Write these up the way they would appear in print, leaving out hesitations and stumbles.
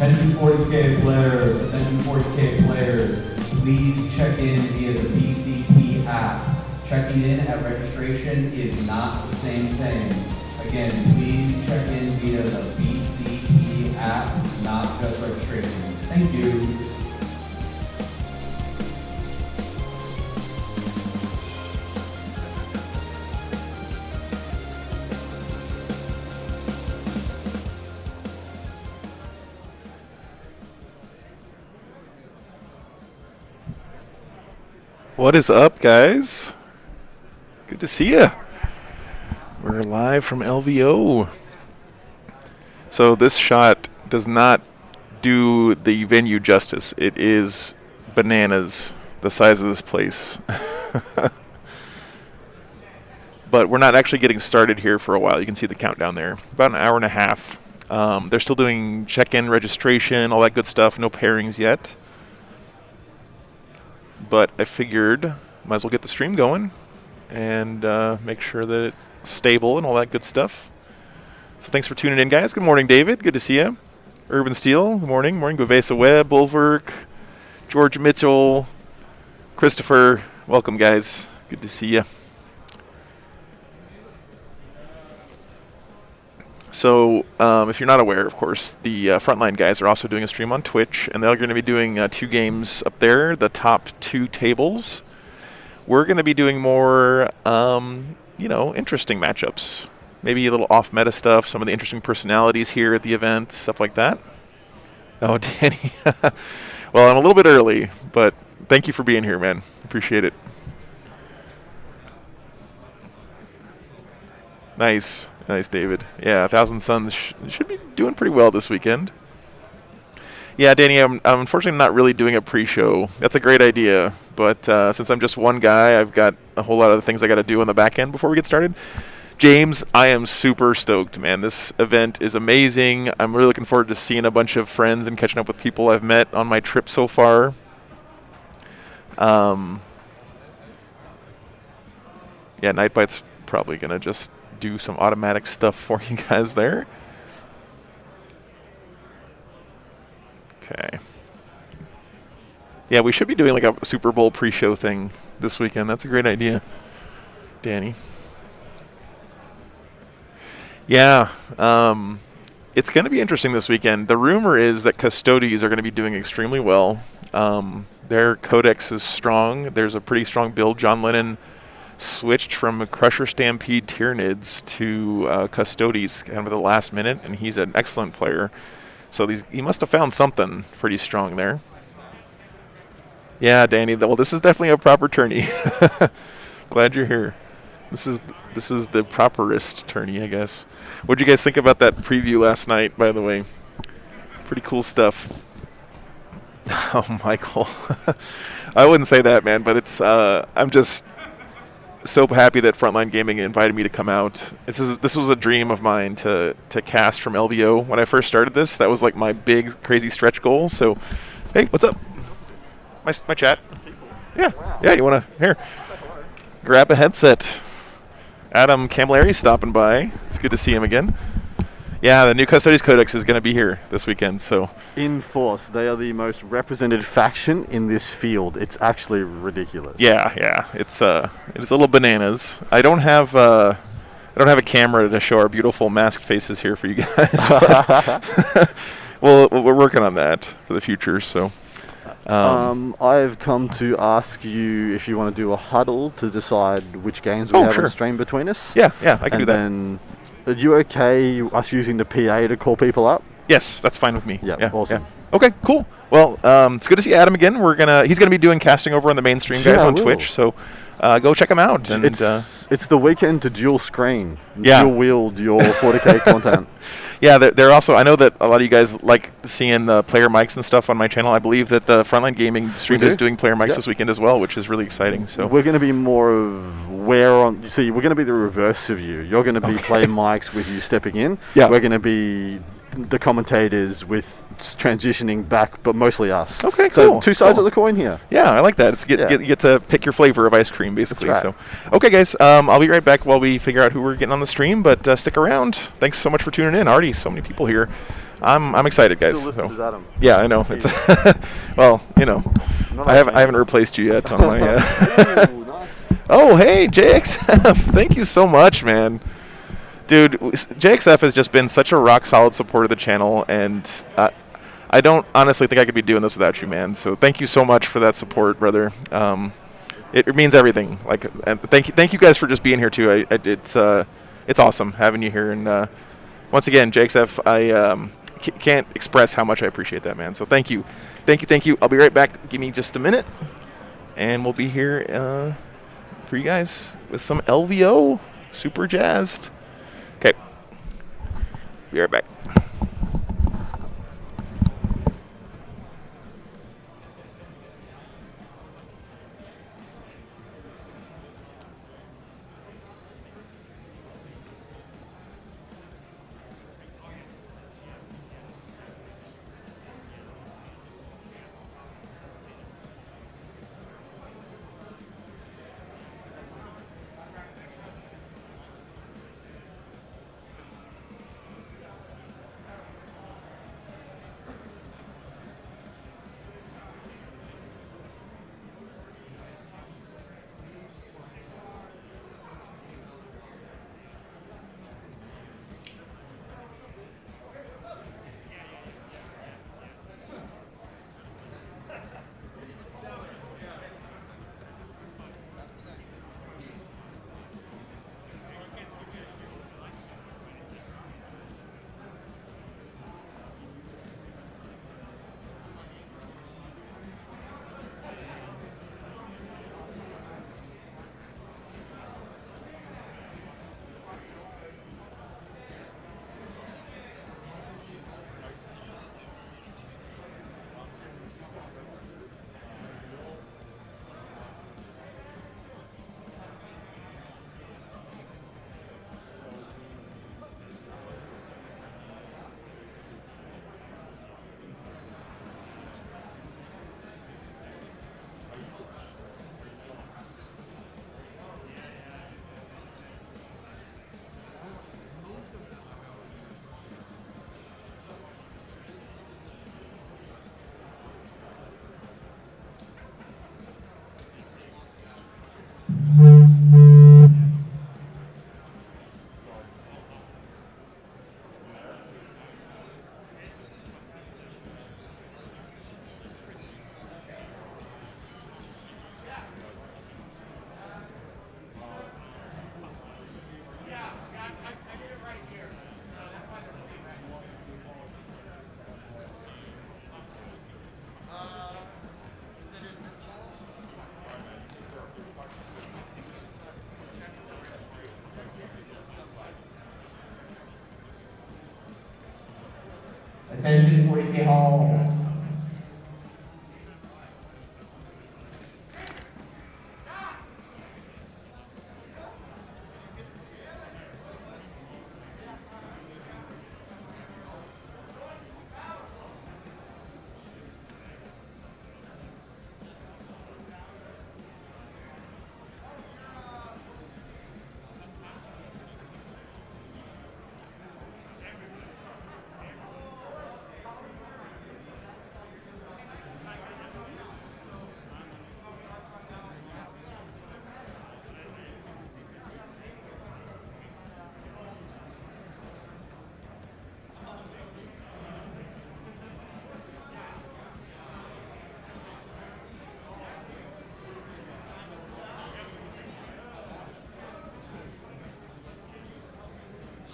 Attention 40K players, attention 40K players, please check in via the BCP app. Checking in at registration is not the same thing. Again, please check in via the BCP app, not just registration. Thank you. What is up, guys? Good to see you. We're live from LVO. So this shot does not do the venue justice. It is bananas, the size of this place. But we're not actually getting started here for a while. You can see the countdown there. About an hour and a half. They're still doing check-in registration, all that good stuff. No pairings yet. But I figured might as well get the stream going and make sure that it's stable and all that good stuff. So thanks for tuning in, guys. Good morning, David. Good to see you. Urban Steel, good morning. Morning, Bavesa Webb, Bulwark, George Mitchell, Christopher. Welcome, guys. Good to see you. So if you're not aware, of course, the Frontline guys are also doing a stream on Twitch, and they're going to be doing 2 games up there, the top 2 tables. We're going to be doing more, interesting matchups. Maybe a little off-meta stuff, some of the interesting personalities here at the event, stuff like that. Oh, Danny. Well, I'm a little bit early, but thank you for being here, man. Appreciate it. Nice. Nice, David. Yeah, Thousand Suns should be doing pretty well this weekend. Yeah, Danny, I'm unfortunately not really doing a pre-show. That's a great idea, but since I'm just one guy, I've got a whole lot of things I got to do on the back end before we get started. James, I am super stoked, man. This event is amazing. I'm really looking forward to seeing a bunch of friends and catching up with people I've met on my trip so far. Yeah, Nightbite's probably going to just do some automatic stuff for you guys there. Okay. Yeah, we should be doing like a Super Bowl pre-show thing this weekend. That's a great idea, Danny. Yeah, it's going to be interesting this weekend. The rumor is that Custodies are going to be doing extremely well. Their codex is strong. There's a pretty strong build. John Lennon switched from Crusher Stampede Tyranids to Custodies kind of at the last minute, and he's an excellent player. So he must have found something pretty strong there. Yeah, Danny. Well, this is definitely a proper tourney. Glad you're here. This is the properest tourney, I guess. What did you guys think about that preview last night, by the way? Pretty cool stuff. Oh, Michael. I wouldn't say that, man, but it's I'm just so happy that Frontline Gaming invited me to come out. This was a dream of mine to cast from LVO. When I first started this, that was like my big, crazy stretch goal. So, hey, what's up? My chat. Yeah, wow. Yeah, you want to, here, grab a headset. Adam Camilleri stopping by. It's good to see him again. Yeah, the new Custodies Codex is going to be here this weekend. So in force, they are the most represented faction in this field. It's actually ridiculous. Yeah, it's a little bananas. I don't have a camera to show our beautiful masked faces here for you guys. Well, we're working on that for the future. So I've come to ask you if you want to do a huddle to decide which games we have on stream between us. Yeah, I can do that. And are you okay us using the PA to call people up? Yes, that's fine with me. Yeah, awesome. Yeah. Okay, cool. Well, it's good to see Adam again. He's gonna be doing casting over on the mainstream guys on Twitch. So go check him out. And it's the weekend to dual screen, dual wield your 40K content. Yeah, they're also. I know that a lot of you guys like seeing the player mics and stuff on my channel. I believe that the Frontline Gaming stream is doing player mics this weekend as well, which is really exciting. So we're going to be more of we're going to be the reverse of you. You're going to be player mics with you stepping in. Yeah. We're going to be the commentators with transitioning back, but mostly us. Okay, so cool. Two sides of the coin here. Yeah, I like that. You get to pick your flavor of ice cream, basically. That's right. So, okay, guys, I'll be right back while we figure out who we're getting on the stream, but stick around. Thanks so much for tuning in. Already so many people here. I'm excited, guys. Still listed as Adam. Yeah, I know. It's well, you know, I haven't replaced you yet on my. Ooh, nice. Oh, hey, JXF. Thank you so much, man. Dude, JXF has just been such a rock-solid supporter of the channel, and I don't honestly think I could be doing this without you, man. So thank you so much for that support, brother. It means everything. Like, and thank you guys for just being here, too. It's awesome having you here. And once again, JXF, I can't express how much I appreciate that, man. So thank you. Thank you. I'll be right back. Give me just a minute, and we'll be here for you guys with some LVO. Super jazzed. Okay. Be right back. Attention 40K Hall.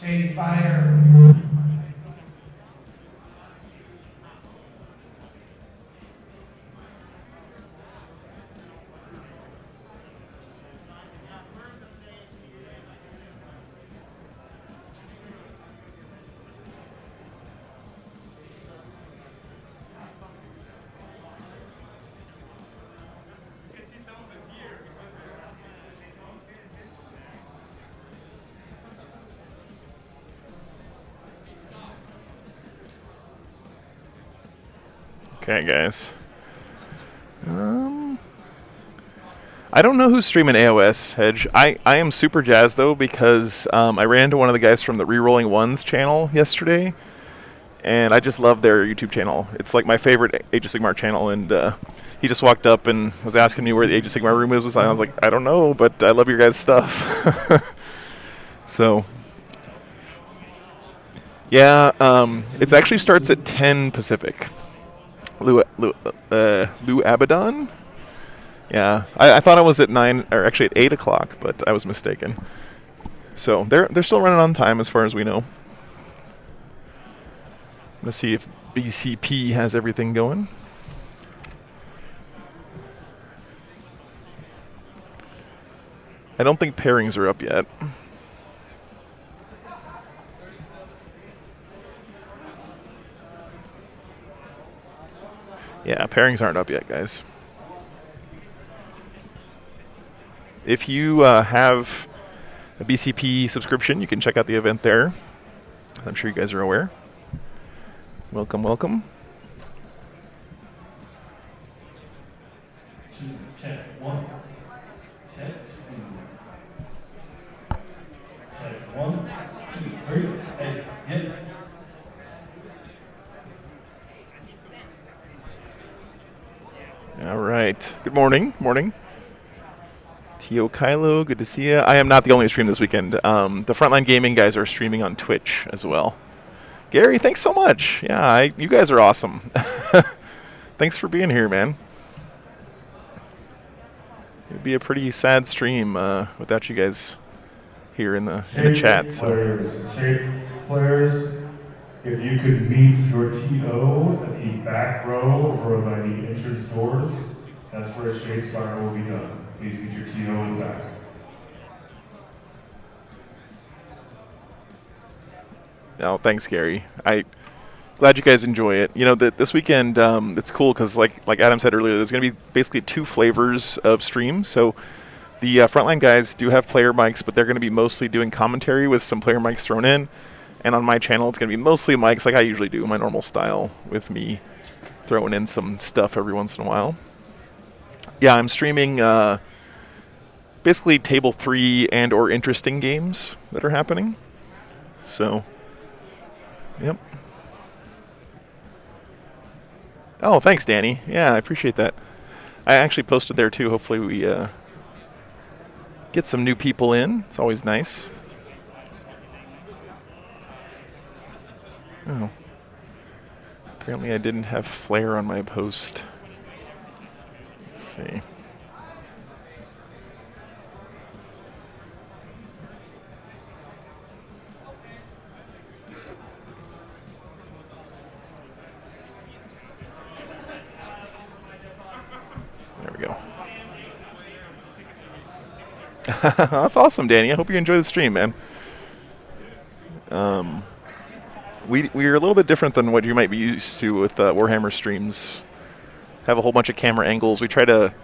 Shades fire. Okay, guys. I don't know who's streaming AOS, Hedge. I am super jazzed, though, because I ran into one of the guys from the Rerolling Ones channel yesterday, and I just love their YouTube channel. It's like my favorite Age of Sigmar channel, and he just walked up and was asking me where the Age of Sigmar room was. And I was like, I don't know, but I love your guys' stuff. So, yeah, it actually starts at 10 Pacific. Lou Abaddon? Yeah, I thought it was at 9, or actually at 8 o'clock, but I was mistaken. So they're still running on time as far as we know. Let's see if BCP has everything going. I don't think pairings are up yet. Yeah, pairings aren't up yet, guys. If you have a BCP subscription, you can check out the event there. I'm sure you guys are aware. Welcome, welcome. Check 1. Check 2. Check 1, 2, 3. Hey, hit. All right. Good morning. Morning. Tio Kylo, good to see you. I am not the only stream this weekend. The Frontline Gaming guys are streaming on Twitch as well. Gary, thanks so much. Yeah, you guys are awesome. Thanks for being here, man. It'd be a pretty sad stream without you guys here in the chat. So. Players, if you could meet your TO at the back row over by the entrance doors, that's where Shadespire will be done. Please meet your TO in the back. Oh, thanks, Gary. Glad you guys enjoy it. You know, this weekend it's cool because, like Adam said earlier, there's going to be basically 2 flavors of stream. So the Frontline guys do have player mics, but they're going to be mostly doing commentary with some player mics thrown in. And on my channel, it's going to be mostly mics like I usually do, my normal style, with me throwing in some stuff every once in a while. Yeah, I'm streaming basically Table 3 and or interesting games that are happening. So, yep. Oh, thanks, Danny. Yeah, I appreciate that. I actually posted there, too. Hopefully we get some new people in. It's always nice. Oh. Apparently I didn't have Flare on my post. Let's see. There we go. That's awesome, Danny. I hope you enjoy the stream, man. We're a little bit different than what you might be used to with Warhammer streams. Have a whole bunch of camera angles. I try to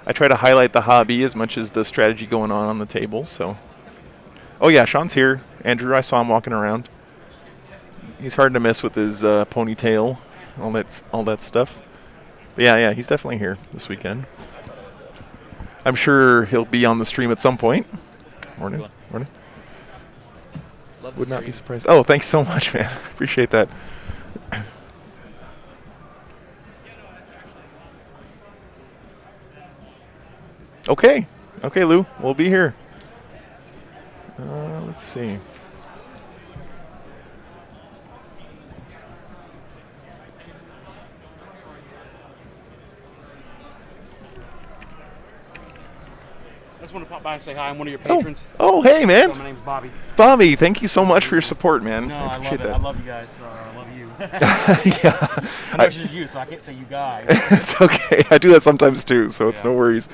highlight the hobby as much as the strategy going on the table. So, oh yeah, Sean's here. Andrew, I saw him walking around. He's hard to miss with his ponytail, all that stuff. But yeah, he's definitely here this weekend. I'm sure he'll be on the stream at some point. Morning. Would not be surprised. Oh, thanks so much, man. Appreciate that. Okay, Lou. We'll be here. Let's see. I just want to pop by and say hi. I'm one of your patrons. Oh, hey, man. So my name's Bobby. Bobby, thank you so much for your support, man. No, I appreciate love it. that. I love you guys. I love you. Yeah. I know it's just you, so I can't say you guys. It's okay. I do that sometimes too, so it's no worries.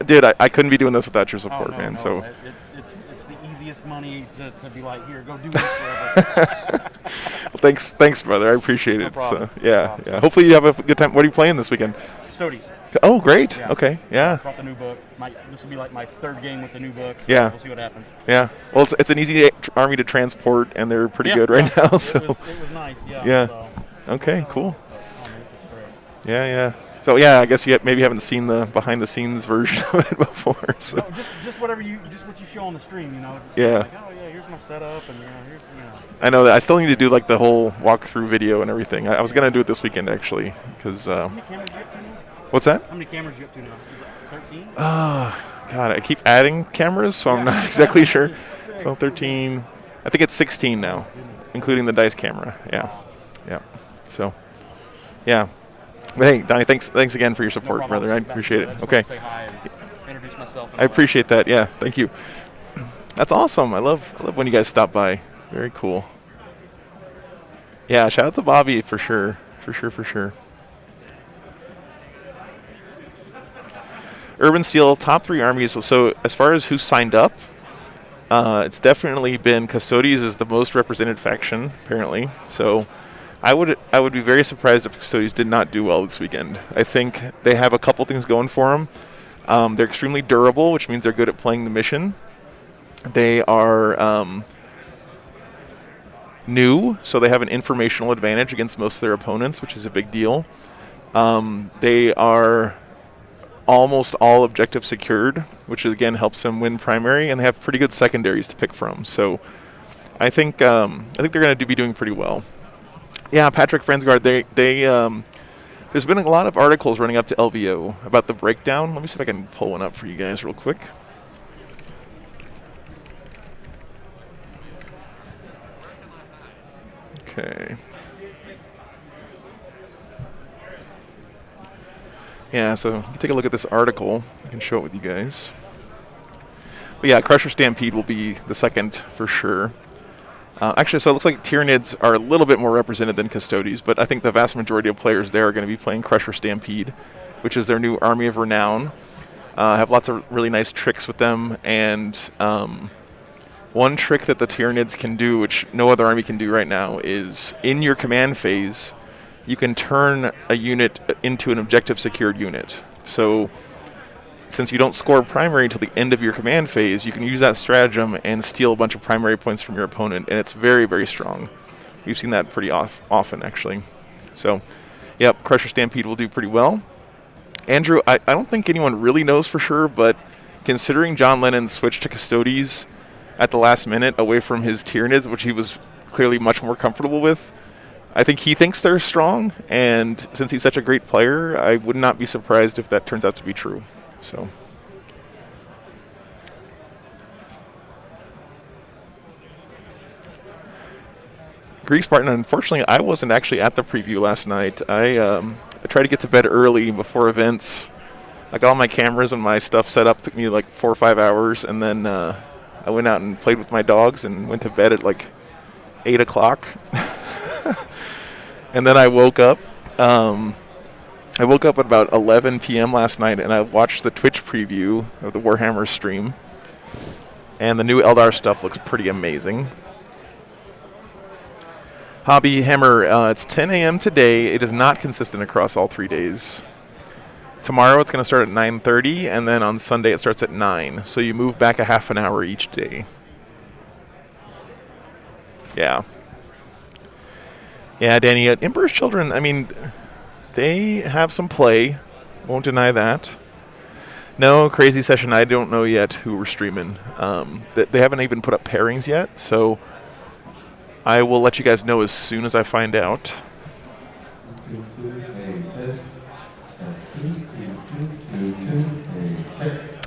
Dude, I couldn't be doing this without your support, man. So it's the easiest money to be like, here, go do this forever. Well, thanks, brother. I appreciate it. Problem. So, yeah. Hopefully you have a good time. What are you playing this weekend? Stoties. Oh, great. Yeah. Okay. Yeah. Brought the new book. This will be like my 3rd game with the new books. Yeah. We'll see what happens. Yeah. Well, it's an easy army to transport, and they're pretty good right now. So. It was nice. Yeah. Yeah. So. Okay. Cool. It's great. Yeah. So yeah, I guess you maybe haven't seen the behind-the-scenes version of it before. So. No, just whatever just what you show on the stream, you know. Just Yeah. Like, oh yeah, here's my setup, and here's. I know that I still need to do like the whole walkthrough video and everything. I was gonna do it this weekend actually, because. How many cameras you up to now? What's that? How many cameras you up to now? Is it 13? God, I keep adding cameras, so I'm not exactly sure. So 13, I think it's 16 now, including the dice camera. Yeah. So, yeah. But hey, Donnie, thanks again for your support, No problem. brother. I appreciate it. I just Okay. wanted to say hi and introduce myself. I appreciate that. Yeah, thank you. That's awesome. I love when you guys stop by. Very cool. Yeah, shout out to Bobby for sure. For sure. Urban Steel, top 3 armies. So as far as who signed up, it's definitely been Custodes is the most represented faction, apparently. So I would be very surprised if Custodes did not do well this weekend. I think they have a couple things going for them. They're extremely durable, which means they're good at playing the mission. They are new, so they have an informational advantage against most of their opponents, which is a big deal. They are almost all objective secured, which again helps them win primary, and they have pretty good secondaries to pick from. So I think they're going to be doing pretty well. Yeah, Patrick Fransgaard, there's been a lot of articles running up to LVO about the breakdown. Let me see if I can pull one up for you guys real quick. Okay. Yeah, so you take a look at this article. I can show it with you guys. But yeah, Crusher Stampede will be the second for sure. Actually, so it looks like Tyranids are a little bit more represented than Custodes, but I think the vast majority of players there are going to be playing Crusher Stampede, which is their new Army of Renown. Have lots of really nice tricks with them, and one trick that the Tyranids can do, which no other army can do right now, is in your command phase, you can turn a unit into an objective secured unit. So since you don't score primary until the end of your command phase, you can use that stratagem and steal a bunch of primary points from your opponent, and it's very, very strong. We've seen that pretty often, actually. So, yep, Crusher Stampede will do pretty well. Andrew, I don't think anyone really knows for sure, but considering John Lennon switched to Custodes at the last minute away from his Tyranids, which he was clearly much more comfortable with, I think he thinks they're strong, and since he's such a great player, I would not be surprised if that turns out to be true. So, Greek Spartan, unfortunately, I wasn't actually at the preview last night. I tried to get to bed early before events. I got all my cameras and my stuff set up. Took me like 4 or 5 hours, and then I went out and played with my dogs and went to bed at like 8 o'clock. And then I woke up. I woke up at about 11 p.m. last night, and I watched the Twitch preview of the Warhammer stream. And the new Eldar stuff looks pretty amazing. Hobby Hammer, it's 10 a.m. today. It is not consistent across all 3 days. Tomorrow it's going to start at 9:30, and then on Sunday it starts at 9. So you move back a half an hour each day. Yeah. Yeah, Danny, Emperor's Children, I mean, they have some play. Won't deny that. No, Crazy Session, I don't know yet who we're streaming. They haven't even put up pairings yet, so I will let you guys know as soon as I find out.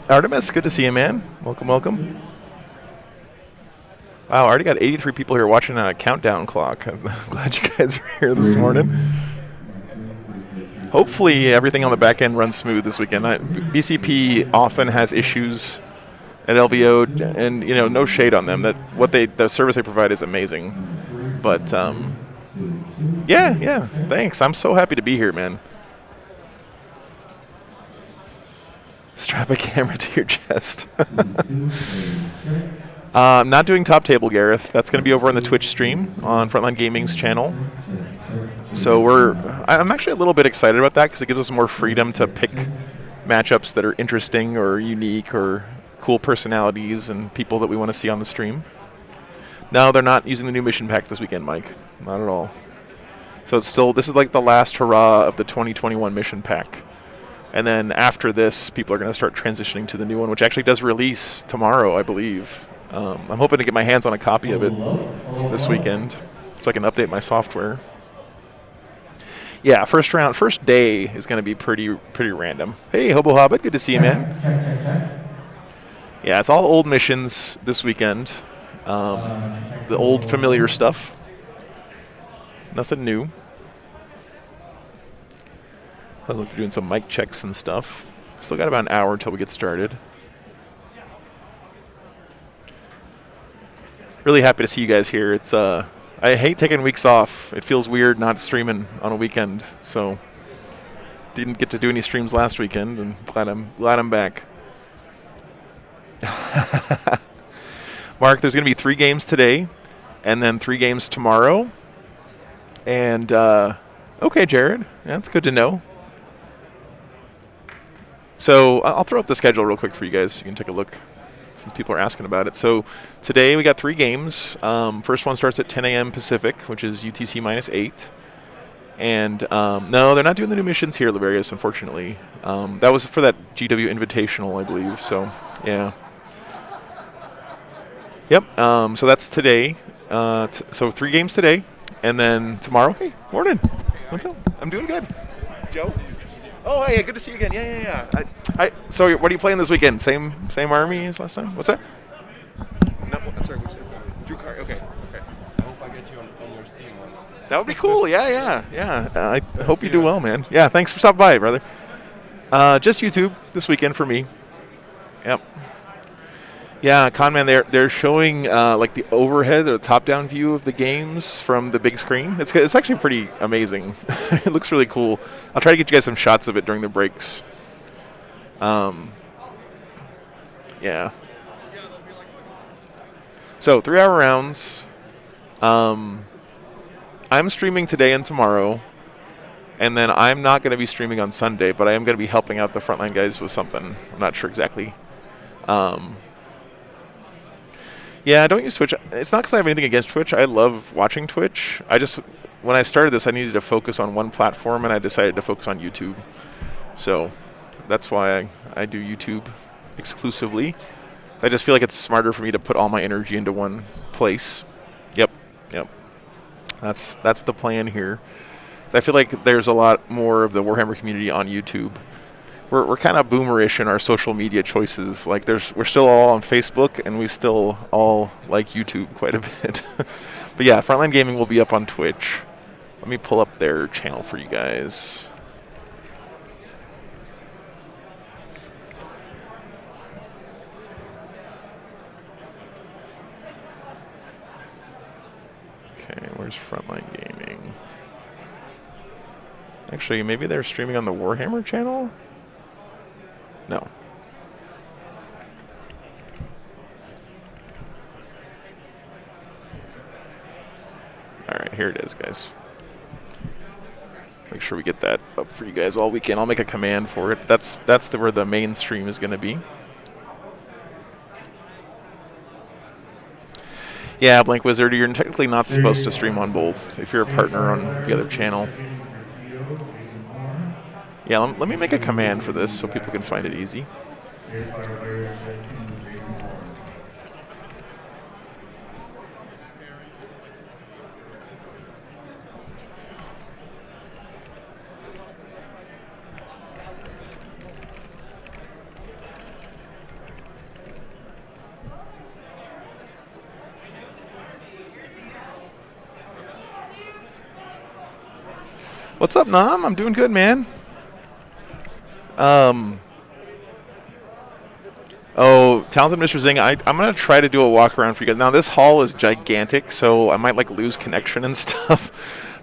Artemis, good to see you, man. Welcome, welcome. Wow, I already got 83 people here watching a countdown clock. I'm glad you guys are here this morning. Hopefully everything on the back end runs smooth this weekend. BCP often has issues at LVO, and no shade on them. The service they provide is amazing. But yeah, thanks. I'm so happy to be here, man. Strap a camera to your chest. I'm not doing Top Table, Gareth. That's going to be over on the Twitch stream on Frontline Gaming's channel. So I'm actually a little bit excited about that because it gives us more freedom to pick matchups that are interesting or unique or cool personalities and people that we want to see on the stream. No, they're not using the new mission pack this weekend, Mike. Not at all. So this is like the last hurrah of the 2021 mission pack. And then after this, people are going to start transitioning to the new one, which actually does release tomorrow, I believe. I'm hoping to get my hands on a copy of it this weekend so I can update my software. Yeah, first day is going to be pretty random. Hey, Hobo Hobbit, good to see you, man. Check. Yeah, it's all old missions this weekend. The old familiar stuff. Nothing new. I'm doing some mic checks and stuff. Still got about an hour until we get started. Really happy to see you guys here. It's I hate taking weeks off. It feels weird not streaming on a weekend. So didn't get to do any streams last weekend, and glad I'm back. Mark, there's going to be 3 games today, and then 3 games tomorrow. And okay, Jared, that's good to know. So I'll throw up the schedule real quick for you guys so you can take a look since people are asking about it. So today we got 3 games. First one starts at 10 a.m. Pacific, which is UTC -8. And no, they're not doing the new missions here, Laverius, unfortunately. That was for that GW Invitational, I believe. So, yeah. Yep, so that's today. So 3 games today. And then tomorrow, hey, morning. What's up? I'm doing good. Joe? Oh, hey, good to see you again. Yeah. So what are you playing this weekend? Same army as last time? What's that? No, I'm sorry. Drew Carr. Okay. I hope I get you on your Steam ones. That would be cool. Yeah. I hope you do well, man. Yeah, thanks for stopping by, brother. Just YouTube this weekend for me. Yep. Yeah, Conman, they're showing like the overhead or the top-down view of the games from the big screen. It's actually pretty amazing. It looks really cool. I'll try to get you guys some shots of it during the breaks. Yeah. So 3-hour rounds. I'm streaming today and tomorrow, and then I'm not going to be streaming on Sunday, but I am going to be helping out the frontline guys with something. I'm not sure exactly. Yeah, I don't use Twitch. It's not because I have anything against Twitch. I love watching Twitch. When I started this, I needed to focus on one platform, and I decided to focus on YouTube. So that's why I do YouTube exclusively. I just feel like it's smarter for me to put all my energy into one place. Yep. That's the plan here. I feel like there's a lot more of the Warhammer community on YouTube. We're kind of boomerish in our social media choices. Like we're still all on Facebook, and we still all like YouTube quite a bit. But yeah, Frontline Gaming will be up on Twitch. Let me pull up their channel for you guys. Okay, where's Frontline Gaming? Actually, maybe they're streaming on the Warhammer channel? No. All right, here it is, guys. Make sure we get that up for you guys all weekend. I'll make a command for it. That's where the main stream is going to be. Yeah, Blank Wizard, you're technically not supposed to stream on both if you're a partner on the other channel. Yeah, let me make a command for this so people can find it easy. What's up, Nam? I'm doing good, man. Oh, Talented Mr. Zing, I'm going to try to do a walk around for you guys. Now, this hall is gigantic, so I might like lose connection and stuff.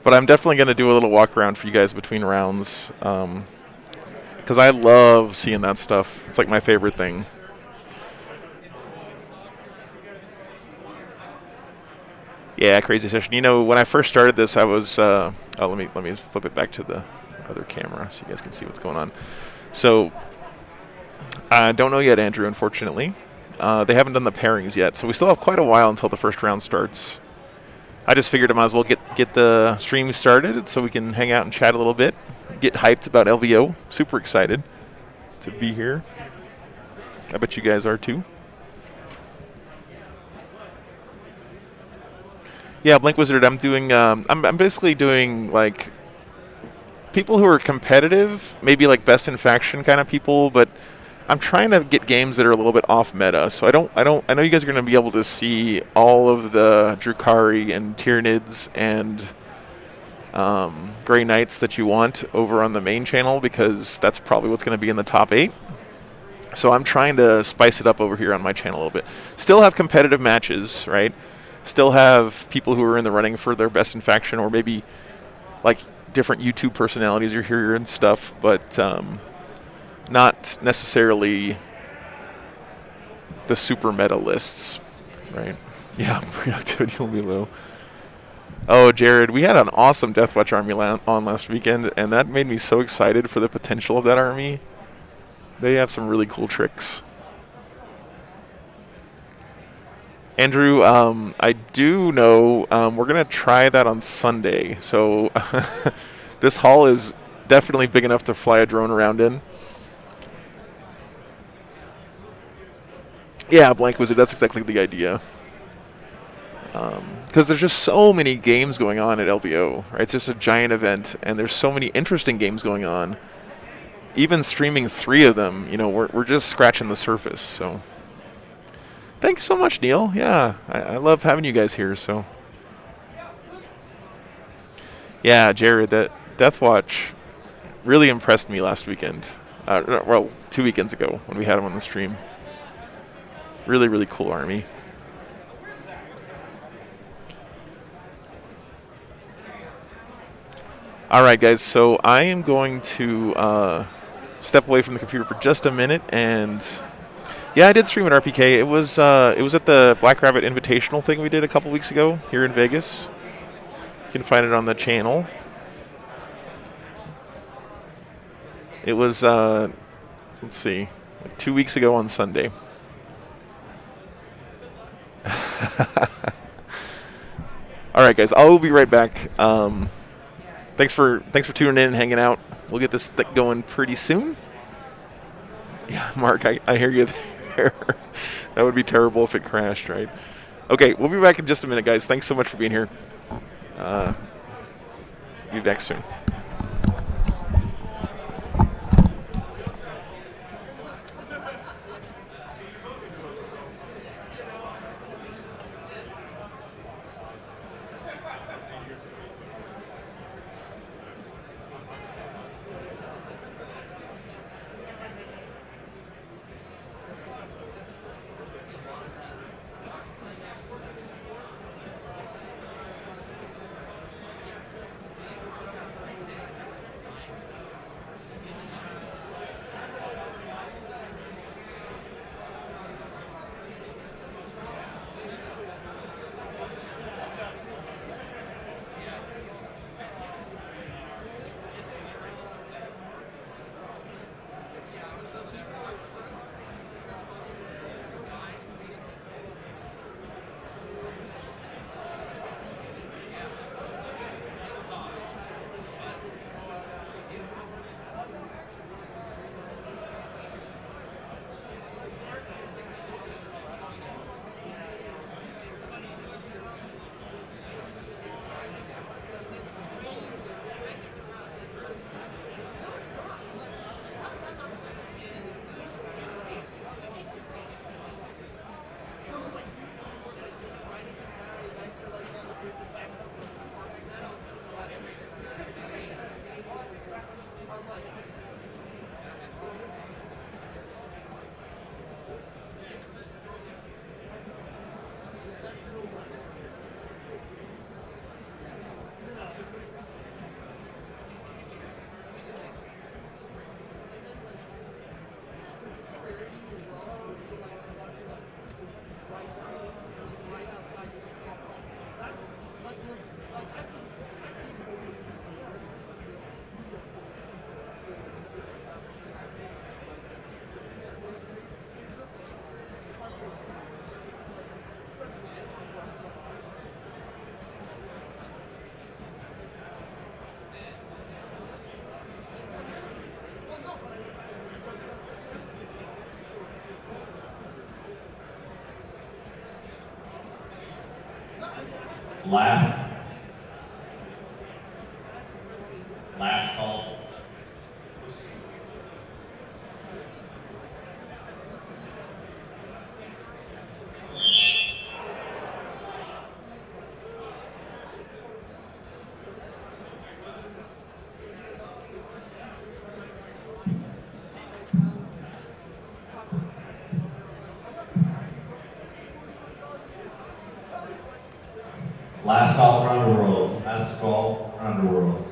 But I'm definitely going to do a little walk around for you guys between rounds. Because I love seeing that stuff. It's like my favorite thing. Yeah, crazy session. You know, when I first started this, I was... let me flip it back to the other camera so you guys can see what's going on. So... I don't know yet, Andrew, unfortunately. They haven't done the pairings yet, so we still have quite a while until the first round starts. I just figured I might as well get the stream started so we can hang out and chat a little bit, get hyped about LVO. Super excited. to be here. I bet you guys are too. Yeah, Blink Wizard, I'm doing, I'm basically doing, like, people who are competitive, maybe like best in faction kind of people, but I'm trying to get games that are a little bit off meta. So I know you guys are going to be able to see all of the Drukhari and Tyranids and Grey Knights that you want over on the main channel, because that's probably what's going to be in the top 8. So I'm trying to spice it up over here on my channel a little bit. Still have competitive matches, right? Still have people who are in the running for their best in faction, or maybe like different YouTube personalities are here and stuff, but not necessarily the super meta lists, right? Yeah, productivity will be low. Oh, Jared, we had an awesome Deathwatch army on last weekend, and that made me so excited for the potential of that army. They have some really cool tricks. Andrew, I do know we're going to try that on Sunday. So this hall is definitely big enough to fly a drone around in. Yeah, Blank Wizard, that's exactly the idea. Because there's just so many games going on at LVO, right? It's just a giant event, and there's so many interesting games going on. Even streaming 3 of them, you know, we're just scratching the surface, so... Thank you so much, Neil. Yeah, I love having you guys here. So, yeah, Jared, that Deathwatch really impressed me last weekend. Well, 2 weekends ago when we had him on the stream. Really, really cool army. All right, guys. So I am going to step away from the computer for just a minute and. Yeah, I did stream at RPK. It was at the Black Rabbit Invitational thing we did a couple weeks ago here in Vegas. You can find it on the channel. It was let's see, like 2 weeks ago on Sunday. All right, guys, I'll be right back. Thanks for tuning in and hanging out. We'll get this going pretty soon. Yeah, Mark, I hear you there. That would be terrible if it crashed, right? Okay, we'll be back in just a minute, guys. Thanks so much for being here. Be back soon. Last call. Last call for Underworlds. Last call for Underworlds.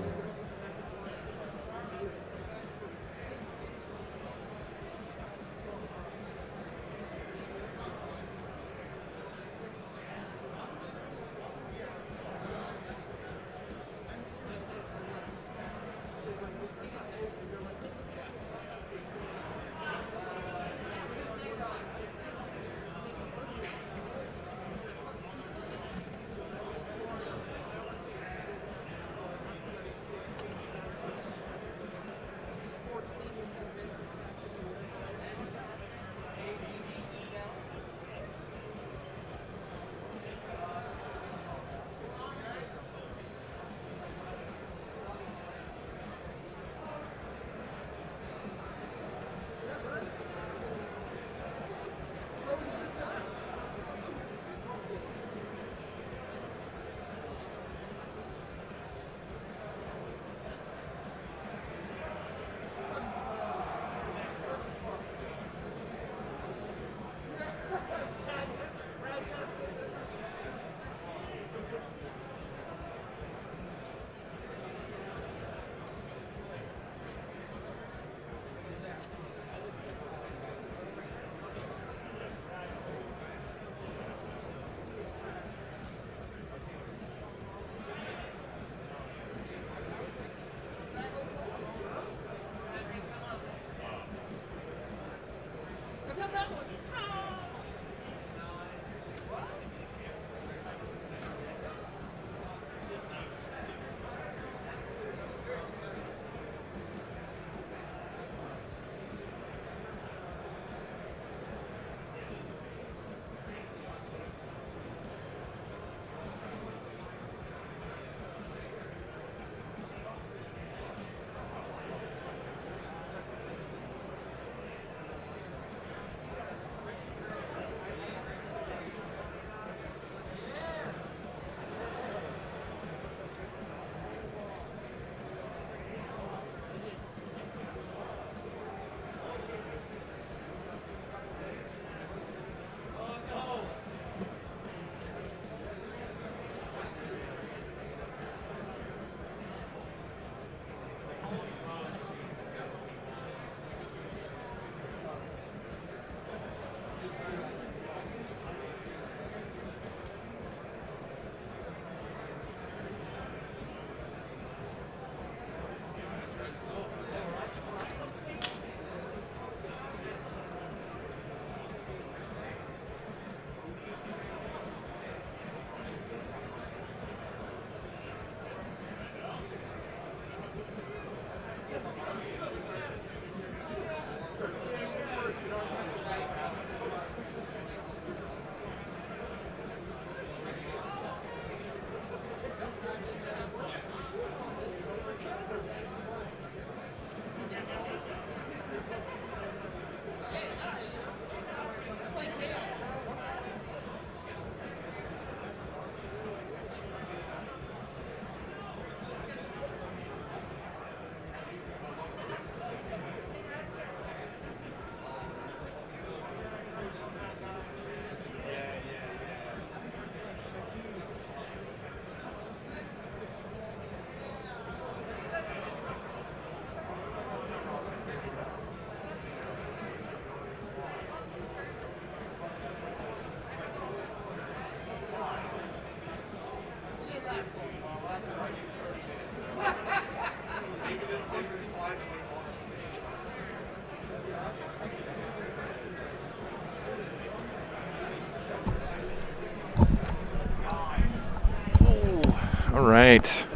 All right.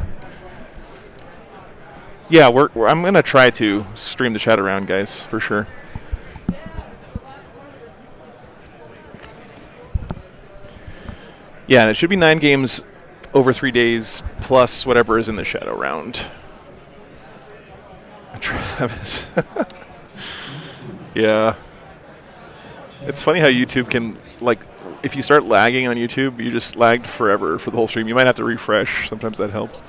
Yeah, I'm gonna try to stream the chat around, guys, for sure. Yeah, and it should be 9 games over 3 days plus whatever is in the shadow round. Travis. Yeah. It's funny how YouTube can, like, if you start lagging on YouTube, you just lagged forever for the whole stream. You might have to refresh. Sometimes that helps.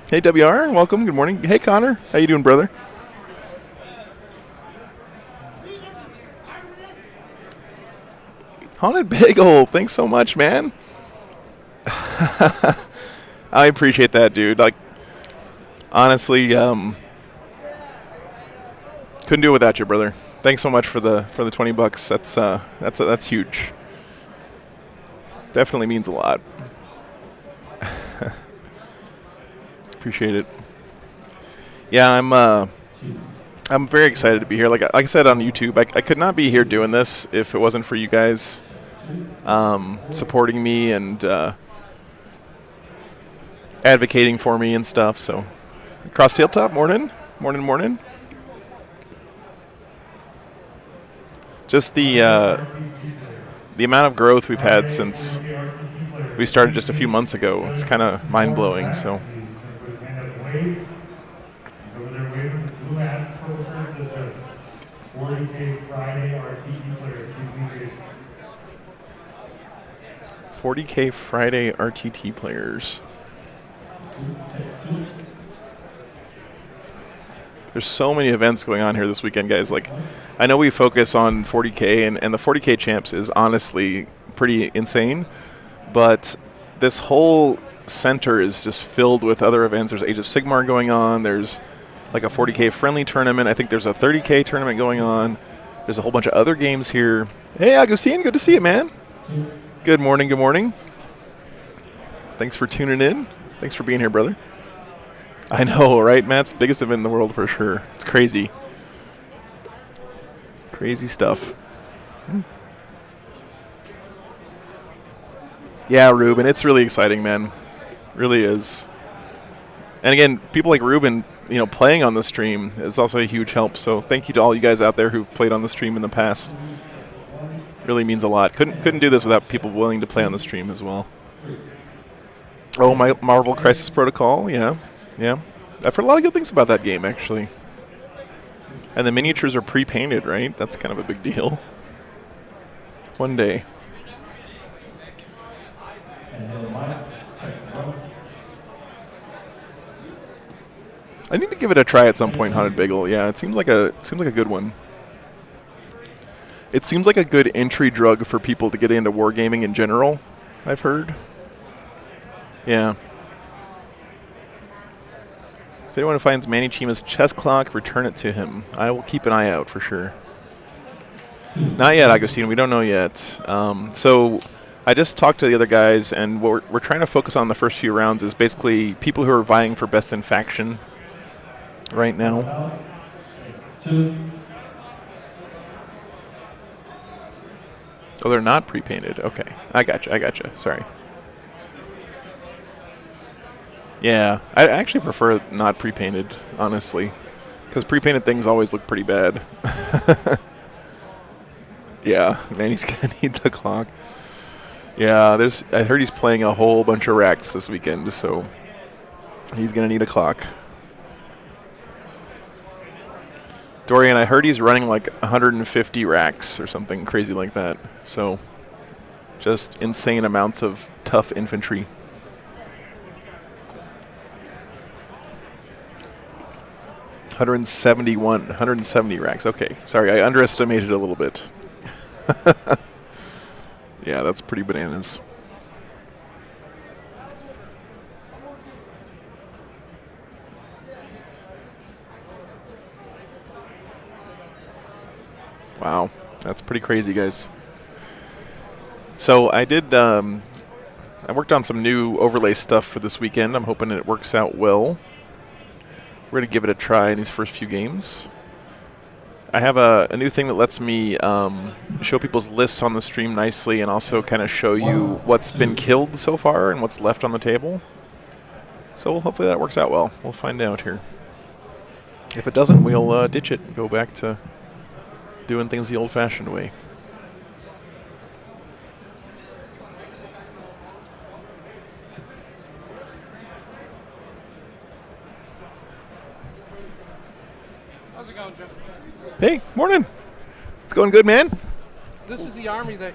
Hey, WR. Welcome. Good morning. Hey, Connor. How you doing, brother? Haunted Bagel. Thanks so much, man. I appreciate that, dude. Like, honestly, couldn't do it without you, brother. Thanks so much for the $20. That's huge. Definitely means a lot. Appreciate it. Yeah, I'm very excited to be here. Like I said on YouTube, I could not be here doing this if it wasn't for you guys supporting me and advocating for me and stuff. So, Cross Tabletop, morning. Just the amount of growth we've had since we started just a few months ago, it's kind of mind-blowing. So, Who has posters of the 40K Friday RTT players? 40K Friday RTT players. There's so many events going on here this weekend, guys. Like, I know we focus on 40K, and the 40K Champs is honestly pretty insane, but this whole center is just filled with other events. There's Age of Sigmar going on. There's like a 40K friendly tournament. I think there's a 30K tournament going on. There's a whole bunch of other games here. Hey, Agustin, good to see you, man. Good morning. Thanks for tuning in. Thanks for being here, brother. I know, right, Matt's biggest event in the world for sure. It's crazy. Crazy stuff. Yeah, Ruben, it's really exciting, man. Really is. And again, people like Ruben, playing on the stream is also a huge help. So thank you to all you guys out there who've played on the stream in the past. Really means a lot. Couldn't do this without people willing to play on the stream as well. Oh, my Marvel Crisis Protocol, yeah. I've heard a lot of good things about that game, actually. And the miniatures are pre-painted, right? That's kind of a big deal. One day. I need to give it a try at some point, Haunted Bagel. Yeah, it seems like a good one. It seems like a good entry drug for people to get into wargaming in general, I've heard. Yeah. If anyone finds Manny Chima's chess clock, return it to him. I will keep an eye out for sure. Not yet, Agustin. We don't know yet. So I just talked to the other guys, and what we're trying to focus on the first few rounds is basically people who are vying for best in faction right now. Oh, they're not pre-painted. Okay. I gotcha. Sorry. Yeah, I actually prefer not pre-painted, honestly, because pre-painted things always look pretty bad. Yeah, man, he's gonna need the clock. Yeah, I heard he's playing a whole bunch of racks this weekend, so he's gonna need a clock. Dorian, I heard he's running like 150 racks or something crazy like that. So, just insane amounts of tough infantry. 170 racks. Okay, sorry, I underestimated a little bit. Yeah, that's pretty bananas. Wow, that's pretty crazy, guys. So I did, I worked on some new overlay stuff for this weekend. I'm hoping it works out well. We're going to give it a try in these first few games. I have a new thing that lets me show people's lists on the stream nicely and also kind of show you what's been killed so far and what's left on the table. So hopefully that works out well. We'll find out here. If it doesn't, we'll ditch it and go back to doing things the old-fashioned way. How's it going, Jeff? Hey, morning. It's going good, man. This is the army that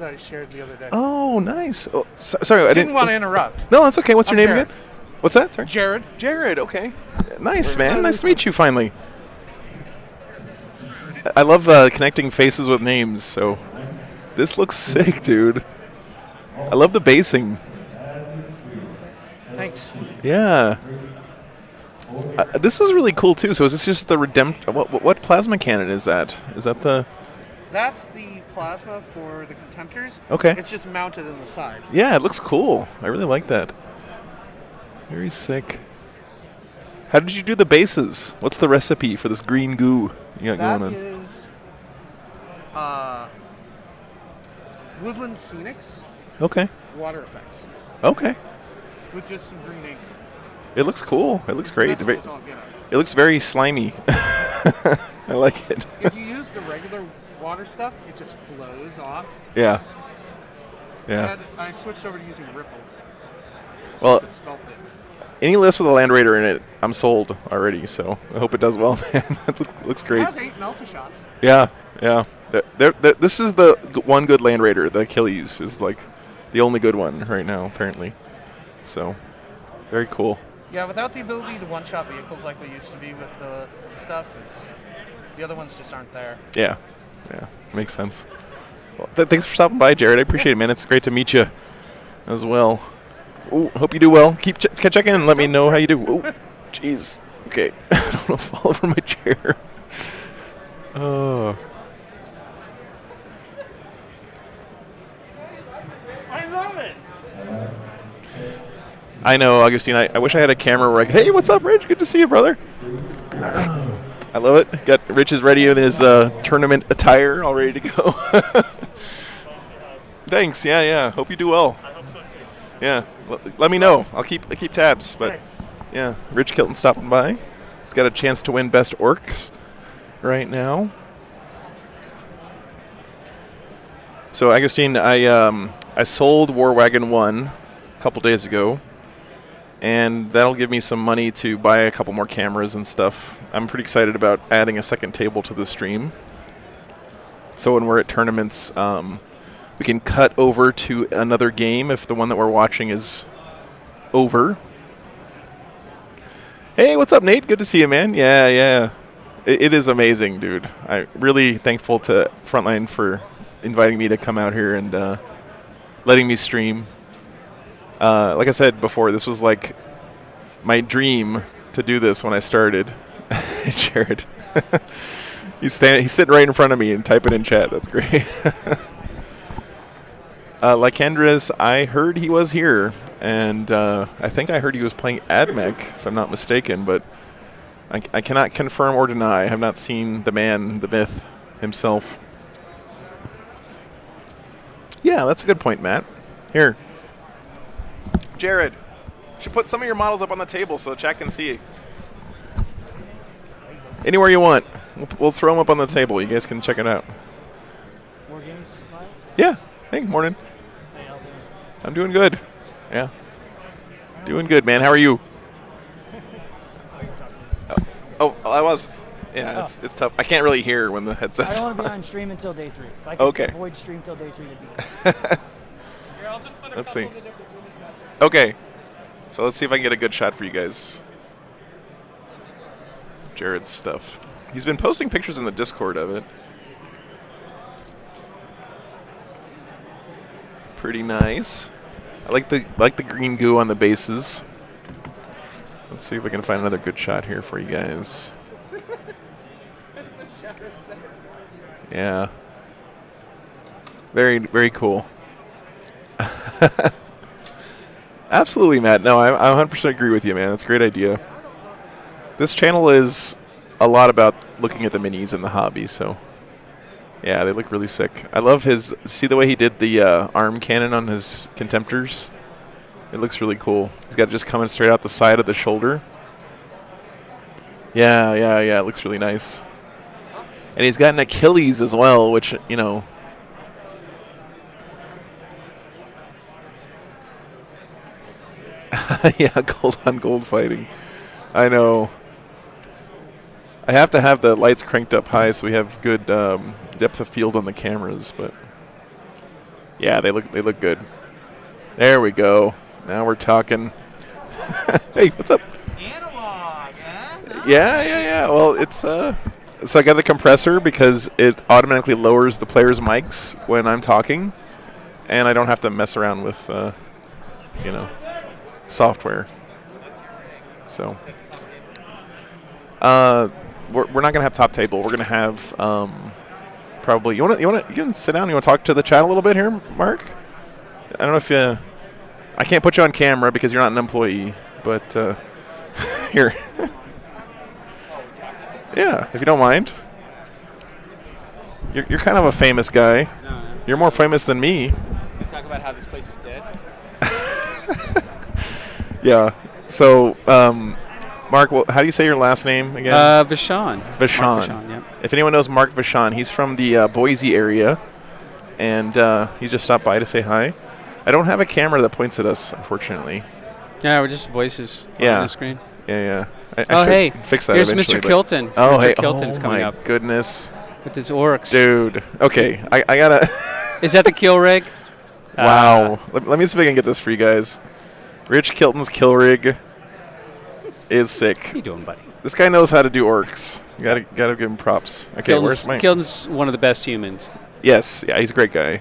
I shared the other day. Oh, nice. Oh, sorry, I Didn't want to interrupt. No, that's okay. What's your I'm name Jared. again? What's that? Sorry. Jared. Jared. Okay. Nice, man. Nice to meet you finally. I love connecting faces with names. So this looks sick, dude. I love the basing. Thanks. Yeah. This is really cool too. So is this just the what plasma cannon is that? Is that the? That's the plasma for the contemptors. Okay. It's just mounted in the side. Yeah, it looks cool. I really like that. Very sick. How did you do the bases? What's the recipe for this green goo you got That going on? is Woodland Scenics Okay. water effects Okay. with just some green ink. It looks cool. It looks great. That's all good. It looks very slimy. I like it. If you use the regular water stuff, it just flows off. Yeah. Yeah. And I switched over to using ripples. So Well, you could sculpt it. any list with a Land Raider in it, I'm sold already. So I hope it does well, man. That looks It great. has 8 melter shots. Yeah. Yeah. This is the one good Land Raider. The Achilles is like the only good one right now, apparently. So very cool. Yeah, without the ability to one-shot vehicles like they used to be with the stuff, the other ones just aren't there. Yeah. Yeah. Makes sense. Well, thanks for stopping by, Jared. I appreciate it, man. It's great to meet you as well. Ooh, hope you do well. Keep checking in and let me know how you do. Oh, jeez. Okay. I don't want to fall over my chair. Oh. I love it! I know, Augustine. I wish I had a camera where I could, hey, what's up, Rich? Good to see you, brother. I love it. Got Rich is ready in his tournament attire, all ready to go. Thanks. Yeah, yeah. Hope you do well. I hope so too. Yeah. Let me know. I'll keep tabs. But yeah, Rich Kilton stopping by. He's got a chance to win Best Orcs right now. So, Augustine, I sold War Wagon 1 a couple days ago. And that'll give me some money to buy a couple more cameras and stuff. I'm pretty excited about adding a second table to the stream. So when we're at tournaments, we can cut over to another game if the one that we're watching is over. Hey, what's up, Nate? Good to see you, man. Yeah, yeah. It is amazing, dude. I'm really thankful to Frontline for inviting me to come out here and letting me stream. Like I said before, this was like my dream to do this when I started. Jared. He's sitting right in front of me and typing in chat. That's great. Lycandres, I heard he was here, and I think I heard he was playing AdMech, if I'm not mistaken, but I cannot confirm or deny. I have not seen the man, the myth himself. Yeah, that's a good point, Matt. Here. Jared, you should put some of your models up on the table so the chat can see. Anywhere you want. We'll throw them up on the table. You guys can check it out. More games live? Yeah. Hey, morning. Hey, how you doing? I'm doing good. Yeah. Doing good, man. How are you? Oh, I was. Yeah, it's tough. I can't really hear when the headset's I don't want to be on. on stream until day 3. If I can Okay. avoid stream till day 3, that'd be good. Let's see. Okay. So let's see if I can get a good shot for you guys. Jared's stuff. He's been posting pictures in the Discord of it. Pretty nice. I like the green goo on the bases. Let's see if I can find another good shot here for you guys. Yeah. Very, very cool. Absolutely, Matt. No, I 100% agree with you, man. That's a great idea. This channel is a lot about looking at the minis in the hobby, so yeah, they look really sick. I love his, see the way he did the arm cannon on his Contemptors? It looks really cool. He's got it just coming straight out the side of the shoulder. Yeah, it looks really nice. And he's got an Achilles as well, which, you know, yeah, gold on gold fighting. I know. I have to have the lights cranked up high so we have good depth of field on the cameras, but yeah, they look good. There we go. Now we're talking. Hey, what's up? Analog, huh? Yeah. Well, it's so I got the compressor because it automatically lowers the player's mics when I'm talking, and I don't have to mess around with software. So we're not gonna have top table. We're gonna have probably you can sit down. You want to talk to the chat a little bit here, Mark? I don't know if I can't put you on camera because you're not an employee, but here. Yeah, if you don't mind. You're kind of a famous guy. No. You're more famous than me. We talk about how this place is dead. Yeah. So, Mark, how do you say your last name again? Vachon. Vachon. Mark Vachon, yeah. If anyone knows Mark Vachon, he's from the Boise area, and he just stopped by to say hi. I don't have a camera that points at us, unfortunately. Yeah, we're just voices on the screen. Yeah. I hey, should fix that here's eventually, Mr. Kilton. Oh, hey. Kilton's coming my up. Goodness. With his orcs. Dude. Okay, I gotta... Is that the kill rig? Wow. Let me see if I can get this for you guys. Rich Kilton's kill rig is sick. How you doing, buddy? This guy knows how to do orcs. You gotta give him props. Okay, where's my... Kilton's one of the best humans. Yes, yeah, he's a great guy.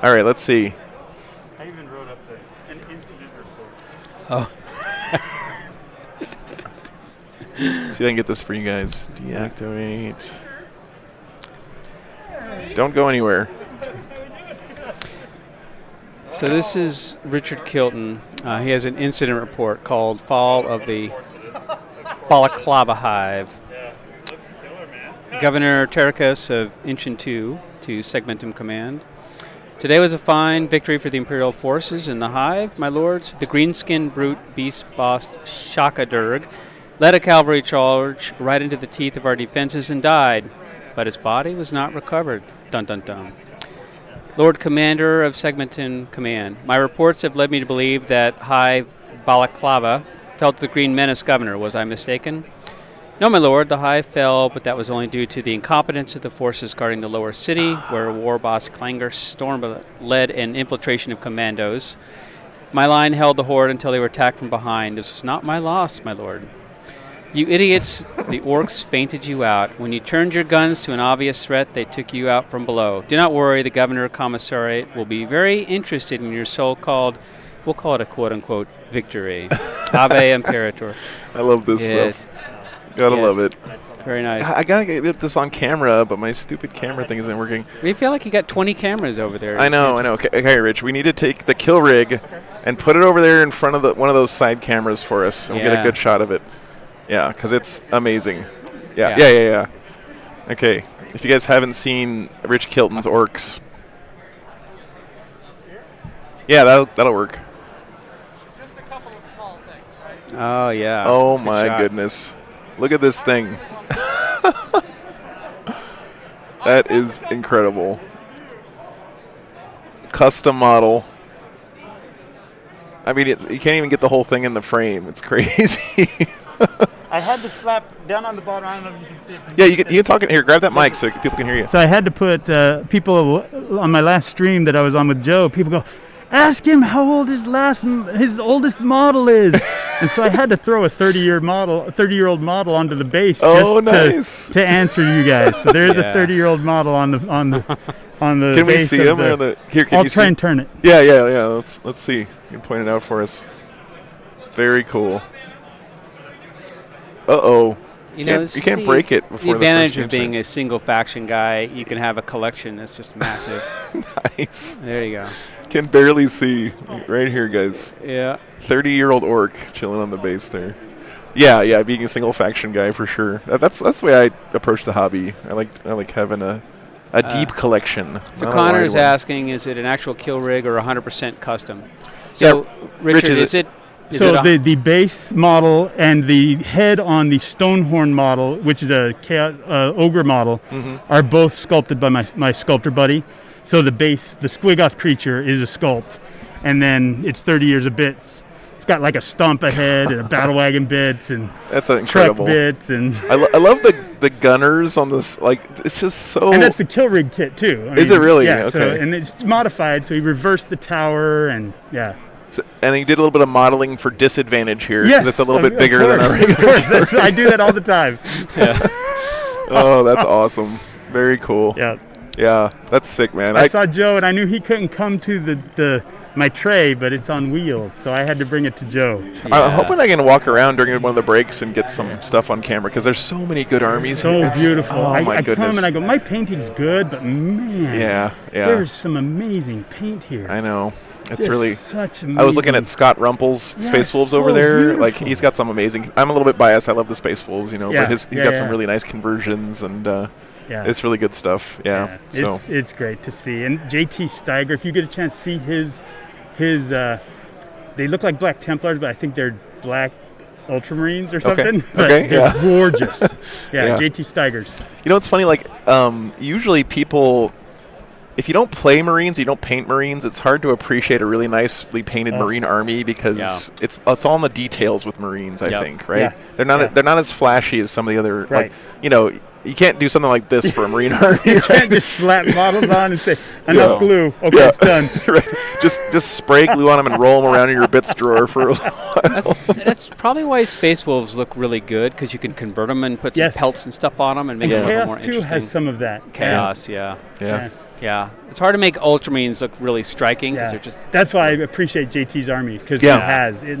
All right, let's see. I even wrote up an incident report. Oh. See if I can get this for you guys. Deactivate. Don't go anywhere. So this is Richard Kilton. He has an incident report called Fall of the Balaclava Hive. Governor Terakos of Inchin 2 to Segmentum Command. Today was a fine victory for the Imperial forces in the Hive, my lords. The green-skinned brute beast boss Shakadurg led a cavalry charge right into the teeth of our defenses and died, but his body was not recovered. Dun dun dun. Lord Commander of Segmentum Command, my reports have led me to believe that Hive Balaclava fell to the Green Menace governor. Was I mistaken? No, my lord, the Hive fell, but that was only due to the incompetence of the forces guarding the lower city, where war boss Clanger Storm led an infiltration of commandos. My line held the horde until they were attacked from behind. This was not my loss, my lord. You idiots, the orcs fainted you out. When you turned your guns to an obvious threat, they took you out from below. Do not worry, the governor commissariat will be very interested in your so-called, we'll call it a quote-unquote victory. Ave Imperator. I love this stuff. Gotta love it. Very nice. I gotta get this on camera, but my stupid camera thing isn't working. We feel like you got 20 cameras over there. I know. Okay, Rich, we need to take the kill rig and put it over there in front of one of those side cameras for us, and we'll get a good shot of it. Yeah, because it's amazing. Yeah. Okay, if you guys haven't seen Rich Kilton's orcs, yeah, that'll work. Just a couple of small things, right? Oh, yeah. Oh, my goodness. Look at this thing. That is incredible. Custom model. I mean, you can't even get the whole thing in the frame. It's crazy. I had to slap down on the bottom. I don't know if you can see it. Yeah, you can talk in here. Grab that mic so people can hear you. So I had to put people on my last stream that I was on with Joe. People go, ask him how old his oldest model is. And so I had to throw a 30-year-old model onto the base just to answer you guys. So there's a 30-year-old model on the Can base. We see him? I'll try and turn it. Yeah. Let's see. You can point it out for us. Very cool. Uh-oh. You know, you can't break it before the advantage of being a single faction guy. You can have a collection that's just massive. Nice. There you go. Can barely see right here, guys. Yeah. 30-year-old orc chilling on the base there. Yeah. Being a single faction guy for sure. That's the way I approach the hobby. I like having a deep collection. So Connor is asking, is it an actual kill rig or 100% custom? So Richard, is it? So the base model and the head on the Stonehorn model, which is a ogre model, are both sculpted by my sculptor buddy. So the Squigoth creature is a sculpt, and then it's 30 years of bits. It's got like a stomp ahead and a battle wagon bits and That's incredible. truck bits and. I love the gunners on this. Like, it's just so. And that's the kill rig kit too. Is it really? Yeah. Okay. So, and it's modified, so he reversed the tower and yeah. So, and he did a little bit of modeling for disadvantage here. Yes, That's a little bit of bigger than our course, regular. of course. I do that all the time. Yeah. Oh, that's awesome. Very cool. Yeah. Yeah, that's sick, man. I saw Joe, and I knew he couldn't come to my tray, but it's on wheels, so I had to bring it to Joe. I'm hoping I can walk around during one of the breaks and get some stuff on camera, because there's so many good armies. So here. beautiful. Oh, my I goodness. come and I go, my painting's good, but man, Yeah. there's some amazing paint here. I know. It's Just really. such I was looking amazing- at Scott Rumpel's Space Wolves so over there. beautiful. Like, he's got some amazing. I'm a little bit biased. I love the Space Wolves, Yeah, but he's yeah, got some yeah. really nice conversions, and Yeah. it's really good stuff. Yeah. So. It's great to see. And JT Steiger, if you get a chance to see his they look like Black Templars, but I think they're Black Ultramarines or something. But Okay, they're yeah. gorgeous. Yeah, Yeah. JT Steigers. You know, it's funny. Like, usually people, if you don't play Marines, you don't paint Marines. It's hard to appreciate a really nicely painted Marine army, because it's all in the details with Marines. I think, right? Yeah. They're not as flashy as some of the other. Right. Like, you can't do something like this for a Marine army. You can't just slap models on and say, enough glue. Okay, Yeah. it's done. Right. Just spray glue on them and roll them around in your bits drawer for a while. That's probably why Space Wolves look really good, because you can convert them and put some Yes. pelts and stuff on them and make And it a little Chaos more 2 interesting. has some of that. Chaos, yeah. Yeah. Yeah. It's hard to make Ultramarines look really striking, because Yeah. they're just. That's why I appreciate JT's army, because Yeah. it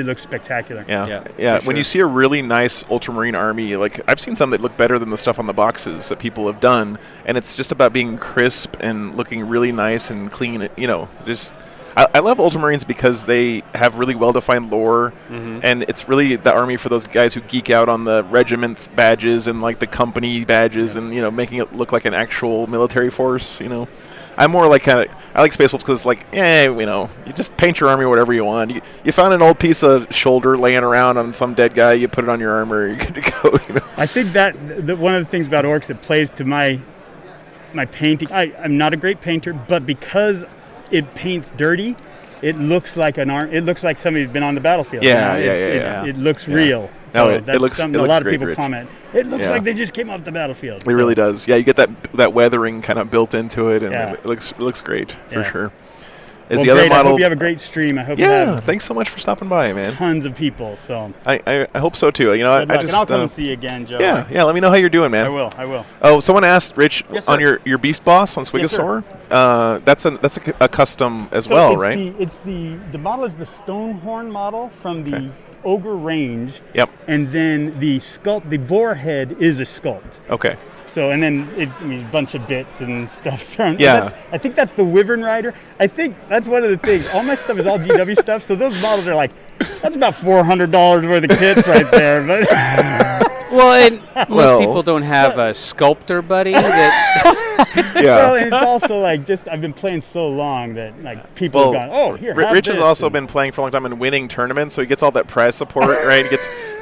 looks spectacular. Yeah. for When you sure. see a really nice Ultramarine army, like, I've seen some that look better than the stuff on the boxes that people have done, and it's just about being crisp and looking really nice and clean. Just. I love Ultramarines because they have really well-defined lore, and it's really the army for those guys who geek out on the regiment's badges and like the company badges, and making it look like an actual military force. I'm more like I like Space Wolves because it's like, you just paint your army whatever you want. You found an old piece of shoulder laying around on some dead guy, you put it on your armor, you're good to go. I think that one of the things about orcs that plays to my painting. I'm not a great painter, but because it paints dirty, it looks like it looks like somebody's been on the battlefield. Yeah, It looks real. No, So it that's looks- something it a looks lot of great, people Rich. comment. It looks Yeah. like they just came off the battlefield. It really does. Yeah, you get that weathering kind of built into it, and Yeah. it looks great for Yeah. sure. Well, the other great. I model? hope you have a great stream. I hope you Yeah, have thanks so much for stopping by, man. tons of people. So I hope so too. good I luck. just and I'll come and see you again, Joe. Yeah. Let me know how you're doing, man. I will. Oh, someone asked Rich Yes, on sir. your Beast Boss on Yes, sir. Swigosaur. That's a custom as So well, it's right? It's the model is the Stonehorn model from the Ogre range. Yep. And then the boar head is a sculpt. Okay. So, and then a bunch of bits and stuff thrown. Yeah. I think that's the Wyvern Rider. I think that's one of the things. All my stuff is all GW stuff. So those models are like, that's about $400 worth of kits right there. But Well, and most people don't have a sculptor buddy that. Well, and it's also like I've been playing so long that like people have gone, oh, here, have Rich this. has also been playing for a long time and winning tournaments, so he gets all that prize support, right? He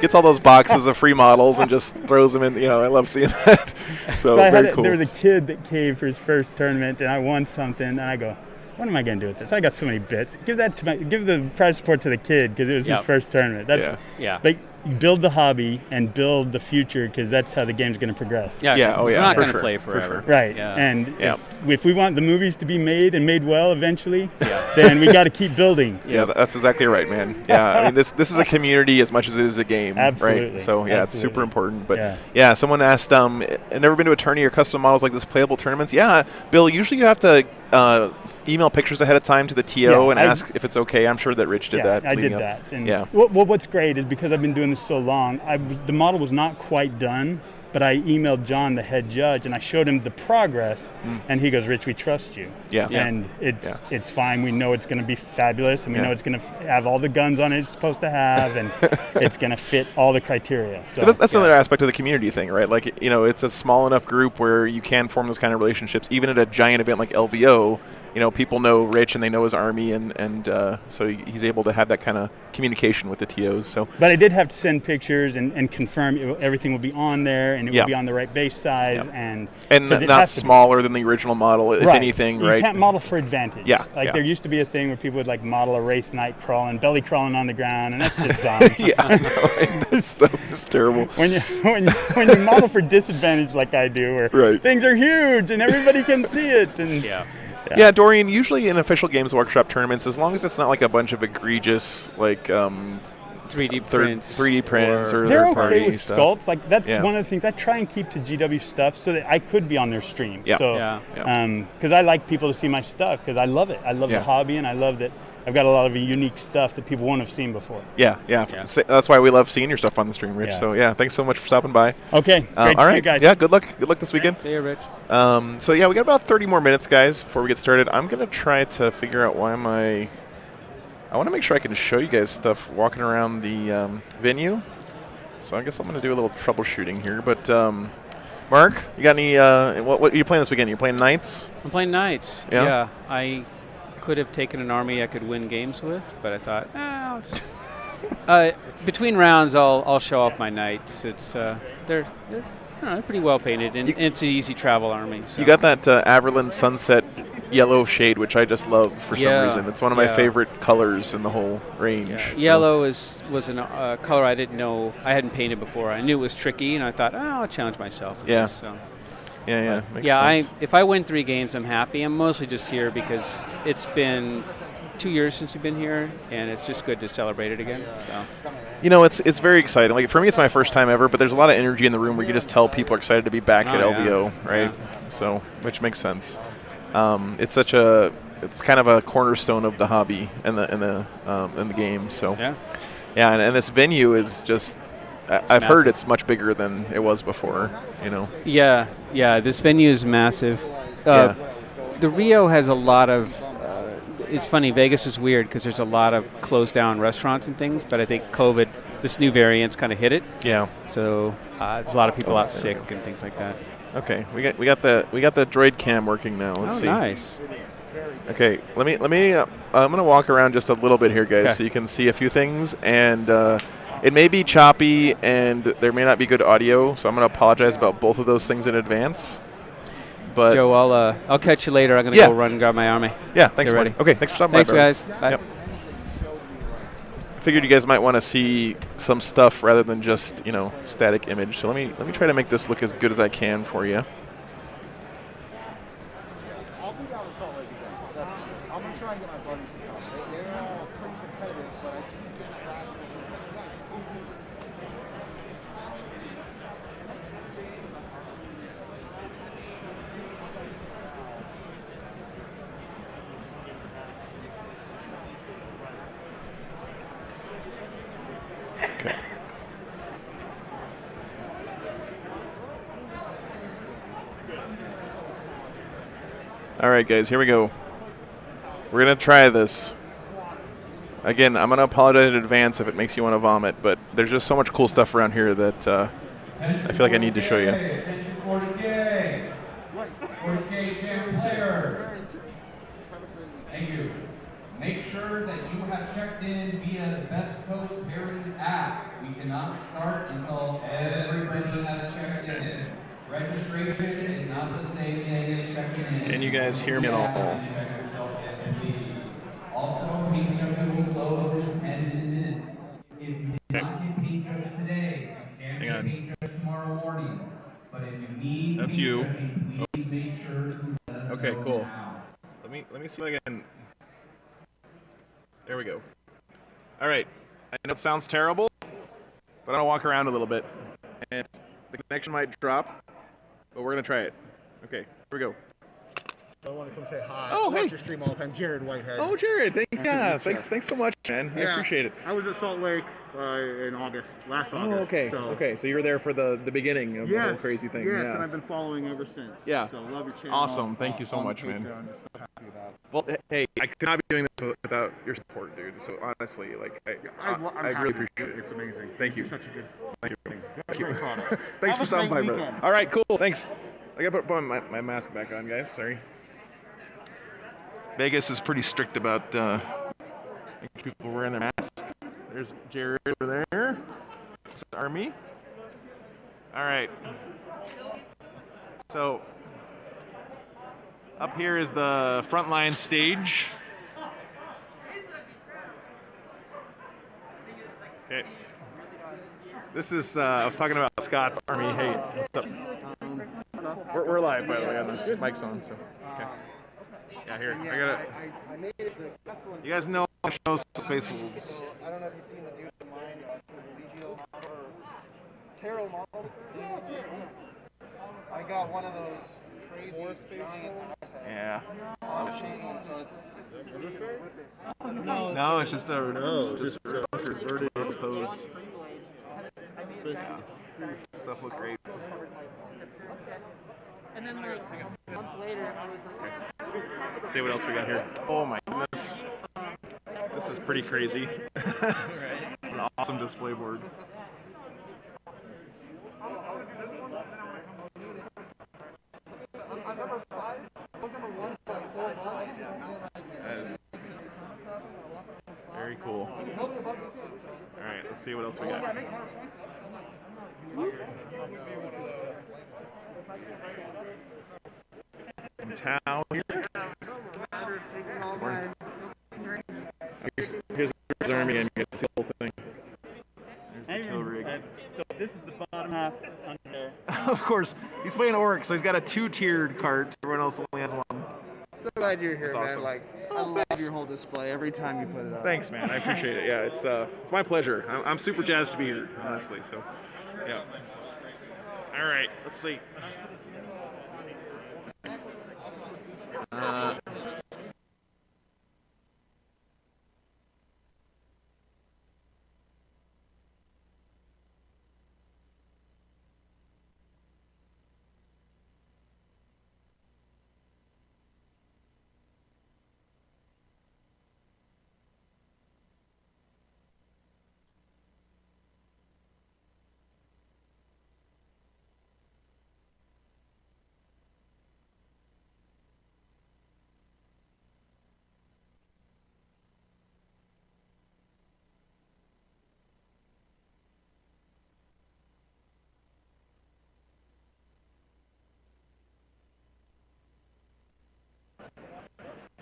gets all those boxes of free models and just throws them in. I love seeing that. So very cool. There was a kid that came for his first tournament, and I won something, and I go, what am I going to do with this? I got so many bits. Give the prize support to the kid because it was his first tournament. Yeah. But build the hobby and build the future because that's how the game's going to progress. Yeah. Oh, We're yeah, not for going to sure, play for forever. sure. Right. Yeah. And Yeah. if we want the movies to be made and made well eventually, then we got to keep building. Yeah, that's exactly right, man. Yeah, I mean this is a community as much as it is a game, Absolutely. right? So it's super Absolutely. important. But Yeah. Someone asked, I've never been to a tourney or custom models like this playable tournaments. Yeah, Bill, usually you have to email pictures ahead of time to the TO and ask if it's okay. I'm sure that Rich did that. I did leading up. that. And yeah. what's great is because I've been doing this so long, the model was not quite done, but I emailed John, the head judge, and I showed him the progress, and he goes, Rich, we trust you. Yeah. And it's fine. We know it's going to be fabulous, and we know it's going to have all the guns on it it's supposed to have, and it's going to fit all the criteria. So That's another aspect of the community thing, right? Like, it's a small enough group where you can form those kind of relationships, even at a giant event like LVO. people know Rich and they know his army, and so he's able to have that kind of communication with the TOs. So, but I did have to send pictures and confirm everything will be on there, and it will be on the right base size, and not smaller than the original model, if anything, right? You can't model for advantage. Yeah, there used to be a thing where people would like model a Wraith Knight belly crawling on the ground, and that's just dumb. That's terrible. When you model for disadvantage like I do, where things are huge and everybody can see it, and yeah, Dorian, usually in official Games Workshop tournaments, as long as it's not like a bunch of egregious 3D prints or they're third party okay with stuff. sculpts. Like that's one of the things I try and keep to GW stuff so that I could be on their stream. Because I like people to see my stuff because I love it. I love the hobby, and I love that I've got a lot of unique stuff that people won't have seen before. Yeah. That's why we love seeing your stuff on the stream, Rich. So thanks so much for stopping by. Okay, great to see you guys. Yeah, good luck this weekend. See you, Rich. So we got about 30 more minutes, guys, before we get started. I'm gonna try to figure out why I want to make sure I can show you guys stuff walking around the venue. So I guess I'm gonna do a little troubleshooting here. But Mark, you got any? What are you playing this weekend? You playing Knights? I'm playing Knights. Yeah. I could have taken an army I could win games with, but I thought, I'll just between rounds I'll show off my Knights. It's they're pretty well painted, and it's an easy travel army. So. You got that Averland Sunset yellow shade, which I just love for some reason. It's one of my favorite colors in the whole range. Yeah. So. Yellow was a color I didn't know I hadn't painted before. I knew it was tricky, and I thought, I'll challenge myself. Makes sense. If I win 3 games, I'm happy. I'm mostly just here because it's been 2 years since we've been here, and it's just good to celebrate it again. So. It's very exciting. Like for me, it's my first time ever, but there's a lot of energy in the room where you just tell people are excited to be back at LVO, right? Yeah. So, which makes sense. It's kind of a cornerstone of the hobby and the game. So, and this venue is just. I've heard it's much bigger than it was before. Yeah. This venue is massive. The Rio has a lot of. It's funny. Vegas is weird because there's a lot of closed down restaurants and things, but I think COVID, this new variant's kind of hit it. Yeah. So there's a lot of people out sick and things like that. Okay, we got the droid cam working now. Let's see. Nice. Okay, let me. I'm gonna walk around just a little bit here, guys, so you can see a few things, and it may be choppy and there may not be good audio, so I'm gonna apologize about both of those things in advance. But Joe, I'll catch you later. I'm gonna go run and grab my army. Yeah, thanks, Marty. Okay, thanks for stopping by. Thanks, guys. Bye. Yep. I figured you guys might want to see some stuff rather than just static image. So let me try to make this look as good as I can for you. I'll be down with Salt Lake again. That's for sure. I'm gonna try and get my buddies to come. They're all pretty competitive, but I just need to get my last one. Okay. All right, guys, here we go. We're going to try this. Again, I'm going to apologize in advance if it makes you want to vomit, but there's just so much cool stuff around here that I feel like I need to show you. Attention 40K. 40K champ players. Thank you. Make sure that you have checked in via the Best Coast Pairing app. We cannot start until everybody has checked in. Registration is not the same thing as checking in. Can you guys hear me at all? Check yourself in, please. Also, Paint Judge will close in 10 minutes. If you did not get Paint Judge today, you can get Paint Judge tomorrow morning. But if you need That's Paint you. Judging, please make sure to let us Okay, know cool. now. Let me see if I can. There we go. All right. I know it sounds terrible, but I'm gonna walk around a little bit, and the connection might drop, but we're gonna try it. Okay, here we go. I want to come say hi. Oh, I hey. watch your stream all the time. Jared Whitehead. Oh, Jared, thanks. Nice to meet you. Thanks so much, man. I appreciate it. I was at Salt Lake in last August. Oh, okay. Okay, so you were there for the beginning of the whole crazy thing. Yes, yeah. and I've been following ever since. Yeah. So love your channel. Awesome. Thank you so much, man. I'm just so happy about it. Well, hey, I could not be doing this without your support, dude. So honestly, I really appreciate it. It's amazing. Thank you. It's such a good. Thank you. Thank you. Thanks for Have a stopping by, great brother. weekend. All right, cool. Thanks. I gotta put my mask back on, guys. Sorry. Vegas is pretty strict about people wearing their masks. There's Jared over there. It's the Army. All right. So up here is the frontline stage. Okay. This is I was talking about Scott's Army. Hey, what's up? We're live, by the way. The mic's on, so okay. Yeah, here. I got it. I made it the Tesla. You guys know I show Space Wolves. I don't know if you've seen the dude of mine, Legio model or Tarot model. I got one of those crazy giant assheads. Yeah. On a chain, so it's. No, it's just just a vertical pose. Yeah. Stuff looks great. And then like a month later, I was like, See what else we got here. Oh my goodness. This is pretty crazy. An awesome display board. That is very cool. Alright, let's see what else we got. In town here. Here's the Army and you get to see the whole thing. There's the kill rig. So this is the bottom half under there. Of course, he's playing Orc, so he's got a 2-tiered cart. Everyone else only has one. So glad you're here, That's man. awesome. Like, I love your whole display every time you put it up. Thanks, man. I appreciate it. Yeah, it's my pleasure. I'm super jazzed to be here, honestly. So, yeah. All right, let's see.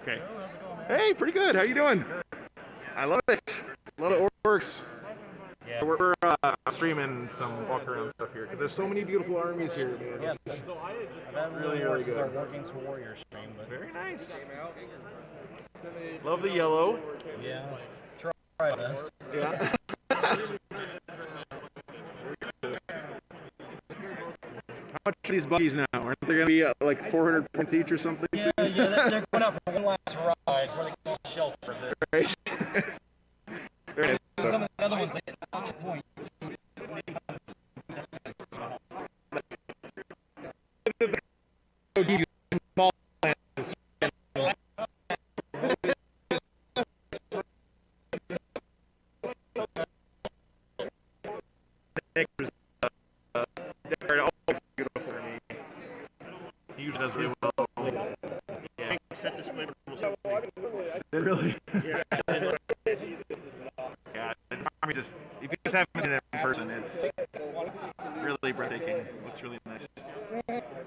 Okay. Hey, pretty good. How you doing? I love it. Love it. Works. Yeah. We're streaming some walk around stuff here because there's so many beautiful armies here, man. Yeah, It's so I just really, really good. Start working to Warrior stream, but very nice. Love the yellow. Yeah. Try my best. Yeah. How much are these buggies now? Aren't they going to be like 400 points each or something? Yeah, soon? they're going out for one last ride before they go to shelter. Right. Very nice. Some of the other ones, they get a point. He usually does really well. Yeah. Set display was Really? Yeah. Yeah, it's just, if you guys haven't seen it in person, it's really breathtaking. It looks really nice.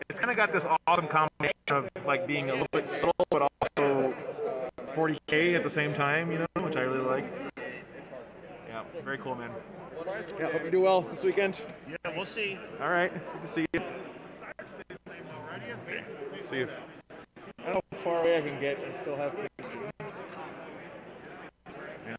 It's kind of got this awesome combination of like being a little bit subtle, but also 40K at the same time, you know, which I really like. Yeah, very cool, man. Yeah, hope you do well this weekend. Yeah, we'll see. All right, good to see you. Okay, let's see if I don't know how far away I can get and still have connection. Yeah.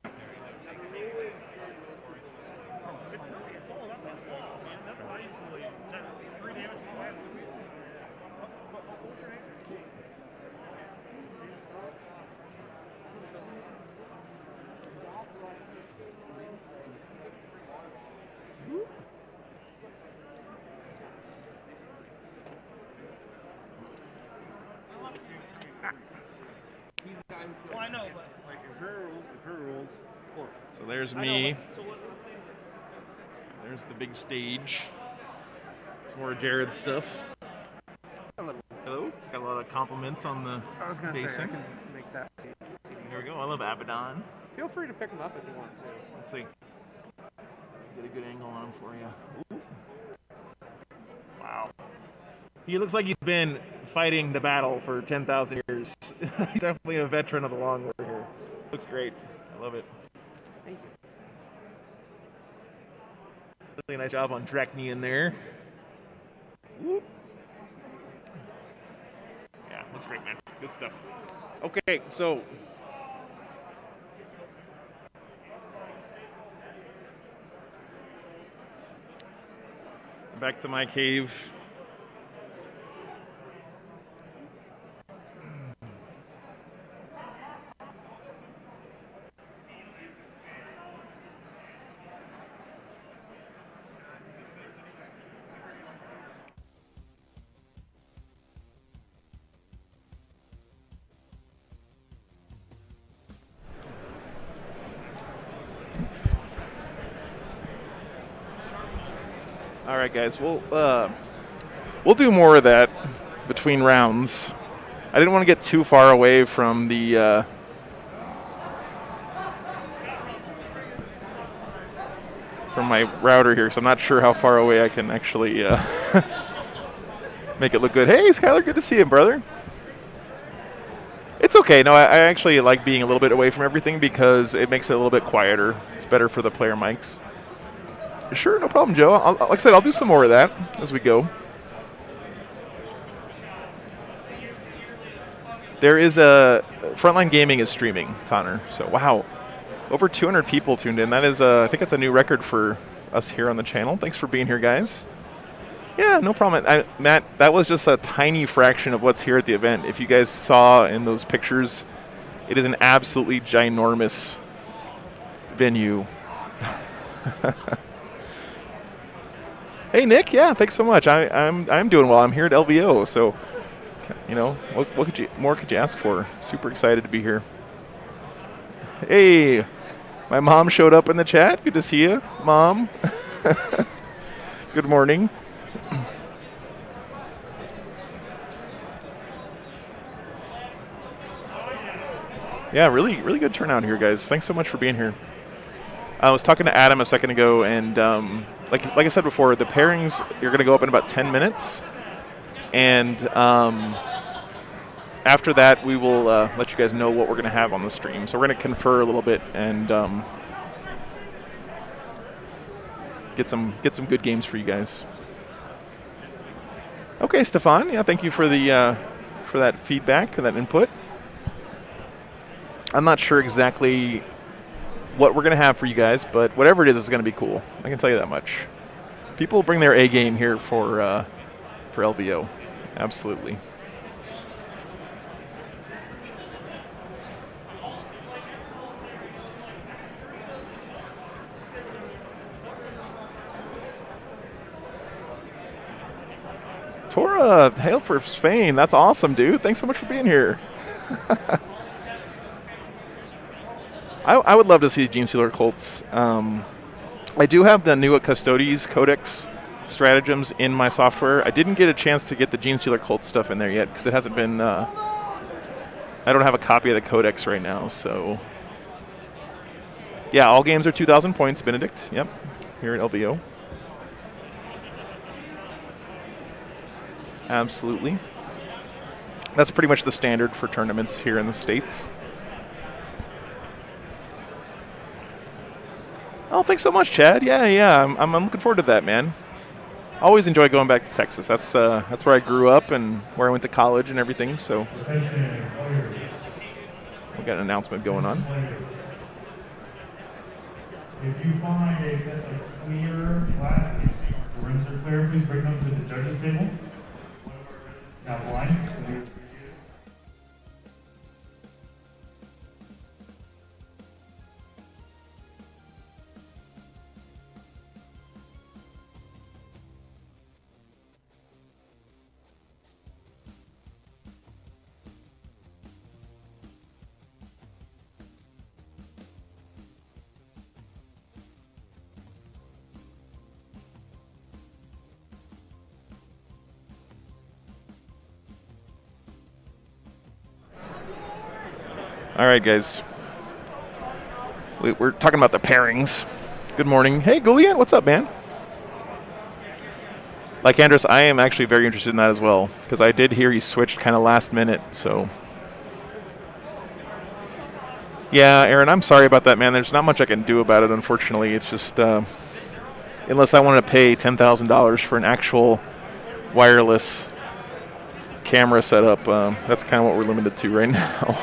well, I know, but Like, Imperial rules. Look. So there's me. There's the big stage. Some more Jared's stuff. Hello. Got a lot of compliments on the I was gonna say, I basing. can make that There we go. I love Abaddon. Feel free to pick him up if you want to. Let's see. Get a good angle on him for you. Ooh. Wow. He looks like he's been fighting the battle for 10,000 years. He's definitely a veteran of the long war here. Looks great. I love it. Thank you. Really nice job on Drekney in there. Whoop. Yeah, looks great, man. Good stuff. Okay, so back to my cave. All right, guys. We'll do more of that between rounds. I didn't want to get too far away from the from my router here, because I'm not sure how far away I can actually make it look good. Hey, Skylar, good to see you, brother. It's okay. No, I actually like being a little bit away from everything because it makes it a little bit quieter. It's better for the player mics. Sure, no problem, Joe. Like I said, I'll do some more of that as we go. There is a Frontline Gaming is streaming, Connor. So wow, over 200 people tuned in. That is, I think that's a new record for us here on the channel. Thanks for being here, guys. Yeah, no problem. Matt, that was just a tiny fraction of what's here at the event. If you guys saw in those pictures, it is an absolutely ginormous venue. Hey Nick, yeah, thanks so much. I'm doing well. I'm here at LVO, so you know what could you ask for? Super excited to be here. Hey, my mom showed up in the chat. Good to see you, Mom. Good morning. Yeah, really good turnout here, guys. Thanks so much for being here. I was talking to Adam a second ago, and like I said before, the pairings are going to go up in about 10 minutes, and after that, we will let you guys know what we're going to have on the stream. So we're going to confer a little bit and get some good games for you guys. Okay, Stefan. Yeah, thank you for the for that feedback and that input. I'm not sure exactly what we're going to have for you guys, but whatever it is, it's going to be cool. I can tell you that much. People bring their A game here for LVO. Absolutely. Tora, hail for Spain. That's awesome, dude. Thanks so much for being here. I would love to see Gene Stealer Colts. I do have the new Custodes Codex stratagems in my software. I didn't get a chance to get the Gene Stealer Colts stuff in there yet because it hasn't been. I don't have a copy of the Codex right now, so yeah, all games are 2,000 points. Benedict, yep, here at LVO. Absolutely. That's pretty much the standard for tournaments here in the States. Oh, thanks so much, Chad. Yeah. I'm looking forward to that, man. Always enjoy going back to Texas. That's where I grew up and where I went to college and everything. So we got an announcement going on. If you find a set of clear glasses, the rims are clear, please bring them to the judges' table. Now blind. All right, guys. We're talking about the pairings. Good morning. Hey, Goulian, what's up, man? Like Andres, I am actually very interested in that as well, because I did hear he switched kind of last minute, so. Yeah, Aaron, I'm sorry about that, man. There's not much I can do about it, unfortunately. It's just, unless I wanted to pay $10,000 for an actual wireless camera setup, that's kind of what we're limited to right now.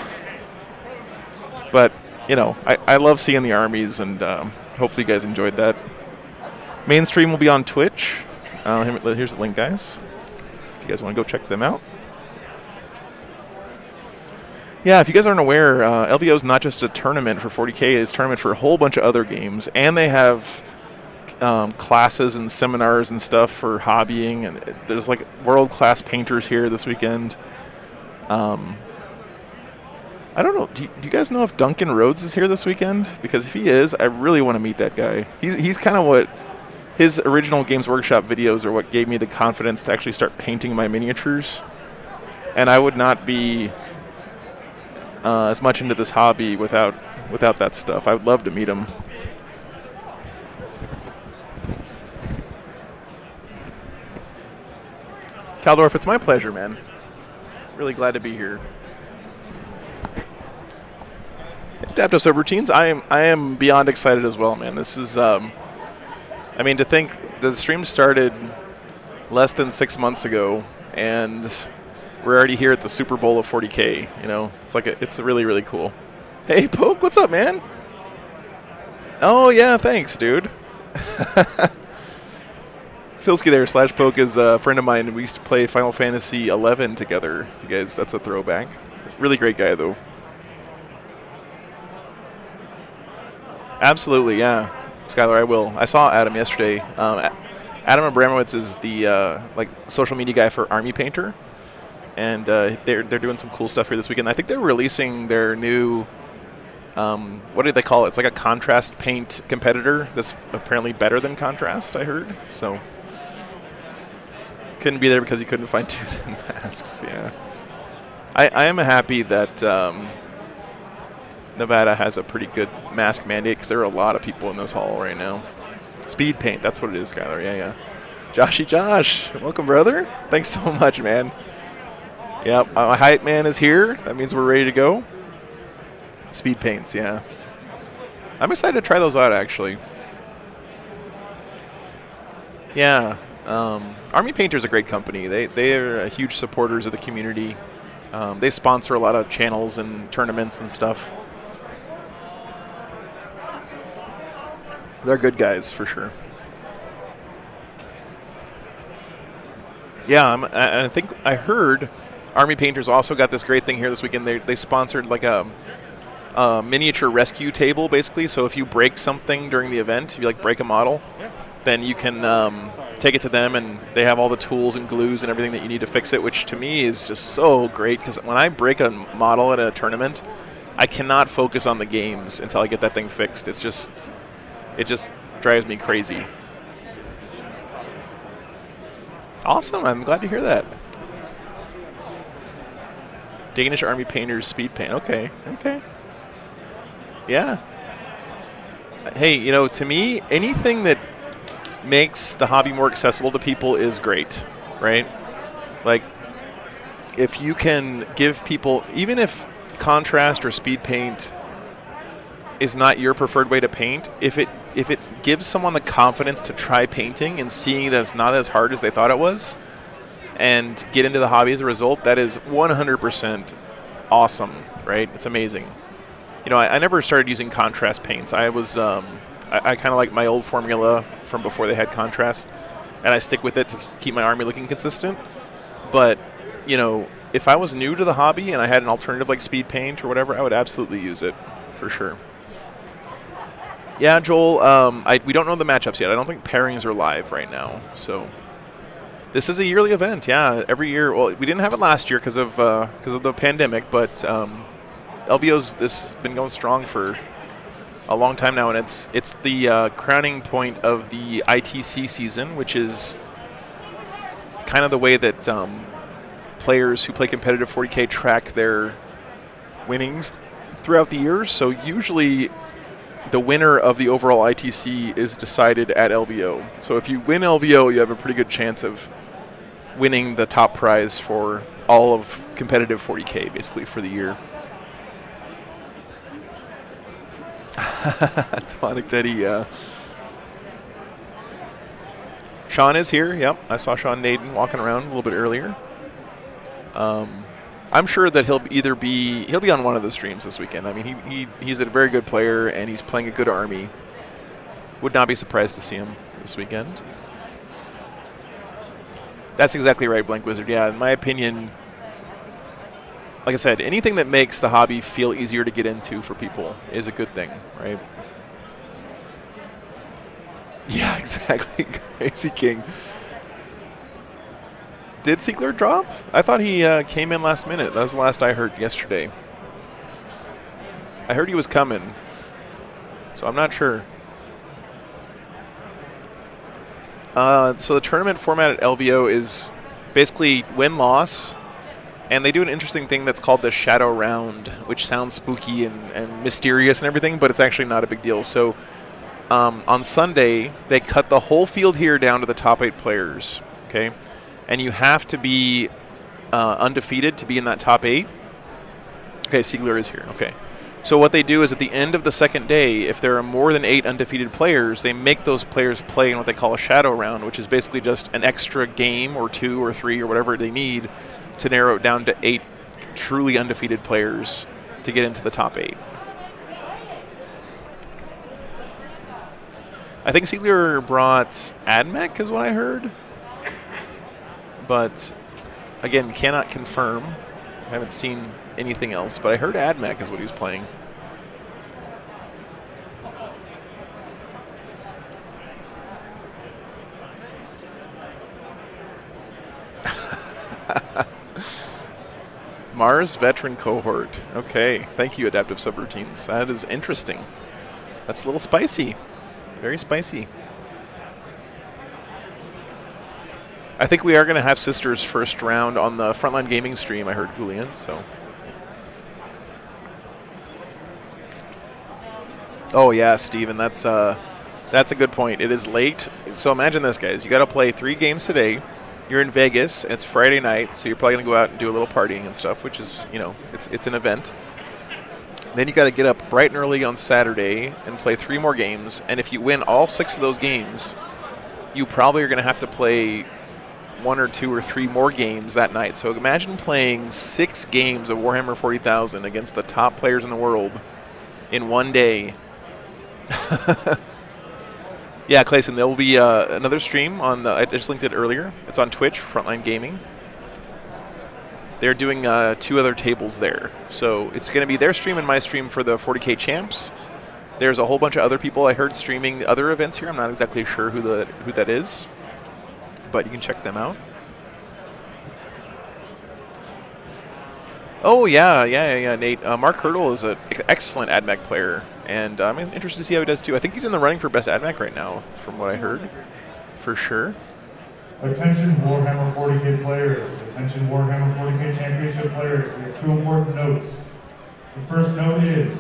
But, you know, I love seeing the armies, and hopefully you guys enjoyed that. Mainstream will be on Twitch. Here's the link, guys, if you guys want to go check them out. Yeah, if you guys aren't aware, LVO is not just a tournament for 40K, it's a tournament for a whole bunch of other games, and they have classes and seminars and stuff for hobbying, and there's like world-class painters here this weekend. I don't know, do you guys know if Duncan Rhodes is here this weekend? Because if he is, I really want to meet that guy. He's kind of what, his original Games Workshop videos are what gave me the confidence to actually start painting my miniatures. And I would not be as much into this hobby without that stuff. I would love to meet him. Caldorf, it's my pleasure, man. Really glad to be here. Adaptive Subroutines, I am beyond excited as well, man. This is, I mean, to think the stream started less than 6 months ago, and we're already here at the Super Bowl of 40K. You know, it's really, really cool. Hey, Poke, what's up, man? Oh yeah, thanks, dude. Filsky there, /Poke is a friend of mine. We used to play Final Fantasy 11 together. You guys, that's a throwback. Really great guy, though. Absolutely, yeah. Skylar, I will. I saw Adam yesterday. Adam Abramowitz is the social media guy for Army Painter, and they're doing some cool stuff here this weekend. I think they're releasing their new, what do they call it? It's like a contrast paint competitor that's apparently better than contrast, I heard. So couldn't be there because he couldn't find tooth and masks. Yeah, I am happy that Nevada has a pretty good mask mandate, because there are a lot of people in this hall right now. Speed paint, that's what it is, Skylar. Yeah. Joshy Josh, welcome, brother. Thanks so much, man. Yep, my hype man is here. That means we're ready to go. Speed paints, yeah. I'm excited to try those out, actually. Yeah, Army Painter's a great company. They are huge supporters of the community. They sponsor a lot of channels and tournaments and stuff. They're good guys, for sure. Yeah, I think I heard Army Painters also got this great thing here this weekend. They sponsored like a miniature rescue table, basically. So if you break something during the event, if you like break a model, then you can take it to them, and they have all the tools and glues and everything that you need to fix it, which to me is just so great, because when I break a model at a tournament, I cannot focus on the games until I get that thing fixed. It just drives me crazy. Awesome, I'm glad to hear that. Danish Army Painters speed paint. Okay. Yeah. Hey, you know, to me, anything that makes the hobby more accessible to people is great, right? Like, if you can give people, even if contrast or speed paint is not your preferred way to paint, if it gives someone the confidence to try painting and seeing that it's not as hard as they thought it was, and get into the hobby as a result, that is 100% awesome, right? It's amazing. You know, I never started using contrast paints. I was, I kind of like my old formula from before they had contrast, and I stick with it to keep my army looking consistent. But, you know, if I was new to the hobby and I had an alternative like speed paint or whatever, I would absolutely use it, for sure. Yeah, Joel, we don't know the matchups yet. I don't think pairings are live right now. So this is a yearly event, yeah. Every year, well, we didn't have it last year because of the pandemic, but LVO's this has been going strong for a long time now, and it's the crowning point of the ITC season, which is kind of the way that players who play competitive 40K track their winnings throughout the years. So usually the winner of the overall ITC is decided at LVO. So if you win LVO, you have a pretty good chance of winning the top prize for all of competitive 40K, basically, for the year. Demonic Teddy, yeah. Sean is here. Yep, I saw Sean Naden walking around a little bit earlier. I'm sure that he'll be on one of the streams this weekend. I mean, he's a very good player and he's playing a good army. Would not be surprised to see him this weekend. That's exactly right, Blank Wizard. Yeah, in my opinion, like I said, anything that makes the hobby feel easier to get into for people is a good thing, right? Yeah, exactly. Crazy King. Did Siegler drop? I thought he came in last minute. That was the last I heard yesterday. I heard he was coming, so I'm not sure. So the tournament format at LVO is basically win-loss, and they do an interesting thing that's called the Shadow Round, which sounds spooky and mysterious and everything, but it's actually not a big deal. So on Sunday, they cut the whole field here down to the top 8 players, okay? And you have to be undefeated to be in that top 8. Okay, Siegler is here, okay. So what they do is at the end of the second day, if there are more than 8 undefeated players, they make those players play in what they call a shadow round, which is basically just an extra game or 2 or 3 or whatever they need to narrow it down to 8 truly undefeated players to get into the top 8. I think Siegler brought Admech is what I heard. But, again, cannot confirm. I haven't seen anything else, but I heard Admech is what he was playing. Mars Veteran Cohort. Okay, thank you, Adaptive Subroutines. That is interesting. That's a little spicy. Very spicy. I think we are going to have Sisters first round on the Frontline Gaming stream, I heard, Julian, so. Oh, yeah, Steven, that's a good point. It is late. So imagine this, guys. You got to play 3 games today. You're in Vegas, and it's Friday night, so you're probably going to go out and do a little partying and stuff, which is, you know, it's an event. Then you got to get up bright and early on Saturday and play 3 more games, and if you win all 6 of those games, you probably are going to have to play 1 or 2 or 3 more games that night. So imagine playing 6 games of Warhammer 40,000 against the top players in the world in one day. Yeah, Clayson, there will be another stream on I just linked it earlier. It's on Twitch, Frontline Gaming. They're doing 2 other tables there. So it's going to be their stream and my stream for the 40K champs. There's a whole bunch of other people I heard streaming other events here. I'm not exactly sure who that is, but you can check them out. Oh, yeah, Nate. Mark Hurdle is an excellent AdMech player, and I'm interested to see how he does, too. I think he's in the running for best AdMech right now, from what I heard, for sure. Attention Warhammer 40K players, attention Warhammer 40K Championship players. We have 2 important notes. The first note is,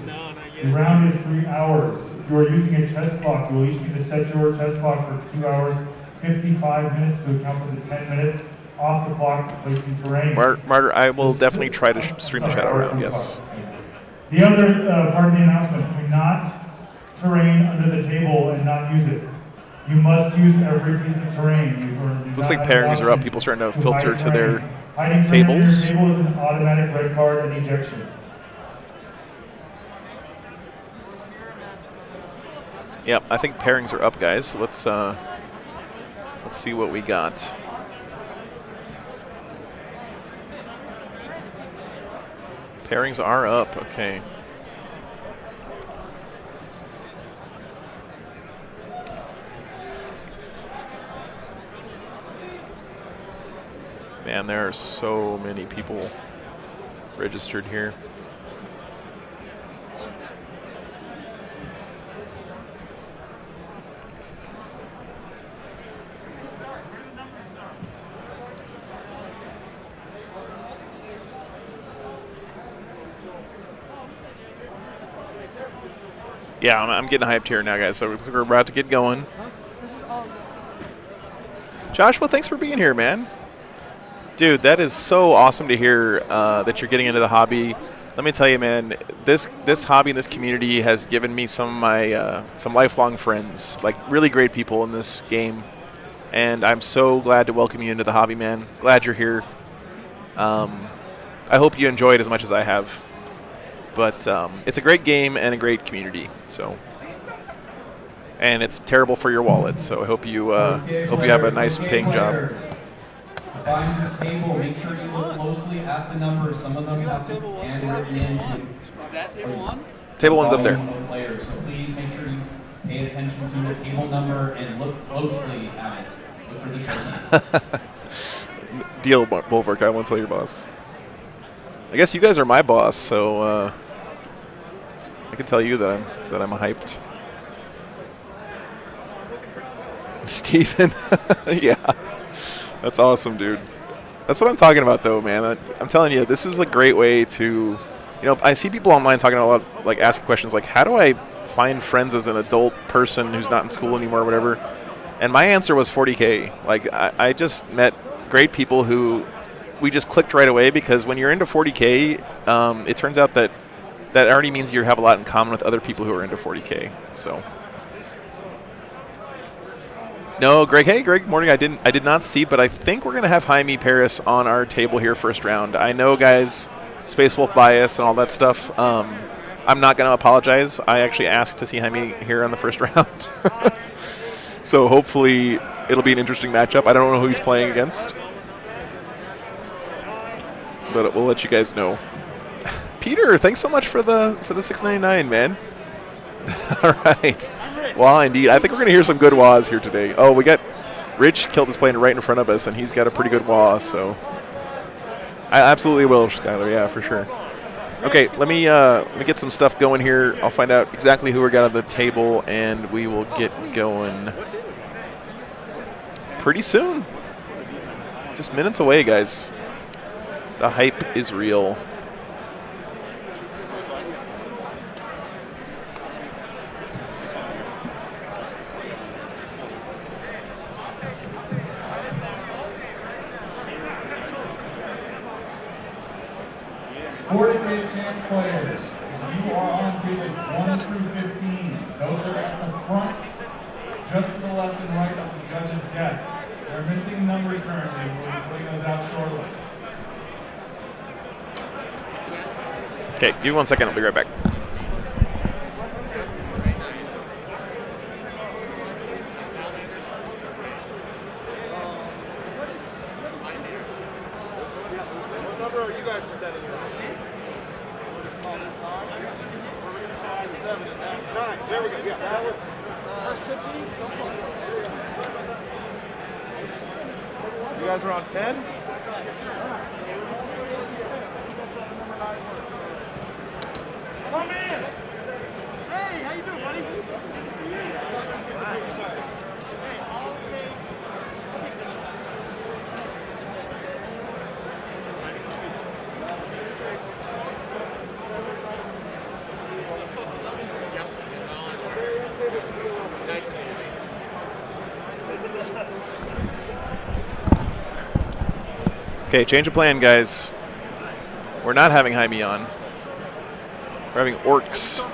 the round is 3 hours. If you are using a chess clock, you will each need to set your chess clock for 2 hours, 55 minutes to account for the 10 minutes off the clock placing terrain. Martyr, I will definitely try to stream the Shadow Round, yes. The other part of the announcement, do not terrain under the table and not use it. You must use every piece of terrain. Looks like pairings are up. People starting to filter to their tables. Table is an automatic red card and ejection. Yep, I think pairings are up, guys. So let's see what we got. Pairings are up. Okay. Man, there are so many people registered here. Yeah, I'm getting hyped here now, guys. So we're about to get going. Joshua, thanks for being here, man. Dude, that is so awesome to hear that you're getting into the hobby. Let me tell you, man, this hobby and this community has given me some of my some lifelong friends, like really great people in this game. And I'm so glad to welcome you into the hobby, man. Glad you're here. I hope you enjoy it as much as I have. But it's a great game and a great community. So, and it's terrible for your wallet. So I hope you have a nice paying job. Find the table. Make sure you look closely at the numbers. Some of them have been handwritten into. Is that table one? Table one's up there. Players. So please make sure you pay attention to the table number and look closely at it. Look for the short Deal, Bulwark. I won't tell your boss. I guess you guys are my boss, so I can tell you that I'm hyped. Steven. Yeah. That's awesome, dude. That's what I'm talking about, though, man. I'm telling you, this is a great way to, I see people online talking a lot, like asking questions like, how do I find friends as an adult person who's not in school anymore or whatever? And my answer was 40K. Like, I just met great people who we just clicked right away, because when you're into 40K, it turns out that already means you have a lot in common with other people who are into 40K. So. No, Greg. Hey, Greg. Morning. I did not see, but I think we're gonna have Jaime Paris on our table here first round. I know, guys, Space Wolf bias and all that stuff. I'm not gonna apologize. I actually asked to see Jaime here on the first round, so hopefully it'll be an interesting matchup. I don't know who he's playing against, but we'll let you guys know. Peter, thanks so much for the $6.99, man. All right. Wow, indeed. I think we're going to hear some good wahs here today. Oh, we got Rich killed his plane right in front of us, and he's got a pretty good wah, so I absolutely will, Skylar. Yeah, for sure. Okay, let me get some stuff going here. I'll find out exactly who we got on the table, and we will get going pretty soon. Just minutes away, guys. The hype is real. Chance players, you are on tables 1 through 15. Those are at the front, just to the left and right of the judge's desk. They're missing numbers currently. We'll be putting those out shortly. Okay, give me 1 second. I'll be right back. What number are you guys presenting here on? 9. There we go. Yeah, that was. You guys are on 10? Come in! Hey, how you doing, buddy? Okay, change of plan, guys. We're not having Jaime on. We're having Orcs.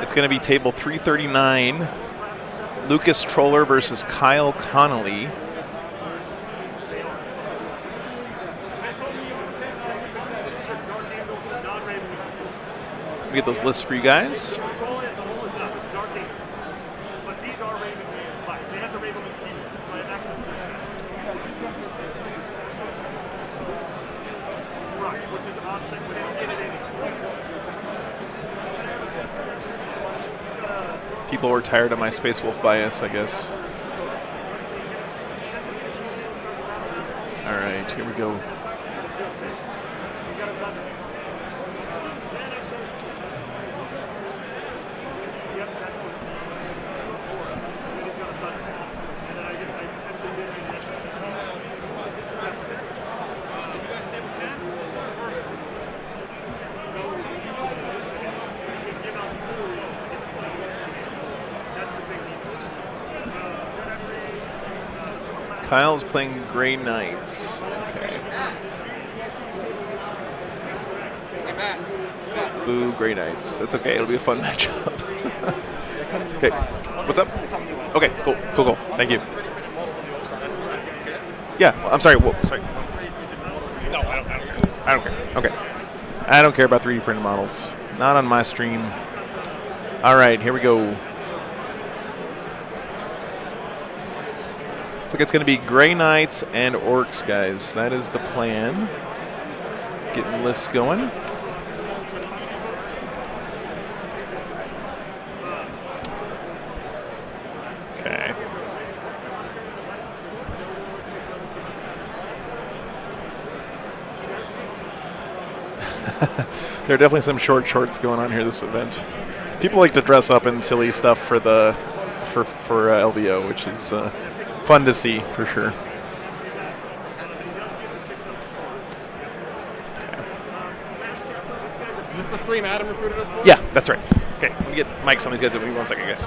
It's going to be table 339. Lucas Troller versus Kyle Connolly. Let me get those lists for you guys. People were tired of my Space Wolf bias, I guess. All right, here we go. Kyle's playing Grey Knights. Okay. Boo, Grey Knights. That's okay. It'll be a fun matchup. Okay. What's up? Okay. Cool. Cool. Cool. Thank you. Yeah. Well, I'm sorry. Whoa, sorry. No, I don't care. I don't care. Okay. I don't care about 3D printed models. Not on my stream. All right. Here we go. Looks like it's going to be Grey Knights and Orcs, guys. That is the plan. Getting lists going. Okay. There are definitely some short shorts going on here this event. People like to dress up in silly stuff for the for LVO, which is fun to see for sure. Is this the stream Adam recruited us for? Yeah, that's right. Okay, let me get mics on these guys. Give me 1 second, guys.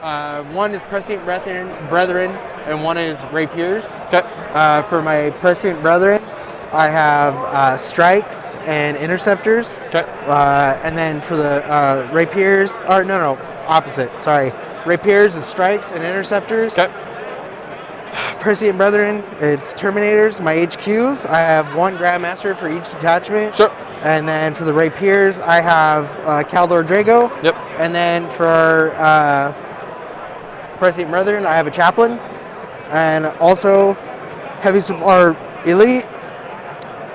One is Prescient Brethren, and one is Rapiers. Okay. For my Prescient Brethren, I have Strikes and Interceptors. Okay. And then for the Rapiers, or no, opposite. Sorry, Rapiers is Strikes and Interceptors. Okay. Prescient Brethren, it's Terminators. My HQs, I have one Grandmaster for each detachment. Sure. And then for the Rapiers, I have Caldor Drago. Yep. And then for Prescient Brethren, I have a Chaplain. And also Elite,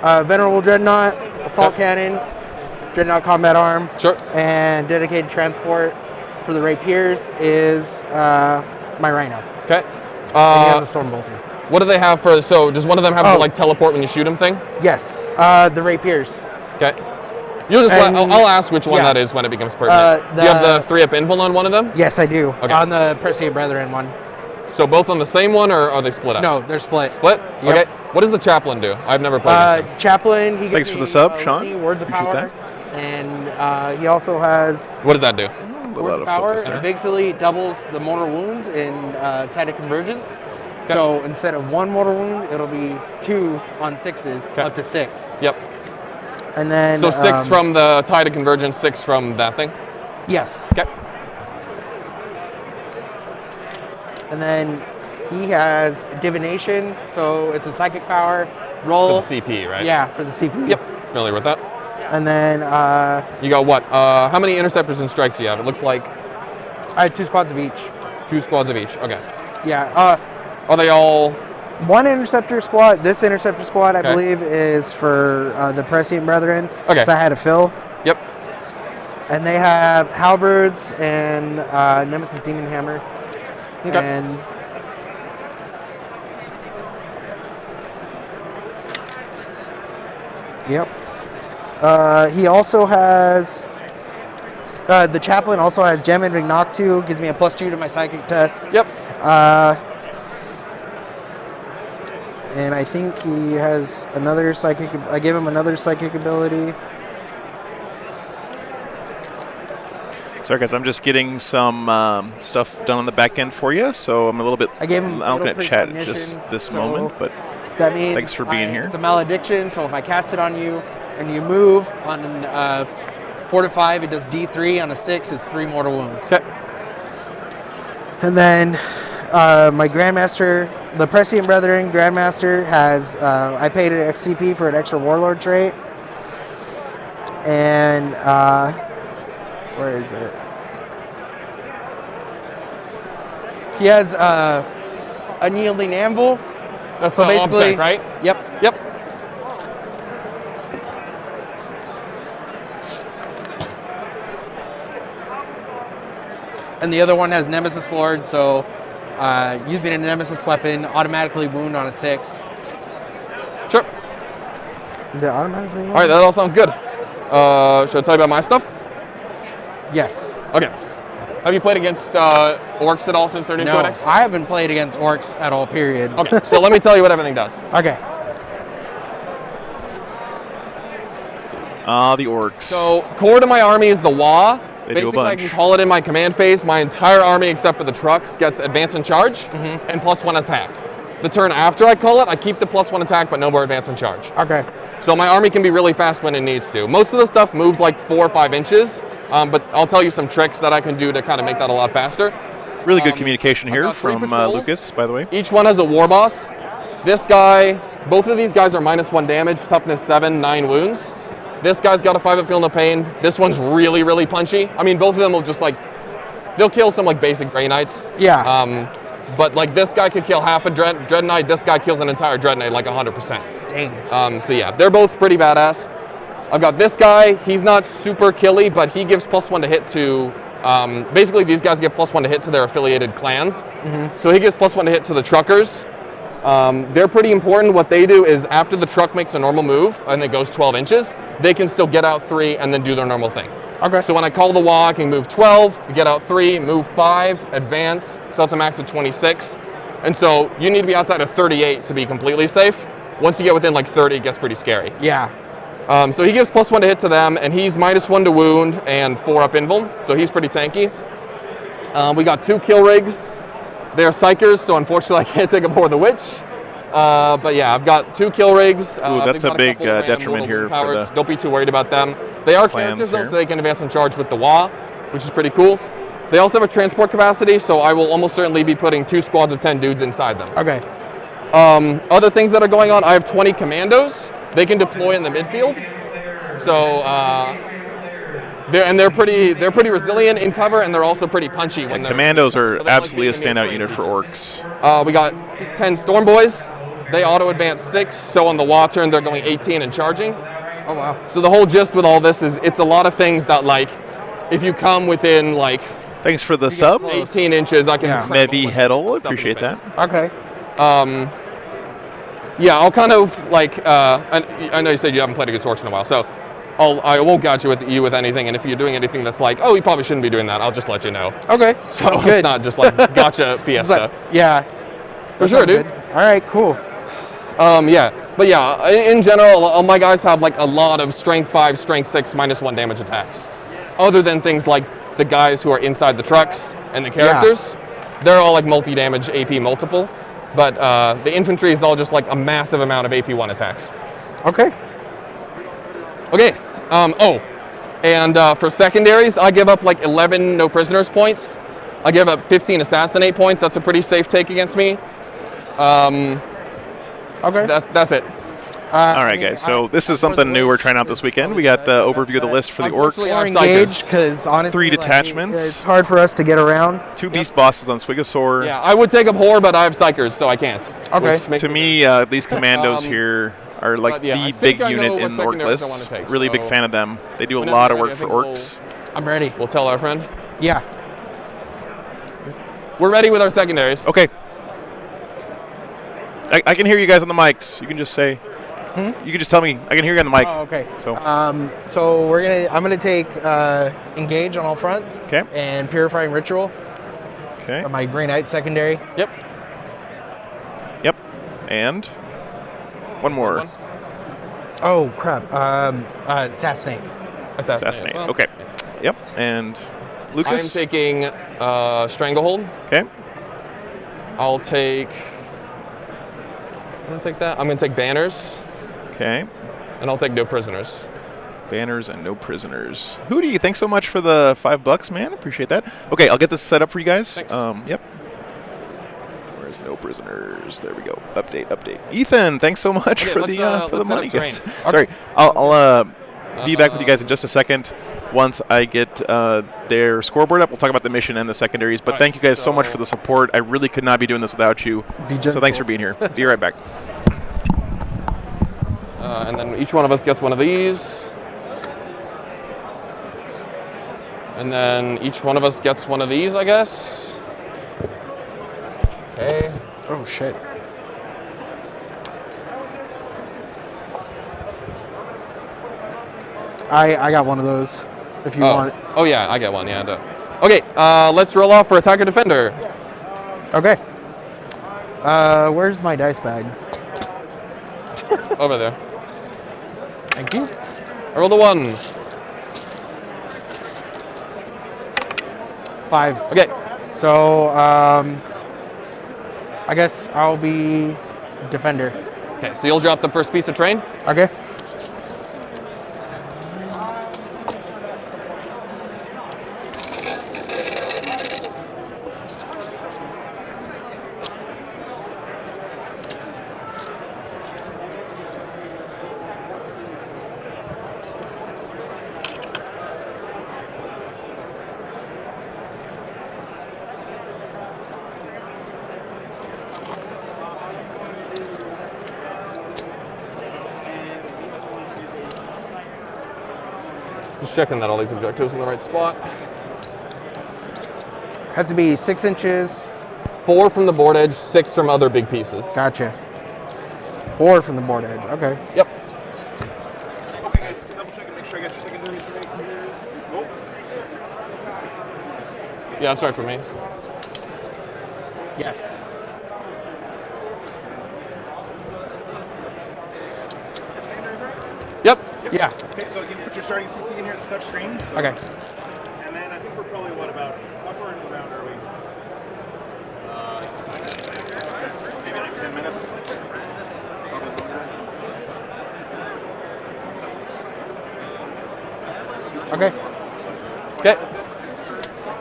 Venerable Dreadnought, Assault Cannon, Dreadnought Combat Arm. Sure. And Dedicated Transport for the Rapiers is my Rhino. Okay. And he has a Storm Bolter. What do they have for? So does one of them have the like teleport when you shoot him thing? Yes. The Rapiers. Okay. You'll just. I'll ask which one that is when it becomes pertinent. Do you have the 3-up invul on one of them? Yes, I do. Okay. On the Prescient Brethren one. So both on the same one, or are they split up? No, they're split. Split? Yep. Okay. What does the Chaplain do? I've never played this. Chaplain. He Thanks gives for me, the sub, Sean. Words of Appreciate Power. that. And he also has. What does that do? Words of Power. And basically doubles the mortal wounds in Tide Convergence. Okay. So instead of 1 mortal wound, it'll be 2 on 6s, up to 6. Yep. And then. So 6 from the Tide of Convergence, 6 from that thing? Yes. Okay. And then he has Divination, so it's a psychic power. Roll. For the CP, right? Yeah, for the CP. Yep. Familiar with that. And then. You got what? How many Interceptors and Strikes do you have? It looks like. I have 2 squads of each. 2 squads of each. Okay. Yeah. Are they all? One Interceptor squad. This Interceptor squad, I believe, is for the Prescient Brethren. Okay. So I had to fill. Yep. And they have Halberds and Nemesis Demon Hammer. Okay. And yep. He also has. The Chaplain also has Gem and Vignoctu, gives me a +2 to my psychic test. Yep. And I think he has another psychic. I gave him another psychic ability. Sorry, guys, I'm just getting some stuff done on the back end for you, so I'm a little bit. I gave him. I'm looking at chat at just this moment, but that means thanks for being here. It's a malediction, so if I cast it on you and you move on 4 to 5, it does D3. On a 6, it's 3 mortal wounds. Okay. And then my Grandmaster, the Prescient Brethren Grandmaster, has I paid an XCP for an extra Warlord trait. And where is it? He has Unyielding Anvil. That's so the basically, offset, right? Yep. Yep. And the other one has Nemesis Lord, so using a Nemesis weapon, automatically wound on a 6. Sure. Is it automatically wound? All right, that all sounds good. Should I tell you about my stuff? Yes. Okay. Have you played against orcs at all since 32 No, Codex? I haven't played against orcs at all, period. Okay, so let me tell you what everything does. Okay. The orcs. So, core to my army is the Wa. They do a Basically, I bunch. can call it in my command phase. My entire army, except for the trucks, gets advance and charge and +1 attack. The turn after I call it, I keep the +1 attack, but no more advance and charge. Okay. So my army can be really fast when it needs to. Most of the stuff moves like 4 or 5 inches, but I'll tell you some tricks that I can do to kind of make that a lot faster. Really good communication here got 3 from patrols. Lucas, by the way. Each one has a war boss. This guy, both of these guys are -1 damage, toughness 7, 9 wounds. This guy's got a 5-up feel no pain. This one's really, really punchy. I mean, both of them will just like, they'll kill some like basic Grey Knights. Yeah. But like this guy could kill half a Dread Knight. This guy kills an entire Dread Knight like 100%. Dang. So yeah, they're both pretty badass. I've got this guy. He's not super killy, but he gives +1 to hit to. Basically, these guys get +1 to hit to their affiliated clans. So he gives +1 to hit to the truckers. They're pretty important. What they do is after the truck makes a normal move and it goes 12 inches, they can still get out 3 and then do their normal thing. Okay. So when I call the wall, I can move 12, get out 3, move 5, advance. So that's a max of 26. And so you need to be outside of 38 to be completely safe. Once you get within like 30, it gets pretty scary. Yeah. So he gives +1 to hit to them, and he's -1 to wound and 4-up invul. So he's pretty tanky. We got 2 kill rigs. They're psychers, so unfortunately I can't take aboard the witch. But yeah, I've got 2 kill rigs. Ooh, that's they've a got big couple random detriment little here for powers. the Don't be too worried about them. They are plans characters though, here. so they can advance in charge with the WA, which is pretty cool. They also have a transport capacity, so I will almost certainly be putting 2 squads of 10 dudes inside them. Okay. Other things that are going on, I have 20 commandos. They can deploy in the midfield. So they're pretty resilient in cover, and they're also pretty punchy. When commandos are absolutely a standout unit for orcs. We got 10 storm boys. They auto advance 6, so on the WA turn they're going 18 and charging. Oh wow. So the whole gist with all this is it's a lot of things that, like, if you come within like Thanks for the sub. 18 inches, I can Mevi Heddle, appreciate that. Okay. Yeah, I'll kind of like I know you said you haven't played Against Orcs in a while, so I won't gotcha with anything, and if you're doing anything that's like, oh, you probably shouldn't be doing that, I'll just let you know. Okay. So Good. it's not just like gotcha fiesta. Yeah. For sure, dude. Good. All right, cool. Yeah, but yeah, in general, all my guys have like a lot of strength 5, strength 6, -1 damage attacks. Other than things like the guys who are inside the trucks and the characters, they're all like multi-damage AP multiple. But the infantry is all just like a massive amount of AP1 attacks. Okay. Okay. And for secondaries, I give up like 11 no prisoners points. I give up 15 assassinate points. That's a pretty safe take against me. Okay. That's it. All right, guys. So this is something new we're trying out this weekend. We got the overview of the list for the orcs. We're engaged because honestly, 3 detachments. it's hard for us to get around. 2 beast bosses on Swigosaur. Yeah, I would take up Horror, but I have Psychers, so I can't. Okay. To me, these commandos here are like yeah, I the think big I know unit what in the orc secondaries I list. wanna take, Really big so fan of them. They do a whenever lot of you're work ready, for I think orcs. I'm ready. We'll tell our friend. Yeah. We're ready with our secondaries. Okay. I can hear you guys on the mics. You can just say. You can just tell me. I can hear you on the mic. Oh, okay. So. So I'm gonna take engage on all fronts. Okay. And purifying ritual. Okay. On my Grey Knight secondary. Yep. Yep. And one more. Oh crap. Assassinate. Assassinate. Well. Okay. Yep. And Lucas. I'm taking Stranglehold. Okay. I'm gonna take that. I'm gonna take Banners. Okay. And I'll take no prisoners. Banners and no prisoners. Hootie, thanks so much for the $5, man. Appreciate that. Okay, I'll get this set up for you guys. Yep. Where's no prisoners? There we go. Update. Ethan, thanks so much for the money, guys. Sorry, I'll be back with you guys in just a second. Once I get their scoreboard up, we'll talk about the mission and the secondaries. But thank you guys so much for the support. I really could not be doing this without you. So thanks for being here. Be right back. And then each one of us gets one of these. And then each one of us gets one of these, I guess. Okay. Oh shit. I got one of those. If you want. Oh yeah, I get one. Yeah. Okay. Let's roll off for attacker defender. Okay. Where's my dice bag? Over there. Thank you. I rolled a 1. 5. Okay. So I guess I'll be defender. Okay. So you'll drop the first piece of terrain. Okay. Just checking that all these objectives in the right spot. Has to be 6 inches. 4 from the board edge, 6 from other big pieces. Gotcha. 4 from the board edge. Okay. Yep. Okay, guys, double check and make sure I got your secondaries right here. Nope. Yeah, that's right for me. Yes. Yep. Yeah. Okay, so you can put your starting CP in here. It's touch screen. So. Okay. And then I think we're probably, how far into the round are we? 10 minutes. Okay. Okay.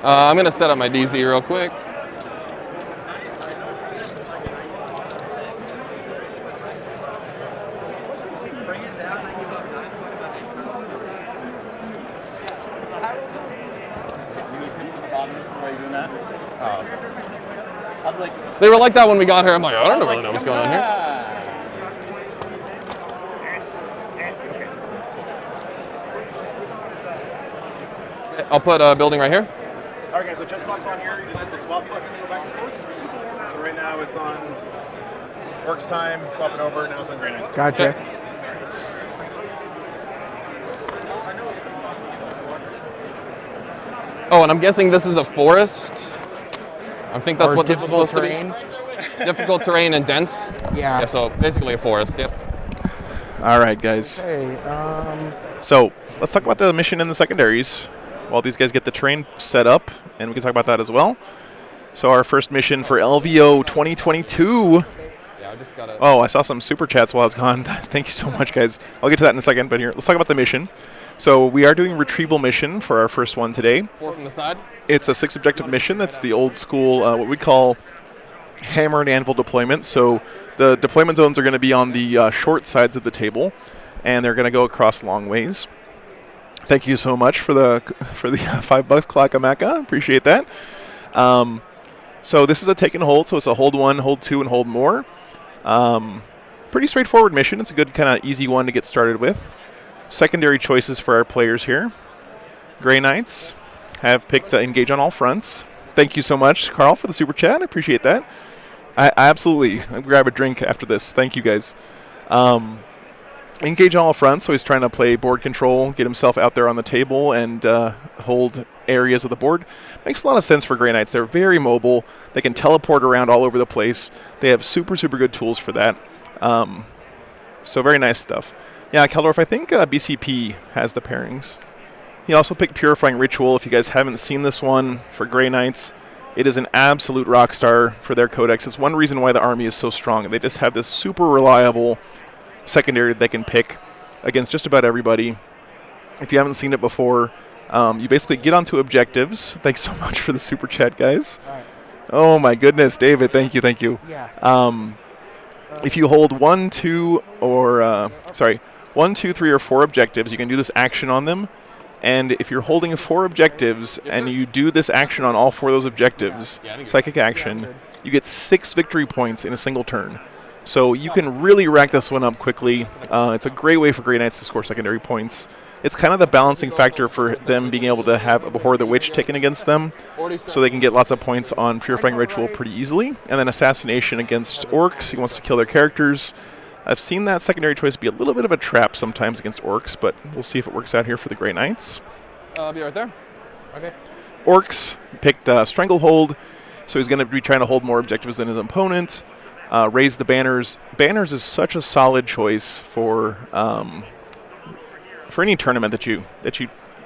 I'm gonna set up my DZ real quick. They were like that when we got here. I'm like, I don't really know what's going on here. Okay, I'll put a building right here. All right, guys, so chess box on here. You just hit the swap button and go back and forth. So right now it's on Orcs time, swapping over. Now it's on Grey Knights time. Gotcha. Okay. Oh, and I'm guessing this is a forest. I think that's Or what this is difficult supposed terrain. to be. Difficult terrain and dense. Yeah. Yeah, so basically a forest, yep. All right, guys. Okay. So let's talk about the mission and the secondaries while these guys get the terrain set up, and we can talk about that as well. So our first mission for LVO 2022. Yeah, I just gotta... Oh, I saw some super chats while I was gone. Thank you so much, guys. I'll get to that in a second, but here, let's talk about the mission. So we are doing retrieval mission for our first one today. 4 from the side. It's a 6-objective mission. That's the old school, what we call hammer and anvil deployment. So the deployment zones are going to be on the short sides of the table, and they're going to go across long ways. Thank you so much for the $5, Clackamacca. Appreciate that. So this is a take and hold. So it's a hold 1, hold 2, and hold more. Pretty straightforward mission. It's a good kind of easy one to get started with. Secondary choices for our players here. Grey Knights have picked engage on all fronts. Thank you so much, Carl, for the super chat. I appreciate that. I absolutely. I'll grab a drink after this. Thank you, guys. Engage on all fronts, so he's trying to play board control, get himself out there on the table, and hold areas of the board. Makes a lot of sense for Grey Knights. They're very mobile. They can teleport around all over the place. They have super, super good tools for that. So very nice stuff. Yeah, Keldorf, I think BCP has the pairings. He also picked Purifying Ritual. If you guys haven't seen this one for Grey Knights, it is an absolute rock star for their codex. It's one reason why the army is so strong. They just have this super reliable secondary that they can pick against just about everybody. If you haven't seen it before, you basically get onto objectives. Thanks so much for the super chat, guys. Right. Oh my goodness, David, thank you. Yeah. If you hold 1, 2, or 1, 2, 3, or 4 objectives, you can do this action on them. And if you're holding 4 objectives and you do this action on all 4 of those objectives, psychic action, you get 6 victory points in a single turn. So you can really rack this one up quickly. It's a great way for Grey Knights to score secondary points. It's kind of the balancing factor for them being able to have Abhor the Witch taken against them, so they can get lots of points on Purifying Ritual pretty easily. And then Assassination against Orcs. He wants to kill their characters. I've seen that secondary choice be a little bit of a trap sometimes against Orcs, but we'll see if it works out here for the Grey Knights. I'll be right there. Okay. Orcs picked Stranglehold, so he's going to be trying to hold more objectives than his opponent. Raise the banners. Banners is such a solid choice for any tournament that you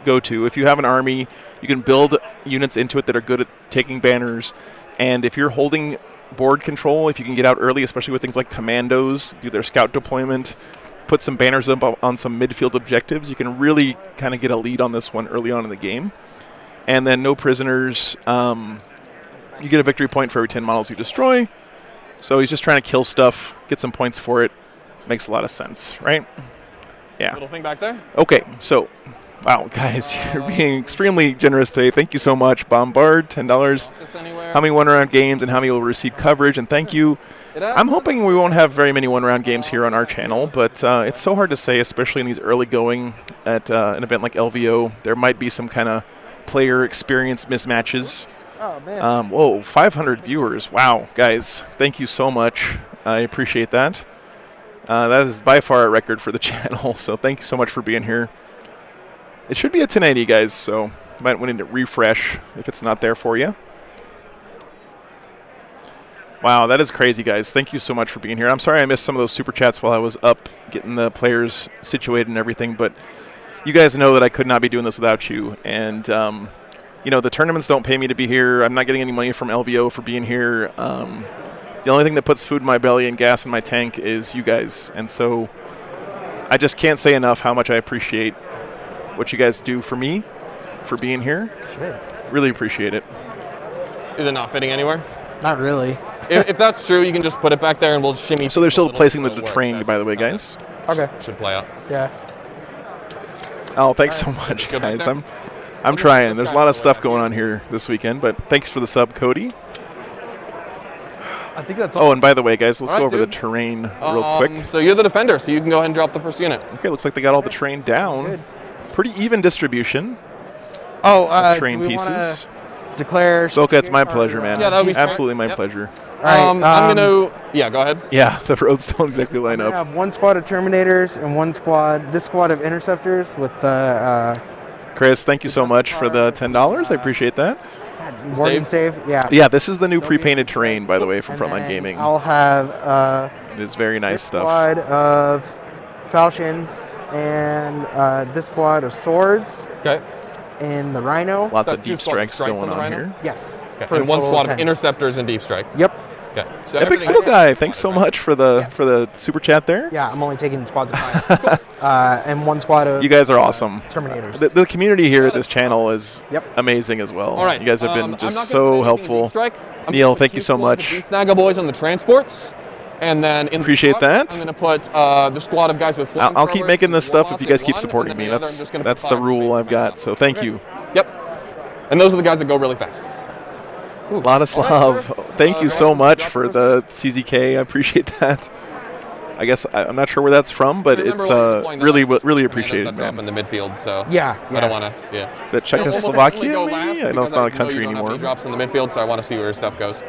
go to. If you have an army, you can build units into it that are good at taking banners. And if you're holding board control, if you can get out early, especially with things like commandos, do their scout deployment, put some banners up on some midfield objectives, you can really kind of get a lead on this one early on in the game. And then no prisoners. You get a victory point for every 10 models you destroy. So he's just trying to kill stuff, get some points for it. Makes a lot of sense, right? Yeah. Little thing back there. Okay, so, wow, guys, you're being extremely generous today. Thank you so much. Bombard, $10. How many one-round games and how many will receive coverage, and thank you. I'm hoping we won't have very many one-round games here on our channel, but it's so hard to say, especially in these early going at an event like LVO. There might be some kind of player experience mismatches. Oh, man. Whoa, 500 viewers. Wow, guys, thank you so much. I appreciate that. That is by far a record for the channel, so thank you so much for being here. It should be a 1080, guys, so you might want to refresh if it's not there for you. Wow, that is crazy, guys. Thank you so much for being here. I'm sorry I missed some of those super chats while I was up getting the players situated and everything, but you guys know that I could not be doing this without you. And, you know, the tournaments don't pay me to be here. I'm not getting any money from LVO for being here. The only thing that puts food in my belly and gas in my tank is you guys. And so I just can't say enough how much I appreciate what you guys do for me, for being here. Sure. Really appreciate it. Is it not fitting anywhere? Not really. If that's true, you can just put it back there and we'll shimmy. So they're still placing the so it works. train, by the way, guys. Okay. Should play out. Yeah. Oh, thanks so much, guys. I'm trying. There's a lot of stuff going on here this weekend, but thanks for the sub, Cody. I think that's all. Oh, and by the way, guys, let's All go right, over dude. the terrain real quick. So you're the defender, so you can go ahead and drop the first unit. Okay, looks like they got all the terrain down. Good. Pretty even distribution. Oh, terrain do we pieces. wanna declare? Soka, it's my pleasure, man. Yeah, that would be absolutely my Yep. pleasure. All right, I'm gonna. Yeah, go ahead. Yeah, the roads don't exactly line I up. have one squad of Terminators and this squad of Interceptors with Chris, thank you so much for the $10. I appreciate that. Morgan Stave. Yeah. Yeah, this is the new pre-painted terrain, by the way, from And Frontline then Gaming. I'll have It is very nice this stuff. squad of Falchions and this squad of Swords. Okay. And the Rhino. Lots Got of two deep squads of strikes going on the on Rhino? here. Yes. Okay. For a And one total squad of of 10. Interceptors and deep strike. Yep. Okay. So Epic everything- Field Guy, thanks so much for the super chat there. Yeah, I'm only taking squads of 5. And one squad of You guys are awesome. Terminators. The community here at this channel is amazing as well. All right. You guys have been I'm not just gonna so put anything helpful. deep strike. I'm Neil, gonna put thank two you so squads of much. Beast Snaggle boys on the transports, and then in Appreciate the truck, that. I'm gonna put the squad of guys with I'll keep flamethrowers making this who stuff wall if you off guys in keep one, supporting and me. then the other, I'm just gonna That's put the fire rule I've bases got. So thank Okay. you. Yep. And those are the guys that go really fast. Ladislav, thank you so much for the CZK. I appreciate that. I guess I'm not sure where that's from, but Remember it's when you're deploying the really left really commandos appreciated, that drop man. in the midfield, so Yeah, I don't want to. Yeah. Is that You'll almost Czechoslovakia? definitely go Maybe? last I know because it's not a know you country don't have anymore. any drops in the midfield, so I want to see where stuff goes.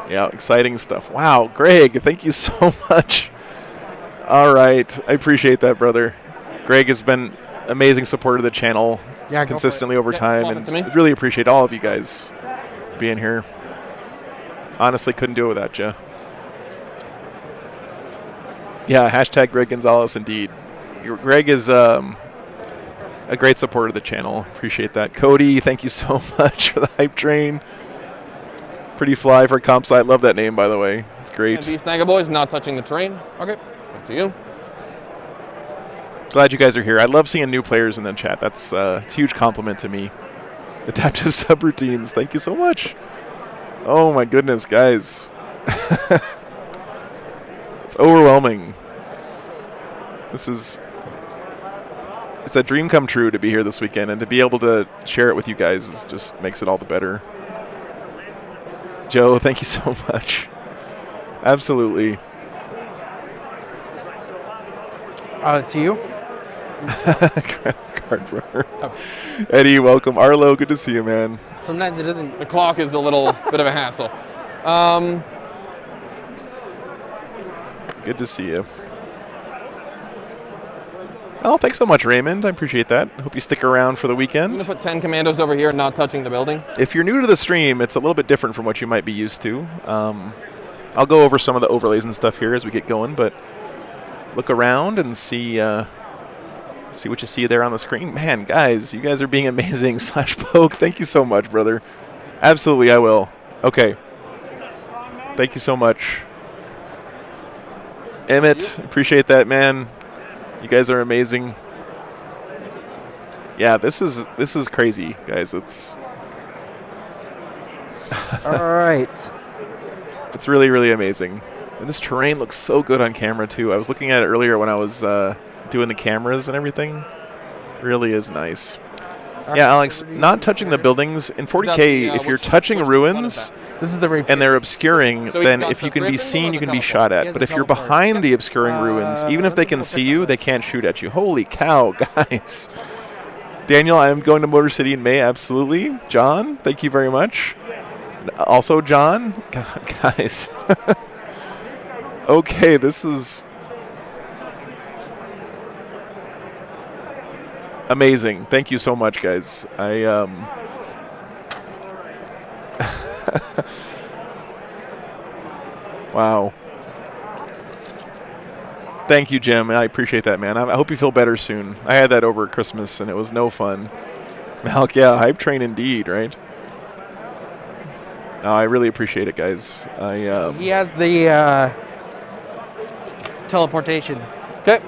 Yeah, exciting stuff. Wow, Greg, thank you so much. All right, I appreciate that, brother. Greg has been amazing supporter of the channel Yeah, go for consistently over Yeah, time, flop it and to me. I really appreciate all of you guys being here. Honestly, couldn't do it without you. Yeah, hashtag Greg Gonzalez, indeed. Greg is a great supporter of the channel. Appreciate that. Cody, thank you so much for the hype train. Pretty fly for a comp site. Love that name, by the way. It's great. And these Snaggle boys not touching the train. Okay. Up to you. Glad you guys are here. I love seeing new players in the chat. That's it's a huge compliment to me. Adaptive subroutines. Thank you so much. Oh my goodness, guys. It's overwhelming. It's a dream come true to be here this weekend, and to be able to share it with you guys just makes it all the better. Joe, thank you so much. Absolutely. To you. Cardrunner. Eddie, welcome. Arlo, good to see you, man. Sometimes it doesn't. The clock is a little bit of a hassle. Good to see you. Oh, thanks so much, Raymond. I appreciate that. Hope you stick around for the I'm weekend. gonna put 10 commandos over here, not touching the building. If you're new to the stream, it's a little bit different from what you might be used to. I'll go over some of the overlays and stuff here as we get going, but look around and see what you see there on the screen. Man, guys, you guys are being amazing. /poke, thank you so much, brother. Absolutely, I will. Okay. Thank you so much. Emmett, appreciate that, man. You guys are amazing. Yeah, this is crazy, guys. It's All right. it's really, really amazing. And this terrain looks so good on camera too. I was looking at it earlier when I was doing the cameras and everything. Really is nice. Yeah, Alex, not touching the buildings in 40K. If you're touching ruins This is the and they're obscuring, So he's then got if the you can be Griffin seen, or you the can be teleport? shot at. But if you're behind the obscuring ruins, even if they can see you, they can't shoot at you. Holy cow, guys. Daniel, I am going to Motor City in May, absolutely. John, thank you very much. Also, John, God, guys. Okay, this is amazing. Thank you so much, guys. Wow. Thank you, Jim. I appreciate that, man. I hope you feel better soon. I had that over Christmas, and it was no fun. Malk, yeah, hype train indeed, right? No, I really appreciate it, guys. He has the teleportation. Okay.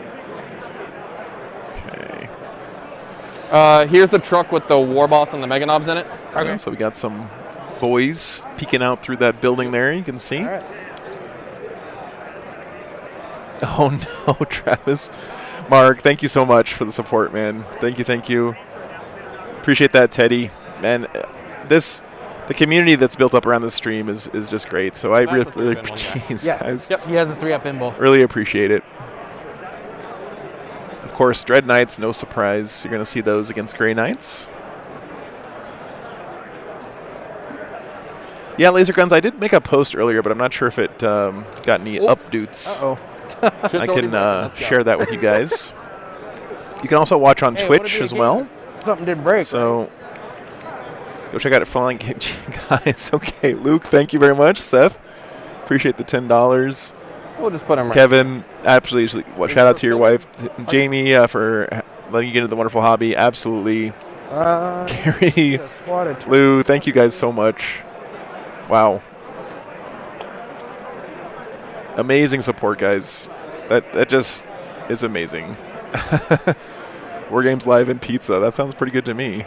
Here's the truck with the War Boss and the Mega Knobs in it. Okay. So we got some boys peeking out through that building there. You can see. All right. Oh no, Travis. Mark, thank you so much for the support, man. Thank you. Appreciate that, Teddy. Man, the community that's built up around this stream is just great. So I really appreciate guys. Yep, he has a 3-up pinball. Really appreciate it. Of course, Dread Knights, no surprise. You're going to see those against Grey Knights. Yeah, laser guns. I did make a post earlier, but I'm not sure if it got any updates. Uh-oh. I can share that with you guys. You can also watch on Twitch as well. Something didn't break. So go check out it. Falling guys. Okay, Luke, thank you very much. Seth, appreciate the $10. We'll just put him right. Kevin, absolutely. Shout out to your wife, Jamie, for letting you get into the wonderful hobby. Absolutely. Gary, Lou, thank you guys so much. Wow. Amazing support, guys. That just is amazing. War Games Live and pizza. That sounds pretty good to me.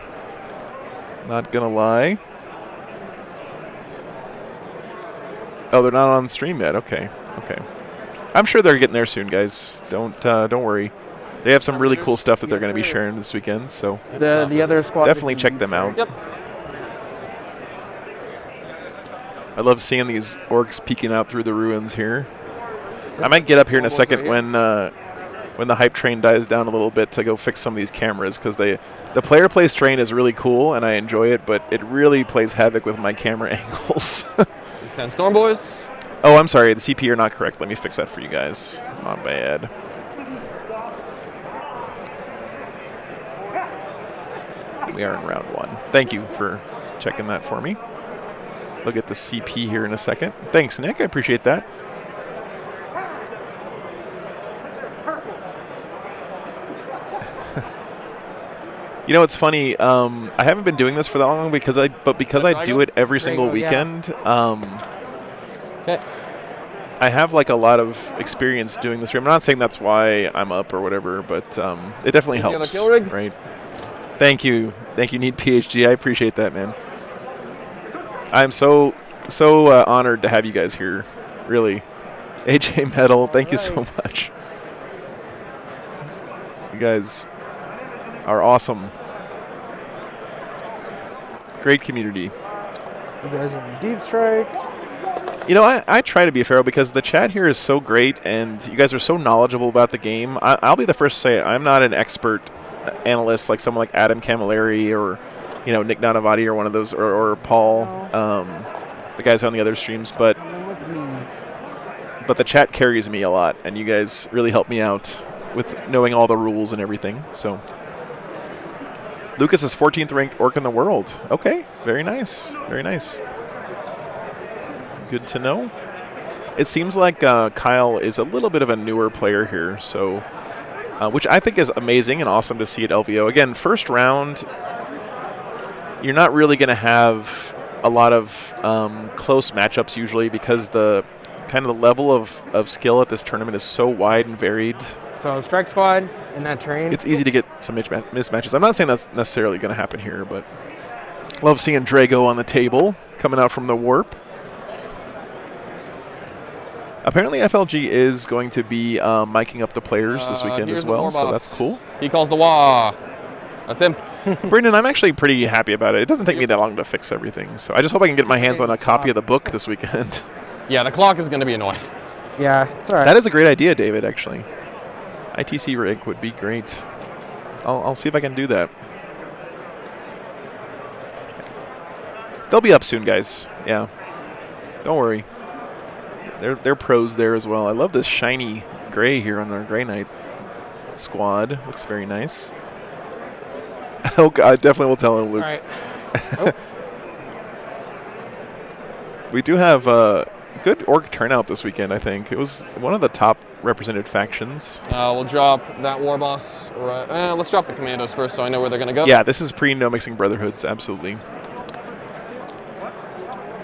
Not gonna lie. Oh, they're not on stream yet. Okay. I'm sure they're getting there soon, guys. Don't worry. They have some really cool stuff that they're going to be sharing this weekend. So the other squad definitely check them out. Yep. I love seeing these orcs peeking out through the ruins here. I might get up here in a second when the hype train dies down a little bit to go fix some of these cameras, because the player plays train is really cool and I enjoy it, but it really plays havoc with my camera angles. Stand storm, boys. Oh, I'm sorry. The CP are not correct. Let me fix that for you guys. My bad. We are in round 1. Thank you for checking that for me. Look at the CP here in a second. Thanks, Nick. I appreciate that. You know, it's funny. I haven't been doing this for that long because I do it every single weekend. Okay. I have like a lot of experience doing this. I'm not saying that's why I'm up or whatever, but it definitely helps. Right. Thank you, Need PhD. I appreciate that, man. I'm so honored to have you guys here. Really, AJ Metal. Thank you so much. You guys are awesome. Great community. You guys are in Deep Strike. You know, I try to be fair because the chat here is so great and you guys are so knowledgeable about the game. I'll be the first to say it. I'm not an expert analyst like someone like Adam Camilleri or, Nick Donavati or one of those, or Paul, the guys on the other streams. But the chat carries me a lot, and you guys really help me out with knowing all the rules and everything. So Lucas is 14th ranked orc in the world. Okay, very nice, very nice. Good to know. It seems like Kyle is a little bit of a newer player here, so which I think is amazing and awesome to see at LVO. Again, first round, you're not really going to have a lot of close matchups usually because the kind of the level of skill at this tournament is so wide and varied. So strike squad in that train. It's easy to get some mismatches. I'm not saying that's necessarily going to happen here, but love seeing Drago on the table coming out from the warp. Apparently, FLG is going to be miking up the players this weekend as well, so that's cool. He calls the wah. That's him. Brendan, I'm actually pretty happy about it. It doesn't take me that long to fix everything, so I just hope I can get my hands on a copy of the book this weekend. Yeah, the clock is going to be annoying. Yeah, it's all right. That is a great idea, David, actually. ITC rig would be great. I'll see if I can do that. They'll be up soon, guys. Yeah. Don't worry. They're pros there as well. I love this shiny gray here on our Grey Knight squad. Looks very nice. Oh, God, definitely will tell him, Luke. All right. Oh. We do have good orc turnout this weekend, I think. It was one of the top represented factions. We'll drop that war boss. Let's drop the commandos first so I know where they're going to go. Yeah, this is pre-No Mixing Brotherhoods, absolutely.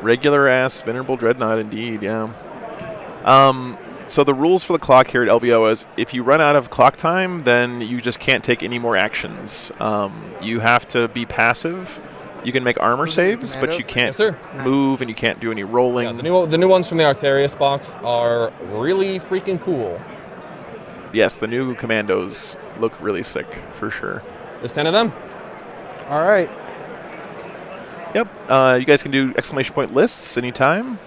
Regular ass Venerable Dreadnought, indeed, yeah. So the rules for the clock here at LVO is if you run out of clock time, then you just can't take any more actions. You have to be passive. You can make armor saves, but you can't move and you can't do any rolling. Yeah, the new ones from the Arterius box are really freaking cool. Yes, the new commandos look really sick, for sure. There's 10 of them. All right. Yep. You guys can do exclamation point lists anytime.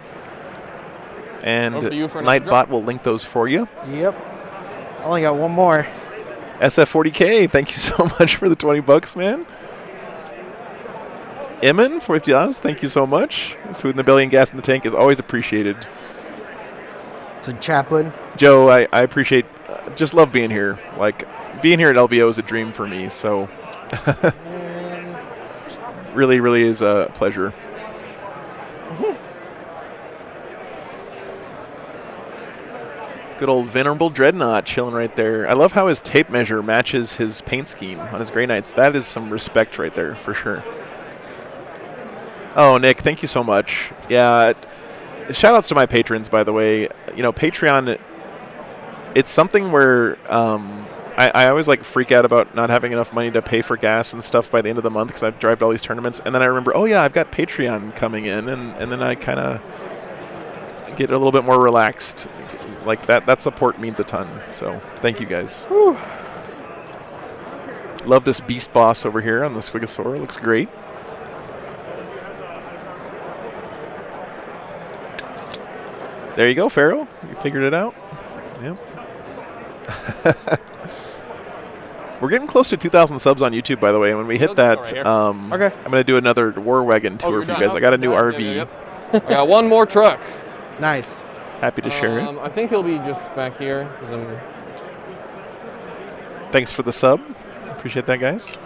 And Nightbot will link those for you. Yep. I only got one more. SF40K, thank you so much for the $20, man. Emin, for $50, thank you so much. Food in the belly and gas in the tank is always appreciated. It's a chaplain. Joe, I appreciate, just love being here. Like, being here at LVO is a dream for me, so really, really is a pleasure. Good old Venerable Dreadnought chilling right there. I love how his tape measure matches his paint scheme on his Grey Knights. That is some respect right there, for sure. Oh, Nick, thank you so much. Yeah, shout outs to my patrons, by the way. You know, Patreon, it's something where I always like freak out about not having enough money to pay for gas and stuff by the end of the month because I've drived all these tournaments. And then I remember, oh yeah, I've got Patreon coming in. And then I kind of get a little bit more relaxed. Like that support means a ton. So thank you guys. Whew. Love this beast boss over here on the Squigosaur. Looks great. There you go, Pharaoh. You figured it out. Yep. We're getting close to 2,000 subs on YouTube, by the way. And when we hit that, I'm going to do another War Wagon tour for you guys. I got a new RV. I got one more truck. Nice. Happy to share it. I think he'll be just back here. Thanks for the sub. Appreciate that, guys.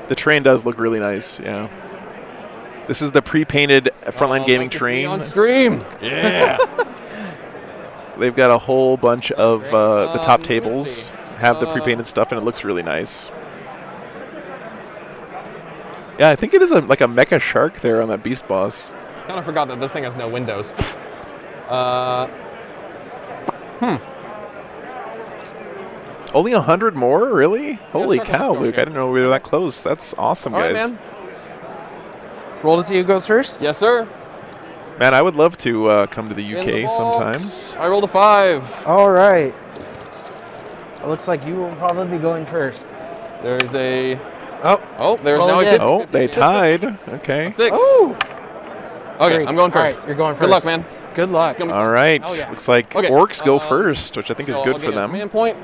The train does look really nice, yeah. This is the pre-painted Frontline Gaming train. On stream. Yeah. They've got a whole bunch of the top tables have the pre-painted stuff, and it looks really nice. Yeah, I think it is like a mecha shark there on that beast boss. Kind of forgot that this thing has no windows. Only 100 more? Really? Holy cow, Luke. I didn't know we were that close. That's awesome, guys. Right, man. Roll to see who goes first? Yes, sir. Man, I would love to come to the UK sometime. I rolled a 5. All right. It looks like you will probably be going first. There's a... Oh, there's roll now again. Oh, they tied. Okay. A 6. Oh. Okay, Great. I'm going first. All right, you're going first. Good luck, man. Good luck. All right. Oh, yeah. Looks like orcs go first, which I think is So good I'll for get a them. command point.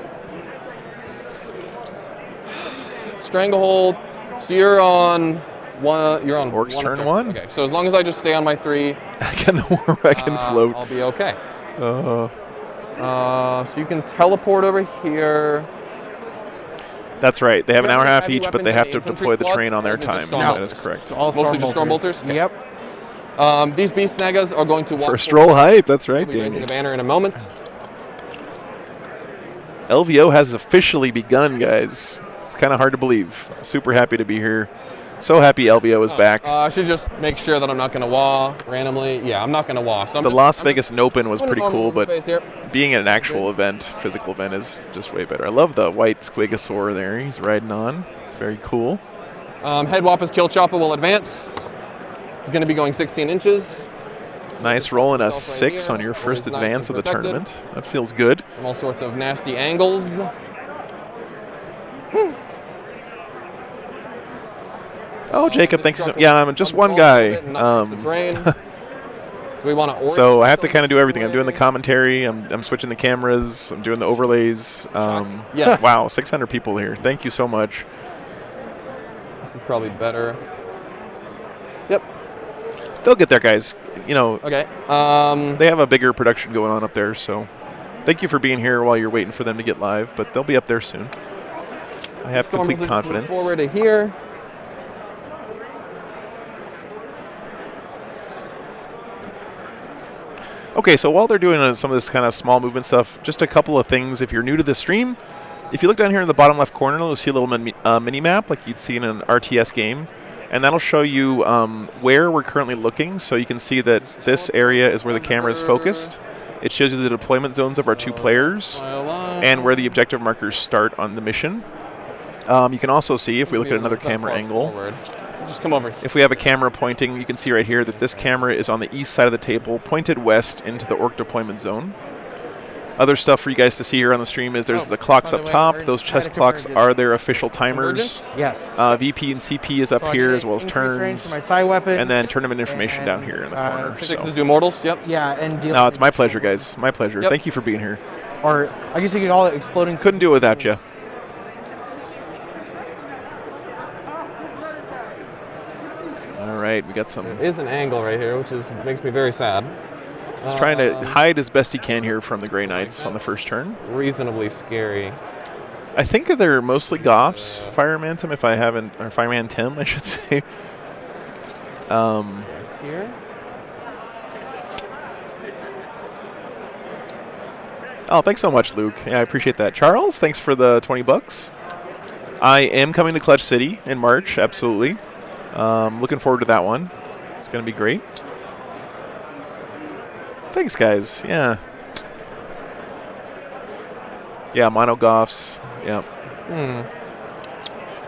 Stranglehold. So you're on one. You're on Orcs one turn objective. 1. Okay. So as long as I just stay on my 3, Can the War Wagon float? I'll be okay. Uh, So you can teleport over here. That's right. They have an hour and a half Heavy each, but weapons they and have to infantry deploy the slots, train on their or is it just time. storm That bolters? is correct. All Mostly just storm bolters? Okay. Yep. These beast snagas are going to walk For Stroll Hype, that's right, We'll be raising Danny. a banner in a moment. LVO has officially begun, guys. It's kind of hard to believe. Super happy to be here. So happy LVO is back. I should just make sure that I'm not going to wah randomly. Yeah, I'm not going to wah. So The Las Vegas Open was pretty cool, but face here. being an actual event, physical event, is just way better. I love the white Squigosaur there. He's riding on. It's very cool. Head Wappa's Kill Chopper will advance. It's going to be going 16 inches. Nice rolling a Right 6 here. on your first Always nice advance of and the protected. tournament. That feels good. From all sorts of nasty angles. Oh, Jacob, thanks. Yeah, I'm just one guy. We want to So I have to kind of do everything. I'm doing the commentary. I'm switching the cameras. I'm doing the overlays. Yes. Wow, 600 people here. Thank you so much. This is probably better. Yep. They'll get there, guys. You know, Okay. they have a bigger production going on up there, so thank you for being here while you're waiting for them to get live, but they'll be up there soon. I have Storm complete Blizzard's moving confidence. forward to here. Okay, so while they're doing some of this kind of small movement stuff, just a couple of things. If you're new to the stream, if you look down here in the bottom left corner, you'll see a little mini map like you'd see in an RTS game. And that'll show you where we're currently looking. So you can see that this area is where the camera is focused. It shows you the deployment zones of our 2 players and where the objective markers start on the mission. You can also see, if we look at another camera angle, just come over. If we have a camera pointing, you can see right here that this camera is on the east side of the table, pointed west into the orc deployment zone. Other stuff for you guys to see here on the stream is there's the clocks up top. Those chess clocks are their official timers. Yes. VP and CP is up here, as well as turns. For my side weapon. And then tournament information down here in the corner. Sixes do mortals, yep. Yeah, and No, it's my pleasure, guys. My pleasure. Yep. Thank you for being here. Or I guess you could call it exploding. Couldn't do it without you. All right, we got some. There is an angle right here, which makes me very sad. He's trying to hide as best he can here from the Grey Knights on the first turn. Reasonably scary. I think they're mostly Goffs, Fireman Tim, if I haven't, or Fireman Tim, I should say. Here? Oh, thanks so much, Luke. Yeah, I appreciate that. Charles, thanks for the 20 bucks. I am coming to Clutch City in March, absolutely. Looking forward to that one. It's going to be great. Thanks, guys. Yeah. Yeah, Mono Goffs. Yeah.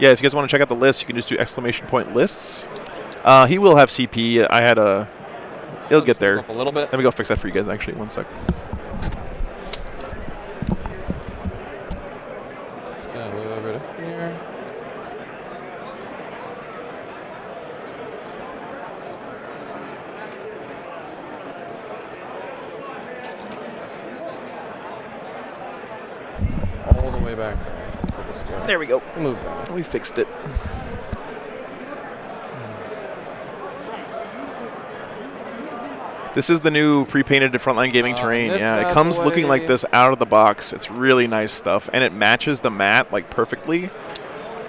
Yeah, if you guys want to check out the list, you can just do !lists. He will have CP. I had a... He'll get there. A little bit. Let me go fix that for you guys, actually. One sec. Move over to here. All the way back there. There we go. Move back. We fixed it. This is the new pre-painted Frontline Gaming terrain. Yeah, it comes looking like this out of the box. It's really nice stuff, and it matches the mat like perfectly.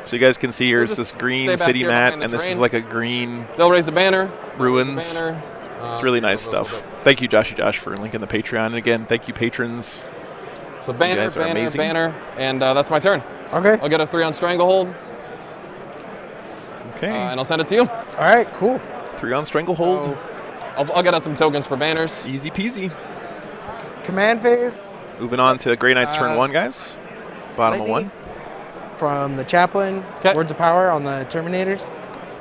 So you guys can see here, it's this green city mat, and this is like a green. They'll raise the banner. Ruins. It's really nice stuff. Thank you, Joshy Josh, for linking the Patreon. And again, thank you, patrons. So banner, banner, and that's my turn. Okay. I'll get a 3 on Stranglehold. Okay. And I'll send it to you. All right, cool. 3 on Stranglehold. I'll get out some tokens for banners. Easy peasy. Command phase. Moving on to Grey Knights turn 1, guys. Bottom of 1. From the Chaplain, Words of Power on the Terminators.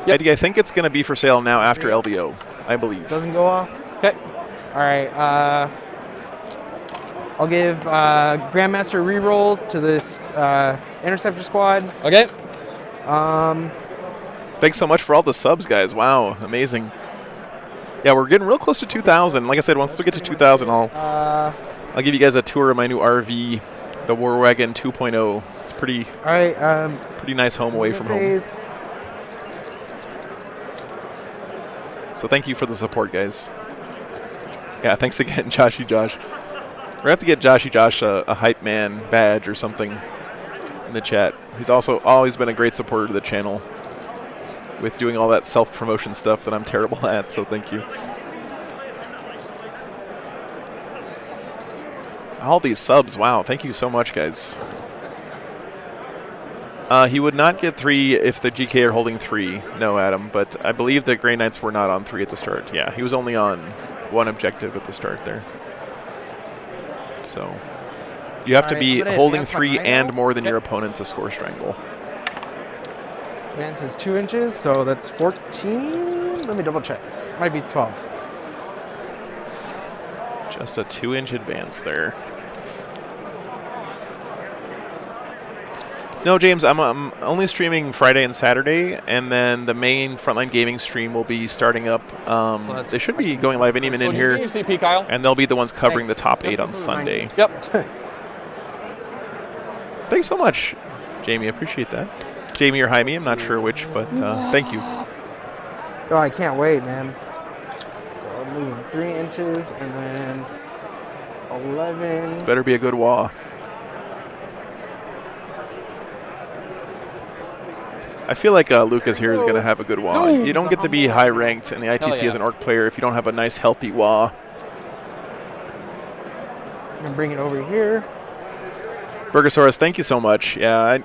Yep. I think it's going to be for sale now after LBO, I believe. Doesn't go off. Okay. All right. I'll give Grandmaster rerolls to this Interceptor squad. Okay. Thanks so much for all the subs, guys. Wow, amazing. Yeah, we're getting real close to 2,000. Like I said, once we get to 2,000, I'll give you guys a tour of my new RV, the War Wagon 2.0. It's pretty. All right. Pretty nice home away from home. So thank you for the support, guys. Yeah, thanks again, Joshy Josh. We're gonna have to get Joshy Josh a hype man badge or something in the chat. He's also always been a great supporter to the channel with doing all that self-promotion stuff that I'm terrible at, so thank you. All these subs, wow, thank you so much, guys. He would not get 3 if the GK are holding 3, no, Adam, but I believe the Grey Knights were not on 3 at the start. Yeah, he was only on 1 objective at the start there. So, you have to be holding 3 and more than your opponent to score Strangle. Advance is 2 inches, so that's 14. Let me double check. Might be 12. Just a 2-inch advance there. No, James, I'm only streaming Friday and Saturday, and then the main Frontline Gaming stream will be starting up. They should be going live any minute here, CP, Kyle. And they'll be the ones covering the top 8 on Sunday. Yep. Thanks so much, Jamie. I appreciate that. Jamie or Jaime, I'm not sure which, but thank you. Oh, I can't wait, man. So I'm moving 3 inches, and then 11. This better be a good wall. I feel like Lucas here is going to have a good wall. You don't get to be high ranked in the ITC as an orc player if you don't have a nice, healthy wall. I'm gonna bring it over here. Burgosaurus, thank you so much. Yeah,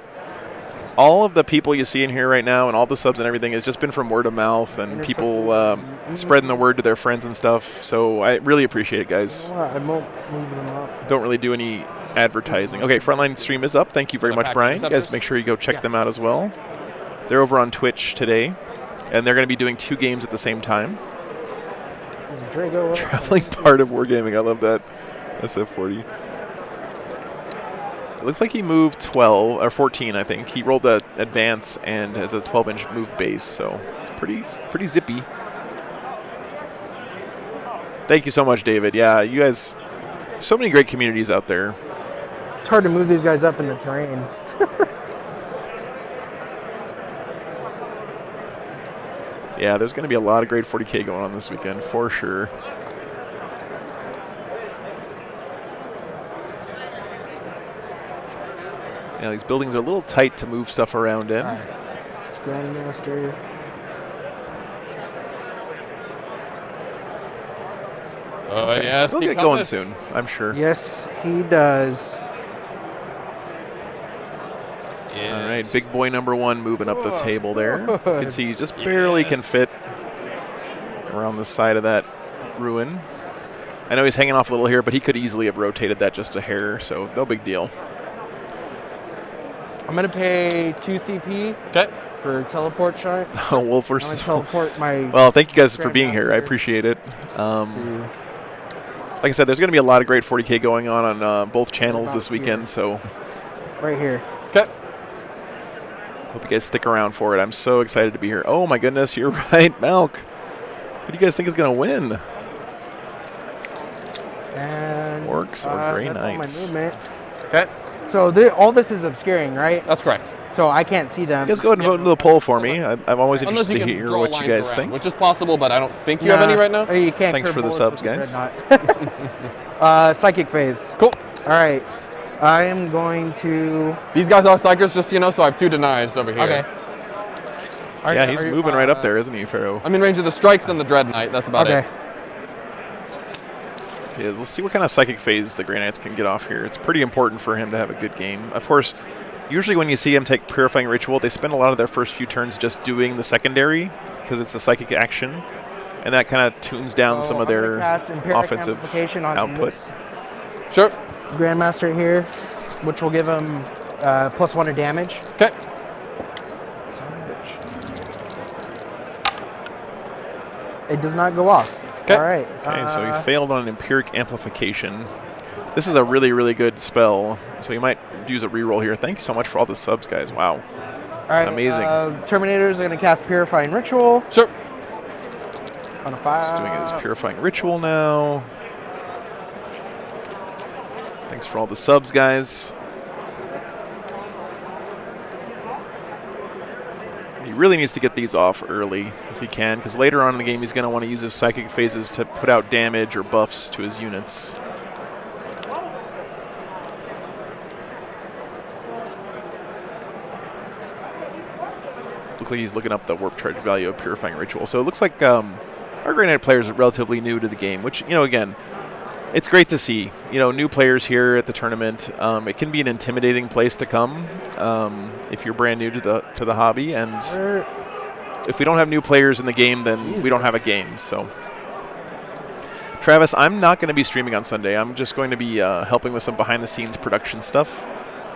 all of the people you see in here right now and all the subs and everything has just been from word of mouth and people spreading the word to their friends and stuff. So I really appreciate it, guys. I won't move them up. Don't really do any advertising. Okay, Frontline stream is up. Thank you very much, Brian. You guys make sure you go check them out as well. They're over on Twitch today, and they're going to be doing 2 games at the same time. Traveling part of Wargaming. I love that. SF40. It looks like he moved 12 or 14, I think. He rolled an advance and has a 12-inch move base, so it's pretty zippy. Thank you so much, David. Yeah, you guys, so many great communities out there. It's hard to move these guys up in the terrain. Yeah, there's going to be a lot of great 40K going on this weekend, for sure. Yeah, these buildings are a little tight to move stuff around in. Grandmaster. Oh, yes. He'll get going soon, I'm sure. Yes, he does. All right, big boy number 1 moving up the table there. You can see he just barely can fit around the side of that ruin. I know he's hanging off a little here, but he could easily have rotated that just a hair, so no big deal. I'm going to pay 2 CP for teleport shot. Oh, well, first. I'm gonna teleport my. Well, thank you guys for being here. I appreciate it. Like I said, there's going to be a lot of great 40K going on both channels this weekend, so. Right here. Okay. Hope you guys stick around for it. I'm so excited to be here. Oh, my goodness, you're right, Malk. Who do you guys think is going to win? And Orcs or Grey Knights? Okay. So all this is obscuring, right? That's correct. So I can't see them. You guys go ahead and vote into the poll for me. I'm always Unless interested you to can hear draw what you lines guys around, think. which is possible, but I don't think you have any right now. You can't. Thanks for the subs, guys. Psychic phase. Cool. All right. I am going to. These guys are psychers, just so you know, so I have 2 denies over here. Okay. Yeah, he's moving right up there, isn't he, Pharaoh? I'm in range of the strikes and the Dread Knight. That's about it. Yeah, let's see what kind of psychic phase the Grey Knights can get off here. It's pretty important for him to have a good game. Of course, usually when you see him take Purifying Ritual, they spend a lot of their first few turns just doing the secondary because it's a psychic action, and that kind of tunes down some of their offensive outputs. Sure. Grandmaster here, which will give him +1 to damage. Okay. It does not go off. All right. Okay, so he failed on an Empiric Amplification. This is a really, really good spell, so you might use a reroll here. Thanks so much for all the subs, guys. Wow. All right. Amazing. Terminators are going to cast Purifying Ritual. Sure. On a 5. He's doing his Purifying Ritual now. Thanks for all the subs, guys. He really needs to get these off early if he can, because later on in the game he's going to want to use his psychic phases to put out damage or buffs to his units. Looks like he's looking up the warp charge value of Purifying Ritual. So it looks like our Grey Knight players are relatively new to the game, which, you know, again, it's great to see, you know, new players here at the tournament. It can be an intimidating place to come if you're brand new to the hobby, and if we don't have new players in the game, then we don't have a game. So, Travis, I'm not going to be streaming on Sunday. I'm just going to be helping with some behind-the-scenes production stuff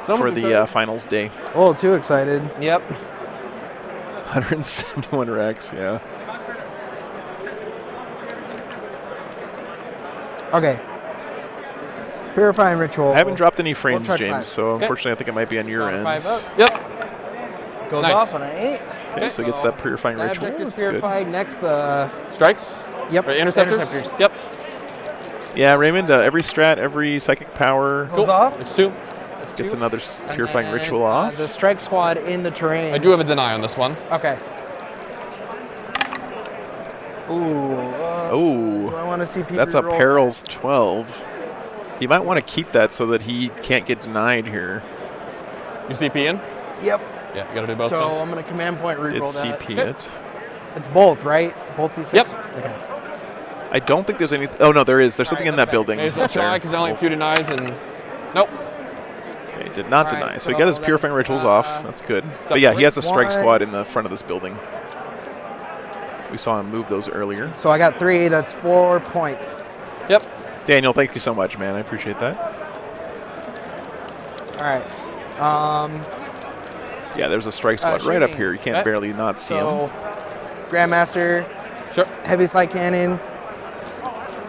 for the finals day. Oh, too excited. Yep. 171 racks, yeah. Okay. Purifying Ritual. I haven't dropped any frames, charge James, 5. so unfortunately I think it might be on your end. 5 up. Yep. Goes Nice. off on an 8. Okay, so it gets that Purifying That Ritual. object is That's good. purified. Next, Strikes? Yep. Or interceptors? Interceptors. Yep. Yeah, Raymond, every strat, every psychic power Goes off. It's 2. gets another Purifying And Ritual off. The strike squad in the terrain. I do have a deny on this one. Okay. Ooh. Oh, I want to see people that's a roll Perils 12. You might want to keep that so that he can't get denied here. You CP in? Yep. Yeah, you got to do both. So then. I'm going to command point reroll It's that. CP it. It's both, right? Both these 6? Yep. Okay. I don't think there's any. Oh no, there is. There's something in that building. May as well up there. try because I only have 2 denies and nope. Okay, did not deny. So he got his purifying rituals off. That's good. But yeah, he has a strike squad in the front of this building. We saw him move those earlier. So I got 3. That's 4 points. Yep. Daniel, thank you so much, man. I appreciate that. All right. Yeah, there's a strike squad right up here. You can't barely not see him. Grandmaster. Sure. Heavy slide cannon.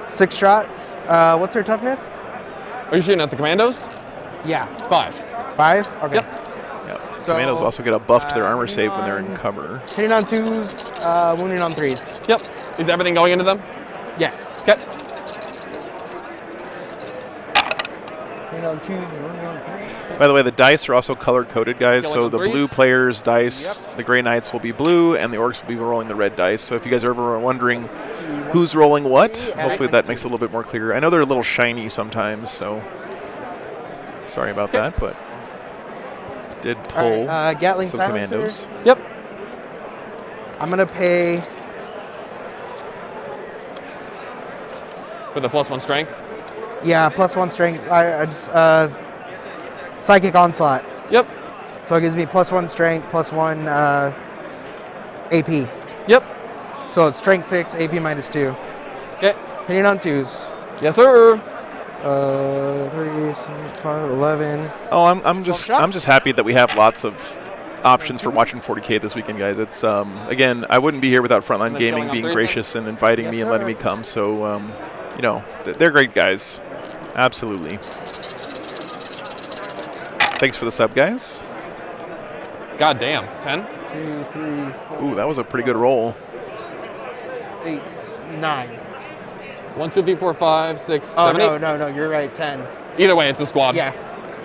6 shots. What's their toughness? Are you shooting at the commandos? Yeah. 5. 5? Okay. Yep. So, commandos also get a buff to their armor save when they're in cover. Hitting on 2s, wounding on 3s. Yep. Is everything going into them? Yes. Okay. Hitting on 2s, wounding on 3s. By the way, the dice are also color-coded, guys. Killing So on the threes. blue players' dice, the Grey Knights will be blue, and the Orcs will be rolling the red dice. So if you guys are ever wondering who's rolling what, hopefully that makes it a little bit more clear. I know they're a little shiny sometimes, so sorry about that, but did pull Gatling some silencer. commandos. Yep. I'm going to pay... For the +1 strength? Yeah, +1 strength. I just... Psychic Onslaught. Yep. So it gives me +1 strength, +1 AP. Yep. So it's strength 6, AP -2. Okay. Hitting on 2s. Yes, sir. 3, 6, 5, 11. Oh, I'm just happy that we have lots of options for watching 40K this weekend, guys. It's again, I wouldn't be here without Frontline Gaming being gracious and inviting me and letting me come. So you know, they're great guys. Absolutely. Thanks for the sub, guys. God damn. 10? 2, 3, 4. Ooh, that was a pretty good roll. 8, 9. 1, 2, 3, 4, 5, 6, Oh, 7, 8. no, you're right, 10. Either way, it's a squad. Yeah.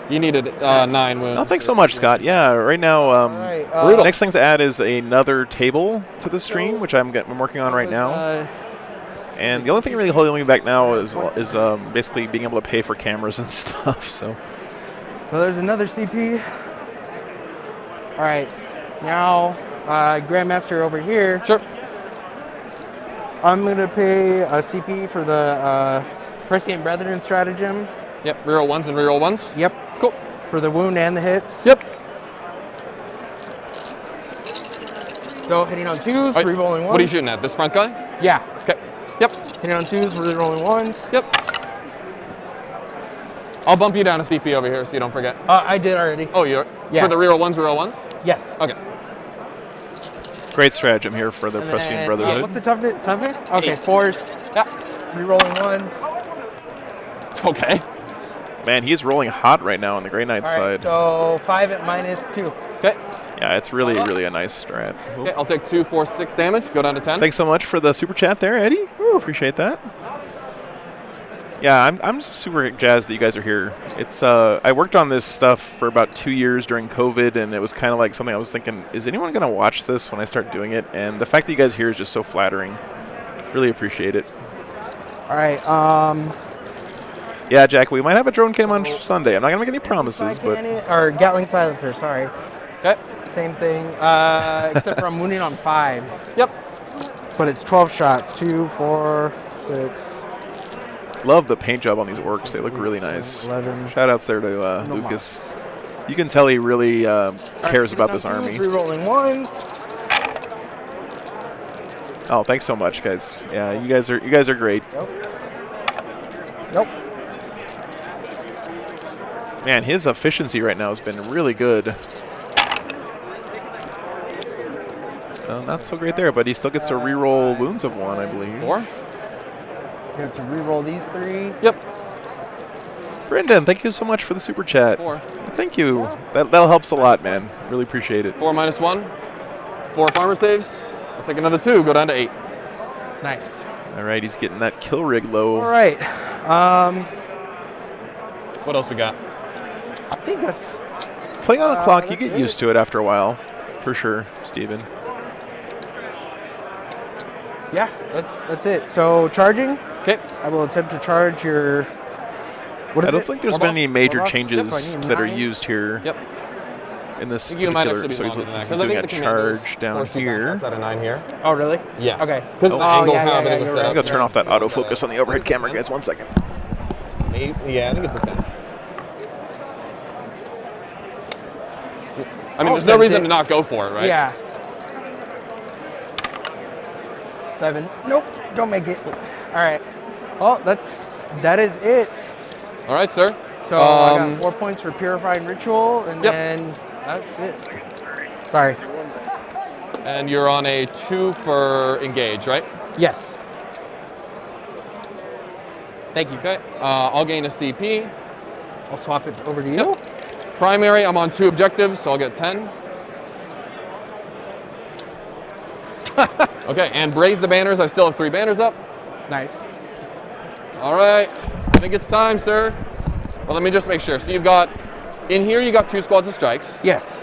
You needed 9 wounds. Oh, thanks so much, Scott. Yeah, right now, right, next thing to add is another table to the stream, which I'm working on right now. And the only thing really holding me back now is basically being able to pay for cameras and stuff. So there's another CP. All right, now Grandmaster over here. Sure. I'm gonna pay a CP for the Prescient Brethren stratagem. Yep, reroll 1s and reroll 1s. Yep. Cool. For the wound and the hits. Yep. So hitting on 2s, Right. rerolling 1s. What are you shooting at? This front guy? Yeah. Okay. Yep. Hitting on 2s, rerolling 1s. Yep. I'll bump you down a CP over here so you don't forget. I did already. Oh, you're? Yeah. For the reroll 1s, reroll 1s? Yes. Okay. great stratagem here for the Prescient Brotherhood. What's the toughness? Okay, 8. 4s. Yeah. Rerolling 1s. Okay. Man, he's rolling hot right now on the Grey Knight All right, side. so 5 at -2. Okay. Yeah, it's really, really a nice strat. Okay, I'll take 2, 4, 6 damage. Go down to 10. Thanks so much for the super chat there, Eddie. Appreciate that. Yeah, I'm just super jazzed that you guys are here. It's I worked on this stuff for about 2 years during COVID, and it was kind of like something I was thinking, is anyone going to watch this when I start doing it? And the fact that you guys are here is just so flattering. Really appreciate it. All right. Yeah, Jack, we might have a drone cam on Sunday. I'm not going to make any promises, but... Or Gatling silencer, sorry. Okay. Same thing, except for I'm wounding on 5s. Yep. But it's 12 shots. 2, 4, 6. Love the paint job on these orcs. They look really nice. 11. Shout outs there to Lucas. You can tell he really cares about this army. Rerolling 1s. Oh, thanks so much, guys. Yeah, you guys are great. Nope. Man, his efficiency right now has been really good. Not so great there, but he still gets to reroll wounds of 1, I believe. 4. You have to reroll these 3. Yep. Brendan, thank you so much for the super chat. 4. Thank you. That helps a lot, man. Really appreciate it. 4 -1. 4 farmer saves. I'll take another 2. Go down to 8. Nice. All right, he's getting that kill rig low. All right. What else we got? I think that's... Playing on a clock, you get used to it after a while. For sure, Steven. Yeah, that's it. So charging. Okay. I will attempt to charge your... What is I don't it? think there's More been boss? any major More boss? changes Yep, I need that are 9. used here. Yep. in this You might particular. actually be So he's longer than that, he's 'cause I doing think a the commander's charge down forced to back here. outside of 9 here. Oh, really? Yeah. Okay. Because Oh, the angle yeah, how yeah, everything yeah, was you're set right. I'm up. gonna turn off that autofocus on the overhead camera, guys. 1 second. Yeah, I think it's okay. I mean, Oh, there's no sent reason it. to not go for it, right? Yeah. 7. Nope. Don't make it. All right. Well, that is it. All right, sir. So I got 4 points for Purifying Ritual, and Yep. then that's it. Sorry. And you're on a 2 for Engage, right? Yes. Thank you. Okay. I'll gain a CP. I'll swap it over to you. Yep. Primary, I'm on 2 objectives, so I'll get 10. Okay, and raise the banners. I still have 3 banners up. Nice. All right. I think it's time, sir. Well, let me just make sure. So you've got, in here you got 2 squads of strikes. Yes.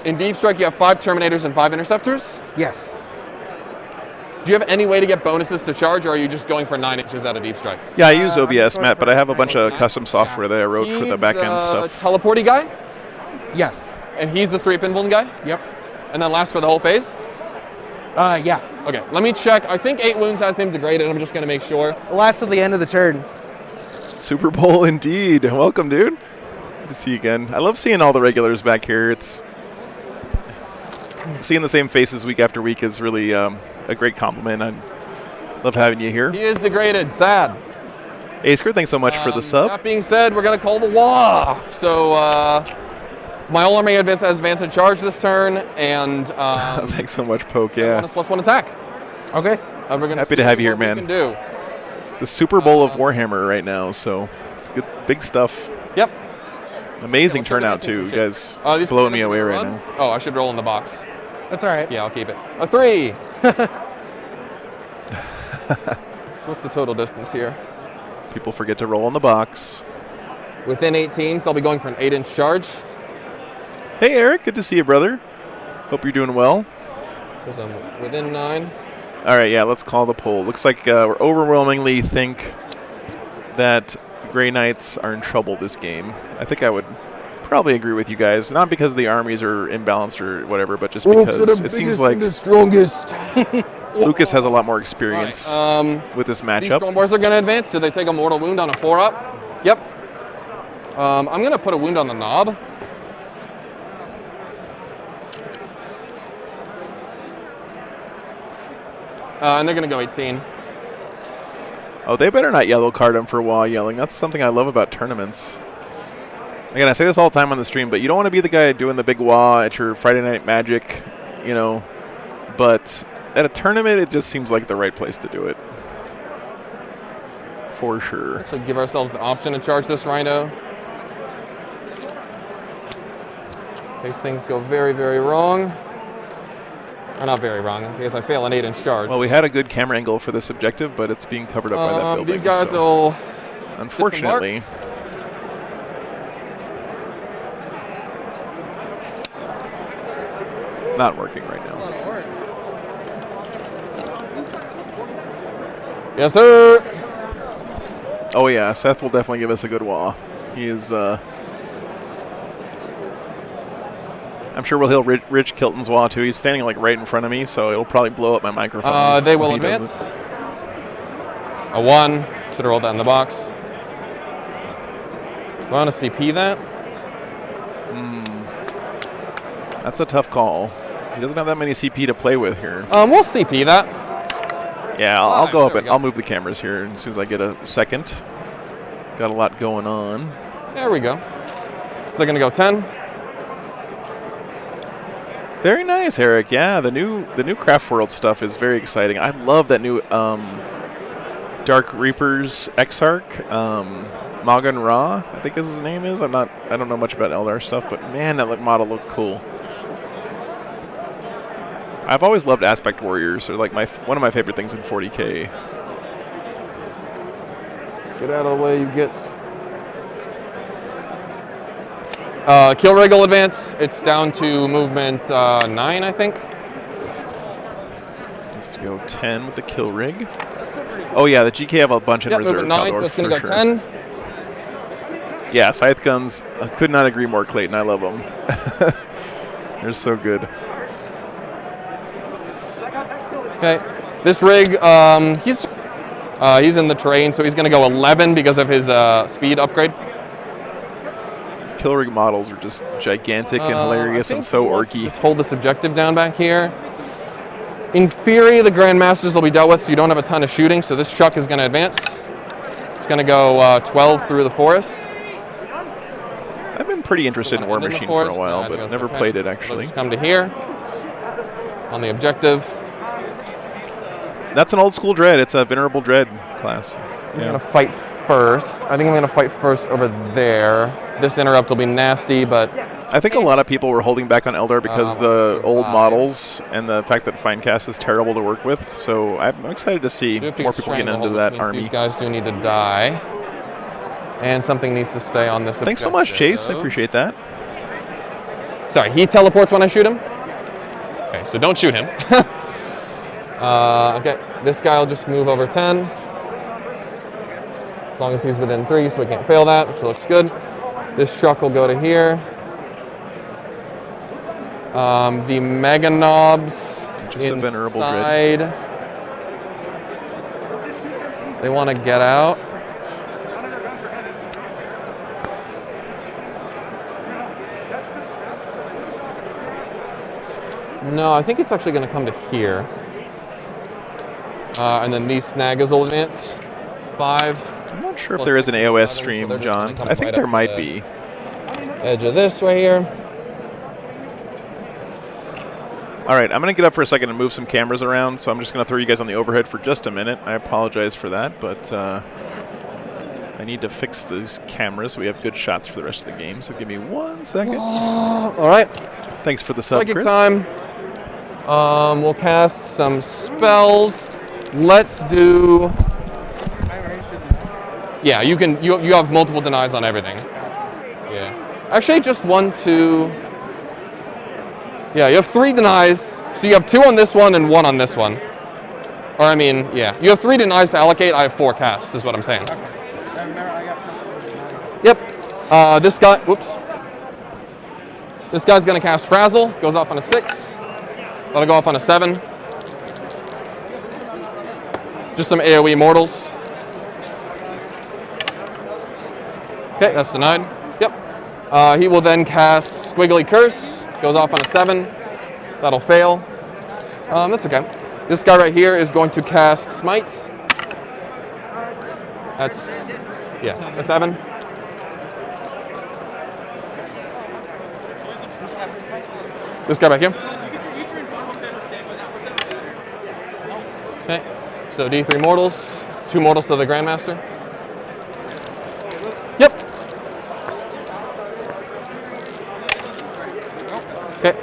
In Deep Strike you have 5 Terminators and 5 Interceptors. Yes. Do you have any way to get bonuses to charge, or are you just going for 9 inches out of Deep Strike? Yeah, I use OBS, Matt, but I have a bunch of custom software that I wrote for the He's back end stuff. Teleporty guy, Yes. and he's the 3 pinball guy, Yep. and then lasts for the whole phase? Yeah. Okay, let me check. I think 8 wounds has him degraded. I'm just going to make sure. Last till the end of the turn. Super Bowl indeed. Welcome, dude. Good to see you again. I love seeing all the regulars back here. It's seeing the same faces week after week is really a great compliment. I love having you here. He is degraded. Sad. Asker, thanks so much for the sub. That being said, we're going to call the WA. So my whole army has advanced and charge this turn, and thanks so much, Poke. Yeah. +1 attack. Okay. We're gonna Happy to have you here, what we man. can do. The Super Bowl of Warhammer right now, so it's good, big stuff. Yep. Amazing Yeah, we'll turnout start too. You getting guys some shit. These blowing me guys away will right run. now. Oh, I should roll in the box. That's all right. Yeah, I'll keep it. A 3. So what's the total distance here? People forget to roll in the box. Within 18, so I'll be going for an 8-inch charge. Hey, Eric. Good to see you, brother. Hope you're doing well. Because I'm within 9. All right, yeah, let's call the poll. Looks like we're overwhelmingly think that Grey Knights are in trouble this game. I think I would probably agree with you guys. Not because the armies are imbalanced or whatever, but just because it seems like the strongest. Lucas has a lot more experience with this These matchup. Stormboars are going to advance. Did they take a mortal wound on a 4-up? Yep. I'm going to put a wound on the knob. And they're going to go 18. Oh, they better not yellow card him for wall yelling. That's something I love about tournaments. Again, I say this all the time on the stream, but you don't want to be the guy doing the big wah at your Friday Night Magic, you know. But at a tournament, it just seems like the right place to do it. For sure. Actually, give ourselves the option to charge this Rhino. In case things go very, very wrong. Or not very wrong, in case I fail an 8-inch charge. Well, we had a good camera angle for this objective, but it's being covered up by that building. These guys so will unfortunately. Not working right now. Yes, sir. Oh yeah, Seth will definitely give us a good wah. He is. I'm sure we'll heal Rich Kilton's wah too. He's standing like right in front of me, so it'll probably blow up my microphone. They will when he does advance. it. A 1. Should have rolled that in the box. Want to CP that? That's a tough call. He doesn't have that many CP to play with here. We'll CP that. Yeah, I'll go up there and we go. I'll move the cameras here as soon as I get a second. Got a lot going on. There we go. So they're going to go 10. Very nice, Eric. Yeah, the new Craft World stuff is very exciting. I love that new Dark Reapers Exarch, Magan Ra, I think his name is. I don't know much about Eldar stuff, but man, that model looked cool. I've always loved Aspect Warriors. They're like one of my favorite things in 40K. Get out of the way, you gits. Kill rig will advance. It's down to movement 9, I think. Let's go 10 with the kill rig. Oh yeah, the GK have a bunch in reserve. Movement 9, so Caldor, it's going to for go sure. 10. Yeah, scythe guns. I could not agree more, Clayton. I love them. They're so good. Okay, this rig, he's in the terrain, so he's going to go 11 because of his speed upgrade. These kill rig models are just gigantic and hilarious and so orky. Just hold this objective down back here. In theory, the Grandmasters will be dealt with, so you don't have a ton of shooting, so this truck is going to advance. It's going to go 12 through the forest. I've been pretty interested in War Machine for a while, but never played it actually. Just come to here on the objective. That's an old school dread. It's a venerable dread class. I'm going to fight first. I think I'm going to fight first over there. This interrupt will be nasty, but I think a lot of people were holding back on Eldar because the old models and the fact that Finecast is terrible to work with. So I'm excited to see more people get into that army. These guys do need to die. And something needs to stay on this objective. Thanks so much, Chase. I appreciate that. Sorry, he teleports when I shoot him? Okay, so don't shoot him. Okay, this guy will just move over 10. As long as he's within 3, so we can't fail that, which looks good. This truck will go to here. The Mega Knobs just a venerable inside. They want to get out. No, I think it's actually going to come to here. And then these snaggers will advance. 5. I'm not sure if there is an AOS stream, John. I think there might be. Edge of this right here. All right, I'm going to get up for a second and move some cameras around, so I'm just going to throw you guys on the overhead for just a minute. I apologize for that, but I need to fix these cameras so we have good shots for the rest of the game, so give me 1 second. All right. Thanks for the sub, Psychic Chris. time. We'll cast some spells. Let's do... Yeah, you can. You have multiple denies on everything. Yeah. Actually, just 1, 2... Yeah, you have 3 denies. So you have 2 on this one and 1 on this one. Or I mean, yeah. You have 3 denies to allocate. I have 4 casts, is what I'm saying. Yep. This guy... Whoops. This guy's going to cast Frazzle. Goes off on a 6. That'll go off on a 7. Just some AoE mortals. Okay, that's denied. Yep. He will then cast Squiggly Curse. Goes off on a 7. That'll fail. That's okay. This guy right here is going to cast Smite. That's, yeah, a 7. This guy back here. Okay, so D3 mortals, 2 mortals to the Grandmaster. Yep. Okay.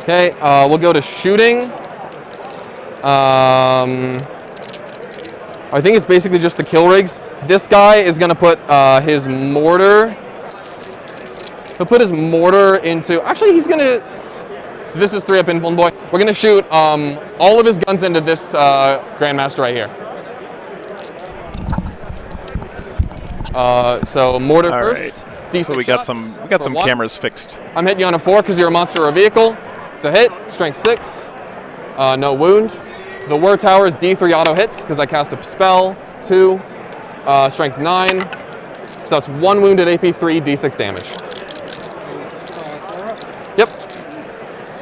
Okay, we'll go to shooting. I think it's basically just the kill rigs. This guy is going to put his mortar. He'll put his mortar into. Actually, he's going to. So this is 3-up Infant Boy. We're going to shoot all of his guns into this Grandmaster right here. So mortar first. Right. So we got some cameras fixed. I'm hitting you on a 4 because you're a monster or a vehicle. It's a hit. Strength 6. No wound. The War Tower is D3 auto hits because I cast a spell. 2. Strength 9. So that's 1 wounded AP 3, D6 damage. Yep.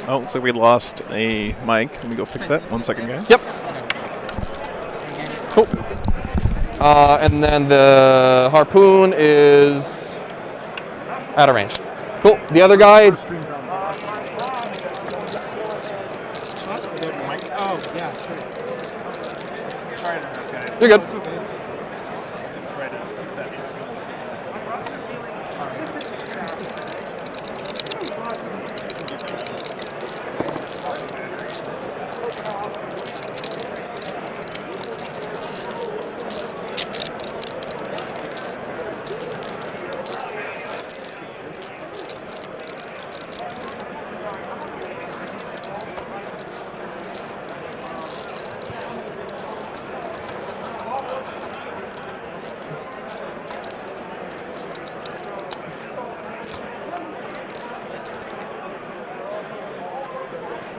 Oh, looks like we lost a mic. Let me go fix that. 1 second, guys. Yep. Cool. And then the harpoon is out of range. Cool. The other guy. Oh, yeah, sure. Sorry about that, guys. You're good. It's okay.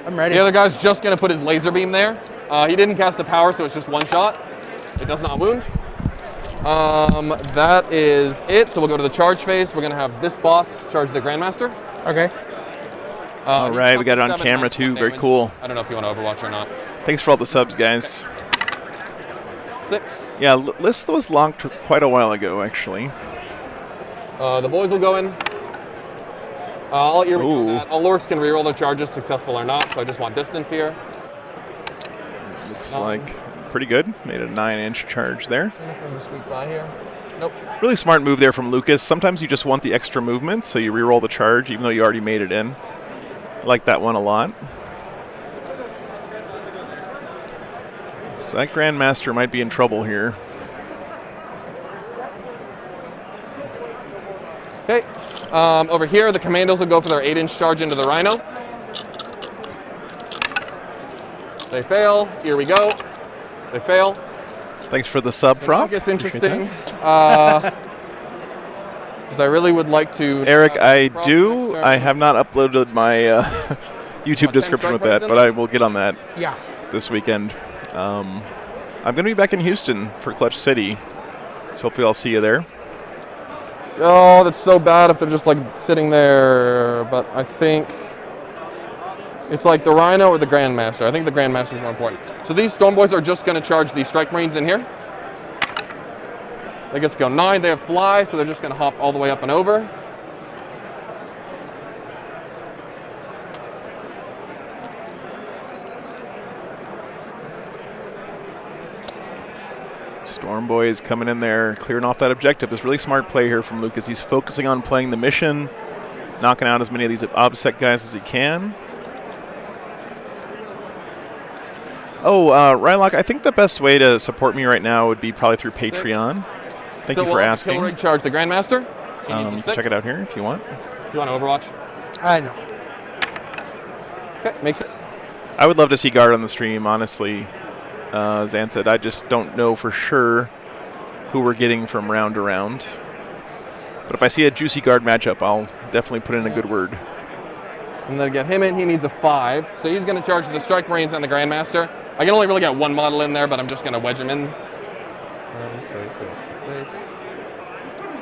I'm ready. The other guy's just going to put his laser beam there. He didn't cast the power, so it's just one shot. It does not wound. That is it. So we'll go to the charge phase. We're going to have this boss charge the Grandmaster. Okay. All right, we got it on camera too. Very cool. I don't know if you want to Overwatch or not. Thanks for all the subs, guys. 6. Yeah, list was locked quite a while ago, actually. The boys will go in. All Lorks can reroll their charges, successful or not, so I just want distance here. Looks like pretty good. Made a 9-inch charge there. Anything to squeak by here? Nope. Really smart move there from Lucas. Sometimes you just want the extra movement, so you reroll the charge, even though you already made it in. I like that one a lot. So that Grandmaster might be in trouble here. Okay. Over here, the Commandos will go for their 8-inch charge into the Rhino. They fail. Here we go. They fail. Thanks for the sub, Frog. It gets interesting. Because I really would like to. Eric, I do. I have not uploaded my YouTube description with that, but I will get on that this weekend. I'm going to be back in Houston for Clutch City, so hopefully I'll see you there. Oh, that's so bad if they're just like sitting there. But I think it's like the Rhino or the Grandmaster. I think the Grandmaster is more important. So these Storm Boys are just going to charge the Strike Marines in here. They get to go 9. They have Fly, so they're just going to hop all the way up and over. Storm Boys coming in there, clearing off that objective. This really smart play here from Lucas. He's focusing on playing the mission, knocking out as many of these OBSEC guys as he can. Oh, Rylock, I think the best way to support me right now would be probably through Patreon. Thank you for asking. Kill Rig charge the Grandmaster. Check it out here if you want. You want to Overwatch? I know. Okay, makes it. I would love to see Guard on the stream, honestly. Zan said, I just don't know for sure who we're getting from round to round. But if I see a juicy Guard matchup, I'll definitely put in a good word. And then get him in, he needs a 5. So he's going to charge the Strike Marines and the Grandmaster. I can only really get one model in there, but I'm just going to wedge him in.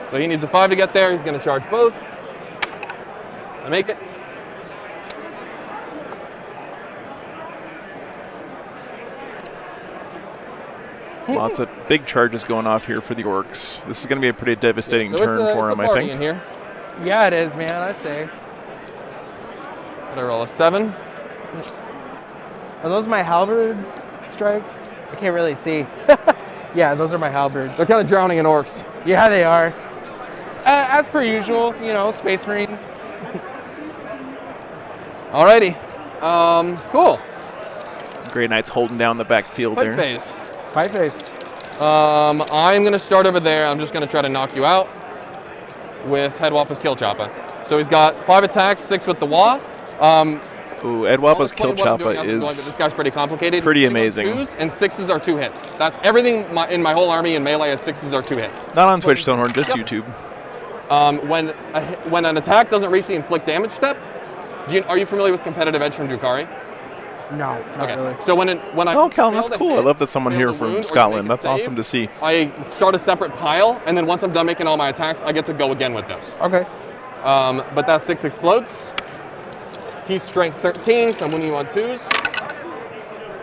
So he needs a 5 to get there. He's going to charge both. I make it. Lots of big charges going off here for the Orcs. This is going to be a pretty devastating turn for him, I think. In here. Yeah, it is, man, I say. Did I roll a 7? Are those my halberd strikes? I can't really see. Yeah, those are my halberds. They're kind of drowning in Orcs. Yeah, they are. As per usual, you know, Space Marines. Alrighty. Cool. Grey Knights holding down the backfield there. Phase. Fight phase. I'm going to start over there. I'm just going to try to knock you out with Headwappa's Kill Choppa. So he's got 5 attacks, 6 with the Wah. Ooh, Headwappa's Kill Choppa is this guy's pretty complicated. Pretty amazing. 2s and 6s are 2 hits. That's everything in my whole army in melee is 6s are 2 hits. Not on Twitch, Stonehorn, just YouTube. When an attack doesn't reach the inflict damage step, are you familiar with competitive edge from Drukhari? No, not really. So when I Callum, that's cool. I love that someone here from Scotland. That's awesome to see. I start a separate pile, and then once I'm done making all my attacks, I get to go again with those. Okay. But that 6 explodes. He's strength 13, so I'm winning you on 2s.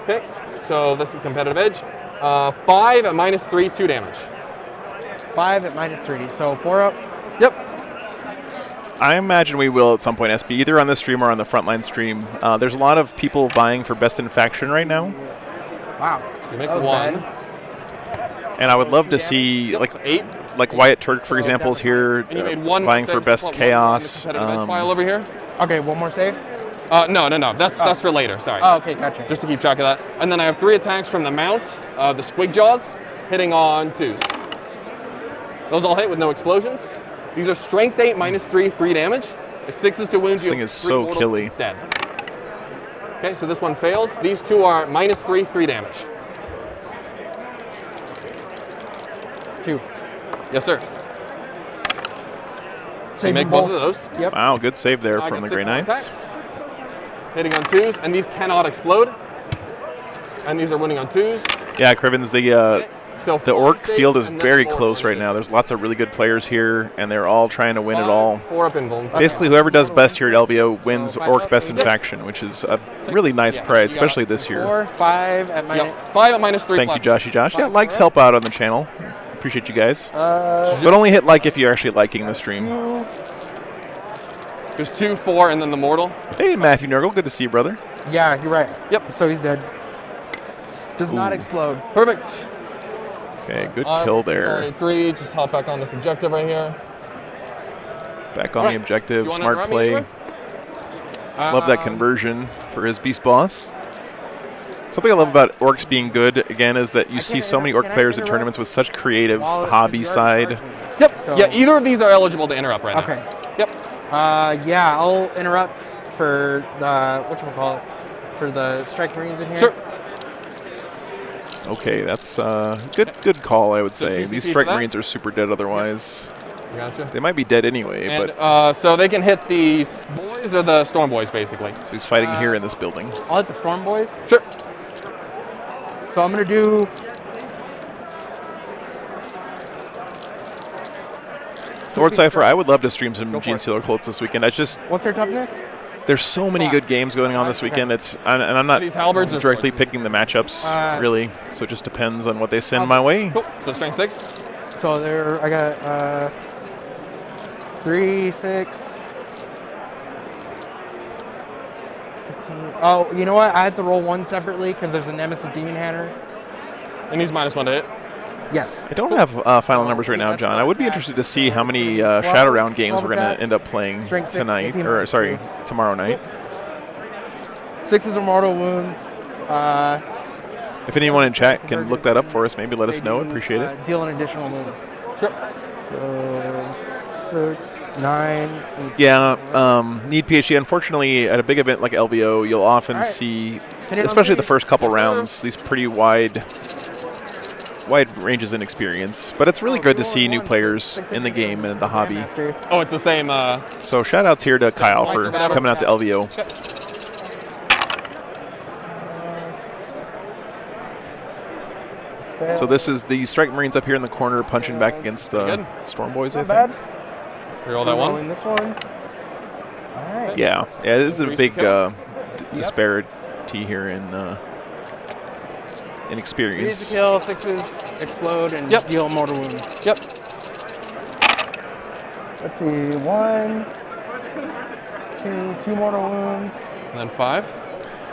Okay, so this is competitive edge. 5 at -3, 2 damage. 5 at -3, so 4 up. Yep. I imagine we will at some point, SB, either on this stream or on the Frontline stream. There's a lot of people vying for Best in Faction right now. Wow. So you make 1. And I would love to see, like Wyatt Turk, for example, is here vying for Best Chaos. Pile over here. Okay, one more save? No. That's for later, sorry. Oh, okay, gotcha. Just to keep track of that. And then I have 3 attacks from the Mount, the Squig Jaws, hitting on 2s. Those all hit with no explosions. These are strength 8, -3, 3 damage. It's 6s to wound. This thing is so killy. Instead. Okay, so this one fails. These 2 are -3, 3 damage. 2. Yes, sir. So you make both of those. Yep. Wow, good save there from the Grey Knights. Attacks. hitting on 2s, and these cannot explode. And these are winning on 2s. Yeah, Crivens, the orc saves field is and then very 4 close right winning. now. There's lots of really good players here, and they're all trying to win it all. 4 up invulns. Basically, whoever does best here at LVO wins Orc Best in Faction, which is a really nice prize, especially this year. 4, 5 at minus. 5 at -3. Thank you, Joshy Josh. Yeah, likes help out on the channel. Appreciate you guys. Uh, But only hit like if you're actually liking the stream. There's 2, 4, and then the mortal. Hey, Matthew Nurgle, good to see you, brother. Yeah, you're right. Yep. So he's dead. Does not Ooh. explode. Perfect. Okay, good kill there. Sorry, 3. Just hop back on this objective right here. Back on the objective, Do you wanna smart interrupt me play. anyway? Love that conversion for his beast boss. Something I love about orcs being good, again, is that you see so many orc players in tournaments with such creative hobby side. Yep. So- Yeah, either of these are eligible to interrupt right Okay. now. Yep. Yeah, I'll interrupt for the whatchamacallit, for the Strike Marines in here. Sure. Okay, that's good call, I would say. PCP These for strike that? marines are super dead otherwise. Gotcha. They might be dead anyway, And but so they can hit the boys or the storm boys, basically. so he's fighting here in this building. I'll hit the Storm Boys. Sure. So I'm gonna do. Lord Cypher, I would love to stream some Gene Stealer Colts this weekend. I just What's their toughness? there's so many good games going on this weekend. And I'm not These halberds are directly picking the matchups really, so it just depends on what they send my way. Cool. So strength 6. So there, I got 3, 6, 15. Oh, you know what? I have to roll 1 separately because there's a Nemesis Demon Hunter. And he's -1 to hit. Yes. I don't have final numbers right now, John. I would be interested to see how many Shadow Round games we're going to end up playing Strength 6, tonight, 18 or minus sorry, 3. tomorrow night. 6 are mortal wounds. If anyone in chat can look that up for us, maybe let us know. Appreciate it. Deal an additional wound. Sure. So 6, 9. Yeah, need PhD. Unfortunately, at a big event like LVO, you'll often see, especially the first couple rounds, these pretty wide ranges in experience. But it's really good to see new players in the game and the hobby. Oh, it's the same. So shout outs here to Kyle for coming out to LVO. So this is the Strike Marines up here in the corner punching back against the Storm Boys, I think. Roll that one. Rolling this one. All right. Yeah, this is a big disparity here in Threes experience. to kill, 6s explode, and deal mortal wound. Yep. Let's see, 1, 2 mortal wounds. And then 5.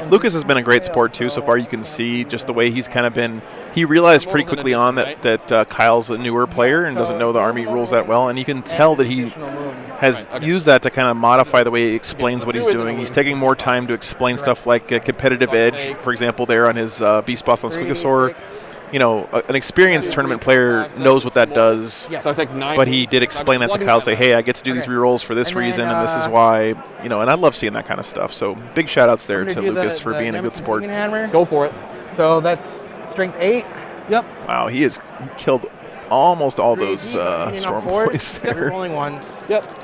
Lucas has been a great sport too so far. You can see just the way he's kind of been. He realized pretty quickly on that Kyle's a newer player and doesn't know the army rules that well, and you can tell that he has used that to kind of modify the way he explains what he's doing. He's taking more time to explain stuff like competitive edge, for example, there on his beast boss on Squeakasaur. You know, an experienced tournament player knows what that does, but he did explain that to Kyle, say, hey, I get to do these rerolls for this reason, and this is why, you know, and I love seeing that kind of stuff. So big shout outs there to Lucas for being a good sport. Go for it. So that's strength 8. Yep. Wow, he killed almost all those Storm Boys there. Rolling ones. Yep.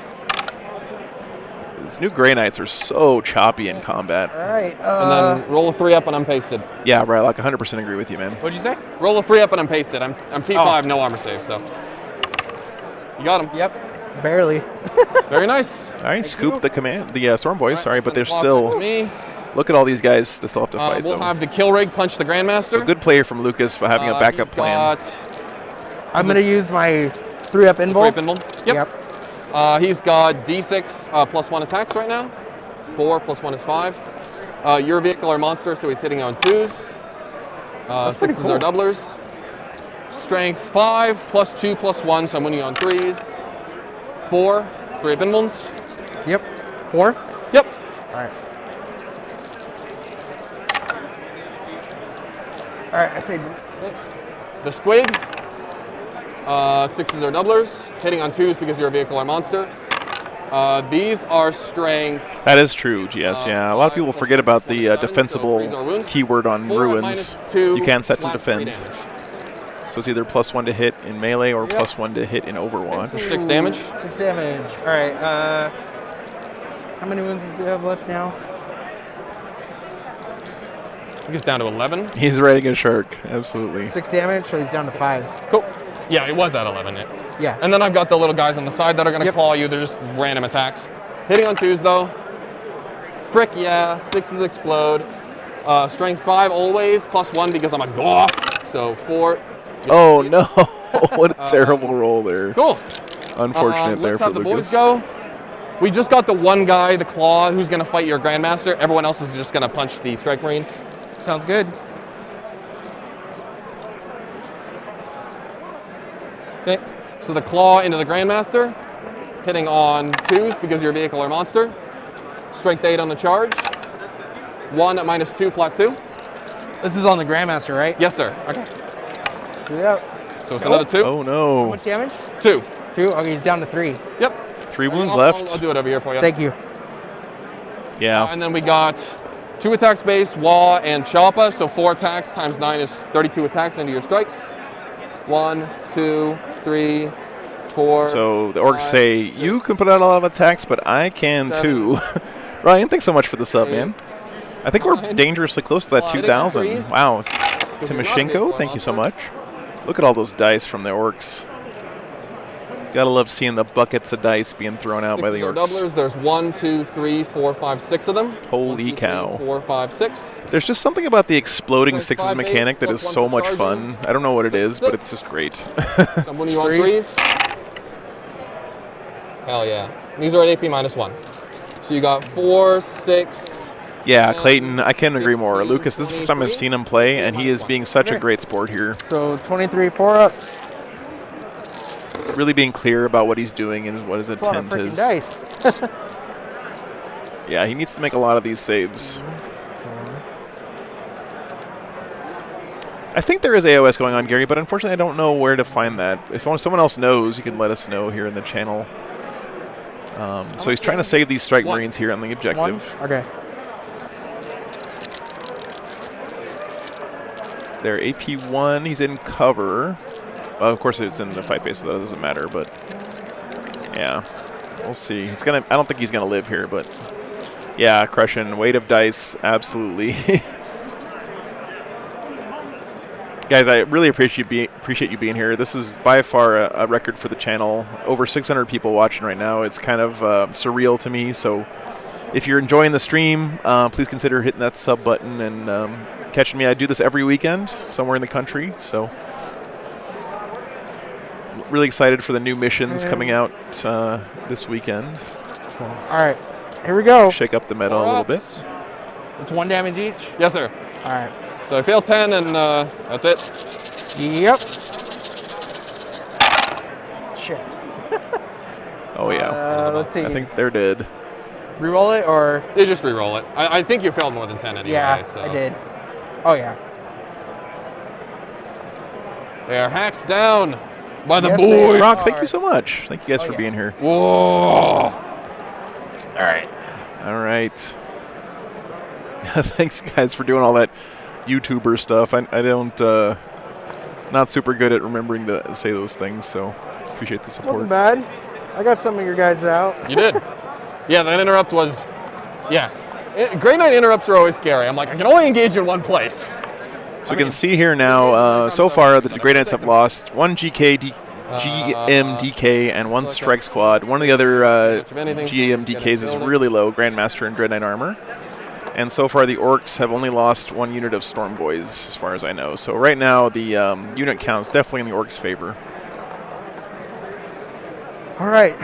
These new Grey Knights are so choppy in combat. All right. And then roll a 3 up and unpasted. Yeah, right. Like 100% agree with you, man. What'd you say? Roll a 3 up and unpasted. I'm T5, no armor save, so. You got him. Yep. Barely. Very nice. All right, scoop the Storm Boys. Sorry, but they're still. Look at all these guys that still have to fight. We'll though. have the kill rig punch the Grandmaster. So good player from Lucas for having a backup plan. I'm going to use my 3-up invul. 3-up invul. Yep. He's got D6 +1 attacks right now. 4 + 1 is 5. Your vehicle are monster, so he's hitting on 2s. 6s are doublers. Strength 5 +2 +1, so I'm winning on 3s. 4, 3-up invulns. Yep. 4? Yep. All right. All right, I say The squig. 6s are doublers, hitting on 2s because your vehicle are monster. These are strength. That is true, GS. Yeah, a lot of people forget about the defensible keyword on ruins. You can set to defend. So it's either +1 to hit in melee or +1 to hit in Overwatch. 6 damage. 6 damage. All right. How many wounds does he have left now? He gets down to 11. He's riding a shark. Absolutely. 6 damage, so he's down to 5. Cool. Yeah, it was at 11. Yeah. And then I've got the little guys on the side that are going to claw you. They're just random attacks. Hitting on 2s, though. Frick yeah. 6s explode. Strength 5 always. +1 because I'm a goth. So 4. Oh, no. What a terrible roll there. Cool. Unfortunate there let's for have the Lucas. boys go. We just got the one guy, the claw, who's going to fight your Grandmaster. Everyone else is just going to punch the Strike Marines. Sounds good. Okay, so the claw into the Grandmaster, hitting on 2s because you're a vehicle or monster. Strength 8 on the charge. 1 at -2, flat 2. This is on the Grandmaster, right? Yes, sir. Okay. Yep. So it's another 2. Oh, no. How much damage? 2. 2? Okay, he's down to 3. Yep. 3 wounds I'll left. do it over here for you. Thank you. Yeah. And then we got 2 attacks base, Wah, and Choppa. So 4 attacks times 9 is 32 attacks into your strikes. 1, 2, 3, 4. So the orcs 5, say, 6, you can put out a lot of attacks, but I can 7, too. Ryan, thanks so much for the sub, 8, man. I think we're 9, dangerously close to that sliding 2,000. increase. Wow. Because you're not a Timoshenko, vehicle thank you so monster. much. Look at all those dice from the orcs. Gotta love seeing the buckets of dice being thrown out by the 6s are orcs. doublers. There's 1, 2, 3, 4, 5, 6 of them. Holy 1, 2, 3, cow. 4, 5, 6. There's just something about the exploding There's sixes 5 mechanic that is plus so 1 for much charging. fun. I don't know what it is, but 6. it's just great. I'm putting you on 3s. Hell yeah. These are at AP -1. So you got 4, 6. Yeah, Clayton, I can't agree more. Lucas, this is the first time I've seen him play, and he is being such a great sport here. So 23 4-ups. Really being clear about what he's doing and what his That's a lot of intent freaking is. dice. Yeah, he needs to make a lot of these saves. I think there is AOS going on, Gary, but unfortunately I don't know where to find that. If someone else knows, you can let us know here in the channel. So he's trying to save these Strike Marines here on the objective. 1? Okay. They're AP1, he's in cover. Well, of course it's in the fight phase, so that doesn't matter, but yeah. We'll see. It's gonna I don't think he's gonna live here, but yeah, crushing. Weight of dice, absolutely. Guys, I really appreciate you being here. This is by far a record for the channel. Over 600 people watching right now. It's kind of surreal to me. So if you're enjoying the stream, please consider hitting that sub button and catching me. I do this every weekend somewhere in the country. So really excited for the new missions coming out this weekend. All right, here we go. Shake up the meta a little bit. It's 1 damage each? Yes, sir. All right. So I failed 10, and that's it. Yep. Shit. Oh, yeah. Let's see. I think they're dead. Reroll it or? They just re-roll it. I think you failed more than 10 anyway. Yeah, so. I did. Oh, yeah. They are hacked down by the Yes, boys. Brock, thank you so much. Thank you guys for being here. Whoa. All right. All right. Thanks, guys, for doing all that YouTuber stuff. I don't, not super good at remembering to say those things, so appreciate the support. Wasn't bad. I got some of your guys out. You did. Yeah, that interrupt was, Grey Knight interrupts are always scary. I'm like, I can only engage in one place. So we can see here now, so far, the Grey Knights have lost 1 GM DK and 1 Strike Squad. One of the other GM DKs is really low, Grandmaster and Dread Knight armor. And so far, the Orcs have only lost 1 unit of Storm Boys, as far as I know. So right now, the unit count is definitely in the Orcs' favor. All right.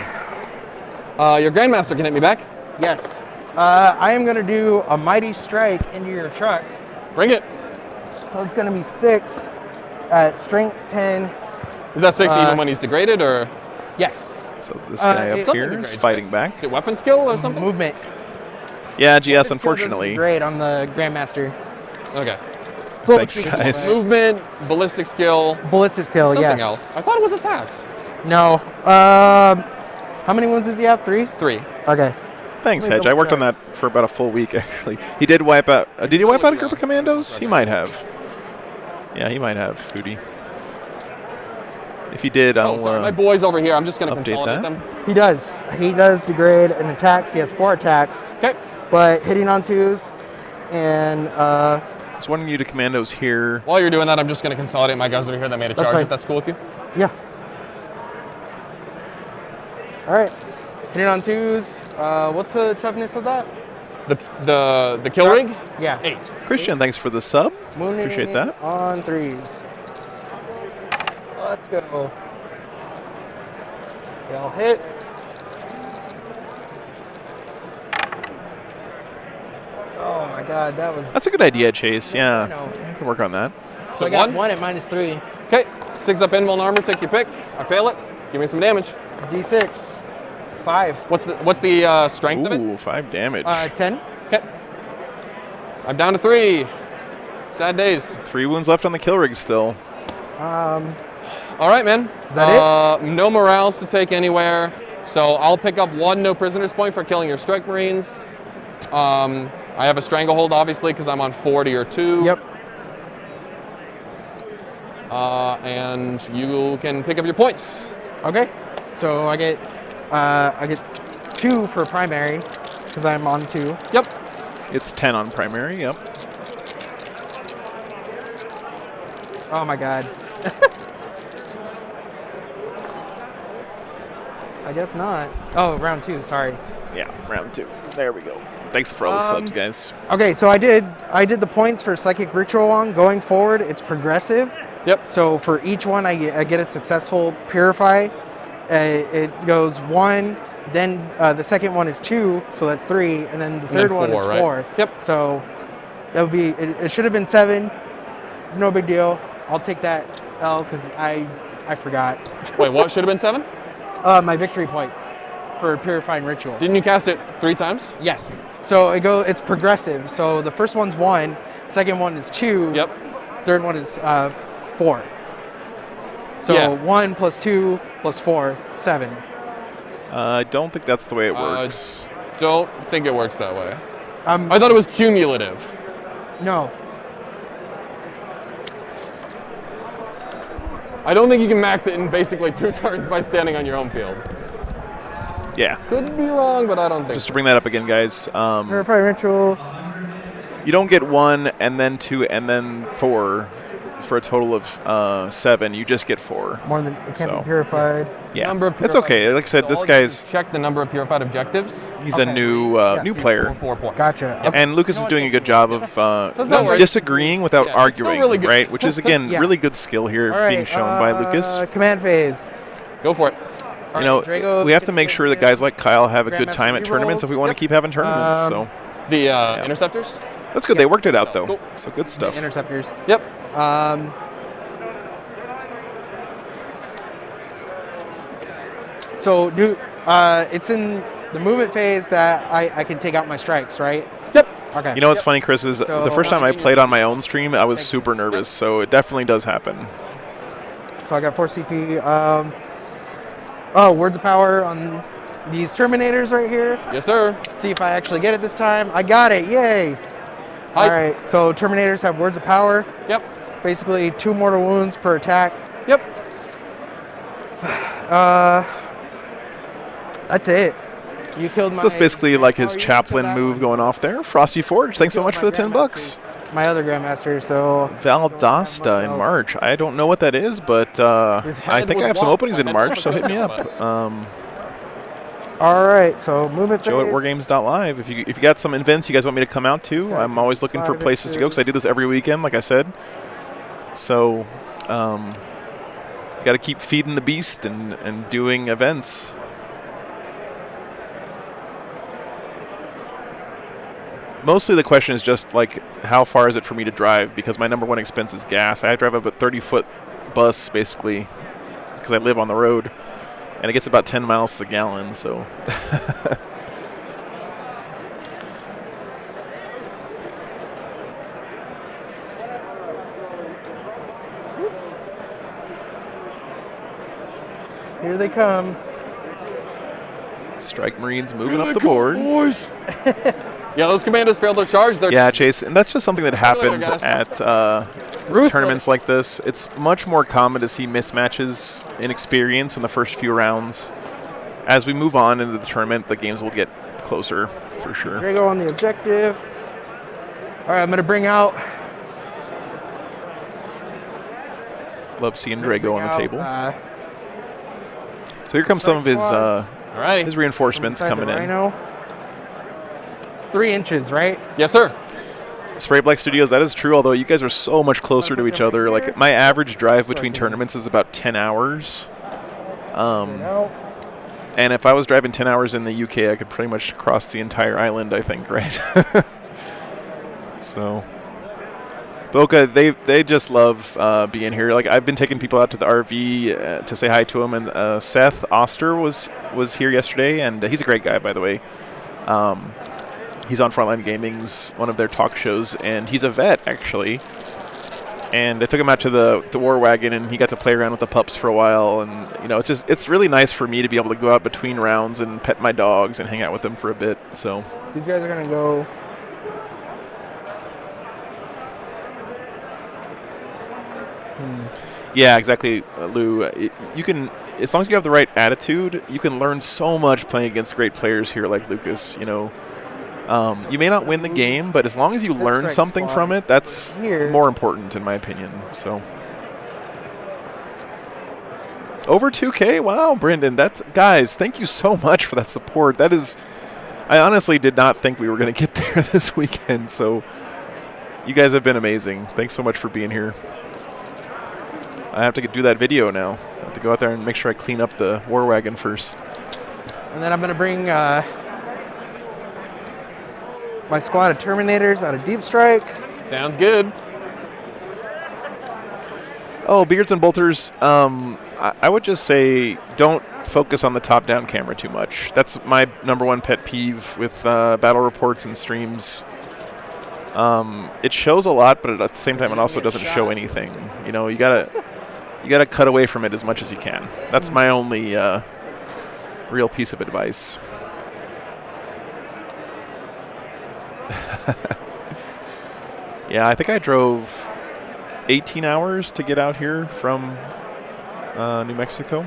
Your Grandmaster can hit me back. Yes. I am going to do a Mighty Strike into your truck. Bring it. So it's going to be 6 at Strength 10. Is that 6 even when he's degraded, or? Yes. So this guy up here is fighting back. Is it weapon skill or something? Movement. Yeah, GS, unfortunately. Great on the Grandmaster. Okay. Thanks, guys. Movement, ballistic skill. Ballistic skill, something yes. else. I thought it was attacks. No. How many wounds does he have? 3? 3. Okay. Thanks, Hedge. I worked on that for about a full week, actually. He did wipe out... did he wipe out a group of commandos? He might have. Yeah, he might have, Hootie. If he did, I'll my boy's over here. I'm just going to update consolidate that. them. He does. He does degrade and attacks. He has 4 attacks. Okay. But hitting on 2s. And Just wanting you to commandos here. While you're doing that, I'm just going to consolidate my guys over here that made a charge, fine. if that's cool with you. Yeah. All right. Hit it on 2s. What's the toughness of that? The kill rig? Yeah. 8. Christian, thanks for the sub. Mooning Appreciate that. on 3s. Let's go. They'll hit. Oh my god, that was... That's a good idea, Chase. Yeah, I know. I can work on that. So I got 1 at -3. Okay, 6 up invuln armor, take your pick. I fail it. Give me some damage. D6. 5. What's the strength of it? Ooh, 5 damage. 10. Okay. I'm down to 3. Sad days. 3 wounds left on the kill rig still. All right, man. Is that it? No morales to take anywhere. So I'll pick up 1 no prisoners point for killing your strike marines. I have a stranglehold, obviously, because I'm on 4 to your 2. Yep. And you can pick up your points. Okay. So I get 2 for primary because I'm on 2. Yep. It's 10 on primary. Yep. Oh my god. I guess not. Oh, round 2. Sorry. Yeah, round 2. There we go. Thanks for all the subs, guys. Okay, so I did the points for Psychic Ritual on. Going forward, it's progressive. Yep. So for each one, I get a successful Purify. It goes 1, then the second one is 2, so that's 3, and then the third one is 4. Right? Yep. So that would be, it should have been 7. It's no big deal. I'll take that L because I forgot. Wait, what should have been 7? My victory points for Purifying Ritual. Didn't you cast it 3 times? Yes. So it's progressive. So the first one's 1, second one is 2. Yep. Third one is 4. So Yeah. 1 plus 2 plus 4, 7. I don't think that's the way it works. Don't think it works that way. I thought it was cumulative. No. I don't think you can max it in basically 2 turns by standing on your home field. Yeah. Could be wrong, but I don't think Just to bring that up again, guys. Purify Ritual. You don't get 1 and then 2 and then 4 for a total of 7. You just get 4. More than it can't be purified. Yeah, Number of it's purified- okay. Like I said, So this all you guy's check the number of purified objectives. he's a new new player. 4 points. Gotcha. Yep. And Lucas is doing a good job of don't he's worry. disagreeing without Yeah, it's still arguing, really good. right? Which is again Yeah. really good skill here All right, being shown by Lucas. Command phase. Go for it. You know, Drago, we have to make sure that guys like Kyle have a good Grandmaster time at rerolls. tournaments if we want to keep having tournaments. So The interceptors? that's good. They worked it out though. Cool. So good stuff. Interceptors. Yep. So it's in the movement phase that I can take out my strikes, right? Yep. Okay. You know what's funny, Chris, is So- the first time I played on my own stream, I was super nervous. So it definitely does happen. So I got 4 CP. Words of Power on these Terminators right here. Yes, sir. See if I actually get it this time. I got it. Yay. Hi. All right. So Terminators have Words of Power. Yep. Basically 2 mortal wounds per attack. Yep. That's it. You killed my... So that's basically like his Oh, you took chaplain that move one. going off there. Frosty Forge, thanks so Killed much my for the $10. Grandmasters. My other Grandmaster, so... Valdosta in March. I don't know what that is, but I think I have some openings in March, so hit me up. All right, so movement phase. Joe at wargames.live. If you got some events you guys want me to come out to, I'm always looking for 5 places to go because I do this every weekend, like I said. So, got to keep feeding the beast and doing events. Mostly the question is just like, how far is it for me to drive? Because my number 1 expense is gas. I have to drive a 30-foot bus, basically, because I live on the road. And it gets about 10 miles to the gallon, so. Oops. Here they come. Strike Marines moving up the board. Yeah, those commandos failed their charge. They're Yeah, Chase, and that's just something that happens guys. at tournaments like this. It's much more common to see mismatches in experience in the first few rounds. As we move on into the tournament, the games will get closer, for sure. Drago on the objective. All right, I'm going to bring out Love seeing Drago on the table. So here comes strike some of his Alrighty. his reinforcements Inside coming the in. Rhino. It's 3 inches, right? Yes, sir. Spray Black Studios, that is true, although you guys are so much closer to each other. Like, my average drive between tournaments is about 10 hours. And if I was driving 10 hours in the UK, I could pretty much cross the entire island, I think, right? So, Boca, they just love being here. Like, I've been taking people out to the RV to say hi to them, and Seth Oster was here yesterday, and he's a great guy, by the way. He's on Frontline Gaming's one of their talk shows, and he's a vet, actually. And I took him out to the War Wagon, and he got to play around with the pups for a while. And, you know, it's really nice for me to be able to go out between rounds and pet my dogs and hang out with them for a bit. So These guys are going to go. yeah, exactly, Lou. You can, as long as you have the right attitude, you can learn so much playing against great players here like Lucas, you know. You may not win the game, but as long as you learn something from it, that's more important in my opinion. So over 2K, wow, Brendan, guys, thank you so much for that support. That is, I honestly did not think we were going to get there this weekend. So you guys have been amazing. Thanks so much for being here. I have to do that video now. I have to go out there and make sure I clean up the War Wagon first. And then I'm going to bring my squad of Terminators out of Deep Strike. Sounds good. Oh, Beards and Bolters, I would just say don't focus on the top-down camera too much. That's my #1 pet peeve with battle reports and streams. It shows a lot, but at the same time, it also doesn't show anything. You know, you gotta cut away from it as much as you can. That's my only real piece of advice. Yeah, I think I drove 18 hours to get out here from New Mexico.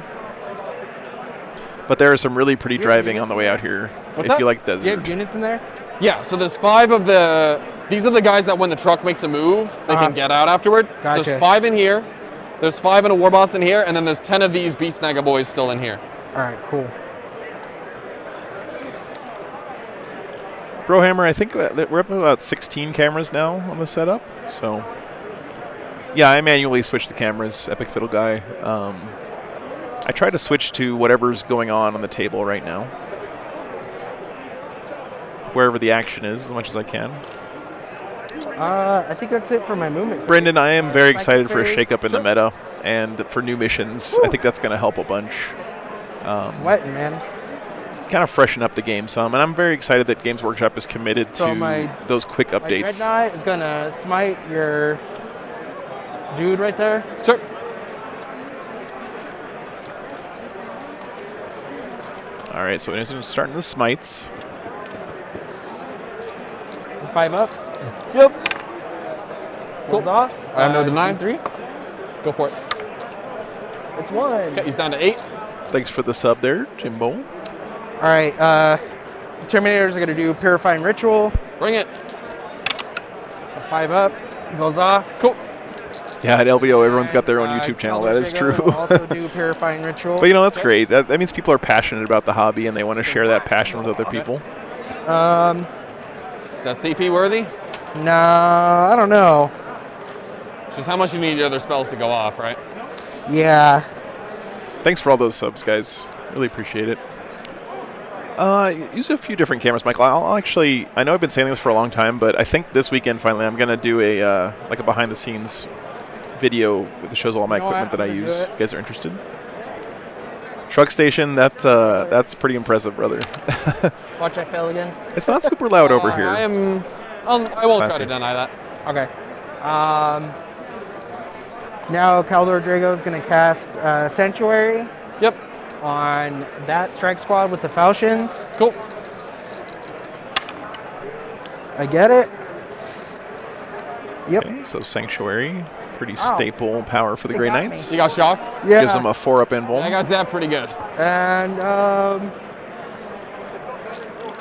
But there is some really pretty driving on the way out here if you like desert. Do you have units in there? Yeah, so there's 5 of the, these are the guys that when the truck makes a move, they can get out afterward. Gotcha. So there's 5 in here, there's 5 in a war boss in here, and then there's 10 of these Beast Naga boys still in here. All right, cool. Brohammer, I think we're up to about 16 cameras now on the setup. So, yeah, I manually switched the cameras, Epic Fiddle Guy. I try to switch to whatever's going on the table right now. Wherever the action is, as much as I can. I think that's it for my movement. Brendan, I am very excited for a shakeup in the meta and for new missions. I think that's going to help a bunch. Sweating, man. Kind of freshen up the game some, and I'm very excited that Games Workshop is committed to those quick updates. My Dread Knight is gonna smite your dude right there. Sure. All right, so it's starting the smites. 5 up. Yep. Goes off. I have no deny. 3. Go for it. It's 1. Okay, he's down to 8. Thanks for the sub there, Jimbo. All right, Terminators are gonna do Purifying Ritual. Bring it. 5 up. Goes off. Cool. Yeah, at LVO, everyone's got their own YouTube channel. That is true. Will also do Purifying Ritual. But you know, that's great. That means people are passionate about the hobby and they want to share that passion with other people. Is that CP worthy? No, I don't know. Just how much you need your other spells to go off, right? Yeah. Thanks for all those subs, guys. Really appreciate it. Use a few different cameras, Michael. I'll actually, I know I've been saying this for a long time, but I think this weekend finally I'm gonna do a like a behind-the-scenes video that shows all my equipment that I use. You guys are interested? Truck station, that's pretty impressive, brother. Watch, I fell again. It's not super loud over here. I won't try to deny that. Okay. Now Caldor Drago is going to cast Sanctuary. Yep. On that strike squad with the Falchions. Cool. I get it. Yep. Okay, so Sanctuary, pretty staple power for the Grey Knights. You got shocked? Yeah. Gives them a 4-up invuln. I got zapped pretty good. And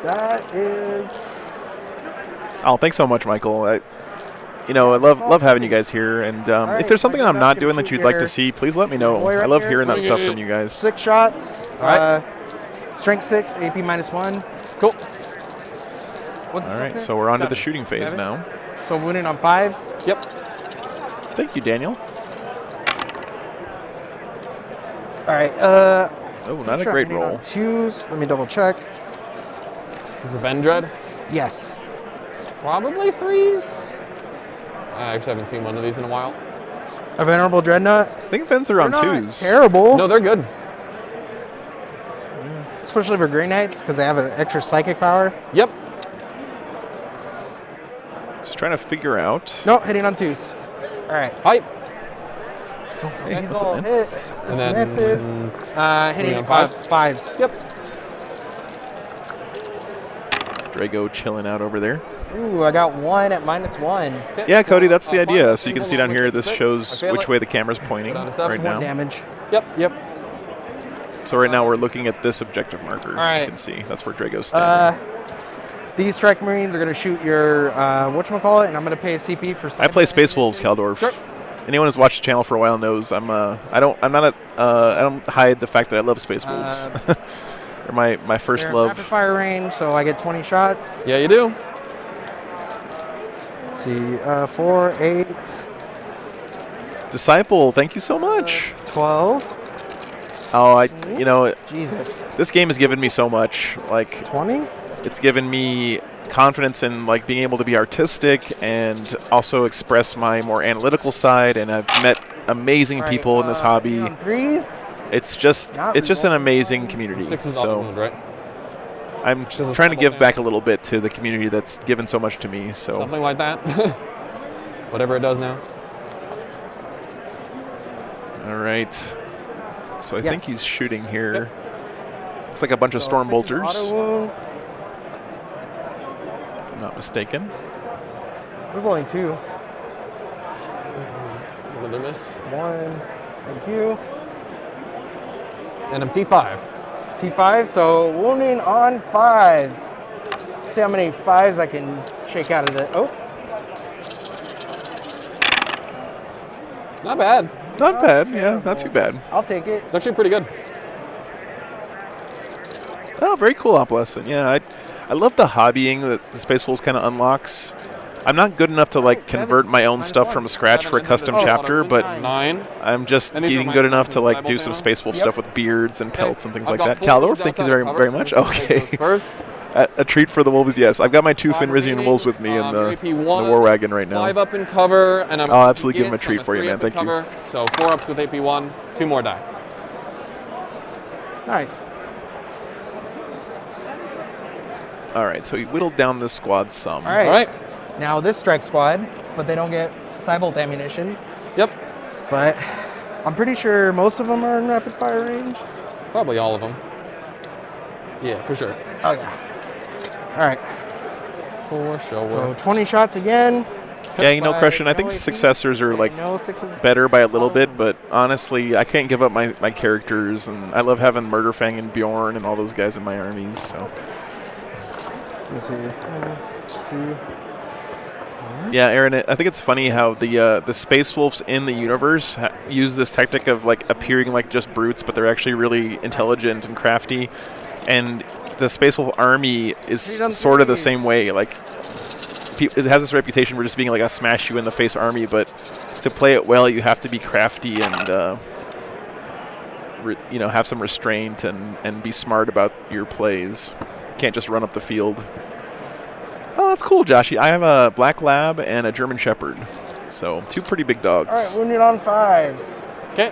that is. Oh, thanks so much, Michael. I love having you guys here. And right, if there's something next I'm up, not gonna doing that shoot you'd like your to see, please let me know. boy right I love here. hearing that stuff from you guys. 6 shots. All right. Strength 6, AP -1. Cool. All right, so we're on to the shooting phase now. So wounded on 5s. Yep. Thank you, Daniel. All right. Oh, not a great roll. 2s. Let me double check. This is a Vendread? Yes. Probably 3s. I actually haven't seen one of these in a while. A Venerable Dreadnought. I think Vens are on They're not 2s. terrible. No, they're good. Especially for Grey Knights, because they have an extra psychic power. Yep. Just trying to figure out. No, hitting on 2s. All right. Hype. Hey, These what's all up, man? hit. And then Misses. Hitting on on 5s? 5s. Yep. Drago chilling out over there. Ooh, I got 1 at -1. Yeah, Cody, that's the idea. So you can see down here, this shows which way the camera's pointing right now. Damage. Yep. So right now we're looking at this objective marker. right. You can see that's where Drago's standing. These strike marines are going to shoot your whatchamacallit, and I'm going to pay a CP for. I play Space Wolves, Kaldorf. Sure. Anyone who's watched the channel for a while knows I don't hide the fact that I love Space Wolves. They're my first They're love. rapid fire range, so I get 20 shots. Yeah, you do. Let's see, 4, 8, Disciple, thank you so much. 12. Oh, Jesus. This game has given me so much. Like 20. It's given me confidence in like being able to be artistic and also express my more analytical side. And I've met amazing people in this hobby. Threes. It's just an amazing community. 6 is so wound, right? I'm trying to give back a little bit to the community that's given so much to me. So something like that. Whatever it does now. All right. So I think he's shooting here. Yep. Looks like a bunch of storm bolters. Auto wound. If I'm not mistaken. There's only 2. Another miss. 1. Thank you. And I'm T5. T5, so wounding on 5s. Let's see how many 5s I can shake out of it. Oh. Not bad. Not bad, yeah, not too bad. I'll take it. It's actually pretty good. Oh, very cool, Opalescent. Yeah, I love the hobbying that the Space Wolves kind of unlocks. I'm not good enough to like convert my own stuff from scratch for a custom chapter, but I'm just getting good enough to like do some Space Wolf stuff with beards and pelts and things like that. Kaldorf, thank you very much. Okay. A treat for the wolves, yes. I've got my 2 Fenrisian wolves with me in the war wagon right now. 5 up in cover, and I'll absolutely give him a treat for you, man. Thank you. So 4 ups with AP1, 2 more die. Nice. All right, so he whittled down this squad some. All right. Now this strike squad, but they don't get Cybolt ammunition. Yep. But I'm pretty sure most of them are in rapid fire range. Probably all of them. Yeah, for sure. Oh yeah. All right. For sure. So 20 shots again. Yeah, Christian, I think successors are like better by a little bit, but honestly, I can't give up my characters, and I love having Murderfang and Bjorn and all those guys in my armies. So. Let me see. 1, 2. Yeah, Aaron, I think it's funny how the Space Wolves in the universe use this tactic of like appearing like just brutes, but they're actually really intelligent and crafty. And the Space Wolf army is sort of the same way. Like, it has this reputation for just being like a smash you in the face army, but to play it well, you have to be crafty and have some restraint and be smart about your plays. You can't just run up the field. Oh, that's cool, Joshy. I have a Black Lab and a German Shepherd. So, 2 pretty big dogs. All right, wounded on 5s. Okay.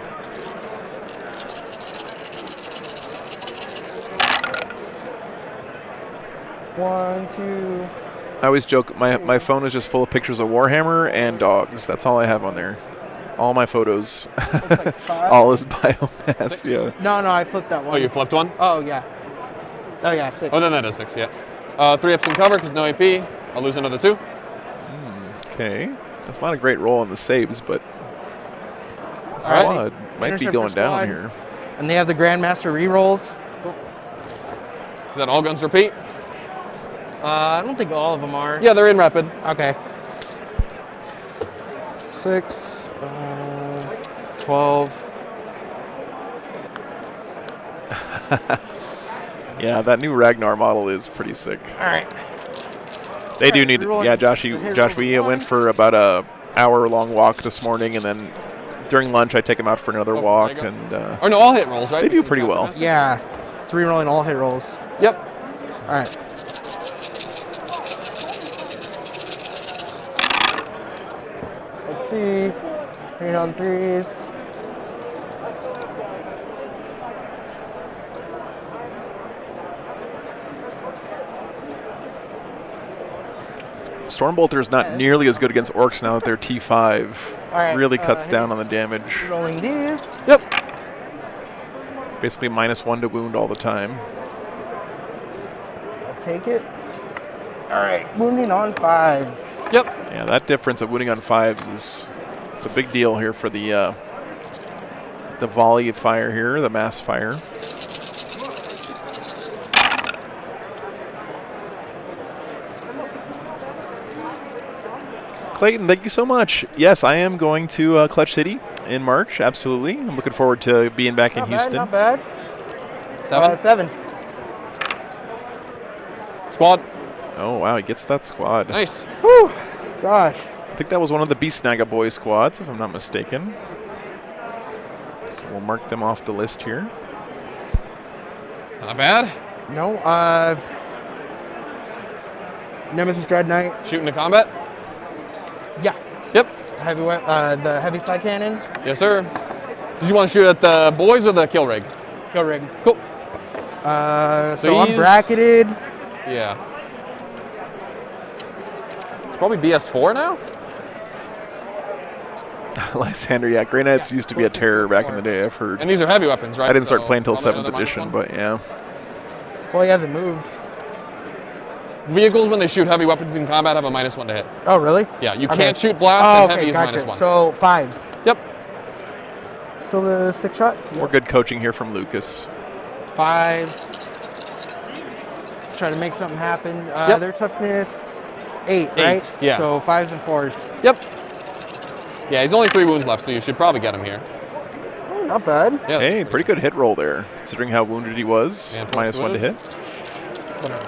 One, 2. I always joke, my phone is just full of pictures of Warhammer and dogs. That's all I have on there. All my photos. Like all is biomass, yeah. No, I flipped that one. Oh, you flipped one? Oh, yeah. Oh, yeah, 6. Oh, then that is 6, yeah. 3 ups in cover because no AP. I'll lose another 2. Okay. That's not a great roll on the saves, but squad might be going down here. And they have the Grandmaster rerolls. Is that all guns repeat? I don't think all of them are. Yeah, they're in rapid. Okay. 6, 12. Yeah, that new Ragnar model is pretty sick. All right. They do need. Yeah, Josh, we went for about a hour-long walk this morning, and then during lunch I take them out for another walk. And or no, all hit rolls, right? They do pretty well. Yeah, 3 rolling all hit rolls. Yep. All right. Let's see. 3 on 3s. Stormbolter is not nearly as good against orcs now that they're T5. Right, really cuts down on the damage. Rolling these. Yep. Basically -1 to wound all the time. I'll take it. All right, wounding on 5s. Yep. Yeah, that difference of wounding on 5s is it's a big deal here for the volley of fire here, the mass fire. Clayton, thank you so much. Yes, I am going to Clutch City in March. Absolutely, I'm looking forward to being back in Houston. Not bad. 7. 7. Squad. Oh wow, he gets that squad. Nice. Whew. Gosh. I think that was one of the Beast Snagga Boy squads, if I'm not mistaken. So we'll mark them off the list here. Not bad. No. Nemesis Dread Knight. Shooting to combat. Yeah. Yep. The heavy side cannon. Yes, sir. Did you want to shoot at the boys or the kill rig? Kill rig. Cool. So I'm bracketed. Yeah. It's probably BS4 now. Lysander, yeah, Grey Knights used to be a terror back in the day, I've heard. And these are heavy weapons, right? I didn't start So playing until probably 7th another edition, -1. but yeah. Well, he hasn't moved. Vehicles, when they shoot heavy weapons in combat, have a -1 to hit. Oh, really? Yeah, you Okay. can't shoot blast, Oh, and okay, heavy is gotcha. -1. So 5s. Yep. Still the 6 shots? More good coaching here from Lucas. 5s. Try to make something happen. Yep. Their toughness 8, 8, right? yeah. So 5s and 4s. Yep. Yeah, he's only 3 wounds left, so you should probably get him here. Oh, not bad. Yeah, Hey, pretty good hit roll there, considering how wounded he was. And -1 to hit. Whatever.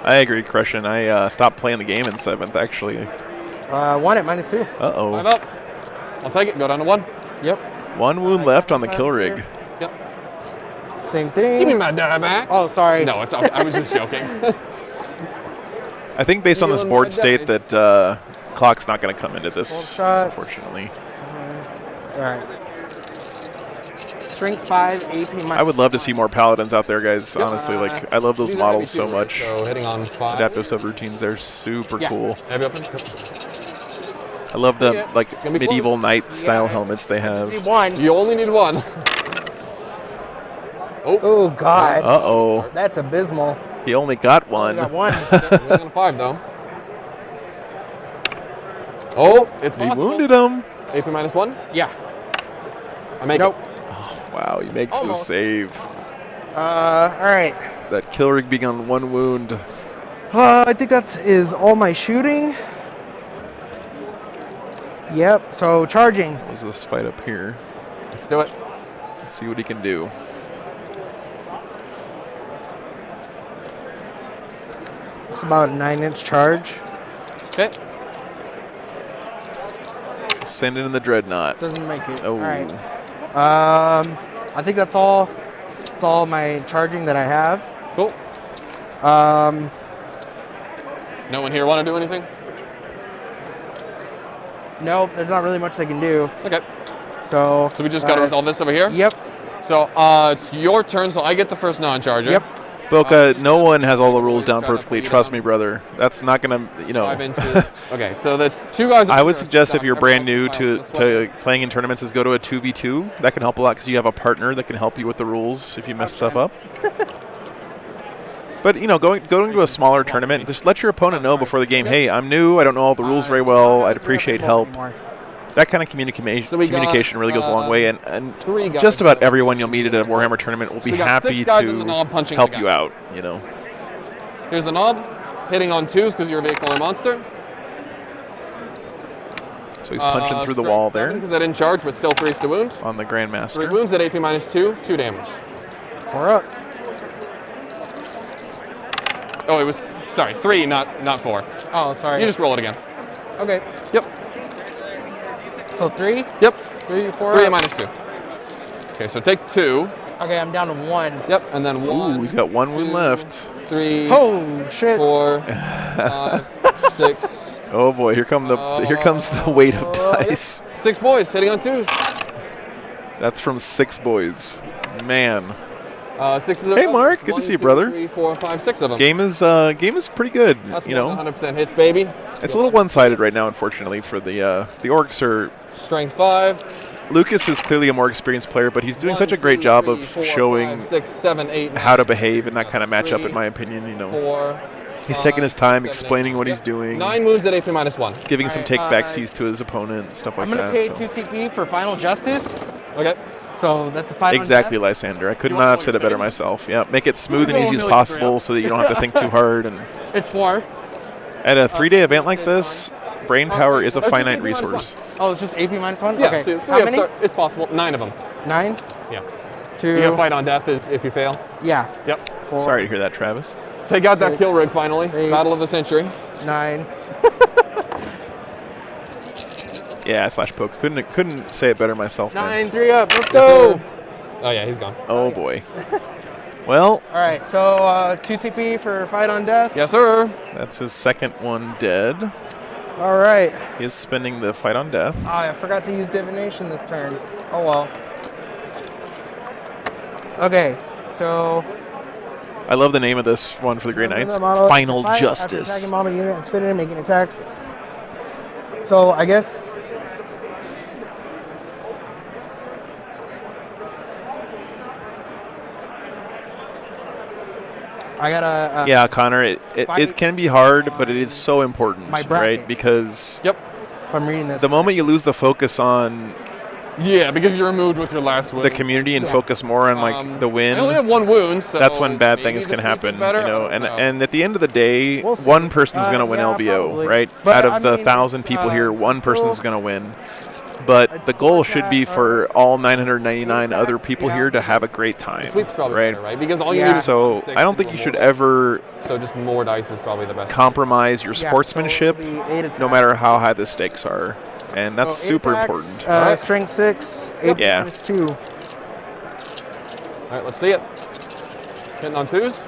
I agree, Crushin. I stopped playing the game in 7th, actually. 1 at -2. 5 Uh-oh. up. I'll take it. Go down to 1. Yep. 1 wound left on the kill rig. Yep. Same thing. Give me my die back. Oh, sorry. No, it's. I was just joking. I think based on this Stealing board my state dice. that Clock's not going to come into this, shots. unfortunately. All right. Strength 5, AP minus. I would love to see more Paladins out there, guys, honestly. Like, I love those These are models heavy so too, right? much. So hitting on 5. Adaptive subroutines, they're super Yeah. cool. Heavy weapons. I love See the it. like It's gonna be medieval close. knight style helmets they have. See 1. You only need 1. Oh, God. Uh-oh. That's abysmal. He only got I 1. got 1. We're on 5 though. Oh, it's He possible. wounded him. AP -1. Yeah. I make Nope. Wow, he makes the Almost. save. All right. That kill rig being on 1 wound. I think that is all my shooting. Yep. So charging. What was this fight up here? Let's do it. Let's see what he can do. It's about a 9-inch charge. Okay. Send in the Dreadnought. Doesn't make it. Oh. All right. I think that's all. That's all my charging that I have. Cool. No one here want to do anything? No, there's not really much I can do. Okay. So. So we just got to resolve this over here? Yep. So it's your turn, so I get the first non-charger. Yep. Boca, no one has all the rules down perfectly. Trust me, brother. That's not going to, you know. 5 inches. Okay, so the 2 guys. I would suggest if you're brand new to playing in tournaments is go to a 2v2. That can help a lot because you have a partner that can help you with the rules if you mess stuff up. But, you know, going to a smaller tournament, just let your opponent know before the game, hey, I'm new, I don't know all the rules very well, I'd appreciate help. That kind of communication really goes a long way, and just about everyone you'll meet at a Warhammer tournament will be happy to help you out, you know. Here's the knob. Hitting on 2s because you're a vehicle or monster. So he's punching through the wall there. Because I didn't charge, but still 3s to wound. On the Grandmaster. 3 wounds at AP -2, 2 damage. 4 up. Oh, it was, sorry, 3, not 4. Oh, sorry. You just roll it again. Okay. Yep. So 3? Yep. 3, 4 3 up. at -2. Okay, so take 2. Okay, I'm down to 1. Yep, and then 1. Ooh, he's got 1 wound left. 3. Oh, shit. 4, 5, 6. Oh boy, here comes the weight of dice. Yep. 6 boys hitting on 2s. That's from 6 boys. Man. 6 is Hey Mark, good to see you, brother. 3, 4, 5, 6 of them. Game is pretty good. That's you know, 100% hits, baby. it's a little one-sided right now, unfortunately. For the orcs are strength 5. Lucas is clearly a more experienced player, but he's doing such a great job of showing 5, 6, 7, 8, how to behave in that kind of matchup, in my opinion. You know, 4. He's taking his time explaining what he's doing. 9 moves at AP -1. Giving some take-backsies to his opponent, stuff like I'm that. going to pay 2 CP for Final Justice. Okay. So that's a 5 Exactly, Lysander. I could not have said it better myself. Yeah, make it smooth and easy as possible so that you don't have to think too hard. And it's 4. At a 3-day event like this, brain power is a finite resource. Oh, it's just AP -1? Yeah, okay. so How many? it's possible. 9 of them. 9? Yeah. 2. You get fight on death if you fail. Yeah. Yep. 4. Sorry to hear that, Travis. Take out that 6, kill rig finally. 8, Battle of the century. 9. Yeah, /poke. Couldn't say it better myself. 9, 3 up. Let's Yes, go. sir. Oh yeah, he's gone. Oh boy. Well. All right, so 2 CP for fight on death. Yes, sir. That's his second one dead. All right. He is spending the fight on death. Oh, I forgot to use divination this turn. Oh well. Okay, so. I love the name of this one for the Grey Knights. Final Justice. Attacking mob unit is fitted in, making attacks. So I guess. I gotta. Yeah, Connor, it can be hard, but it is so important, right? Because if I'm reading this, the moment you lose the focus on because you're removed with your last wound. the community and focus more on like the win, I only have 1 wound, so that's when bad maybe things the can sweep is happen. You better. know, I don't know. and at the end of the day, We'll see. one person's gonna win yeah, LVO, probably. right? But, Out of I the mean, 1,000 people here, one person's still- gonna win. But the goal should be for all 999 other people here to have a great time, Sweep's probably right? better, right? Because all you need is So 6 I don't think you people should more. ever So just more dice is probably the best. compromise your Yeah, so sportsmanship, it'll be 8 no matter how high the stakes are, and that's So 8 super attacks, important. Strength 6, 8 Yeah. -2. All right, let's see it. Hitting on 2s.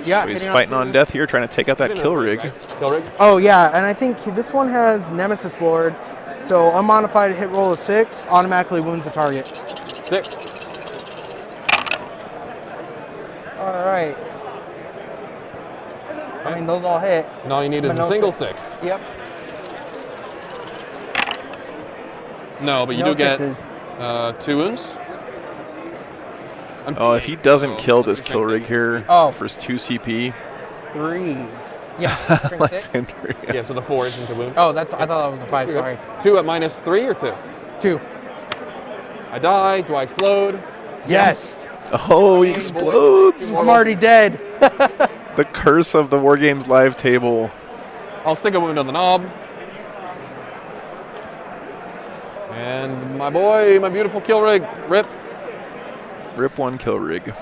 Yeah. So he's hitting fighting on 2s. death here, trying to take out that kill rig. Kill rig. Oh yeah, and I think this one has Nemesis Lord, so unmodified hit roll of 6 automatically wounds the target. 6. All right. I mean, those all hit. And all you need is But a no single 6. 6. Yep. No, but you No do get 6s. 2 wounds. Oh, if he doesn't kill this kill rig here Oh. for his 2 CP, 3. Yeah. Strength 6. Lysander. Yeah, so the 4 isn't a wound. Oh, I thought that was a 5. You're Sorry. good. 2 at -3 or 2? 2. I die. Do I explode? Yes. Oh, he explodes! I'm already dead. The curse of the War Games live table. I'll stick a wound on the knob. And my boy, my beautiful kill rig, rip. Rip 1 kill rig.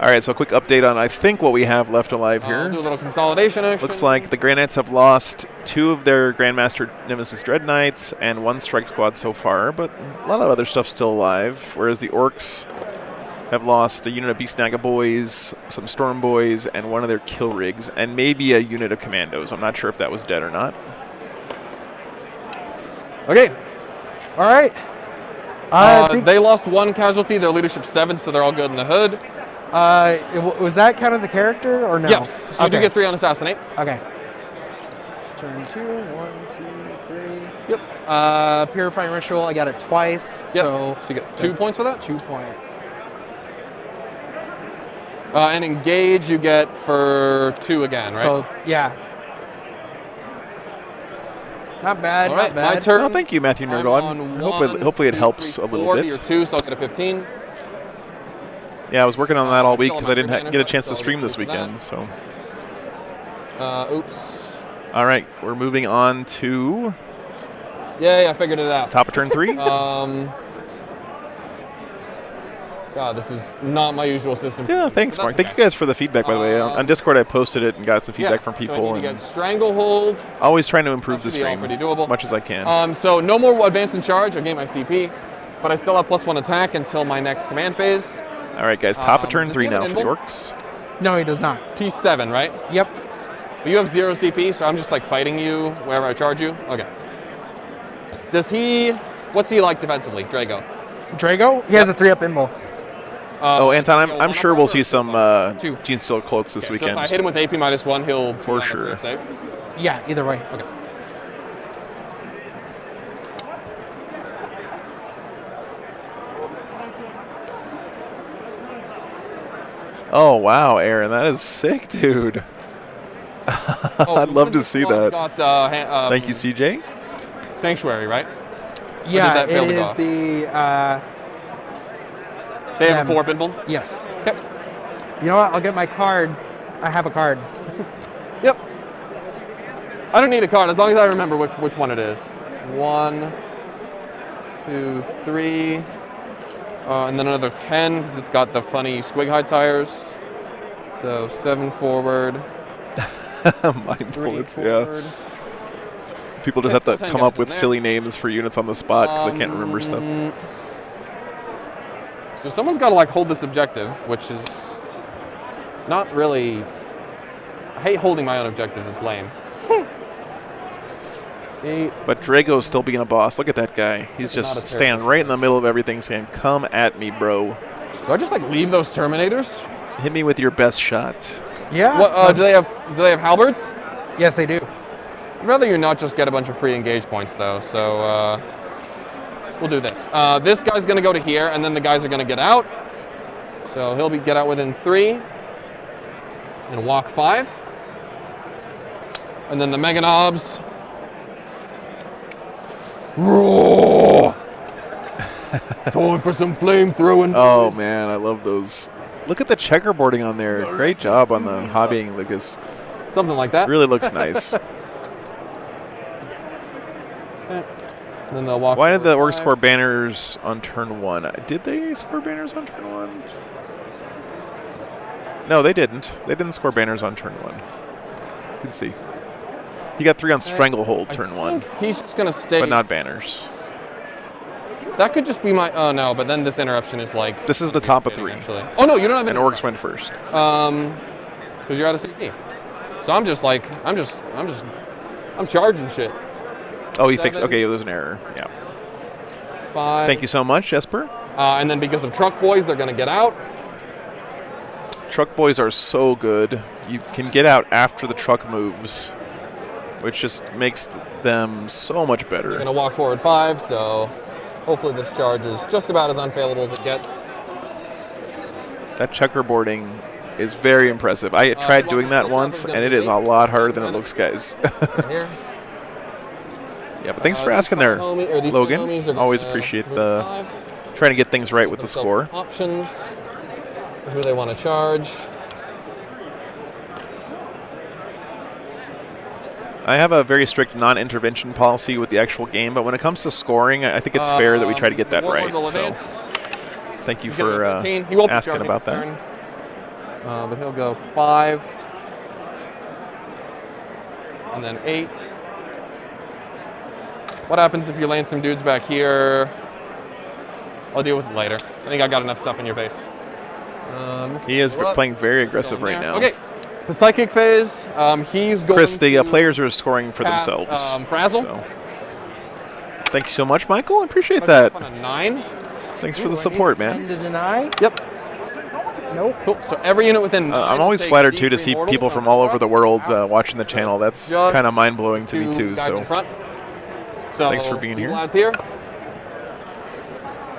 All right, so a quick update on, I think, what we have left alive here. Do a little consolidation action. Looks like the Grey Knights have lost 2 of their Grandmaster Nemesis Dread Knights and 1 Strike Squad so far, but a lot of other stuff still alive, whereas the Orcs have lost a unit of Beast Naga Boys, some Storm Boys, and 1 of their kill rigs, and maybe a unit of Commandos. I'm not sure if that was dead or not. Okay. All right. They lost 1 casualty. Their leadership 7, so they're all good in the hood. Was that count as a character or no? Yes. So you do get 3 on Assassinate. Okay. Turn 2, 1, 2, 3. Yep. Purifying Ritual, I got it twice. Yep. So you get 2 points for that? 2 points. And Engage you get for 2 again, right? So, yeah. Not bad, All right, not bad. my turn. Well, thank you, Matthew I'm Nurgle. on Hopefully it 1, helps 2, a little 4 bit. to your 2, so I'll get a 15. Yeah, I was working on that all week still because I didn't on my get a advantage, chance so to I'll stream get this 2 for weekend. that. So, Oops. all right, we're moving on to Yeah, I figured it out. Top of turn 3? God, this is not my usual system. Yeah, thanks, Mark. Thank you guys for the feedback, by the way. On Discord, I posted it and got some feedback from people. So I need to get Stranglehold. Always trying to improve the That should be all stream pretty doable. as much as I can. So no more advance and charge. I gained my CP, but I still have +1 attack until my next command phase. All right, guys. Top of turn does 3 he have now an for the invul? orcs. No, he does not. T7, right? Yep. But you have 0 CP, so I'm just like fighting you wherever I charge you. Okay. Does he? What's he like defensively, Drago? Drago? He has a 3-up invul. Oh, Anton, I'm sure we'll see some Gene Steel quotes this So weekend. if I hit him with AP -1, he'll For sure. Save. Yeah, either way. Okay. Oh, wow, Aaron. That is sick, dude. I'd love to see that. Thank you, CJ. Sanctuary, right? Yeah, did that fail it to go is off? the. They have them. a 4 pinball? Yes. Okay. You know what? I'll get my card. I have a card. Yep. I don't need a card as long as I remember which one it is. 1, 2, 3, and then another 10 because it's got the funny squig high tires. So 7 forward. Mind bullets, yeah. People just have to come up with silly names for units on the spot because they can't remember stuff. So someone's got to like hold this objective, which is not really. I hate holding my own objectives. It's lame. 8. But Drago's still being a boss. Look at that guy. He's just standing right in the middle of everything saying, come at me, bro. Do I just like leave those Terminators? Hit me with your best shot. Yeah. What, do they have halberds? Yes, they do. I'd rather you not just get a bunch of free engage points though. So we'll do this. This guy's gonna go to here, and then the guys are gonna get out. So he'll get out within 3, and walk 5, and then the Mega Knobs. Roar! Time for some flame throwing. Oh man, I love those. Look at the checkerboarding on there. Great job on the hobbying, Lucas. Something like that. Really looks nice. And then they'll walk. Why did the orcs 5. score banners on turn 1? Did they score banners on turn 1? No, they didn't. They didn't score banners on turn 1. You can see. He got 3 on Stranglehold turn 1. He's just gonna stay. But not banners. That could just be my. Oh no, but then this interruption is like. This is the top of 3. Actually. Oh no, you don't have. And orcs went first. Because you're out of CP. So I'm just like, I'm charging shit. Oh, he fixed. Okay, there's an error. Yeah. 5. Thank you so much, Jesper. And then because of truck boys, they're gonna get out. Truck boys are so good. You can get out after the truck moves, which just makes them so much better. They're gonna walk forward 5, so hopefully this charge is just about as unfailable as it gets. That checkerboarding is very impressive. I tried doing that once, and it is a lot harder than it looks, guys. Here. Yeah, but thanks for asking there, Logan. Always appreciate the trying to get things right with the score. Options for who they want to charge. I have a very strict non-intervention policy with the actual game, but when it comes to scoring, I think it's fair that we try to get that right. So, thank you for asking about that. But he'll go 5, and then 8. What happens if you land some dudes back here? I'll deal with it later. I think I got enough stuff in your face. He is playing very aggressive right now. Okay, the psychic phase. He's going. Chris, the players are scoring for cast, themselves. Frazzle. So. Thank you so much, Michael. I appreciate that. On a 9. Thanks for the support, man. To deny? Yep. Nope. Cool. So every unit within. I'm always flattered too to see people from all over the world watching the channel. That's kind of mind blowing to me too. So. Thanks for being here. Lads here.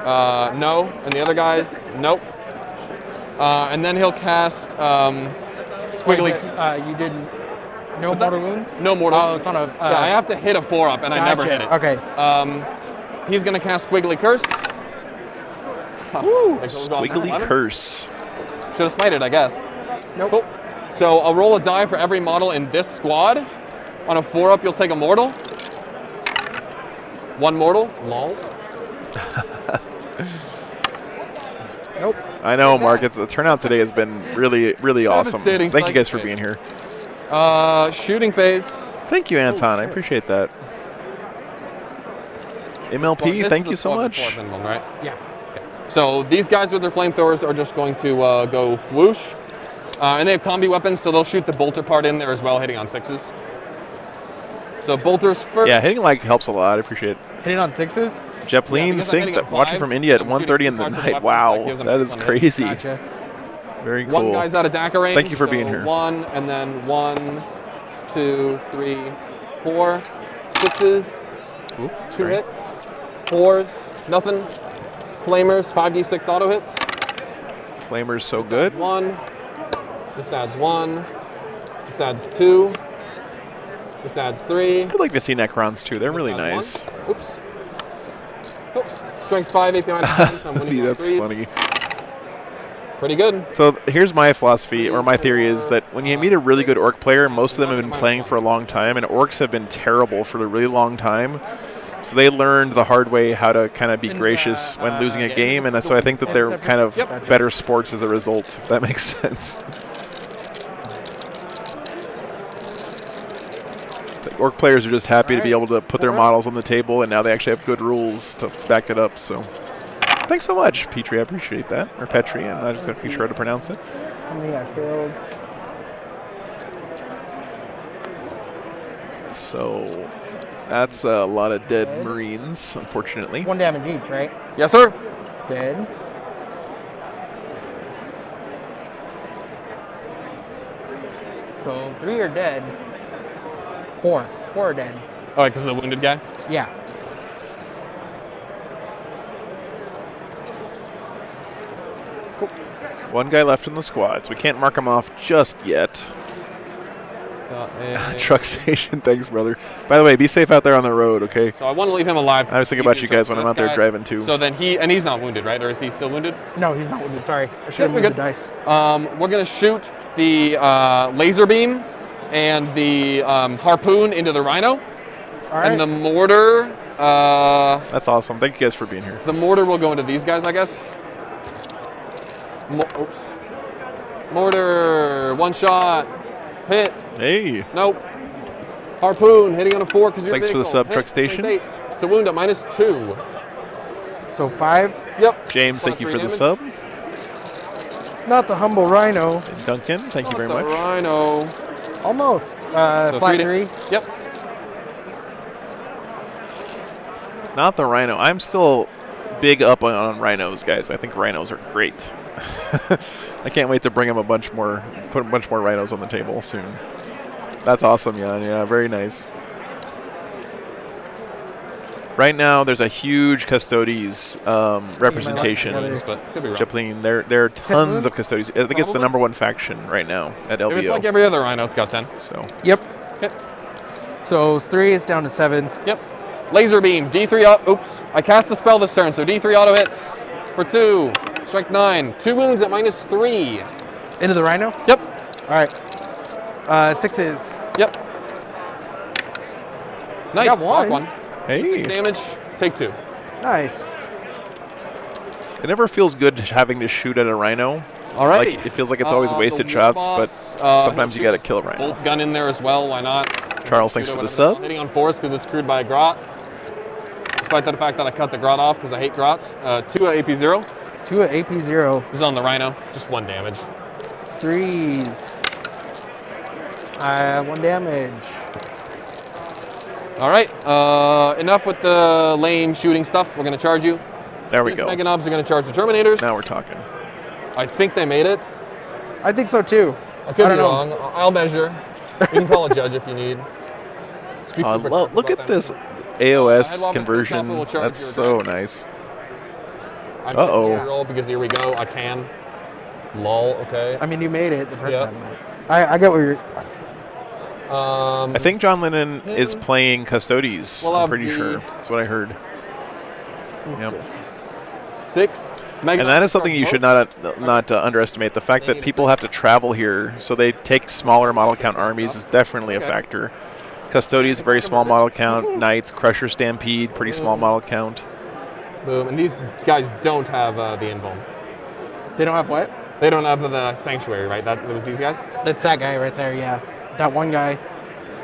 No, and the other guys, nope. And then he'll cast squiggly. You didn't. No mortal wounds? No mortal. Oh, it's on a. Yeah, I have to hit a 4-up, and I never hit it. Okay. He's gonna cast squiggly curse. Woo! Squiggly curse. Should have smited, I guess. Nope. Cool. So I'll roll a die for every model in this squad. On a 4-up, you'll take a mortal. 1 mortal. Lol. Nope. I know, Mark. The turnout today has been really, really awesome. Devastating Thank you guys psych for being here. Shooting phase. Thank you, Anton. I appreciate that. MLP, This thank is you the so squad much. before minimum, right? Yeah. So these guys with their flamethrowers are just going to go whoosh. And they have combi weapons, so they'll shoot the bolter part in there as well, hitting on 6s. So bolters first. Yeah, hitting like helps a lot. I appreciate it. Hitting on 6s? Jeplin because I'm hitting Sync, on watching 5s, from India at I'm 1:30 shooting in the two parts of the night. weapon, so Wow, gives them that is fun hit. crazy. Gotcha. Very cool. One guy's out of DACA range. Thank you for being so here. 1, and then 1, 2, 3, 4, 6s, Oop, 2 sorry. hits, 4s, nothing. Flamers, 5d6 auto hits. Flamer's so This good. adds 1. This adds 1. This adds 2. This adds 3. I'd like to see Necrons too. They're really adds nice. 1. Oops. Oh, strength 5, AP minus 10, so I'm winning on That's 3s. funny. Pretty good. So here's my philosophy, or my theory, is that when you meet a really good orc player, most of them have been playing for a long time, and orcs have been terrible for a really long time. So they learned the hard way how to kind of be gracious when losing a game, and so I think that they're kind of better sports as a result, if that makes sense. The orc players are just happy to be able to put their models on the table, and now they actually have good rules to back it up. So thanks so much, Petrie. I appreciate that. Or Petri, I'm not going to be sure how to pronounce it. How many I failed? So that's a lot of dead Marines, unfortunately. 1 damage each, right? Yes, sir. Dead. So 3 are dead. 4 are dead. Oh, because of the wounded guy? Yeah. One guy left in the squad, so we can't mark him off just yet. Truck station, thanks, brother. By the way, be safe out there on the road, okay? So I want to leave him alive. I was thinking about you guys when I'm out there driving too. So then he's not wounded, right? Or is he still wounded? No, he's not wounded. Sorry. I should have we're moved good. the dice. We're going to shoot the laser beam and the harpoon into the rhino. All right. And the mortar. That's awesome. Thank you guys for being here. The mortar will go into these guys, I guess. Oops. Mortar, 1 shot. Hit. Hey. Nope. Harpoon, hitting on a 4 because you're Thanks for the sub, Truck Station. It's a wound at -2. So 5. Yep. James, thank you for the sub. Not the humble rhino. And Duncan, thank you very much. Rhino. Almost. So Flat 3. Yep. Not the rhino. I'm still big up on rhinos, guys. I think rhinos are great. I can't wait to bring them put a bunch more rhinos on the table soon. That's awesome, Jan. Yeah, very nice. Right now, there's a huge Custodes representation. Jeplin, there are tons of Custodes. I think it's the #1 faction right now at LVO. If it's like every other rhino, it's got 10. So. Yep. So 3 is down to 7. Yep. Laser beam, D3. Oops. I cast a spell this turn, so D3 auto hits for 2. Strike 9. 2 wounds at -3. Into the rhino? Yep. All right. 6s. Yep. Nice. Got Block 1. 1. Hey. 6 damage. Take 2. Nice. It never feels good having to shoot at a rhino. All right. Like, it feels like it's always wasted shots, but sometimes you got to kill a rhino. Bolt gun in there as well. Why not? Charles, thanks for the sub. Hitting on 4s because it's crewed by a grot. Despite the fact that I cut the grot off because I hate grots. 2 at AP0. 2 at AP0. This is on the rhino. Just 1 damage. 3s. 1 damage. All right. Enough with the lame shooting stuff. We're going to charge you. There we These go. Mega Knobs are going to charge the Terminators. Now we're talking. I think they made it. I think so too. I could I be don't know. wrong. I'll measure. You can call a judge if you need. Look at this AOS conversion. That's so nice. Uh-oh. Roll because here we go. I can. Lol. Okay. I mean, you made it the first Yeah. time. I get what you're. I think John Lennon is playing Custodes. We'll I'm have pretty the- sure. That's what I heard. Yep. 6. And that is something you should not underestimate. The fact that people have to travel here, so they take smaller model count armies is definitely a factor. Custodians, very small model count. Knights, Crusher, Stampede, pretty small model count. Boom. And these guys don't have the Invuln. They don't have what? They don't have the Sanctuary, right? That was these guys? That's that guy right there, yeah. That one guy.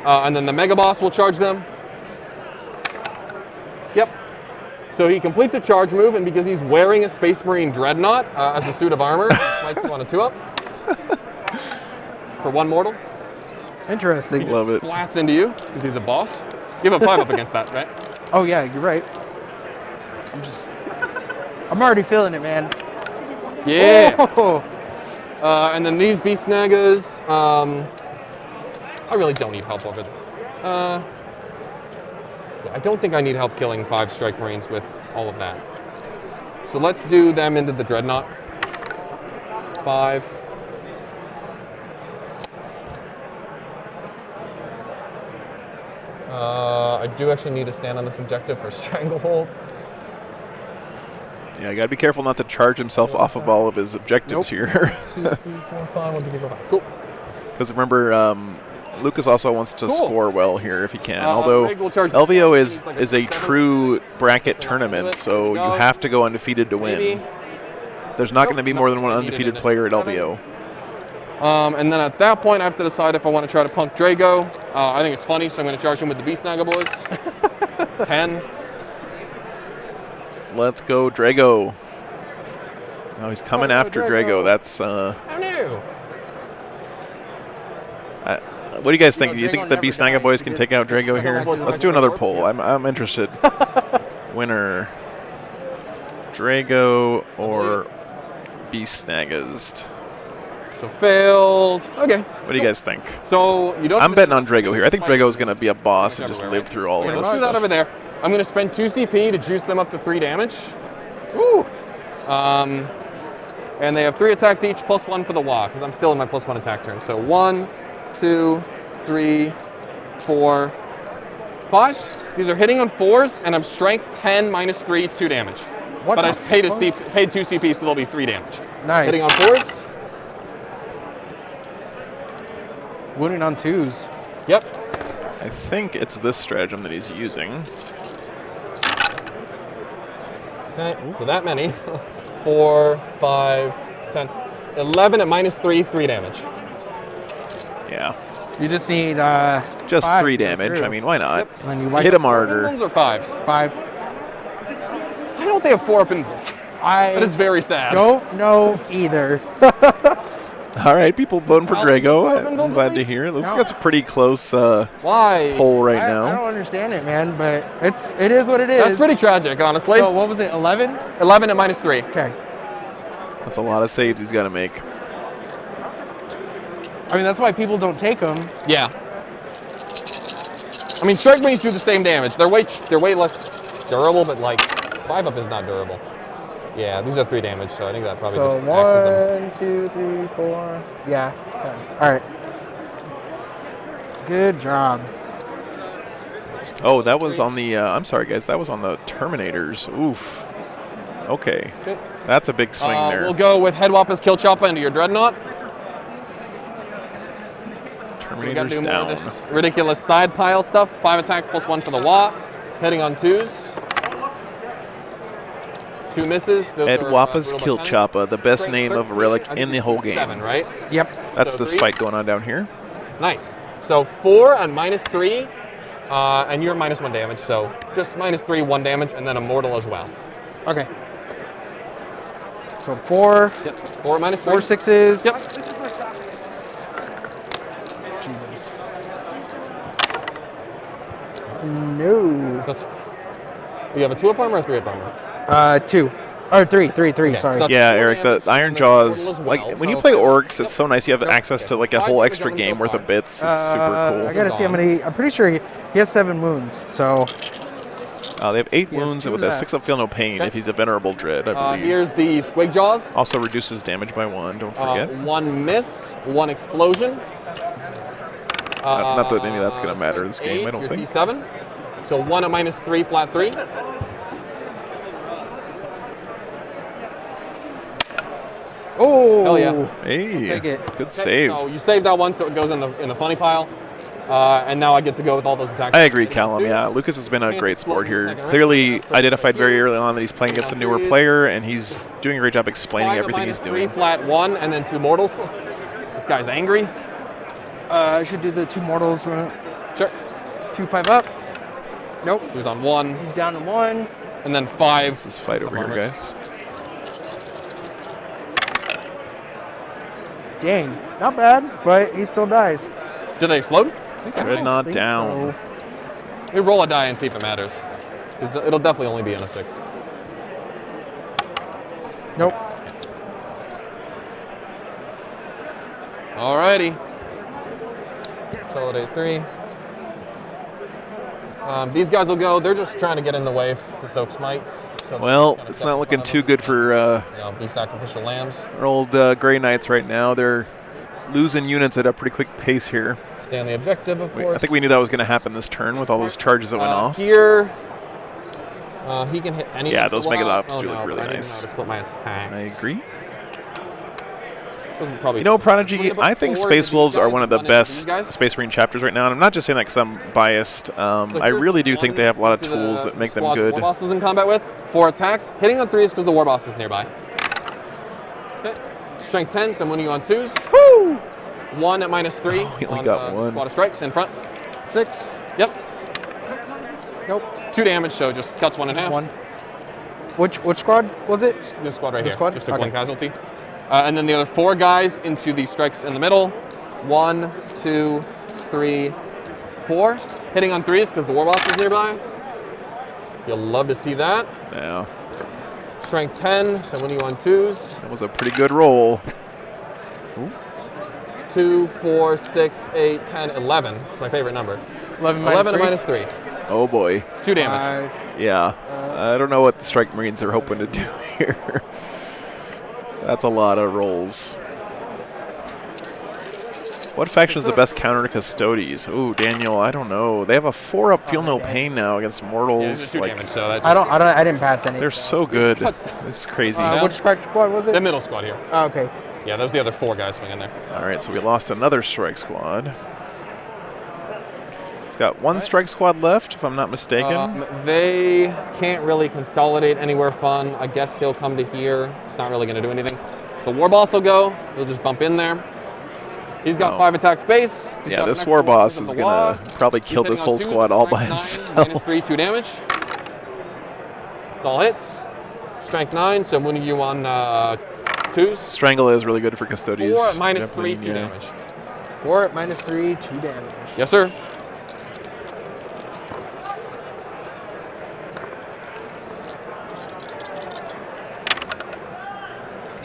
And then the Mega Boss will charge them. Yep. So he completes a charge move, and because he's wearing a Space Marine Dreadnought as a suit of armor, might still want to 2-up. For 1 mortal. Interesting. Love it. Splats into you, because he's a boss. You have a 5-up against that, right? Oh yeah, you're right. I'm already feeling it, man. Yeah. Oh. And then these Beast Nagas, I really don't need help over there. I don't think I need help killing 5 Strike Marines with all of that. So let's do them into the Dreadnought. 5. I do actually need to stand on this objective for Stranglehold. Yeah, you gotta be careful not to charge himself off of all of his objectives here. 2, 3, 4, 5, 1, 2, 3, 4, 5. Cool. Because remember, Lucas also wants to score well here if he can. Although Rig will charge LVO is a true bracket tournament, so you have to go undefeated to win. There's not going to be more than one undefeated player at LVO. And then at that point, I have to decide if I want to try to punk Drago. I think it's funny, so I'm going to charge him with the Beast Naga boys. 10. Let's go, Drago. Oh, he's coming after Drago. That's. Oh no! What do you guys think? Do you think the Beast Naga boys can take out Drago here? Let's do another poll. I'm interested. Winner: Drago or Beast Nagas? So failed. Okay. What do you guys think? So you don't. I'm betting on Drago here. I think Drago is going to be a boss and just live through all of this Let's do that stuff. over there. I'm going to spend 2 CP to juice them up to 3 damage. Ooh. And they have 3 attacks each, +1 for the Wa, because I'm still in my +1 attack turn. So 1, 2, 3, 4, 5. These are hitting on 4s, and I'm strength 10 -3, 2 damage. What but I the paid, fuck? paid 2 CP, so they'll be 3 damage. Nice. Hitting on 4s. Wounding on 2s. Yep. I think it's this stratagem that he's using. Okay, so that many. 4, 5, 10, 11 at -3, 3 damage. Yeah. You just need just 5 3 to go damage. through. I mean, why not? Yep. And then you wipe Hit him the harder. Ones or 5s? 5. Why don't they have 4-up in? That is very sad. Don't know either. All right, people voting for Drago. I'm glad to hear. Looks like it's a pretty close Why? poll right I now. don't understand it, man, but it is what it is. That's pretty tragic, honestly. So what was it? 11? 11 at -3. Okay. That's a lot of saves he's got to make. I mean, that's why people don't take them. Yeah. I mean, Strike Marines do the same damage. They're way less durable, but like 5-up is not durable. Yeah, these are 3 damage, so I think that probably just axes them. 1, 2, 3, 4. Yeah. Okay. All right. Good job. Oh, that was on the. I'm sorry, guys. That was on the Terminators. Oof. Okay. That's a big swing there. We'll go with Headwappa's Kill Choppa into your Dreadnought. So we gotta Terminators do more of down. this ridiculous side pile stuff. 5 attacks +1 for the Wa. Hitting on 2s. 2 misses. Those Ed are, Wappa's brutal Kill by 10. Choppa, the best Strength name of a 13. relic I think in the it's whole game. 7, right? Yep. That's So the threes. spike going on down here. Nice. So 4 and -3, and you're -1 damage. So just -3, 1 damage, and then a mortal as well. Okay. So 4. Yep. 4 -3. 4 6s. Yep. Jesus. No. So that's. You have a 2-up armor or 3-up armor? 2. Or 3. Okay, Sorry. so Yeah, 4 Eric, the damage Iron and Jaws, mortal as like well, when you so- play Orcs, it's so nice. You have access to like a whole Five, extra go game worth of five. bits. It's super cool. I gotta see how many. I'm pretty sure he has 7 wounds. So They have 8 He has wounds 2 with a left. 6-up feel no pain if he's a Venerable Dread, I believe. Here's the Squig Jaws. Also reduces damage by 1, don't forget. 1 miss, 1 explosion. Not that any of that's going to matter in this game, I don't your think. T7. So 1 at -3, flat 3. Oh. Hell yeah. Hey, take it. good Okay, save. So you save that one, so it goes in the funny pile. And now I get to go with all those attacks. I agree, Callum. Yeah, Lucas has been a great sport here. Clearly identified very early on that he's playing against a newer player, and he's doing a great job explaining everything he's doing. 3 flat 1, and then 2 mortals. This guy's angry. I should do the 2 mortals. Sure. 2 5-ups. Nope. He's on 1. He's down to 1. And then 5. This is fight over here, guys. Dang, not bad, but he still dies. Do they explode? Dreadnought down. So. We roll a die and see if it matters. 'Cause it'll definitely only be in a 6. Nope. Alrighty. Consolidate 3. These guys will go. They're just trying to get in the way to soak smites. So Well, it's not looking too good for be sacrificial lambs. our old Grey Knights right now. They're losing units at a pretty quick pace here. Stay on the objective, of course. I think we knew that was going to happen this turn with all those charges that went off. Here, he can hit any. Yeah, those Mega Ops do no, look really I didn't nice. know how to split my attacks. I agree. Probably You know, Prodigy, about I think 4 Space into these Wolves are guys one of the and 1 into these best guys. Space Marine chapters right now, and I'm not just saying that because I'm biased. I here's really do think they have a lot of to the tools that make them squad good. War boss is in combat with 4 attacks, hitting on 3s because the war boss is nearby. Okay, strength 10, so I'm winning you on 2s. Woo! 1 at -3. he only on, got 1. Squad of strikes in front. 6. Yep. Nope. 2 damage, so just cuts 1 in half. 1. Which squad was it? This squad right This here. squad? Just took Okay. 1 casualty. And then the other 4 guys into the strikes in the middle. 1, 2, 3, 4. Hitting on 3s because the war boss is nearby. You'll love to see that. Yeah, Strength 10, so when you on 2s. that was a pretty good roll. 2, 4, 6, 8, 10, 11. It's my favorite number. 11 11 minus 3. Oh boy. 2 damage. 5. Yeah, I don't know what the Strike Marines are hoping to do here. That's a lot of rolls. What faction is the best counter to Custodes? Ooh, Daniel, I don't know. They have a 4-up Feel No Pain now against Mortals. Yeah, 2 damage, so that I didn't pass any. They're so good. This is crazy. Which strike squad was it? The middle squad here. Oh, okay. Yeah, that was the other 4 guys swinging there. All right, so we lost another Strike Squad. It's got 1 Strike Squad left, if I'm not mistaken. They can't really consolidate anywhere fun. I guess he'll come to here. It's not really going to do anything. The war boss will go. He'll just bump in there. He's got 5 attack space. He's Yeah, got this an war extra boss weapons is of the going law. to probably kill He's this hitting on whole 2s, squad all by strength 9, himself. -3, 2 damage. It's all hits. Strength 9, so I'm winning you on 2s. Strangle is really good for Custodes. 4 minus Definitely, 3, 2 yeah. damage. 4 minus 3, 2 damage. Yes, sir.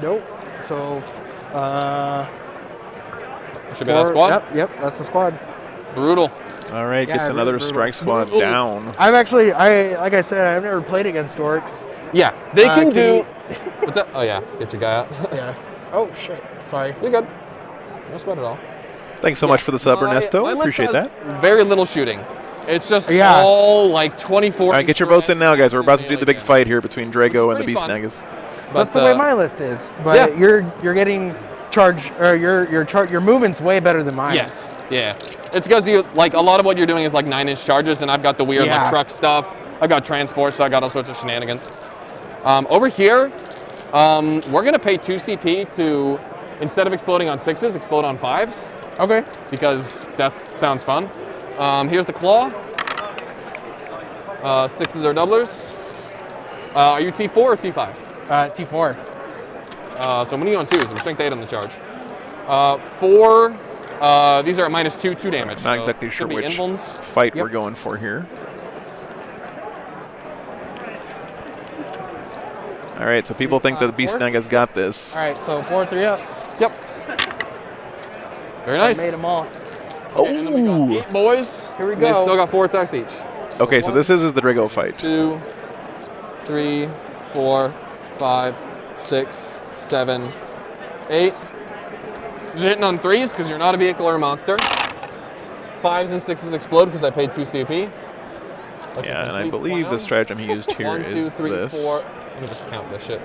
Nope. So, Should be that squad. Yep, that's the squad. Brutal. All right, Yeah, gets really another brutal. Strike Squad down. I've actually, like I said, I've never played against orcs. Yeah, they can can do. you- What's that? Oh yeah, get your guy out. Yeah. Oh shit. Sorry. You're good. No sweat at all. Thanks so much for the sub, My Ernesto. list Appreciate has that. Very little shooting. It's just Yeah. all like 24. All right, get your votes in now, guys. We're about to do the big fight here between Drago and the Pretty Beast fun. Nagas. That's the way my list is. But yeah. you're getting charge, or your movement's way better than mine. Yes. Yeah. It's because you like a lot of what you're doing is like 9-inch charges, and I've got the weird Yeah. like truck stuff. I've got transport, so I got all sorts of shenanigans. Over here, we're gonna pay 2 CP to instead of exploding on 6s, explode on 5s. Okay. Because that sounds fun. Here's the claw. 6s are doublers. Are you T4 or T5? T4. So I'm going to on 2s. I'm strength 8 on the charge. 4, these are at -2, 2 damage. Not so exactly sure should be which invulns. fight we're going for here. All right, so people think that the Beast 4? Nagas got this. All right. So 4 3-ups. Yep. Very nice. I made them all. Oh! 8 boys. Here we And They've go. still got 4 attacks each. Okay, so this is the Drago fight. 2, 3, 4, 5, 6, 7, 8. You're hitting on 3s because you're not a vehicle or a monster. 5s and 6s explode because I paid 2 CP. Like Yeah, and I believe the stratagem he used here 1, is 2, 3, this. 4. Let me just count this shit.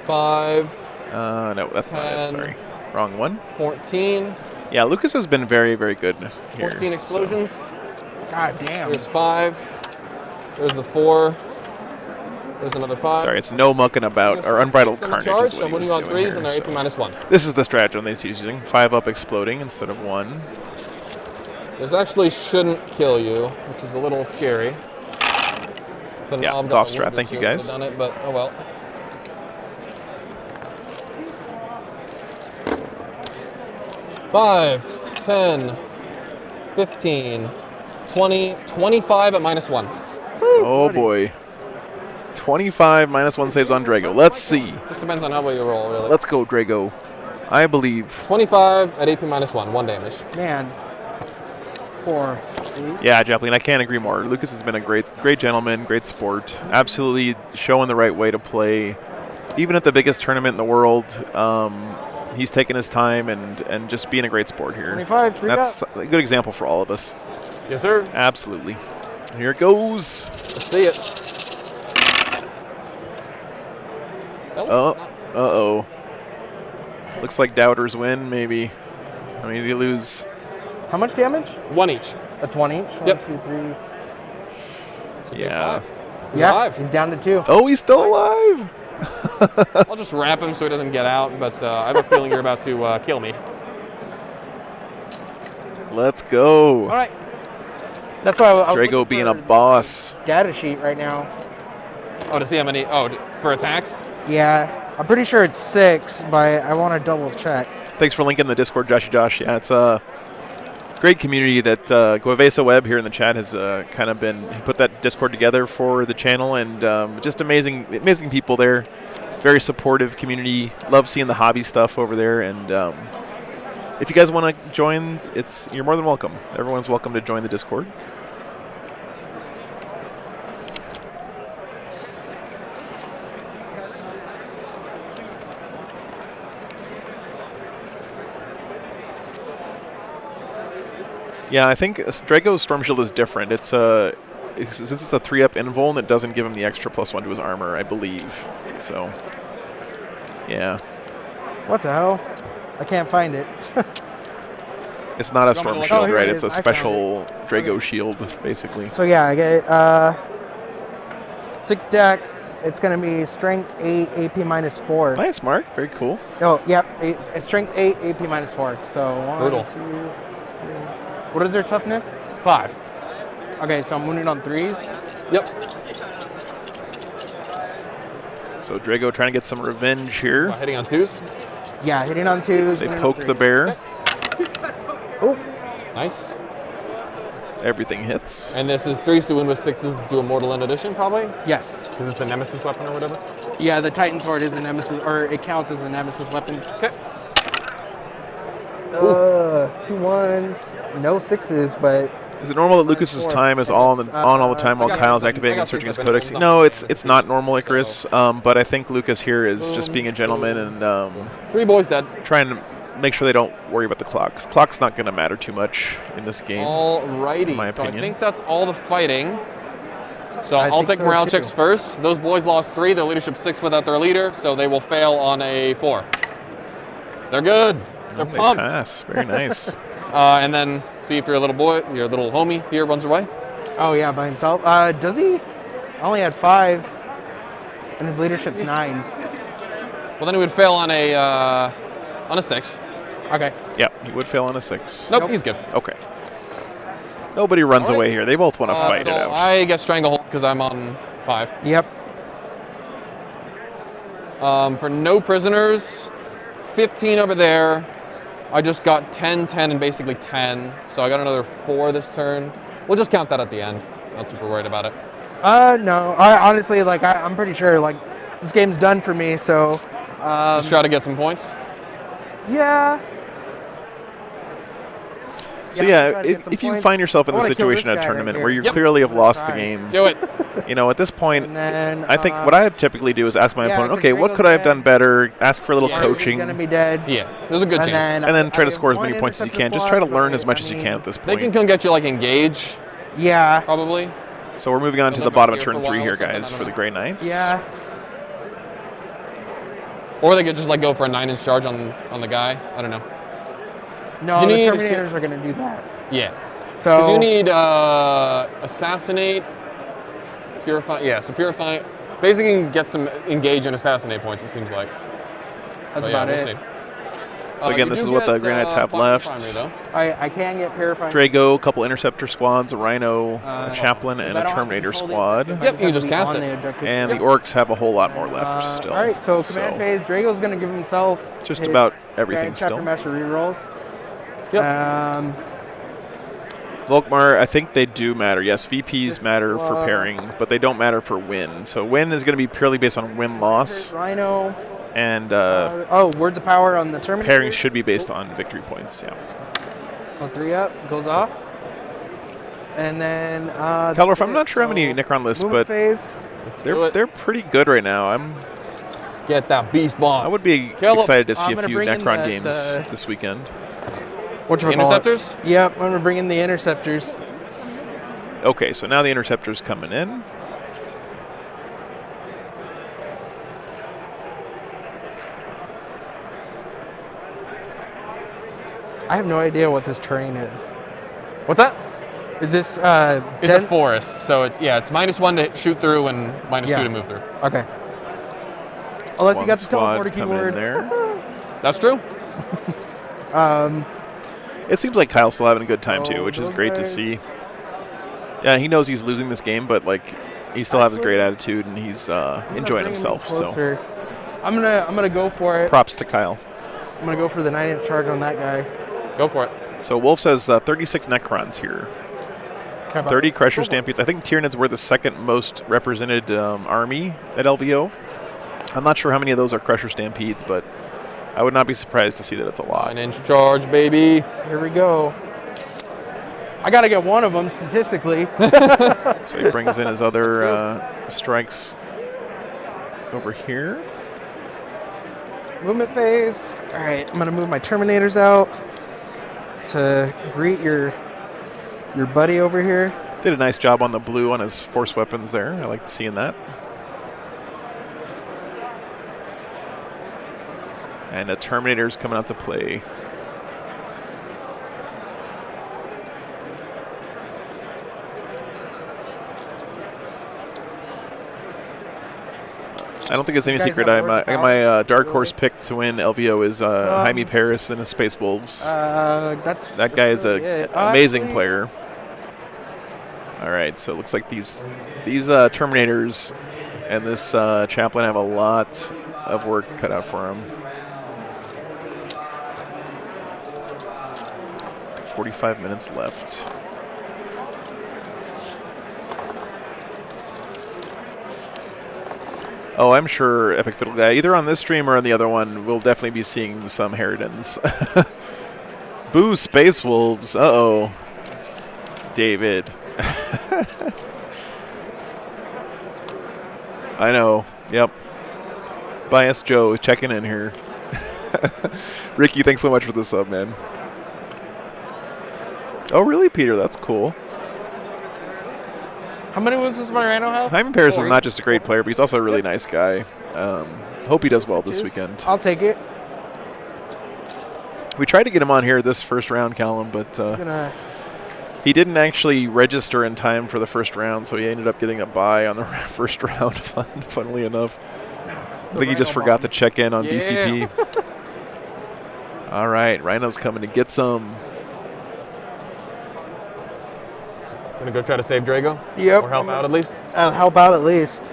5, No, that's not it. 10, Sorry, wrong one. 14, Yeah, Lucas has been very, very good here. 14 explosions. God damn. There's 5. There's the 4. There's another 5. Sorry, it's no mucking about, or unbridled Six in the carnage charge, is what I'm he was winning on doing 3s, here, and they're AP so. -1. This is the stratagem that he's using. 5 up exploding instead of 1. This actually shouldn't kill you, which is a little scary. The Yeah, knob golf got strat. wounded Thank you, too, guys. Done it, but oh well. Five, 10, 15, 20, 25 at -1. Oh boy. 25 -1 saves on Drago. Let's see. Just depends on how well you roll, really. Let's go, Drago. I believe. 25 at AP -1, 1 damage. Man. 4. 8. Yeah, Joplin, I can't agree more. Lucas has been a great gentleman, great sport. Absolutely showing the right way to play. Even at the biggest tournament in the world, he's taking his time and just being a great sport here. 25, That's a good example for all of us. Yes, sir. Absolutely. Here it goes. Let's see it. Uh-oh. Looks like doubters win, maybe. I mean, you lose. How much damage? 1 each. That's 1 each? Yep. 1, 2, 3. So Yeah. He's yeah, alive. he's down to 2. Oh, he's still alive. I'll just wrap him so he doesn't get out, but I have a feeling you're about to kill me. Let's go. All right. That's why I was Drago looking being for a boss. data sheet right now. Oh, to see how many? Oh, for attacks? Yeah, I'm pretty sure it's 6, but I want to double check. Thanks for linking the Discord, Joshy Josh. Yeah, it's a great community that Guavesa Web here in the chat has kind of been. He put that Discord together for the channel, and just amazing people there. Very supportive community. Love seeing the hobby stuff over there, and if you guys want to join, you're more than welcome. Everyone's welcome to join the Discord. Yeah, I think Drago's Storm Shield is different. It's since it's a 3-up invuln, it doesn't give him the extra +1 to his armor, I believe. So, yeah. What the hell? I can't find it. It's not a Storm Oh, Shield, here right? it It's a is. I found special Drago shield, basically. So yeah, I get 6 dex. It's going to be strength 8, AP -4. Nice, Mark. Very cool. Oh, yep. It's strength 8, AP -4. So 1, Brutal. 2, 3. What is their toughness? 5. Okay, so I'm wounded on 3s. Yep. So Drago trying to get some revenge here. Hitting on 2s? Yeah, hitting on 2s. They wounded on poke the 3s. bear. Oh. Nice. Everything hits. And this is 3s to win with 6s to a Mortal End Edition, probably? Yes. Because it's a Nemesis weapon or whatever? Yeah, the Titan Sword is a Nemesis, or it counts as a Nemesis weapon. Okay. 2 1s, no 6s, but Is it normal that Lucas's time is all on all the time while Kyle's activating and searching his codex? No, it's not normal, Icarus. But I think Lucas here is just being a gentleman and 3 boys dead. trying to make sure they don't worry about the clocks. Clock's not going to matter too much in this game. Alrighty. in my So I opinion. think that's all the fighting. So I I'll think take so, morale too. checks first. Those boys lost 3. Their leadership 6 without their leader, so they will fail on a 4. They're good. They're They pumped. pass. Very nice. And then see if your little boy, your little homie here runs away. oh yeah, by himself. Does he? Only had 5, and his leadership's 9. Well, then he would fail on a 6. Okay. Yeah, he would fail on a 6. Nope, he's good. Okay. Nobody runs All right. away here. They both want to fight so it out. I get Stranglehold because I'm on 5. Yep. For no prisoners, 15 over there. I just got 10, 10, and basically 10. So I got another 4 this turn. We'll just count that at the end. Not super worried about it. No. I honestly, I'm pretty sure, this game's done for me, so. Just try to get some points. Yeah. So Yeah, yeah, try to get some if you points. find yourself in I the wanna kill situation this at a guy right tournament here. where you Yep. clearly have lost the Try. game, Do it. at this point, And then. I think what I typically do is ask my yeah, opponent, 'cause okay, what Ringo's could I have dead. done better? Ask for a little Yeah, coaching, He's gonna be dead. Yeah, there's a good And chance. and then try to I score as have many one points as you interceptor can. Just try to block, learn but as much I as you mean, can at this They can point. come get you like engage, Yeah. probably. So we're moving on to They'll the live bottom out of here turn for a 3 while here, or something, guys, I don't for the know. Grey Knights. Yeah. Or they could just like go for a 9-inch charge on the guy. I don't know. No, You the need- Terminators are going to do that. Yeah. So Because you need assassinate, purify. Yeah, so purify. Basically, you can get some engage and assassinate points. It seems like. That's But about we'll it. see. So again, You this do is what the get, Grey Knights have Fire left. Refinery, though. I can get Purifying. Drago, a couple interceptor squads, a Rhino, a Chaplain, and I a don't have Terminator control squad. of it. Yep, you have just to be cast on it. the objective. And the Orcs have a whole lot more left still. All right, so command So, phase. Drago's going to give himself just his about everything Grand Chapter still. Master rerolls. Yep. Volkmar, I think they do matter. Yes, VPs matter for squad. pairing, but they don't matter for win. So win is going to be purely based on win-loss, Rhino. and Words of Power on the Terminator. pairing should be based on victory points. Yeah. On 3 up, goes off. And then Keldorf, I'm not sure how many Necron lists, movement but phase. they're pretty good right now. Get that beast boss. I would be Kill 'em. excited to see I'm a gonna few bring in Necron the- games the- this weekend. Interceptors? Yep, I'm gonna bring in the interceptors. Okay, so now the interceptor's coming in. I have no idea what this terrain is. What's that? Is this It's a dense? forest, so it's it's -1 to shoot through and -2 to move through. Okay. Unless you One got the squad teleporter coming in keyword. there. That's true. It seems like Kyle's still having a good time too, which is those great to guys- see. Yeah, he knows he's losing this game, but like he still has a great attitude and he's enjoying himself. So Closer. I'm gonna go for it. props to Kyle. I'm gonna go for the 9-inch charge on that guy. Go for it. So Wolf says 36 Necrons here. 30 Crusher Stampedes. I think Tyranids were the second most represented army at LVO. I'm not sure how many of those are Crusher Stampedes, but I would not be surprised to see that it's a lot. 9-inch charge, baby. Here we go. I gotta get one of them statistically. So he brings in his other strikes over here. Movement phase. All right, I'm gonna move my Terminators out to greet your buddy over here. Did a nice job on the blue on his force weapons there. I liked seeing that. And a Terminator's coming out to play. I don't think it's any You guys secret. have My dark horse pick to win LVO is Jaime Paris and the Space Wolves. That guy is an amazing player. All right, so it looks like these Terminators and this Chaplain have a lot of work cut out for them. 45 minutes left. Oh, I'm sure Epic Fiddle Guy, either on this stream or on the other one, we'll definitely be seeing some Harridans. Boo, Space Wolves. Uh-oh. David. I know. Yep. Bias Joe checking in here. Ricky, thanks so much for the sub, man. Oh, really, Peter? That's cool. How many wounds does my Rhino have? Hyman Paris is 4. not just a great player, but he's also a really nice guy. Hope he does well this weekend. I'll take it. We tried to get him on here this first round, Callum, but Gonna he didn't actually register in time for the first round, so he ended up getting a bye on the first round, funnily enough. I think he just forgot to check in on BCP. All right, Rhino's coming to get some. Gonna go try to save Drago? Yep. Or help out at least? help out at least.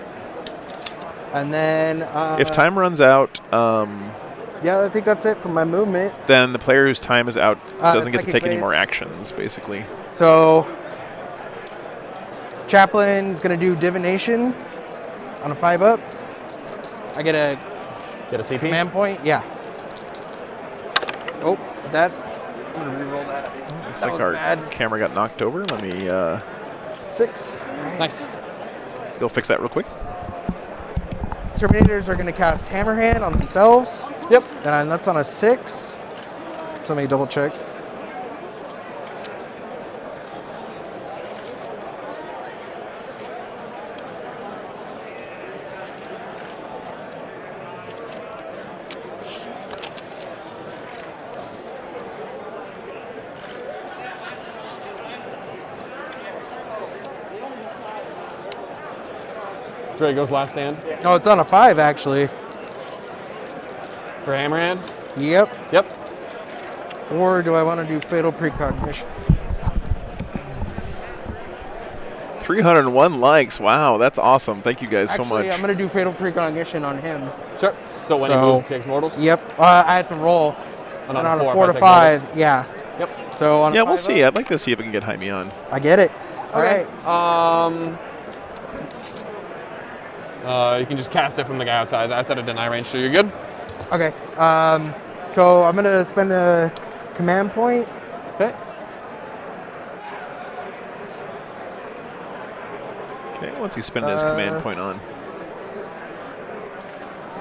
And then If time runs out, yeah, I think that's it for my movement. then the player whose time is out doesn't get to second take any phase. more actions, basically. So Chaplain's gonna do divination on a 5-up. I get a CP? command point. Yeah. Oh, that's. I'm gonna reroll that. Looks That like was our bad. camera got knocked over. Let me 6. Nice. go fix that real quick. Terminators are gonna cast Hammerhand on themselves. Yep. And that's on a 6. So let me double check. Drago's last stand. No, it's on a 5 actually. For Hammerhand? Yep. Yep. Or do I want to do Fatal Precognition? 301 likes. Wow, that's awesome. Thank you guys so much. Actually, I'm going to do Fatal Precognition on him. Sure. So when he moves, he takes mortals? Yep. I had to roll. And on on a a 4 to take 5. mortals? Yeah. Yep. So on Yeah, a we'll 5 see. I'd like to see if we can get Jaime on. I get it. Okay. All right. You can just cast it from the guy outside. I set a deny range, so you're good? Okay. So I'm going to spend a command point. Okay. Okay, once he's spending his command point on.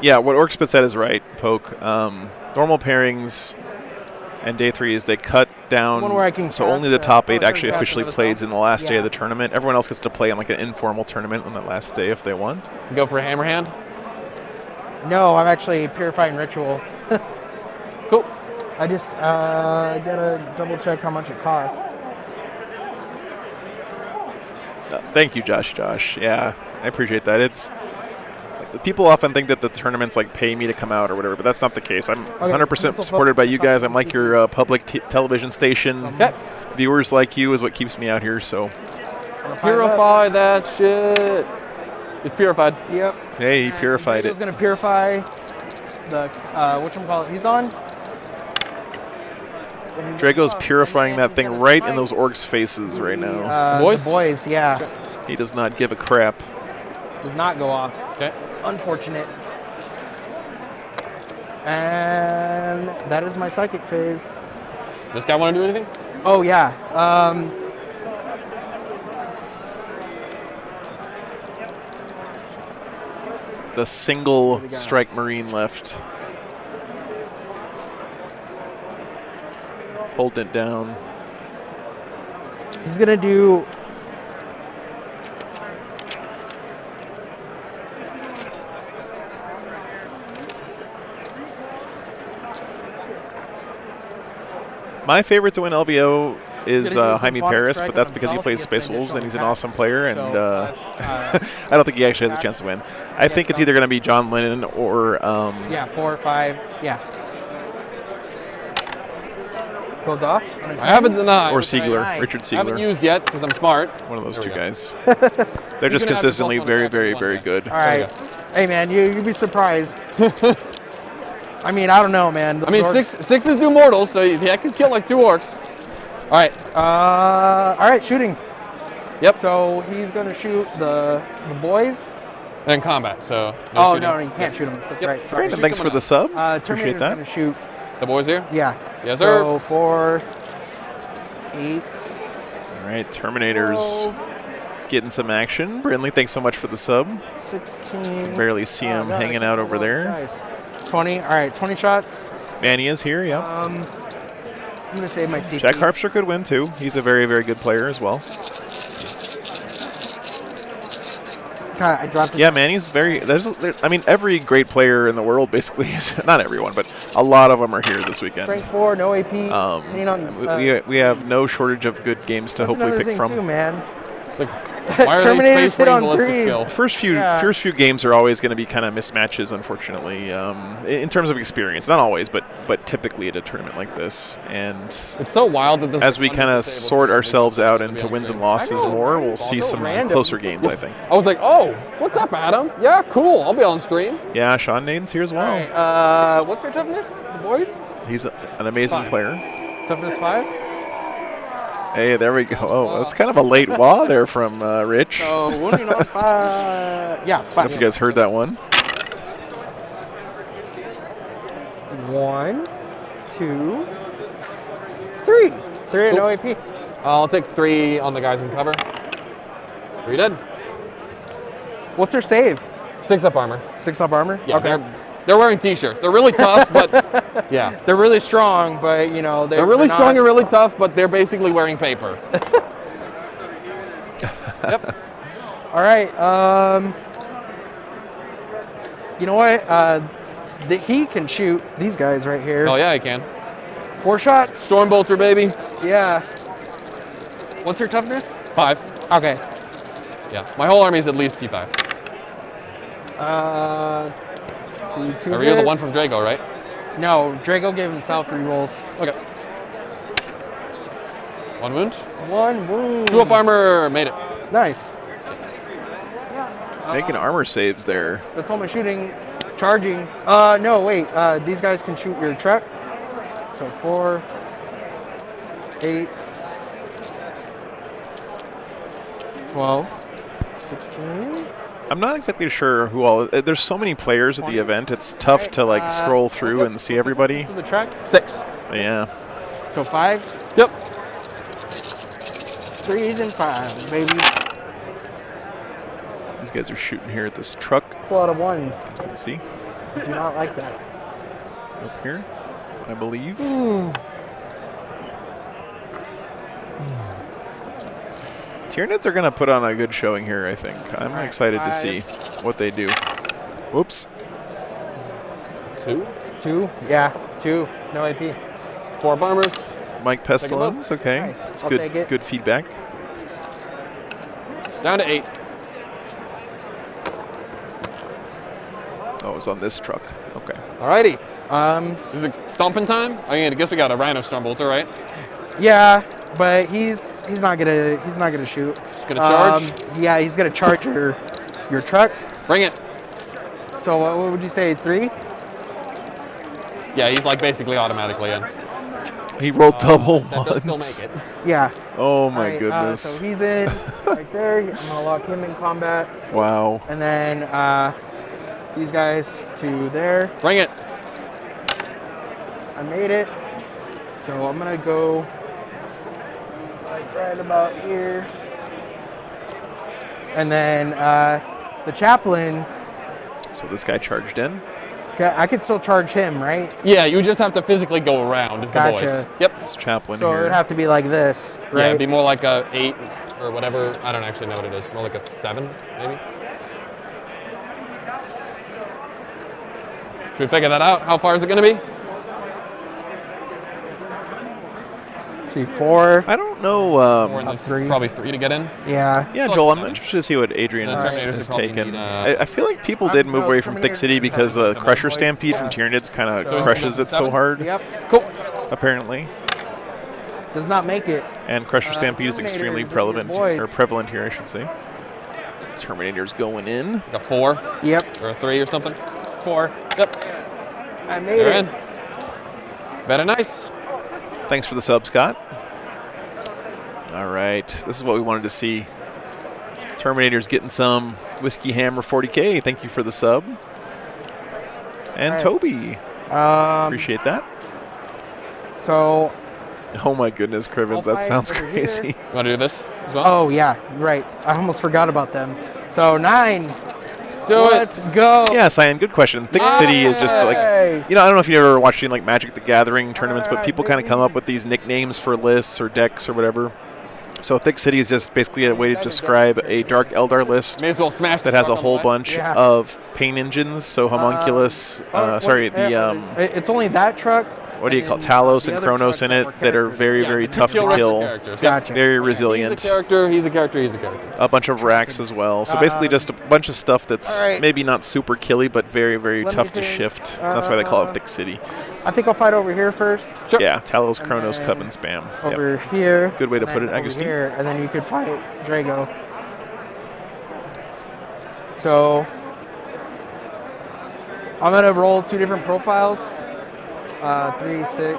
Yeah, what Orcspit said is right, Poke. Normal pairings and day 3 is they cut down, One where I can so cast, only the top 8 oh, actually cast officially another plays spell? in the last day Yeah. of the tournament. Everyone else gets to play in like an informal tournament on that last day if they want. Go for a Hammerhand? No, I'm actually Purifying Ritual. Cool. I just gotta double check how much it costs. Thank you, Josh. Yeah, I appreciate that. It's people often think that the tournaments like pay me to come out or whatever, but that's not the case. I'm 100% supported by you guys. I'm like your public television station. Okay. Viewers like you is what keeps me out here. So Purify that shit. It's purified. Yep. hey, he purified He's it. gonna purify the whatchamacallit he's on. Drago's purifying that thing right in those orcs' faces right now. The boys, yeah. He does not give a crap. Does not go off. Okay. Unfortunate. And that is my psychic phase. This guy want to do anything? Oh yeah. The single strike marine left. Holding it down. He's gonna do. My favorite to win LVO is Gonna do Jaime some Paris, strike but that's on because he himself, plays he Space gets an Wolves and he's an additional awesome player, and So, I don't think he actually has a chance to win. I think it's either going to be John Lennon or Yeah, 4 or 5. Yeah. Goes off. I haven't denied. or Siegler, Richard I haven't Siegler. used yet because I'm smart. One of those There two we go. guys. You They're just can have consistently yourself one very, attack very, if you very want, good. All right. Hey man, you'd be surprised. I mean, I don't know, man. I mean, sixes do mortals, so I could kill like 2 orcs. All right. All right, shooting. Yep. So he's gonna shoot the boys. And combat, so. Oh shooting. no, you can't shoot them. That's Yep. right. Sorry. Brandon, thanks for the sub. Appreciate Terminator's that. gonna shoot. The boys here? Yeah. Yes, sir. So 4, 8. All right, Terminators getting some action. Brindley, thanks so much for the sub. 16. Can barely see him God, hanging I out can't over roll there. dice. 20. All right, 20 shots. Manny is here, yeah. I'm gonna save my CP. Jack Harpster could win too. He's a very, very good player as well. God, I dropped it. Yeah, Manny's very. I mean, every great player in the world basically is not everyone, but a lot of them are here this weekend. Strength 4, no AP. Lean on, We have no shortage of good games to that's hopefully another pick thing from. too, man. It's like, why are they Terminators space hit marine on ballistic threes. skill? First few games are always going to be kind of mismatches, unfortunately, in terms of experience. Not always, but typically at a tournament like this. And It's so wild that this. as we kind of sort ourselves out into wins and losses more, we'll see some random. closer games, I think. I was like, oh, what's up, Adam? Yeah, cool. I'll be on stream. Yeah, Sean Naden's here as well. All right, what's their toughness? The boys? He's an amazing 5. player. Toughness 5? Hey, there we go. Oh, that's kind of a late wah there from Rich. So, wounding on 5. Yeah, I don't know 5. if you guys heard that one. 1, 2, 3. 3 and no AP. I'll take 3 on the guys in cover. 3 dead. What's their save? 6 up armor. 6 up armor? Yeah, Okay. they're wearing t-shirts. They're really tough, but yeah. They're really strong, but you know They're really not- strong and really tough, but they're basically wearing paper. Yep. All right. You know what? He can shoot these guys right here. Oh yeah, I can. 4 shots. Storm bolter, baby. Yeah. What's your toughness? 5. Okay. Yeah, my whole army is at least T5. Two Are you the one hits. from Drago, right? No, Drago gave himself 3 rolls. Okay. 1 wound. 1 wound. 2 up armor. Made it. Nice. Making armor saves there. That's all my shooting. Charging. No, wait. These guys can shoot your truck. So 4, 8, 12, 16. I'm not exactly sure who all. There's so many players at the event. It's tough to like scroll through and see everybody. To the track. 6. Yeah. So 5s. Yep. 3s and 5s, baby. These guys are shooting here at this truck. It's a lot of 1s. As you can see. I do not like that. Up here, I believe. Tyranids are going to put on a good showing here, I think. I'm excited to see what they do. Whoops. 2? 2? Yeah, 2. No AP. 4 bombers. Mike Pestilence, okay. Nice. It's I'll good, take it. good feedback. Down to 8. Oh, it was on this truck. Okay. Alrighty. Is it stomping time? I guess we got a Rhino Stormbolter, right? Yeah, but he's not gonna shoot. Just gonna charge? Yeah, he's gonna charge your truck. Bring it. So what would you say, 3? Yeah, he's like basically automatically in. He rolled double That does still make it. Yeah. Oh my Alright, goodness. so he's in right there. I'm gonna lock him in combat. Wow. And then these guys to there. Bring it. I made it. So I'm gonna go like right about here. And then the chaplain. So this guy charged in. I could still charge him, right? Yeah, you just have to physically go around is the Gotcha. voice. Yep. This chaplain So it here. would have to be like this, Yeah, right? it'd be more like a 8 or whatever. I don't actually know what it is. More like a 7, maybe. Should we figure that out? How far is it going to be? See, 4. I don't know. 4 and then 3. Probably 3 to get in. Yeah. Yeah, Joel, I'm interested to see what Adrian Terminators has would probably taken. need, I feel like people did move away from Thick City because the Crusher Stampede from Tyranids kind of crushes it so hard, Yep. Cool. apparently. Does not make it. And Crusher Stampede is extremely Terminators, prevalent here, I should say. Terminator's going in. Like a 4 Yep. or a 3 or something. 4. Yep. I made They're it. in. Very nice. Thanks for the sub, Scott. All right, this is what we wanted to see. Terminator's getting some Whiskey Hammer 40K. Thank you for the sub. And All right. Toby. Appreciate that. So. Oh my goodness, Crivens, that sounds crazy. You want to do this as well? Oh yeah, right. I almost forgot about them. So 9. Do Let's go. Yeah, Cyan, good question. Thick City is just like, I don't know if you've ever watched any like Magic the Gathering tournaments, but people kind of come up with these nicknames for lists or decks or whatever. So Thick City is just basically a way to describe a Dark Eldar list May as well smash that has a whole bunch of pain engines. So Homunculus, It's only that truck. what do you call it? Talos and Kronos in it that are very, very tough to kill. Gotcha. Very resilient. He's a character, he's a character, he's a character. A bunch of racks as well. So basically just a bunch of stuff that's maybe not super killy, but very, very tough to shift. That's why they call it Thick City. I think I'll fight over here first. Sure. Yeah, Talos, Kronos, Cup, and Spam. Over here. Good way to put it, over Agustin. here, and then you could fight Drago. So I'm gonna roll 2 different profiles. 3, 6,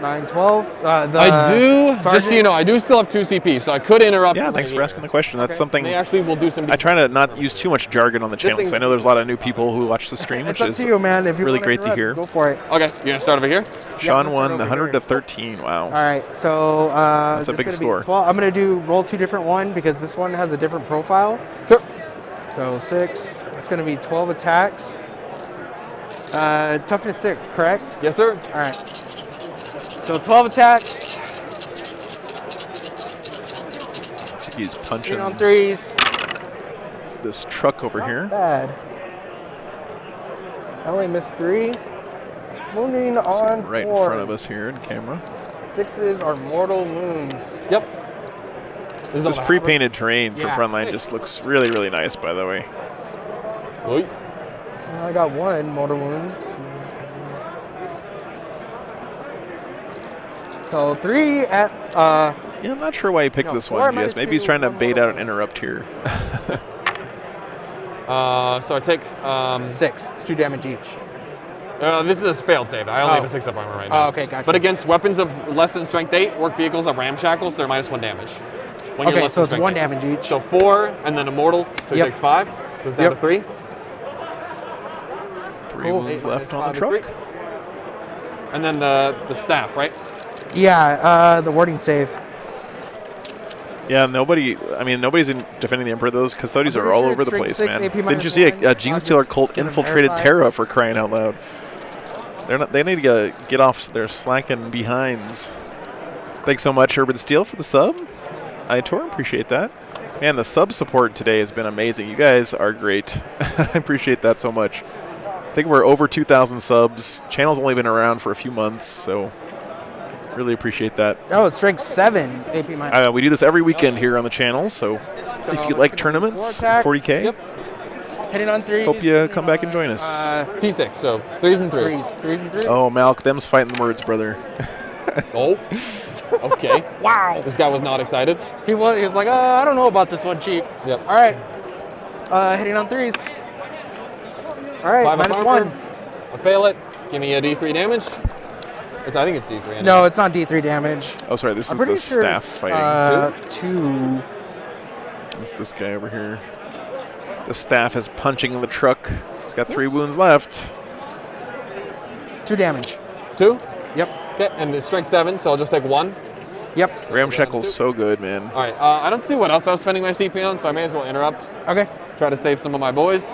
9, 12. I do, just so you know, I do still have 2 CP, so I could interrupt. Yeah, thanks for asking the question. That's something They actually will do some. I try to not use too much jargon on the channel because I know there's a lot of new people who watch the stream, It's which up is to you, man. If you really wanna great to interrupt, hear. Go for it. Okay, you gonna start over here? Sean let's won start over 100 here. to 13. Wow. All right, so That's a this big gonna be score. 12. I'm gonna roll 2 different one because this one has a different profile. Sure. So 6. It's gonna be 12 attacks. Toughness 6, correct? Yes, sir. All right. So 12 attacks. He's 3 punching on 3s. this truck over here. Bad. I only missed 3. Wounding on Right in 4s. front of us here in camera. 6s are mortal wounds. Yep. This pre-painted terrain for Yeah. Frontline just looks really, really nice, by the way. Oy. I got one mortal wound. So 3 at Yeah, I'm not sure why he picked No, this 4 one, minus GS. Maybe he's 2, trying to 1 bait mortal out an interrupt here. So I take 6. It's 2 damage each. this is a failed save. I only have a 6-up armor right now. Oh, okay, gotcha. But against weapons of less than strength 8, work vehicles of ramshackles, they're -1 damage. When you're Okay, less so than it's strength 1 8. damage each. So 4, and then a mortal, so he Yep. takes 5. Goes down Yep. to 3. 3 wounds left on the truck. And then the staff, right? Yeah, the warding stave. Yeah, nobody's defending the Emperor. Those custodies I'm are pretty all sure over it's the strength place, 6, man. AP Didn't you -1, see a Gene Stealer Logic, cult gonna infiltrated verify. Terra for crying out loud? They need to get off their slacking behinds. Thanks so much, Urban Steel, for the sub. I appreciate that. Man, the sub support today has been amazing. You guys are great. I appreciate that so much. I think we're over 2,000 subs. Channel's only been around for a few months, so really appreciate that. Oh, it's strength 7 AP minus. We do this every weekend here on the channel, so if you like tournaments, 40K, Yep. Hitting on 3. hope you come back and join us. T6, so 3s and 3s. 3s and 3s. Oh, Malk, them's fighting the words, brother. Oh. Okay. Wow. This guy was not excited. He was like, I don't know about this one, Chief. Yep. All right. Hitting on 3s. All right, 5 up -1. armor. I fail it. Give me a D3 damage. I think it's D3. Anyway. No, it's not D3 damage. Oh, sorry, this I'm is the pretty sure staff it's, fighting. 2. It's this guy over here. The staff is punching in the truck. He's got 3 wounds left. 2 damage. 2? Yep. Okay, and it's strength 7, so I'll just take 1. Yep. Ramshackle's so good, man. All right, I don't see what else I was spending my CP on, so I may as well interrupt. Okay. Try to save some of my boys.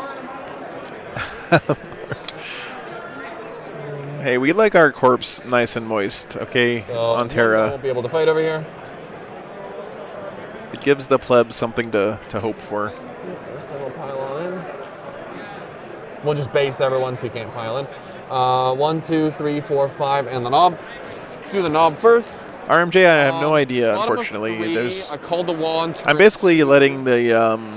Hey, we like our corpse nice and moist, okay, on Terra. Won't be able to fight over here. It gives the plebs something to hope for. This thing will pile on in. We'll just base everyone so you can't pile in. 1, 2, 3, 4, 5, and the knob. Let's do the knob first. RMJ, I have no idea, Bottom of unfortunately. 3, There's. I called the wand. I'm basically letting the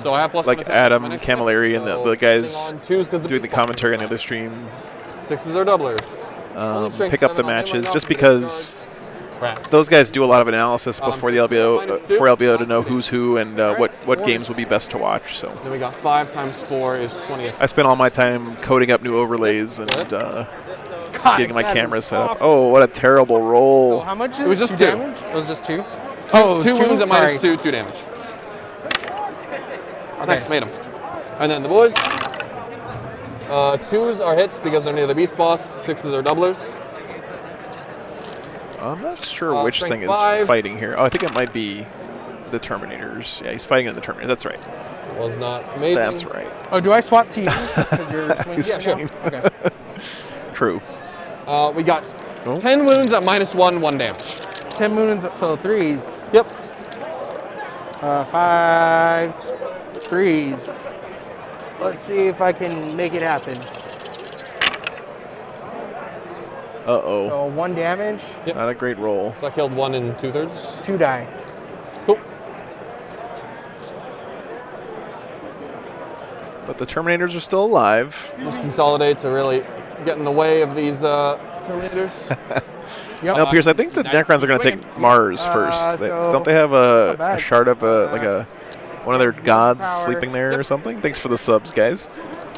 So I have plus like one Adam attack, Camilleri and the guys on 2s 'cause doing the commentary on the other stream 6s are doublers. pick up the matches, just because Rats. those guys do a lot of analysis before they'll be able, -2. before I'll be able to know who's who and what games would be best to watch. So Then we got 5 times 4 is 20. I spent all my time coding up new overlays and getting my camera set up. Oh, what a terrible roll! So how much is It was just 2 2. damage? It was just 2? Oh, 2 wounds at Sorry. -2, 2 damage. Nice, made him. And then the boys. 2s are hits because they're near the beast boss. 6s are doublers. I'm not sure which strength thing 5. is fighting here. Oh, I think it might be the Terminators. Yeah, he's fighting in the Terminators. That's right. Was not amazing. That's right. Oh, do I swap to you? 'Cause you're swinging He's now? swinging. Okay. True. We got Oh. 10 wounds at -1, 1 damage. 10 wounds, so 3s. Yep. 5 3s. Let's see if I can make it happen. Uh-oh. So 1 damage, Not a great roll. So I killed 1 and 2/3. 2 die. Cool. But the Terminators are still alive. Just consolidate to really get in the way of these Terminators. Yep. Now, Pierce, I think the Necrons are going to take Mars first. so Don't they have not a bad. shard of one of their gods power. sleeping there or something? Thanks for the subs, guys.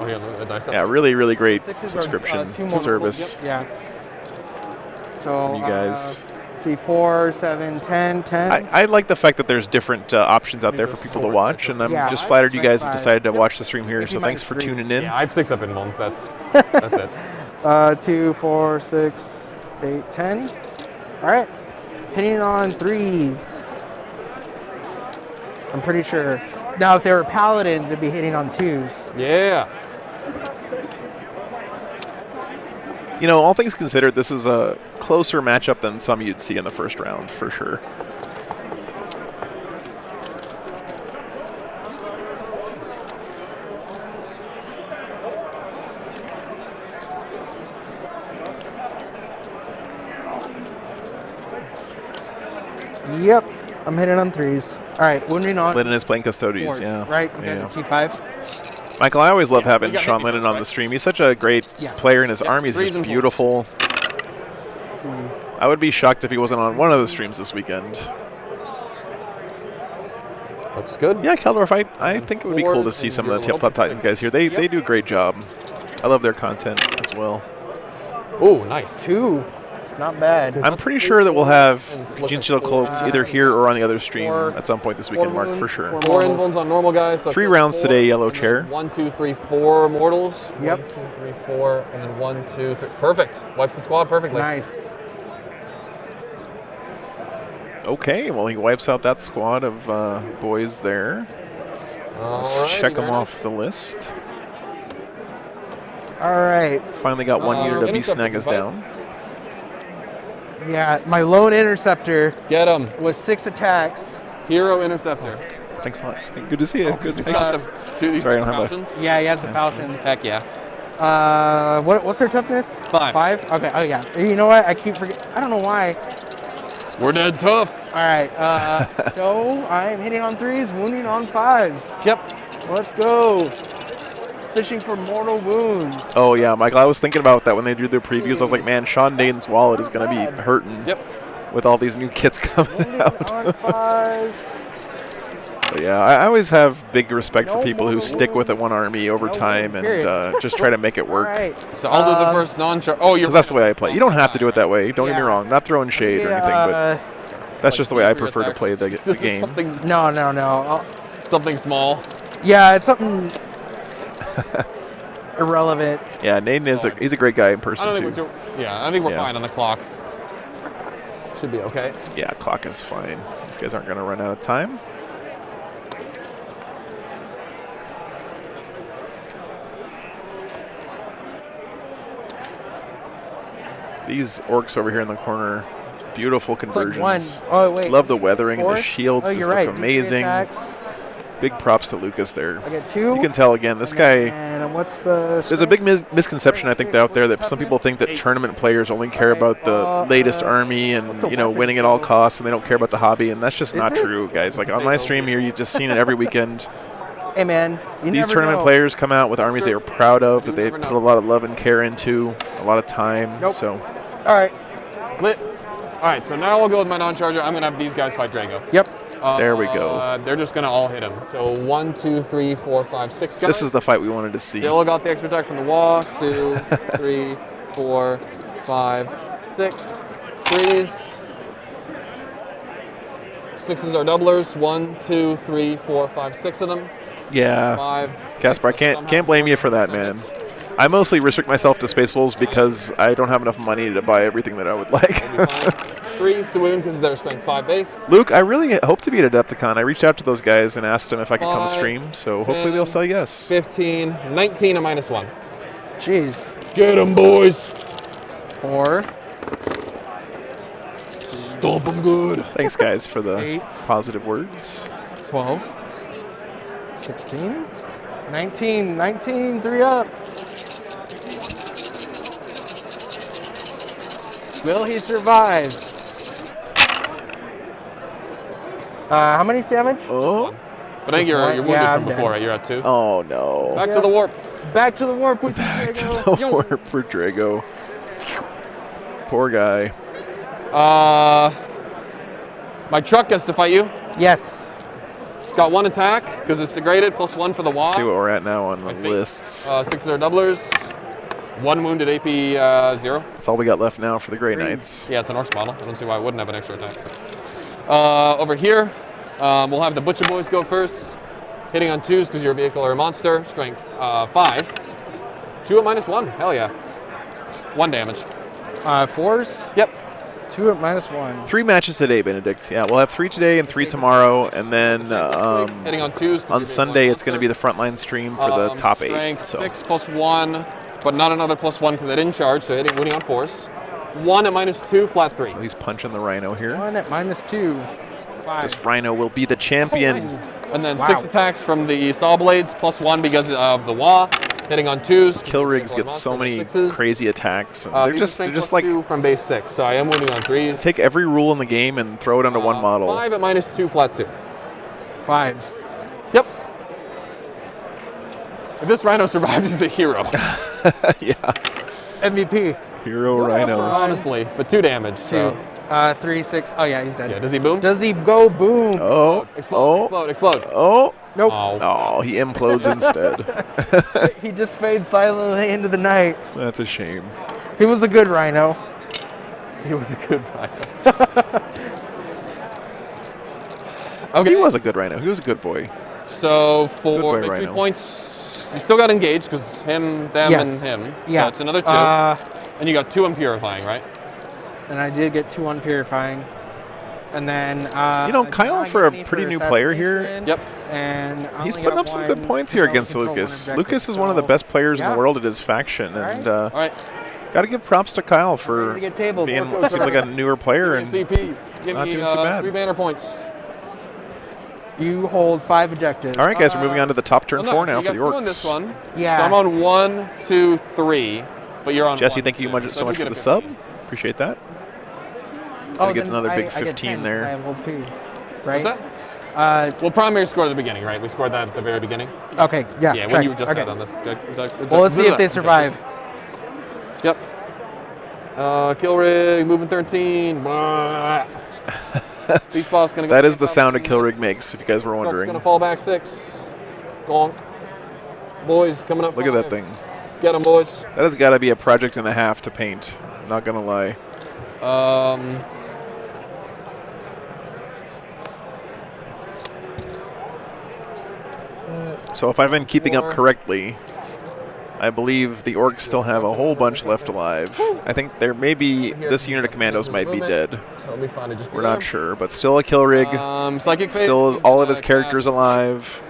Oh, yeah, nice. Yeah, really, really great 6s are, subscription 2 more service. Yeah. So You guys. 3, 4, 7, 10, 10. I like the fact that there's different options out there for people to watch, and I'm Yeah, just flattered you guys have five. decided to watch the stream here. If So you thanks minus for 3. tuning in. Yeah, I have 6 up in ones. That's it. 2, 4, 6, 8, 10. All right. Hitting on 3s. I'm pretty sure. Now, if they were paladins, it'd be hitting on 2s. Yeah. You know, all things considered, this is a closer matchup than some you'd see in the first round, for sure. Yep. I'm hitting on 3s. All right. Wounding on Lennon is playing Custodies, 4s, yeah. right? You Yeah. guys are T5. Michael, I always love Yeah, having we got Sean maybe Lennon six, on right? the stream. He's such a great player, and his army is threes just and fours. beautiful. I would be shocked if he wasn't on one of the streams this weekend. Looks good. Yeah, Keldorf, I think it would be cool to see some of the Tabletop Titans guys here. They do a great job. I love their content as well. Oh, nice. 2. Not bad. I'm pretty sure that we'll have Gene Shield Cloaks either here or on the other stream at some point this weekend, Mark, for sure. 4 invulns on normal guys. So 3 rounds today, Yellow Chair. 1, 2, 3, 4 mortals. Yep. 1, 2, 3, 4, and then 1, 2, 3. Perfect. Wipes the squad perfectly. Nice. Okay, well, he wipes out that squad of boys there. Let's Alrighty, check them very off nice. the list. All right. Finally got one unit of Interceptor B-Snag us fight. down. Yeah, my lone interceptor Get him. was 6 attacks. Hero interceptor. Thanks a lot. Good to see you. Good to see you. Got the two, Sorry, I don't have a... falchions. Yeah, he has the falchions. Heck yeah. What's their toughness? 5. 5? Okay. Oh yeah. You know what? I keep forgetting. I don't know why. We're dead tough. All right. So I'm hitting on 3s, wounding on 5s. Yep. Let's go. Fishing for mortal wounds. Oh, yeah, Michael, I was thinking about that when they drew their previews. I was like, man, Sean Naden's wallet is going to be hurting with all these new kits coming out. On 5s. But yeah, I always have big respect for people who stick with it one army over time and just try to make it work. All right. So I'll do the first non-charge. Oh, you're. Because that's the way I play. You don't have to do it that way. Don't get me wrong. Not throwing shade or anything, but that's just the way I prefer to play the game. No. Something small. Yeah, it's something irrelevant. Yeah, Naden he's a great guy in person I don't too. think I think we're fine on the clock. Should be okay. Yeah, clock is fine. These guys aren't going to run out of time. These orcs over here in the corner, beautiful conversions. Like 1. Oh, wait. Love the weathering. 4? The shields Oh, just you're look right. amazing. Big props to Lucas there. I get 2. You can tell again, this guy. And what's the? There's a big misconception I think out there that some people think that tournament players only care about the latest army and winning at all costs, and they don't care about the hobby, and that's just not true, guys. Like on my stream here, you've just seen it every weekend. Hey man, These tournament players come out with armies they are proud of, that they put a lot of love and care into, a lot of time. So. All right. Lit. All right, so now we'll go with my non-charger. I'm gonna have these guys fight Drago. Yep. There we go. They're just gonna all hit him. So 1, 2, 3, 4, 5, 6 guys. This is the fight we wanted to see. Still got the extra attack from the wall. 2, 3, 4, 5, 6. 3s. 6s are doublers. 1, 2, 3, 4, 5, 6 of them. Yeah. 5, 6. Casper, I can't blame you for that, man. I mostly restrict myself to Space Wolves because I don't have enough money to buy everything that I would like. 3s to wound because they're strength 5 base. Luke, I really hope to be at Adepticon. I reached out to those guys and asked them if I could come 5, stream, so 10, hopefully they'll say yes. 15, 19, a -1. Jeez. Get them, boys. 4. Stomp them good. Thanks, guys, for the 8. positive words. 12. 16. 19. 3 up. Will he survive? How many damage? Oh. But I think you're wounded from before, right? You're at 2. Oh, no. Back to the warp. Back to the warp with Back to the warp for Drago. Poor guy. My truck gets to fight you. Yes. It's got 1 attack because it's degraded, +1 for the wall. See what we're at now on the lists. 6 are doublers. 1 wounded AP 0. That's all we got left now for the Grey Knights. Yeah, it's an Orcs model. I don't see why it wouldn't have an extra attack. Over here, we'll have the Butcher Boys go first. Hitting on 2s because you're a vehicle or a monster. Strength 5. 2 at -1. Hell yeah. 1 damage. 4s? Yep. 2 at -1. 3 matches today, Benedict. Yeah, we'll have 3 today and 3 tomorrow, and then Hitting on 2s. on Sunday it's going to be the frontline stream for the top 8. Strength So 6 +1, but not another +1 because I didn't charge, so winning on force. 1 at -2, flat 3. So he's punching the Rhino here. 1 at -2. 5. This Rhino will be the champion. And then 6 attacks from the Saw Blades, +1 because of the Wah. Hitting on 2s. Kill rigs get so many crazy attacks. And they're just like from base 6, so I am winning on 3s. Take every rule in the game and throw it onto one model. 5 at -2, flat 2. 5s. Yep. If this Rhino survives, he's a hero. Yeah. MVP. Hero Rhino. Honestly, but 2 damage. So. 3, 6. Oh yeah, he's dead. Yeah, does he boom? Does he go boom? Oh. Explode. Oh. Nope. Oh, he implodes instead. He just fades silently into the night. That's a shame. He was a good Rhino. He was a good Rhino. Okay. He was a good Rhino. He was a good boy. So for boy, victory Rhino. points, you still got engaged because him, them, Yes. and him. Yeah. So it's another 2. And you got 2 unpurifying, right? And I did get 2 unpurifying. And then Kyle, for a pretty new player here, Yep. And he's putting up some good points here against Lucas. Lucas is one of the best players in the world at his faction, and All right. got to give props to Kyle for to get tabled. being seems like a newer player and CP. Give not me doing too bad. 3 banner points. You hold 5 objectives. All right, guys, we're moving on to the top turn 4 now you for got the 2 on this Orcs. one. Yeah. So I'm on 1, 2, 3, but you're on Jesse, 1, thank you 2. so much you for get the a sub. 15. Appreciate that. Oh, Gotta get then another big I get 15 10. there. I hold 2, right? What's that? Well, primary score at the beginning, right? We scored that at the very beginning. Okay, yeah. Yeah, check. when you were just okay. set on this. Well, let's see if they survive. Yep. Kill rig, moving 13. Beast boss gonna go. That is the sound a kill rig makes, if you guys were Truck's wondering. gonna fall back 6. Gonk. Boys coming up. Look at 5. that thing. Get them, boys. That has got to be a project and a half to paint. Not gonna lie. So if I've been keeping up correctly, I believe the Orcs still have a whole bunch left alive. I think there may be this unit of commandos might be dead. So let me find it. Just We're not sure, but still a kill rig. Psychic phase. Still all of his characters alive.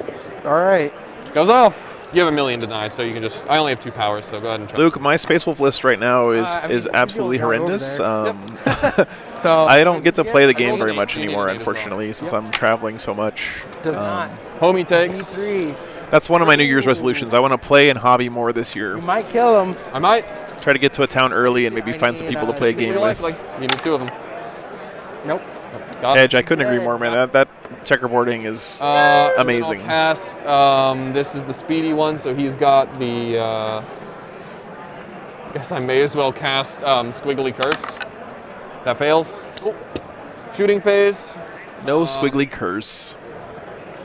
All right. Goes off. You have 1,000,000 denies, so you can just. I only have 2 powers, so go ahead and try. Luke, my Space Wolf list right now is I mean, absolutely you can go over horrendous. there. So I don't get to play the game rolled very an much 18 anymore, as well. unfortunately, since I'm traveling so much. Does not. Homie takes. 3. That's one of my New Year's resolutions. I want to play and hobby more this year. You might kill him. I might. Try to get to a town early and maybe find some people to play a game with. You need 2 of them. Nope. Edge, I couldn't agree more, man. That checkerboarding is amazing. I'll cast. This is the speedy one, so he's got the. Guess I may as well cast Squiggly Curse. That fails. Oh. Shooting phase. No squiggly curse.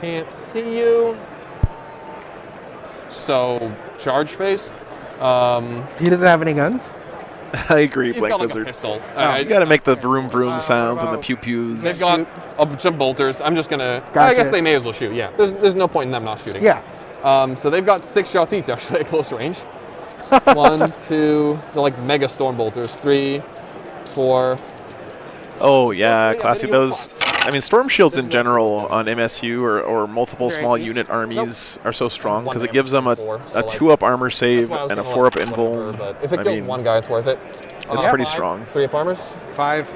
Can't see you. So charge phase. He doesn't have any guns. I agree, He's Blank got like Wizard. a pistol. You got to make the vroom vroom sounds and the pew pews. They've got a bunch of bolters. I'm just gonna. I Gotcha. guess they may as well shoot. Yeah. There's no point in them not shooting. Yeah. So they've got 6 shots each actually at close range. 1, 2. They're like mega storm bolters. 3, 4. Oh yeah, classy. Those. I mean, storm shields in general on MSU or multiple small unit armies are so strong because it gives them a 2-up armor save and a 4-up invul. But if it I kills mean, one guy, it's worth it. It's pretty strong. 3-up armors. 5.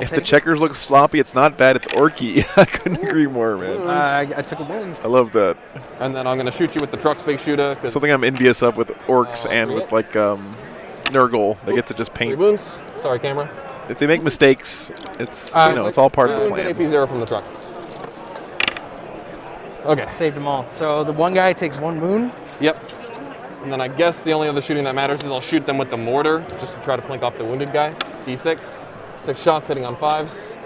If the checkers look sloppy, it's not bad. It's orky. I couldn't agree more, man. I took a win. I love that. And then I'm gonna shoot you with the truck's big shooter. Something I'm envious of with orcs and with like Nurgle. They get to just 3 paint. wounds. Sorry, camera. If they make mistakes, it's it's all part of the plan. AP 0 from the truck. Okay. Saved them all. So the one guy takes 1 wound. Yep. And then I guess the only other shooting that matters is I'll shoot them with the mortar just to try to plink off the wounded guy. D6. 6 shots hitting on 5s.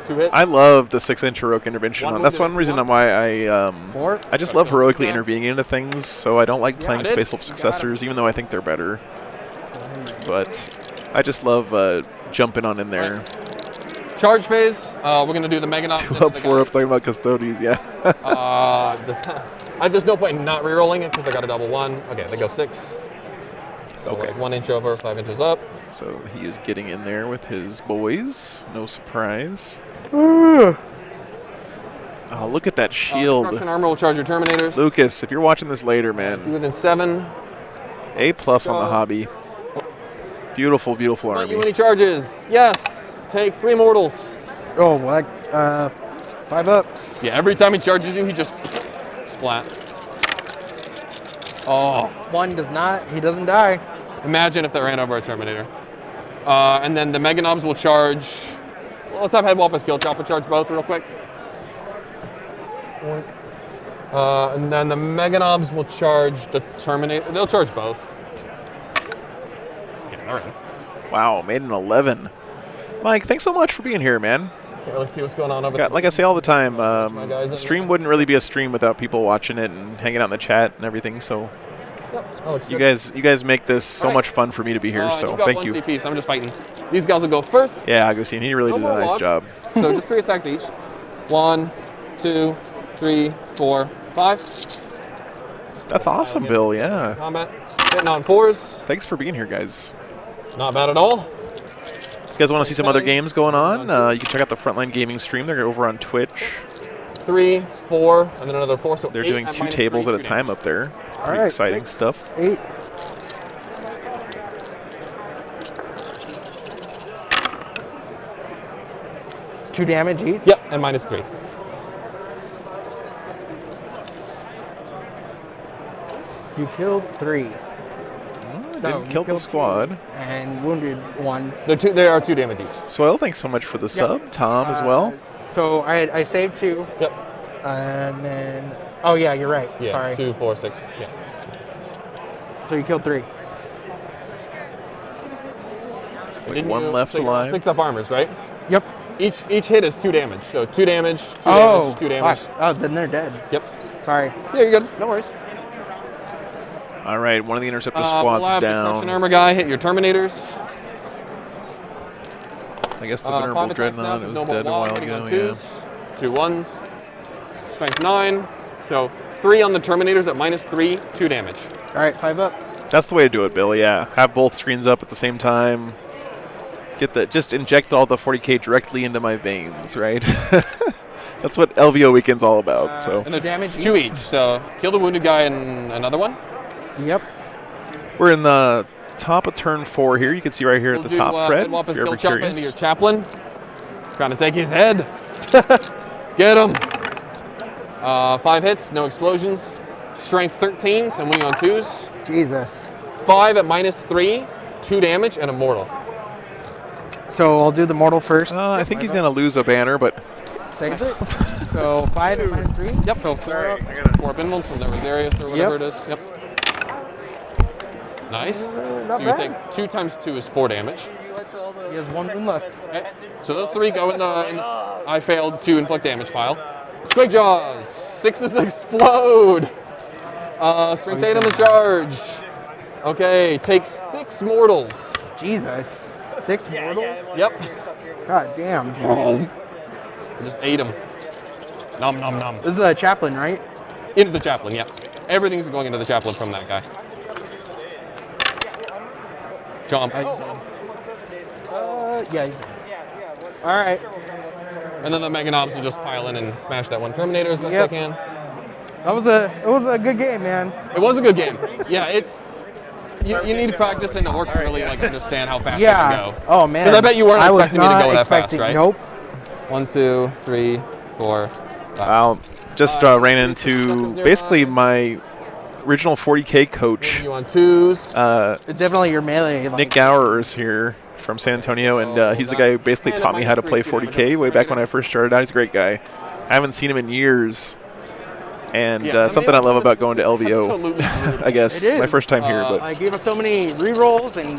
2 hits. I love the 6-inch heroic intervention. One That's wounded, one reason why I just love heroically intervening into things. So I don't like playing Space Wolf successors, even though I think they're better. But I just love jumping on in there. Charge phase. We're gonna do the Meganauts. 2-up, 4-up, talking about Custodes, yeah. There's no point in not rerolling it because I got a double 1. Okay, they go 6. So like 1 inch over, 5 inches up. So he is getting in there with his boys. No surprise. Ah. Oh, look at that shield. Destruction armor will charge your Terminators. Lucas, if you're watching this later, man. See within 7. A+ on the hobby. Beautiful, beautiful Not army. you any charges. Yes. Take 3 mortals. Oh, like 5 ups. Yeah, every time he charges you, he just splat. Oh. 1 does not. He doesn't die. Imagine if that ran over a Terminator. And then the Meganobs will charge. Well, let's have Headwalpus Kill Chopper charge both real quick. And then the Meganobs will charge the Terminator. They'll charge both. Yeah, all right. Wow, made an 11. Mike, thanks so much for being here, man. Can't really see what's going on over there. Like I say all the time, guys the stream wouldn't really be a stream without people watching it and hanging out in the chat and everything. So, Yep, that looks you good. guys make this so All right. much fun for me to be here. So You've got thank one you. CP, so I'm just fighting. These guys will go first. Yeah, Agustin, he really No did a more nice log. job. So just 3 attacks each. 1, 2, 3, 4, 5. That's awesome, Bill. Yeah. Combat. Hitting on 4s. Thanks for being here, guys. Not bad at all. If you guys want to see some other games going on, you can check out the Frontline Gaming stream. They're over on Twitch. 3, 4, and then another 4. So They're 8 doing at 2 minus tables 3, at a 2 time up there. It's pretty right, exciting 6, stuff. 8. It's 2 damage each. Yep, and minus 3. You killed 3. Didn't kill the squad. And wounded 1. They are 2 damage each. Soil, thanks so much for the sub. Tom as well. So I saved 2. Yep. And then, oh yeah, you're right. Yeah, Sorry. 2, 4, 6. Yeah. So you killed 3. Like 1 left alive. 6 up armors, right? Yep. Each hit is 2 damage. So 2 damage, 2 Oh, damage, 2 damage. fuck. Oh, then they're dead. Yep. Sorry. Yeah, you're good. No worries. All right, one of the interceptor We'll squads have the down. Destruction armor guy hit your Terminators. I guess the 5 Venerable attacks now, Dreadnought there's was no more dead a wall, while hitting on ago. 2s, 2 1s, strength 9. So 3 on the Terminators at minus 3, 2 damage. All right, 5 up. That's the way to do it, Bill. Yeah, have both screens up at the same time. Just inject all the 40k directly into my veins, right? That's what LVO Weekend's all about. So And they're damage 2 each. So kill the wounded guy and another one. Yep. we're in the top of turn 4 here. You can see right here at the top, Fred. Headwalk If is you're Bill ever Choppa curious. into your chaplain. Trying to take his head. Get him. 5 hits, no explosions. Strength 13, so winning on 2s. Jesus. 5 at minus 3, 2 damage, and a mortal. So I'll do the mortal first. I think he's going to lose a banner, but 6. So 5 at minus 3. Yep. So 4 up. 4 pinwheels from the Rosarius or whatever it is. Yep. Nice. Not So you bad. take 2 times 2 is 4 damage. He has 1 wound left. Okay. So those 3 go in the I failed to inflict damage pile. Squig Jaws. 6s explode. Strength 8 on the charge. Okay, take 6 mortals. Jesus. 6 mortals? Yep. God damn. Just ate them. Nom nom nom. This is a chaplain, right? Into the chaplain, yep. Everything's going into the chaplain from that guy. Jump. Yeah. All right. And then the Meganobs will just pile in and smash that one Terminator as best Yep. they can. It was a good game, man. It was a good game. Yeah, it's you need practice and to work to really like understand how fast Yeah. they can go. Oh man. Because I bet you weren't I was expecting me to not go that fast, expecting- right? Nope. 1, 2, 3, 4, 5. I'll just ran into basically my original 40k coach. You on 2s. It's definitely your melee. Nick Gower is here from San Antonio, and he's the guy who basically taught me how to play 40k way back when I first started out. He's a great guy. I haven't seen him in years, and something I love about going to LVO, I guess. It is. My first time here, but I gave us so many rerolls and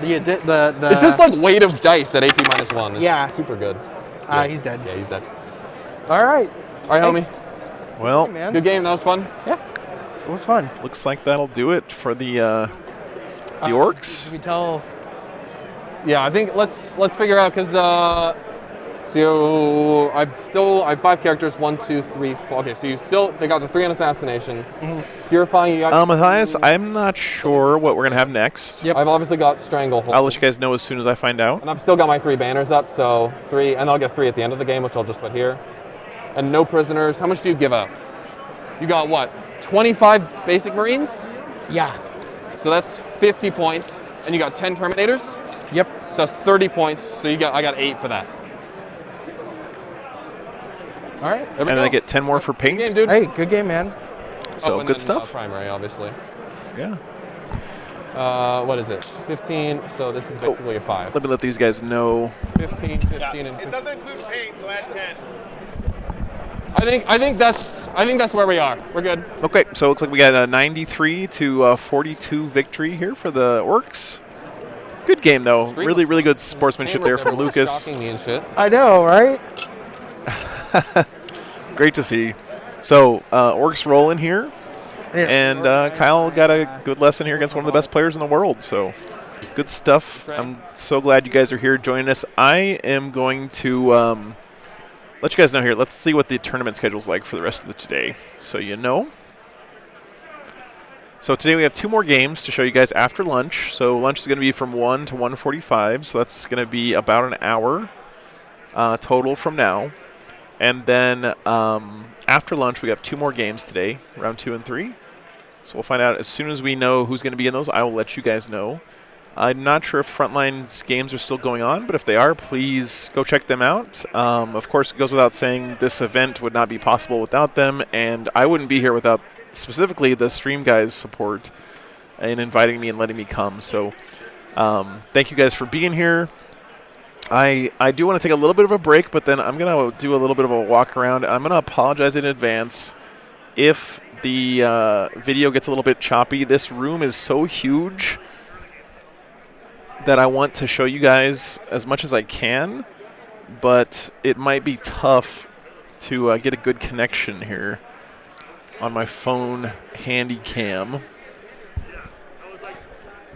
the It's just like weight of dice at AP -1. It's Yeah. super good. He's dead. Yeah, he's dead. All right. All right, homie. well, Hey, man. Good game. That was fun. Yeah. It was fun. looks like that'll do it for the orcs. Can we tell? Yeah, I think let's figure out because so I have 5 characters. 1, 2, 3, 4. Okay, so they got the 3 on assassination. Purifying. You got. Matthias, I'm not sure what we're gonna have next. Yep. I've obviously got Stranglehold. I'll let you guys know as soon as I find out. And I've still got my 3 banners up, so 3, and I'll get 3 at the end of the game, which I'll just put here. And no prisoners. How much do you give up? You got what? 25 basic Marines? Yeah. So that's 50 points, and you got 10 Terminators? Yep. So that's 30 points, so I got 8 for that. All right. There we And go. I get 10 more for paint. Good game, dude. Hey, good game, man. So and good then, stuff. Primary, obviously. Yeah. What is it? 15, so this is basically a 5. Let me let these guys know. 15, 15, and 15. It doesn't include paint, so add 10. I think that's where we are. We're good. Okay, so it looks like we got a 93 to 42 victory here for the Orcs. Good game though. Really, really good sportsmanship there from Lucas. I know, right? Great to see. So Orcs rolling here, and Kyle got a good lesson here against one of the best players in the world. So good stuff. I'm so glad you guys are here joining us. I am going to let you guys know here. Let's see what the tournament schedule's like for the rest of the today, so you know. So today we have 2 more games to show you guys after lunch. So lunch is going to be from 1 to 1:45. So that's going to be about an hour total from now. And then after lunch we have 2 more games today, round 2 and 3. So we'll find out as soon as we know who's going to be in those. I will let you guys know. I'm not sure if Frontline's games are still going on, but if they are, please go check them out. Of course, it goes without saying this event would not be possible without them, and I wouldn't be here without specifically the stream guys' support in inviting me and letting me come. So thank you guys for being here. I do want to take a little bit of a break, but then I'm going to do a little bit of a walk around. I'm going to apologize in advance if the video gets a little bit choppy. This room is so huge that I want to show you guys as much as I can, but it might be tough to get a good connection here on my phone handy cam.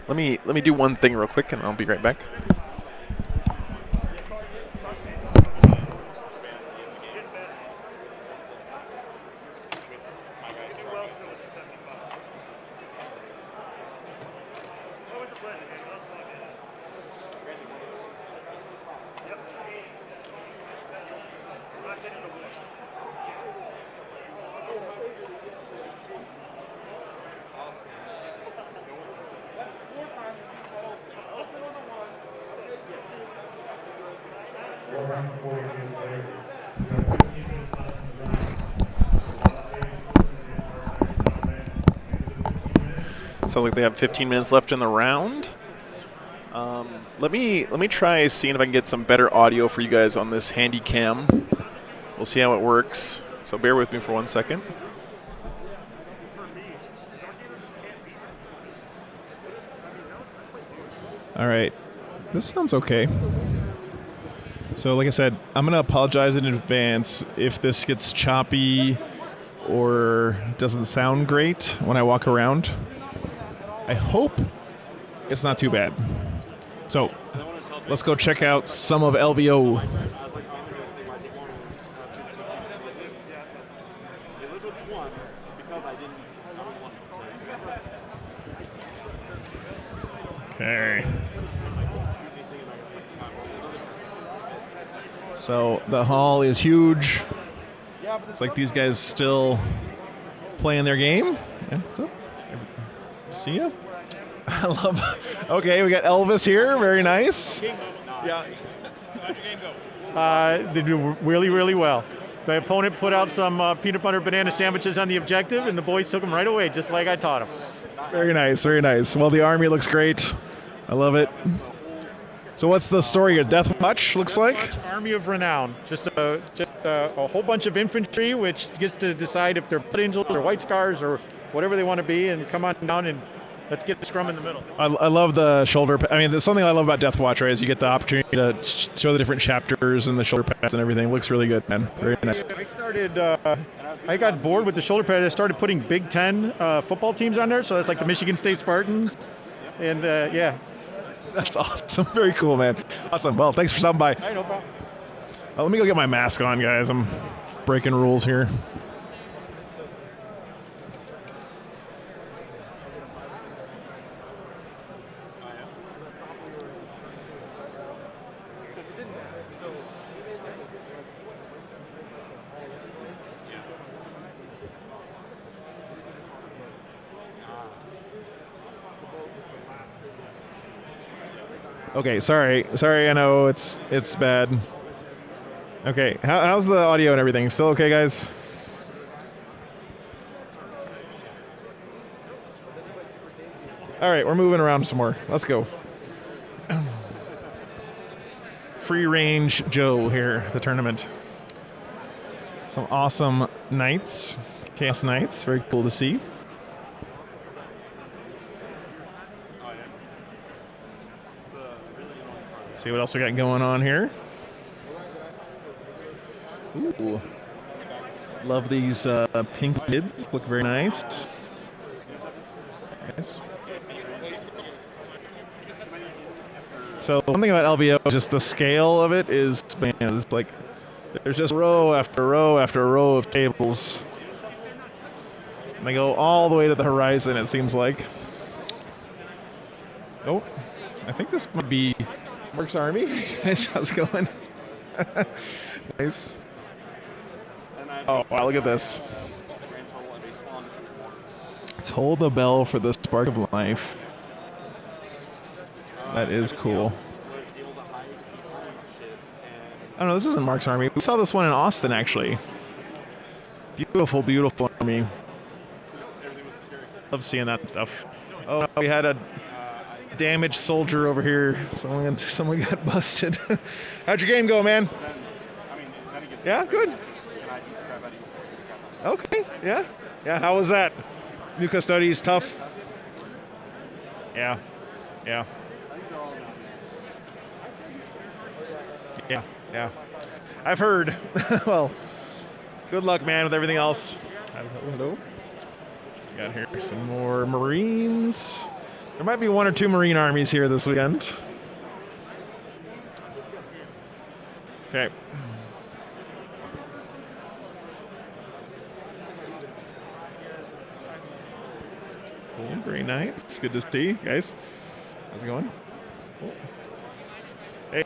Let me do one thing real quick and I'll be right back. Sounds like they have 15 minutes left in the round. Let me try seeing if I can get some better audio for you guys on this handy cam. We'll see how it works. So bear with me for 1 second. All right, this sounds okay. So like I said, I'm gonna apologize in advance if this gets choppy or doesn't sound great when I walk around. I hope it's not too bad. So let's go check out some of LVO. Okay. So the hall is huge. It's like these guys still playing their game. Yeah, what's up? See ya. I love. Okay, we got Elvis here. Very nice. Yeah. How'd your game go? They do really, really well. The opponent put out some peanut butter banana sandwiches on the objective, and the boys took them right away, just like I taught them. Very nice, very nice. Well, the army looks great. I love it. So what's the story? A death watch looks like? Army of Renown. Just a whole bunch of infantry, which gets to decide if they're Blood Angels or White Scars or whatever they want to be, and come on down and let's get the scrum in the middle. I love the shoulder. I mean, there's something I love about Death Watch, right? Is you get the opportunity to show the different chapters and the shoulder pads and everything. It looks really good, man. Very nice. I got bored with the shoulder pad. I started putting Big Ten football teams on there, so that's like the Michigan State Spartans, and yeah. That's awesome. Very cool, man. Awesome. Well, thanks for stopping by. Hey, no problem. Let me go get my mask on, guys. I'm breaking rules here. Okay, sorry. I know it's bad. Okay, how's the audio and everything? Still okay, guys? All right, we're moving around some more. Let's go. Free range Joe here at the tournament. Some awesome knights, Chaos Knights, very cool to see. See what else we got going on here. Ooh, love these pink mids, look very nice. Nice. So one thing about LVO, just the scale of it is, man, it's like there's just row after row after row of tables. And they go all the way to the horizon, it seems like. Oh, I think this might be Mark's Army. Guys, how's it going? Nice. Oh, wow, look at this. Toll the bell for the spark of life. That is cool. Oh no, this isn't Mark's Army. We saw this one in Austin, actually. Beautiful, beautiful army. Love seeing that stuff. Oh, we had a damaged soldier over here. Someone got busted. How'd your game go, man? Yeah, good. Okay, yeah. Yeah, how was that? New Custodes, tough? Yeah, yeah. Yeah. I've heard. Well, good luck, man, with everything else. Hello. We got here some more Marines. There might be 1 or 2 Marine armies here this weekend. Okay. Cool, very nice. It's good to see, guys. How's it going? Cool. Hey.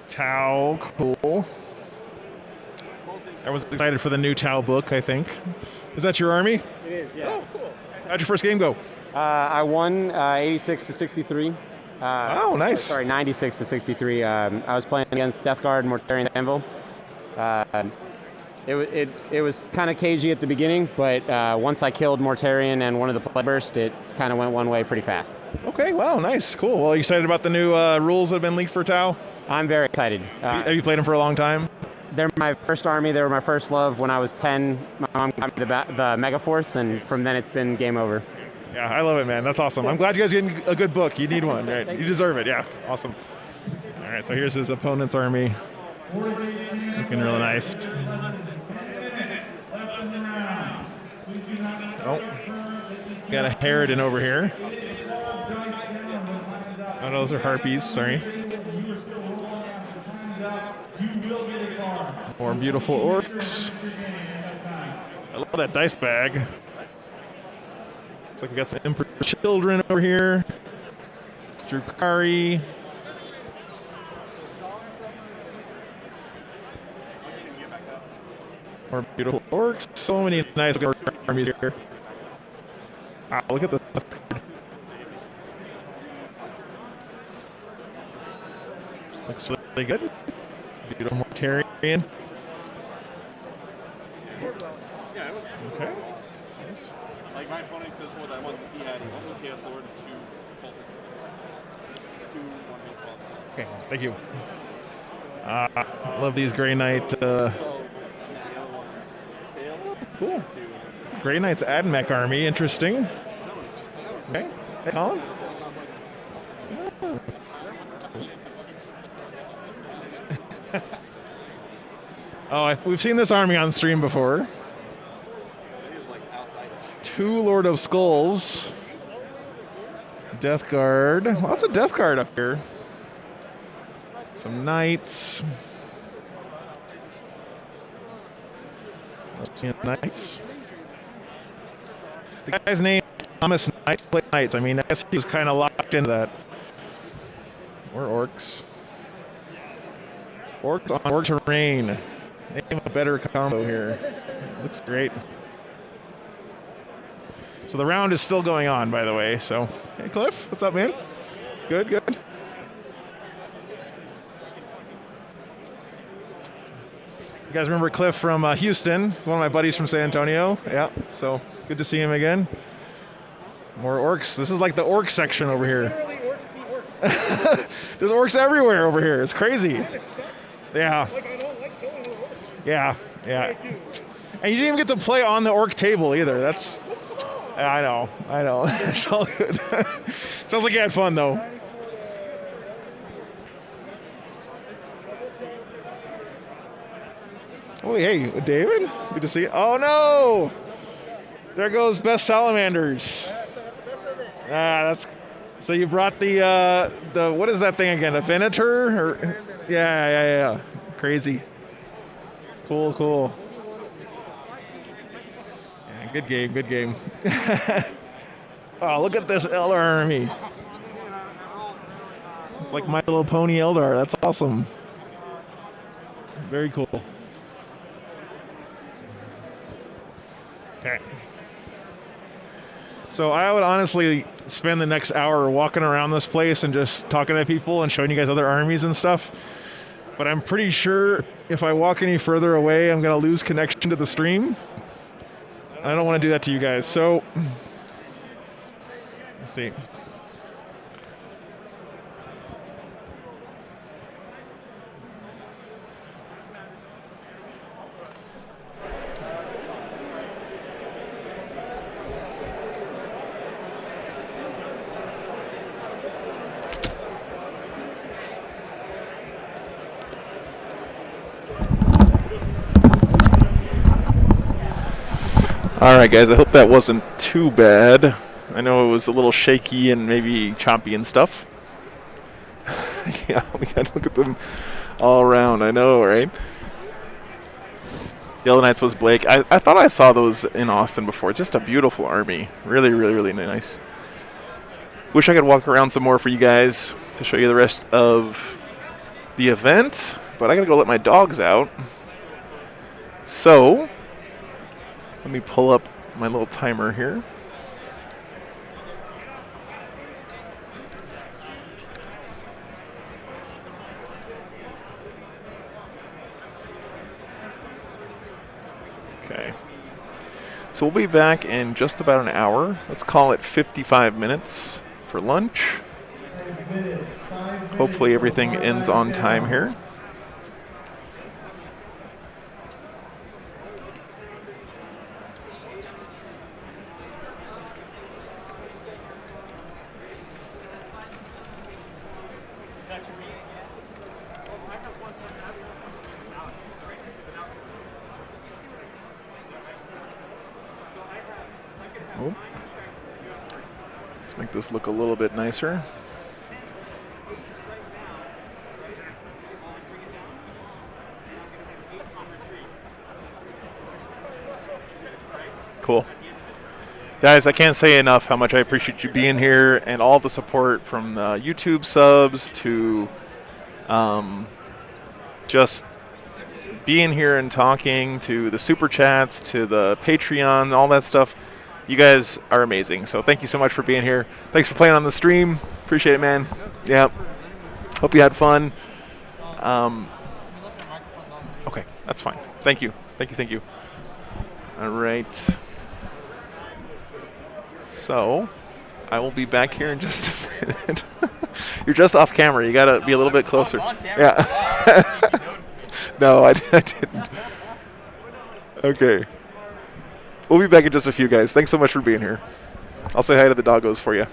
Tau, cool. Everyone's excited for the new Tau book, I think. Is that your army? It is, yeah. Oh, cool. How'd your first game go? I won 86 to 63. Oh, nice. Sorry, 96 to 63. I was playing against Death Guard and Mortarion Anvil. It was kind of cagey at the beginning, but once I killed Mortarion and one of the Plague Burst, it kind of went one way pretty fast. Okay, wow, nice, cool. Well, are you excited about the new rules that have been leaked for Tau? I'm very excited. Have you played them for a long time? They're my first army. They were my first love. When I was 10, my mom got me the Mega Force, and from then it's been game over. Yeah, I love it, man. That's awesome. I'm glad you guys are getting a good book. You need one, right? You deserve it. Yeah, awesome. All right, so here's his opponent's army. Looking really nice. Oh, got a Harridan over here. Oh, no, those are Harpies, sorry. More beautiful orcs. I love that dice bag. Looks like we got some Emperor Children over here. Drukari. More beautiful orcs. So many nice orc armies here. Wow, look at this. Looks really good. Beautiful Mortarion. Okay. Nice. Like my opponent, because what I wanted to see had 1 Chaos Lord and 2 Cultists. 2 1-man. Okay, thank you. Love these Grey Knight. Cool. Grey Knight's AdMech army, interesting. Okay, hey, Colin? Oh, we've seen this army on stream before. 2 Lord of Skulls. Death Guard. Lots of Death Guard up here. Some Knights. Knights. The guy's name is Thomas Knight. Play Knights. I mean, I guess he was kind of locked into that. Or orcs. Orcs on orc terrain. Name a better combo here. Looks great. So the round is still going on, by the way. So, hey, Cliff, what's up, man? Good, good. You guys remember Cliff from Houston? One of my buddies from San Antonio. Yeah, so good to see him again. More orcs. This is like the orc section over here. There's orcs everywhere over here. It's crazy. Yeah. Yeah, yeah. And you didn't even get to play on the orc table either. That's, I know. It's all good. Sounds like you had fun though. Oh, hey, David. Good to see you. Oh no! There goes best salamanders. That's. So you brought the what is that thing again? A Venator? Or yeah. Crazy. Cool. Yeah, good game. Oh, look at this Eldar army. It's like My Little Pony Eldar. That's awesome. Very cool. Okay. So I would honestly spend the next hour walking around this place and just talking to people and showing you guys other armies and stuff. But I'm pretty sure if I walk any further away, I'm going to lose connection to the stream. I don't want to do that to you guys. So, let's see. Alright guys, I hope that wasn't too bad. I know it was a little shaky and maybe choppy and stuff. Yeah, we gotta look at them all around, I know, right? Yellow Knights was Blake. I thought I saw those in Austin before. Just a beautiful army. Really nice. Wish I could walk around some more for you guys to show you the rest of the event, but I gotta go let my dogs out. So, let me pull up my little timer here. Okay. So we'll be back in just about an hour. Let's call it 55 minutes for lunch. Hopefully everything ends on time here. Oh. Let's make this look a little bit nicer. Cool. Guys, I can't say enough how much I appreciate you being here and all the support from the YouTube subs to just being here and talking, to the super chats, to the Patreon, all that stuff. You guys are amazing. So thank you so much for being here. Thanks for playing on the stream. Appreciate it, man. Yeah. Hope you had fun. Okay, that's fine. Thank you. Thank you. All right. So, I will be back here in just a minute. You're just off camera. You got to be a little bit closer. Yeah. No, I didn't. Okay. We'll be back in just a few, guys. Thanks so much for being here. I'll say hi to the doggos for you.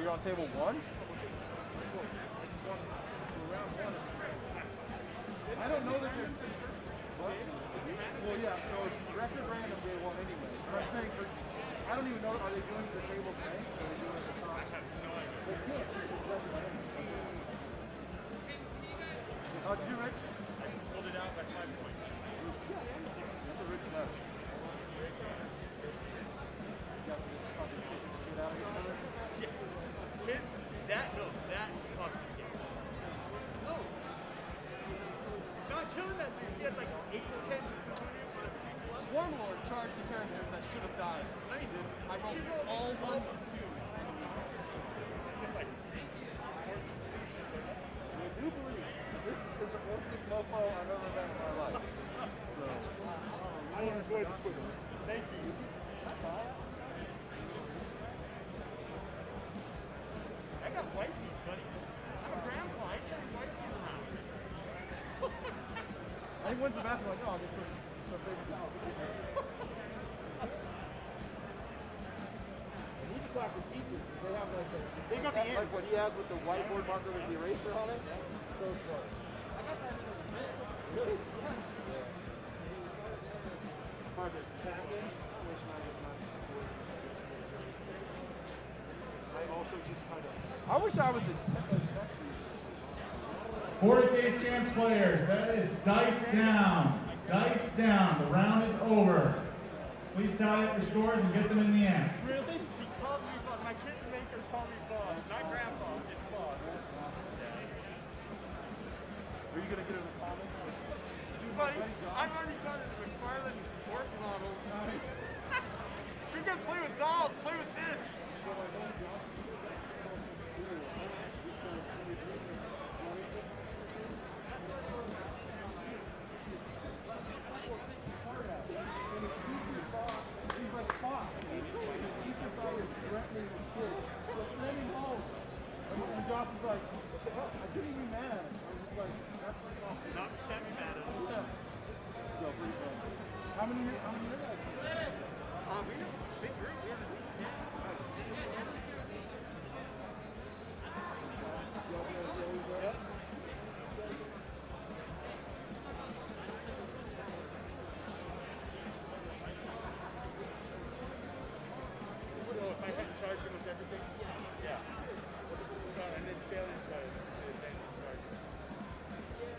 you're on table 1? I don't know that you're... What? Well, yeah, so it's record random day 1 anyway. But I'm saying, I don't even know, are they doing the table thing? Or are they doing it at the top? I have no idea. They can't. It's record random. How'd you do, Rich? I pulled it out by 5 points. That's a rich match. That cost me. No. Not killing that dude. He had like 8 10s to 2. Swarmlord charged the character that should have died. No, he didn't. I rolled all 1s and 2s. It's like I do believe this is the orcest mofo I've ever met in my life. So I enjoyed the squiggle. Thank you. I got white feet, buddy. I'm a grandpa. I carry white feet around. I went to the bathroom like, oh, I'll get some big towel. I need to talk to teachers because they have like They got the like ends. what he has with the whiteboard marker with the eraser on it. So smart. I got that in a bit. Really? Yeah. Hard to tap in. I wish I had mine. I also just kind of. I wish I was as sexy. 40K champs players, that is dice down. Dice down. The round is over. Please tally up the scores and get them in the end. Really? She called me Bud. My kitchen maker called me Bud. Not Grandpa. It's Bud. Are you gonna get it in the comments? Buddy, I've already done it with McFarlane work model. Nice. If you're gonna play with dolls, play with this. He's like, fuck. His teacher thought he was threatening his kids. So send him home. And Josh was like, what the hell? I couldn't even be mad at him. I was just like, that's not awesome. Not can't be mad at him. Yeah. So pretty fun. How many are you guys? We're a big group. Yep. So if I had to charge him with everything? Yeah. And then failing charge.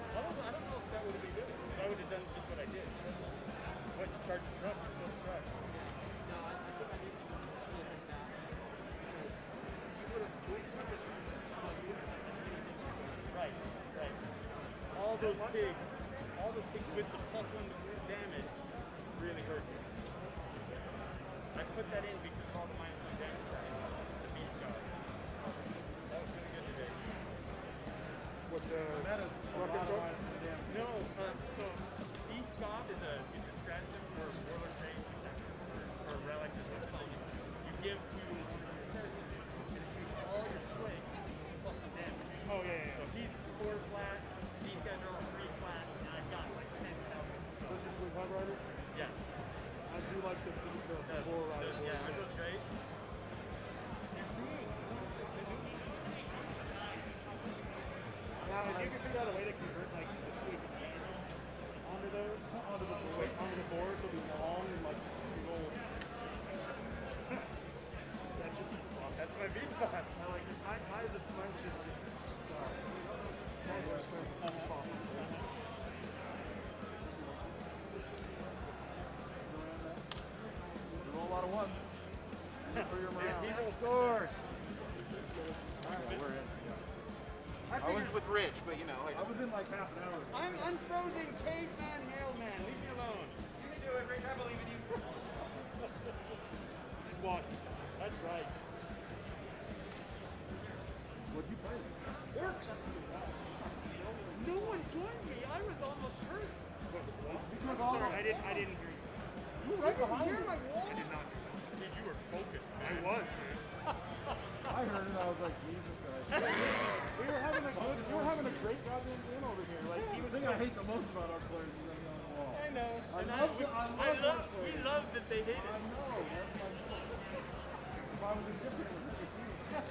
I don't know if that would have been good. I would have done just what I did. Once you charge the truck, you still the truck. Right, right. All those pigs with the +1 damage really hurt me. I put that in because of all the -1 damage. The beast guard. That was really good today. What the rocket truck? No, so Beast God is a stratagem for Warlord Trade or relic or something. You give to and it shoots all your swing plus the damage. Oh yeah. So he's 4 flat, these guys are all 3 flat, and I've got like 10,000. Those are Sleep Hard Riders? Yeah. I do like the 4 riders. Yeah, I go trade. Now, if you can figure out a way to convert like the sweep onto those, onto the board, so it'll be long and like big old. That's your beast spot. That's my beast spot. Mine's just You roll a lot of ones. For your morale. Hero scores. Alright, we're in. I was with Rich, but you know. I was in like half an hour. I'm unfrozen caveman mailman. Leave me alone. You can do it, Rick. I believe in you. SWAT. That's right. What'd you play? Orcs. No one joined me. I was almost hurt. Sorry, I didn't hear you. You were right behind me. My wall? I did not. Dude, you were focused, man. I was, man. I heard it. I was like, Jesus Christ. We were having a great goddamn game over here. Like, the thing I hate the most about our players is them on the wall. I know. We love that they hate it. I know. That's my. If I was a different team. Yeah,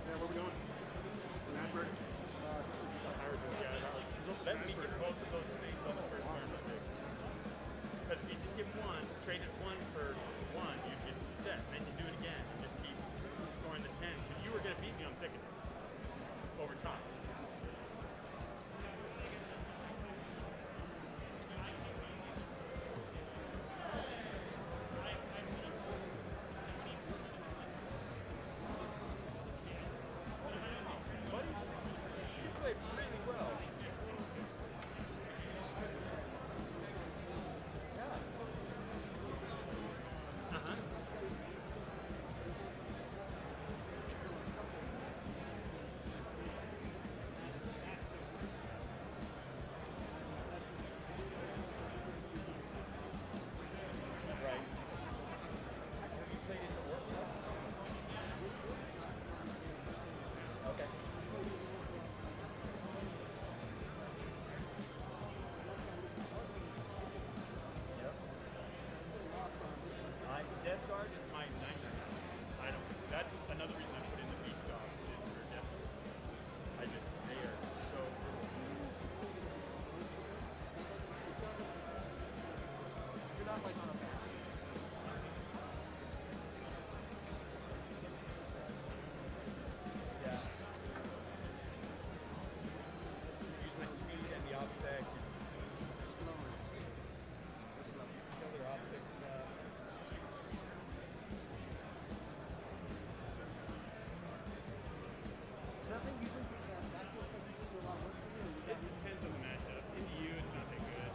where we going? Smashburg? Let me get both of those things on the first turn, I think. Because if you just give one, trade it one for one, you get set. Then you do it again and just keep scoring the 10. Because you were going to beat me on seconds over time. Buddy, you played really well. Right. Have you played in the World Cup? Okay. Yep. Death Guard is my nightmare. I don't. That's another reason I put in the beast dogs is for Death Guard. They are so brutal. You're not like on a map. Yeah. Use my speed and the obstacle. They're slower. They're slow. Kill their obstacles. It depends on the matchup. In you, it's not that good.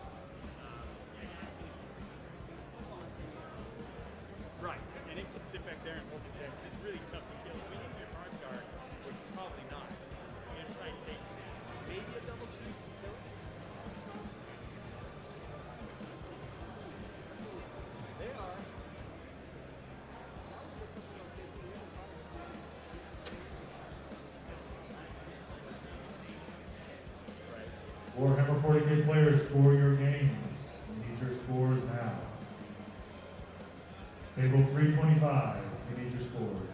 Right, and it can sit back there and hold the deck. It's really tough to kill. If we need your hard guard, which probably not. You're going to try and take maybe a double shoot and kill it. They are. Warhammer 40K players, score your games. We need your scores now. Table 325, we need your scores.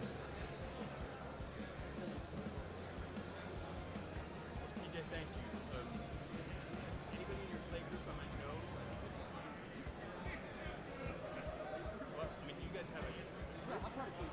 TJ, thank you. Anybody in your play group I might know? Well, I mean, do you guys have a... Yeah, I'll probably see you.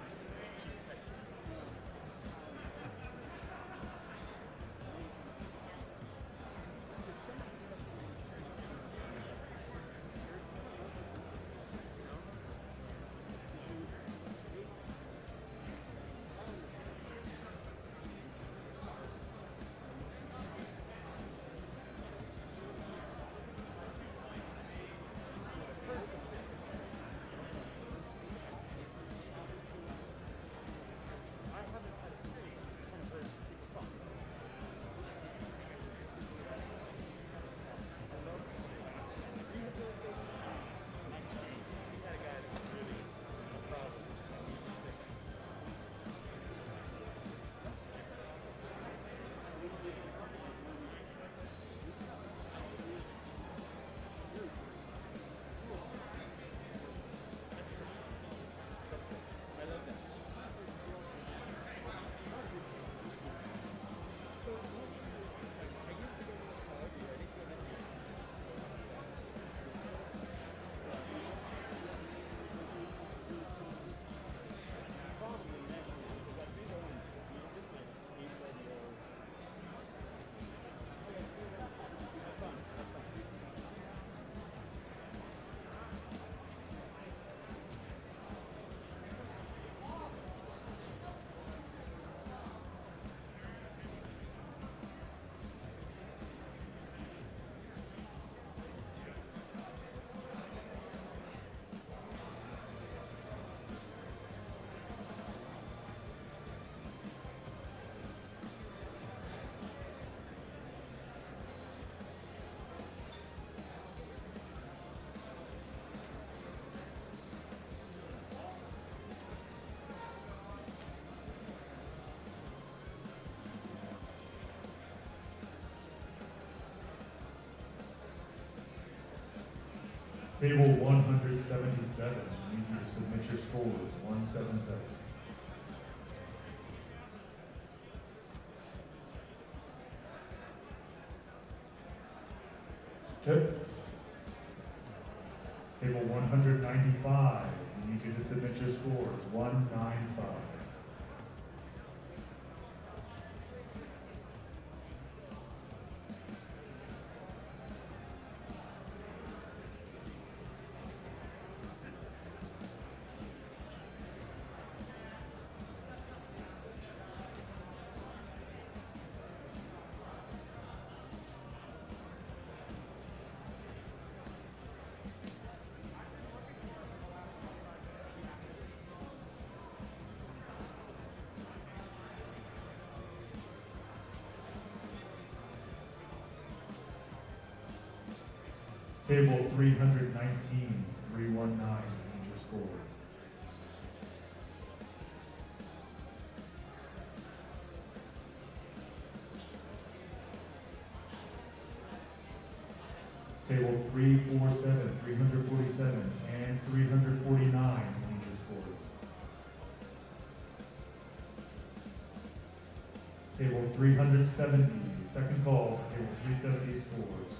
Table 177, I need you to submit your scores, 177. Okay. Table 195, I need you to submit your scores, 195. Table 319, 319, need your score. Table 347, 347, and 349, need your score. Table 370, second call, for table 370 scores.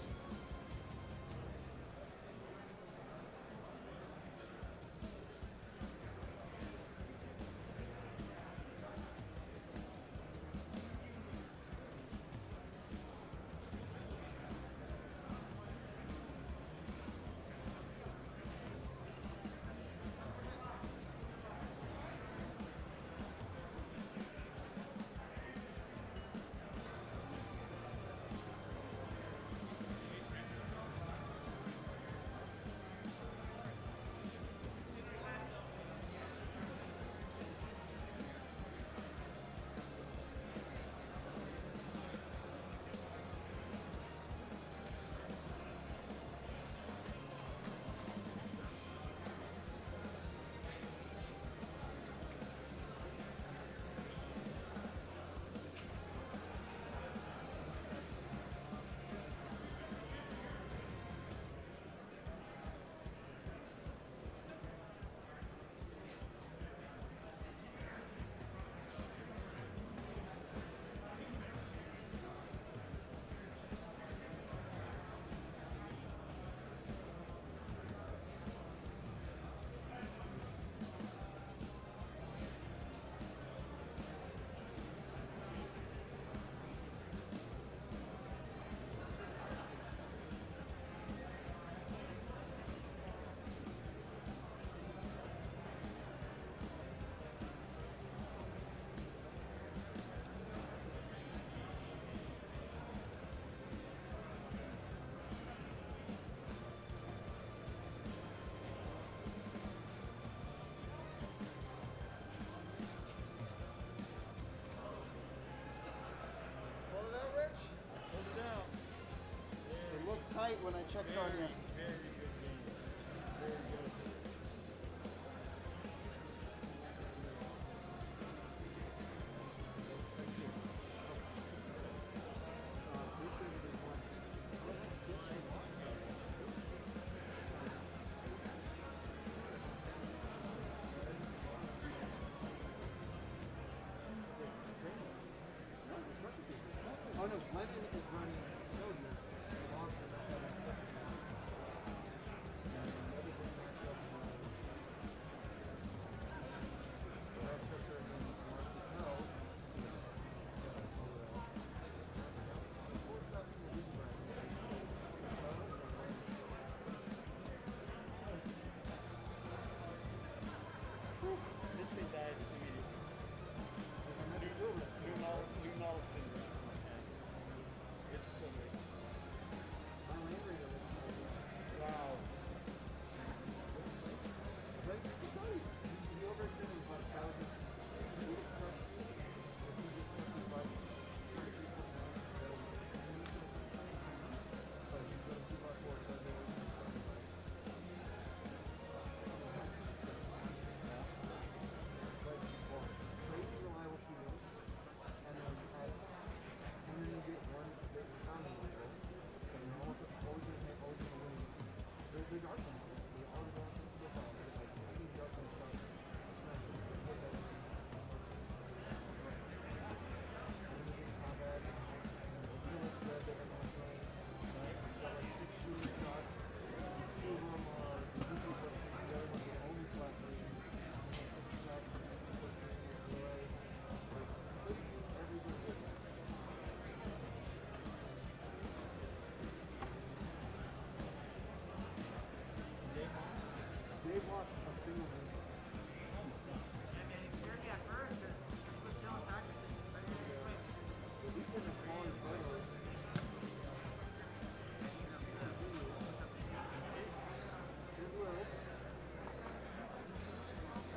Tight when I checked on you. Very good game. Very good. Oh no, my name is running.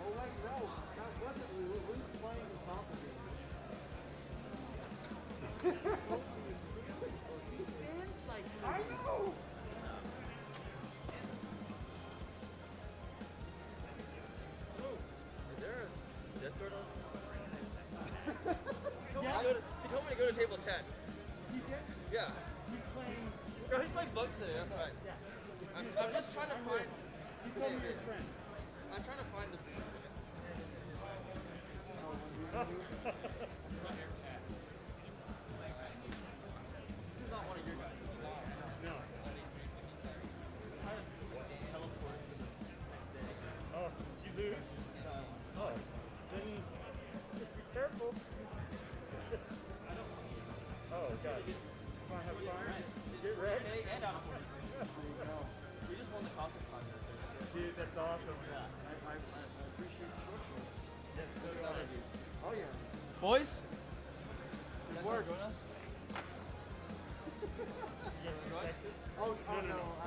Oh wait, no, that wasn't Lou. Lou's playing the top of it. He stands like I know! Is there a death guard on? Yeah. He told me to go to table 10. He did? Yeah. He's playing. No, he's playing bugs today, that's right. Yeah. I'm just trying to find. You told me your friend. I'm trying to find the booth. This is not one of your guys. No. Teleport to the next day. Oh, did you lose? Oh, then just be careful. Oh, God. Come on, have fun. Get wrecked. And out of order. We just won the costume contest. Dude, that's awesome. Yeah. I appreciate the short shorts. Yes, so do other dudes. Oh yeah. Boys? You guys Work. want to join us? You gonna Join? Oh, No, no, no. I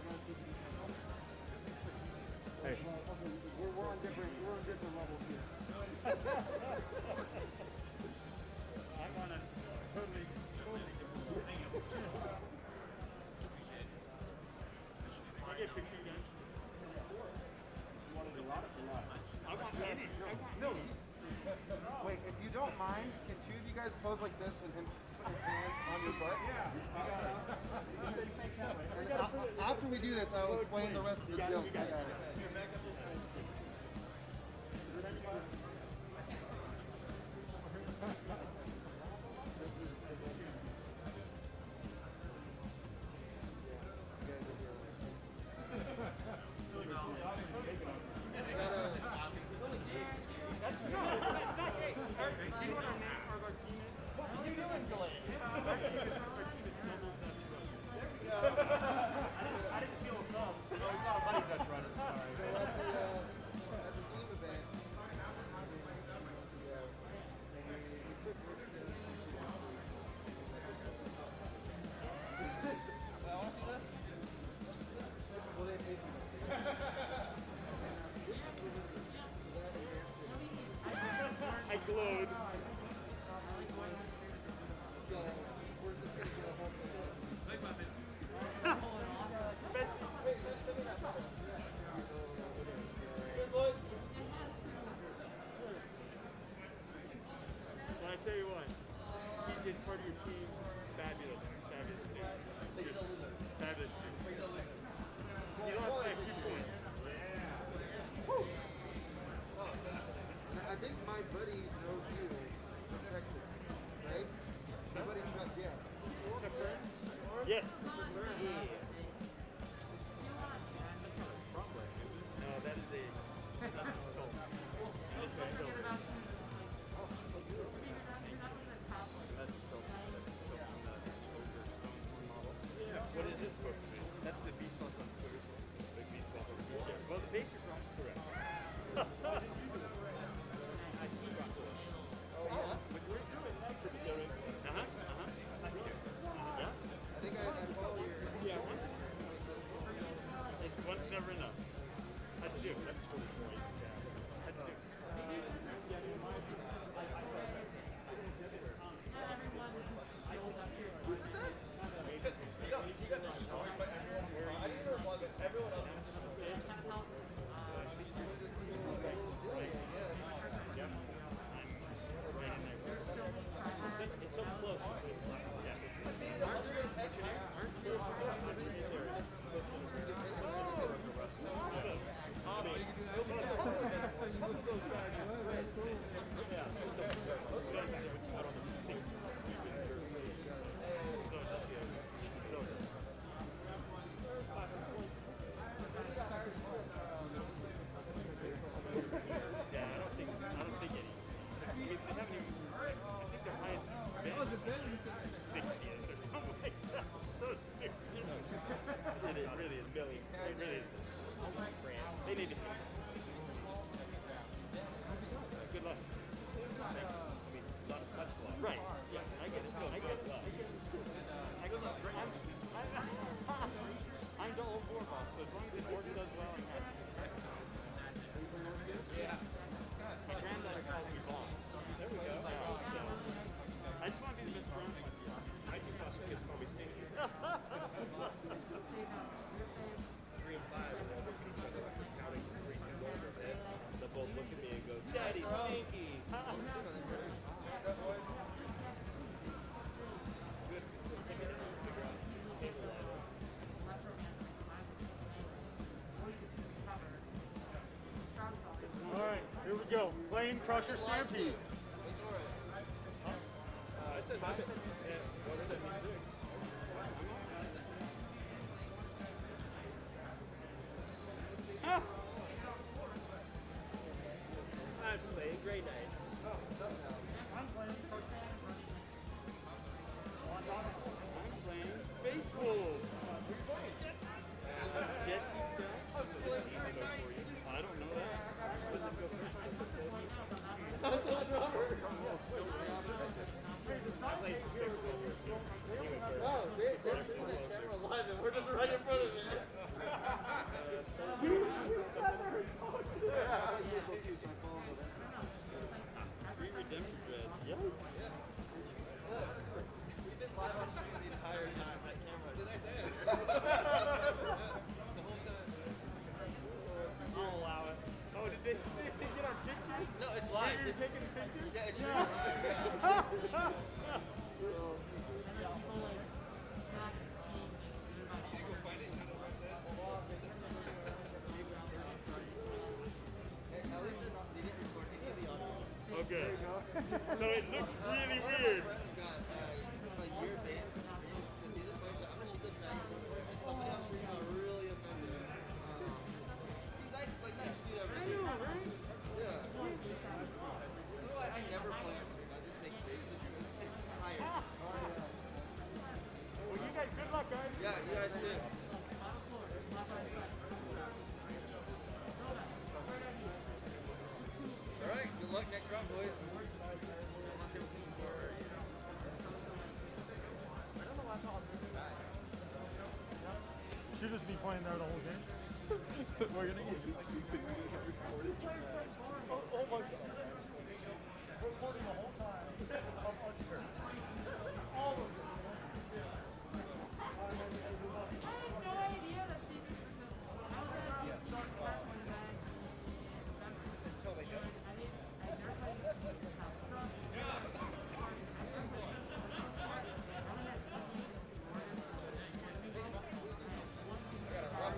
gotta take you. Hey. We're on different levels here. I'm on a totally different thing. I get picture guns. You want to do a lot of a lot? I want any. No. Wait, if you don't mind, can two of you guys pose like this and him put his hands on your butt? Yeah. And after we do this, I'll explain the rest of the joke. I got it. Here, back up this way. Is there anybody? That's no, it's not gay. Do you know what our name or our team is? What are you doing, Delaney? Our team is there we go. I didn't feel a thumb. No, he's not a money Dutch runner. Sorry. So at the team event, we took I want to see this. well, they pay some. I glowed. So we're just gonna get a whole thing. Good boys. Well, I tell you what, TJ's part of your team. Fabulous, fabulous dude. Just fabulous dude. You lost by a few points. I think my buddy knows you from Texas, right? My buddy Chuck, yeah. Chuck Burns? Yes. No, that is a skull. Don't forget about That's still from the Smoker model. Yeah. What is this supposed to be? That's the beast on Twitter. The beast on Twitter. Yeah. Well, the base is wrong. Correct. I see rock. Oh, yes. But we're doing nice at doing. Yeah. I think I follow your. Yeah. It's one's never enough. That's a joke. That's cool. That's a joke. Who's that? He got destroyed by everyone. I didn't know why, but everyone else was It's so close. Yeah, I don't think any. I mean, they haven't even. I think their highest bid is 60th or something like that. So stupid. It really is. It really is. They need to. Good luck. I mean, a lot of touch luck. Right. Yeah, I get it. I get it. I go, look, I'm the old war boss, so as long as the order does well, I'm happy. Yeah. My granddaughter calls me Bond. There we go. I just want to be the best friend. My two foster kids call me Stinky. 3 and 5, and they'll look at each other like they're counting 3, 2, 1 over there. They'll both look at me and go, Daddy, Stinky! Good. Take it out and figure out the table level. Alright, here we go. Plane Crusher Stampede. I said 176. I'm playing Grey Knights. I'm playing I'm playing Space Wolves. Jesse Self. So this is easy go for you. I don't know that. Wouldn't it go first? That's what Robert. Oh, they're doing that camera live and we're just right in front of it. Free redemption dread. Yep. We've been live on stream the entire time. That camera. Did I say it? The whole time. I'll allow it. Oh, did they get our picture? No, it's live. You're taking a picture? Yeah, it's Okay. So it looks really weird. Somebody else really offended. He's nice, like nice dude over here. Yeah. I never play on stream. I just make faces. It's tired. Well, you guys, good luck, guys. Yeah, you guys too. All right, good luck next round, boys. I don't know why I thought 6 Should just be playing there the whole game. We're gonna get Oh my god. We're recording the whole time. All of them. I had no idea that these until they go. I got a rough.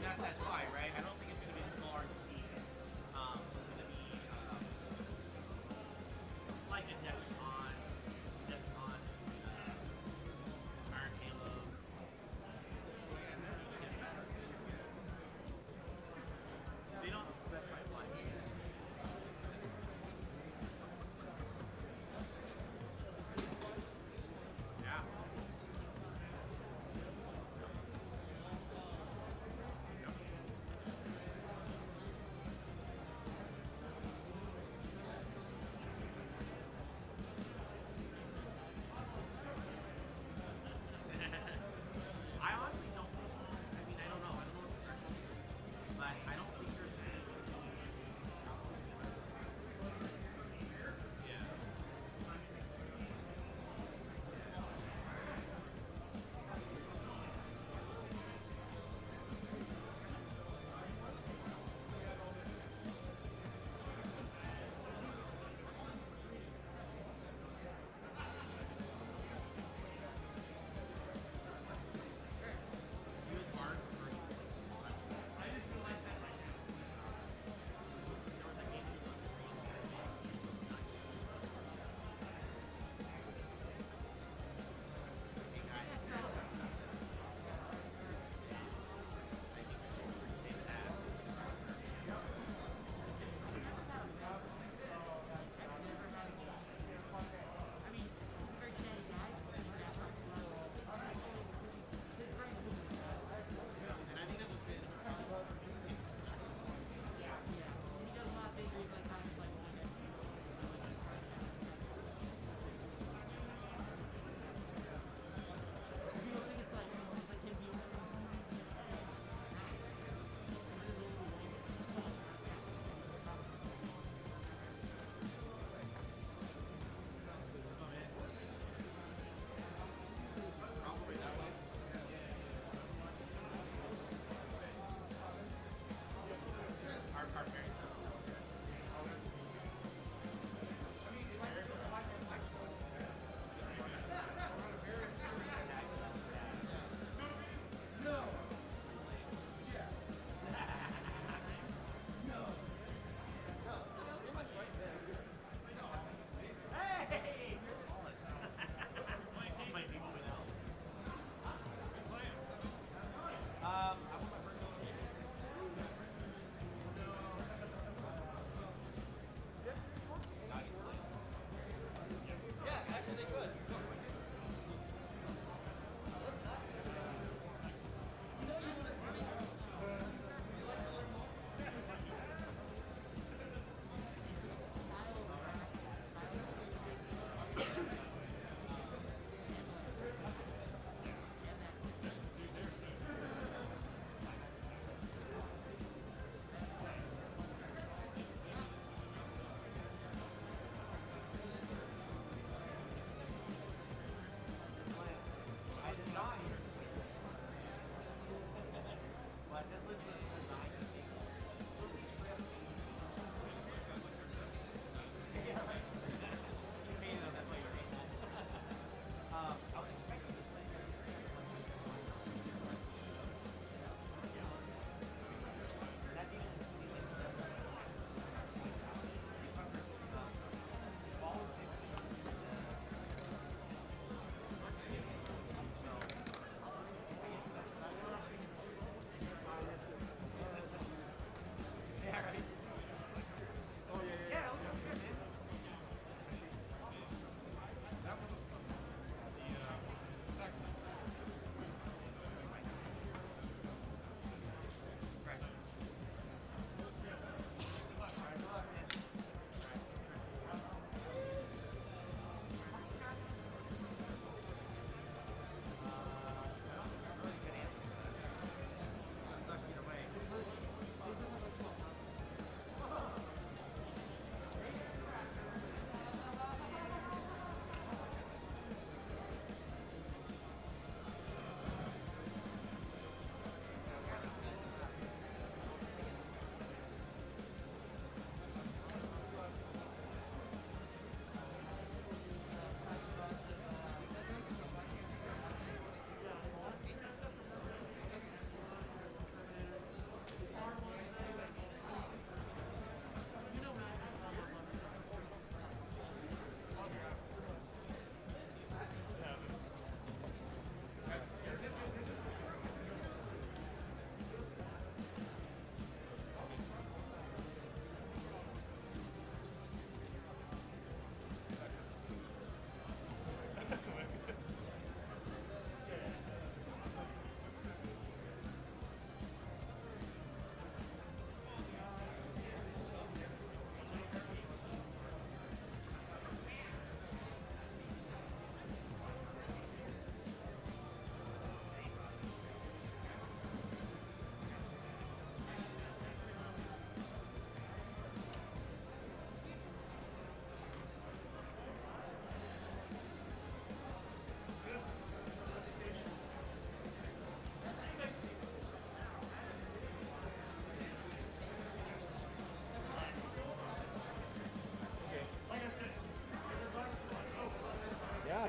that's why, right? I don't think it's going to be the small RTPs. It's going to be like a Decepticon, Iron Halos. They don't specify flying. Yeah.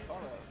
saw that.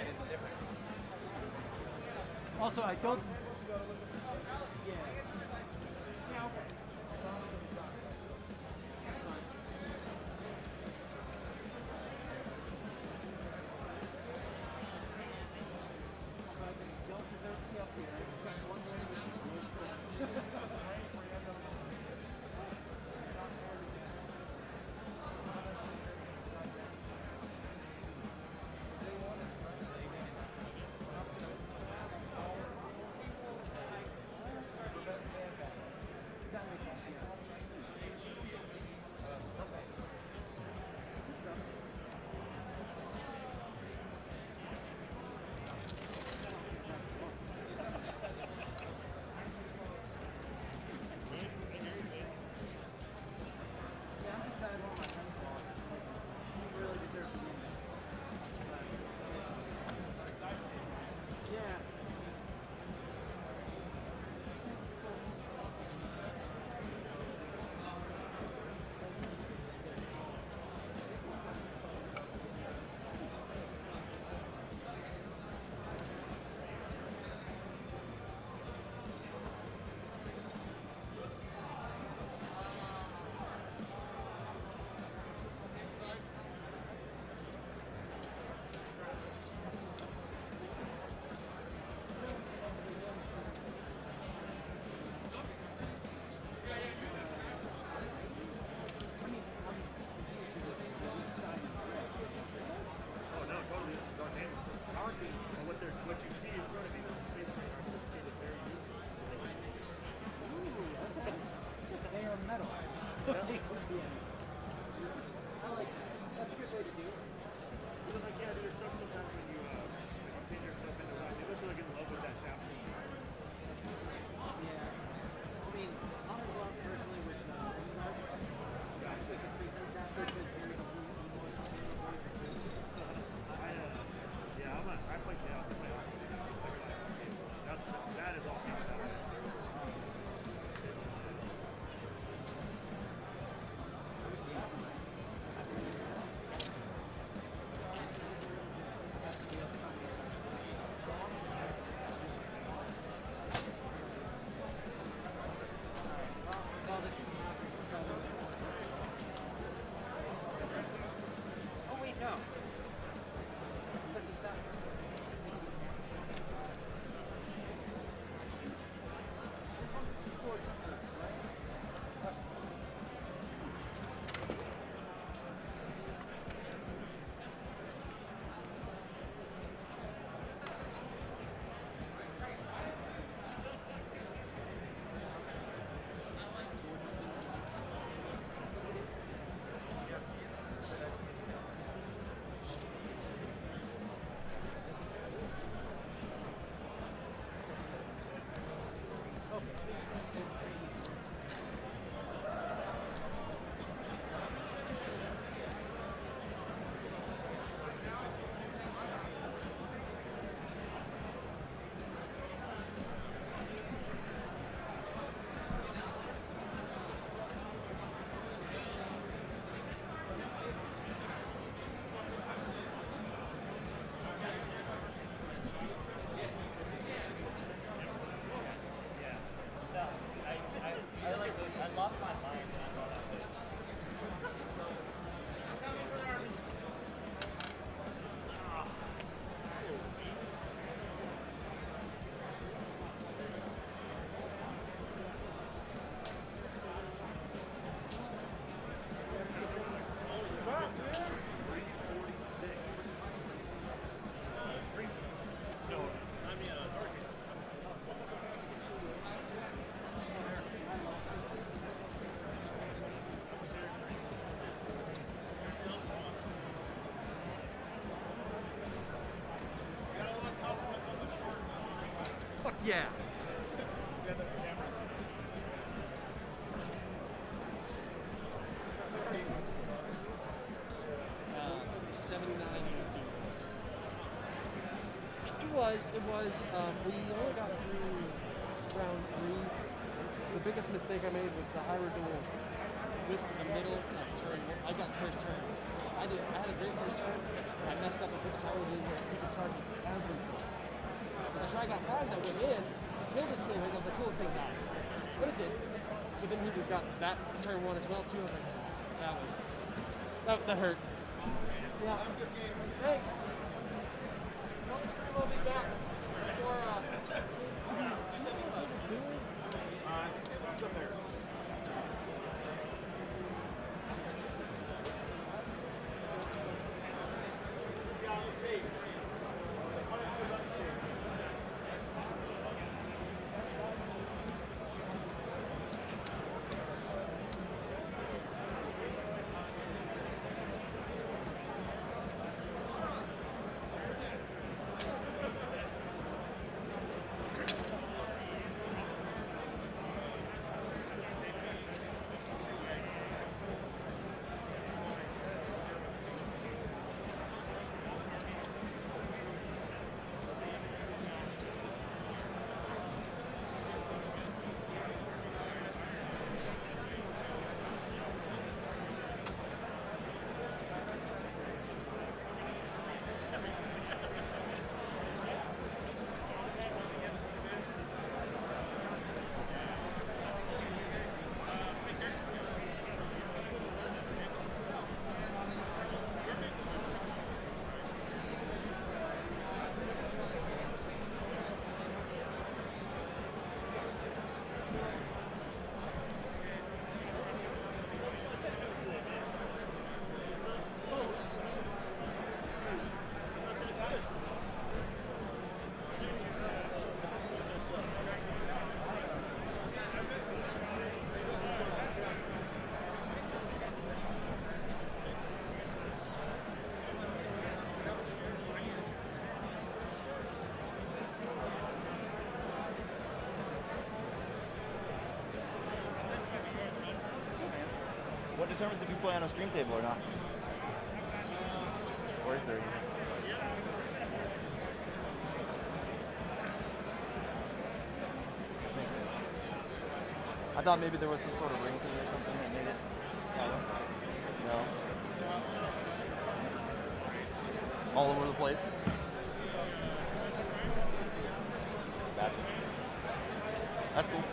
Right, it's different. Also, I don't. Oh no, totally. This is our name. Our team, and what you see in front of you is basically our anticipated very useful. They are metal. I like that. That's a good way to do it. Because like, yeah, there's sometimes when you pin yourself into one, you just like in love with that chapter. Yeah. I mean, I don't love personally with especially the speaker chapter is very I play chaos. I play that is all. Oh wait, no. Set this up. This one's scorched earth, right? I lost my mind when I saw that list. Fuck yeah. Yeah, the cameras on. 79 units. It was. We only got through round 3. The biggest mistake I made was the Hyrule went to the middle of turn. I got first turn. I had a great first turn. I messed up and put the Hyrule where he could charging everything. So the Shy got 5 that went in, killed this kid, and I was like, cool, this thing's awesome. But it did. But then he got that turn 1 as well, too. I was like, that hurt. Yeah. Thanks. On the stream, I'll be back for 275. Up there. What determines if you play on a stream table or not? Or is there? Makes sense. I thought maybe there was some sort of ranking or something that made it. No. All over the place. Gotcha. That's cool.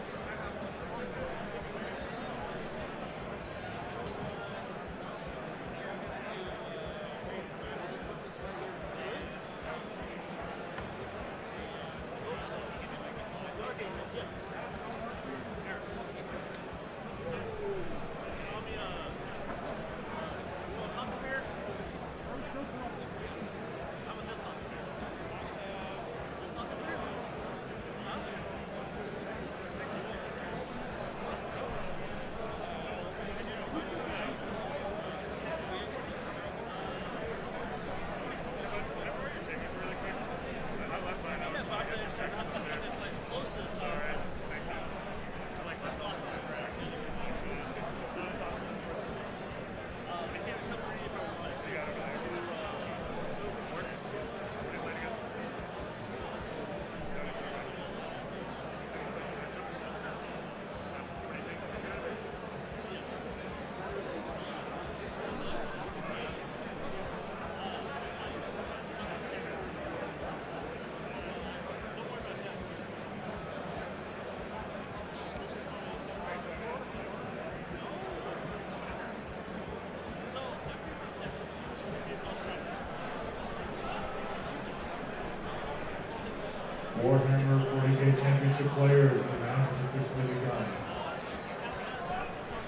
Warhammer 40K Championship players, the round has officially begun.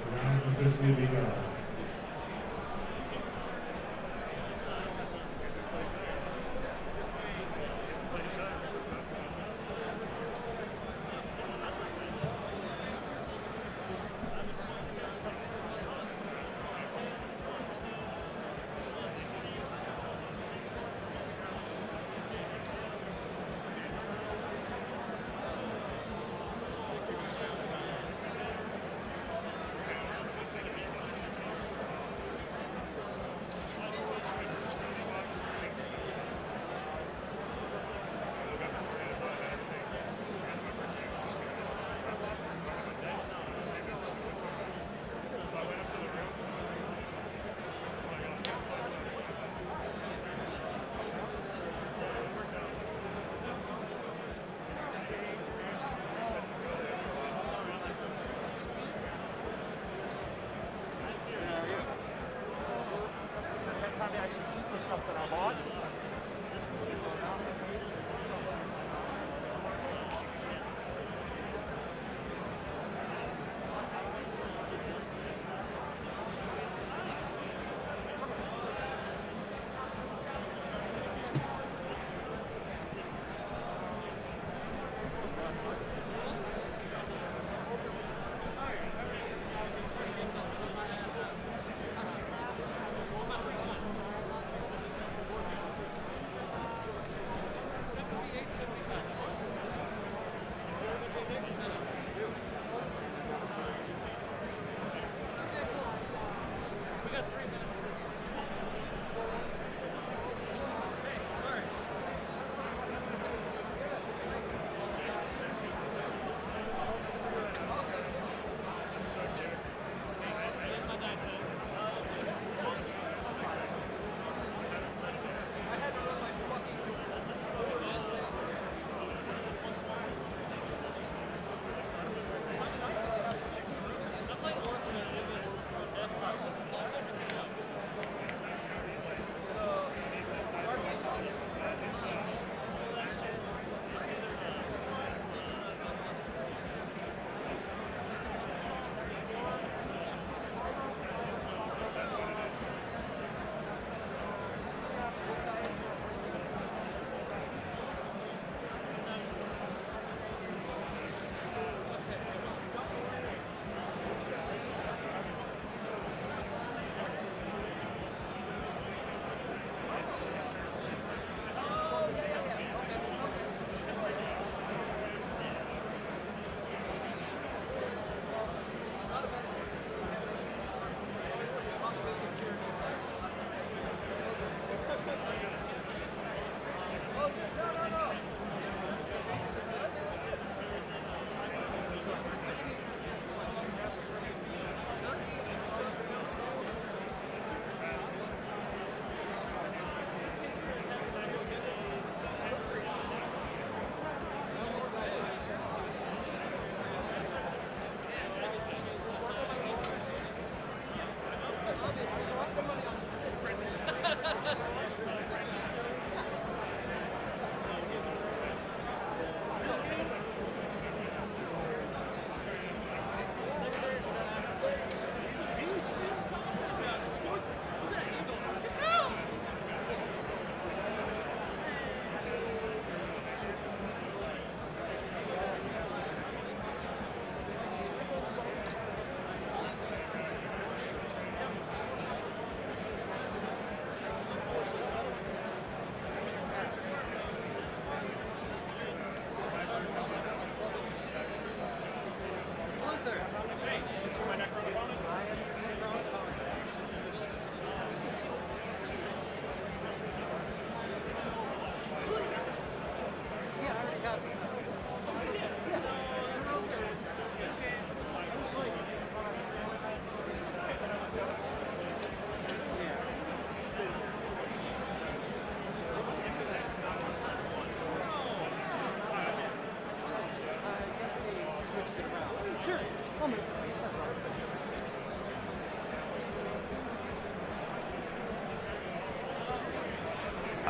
The round has officially begun.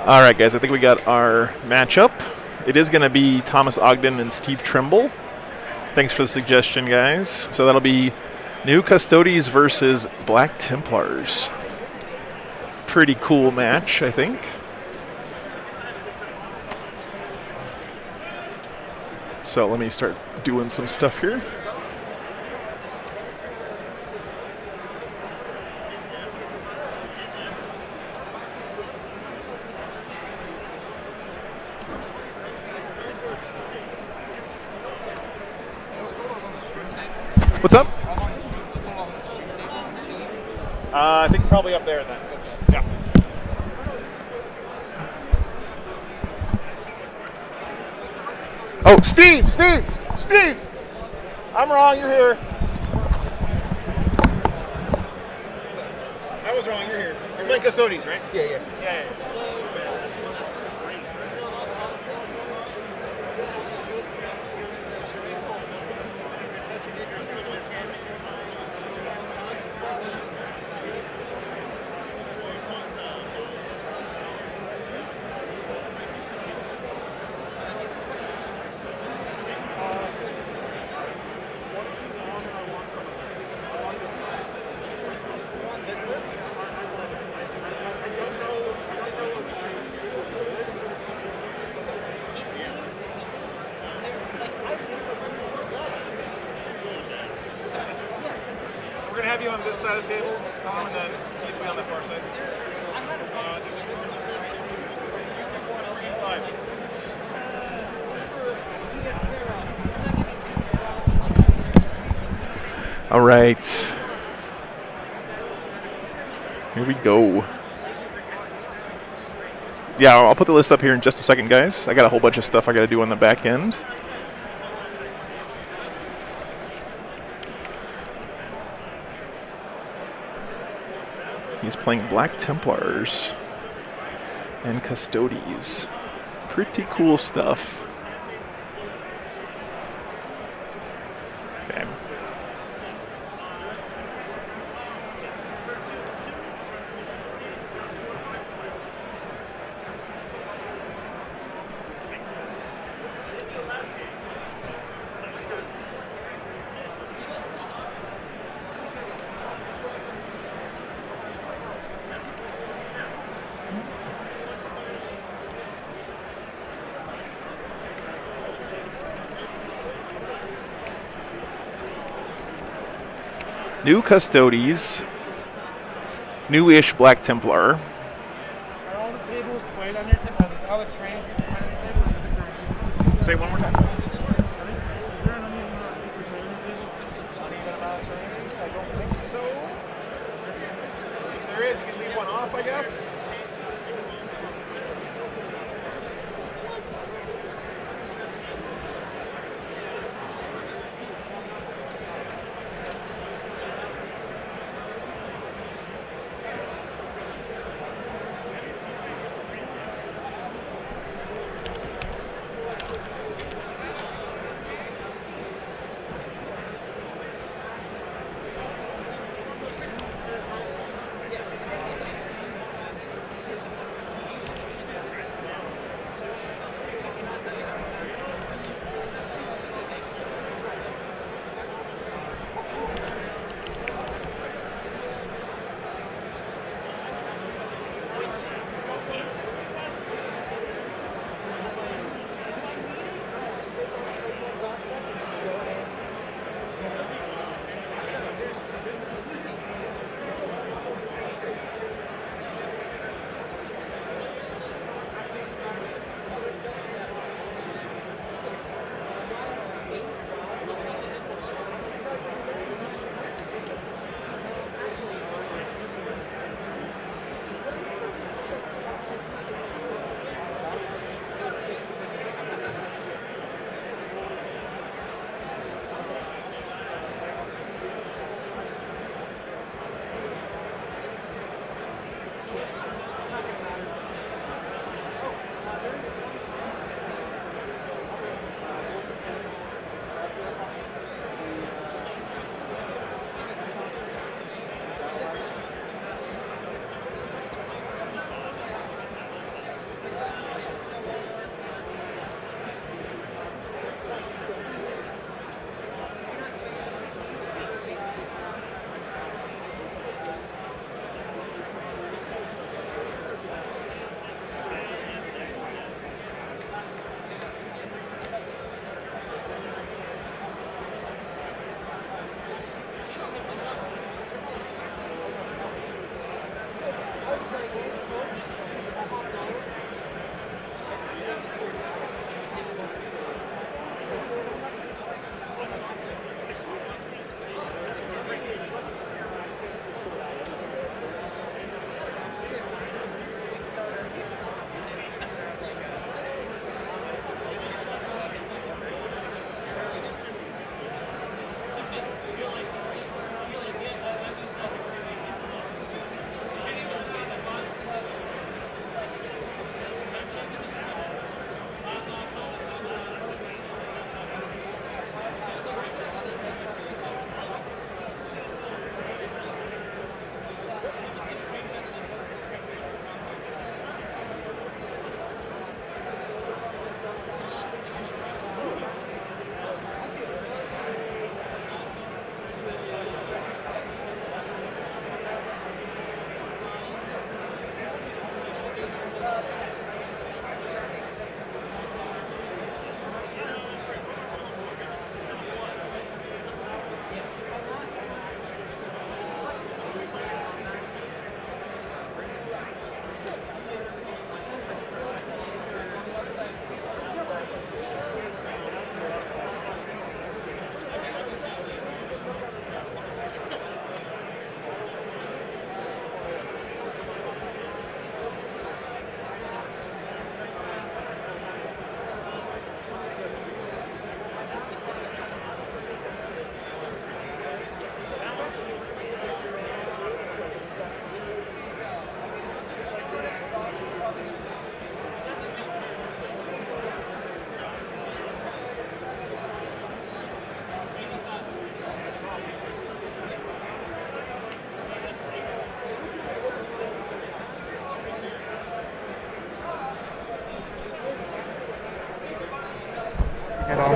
All right, guys, I think we got our matchup. It is going to be Thomas Ogden and Steve Trimble. Thanks for the suggestion, guys. So that'll be New Custodes versus Black Templars. Pretty cool match, I think. So let me start doing some stuff here. What's up? I think probably up there then. Yeah. Oh, Steve! I'm wrong, you're here. I was wrong, you're here. You're playing Custodes, right? Yeah. We're going to have you on this side of the table, Tom, and then Steve will be on the far side. All right. Here we go. Yeah, I'll put the list up here in just a second, guys. I got a whole bunch of stuff I got to do on the back end. He's playing Black Templars and Custodes. Pretty cool stuff. Okay. New Custodes, new-ish Black Templar. Are all the tables played on your table? All the trains played on your table? Say one more time. Is there an uneven amount for training table? Uneven amount of training? I don't think so. If there is, you can leave one off, I guess.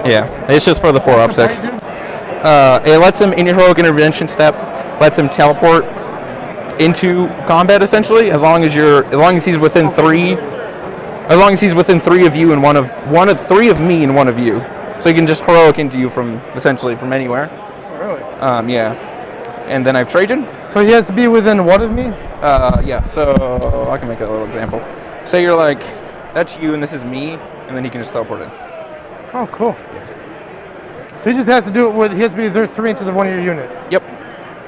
Yeah, it's just for the 4 OPSEC. It lets him in your heroic intervention step, lets him teleport into combat essentially, as long as he's within 3. As long as he's within 3 of you and one of 3 of me and 1 of you, so he can just heroic into you from essentially from anywhere. Really? Yeah. And then I have Trajan. So he has to be within what of me? Yeah. So I can make a little example. Say you're like, that's you and this is me, and then he can just teleport in. Oh, cool. So he just has to do it with, he has to be within 3 inches of one of your units. Yep.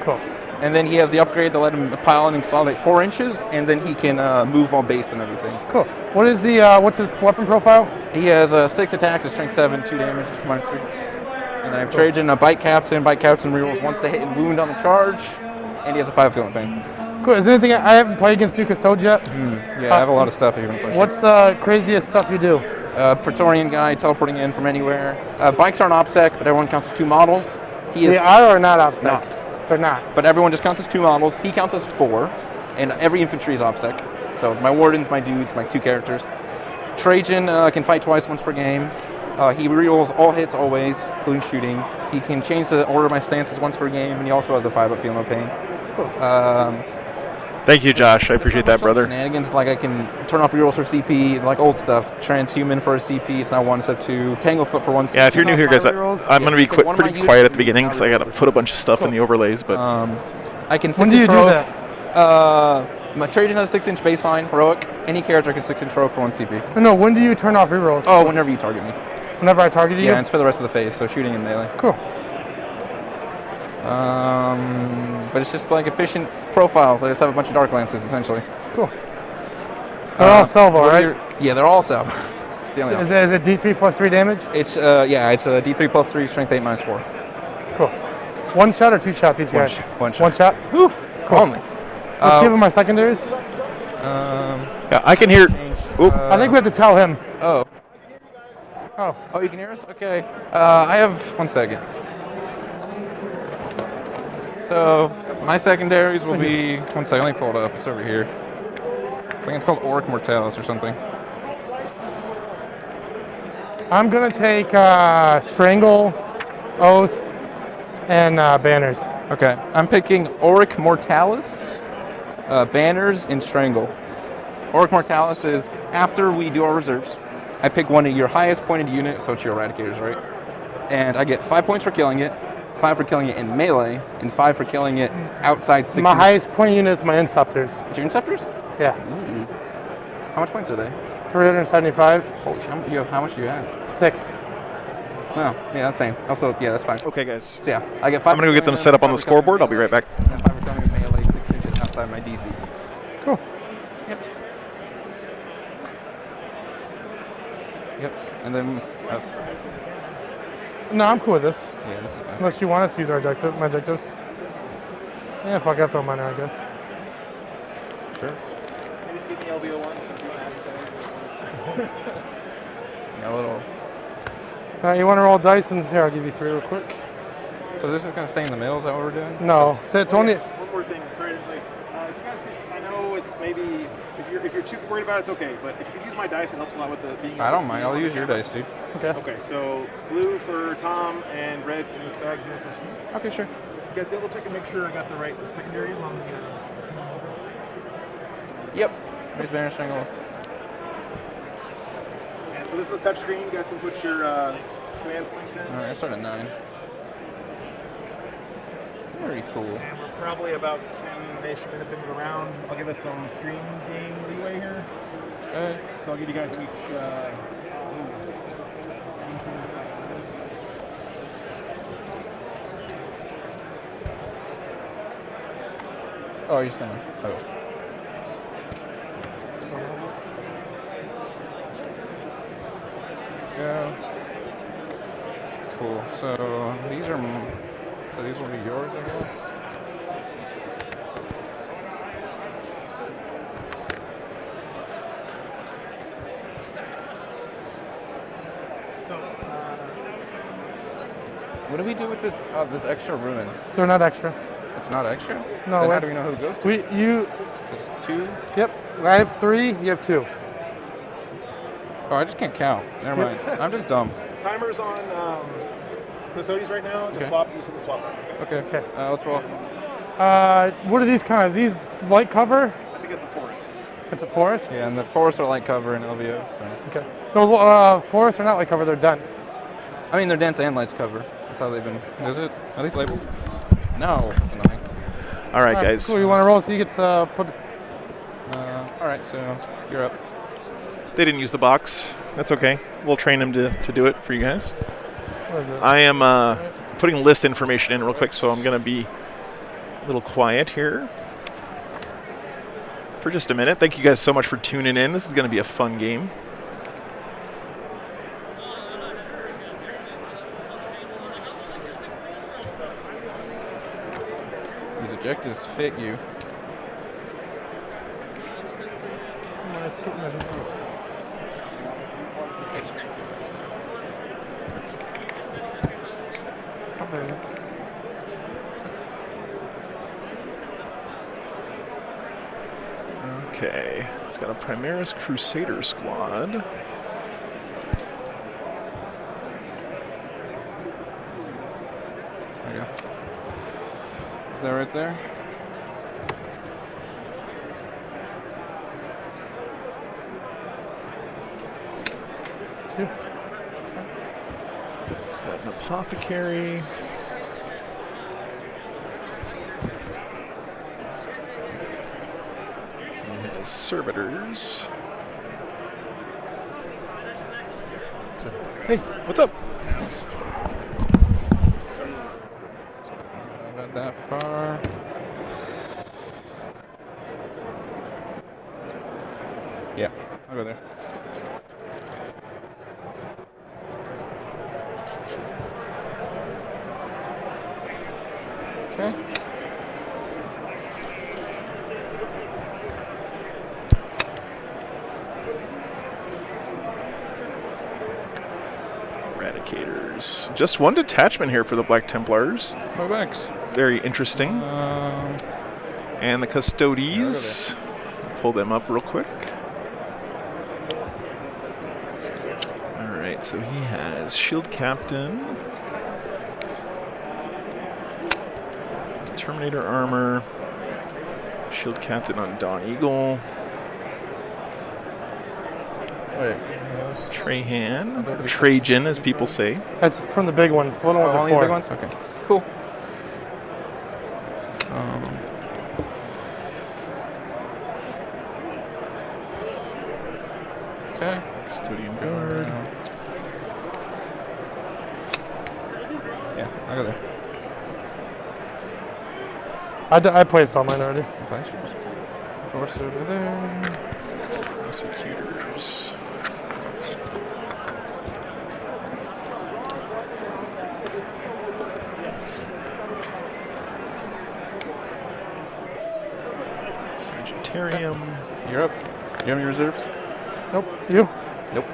Cool. And then he has the upgrade to let him pile in and consolidate 4 inches, and then he can move all base and everything. Cool. What is the what's his weapon profile? He has 6 attacks, a strength 7, 2 damage, -3. And then I have Trajan, a bite captain. Bite captain rerolls once to hit and wound on the charge, and he has a 5 feeling pain. Cool. Is there anything I haven't played against New Custode yet? Yeah, I have a lot of stuff if you want to push. What's the craziest stuff you do? Praetorian guy teleporting in from anywhere. Bikes aren't OPSEC, but everyone counts as 2 models. They are or not OPSEC? Not. They're not. But everyone just counts as 2 models. He counts as 4, and every infantry is OPSEC. So my wardens, my dudes, my 2 characters. Trajan can fight twice, once per game. He rerolls all hits always, including shooting. He can change the order of my stances once per game, and he also has a 5 up feel no pain. Thank you, Josh. I appreciate that, brother. Shenanigans, like I can turn off rerolls for CP, like old stuff. Transhuman for a CP, it's now 1 step 2. Tanglefoot for 1 CP. Yeah, if you're new here, guys, I'm going to be pretty quiet at the beginning because I got to put a bunch of stuff in the overlays. But I can 6 When do you do heroic. that? My Trajan has a 6-inch baseline, heroic. Any character can 6-inch heroic for 1 CP. No, when do you turn off rerolls? Oh, whenever you target me. Whenever I target you? Yeah, it's for the rest of the phase, so shooting and melee. Cool. But it's just like efficient profiles. I just have a bunch of dark lances, essentially. Cool. They're all salvo, what are right? your- Yeah, they're all salvo. It's the only Is option. it D3 plus 3 damage? It's it's a D3 plus 3, strength 8 -4. Cool. 1 shot or 2 shots each guy? One shot. 1 shot? Whew. Cool. Only. Let's give him my secondaries. yeah, I can hear. I think we have to tell him. Oh. Oh. Oh, you can hear us? Okay. I have 1 second. So my secondaries will be 1 second. Let me pull it up. It's over here. I think it's called Auric Mortalis or something. I'm gonna take Strangle, Oath, and Banners. Okay. I'm picking Auric Mortalis, Banners, and Strangle. Auric Mortalis is after we do our reserves. I pick one of your highest pointed unit, so it's your Eradicators, right? And I get 5 points for killing it, 5 for killing it in melee, and 5 for killing it outside 6. My highest point unit is my Inceptors. It's your Inceptors? Yeah. Ooh. How much points are they? 375. Holy shit, how much do you have? 6. Oh, yeah, that's same. Also, yeah, that's fine. Okay, guys. So yeah, I get 5. I'm going to go get them set up on the scoreboard. I'll be right back. And 5 for killing it melee, 6 inches outside my DC. Cool. Yep. Yep. And then. No, I'm cool with this. Yeah, this is fine. Unless you want us to use my objectives. Yeah, fuck, I throw mine out, I guess. Sure. Give me LBO once and do that. Yeah, a little. You want to roll dice? And here, I'll give you 3 real quick. So this is going to stay in the middle? Is that what we're doing? No, that's only. One more thing. Sorry to delay. If you guys could, I know it's maybe if you're too worried about it, it's okay. But if you could use my dice, it helps a lot with the being. I don't mind. I'll use your dice, dude. Okay. Okay. So blue for Tom and red in this bag here for Steve. Okay, sure. You guys double check and make sure I got the right secondaries on the. Yep. There's Banner Strangle. And so this is a touch screen. You guys can put your command points in. Alright, I start at 9. Very cool. And we're probably about 10-ish minutes into the round. I'll give us some stream game leeway here. Okay. So I'll give you guys each. Oh, you're just gonna. Oh. Yeah. Cool. So these are. So these will be yours, I guess. What do we do with this this extra ruin? They're not extra. It's not extra? No. Then how do we know who it goes to? You. There's 2? Yep. I have 3. You have 2. Oh, I just can't count. Never mind. I'm just dumb. Timer's on custodies right now. Just Okay. swap. Use the swap. Okay. Let's roll. What are these kinds? These light cover? I think it's a forest. It's a forest? Yeah, and the forests are light cover in LVO. So. Okay. No, forests are not light cover, they're dense. I mean, they're dense and lights cover. That's how they've been. Is it? Are these labeled? No. It's annoying. All right, guys. Cool, you want to roll so you get put. All right, so you're up. They didn't use the box. That's okay. We'll train them to do it for you guys. What is it? I am putting list information in real quick, so I'm going to be a little quiet here for just a minute. Thank you guys so much for tuning in. This is going to be a fun game. These objectives fit you. I'm gonna tape measure. Oh, there it is. Okay. It's got a Primaris Crusader squad. There you go. Is that right there? It's got an apothecary. It has servitors. Hey, what's up? About that far. Yeah, I'll go there. Okay. Eradicators. Just one detachment here for the Black Templars. No thanks. Very interesting. And the Custodes. Pull them up real quick. Alright, so he has Shield Captain, Terminator armor, Shield Captain on Dawn Eagle, Trajan, or Trajan as people say. That's from the big ones. The little ones are only the four. big ones? Okay, cool. Okay. Custodian Guard. Yeah, I'll go there. I placed all mine already. Forces over there. Prosecutors. Sagittarium. You're up. You have any reserves? Nope. You? Nope.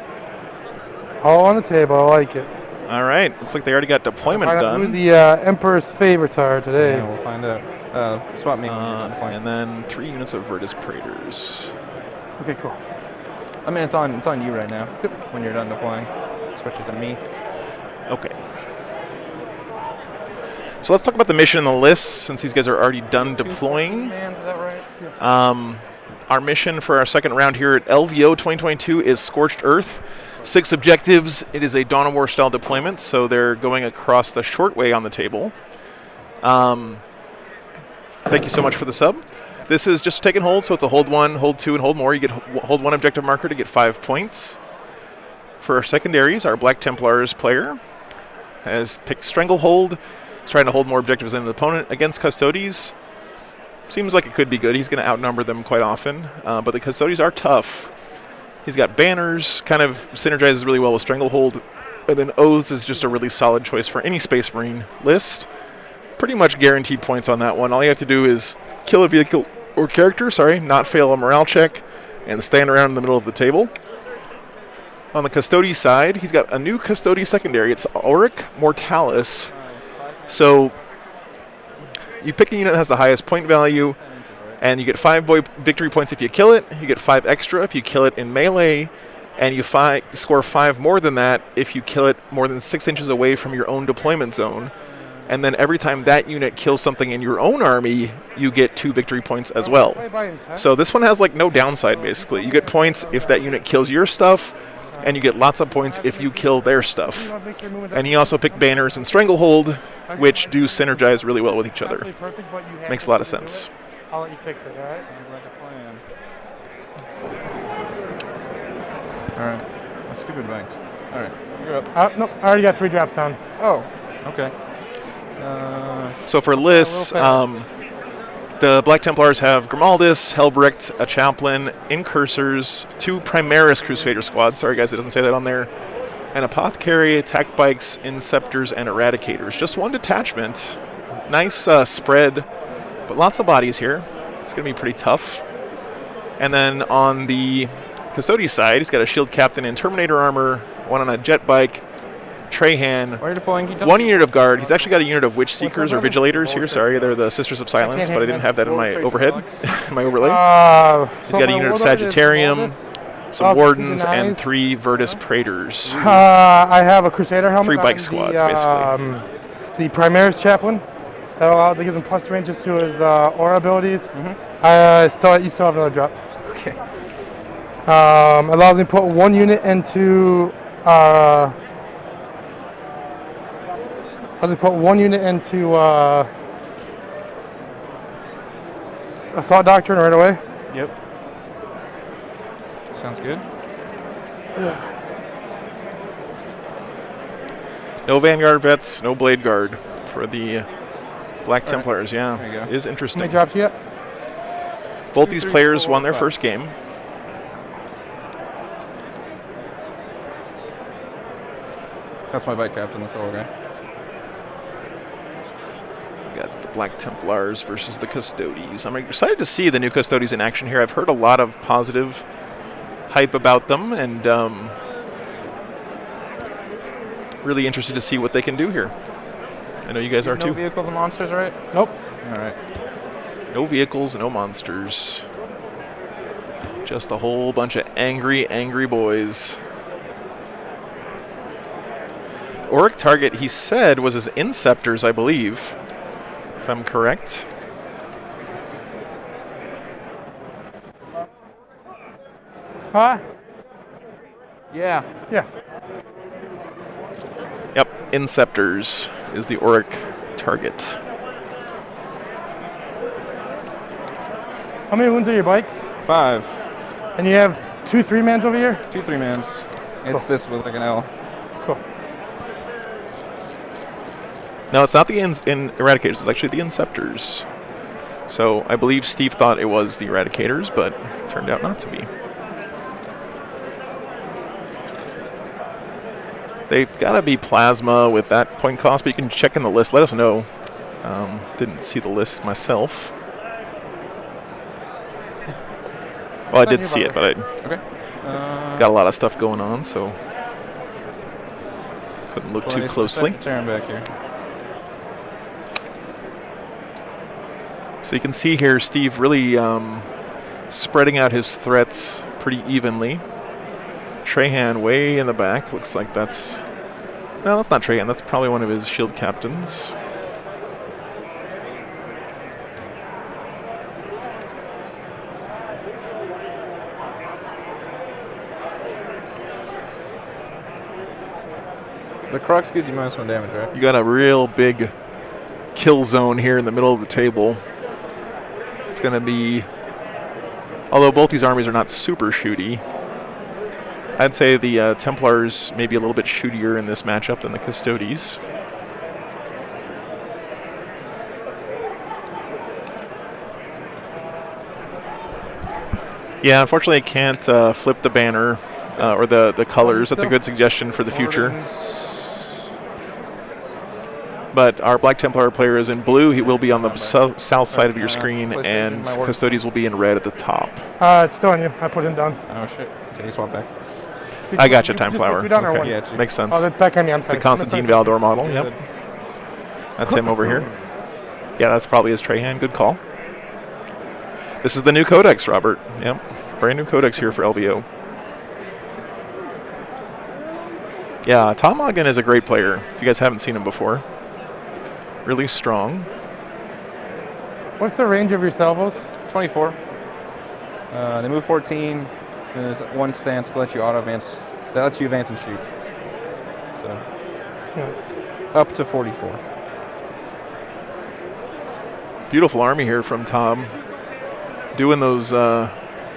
All on the table. I like it. All right. Looks like they already got deployment Find out who done. the Emperor's favorites are today. Yeah, we'll find out. Swap me. And then 3 units of Virtus Praetors. Okay, cool. I mean, it's on you right now. When you're done deploying, switch it to me. Okay. So let's talk about the mission and the list, since these guys are already done deploying. Is that right? Yes. Our mission for our second round here at LVO 2022 is Scorched Earth. 6 objectives. It is a Dawn of War style deployment, so they're going across the short way on the table. Thank you so much for the sub. This is just a take and hold, so it's a hold 1, hold 2, and hold more. You get hold 1 objective marker to get 5 points. For our secondaries, our Black Templars player has picked Stranglehold. He's trying to hold more objectives than the opponent against Custodes. Seems like it could be good. He's going to outnumber them quite often, but the Custodes are tough. He's got banners, kind of synergizes really well with Stranglehold, and then Oaths is just a really solid choice for any Space Marine list. Pretty much guaranteed points on that one. All you have to do is kill a vehicle or character, not fail a morale check, and stand around in the middle of the table. On the Custodes side, he's got a new Custodes secondary. It's Auric Mortalis. So you pick a unit that has the highest point value, and you get 5 victory points if you kill it. You get 5 extra if you kill it in melee, and you score 5 more than that if you kill it more than 6 inches away from your own deployment zone. And then every time that unit kills something in your own army, you get 2 victory points as well. So this one has like no downside, basically. You get points if that unit kills your stuff, and you get lots of points if you kill their stuff. And he also picked banners and stranglehold, which do synergize really well with each other. Makes a lot of sense. I'll let you fix it, all right? Sounds like a plan. All right. My stupid banks. All right. You're up. Nope, I already got 3 drops down. Oh, okay. So for lists, the Black Templars have Grimaldus, Helbricht, a Chaplain, Incursors, 2 Primaris Crusader squads. Sorry guys, it doesn't say that on there. An Apothecary, Attack Bikes, Inceptors, and Eradicators. Just 1 detachment. Nice spread, but lots of bodies here. It's going to be pretty tough. And then on the Custody side, he's got a Shield Captain in Terminator armor, 1 on a Jet Bike, Trahan, 1 unit of guard. He's actually got a unit of Witch Seekers or Vigilators here. Sorry, they're the Sisters of Silence, but I didn't have that in my overhead, my overlay. He's got a unit of Sagittarium, some Wardens, and 3 Virtus Praetors. I have a Crusader helmet. 3 bike squads, basically. The Primaris Chaplain. That gives him plus ranges to his aura abilities. You still have another drop. Okay. Allows me to put 1 unit into. Assault Doctrine right away. Yep. Sounds good. No Vanguard vets, no Blade Guard for the Black Templars. Yeah, There you go. it is interesting. How many drops yet? Both these players won their first game. That's my bike captain, the solo guy. Got the Black Templars versus the Custodes. I'm excited to see the new Custodes in action here. I've heard a lot of positive hype about them, and really interested to see what they can do here. I know you guys are too. No vehicles and monsters, right? Nope. All right. No vehicles, no monsters. Just a whole bunch of angry, angry boys. Auric target, he said, was his Inceptors, I believe, if I'm correct. Huh? Yeah. Yeah. Yep, Inceptors is the Auric target. How many wounds are your bikes? 5. And you have 2 3-mans over here? 2 3-mans. It's this with like an L. Cool. No, it's not the Eradicators, it's actually the Inceptors. So I believe Steve thought it was the Eradicators, but it turned out not to be. They've got to be Plasma with that point cost, but you can check in the list. Let us know. Didn't see the list myself. Well, I did see it, but I got a lot of stuff going on, so couldn't look too closely. Turn back here. So you can see here Steve really spreading out his threats pretty evenly. Trahan way in the back. Looks like that's... No, that's not Trahan. That's probably one of his shield captains. The Crux gives you -1 damage, right? You got a real big kill zone here in the middle of the table. It's going to be... Although both these armies are not super shooty, I'd say the Templars may be a little bit shootier in this matchup than the Custodes. Yeah, unfortunately I can't flip the banner or the colors. That's a good suggestion for the future. But our Black Templar player is in blue. He will be on the south side of your screen, and Custodes will be in red at the top. It's still on you. I put him down. Oh, shit. Can you swap back? I got you, Time Flower. Okay. Yeah, makes sense. Oh, that's back on me. I'm it's sorry. a Constantine Valdor model. Yep. That's him over here. Yeah, that's probably his Trahan. Good call. This is the new Codex, Robert. Yep. Brand new Codex here for LVO. Yeah, Tom Ogden is a great player. If you guys haven't seen him before, really strong. What's the range of your salvos? 24. They move 14. There's one stance to let you auto advance. That lets you advance and shoot. So Nice. up to 44. Beautiful army here from Tom. Doing those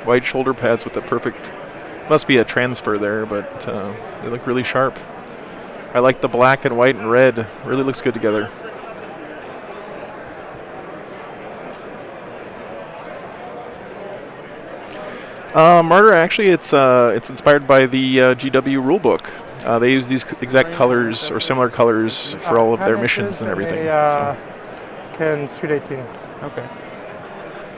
white shoulder pads with the perfect. Must be a transfer there, but they look really sharp. I like the black and white and red. Really looks good together. Martyr, actually, it's inspired by the GW rulebook. They use these exact colors or similar colors for all of their missions and everything. So. Can shoot 18. Okay.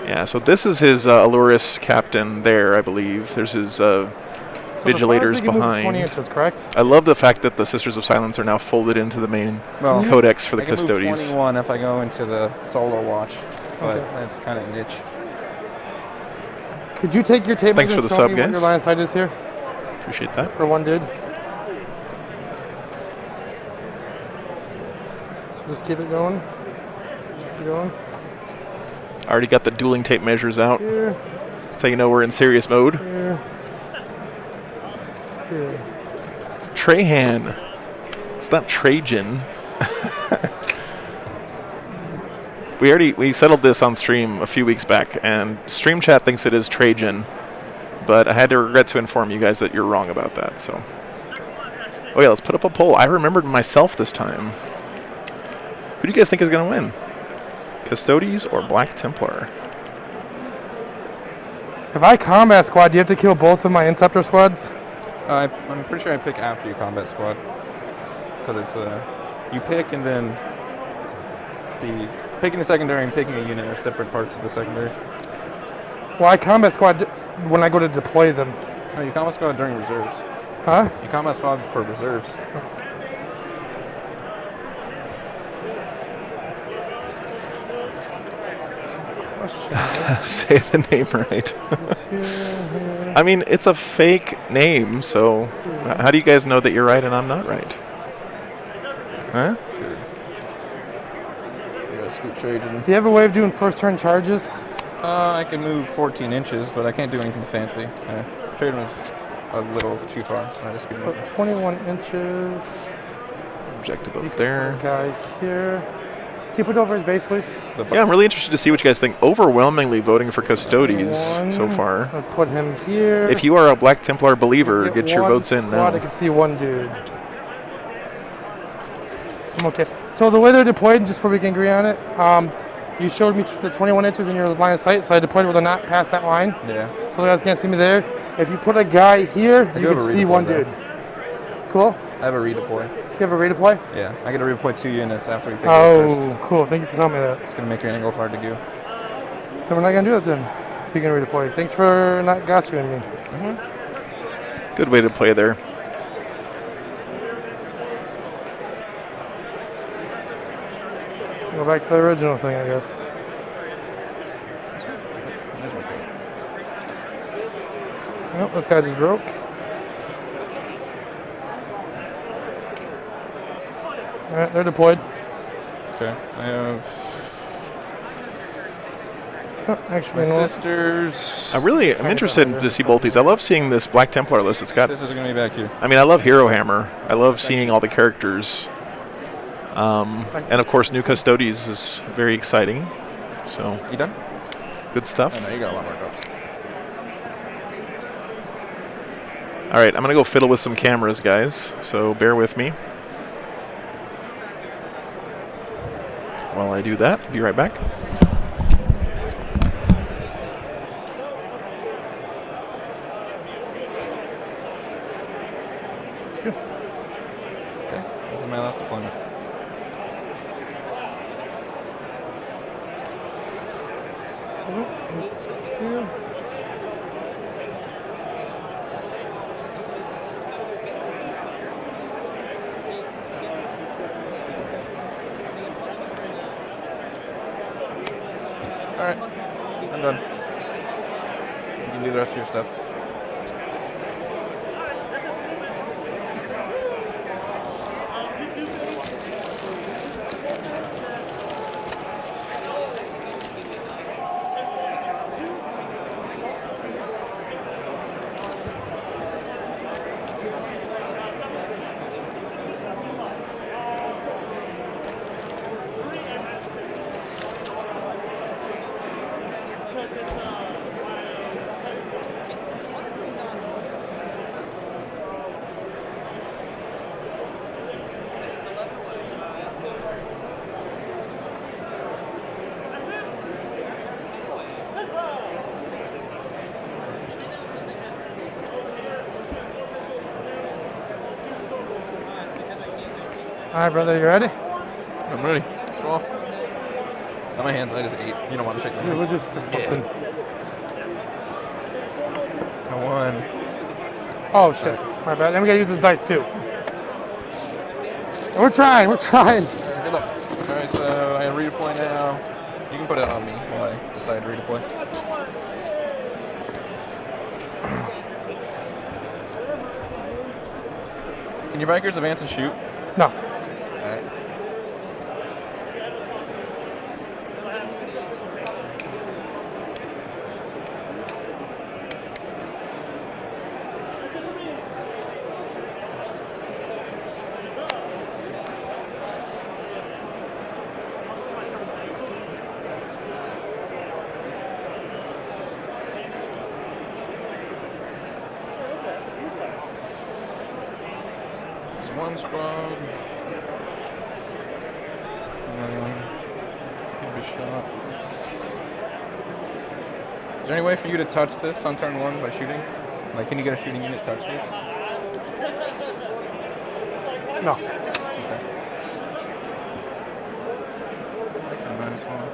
Yeah, so this is his Aluris captain there, I believe. There's his vigilators behind. 20 inches, correct? I love the fact that the Sisters of Silence are now folded into the main codex for the Custodes. I can move 21 if I go into the solo watch, but that's kind of niche. Could you take your tape Thanks and for the show sub, me what guys. your line of sight is here? Appreciate that. For one dude. So just keep it going. Keep it going. I already got the dueling tape measures out. Here. That's how you know we're in serious mode. Here. Here. Trajan. It's not Trajan. We settled this on stream a few weeks back, and Stream Chat thinks it is Trajan, but I had to regret to inform you guys that you're wrong about that. So, oh yeah, let's put up a poll. I remembered myself this time. Who do you guys think is going to win? Custodes or Black Templar? If I combat squad, do you have to kill both of my Inceptor squads? I'm pretty sure I pick after you combat squad, because it's you pick and then picking the secondary and picking a unit are separate parts of the secondary. Well, I combat squad when I go to deploy them. No, you combat squad during reserves. Huh? You combat squad for reserves. Say the name right. I mean, it's a fake name, so how do you guys know that you're right and I'm not right? Huh? Scoot Trajan. Do you have a way of doing first turn charges? I can move 14 inches, but I can't do anything fancy. Trajan was a little too far, so I just give So 21 inches. Objective up there. Guy here. Can you put over his base, please? Yeah, I'm really interested to see what you guys think. Overwhelmingly voting for Custodes so far. I'll put him here. If you are a Black Templar believer, get your votes in now. I can see one dude. I'm okay. So the way they're deployed, just so we can agree on it, you showed me the 21 inches in your line of sight, so I deployed where they're not past that line. Yeah. So the guys can't see me there. If you put a guy here, you can see one dude. Cool? I have a redeploy. You have a redeploy? Yeah, I get to redeploy 2 units after we pick this first. Oh, cool. Thank you for telling me that. It's going to make your angles hard to do. Then we're not going to do it then, if you can redeploy. Thanks for not got you and me. Good way to play there. Go back to the original thing, I guess. Nope, this guy just broke. Alright, they're deployed. Okay, I have Actually, my sisters. I'm interested to see both these. I love seeing this Black Templar list. It's got. This is going to be back here. I mean, I love Hero Hammer. I love seeing all the characters. And of course, new Custodes is very exciting. So. You done? Good stuff. I know you got a lot more drops. All right, I'm gonna go fiddle with some cameras, guys. So bear with me. While I do that, be right back. Okay, this is my last deployment. Alright, I'm done. You can do the rest of your stuff. All right, brother, you ready? I'm ready. Show off. Not my hands, I just ate. You don't want to shake my Dude, hands. we're just fucking. I won. Oh shit, my bad. Then we gotta use this dice too. We're trying. Good luck. Alright, so I redeploy now. You can put it on me while I decide to redeploy. Can your bikers advance and shoot? No. Alright. One squad. Give it a shot. Is there any way for you to touch this on turn 1 by shooting? Like, can you get a shooting unit touch this? No. Okay. That's a -1.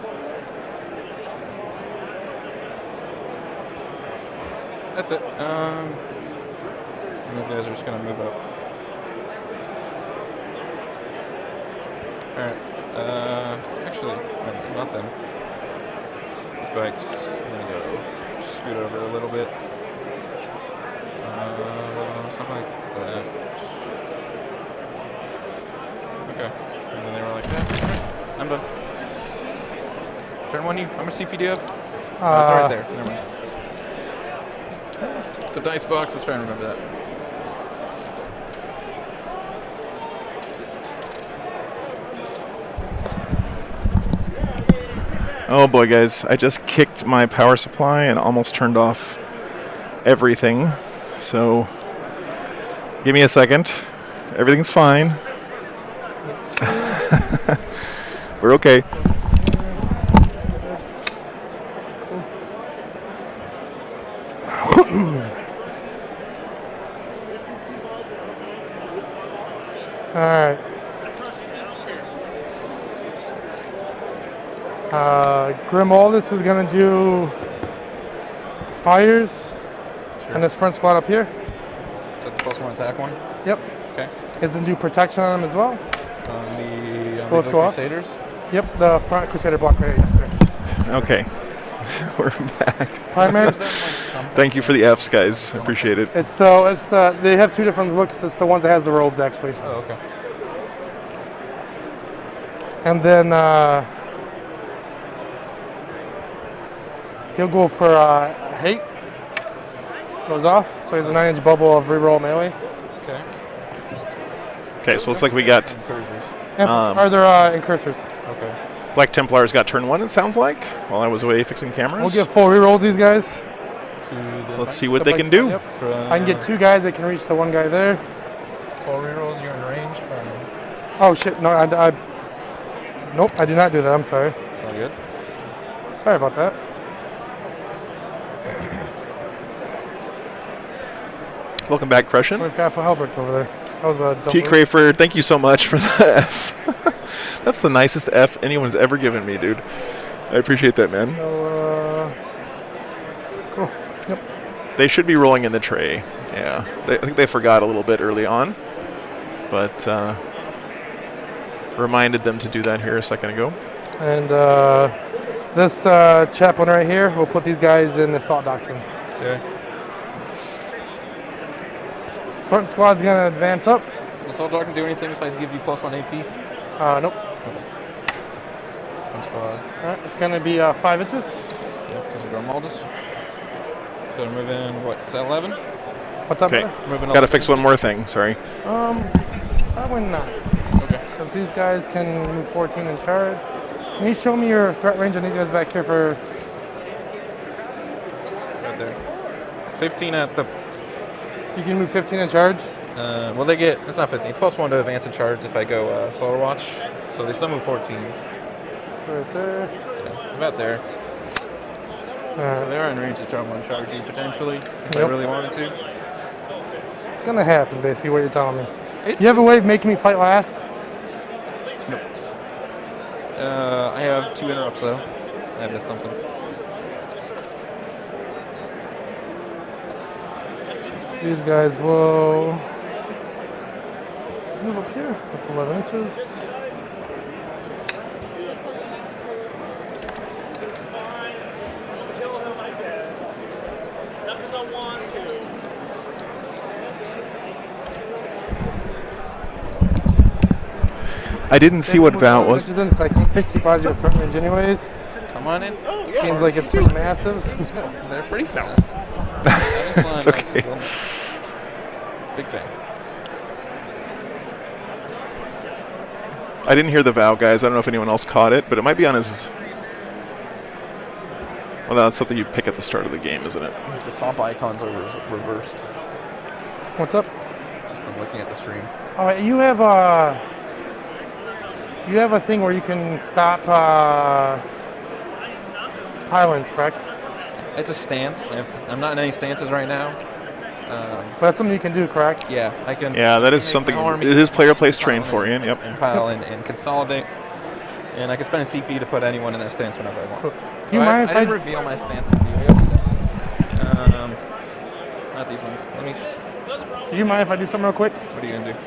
That's it. And these guys are just gonna move up. Alright, actually, not them. These bikes, I'm gonna go just scoot over a little bit. Something like that. Okay, and then they were like that. I'm done. Turn 1, you. How much CPD up? Oh, it's right there. Never mind. The dice box, let's try and remember that. Oh boy, guys, I just kicked my power supply and almost turned off everything. So, give me a second. Everything's fine. We're okay. All right. Grimaldus is gonna do fires, and this front squad up here. Is that the +1 attack one? Yep. Okay. He's gonna do protection on him as well. On Both these go off. Crusaders? Yep, the front Crusader block right here. Yes, sir. Okay. We're back. Primary. Thank you for the Fs, guys. I appreciate it. It's the they have two different looks. It's the one that has the robes actually. Oh, okay. And then he'll go for hate. Goes off, so he has a 9-inch bubble of reroll melee. Okay. Okay, so looks like we got Are there incursors? Okay. Black Templars got turn 1, it sounds like, while I was away fixing cameras. We'll get 4 rerolls these guys. So let's see what they can do. Yep. I can get 2 guys that can reach the one guy there. 4 rerolls, you're in range from... Oh shit, no, I nope, I do not do that, I'm sorry. It's not good. Sorry about that. Welcome back, Crushin. We've got Halbert over there. That was a T. Crayford, thank you so much for the F. That's the nicest F anyone's ever given me, dude. I appreciate that, man. Cool. Yep. They should be rolling in the tray. Yeah. I think they forgot a little bit early on. But reminded them to do that here a second ago. And this chaplain right here, we'll put these guys in the assault doctrine. Okay. Front squad's gonna advance up. Does Assault Dog do anything besides give you +1 AP? Nope. Front squad. Alright, it's gonna be 5 inches. Yep, because of Grimaldus. So move in, what, is that 11? What's up, Okay. brother? Got to fix one more thing, sorry. Probably not. Okay. Because these guys can move 14 in charge. Can you show me your threat range on these guys back here for... Right there. 15 at the... You can move 15 in charge? Well, they get... It's not 15. It's +1 to advance in charge if I go Solar Watch. So they still move 14. Right there. So about there. So they are in range to try one charge you potentially if I really wanted to. It's gonna happen, basically, what you're telling me. Do you have a way of making me fight last? I have 2 interrupts though. That's something. These guys will move up here. That's 11 inches. Kill him, I guess. Not because I want to. I didn't see what Val was. Inches in, so I can't keep out of the front range anyways. Come on in. Oh, yeah. Seems like it's pretty massive. They're pretty fast. It's okay. Big fan. I didn't hear the Val, guys. I don't know if anyone else caught it, but it might be on his... Well, that's something you pick at the start of the game, isn't it? The top icons are reversed. What's up? Just them looking at the stream. All right, you have a thing where you can stop pylons, correct? It's a stance. I'm not in any stances right now. But that's something you can do, correct? Yeah, I can. Yeah, that is something his player place trained for, Ian. Yep. And pile and consolidate. And I can spend a CP to put anyone in that stance whenever I want. Cool. Do you mind if I didn't reveal my stances to you? Not these ones. Let me. Do you mind if I do something real quick? What are you gonna do?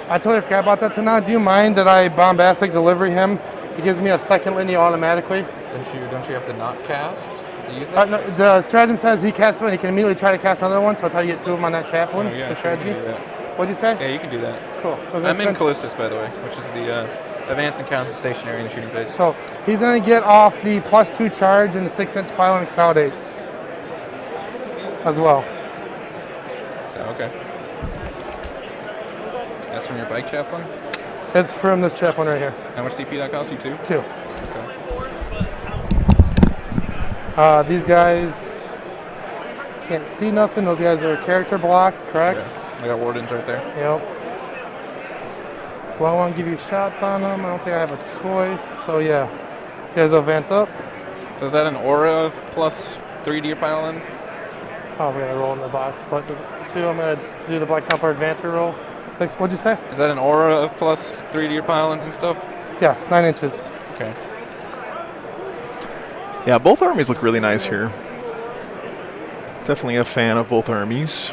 I totally forgot about that till now. Do you mind that I bombastic delivery him? It gives me a second linear automatically. Don't you have to not cast to use that? No, the stratagem says he casts one, he can immediately try to cast another one, so that's how you get 2 of them on that chaplain. Oh, yeah, the sure, strategy. you can do that. What'd you say? Yeah, you can do that. Cool. So I'm in Callistus, by the way, which is the advance and counter stationary in the shooting phase. So he's going to get off the +2 charge and the 6-inch pile and consolidate as well. So, okay. That's from your bike chaplain? It's from this chaplain right here. How much CP that cost you? 2? 2. Okay. These guys can't see nothing. Those guys are character blocked, correct? Yeah. I got wardens right there. Yep. Well, I want to give you shots on them. I don't think I have a choice. So yeah, you guys advance up. So is that an aura plus 3 to your pylons? Oh, we gotta roll in the box. But 2, I'm gonna do the Black Templar advancer roll. What'd you say? Is that an aura of plus 3 to your pylons and stuff? Yes, 9 inches. Okay. Yeah, both armies look really nice here. Definitely a fan of both armies.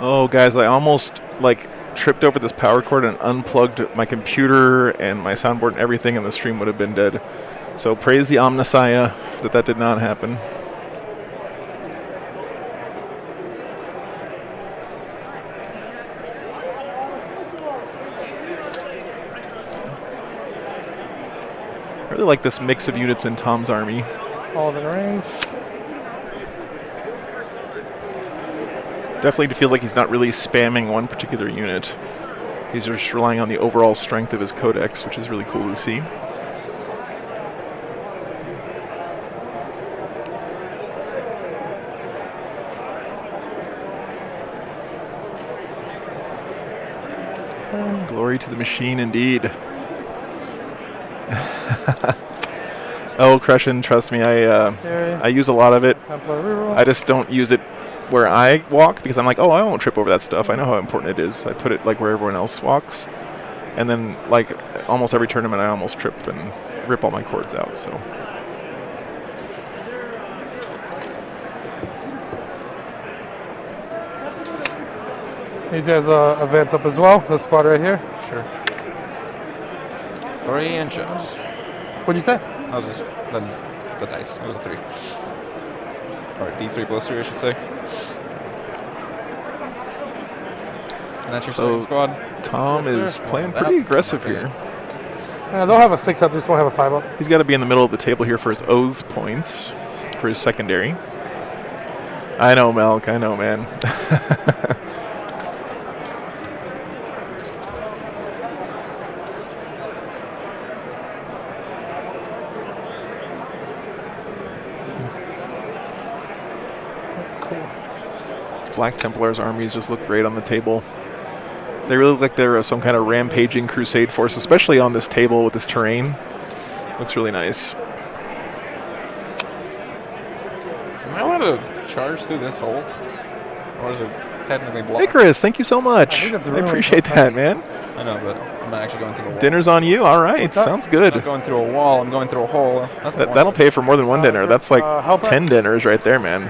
Oh, guys, I almost tripped over this power cord and unplugged my computer and my soundboard and everything, and the stream would have been dead. So praise the Omnissiah that did not happen. I really like this mix of units in Tom's army. All in range. Definitely feels like he's not really spamming one particular unit. He's just relying on the overall strength of his codex, which is really cool to see. Glory to the machine, indeed. Oh, Crushin, trust me, I use a lot of it. I just don't use it where I walk because I'm like, oh, I won't trip over that stuff. I know how important it is. I put it where everyone else walks, and then almost every tournament I almost trip and rip all my cords out. So. These guys advance up as well. This squad right here. Sure. 3 inches. What'd you say? That was just the dice. It was a 3. Or D3 plus 3, I should say. And that's your second squad. Tom is playing pretty aggressive here. They'll have a 6 up, just won't have a 5 up. He's got to be in the middle of the table here for his oaths points for his secondary. I know, Melk. I know, man. Black Templar's armies just look great on the table. They really look like they're some kind of rampaging crusade force, especially on this table with this terrain. Looks really nice. Am I allowed to charge through this hole? Or is it technically blocked? Hey, Chris, thank you so much. I think that's I really appreciate okay. that, man. I know, but I'm not actually going through a wall. Dinner's on you. All right, What's up? sounds good. I'm not going through a wall. I'm going through a hole. That's the one. That'll pay for more than one dinner. That's like help 10 dinners right there, man.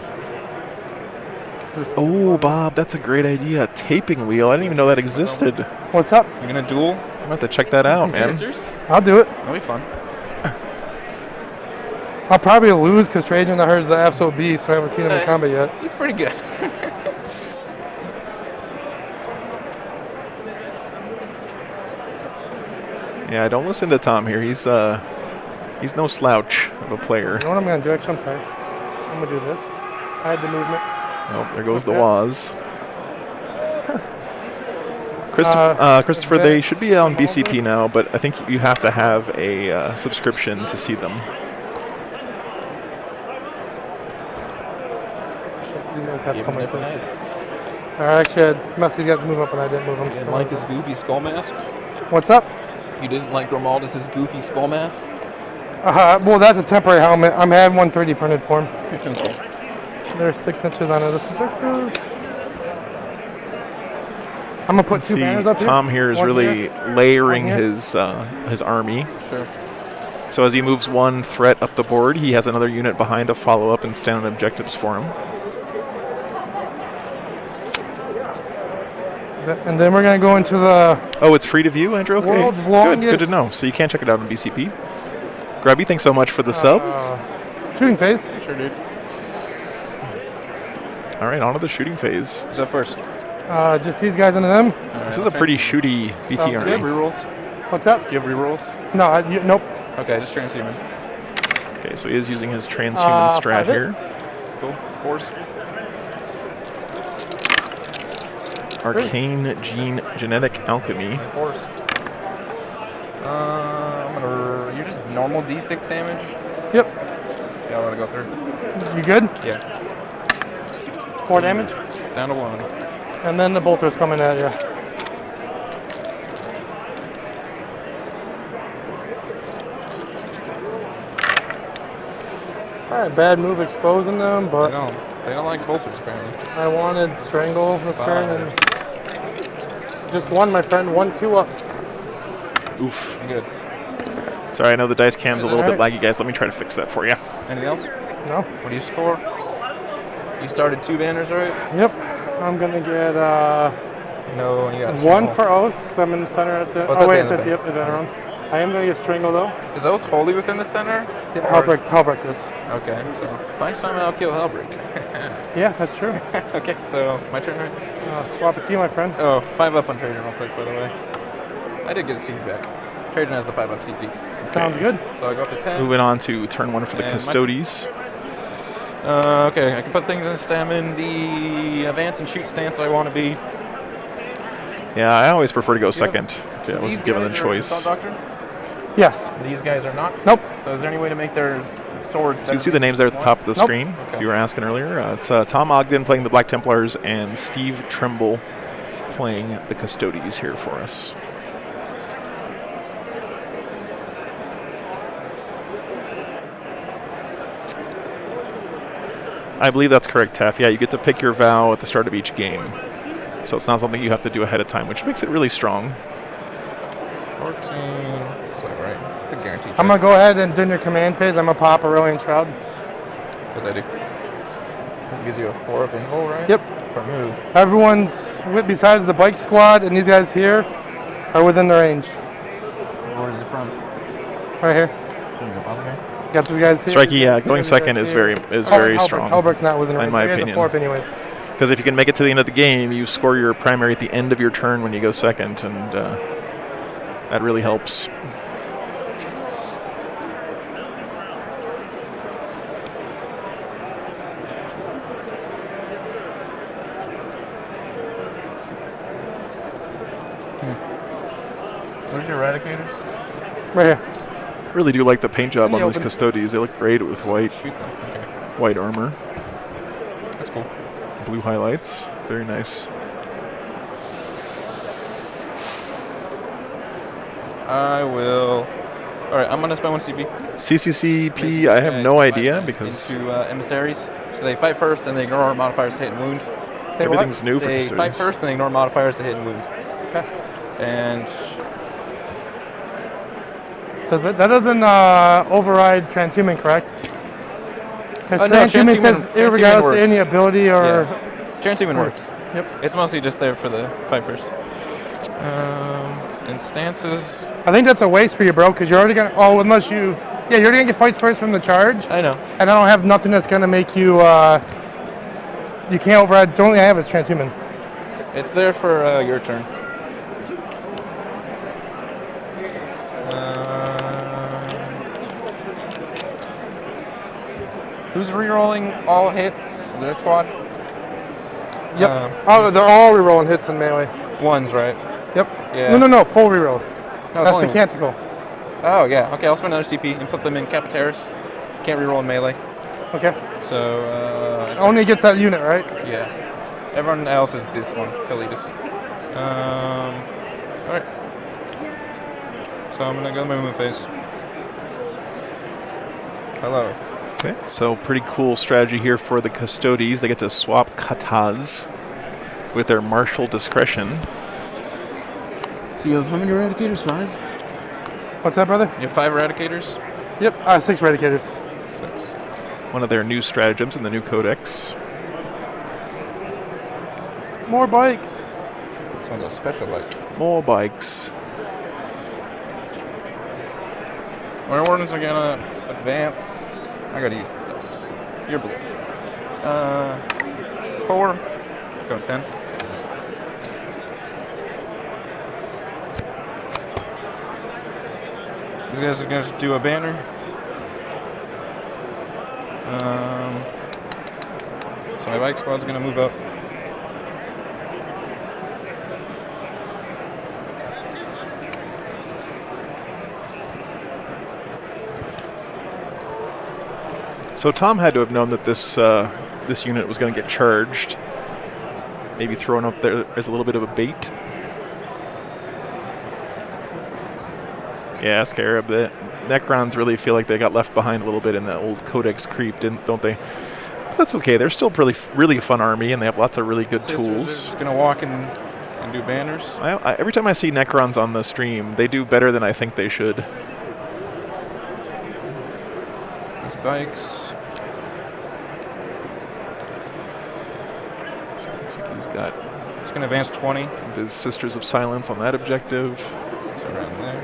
Oh, Bob, that's a great idea. A taping wheel. I didn't even know that existed. What's up? You gonna duel? I'm going to have to check that out, man. I'll do it. That'll be fun. I'll probably lose because Trajan, I heard, is the absolute beast. So I haven't seen him in combat yet. He's pretty good. Yeah, don't listen to Tom here. He's no slouch of a player. You know what I'm going to do? Actually, I'm sorry. I'm going to do this. I had the movement. Oh, there goes the Okay. Waz. Christopher, they should be on BCP now, but I think you have to have a subscription to see them. Shit, these guys have to come like this. Sorry, actually, I messed these guys move up and I didn't move them. You didn't like his goofy skull mask? What's up? You didn't like Gromaldus' goofy skull mask? Well, that's a temporary helmet. I'm having one 3D printed for him. There's 6 inches on it. Subjective. I'm gonna put 2 banners up here. Tom here is One really here. layering One here. his army. Sure. So as he moves one threat up the board, he has another unit behind to follow up and stand on objectives for him. And then we're gonna go into the. Oh, it's free to view, Andrew? Okay. World's Good to longest- know. So you can check it out on BCP. Grubby, thanks so much for the sub. Shooting phase. Sure, dude. All right, on to the shooting phase. Who's up first? Just these guys into them. This is a pretty shooty BT Sounds army. good. Rerolls? What's up? Do you have rerolls? No, nope. Okay, just transhuman. Okay, so he is using his transhuman strat 5 hit. here. Cool. Force. Arcane genetic alchemy. Force. I'm gonna. You're just normal D6 damage? Yep. Yeah, I want to go through. You good? Yeah. 4 damage. Down to 1. And then the bolter's coming at you. Alright, bad move exposing them, but They don't like bolters, apparently. I wanted strangle this turn and just one, my friend. 1-2 up. Oof. Good. Sorry, I know the dice cam's a little bit Alright. laggy, guys. Let me try to fix that for you. Anything else? No. What do you score? You started 2 banners, right? Yep. I'm gonna get No, and you got 1 Strangle. for Oath, because I'm in the center at the. What's oh at the wait, end it's of at the it? up the round. I am gonna get strangle though. Is Oath wholly within the center? Yeah, Or- Halbrecht is. Okay, so next time I'll kill Hellbreak. Yeah, that's true. Okay, so my turn, right? Swap it to you, my friend. Oh, 5 up on Trajan real quick, by the way. I did get a CP back. Trajan has the 5 up CP. Sounds good. So I go up to 10. Moving on to turn 1 for the And my- Custodes. Okay, I can put things in stem in the advance and shoot stance that I want to be. Yeah, I always prefer to go second So if I was these given the guys are choice. Assault Doctrine? Yes. These guys are not? Nope. So is there any way to make their swords So you better? can see the names there at the top of the Nope. screen, if you were asking earlier. It's Tom Ogden playing the Black Templars and Steve Trimble playing the Custodes here for us. I believe that's correct, Taff. Yeah, you get to pick your vow at the start of each game. So it's not something you have to do ahead of time, which makes it really strong. 14. So, right. It's a guaranteed. I'm gonna go ahead and during your command phase, I'm gonna pop Aurelian Shroud. What does that do? This gives you a 4 up invul, right? Yep. From who? Everyone's besides the bike squad and these guys here are within the range. Where is it from? Right here. Got these guys here. Strikey, these yeah, guys going here, second these is guys very here. very strong. Halbert's not within range. in my You guys are opinion. 4 up anyways. Because if you can make it to the end of the game, you score your primary at the end of your turn when you go second, and that really helps. Where's your eradicators? Right here. Really do like the paint job Let me on these open- Custodes. They look great with white, Shoot them. Okay. white armor, That's cool. blue highlights. Very nice. I will. All right, I'm gonna spend 1 CP. CCCP, I have no idea because into emissaries. So they fight first, and they ignore our modifiers to hit and wound. Everything's new for They fight custodians. first, and they ignore modifiers to hit and wound. Okay. And That doesn't override transhuman, correct? Because no, transhuman says transhuman irregardless of works. any ability or. Yeah. Transhuman works. Yep. It's mostly just there for the fight first. And stances. I think that's a waste for you, bro, because you're already gonna. Oh, unless you. Yeah, you're already gonna get fights first from the charge. I know. And I don't have nothing that's gonna make you. You can't override. The only thing I have is transhuman. It's there for your turn. Who's rerolling all hits? Is it this squad? Yep. They're all rerolling hits in melee. Ones, right? Yep. Yeah. No. Full rerolls. No, That's it's the only- canticle. Oh, yeah. Okay, I'll spend another CP and put them in Capitaris. Can't reroll in melee. Okay. So, Only gets that unit, right? Yeah. Everyone else is this one, Kalidas. Alright. So I'm gonna go to my movement phase. Hello. Okay, so pretty cool strategy here for the Custodes. They get to swap katas with their martial discretion. So you have how many eradicators? 5? What's that, brother? You have 5 eradicators? Yep. 6 eradicators. 6. One of their new stratagems in the new codex. More bikes. This one's a special bike. More bikes. My wardens are gonna advance. I gotta use this dice. You're blue. 4. Go 10. These guys are gonna do a banner. So my bike squad's gonna move up. So Tom had to have known that this this unit was going to get charged. Maybe thrown up there as a little bit of a bait. Yeah, Scarab. The Necrons really feel like they got left behind a little bit in the old Codex creep, don't they? But that's okay. They're still really a fun army, and they have lots of really good Sisters tools. are just gonna walk and do banners. Every time I see Necrons on the stream, they do better than I think they should. These bikes. So it looks like he's got. It's gonna advance 20. Some of his Sisters of Silence on that objective. So around there.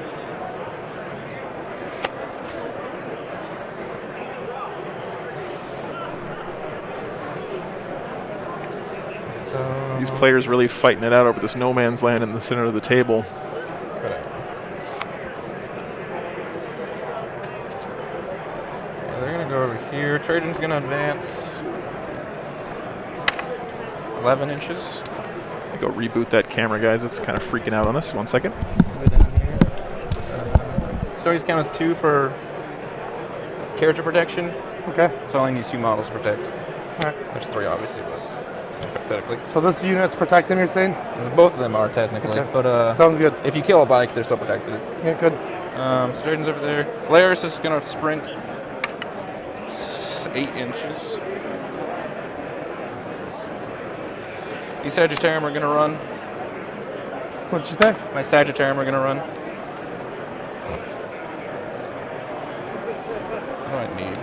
These players really fighting it out over this no man's land in the center of the table. Yeah, they're gonna go over here. Trajan's gonna advance 11 inches. Go reboot that camera, guys. It's kind of freaking out on us. 1 second. Stories count as 2 for character protection. Okay. So I only need 2 models to protect. Alright. There's 3 obviously, but hypothetically. So this unit's protecting, you're saying? Both of them are technically, Okay. but Sounds good. if you kill a bike, they're still protected. Yeah, good. Straden's over there. Polaris is gonna sprint 8 inches. These Sagittarium are gonna run. What'd you say? My Sagittarium are gonna run. What do I need?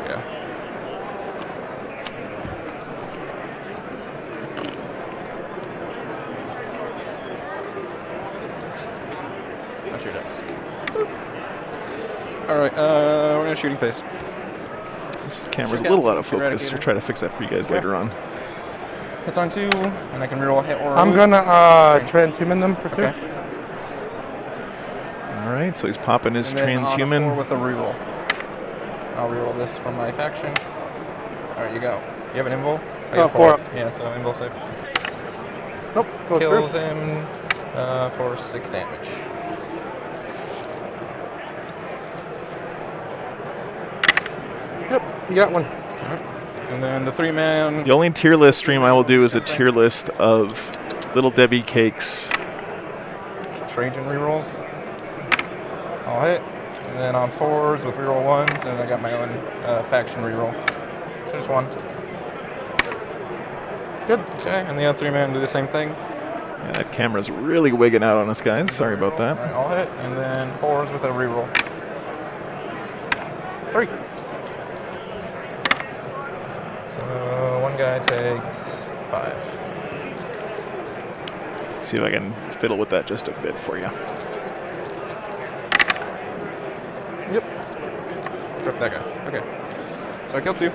Yeah. That's your dice. All right, we're gonna shooting phase. This camera's Check a little out out of focus. Eradicator. We'll try to fix that for you guys Okay. later on. Hits on 2, and I can reroll a hit or a I'm wound. gonna transhuman them for 2. Okay. All right, so he's popping his And then on a 4 transhuman. with a reroll. I'll reroll this from my faction. All right, you go. You have an invul? I got 4 up. Yeah, so invul save. Nope, goes Kills through. him for 6 damage. Yep, you got one. And then the 3-man. The only tier list stream I will do is a tier list of Little Debbie cakes. Trajan rerolls. I'll hit. And then on 4s with reroll 1s, and I got my own faction reroll. So just 1. Good. Okay, and the other 3-man do the same thing. Yeah, that camera's really wigging out on us, guys. Sorry about that. All right, I'll hit, and then 4s with a reroll. 3. So one guy takes 5. See if I can fiddle with that just a bit for you. Yep. Rip that guy. Okay. So I killed 2.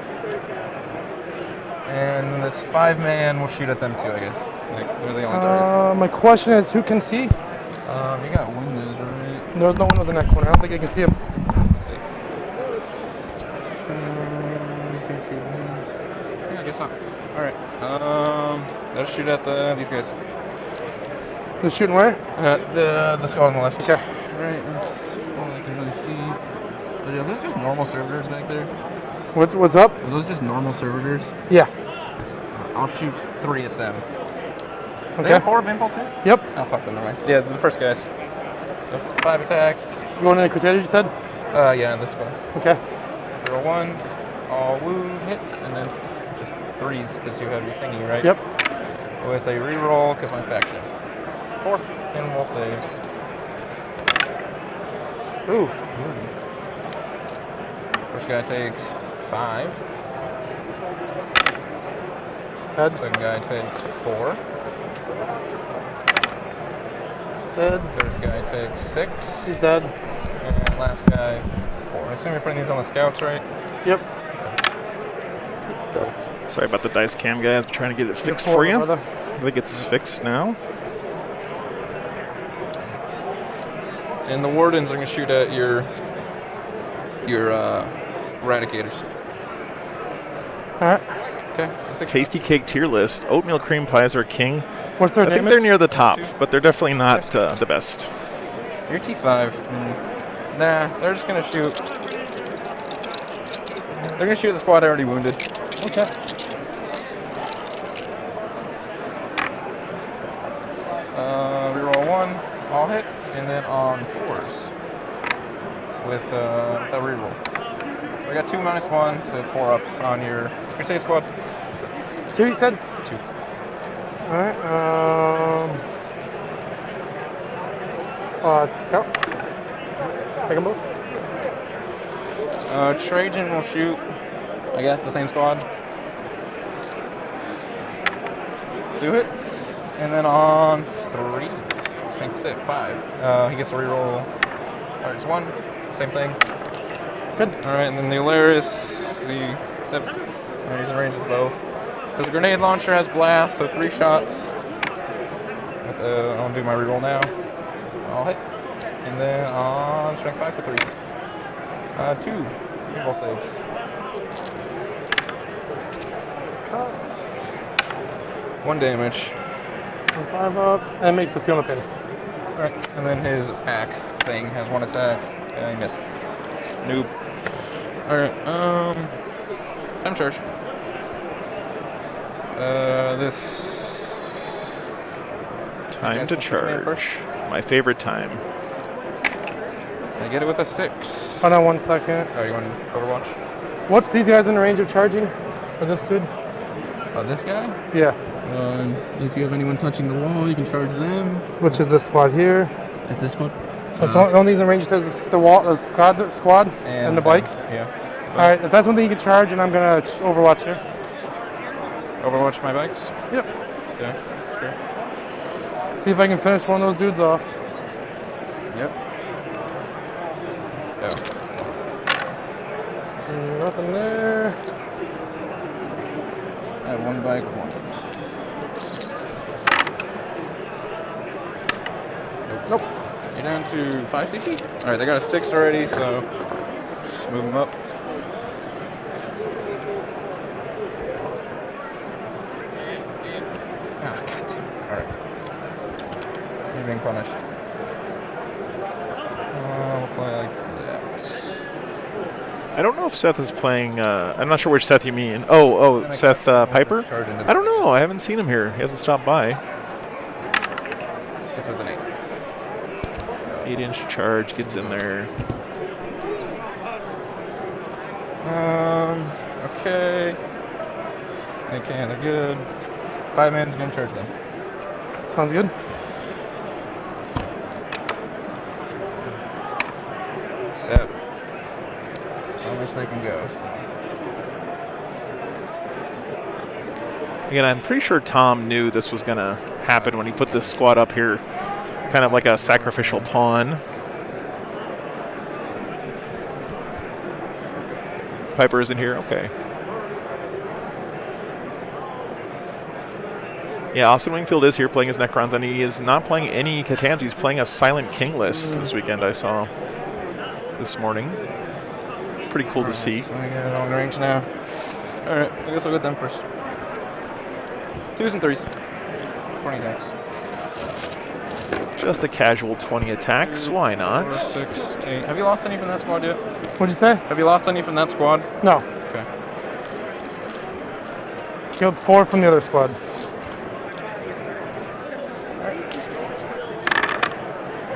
And this 5-man will shoot at them too, I guess. Like, they're the only targets. My question is, who can see? You got windows, right? There's no windows in that corner. I don't think I can see him. Let's see. Yeah, I guess not. All right. Let's shoot at these guys. They're shooting where? The squad on the left. Okay. All right. That's all I can really see. But yeah, those just normal servitors back there. What's up? Are those just normal servitors? Yeah. I'll shoot 3 at them. Okay. They have 4 of impulse too? Yep. Oh, fuck them, never mind. Yeah, the first guys. So 5 attacks. You going in the Crusaders, you said? Yeah, this one. Okay. Reroll 1s, all woo hits, and then just 3s because you have your thingy, right? Yep. With a reroll because my faction. 4, and we'll save. Oof. First guy takes 5. Dead. Second guy takes 4. Dead. Third guy takes 6. He's dead. And last guy 4. I assume you're putting these on the scouts, right? Yep. Sorry about the dice cam, guys. I'm trying to get it fixed for you. Brother. I think it's fixed now. And the wardens are going to shoot at your eradicators. All right. Okay. So 6. Tasty cake tier list. Oatmeal cream pies are king. What's their I think name? they're near the top, but they're definitely not the best. Your T5. Nah, they're just going to shoot. They're going to shoot the squad already wounded. Okay. Reroll 1, all hit, and then on 4s with a reroll. So I got 2 -1s, so 4 ups on your Crusade squad. 2, you said? 2. All right. Scouts. Take them both. Trajan will shoot, I guess, the same squad. 2 hits, and then on 3s, strength 6, 5. He gets a reroll. Targets 1, same thing. Good. All right, and then the Alaris, he's in range with both. Because the grenade launcher has blast, so 3 shots. I'll do my reroll now. I'll hit, and then on strength 5, so 3s. 2 reroll saves. It's cuts. 1 damage. And 5 up, and makes the field pin. Alright, and then his axe thing has 1 attack. And he missed. Noob. Alright, time charge. This. Time to charge. My favorite time. I get it with a 6. Hold on 1 second. Oh, you want Overwatch? What's these guys in the range of charging? Or this dude? This guy? Yeah. If you have anyone touching the wall, you can charge them. Which is this squad here. It's this one. So it's one of these in range that says the wall, the squad, and the bikes. Yeah. All right. If that's one thing you can charge, and I'm gonna Overwatch here. Overwatch my bikes? Yep. Okay, sure. See if I can finish one of those dudes off. Yep. Oh. Nothing there. I have 1 bike with 1 left. Nope. You're down to 5 CP? Alright, they got a 6 already, so just move them up. Oh, god damn. Alright. You're being punished. We'll play like that. I don't know if Seth is playing. I'm not sure which Seth you mean. Oh, Seth Piper? I don't know. I haven't seen him here. He hasn't stopped by. It's with an 8. 8-inch charge gets in there. Okay. Okay, they're good. 5 man's gonna charge them. Sounds good. Seven. So much they can go. So. Again, I'm pretty sure Tom knew this was going to happen when he put this squad up here, kind of like a sacrificial pawn. Piper isn't here? Okay. Yeah, Austin Wingfield is here playing his Necrons, and he is not playing any Catans. He's playing a Silent King list this weekend, I saw this morning. Pretty cool to see. So we got on range now. Alright, I guess I'll go with them first. 2s and 3s. 20 attacks. Just a casual 20 attacks. Why not? 4, 6, 8. Have you lost any from that squad yet? What'd you say? Have you lost any from that squad? No. Okay. Killed 4 from the other squad.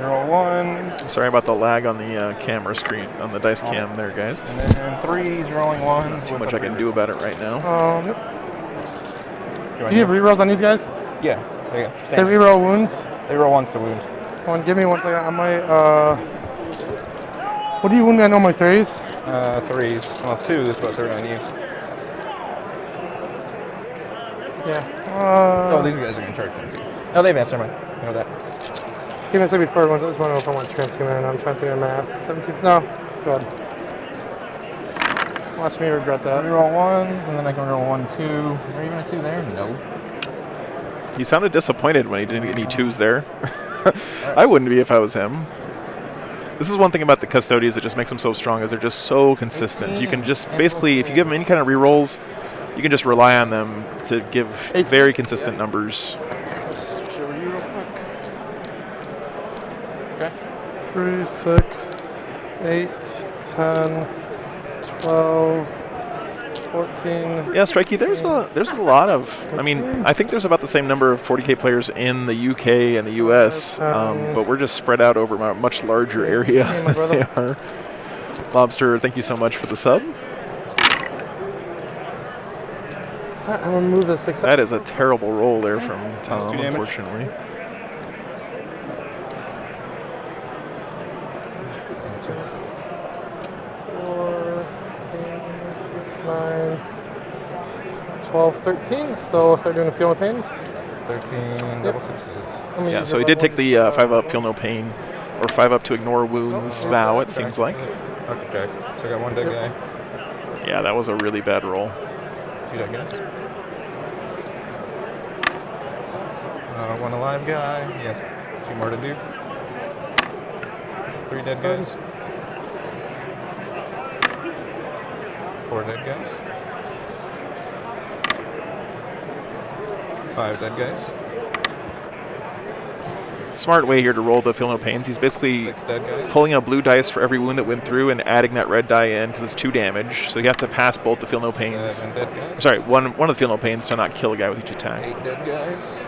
Roll 1. Sorry about the lag on the camera screen, on the dice cam there, guys. And then 3s, rolling 1s. Not too much I can do about it right now. Yep. Do you have rerolls on these guys? Yeah. They reroll wounds? They roll 1s to wound. Give me 1 second. I might, what do you wound me on normally? 3s? 3s. Well, 2s, but 3 on you. Yeah. Oh, these guys are going to charge them too. Oh, they advanced. Never mind. I know that. Give me a second before everyone. I just want to know if I want to transfer in. I'm trying to think of math. 17. No. Go ahead. Watch me regret that. Reroll 1s, and then I can roll 1, 2. Is there even a 2 there? No. He sounded disappointed when he didn't get any 2s there. I wouldn't be if I was him. This is one thing about the Custodians that just makes them so strong, is they're just so consistent. You can just basically, if you give them any kind of rerolls, you can just rely on them to give very consistent numbers. Let's show you real quick. Okay. 3, 6, 8, 10, 12, 14. Yeah, Strikey, there's a lot of, I mean, I think there's about the same number of 40K players in the UK and the US, but we're just spread out over a much larger area than they are. Lobster, thank you so much for the sub. I'm going to move the 6 up. That is a terrible roll there from Tom, unfortunately. Nine, 12, 13. So I'll start doing the Feel No Pains. 13, double 6s. Yeah, so he did take the 5-up Feel No Pain, or 5-up to ignore wounds vow, it seems like. Okay, so I got 1 dead guy. Yeah, that was a really bad roll. 2 dead guys. 1 alive guy. He has 2 more to do. 3 dead guys. 4 dead guys. 5 dead guys. Smart way here to roll the Feel No Pains. He's basically pulling a blue dice for every wound that went through and adding that red die in because it's 2 damage. So you have to pass both the Feel No Pains. 7 dead guys. Sorry, one of the Feel No Pains to not kill a guy with each attack. 8 dead guys.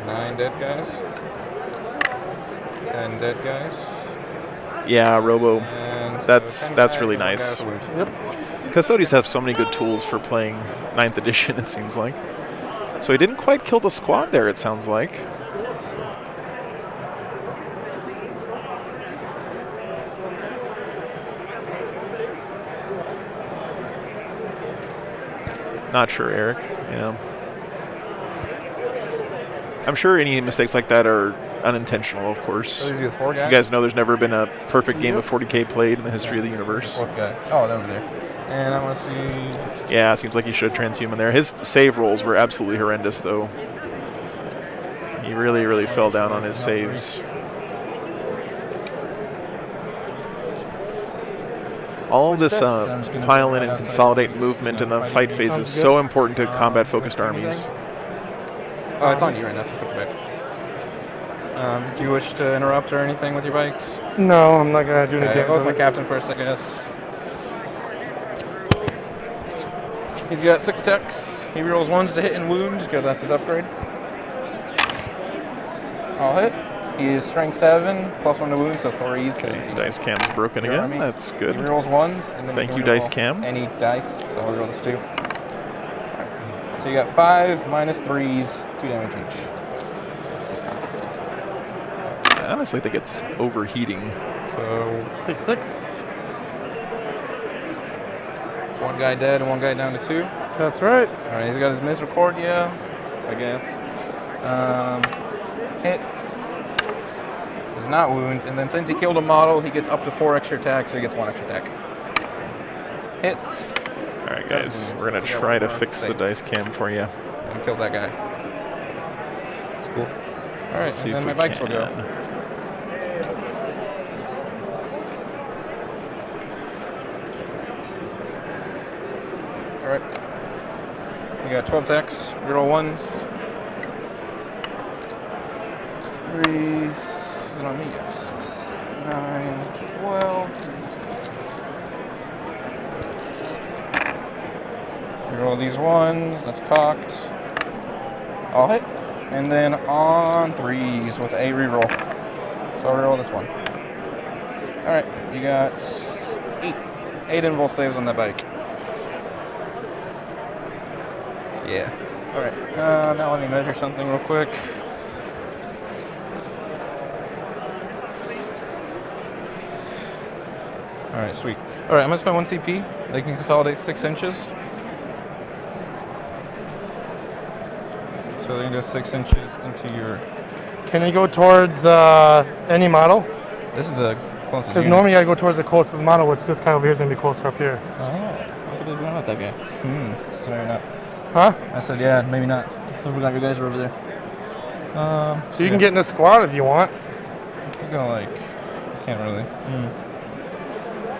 9 dead guys. 10 dead guys. Yeah, Robo. And That's really nice. Yep. Custodians have so many good tools for playing 9th edition, it seems like. So he didn't quite kill the squad there, it sounds like. Not sure, Eric. Yeah. I'm sure any mistakes like that are unintentional, of course. So with 4 guys? You guys know there's never been a perfect game of 40K played in the history of the universe. 4th guy. Oh, over there. And I want to see... Yeah, it seems like he should transhuman there. His save rolls were absolutely horrendous, though. He really, really fell down on his saves. All of this pile in and consolidate movement in the fight phase is so important to combat-focused armies. Oh, it's on you right now, so flip it back. Do you wish to interrupt or anything with your bikes? No, I'm not going to do any damage. Go with my captain first, I guess. He's got 6 attacks. He rolls 1s to hit and wound because that's his upgrade. I'll hit. He is strength 7, +1 to wound, so 3s. Okay, dice cam's broken again. That's good. He rolls 1s, and then Thank can you, dice roll cam. any dice, so I'll roll this 2. Alright. So you got 5 minus 3s, 2 damage each. I honestly think it's overheating. So take 6. It's 1 guy dead and 1 guy down to 2. That's right. Alright, he's got his Misericordia, I guess. Hits. Does not wound, and then since he killed a model, he gets up to 4 extra attack, so he gets 1 extra attack. Hits. Alright, guys, we're going to try to fix the dice cam for you. And kills that guy. That's cool. Alright, and then my bikes will go. Alright. We got 12 attacks, reroll 1s. 3s. Is it on me? Yeah. 6, 9, 12. Reroll these 1s. That's cocked. I'll hit. And then on 3s with a reroll. So I'll reroll this one. Alright, you got 8. 8 invul saves on that bike. Yeah. Alright, now let me measure something real quick. Alright, sweet. Alright, I'm gonna spend 1 CP. They can consolidate 6 inches. So they can go 6 inches into your... Can you go towards any model? This is the closest Because unit. normally I go towards the closest model, which this guy over here is going to be closer up here. Oh, maybe they're not that guy. So maybe not. Huh? I said, yeah, maybe not. I forgot your guys were over there. So you can get in a squad if you want. You go like... Can't really.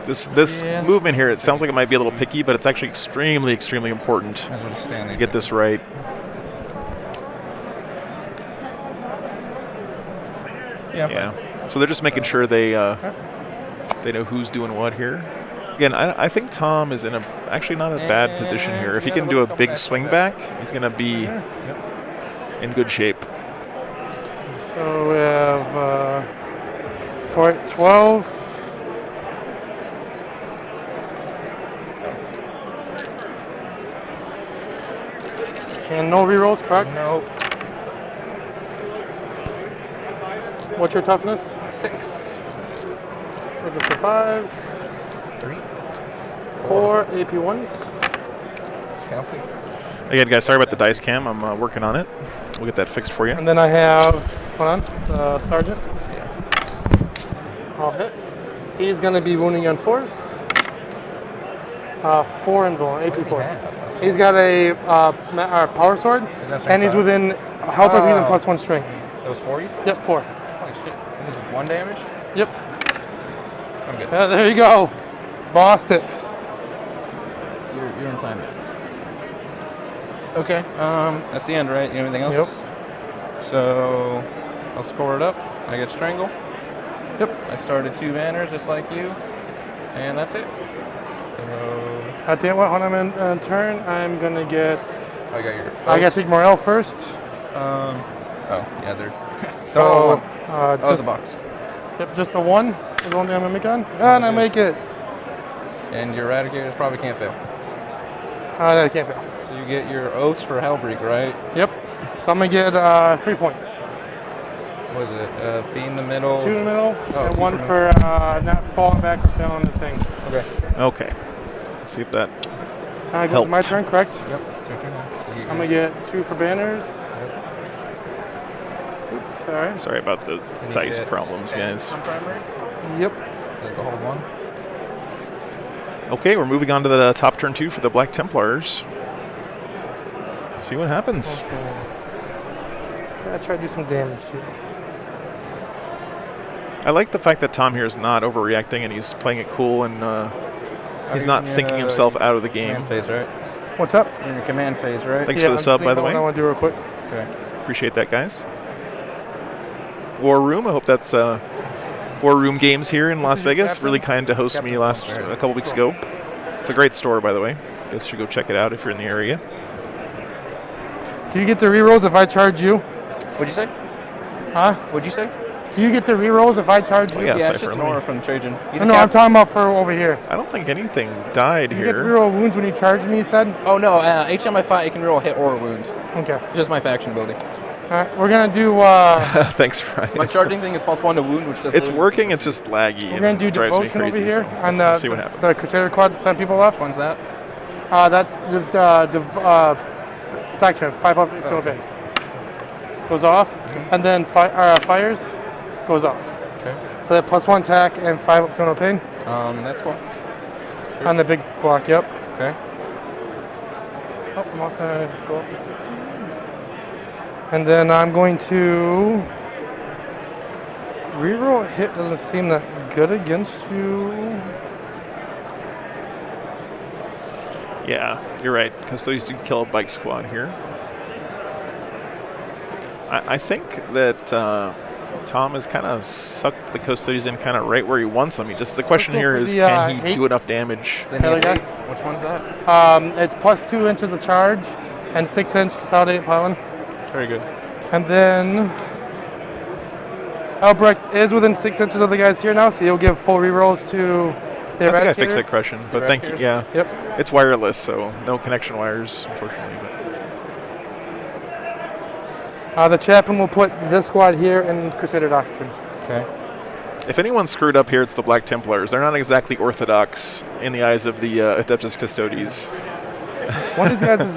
This movement here, it sounds like it might be a little picky, but it's actually extremely, extremely important to get this right. Yeah. So they're just making sure they know who's doing what here. Again, I think Tom is in actually not a bad position here. If he can do a big swing back, he's going to be in good shape. So we have 12. And no rerolls, correct? Nope. What's your toughness? 6. We'll go for 5s. 3. 4 AP 1s. Again, guys, sorry about the dice cam. I'm working on it. We'll get that fixed for you. And then I have, hold on, the sergeant. I'll hit. He's going to be wounding on 4s. 4 invul, AP 4. He's got a power sword, and he's within helper within +1 strength. Those 4s? Yep, 4. Holy shit. This is 1 damage? Yep. I'm good. Yeah, there you go. Bossed it. You're in time, man. Okay, that's the end, right? You have anything else? Yep. So, I'll score it up. I get strangle. Yep. I started 2 banners just like you, and that's it. So, I tell you what, when I'm in turn, I'm going to get... I got your... I got to take Morel first. Oh, yeah, they're... So, just the box. Yep, just a 1 is the only thing I'm going to make on. And I make it. And your Eradicators probably can't fail. I can't fail. So you get your oaths for Hellbreak, right? Yep. So I'm going to get 3 points. What is it? Be in the middle? 2 in the middle, Oh, and 2 1 for not falling back or failing the thing. Okay. Okay. Let's see if that Goes helped. my turn, correct? Yep. It's your turn now. So you I'm going to get 2 for banners. Oops, sorry. Sorry about the you dice get problems, guys. On primary? Yep. That's a hold 1. Okay, we're moving on to the top turn 2 for the Black Templars. Let's see what happens. Okay. Gotta try to do some damage here. I like the fact that Tom here is not overreacting and he's playing it cool and he's not thinking himself out of the game. Command phase, right? What's up? You're in your command phase, right? Thanks for the sub, by the way. I want to do real quick. Okay. Appreciate that, guys. War Room, I hope that's War Room Games here in Las Vegas. Really kind to host me a couple weeks ago. It's a great store, by the way. Guess you should go check it out if you're in the area. Do you get the rerolls if I charge you? What'd you say? Huh? What'd you say? Do you get the rerolls if I charge you? Oh, yeah, Yeah, it's Cypher, just an let me- aura from Trajan. He's No, a I'm cap. talking about for over here. I don't think anything died You get to here. reroll wounds when you charge me, you said? Oh no, each time I fight, I can reroll hit or wound. Okay. It's just my faction ability. Alright, we're gonna do Thanks, Ryan. My charging thing is +1 to wound, which does. It's working. It's just laggy. we're gonna do and drives me devotion over crazy, here so on let's see what happens. the Crusader quad 10 people left. One's that? That's the protection, 5 up Philippine. Goes off, and then fires goes off. Okay. So that +1 attack and 5 up Philippine. That's cool. Sure. On the big block, yep. Okay. Oh, I'm also gonna go up this. And then I'm going to reroll hit. Doesn't seem that good against you. Yeah, you're right. Custodians do kill a bike squad here. I think that Tom has kind of sucked the Custodians in kind of right where he wants them. The question here is, can he do enough damage? Which one's that? It's +2 inches of charge and 6-inch consolidated pylon. Very good. And then Albrecht is within 6 inches of the guys here now, so you'll give full rerolls to the I think I fixed Eradicators. that question, but thank you. Yeah. Yep. It's wireless, so no connection wires, unfortunately. The chaplain will put this squad here in Crusader Doctrine. Okay. If anyone's screwed up here, it's the Black Templars. They're not exactly orthodox in the eyes of the Adeptus Custodes. One of these guys is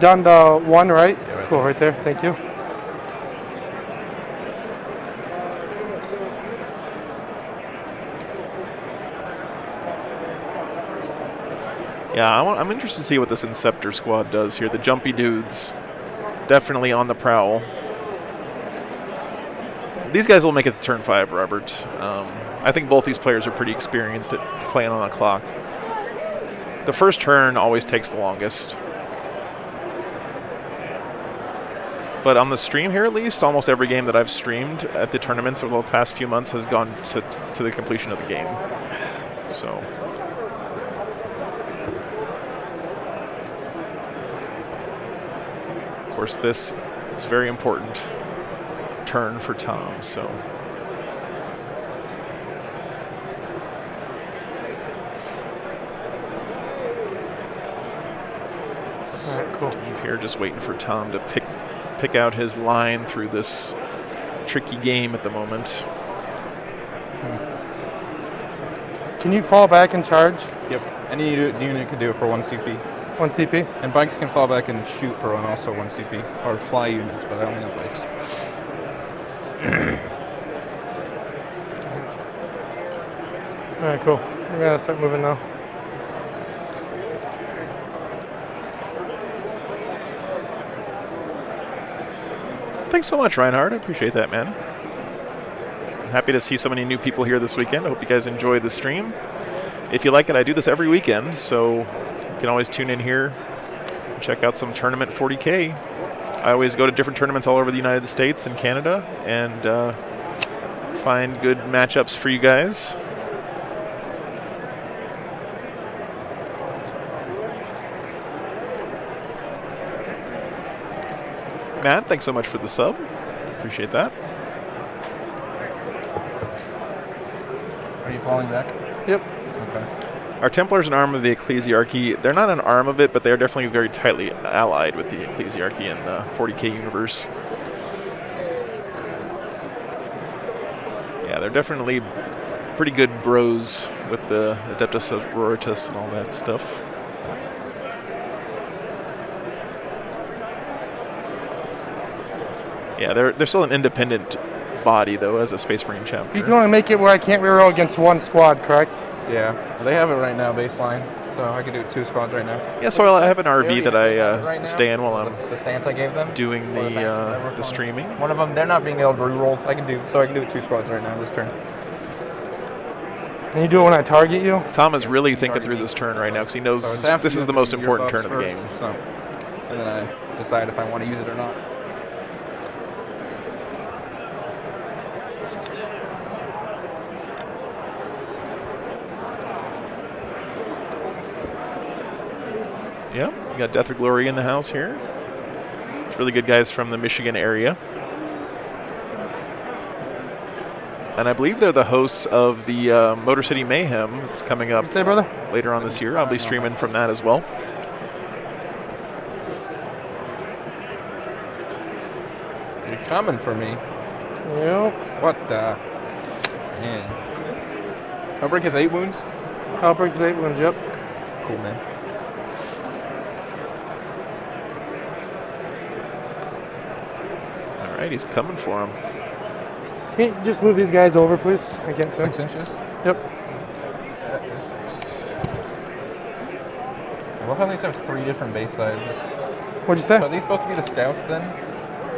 down to 1, right? Yeah, right Cool, right there. Thank you. Yeah, I'm interested to see what this Inceptor squad does here. The jumpy dudes, definitely on the prowl. These guys will make it to turn 5, Robert. I think both these players are pretty experienced at playing on a clock. The first turn always takes the longest. But on the stream here, at least, almost every game that I've streamed at the tournaments over the past few months has gone to the completion of the game. So... Of course, this is a very important turn for Tom, so. All right, cool. Steve here just waiting for Tom to pick out his line through this tricky game at the moment. Can you fall back and charge? Yep. Any unit can do it for 1 CP. 1 CP? And bikes can fall back and shoot for also 1 CP. Or fly units, but I only have bikes. Alright, cool. We're gonna start moving now. Thanks so much, Reinhard. I appreciate that, man. I'm happy to see so many new people here this weekend. I hope you guys enjoy the stream. If you like it, I do this every weekend, so you can always tune in here and check out some tournament 40K. I always go to different tournaments all over the United States and Canada and find good matchups for you guys. Matt, thanks so much for the sub. Appreciate that. Are you falling back? Yep. Okay. Our Templars an arm of the Ecclesiarchy. They're not an arm of it, but they're definitely very tightly allied with the Ecclesiarchy in the 40K universe. Yeah, they're definitely pretty good bros with the Adeptus Auroritas and all that stuff. Yeah, they're still an independent body, though, as a Space Marine chapter. You can only make it where I can't reroll against 1 squad, correct? Yeah. Well, they have it right now, baseline. So I can do 2 squads right now. Yeah, so I have an They RV already that have I it right now, stay in while I'm the stance I gave them doing the streaming. One of them, they're not being able to reroll. I can do 2 squads right now this turn. And you do it when I target you? Tom is really thinking through this turn right now because he knows So this is the most important turn of the game. So, and then I decide if I want to use it or not. Yeah, we got Death or Glory in the house here. It's really good guys from the Michigan area. and I believe they're the hosts of the Motor City Mayhem that's coming up Say, brother? later on this year. I'll be streaming from that as well. You're coming for me. Yep. What the? Man. Outbreak has 8 wounds? Outbreak has 8 wounds, yep. Cool, man. All right, he's coming for him. Can you just move these guys over, please? I can't see. 6 inches? Yep. That is 6. I love how these have 3 different base sizes. What'd you say? So are these supposed to be the scouts then?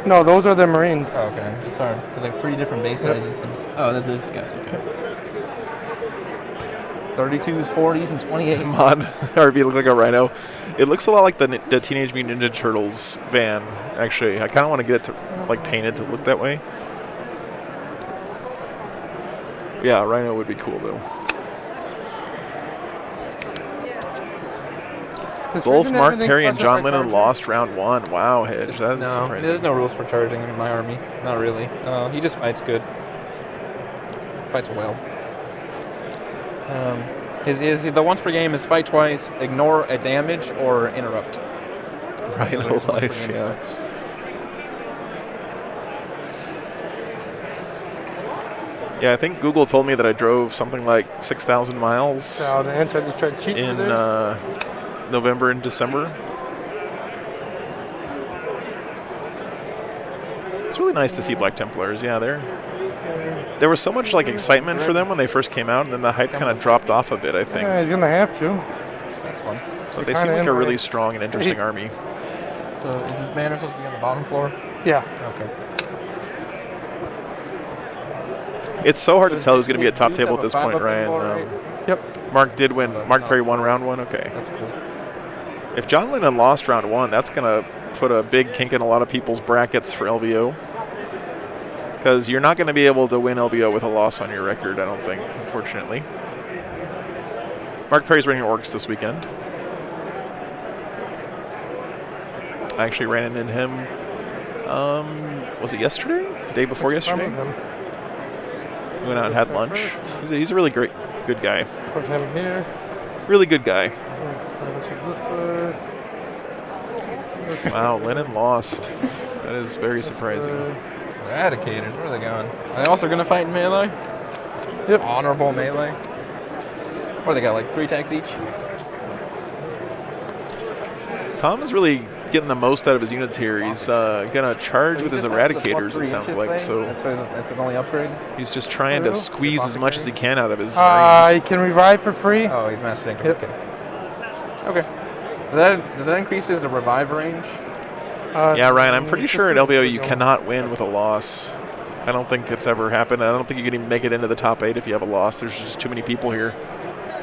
No, those are the Marines. Oh, okay. Sorry, because they have 3 different base Yep. sizes. Oh, that's the scouts. Okay. 32s, 40s, and 28s. Come on, RB look like a rhino. It looks a lot like the Teenage Mutant Ninja Turtles van. Actually, I kind of want to get it to like painted to look that way. Yeah, rhino would be cool though. Both Mark Perry and John Lennon lost round 1. Wow, Hedge, that is No, surprising. there's no rules for charging in my army. Not really. He just fights good. Fights well. The once per game is fight twice, ignore a damage, or interrupt. Rhino life, yeah. Yeah, I think Google told me that I drove something like 6,000 miles Oh, the anti just tried to cheat in you there. November and December. It's really nice to see Black Templars. Yeah, there was so much like excitement for them when they first came out, and then the hype kind of dropped off a bit, I think. Yeah, he's gonna have to. That's fun. But they seem like a really strong and interesting army. So is this banner supposed to be on the bottom floor? Yeah. Okay. It's so hard to tell who's going to be his at top dudes table have at this a 5 point, up Ryan. anymore, right? Yep. Mark did win. Mark Perry won round 1. Okay. That's cool. If John Lennon lost round 1, that's going to put a big kink in a lot of people's brackets for LVO. Because you're not going to be able to win LVO with a loss on your record, I don't think, unfortunately. Mark Perry's running Orcs this weekend. I actually ran into him, was it yesterday? Day before yesterday? We went out and had lunch. He's a really good guy. Put him here. Really good guy. Which is this way. Wow, Lennon lost. That is very surprising. Eradicators, where are they going? Are they also going to fight in melee? Yep. Honorable melee. What, they got like 3 attacks each? Tom is really getting the most out of his units here. He's going to charge with his Eradicators, it sounds like. So that's his only upgrade? He's just trying to squeeze as much as he can out of his He Marines. can revive for free. Oh, he's master tank. Yep. Okay. Does that increase his revive range? Yeah, Ryan, I'm pretty sure at LVO you cannot win with a loss. I don't think it's ever happened. I don't think you can even make it into the top 8 if you have a loss. There's just too many people here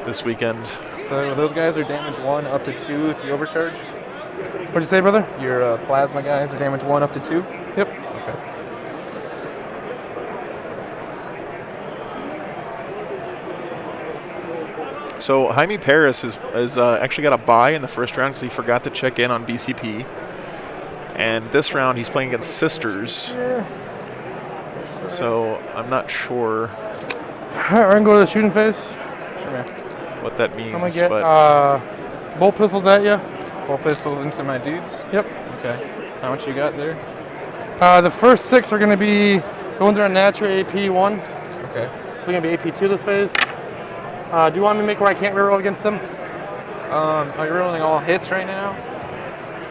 this weekend. So those guys are damage 1 up to 2 if you overcharge? What'd you say, brother? Your plasma guys are damage 1 up to 2? Yep. Okay. So Jaime Paris has actually got a bye in the first round because he forgot to check in on BCP. And this round he's playing against Sisters. So I'm not sure Alright, we're gonna go to the shooting phase. Sure, man. what that means. I'm gonna get but bolt pistols at you. Bolt pistols into my dudes? Yep. Okay. How much you got there? The first 6 are gonna be going through a natural AP1. Okay. So we're gonna be AP2 this phase. Do you want me to make where I can't reroll against them? Are you rolling all hits right now?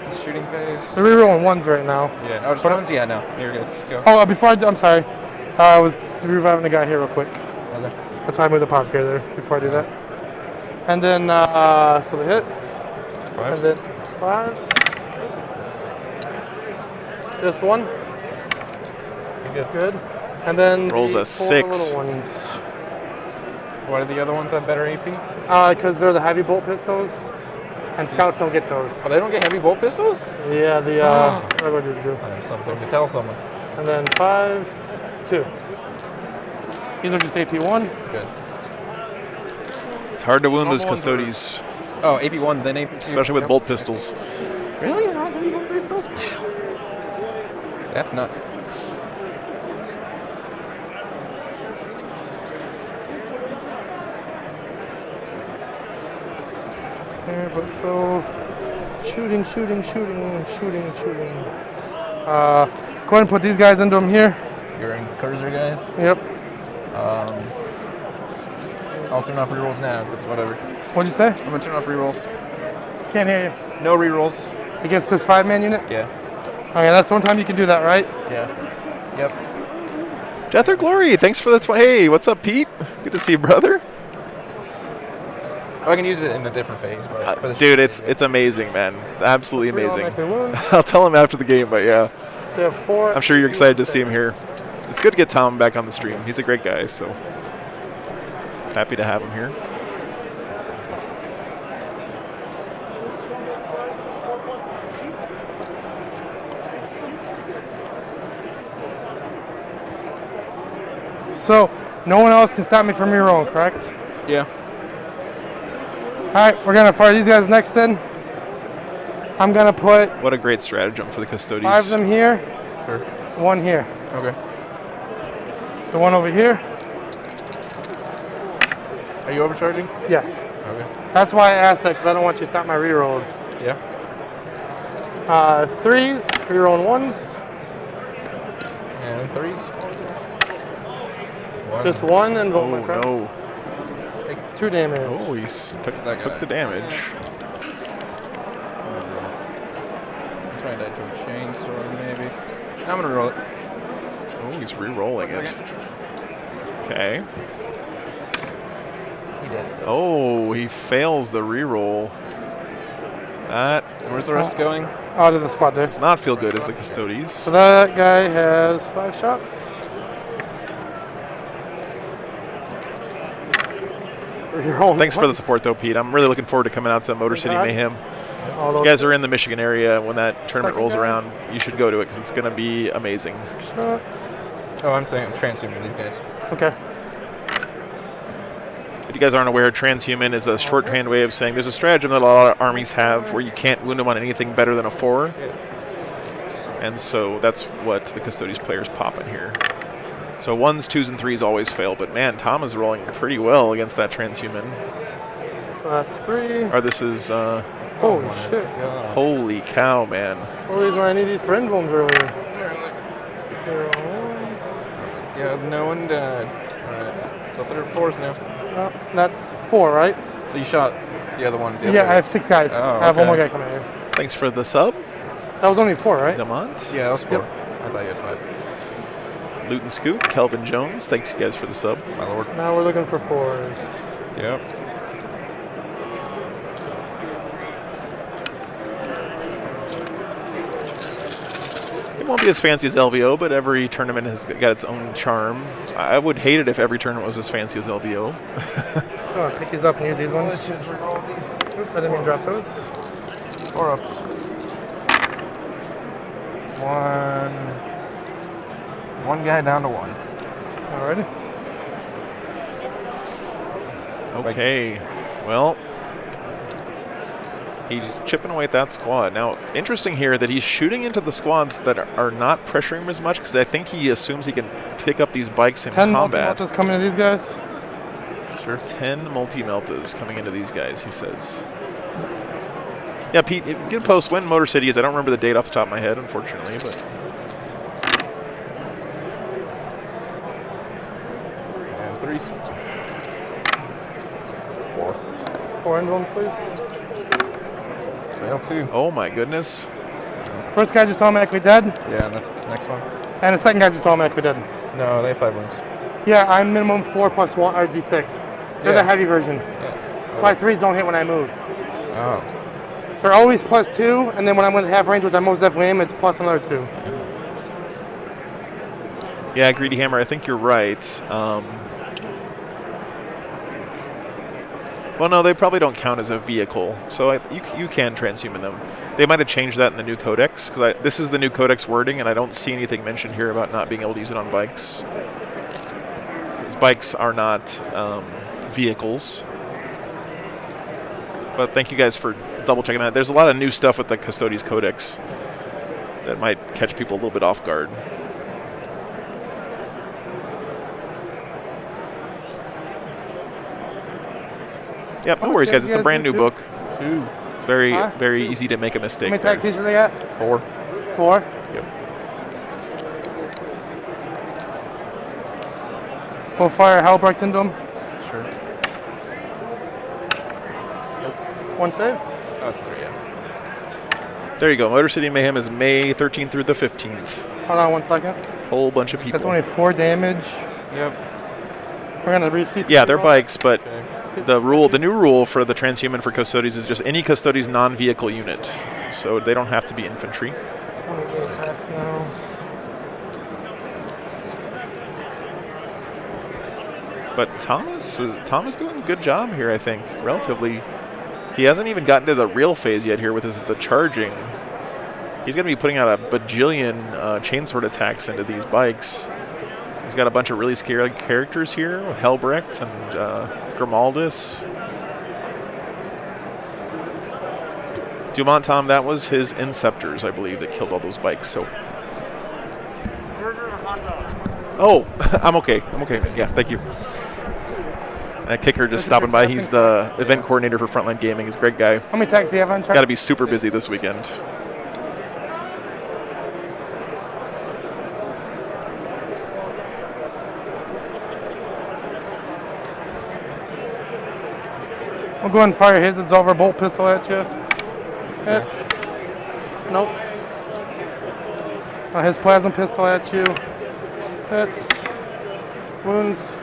This shooting phase? They're rerolling 1s right now. Yeah. Oh, just But- 1s? Yeah, no. You're good. Just go. Oh, before I'm sorry. I was reviving the guy here real quick. Okay. That's why I moved the apothecary there before I do that. And then, so the hit. Fives. And then 5s. Just 1. You're Good. And then rolls the a 4 6. little ones. Why do the other ones have better AP? Because they're the heavy bolt pistols, and scouts don't get those. Oh, they don't get heavy bolt pistols? Yeah, the regular dudes do. I have something to tell someone. And then 5s, 2. These are just AP1. Good. it's hard to wound those Custodes, Oh, AP1, then AP2. especially with Yep. bolt pistols. Really? They're not heavy bolt pistols? Wow. That's nuts. here, but so shooting. Go ahead and put these guys into them here. You're in Cursor, guys? Yep. I'll turn off rerolls now, because whatever. What'd you say? I'm going to turn off rerolls. Can't hear you. No rerolls. Against this 5-man unit? Yeah. Okay, that's one time you can do that, right? Yeah. Yep. Death or Glory, thanks for the hey, what's up, Pete? Good to see you, brother. I can use it in a different phase, but for the dude, it's amazing, man. It's absolutely amazing. One. I'll tell him after the game, but yeah. They have 4. I'm sure you're excited to see him here. It's good to get Tom back on the stream. He's a great guy, so happy to have him here. So, no one else can stop me from rerolling, correct? Yeah. Alright, we're going to fire these guys next in. I'm going to put... What a great stratagem for the Custodies. 5 of them here. Sure. 1 here. Okay. The one over here. Are you overcharging? Yes. Okay. That's why I asked that, because I don't want you to stop my rerolls. Yeah. 3s, rerolling 1s. And 3s. Just 1 and vote, my Oh, friend. no. Take 2 damage. Oh, he took the damage. That's why I died to a chainsaw, maybe. I'm gonna roll it. Oh, he's re-rolling it. Okay. He does still. Oh, he fails the re-roll. That. Where's the rest going? Out of the squad there. Does not feel good as the Custodies. So that guy has 5 shots. Thanks for the support, though, Pete. I'm really looking forward to coming out to Motor City Mayhem. If you guys are in the Michigan area when that tournament rolls around, you should go to it because it's going to be amazing. Oh, I'm saying I'm transhuming these guys. Okay. If you guys aren't aware, transhuman is a shorthand way of saying there's a stratagem that a lot of armies have where you can't wound them on anything better than a 4. And so that's what the Custodies players pop in here. So 1s, 2s, and 3s always fail, but man, Tom is rolling pretty well against that transhuman. So that's 3. Or this is, holy shit. Holy cow, man. Well, the reason why I need these for emblems earlier. Yeah, no one died. Alright, so 3 or 4s now. That's 4, right? You shot the other ones. Yeah, I have 6 guys. Oh, I have one more okay. guy coming here. Thanks for the sub. That was only 4, right? Demont. Yeah, that was 4. Yep. I thought you had 5. Luton Scoop, Kelvin Jones, thanks you guys for the sub. My lord. Now we're looking for 4s. Yep. It won't be as fancy as LVO, but every tournament has got its own charm. I would hate it if every tournament was as fancy as LVO. So I'll pick these up and use these ones. Let's just reroll these. Oop, I didn't mean to drop those. 4 ups. 1 guy down to 1. Alrighty. Okay, well, he's chipping away at that squad. Now, interesting here that he's shooting into the squads that are not pressuring him as much because I think he assumes he can pick up these bikes in 10 combat. multi-meltas coming to these guys. Sure, 10 multi-meltas coming into these guys, he says. Yeah, Pete, you can post when Motor City is. I don't remember the date off the top of my head, unfortunately, but... And 3s. 4. 4 emblems, please. Fail 2. Oh my goodness. First guy just automatically dead. Yeah, and that's the next one. And the second guy just automatically dead. No, they have 5 wounds. Yeah, I'm minimum 4 plus 1 or D6. They're the heavy version. Yeah. So my 3s don't hit when I move. Oh. They're always plus 2, and then when I'm with half range, which I most definitely am, it's plus another 2. Yeah, Greedy Hammer, I think you're right. Well, no, they probably don't count as a vehicle, so you can transhuman them. They might have changed that in the new codex, because this is the new codex wording, and I don't see anything mentioned here about not being able to use it on bikes. Because bikes are not vehicles. But thank you guys for double checking that. There's a lot of new stuff with the Custodies Codex that might catch people a little bit off guard. Yep, no worries, guys. It's a brand new book. 2. It's very easy to make a mistake. How many attacks each do they got? 4. 4? Yep. We'll fire Halbrecht into him. Sure. One save? Oh, it's 3, yeah. There you go. Motor City Mayhem is May 13th through the 15th. Hold on 1 second. Whole bunch of people. That's only 4 damage. Yep. We're gonna reseat. Yeah, they're bikes, but the new rule for the transhuman for Custodes is just any Custodes non-vehicle unit, so they don't have to be infantry. 28 attacks now. But Thomas is doing a good job here, I think. Relatively, he hasn't even gotten to the real phase yet here with the charging. He's going to be putting out a bajillion chainsword attacks into these bikes. He's got a bunch of really scary characters here with Helbrecht and Grimaldus. Dumont Tom, that was his Inceptors, I believe, that killed all those bikes. So. Oh, I'm okay. Yeah, thank you. And Kicker just stopping by. He's the event coordinator for Frontline Gaming. He's a great guy. How many attacks do you have on track? Got to be super busy this weekend. We'll go ahead and fire his Absolver bolt pistol at you. Hits. Nope. His plasma pistol at you. Hits. Wounds.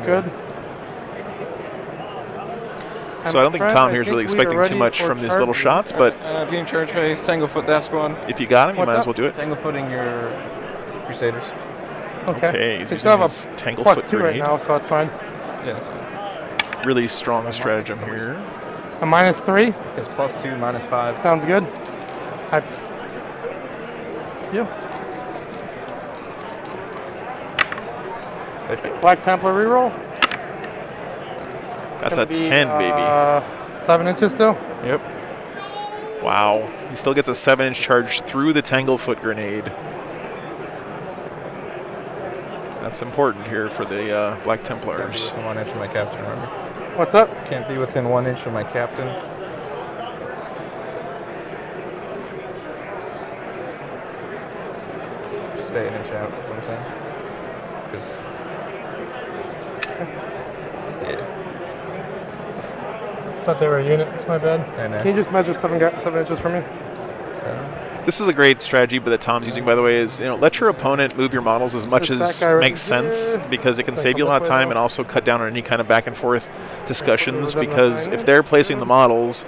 Good. So I don't think Tom here is really expecting too much from these little shots, but Being charge phase, Tanglefoot that squad. if you got him, you might as well do it. Tanglefooting your Crusaders. Okay. He's They using still have his a Tanglefoot +2 right grenade. now, so that's fine. Yes. Really strong stratagem here. A -3? It's +2, -5. Sounds good. Yeah. Black Templar reroll. That's a 10, baby. 7 inches still? Yep. Wow. He still gets a 7-inch charge through the Tanglefoot grenade. That's important here for the Black Templars. Within 1 inch of my captain, remember? What's up? Can't be within 1 inch of my captain. Stay an inch out, is what I'm saying. Because. Yeah. Thought they were a unit. It's my bad. know. Can you just measure 7 inches for me? This is a great strategy, but that Tom's using, by the way, is let your opponent move your models as much There's as that guy right makes sense, here. because it can Can I save come you a lot of this way time now? and also cut down on any kind of back and forth discussions. Over them Because behind if it. they're placing the models,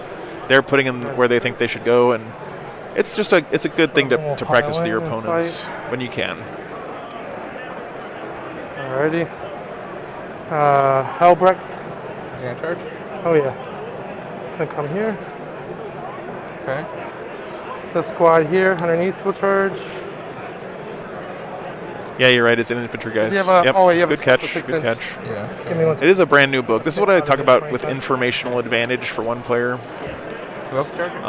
they're putting them where they think they should go, and it's just a good thing to practice with your pile in and opponents when you can. Alrighty. Helbrecht. Is he gonna charge? Oh yeah. Gonna come here. Okay. The squad here underneath will charge. Yeah, you're right. It's an infantry, guys. You have a- Yep. oh, you have a good catch. 6 Good inch. catch. Yeah. Give me 1 It is a brand new book. This is what I talk about with informational advantage for one player. Who else is charging?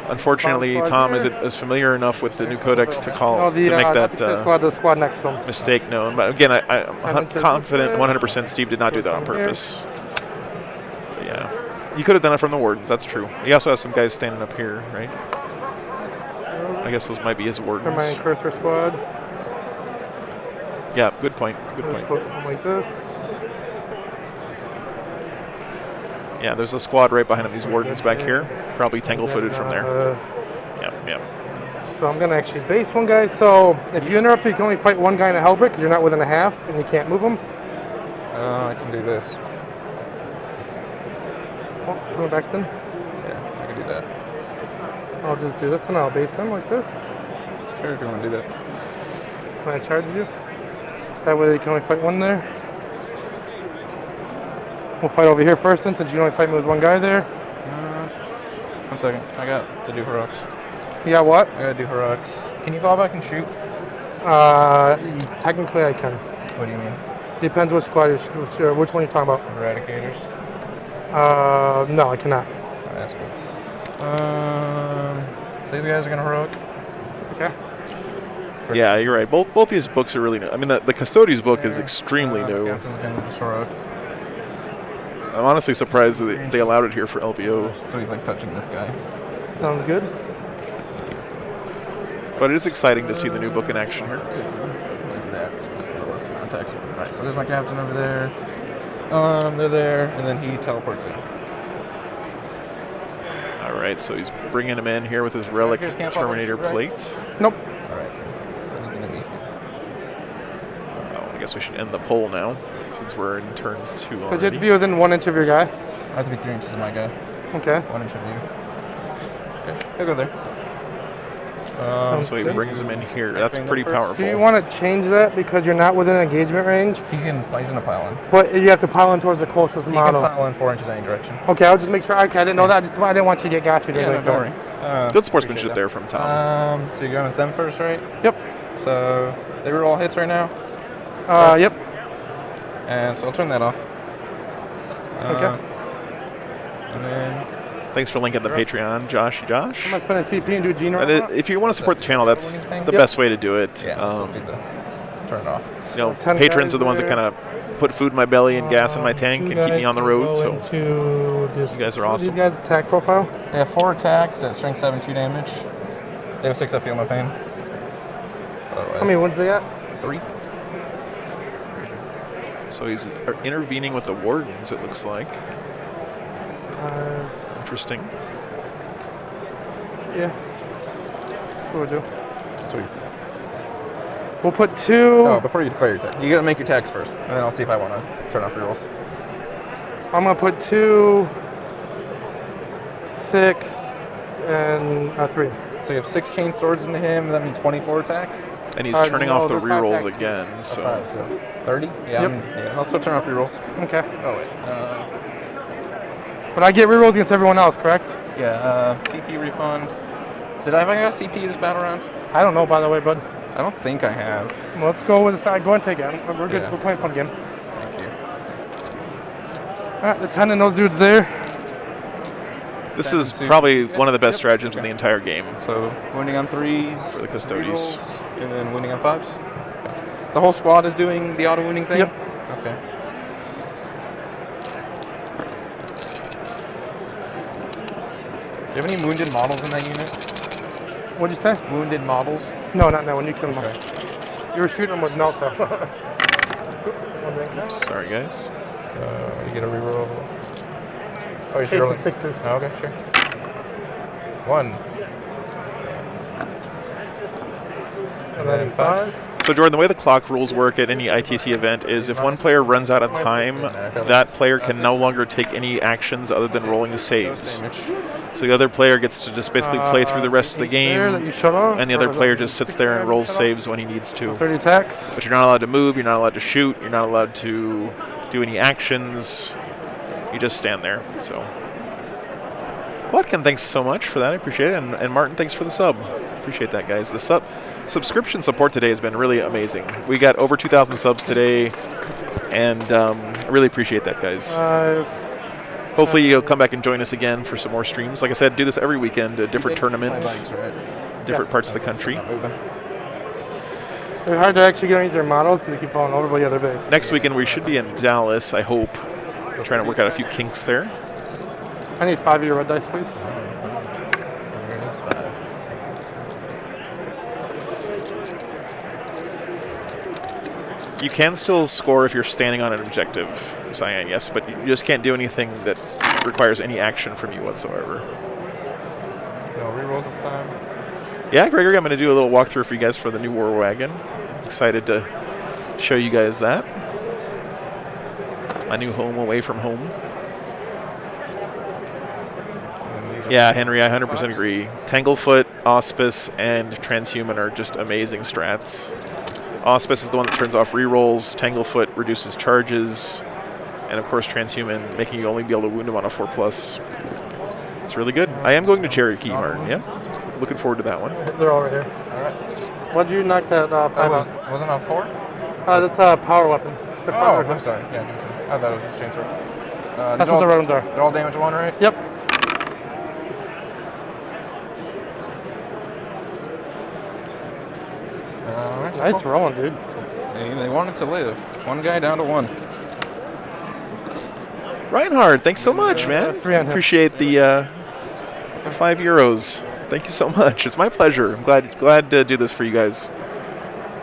Unfortunately, Bomb squad Tom here. is familiar enough with the new codex to No, the make not that the same squad, the squad next to him. mistake known. But again, I'm 10 inches confident this way. 100% Steve did not do that on From here. purpose. But yeah, you could have done it from the wardens. That's true. He also has some guys standing up here, right? I guess those might be his For my wardens. cursor squad. Yeah, good point. Good Just point. put them like this. Yeah, there's a squad right behind him. These wardens back here, probably tangle-footed from there. Yep. So I'm gonna actually base one guy. So if you interrupt, you can only fight one guy in a Hellbrick because you're not within a half and you can't move him. I can do this. Oh, going back then. Yeah, I can do that. I'll just do this and I'll base him like this. Sure, if you want to do that. Can I charge you? That way you can only fight one there. We'll fight over here first then, since you can only fight me with one guy there. 1 second. I got to do heroics. You got what? I gotta do heroics. Can you fall back and shoot? Technically I can. What do you mean? Depends which squad which one you're talking about. Eradicators. No, I cannot. Oh, that's good. So these guys are gonna heroic. Okay. Yeah, you're right. Both these books are really new. I mean, the Custodes book is extremely new. Captain's gonna just heroic. I'm honestly surprised that they allowed it here for LVO. So he's like touching this guy. Sounds good. But it is exciting to see the new book in action here. Look at that. Less amount of text. Right, so there's my captain over there. They're there, and then he teleports in. All right, so he's bringing him in here with his relic Terminator plate. Nope. All right. So he's gonna be. Well, I guess we should end the poll now, since we're in turn 2 But you already. have to be within 1 inch of your guy. I have to be 3 inches of my guy. Okay. 1 inch of you. Okay, he'll go there. So he brings him in here. That's pretty powerful. Do you want to change that because you're not within engagement range? He's gonna pile in. But you have to pile in towards the closest model. He can pile in 4 inches any direction. Okay, I'll just make sure. Okay, I didn't know that. I didn't want you to get got you. Yeah, no, don't worry. Good sportsmanship there from Tom. So you're going with them first, right? Yep. So they were all hits right now? Yep. And so I'll turn that off. Okay. And then... Thanks for linking the Patreon, Josh. I'm going to spend a CP and do Gene right now. If you want to support the channel, that's the best way to do it. Yeah, still do the turn it off. You know, patrons are the ones that kind of put food in my belly and gas in my tank and keep me on the road. So you guys are awesome. These guys' attack profile? They have 4 attacks at strength 7, 2 damage. They have 6 I feel no pain. Otherwise, How many wounds they got? 3. So he's intervening with the wardens, it looks like. Interesting. Yeah. That's what we'll do. Sweet. We'll put 2. Oh, before you declare your attack, you gotta make your attacks first, and then I'll see if I want to turn off your rolls. I'm going to put 2, 6, and 3. So you have 6 chain swords into him, that means 24 attacks? And he's turning off the rerolls again, so... 30? Yeah, I'll still turn off rerolls. Okay. Oh, wait. But I get rerolls against everyone else, correct? Yeah, TP refund. Have I got a CP this battle round? I don't know, by the way, bud. I don't think I have. Well, let's go with the side. Go and take it. We're good. Yeah. We're playing a fun game. Thank you. All right, the 10 and those dudes there. This is probably one of the best stratagems in the entire game. So, winning on 3s. For the Custodes. Rerolls, and then winning on 5s. The whole squad is doing the auto winning thing? Yep. Okay. Do you have any wounded models in that unit? What'd you say? Wounded models? No, not now. When you kill them. You were shooting them with Melta. Sorry, guys. So, you get a reroll. Oh, you're Ace and rolling 6s. Oh, okay, sure. 1. And then 5s. So Jordan, the way the clock rules work at any ITC event is if one player runs out of time, that player can no longer take any actions other than rolling the saves. So the other player gets to just basically play through the rest of the game, and the other player just sits there and rolls saves when he needs to. 30 attacks. But you're not allowed to move, you're not allowed to shoot, you're not allowed to do any actions. You just stand there. So, Watkin, thanks so much for that. I appreciate it. And Martin, thanks for the sub. Appreciate that, guys. The subscription support today has been really amazing. We got over 2,000 subs today, and I really appreciate that, guys. Hopefully you'll come back and join us again for some more streams. Like I said, do this every weekend, a different tournament, different parts of the country. They're hard to actually get underneath their models because they keep falling over by the other base. Next weekend we should be in Dallas, I hope. Trying to work out a few kinks there. I need 5 of your red dice, please. You can still score if you're standing on an objective, Cyan, yes, but you just can't do anything that requires any action from you whatsoever. No rerolls this time? Yeah, Gregory, I'm going to do a little walkthrough for you guys for the new War Wagon. Excited to show you guys that. My new home away from home. Yeah, Henry, I 100% agree. Tanglefoot, Auspice, and Transhuman are just amazing strats. Auspice is the one that turns off rerolls. Tanglefoot reduces charges. And of course, Transhuman, making you only be able to wound him on a 4+. It's really good. I am going to Cherokee, Martin, yeah? Looking forward to that one. They're over here. Alright. What'd you knock that 5 on? Wasn't on 4? That's a power weapon. Oh, I'm sorry. Yeah, I thought it was just chain sword. That's what the red ones are. They're all damage 1, right? Yep. Nice rolling, dude. They wanted to live. One guy down to 1. Reinhard, thanks so much, man. 3 on him. Appreciate the €5. Thank you so much. It's my pleasure. I'm glad to do this for you guys.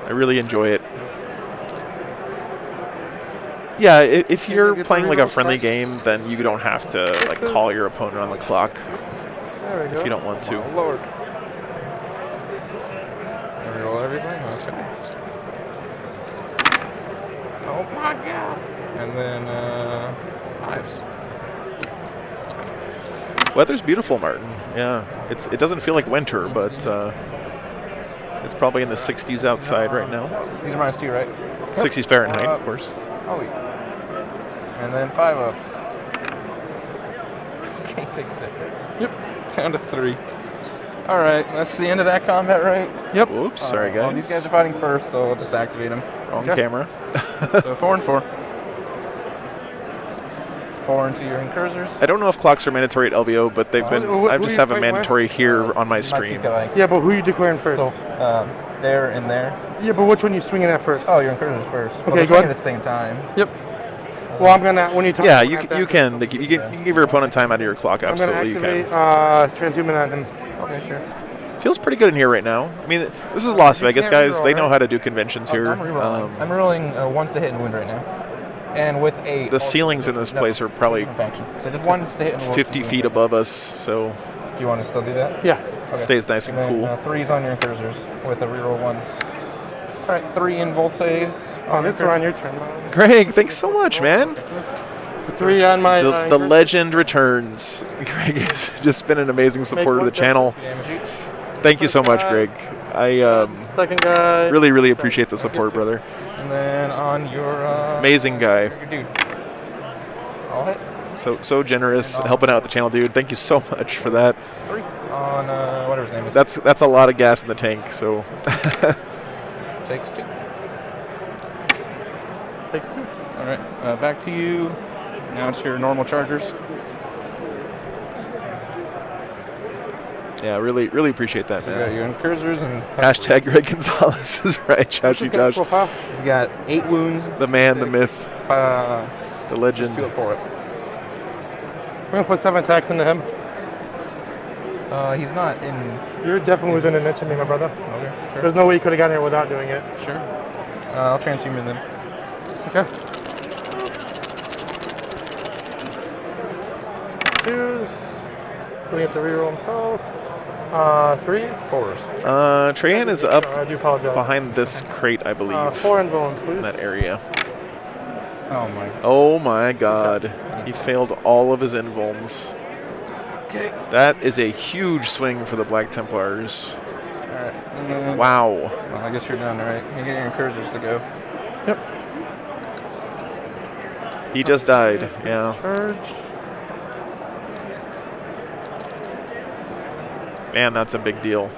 I really enjoy it. Yeah, if you're playing like a friendly game, then you don't have to like call your opponent on the clock if you don't want to. Oh, Lord. Reroll everything? Okay. Oh my god. And then 5s. Weather's beautiful, Martin. Yeah, it doesn't feel like winter, but it's probably in the 60s outside right now. These are -2, right? 60s Fahrenheit, of course. Holy. And then 5 ups. Okay, take 6. Yep. Down to 3. All right, that's the end of that combat, right? Yep. Oops, sorry guys. Well, these guys are fighting first, so I'll just activate them. Wrong camera. So 4 and 4. 4 into your incursors. I don't know if clocks are mandatory at LVO, but they've been. I just have a mandatory here on my stream. Yeah, but who are you declaring first? So, there and there. Yeah, but which one are you swinging at first? Oh, your incursors first. Okay, Well, they're go swinging ahead. at the same time. Yep. Well, I'm gonna when you talk. Yeah, you can give your opponent time out of your clock. I'm gonna Absolutely, activate you can. transhuman on him. Okay, sure. Feels pretty good in here right now. I mean, this is Las Vegas, can't guys. reroll, They know right? how to do conventions here. I'm rerolling. I'm rolling ones to hit and wound right now. And with a... The ceilings in this place are probably So just ones to hit and wound. 50 feet above us, so... Do you want to still do that? Yeah. Okay. Stays nice and then, cool. 3s on your incursors with a reroll 1s. All right, 3 invul saves. Oh, this is on your turn. Greg, thanks so much, man. 3 on my. The legend returns. Greg has just been an amazing supporter of the channel. Thank you so much, Greg. I second guy. really, really appreciate the support, brother. And then on your... Amazing guy. Your dude. All hit. So generous, helping out the channel, dude. Thank you so much for that. 3 on whatever his name is. That's a lot of gas in the tank, so... Takes 2. Takes 2. All right, back to you. Now it's your normal chargers. Yeah, really, really appreciate that, So you man. got your incursors and... Hashtag Greg Gonzalez is right, Chachi Josh. Profile. He's got 8 wounds. The man, the myth, the legend. Just 2 up for it. We're gonna put 7 attacks into him. He's not in... You're definitely within an inch of me, my brother. Okay, sure. There's no way you could have gotten here without doing it. Sure. I'll transhuman them. Okay. 2s. Putting it to reroll himself. 3s. 4s. Trayan is up I do apologize. behind this crate, I believe. 4 involves, please. In that area. Oh my. Oh my god. He failed all of his invulns. Okay. That is a huge swing for the Black Templars. Alright. And then, Wow. Well, I guess you're done, right? You get your incursors to go. Yep. He just died. Yeah. Charge. Man, that's a big deal.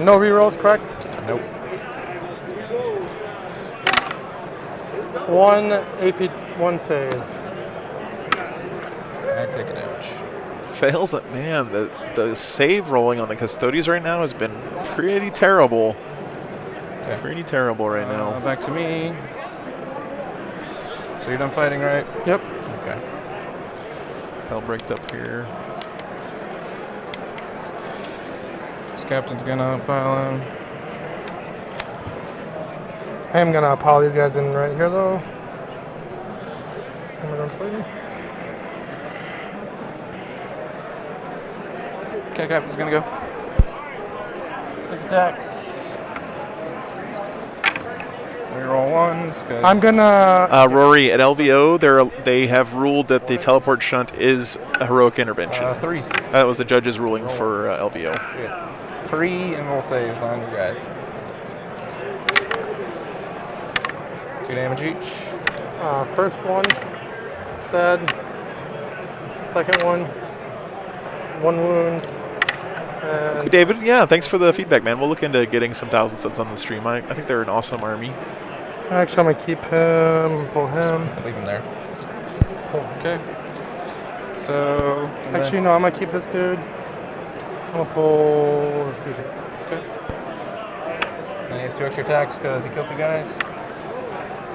No rerolls, correct? Nope. 1 AP, 1 save. I take a damage. Fails it. Man, the save rolling on the Custodians right now has been pretty terrible. Okay. Pretty terrible right now. Back to me. So you're done fighting, right? Yep. Okay. Hell breaked up here. This captain's gonna pile in. I am gonna pile these guys in right here, though. Am I done fighting? Okay, captain's gonna go. 6 attacks. Reroll 1s. I'm gonna. Rory, at LVO, they have ruled that the teleport shunt is a heroic intervention. 3s. That was the judge's ruling for LVO. 3 invul saves on you guys. 2 damage each. First one, dead. Second one, 1 wound. Okay, David, yeah, thanks for the feedback, man. We'll look into getting some 1,000 subs on the stream. I think they're an awesome army. Actually, I'm gonna keep him, pull him. Leave him there. Okay. So. Actually, no, I'm gonna keep this dude. I'm gonna pull this dude here. Okay. And he has 2 extra attacks because he killed 2 guys.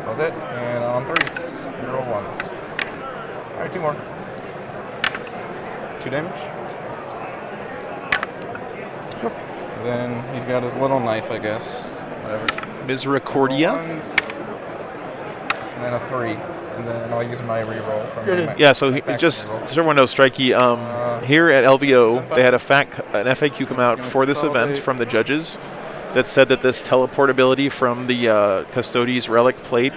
Hold it, and on 3s. Roll 1s. Alright, 2 more. 2 damage. Then he's got his little knife, I guess. Whatever. Misericordia. And then a 3. And then I'll use my reroll from Yeah, so just so everyone knows, Strikey, here at LVO, they had an FAQ come out for this event from the judges that said that this teleportability from the Custodes relic plate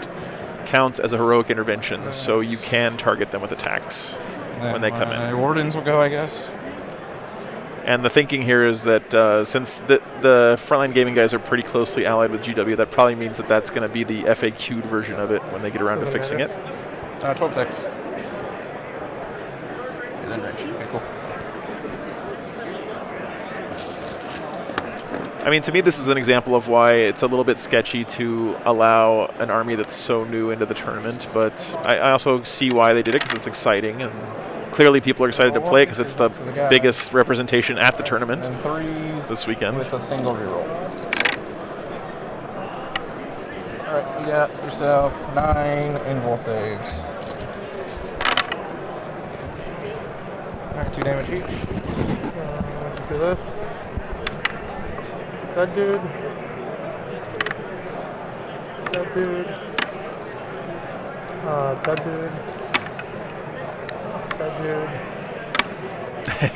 counts as a heroic intervention, so you can target them with attacks when they come in. Wardens will go, I guess. And the thinking here is that since the Frontline Gaming guys are pretty closely allied with GW, that probably means that that's going to be the FAQ'd version of it when they get around to fixing it. 12 ticks. And then range. Okay, cool. I mean, to me, this is an example of why it's a little bit sketchy to allow an army that's so new into the tournament, but I also see why they did it, because it's exciting, and clearly people are excited to play it because it's the biggest representation at the tournament and 3s this weekend. With a single reroll. Alright, you got yourself 9 invul saves. Alright, 2 damage each. Let's do this. That dude. That dude. That dude. That dude.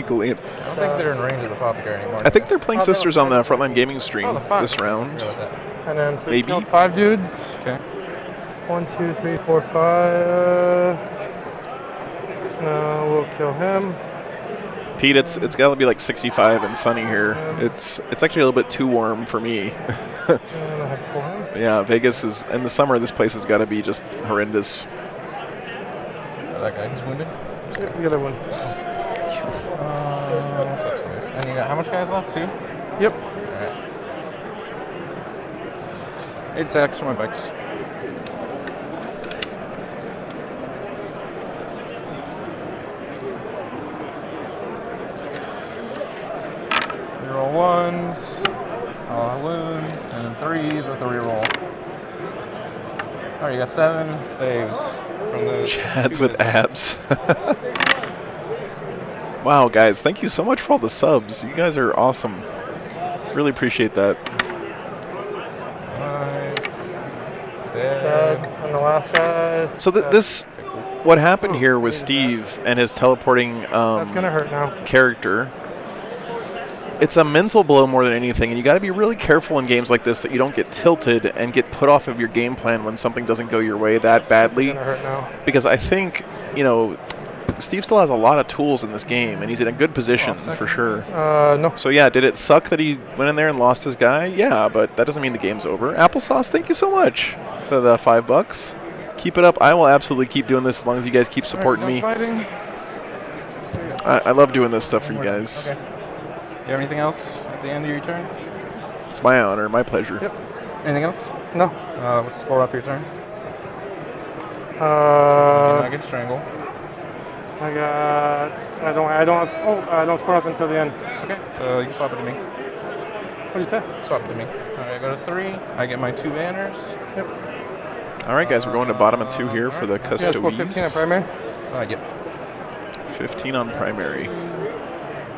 Glenn. I don't think they're in range of the Apothecary anymore. I think they're playing Sisters on the Frontline Gaming stream this round. And then so maybe killed 5 dudes. Okay. 1, 2, 3, 4, 5. No, we'll kill him. Pete, it's got to be like 65 and sunny here. It's actually a little bit too warm for me. Yeah, Vegas is in the summer. This place has got to be just horrendous. That guy is wounded. Yep, the other one. And you got how much guys left? 2? Yep. Alright. 8 attacks for my bikes. Reroll 1s, wound, and then 3s with a reroll. Alright, you got 7 saves from those. Chads with abs. Wow, guys, thank you so much for all the subs. You guys are awesome. Really appreciate that. Dead. And the last guy. So what happened here with Steve and his teleporting that's gonna hurt now. character, it's a mental blow more than anything, and you got to be really careful in games like this that you don't get tilted and get put off of your game plan when something doesn't go your way that badly. It's gonna hurt now. Because I think, Steve still has a lot of tools in this game, and he's in a good position for sure. No. So yeah, did it suck that he went in there and lost his guy? Yeah, but that doesn't mean the game's over. Applesauce, thank you so much for the $5. Keep it up. I will absolutely keep doing this as long as you guys keep supporting me. I love doing this stuff for you guys. Okay. You have anything else at the end of your turn? It's my honor, my pleasure. Yep. Anything else? No. Let's score up your turn. You not get strangle. I don't score up until the end. Okay, so you can swap it to me. What'd you say? Swap it to me. Alright, I go to 3. I get my 2 banners. Yep. All right, guys, we're going to bottom of 2 here for the Custodes. You guys score 15 on primary? Yep. 15 on primary.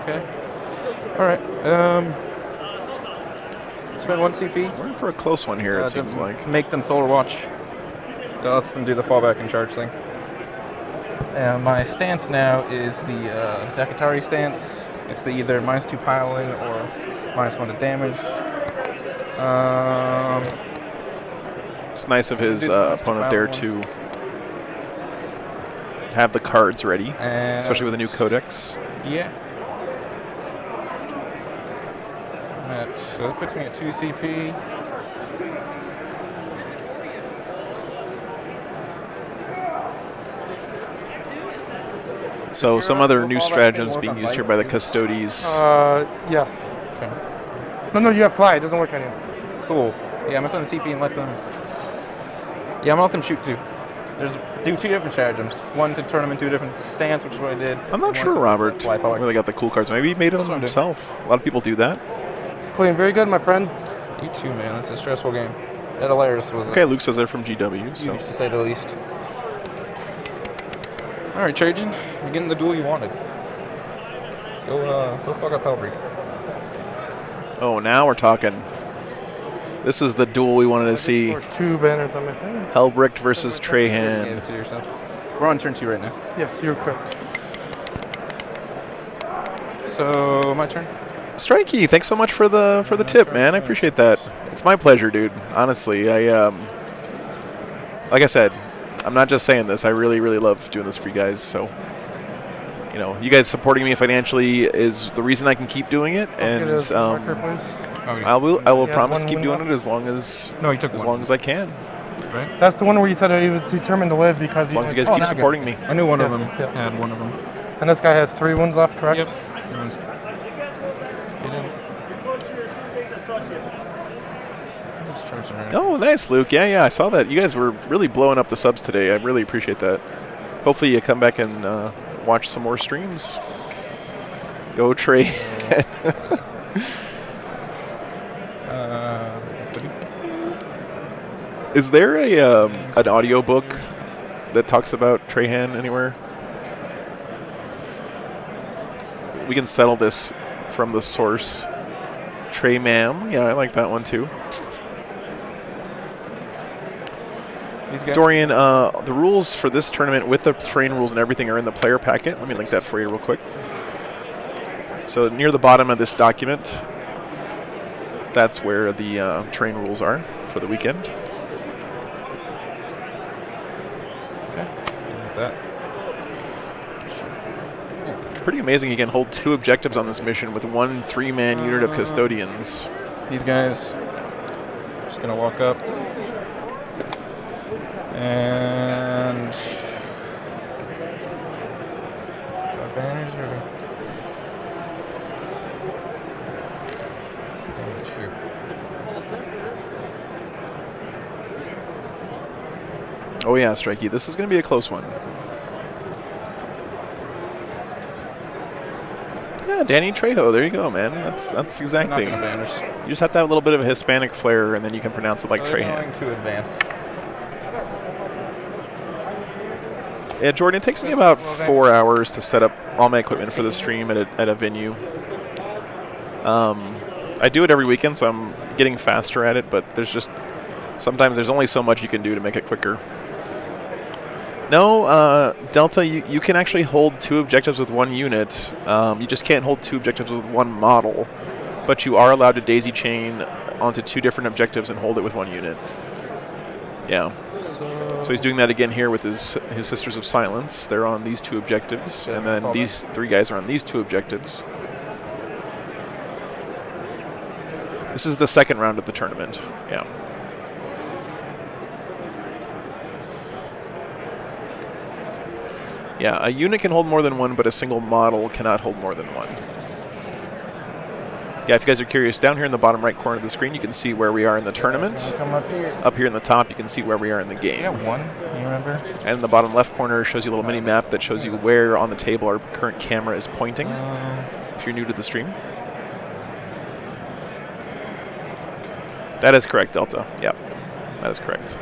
Okay. Alright, spend 1 CP. We're in for a close one here, it seems like. Make them solar watch. That lets them do the fallback and charge thing. And my stance now is the Dakatari stance. It's the either -2 pile-in or -1 to damage. It's nice of his opponent there to have the cards ready, especially with a new codex. Yeah. So this puts me at 2 CP. So some other new stratagems being used here by the Custodes. Yes. Okay. No, you have fly. It doesn't work on you. Cool. Yeah, I'm gonna send the CP and let them. Yeah, I'm gonna let them shoot 2. Do 2 different stratagems. 1 to turn them into a different stance, which is what I did. I'm not sure, Robert, where they got the cool cards. Maybe he made them himself. A lot of people do that. Playing very good, my friend. You too, man. It's a stressful game. hilarious, was it? Okay, Luke says they're from GW. So. To say the least. All right, Trajan, you're getting the duel you wanted. Go fuck up Hellbreak. Oh, now we're talking. This is the duel we wanted to see. 2 banners on my thing. Helbricht versus Trahan. To yourself. We're on turn 2 right now. Yes, you're correct. So my turn. Strikey, thanks so much for the tip, man. I appreciate that. It's my pleasure, dude. Honestly, like I said, I'm not just saying this. I really, really love doing this for you guys. So, you know, you guys supporting me financially is the reason I can keep doing it, and I will promise to keep doing it as long as long as I can. Right. That's the one where you said he was determined to live because as long as you guys keep supporting me. I knew one of them had one of them. And this guy has 3 wounds left, correct? Yep. 3 wounds. Oh, nice, Luke. Yeah, I saw that. You guys were really blowing up the subs today. I really appreciate that. Hopefully you come back and watch some more streams. Go Trey. Is there an audio book that talks about Trahan anywhere? We can settle this from the source. Trey Mam. Yeah, I like that one too. Dorian, the rules for this tournament with the terrain rules and everything are in the player packet. Let me link that for you real quick. So near the bottom of this document, that's where the terrain rules are for the weekend. Okay. That. Pretty amazing you can hold 2 objectives on this mission with 1 3-man unit of custodians. These guys just gonna walk up and banners or shoot. Oh yeah, Strikey, this is gonna be a close one. Yeah, Danny Trejo, there you go, man. That's the exact thing. You just have to have a little bit of a Hispanic flair, and then you can pronounce it like Trahan. Going to advance. Yeah, Jordan, it takes me about 4 hours to set up all my equipment for the stream at a venue. I do it every weekend, so I'm getting faster at it, but sometimes there's only so much you can do to make it quicker. No, Delta, you can actually hold 2 objectives with 1 unit. You just can't hold 2 objectives with 1 model. But you are allowed to daisy chain onto 2 different objectives and hold it with 1 unit. Yeah. So he's doing that again here with his Sisters of Silence. They're on these 2 objectives, and then these 3 guys are on these 2 objectives. This is the second round of the tournament. Yeah. Yeah, a unit can hold more than 1, but a single model cannot hold more than 1. Yeah, if you guys are curious, down here in the bottom right corner of the screen, you can see where we are in the tournament. Come up here. Up here in the top, you can see where we are in the game. You got 1, you remember? And in the bottom left corner shows you a little mini map that shows you where on the table our current camera is pointing, if you're new to the stream. That is correct, Delta. Yep, that is correct.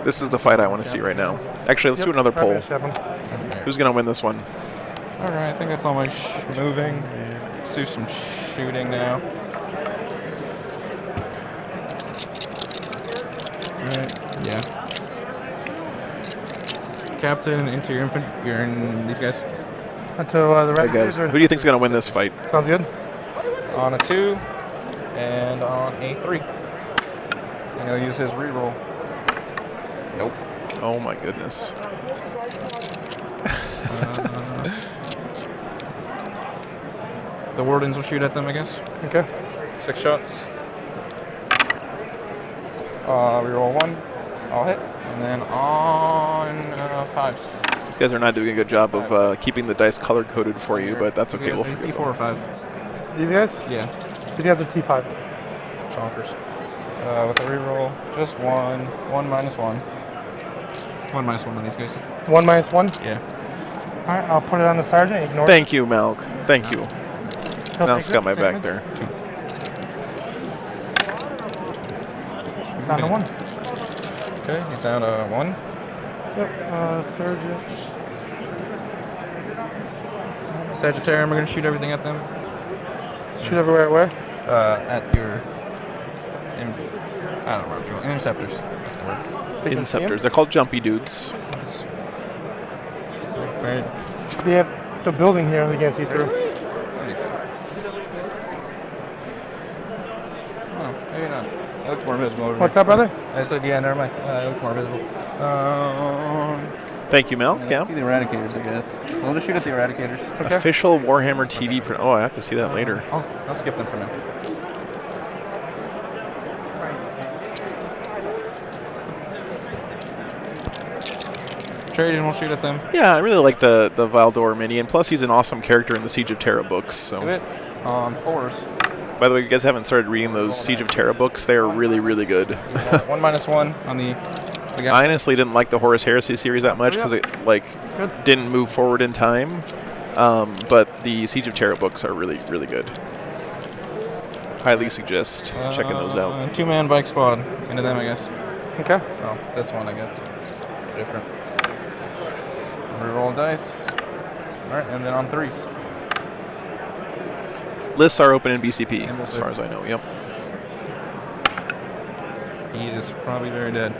This is the fight I want to see right now. Actually, let's do another poll. Who's going to win this one? All right, I think that's all my moving. Let's do some shooting now. All right, yeah. Captain, into your infant. You're in these guys. Into the red guys. Who do you think's going to win this fight? Sounds good. On a 2 and on a 3. And he'll use his reroll. Nope. Oh my goodness. The wardens will shoot at them, I guess. Okay. 6 shots. Reroll 1. I'll hit. And then on 5. These guys are not doing a good job of keeping the dice color coded for you, but that's okay. We'll forgive D4 or 5. These guys? Yeah. These guys are T5. Chonkers. With a reroll, just 1. 1 minus 1. 1 minus 1 on these guys. 1 minus 1? Yeah. All right, I'll put it on the sergeant. Ignore Thank you, Malk. Thank you. Mouse got my back there. Down to 1. Okay, he's down to 1. Yep, Sergeant. Sagittarium, we're going to shoot everything at them. Shoot everywhere at where? At your... I don't know what they're called. Interceptors. That's the word. Inceptors. They're called jumpy dudes. Right. They have the building here we can't see through. Oh, maybe not. It looks more visible over What's here. up, brother? I said, yeah, never mind. It looks more visible. Thank you, Mel. Yeah. See the Eradicators, I guess. We'll just shoot at the Eradicators. Okay. Official Warhammer TV. Oh, I have to see that later. I'll skip them for now. Trajan will shoot at them. Yeah, I really like the Valdor mini, and plus he's an awesome character in the Siege of Terra books. So. 2 hits on 4s. By the way, if you guys haven't started reading those Siege of Terra books, they are really, really good. 1-1 on the guy. I honestly didn't like the Horus Heresy series that much because it didn't move forward in time. But the Siege of Terra books are really, really good. Highly suggest checking those out. 2-man bike squad. Into them, I guess. Okay. Oh, this one, I guess. Different. Reroll dice. Alright, and then on 3s. Lists are open in BCP, as far as I know. Yep. He is probably very dead.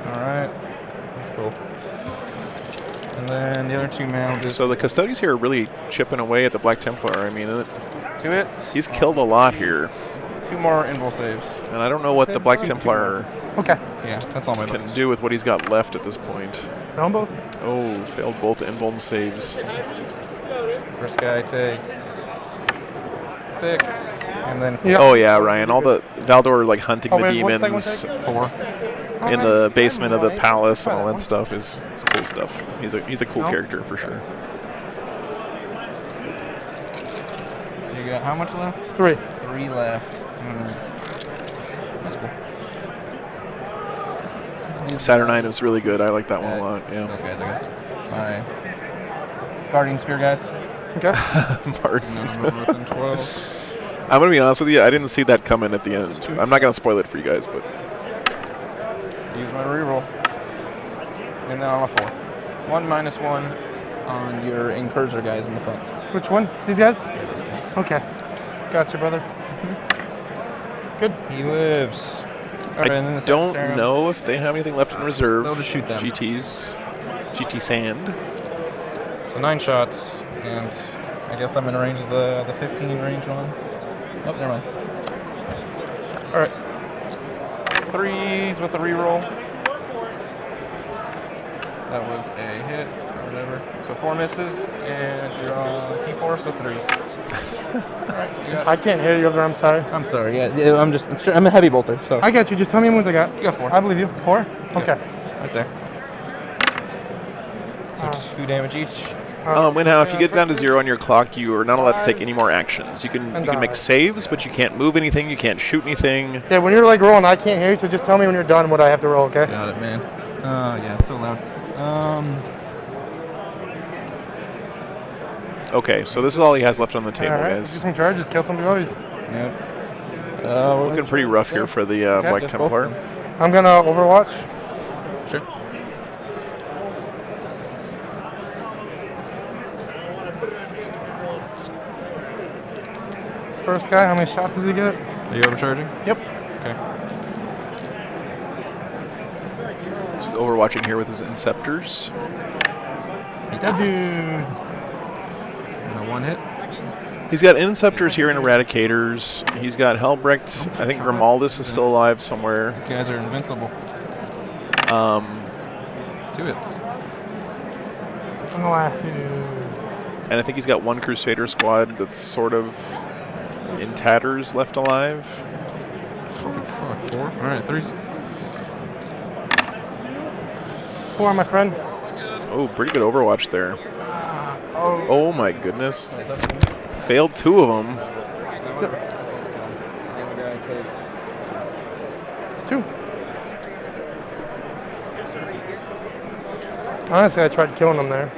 Alright. That's cool. And then the other 2-man. So the Custodians here are really chipping away at the Black Templar. I mean, 2 hits. He's killed a lot here. 2 more invul saves. And I don't know what the Black Templar Yeah, that's all my can buttons. do with what he's got left at this point. Found both. Oh, failed both invuln saves. First guy takes 6, and then 4. Oh yeah, Ryan. All the Valdor hunting the wait, what's demons 4. in the basement of the palace and all that stuff is cool stuff. He's a cool character for sure. So you got how much left? 3. 3 left. That's cool. Saturnine is really good. I like that one a lot. Yeah. Those guys, I guess. My Guardian Spear guys. Okay. Martin. Within 12. I'm gonna be honest with you. I didn't see that coming at the end. I'm not gonna spoil it for you guys, but Use my reroll. And then on a 4. 1-1 on your Incursor guys in the front. Which one? These guys? Yeah, those guys. Okay. Gotcha, brother. Good. He lives. I don't know if they have anything left in reserve. They'll just shoot them. GT Sand. So 9 shots, and I guess I'm in range of the 15 range one. Nope, never mind. Alright. 3s with a reroll. That was a hit, or whatever. So 4 misses, and you're on T4, so 3s. Alright, you got... I can't hear you over there, I'm sorry. I'm sorry, yeah, I'm a heavy bolter, so... I got you, just tell me what I got. You got 4. I believe you. 4? Okay. Right there. So 2 damage each. Winhow, if you get down to 0 on your clock, you are not allowed to take any more actions. You can make saves, but you can't move anything. You can't shoot anything. Yeah, when you're like rolling, I can't hear you, so just tell me when you're done what I have to roll, okay? Got it, man. Yeah, so loud. Okay, so this is all he has left on the table, Alright, guys. do some charges, kill some boys. Yep. Looking pretty rough here for the Black Templar. I'm gonna Overwatch. Sure. First guy, how many shots does he get? Are you overcharging? Yep. Okay. So overwatching here with his Inceptors. Good dude. And a 1 hit. He's got Inceptors here and Eradicators. He's got Helbrecht. I think Grimaldus is still alive somewhere. These guys are invincible. 2 hits. And the last 2. And I think he's got 1 Crusader squad that's sort of in tatters left alive. Holy fuck, 4? Alright, 3s. 4, my friend. Oh, pretty good Overwatch there. Oh my goodness. Failed 2 of them. Yep. 2. Honestly, I tried killing him there.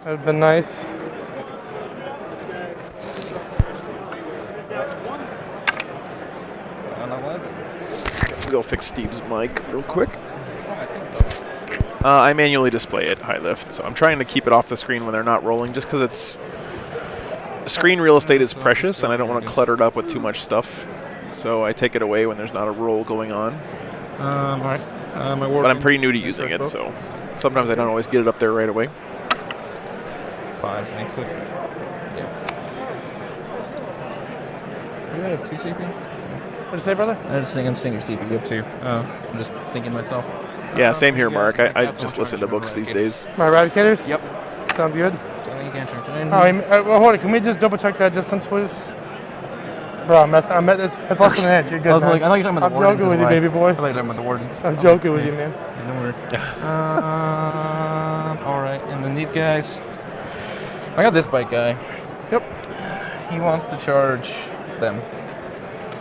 That would have been nice. go fix Steve's mic real quick. I manually display it high lift, so I'm trying to keep it off the screen when they're not rolling, just because it's screen real estate is precious, and I don't want to clutter it up with too much stuff. So I take it away when there's not a roll going on. All right. But I'm pretty new to using it, so sometimes I don't always get it up there right away. 5 makes it. Yeah. You have 2 CP? What'd you say, brother? I'm seeing your CP. You have 2. I'm just thinking myself. Yeah, same here, Mark. I just listen to books these days. My Eradicators? Yep. Sounds good. Something you can't check. Well, hold on. Can we just double check that distance, please? Bro, it's less than an inch. You're good, I thought you were talking about the wardens. I'm joking with you, baby boy. I thought you were talking about the wardens. I'm joking with you, man. Yeah, don't worry. All right, and then these guys. I got this bike guy. Yep. He wants to charge them.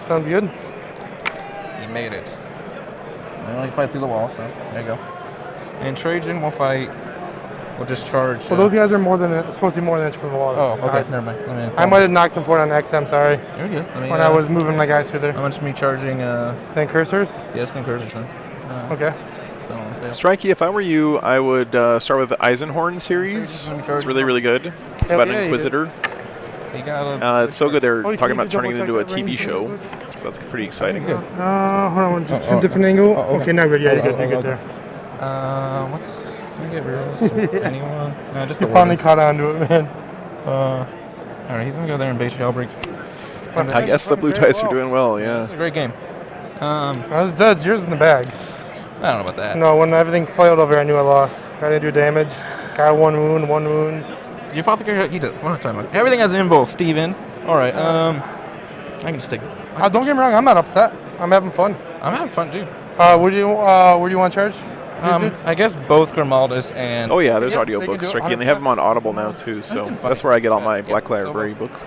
Sounds good. He made it. I only fight through the wall, so there you go. And Trajan will fight. We'll just charge. Well, those guys are supposed to be more than an inch from the wall. Oh, okay. Never mind. I might have knocked him for it on XM, sorry. You're good. When I was moving my guys through there. How much me charging? Then cursors? Yes, then cursors. Then. Okay. So, yeah. Strikey, if I were you, I would start with the Eisenhorn series. It's really, really good. It's about an Inquisitor. It's so good they're talking about turning it into a TV show. So that's pretty exciting. Hold on, just a different angle. Okay, now good. Yeah, you're good. You're good there. Can we get reels? Anyone? No, just you finally caught on to it, man. All right, he's gonna go there and bait Shellbreak. I guess the blue dice are doing well. Yeah. This is a great game. That's yours in the bag. I don't know about that. No, when everything failed over, I knew I lost. I didn't do damage. Got one wound. Did you apothecary? You did. One time. Everything has an invul, Steven. All right. I can stick. Don't get me wrong. I'm not upset. I'm having fun. I'm having fun too. Where do you want to charge? I guess both Grimaldus and... Oh yeah, there's audio books, Ricky, and they have them on Audible now too, so that's where I get all my Black Library books.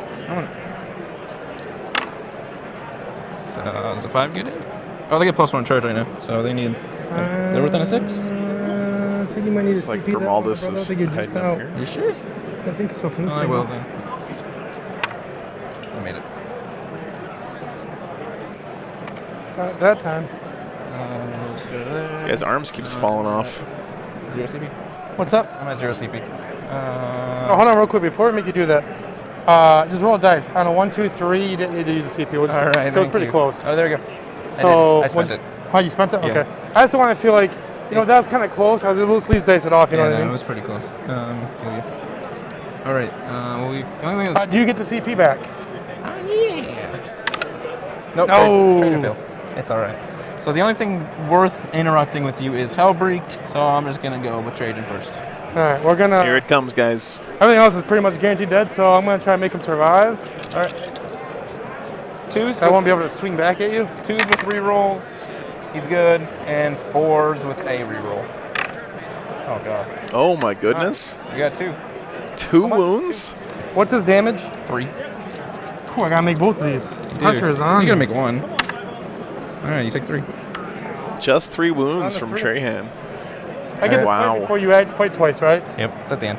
Is a 5 get in? Oh, they get +1 charge right now, so they need... they're within a 6? I think you might need to like CP Grimaldus that, is hiding up here. You sure? I think so from this I will then. I made it. Got it that time. This guy's arms keeps falling off. 0 CP. What's up? I'm at 0 CP. Hold on real quick before we make you do that. Just roll dice. On a 1, 2, 3, you didn't need to use the CP. All right, so it's pretty close. Oh, there we go. So I spent it. Oh, you spent it? Yeah. Okay. I just want to feel like, that was kind of close. I was able to at least dice it off, you know what I mean? it was pretty close. Feel you. All right. The only thing do you get the CP back? Yeah. Nope. No. Trader fails. It's all right. So the only thing worth interrupting with you is Hellbreaked, so I'm just going to go with Trajan first. All right, we're going to... Here it comes, guys. Everything else is pretty much guaranteed dead, so I'm going to try and make him survive. All right. 2s. I won't be able to swing back at you. 2s with rerolls. He's good. And 4s with a reroll. Oh, God. Oh, my goodness. You got 2. 2 wounds? What's his damage? 3. Ooh, I got to make both of these. Pressure is on. You got to make 1. All right, you take 3. Just 3 wounds from Trahan. I get the fight before you fight twice, right? Yep, it's at the end.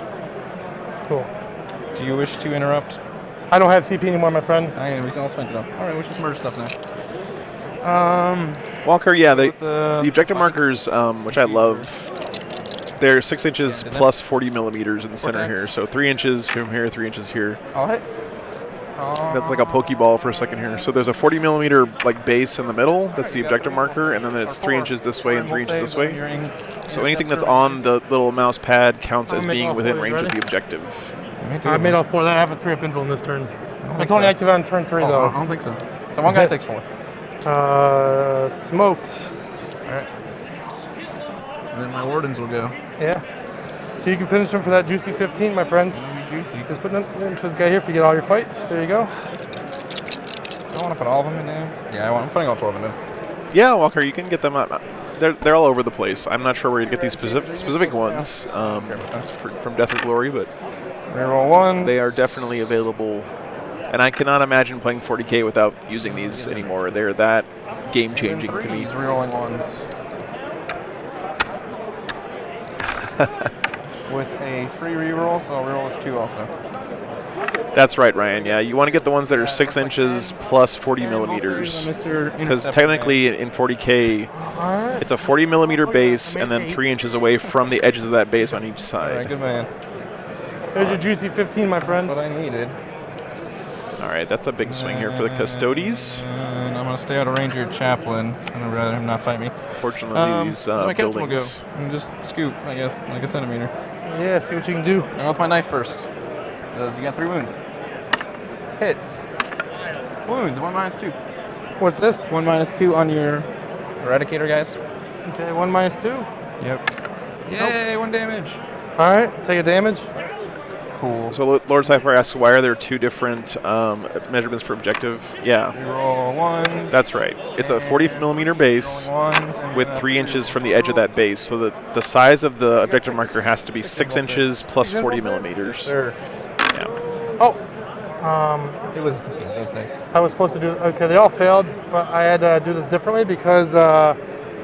Cool. Do you wish to interrupt? I don't have CP anymore, my friend. We all spent it up. All right, we should merge stuff now. Walker, yeah, the objective markers, which I love, they're 6 inches plus 40 millimeters in the center here. So 3 inches from here, 3 inches here. I'll hit. That's like a Pokeball for a second here. So there's a 40 millimeter base in the middle. That's the objective marker, and then it's 3 inches this way and 3 inches this way. So anything that's on the little mouse pad counts as being within range of the objective. I made all 4 of that. I have a 3-up invul in this turn. It's only active on turn 3 though. I don't think so. So one guy takes 4. Smokes. All right. And then my wardens will go. Yeah. So you can finish him for that juicy 15, my friend. Juicy. Just put them into this guy here if you get all your fights. There you go. I don't want to put all of them in there. Yeah, I'm putting all 12 in there. Yeah, Walker, you can get them out. They're all over the place. I'm not sure where you get these specific ones from Death or Glory, but reroll 1. They are definitely available. And I cannot imagine playing 40K without using these anymore. They're that game-changing to me. Rerolling 1s. With a free reroll, so I'll reroll this 2 also. That's right, Ryan. Yeah, you want to get the ones that are 6 inches plus 40 millimeters. Because technically in 40K, it's a 40 millimeter base and then 3 inches away from the edges of that base on each side. All right, good man. There's your juicy 15, my friend. That's what I needed. All right, that's a big swing here for the Custodes. And I'm going to stay out of range of your chaplain. I'd rather him not fight me. Fortunately, these my captain will go buildings. and just scoop, I guess, like a centimeter. Yeah, see what you can do. I'll go with my knife first. You got 3 wounds. Hits. Wounds, 1 minus 2. What's this? 1 minus 2 on your eradicator, guys. Okay, 1 minus 2. Yep. Yay, Nope. 1 damage. All right, take a damage. Cool. So Lord Cypher asks, why are there 2 different measurements for objective? Yeah. Roll 1. That's right. It's a 40 millimeter base with 3 inches from the edge of that base. So the size of the objective marker has to be 6 inches plus 40 millimeters. Sure. Yeah. Oh. It was nice. I was supposed to do. Okay, they all failed, but I had to do this differently because there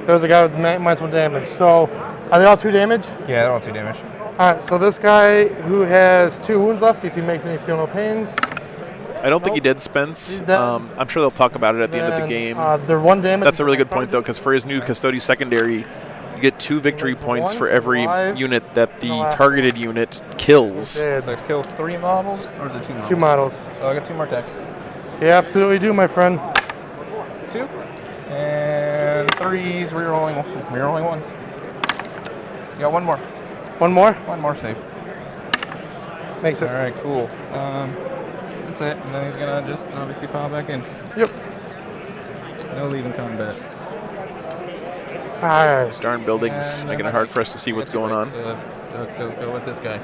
was a guy with minus 1 damage. So are they all 2 damage? Yeah, they're all 2 damage. All right, so this guy who has 2 wounds left, see if he makes any feel no pains. I don't think he did, Spence. I'm sure they'll talk about it at the end of the game. They're 1 damage. That's a really good point, though, because for his new Custodes secondary, you get 2 victory points for every unit that the targeted unit kills. So it kills 3 models, or is it 2 models? 2 models. So I got 2 more attacks. You absolutely do, my friend. 2. And 3s, rerolling 1s. You got 1 more. 1 more? 1 more save. Makes it. All right, cool. That's it. And then he's going to just obviously pile back in. Yep. No leaving combat. All right. Those darn buildings making it hard for us to see what's going on. Go with this guy.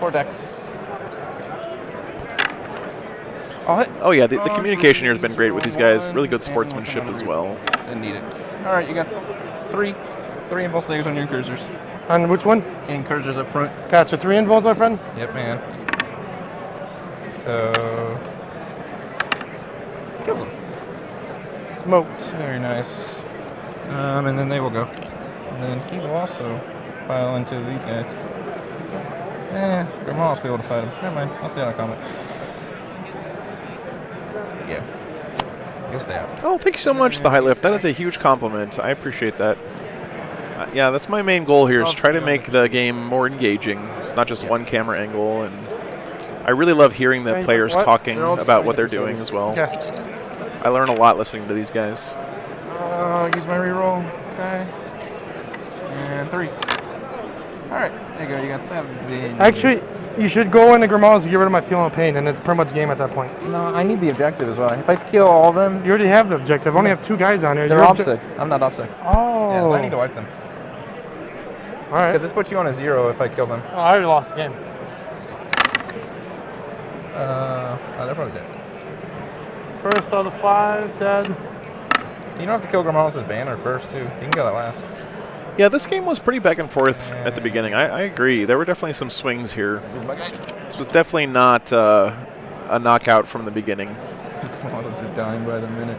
Vortex. Oh yeah, the communication here has been great with these guys. Really good sportsmanship as well. Didn't need it. All right, you got 3 invul saves on your incursors. On which one? Incursors up front. Gotcha. 3 invulns, my friend? Yep, man. So kills him. Smoked. Very nice. And then they will go. And then he will also pile into these guys. Grandma will be able to fight him. Never mind. I'll stay out of combat. Yeah. You'll stay out. Oh, thank you so much, the High Lift. That is a huge compliment. I appreciate that. Yeah, that's my main goal here, is try to make the game more engaging. It's not just one camera angle, and I really love hearing the players talking about what they're doing as well. Yeah. I learn a lot listening to these guys. Use my reroll. Okay. And 3s. All right, there you go. You got 7. Actually, you should go into Grimal's to get rid of my feel no pain, and it's pretty much game at that point. No, I need the objective as well. If I kill all of them... You already have the objective. I only have 2 guys on here. They're OPSEC. I'm not OPSEC. Oh. Yeah, so I need to wipe them. All right. Because this puts you on a 0 if I kill them. Oh, I already lost the game. They're probably dead. First of the 5, dead. You don't have to kill Grimalis' banner first, too. You can kill that last. Yeah, this game was pretty back and forth at the beginning. I agree. There were definitely some swings here. This was definitely not a knockout from the beginning. These models are dying by the minute.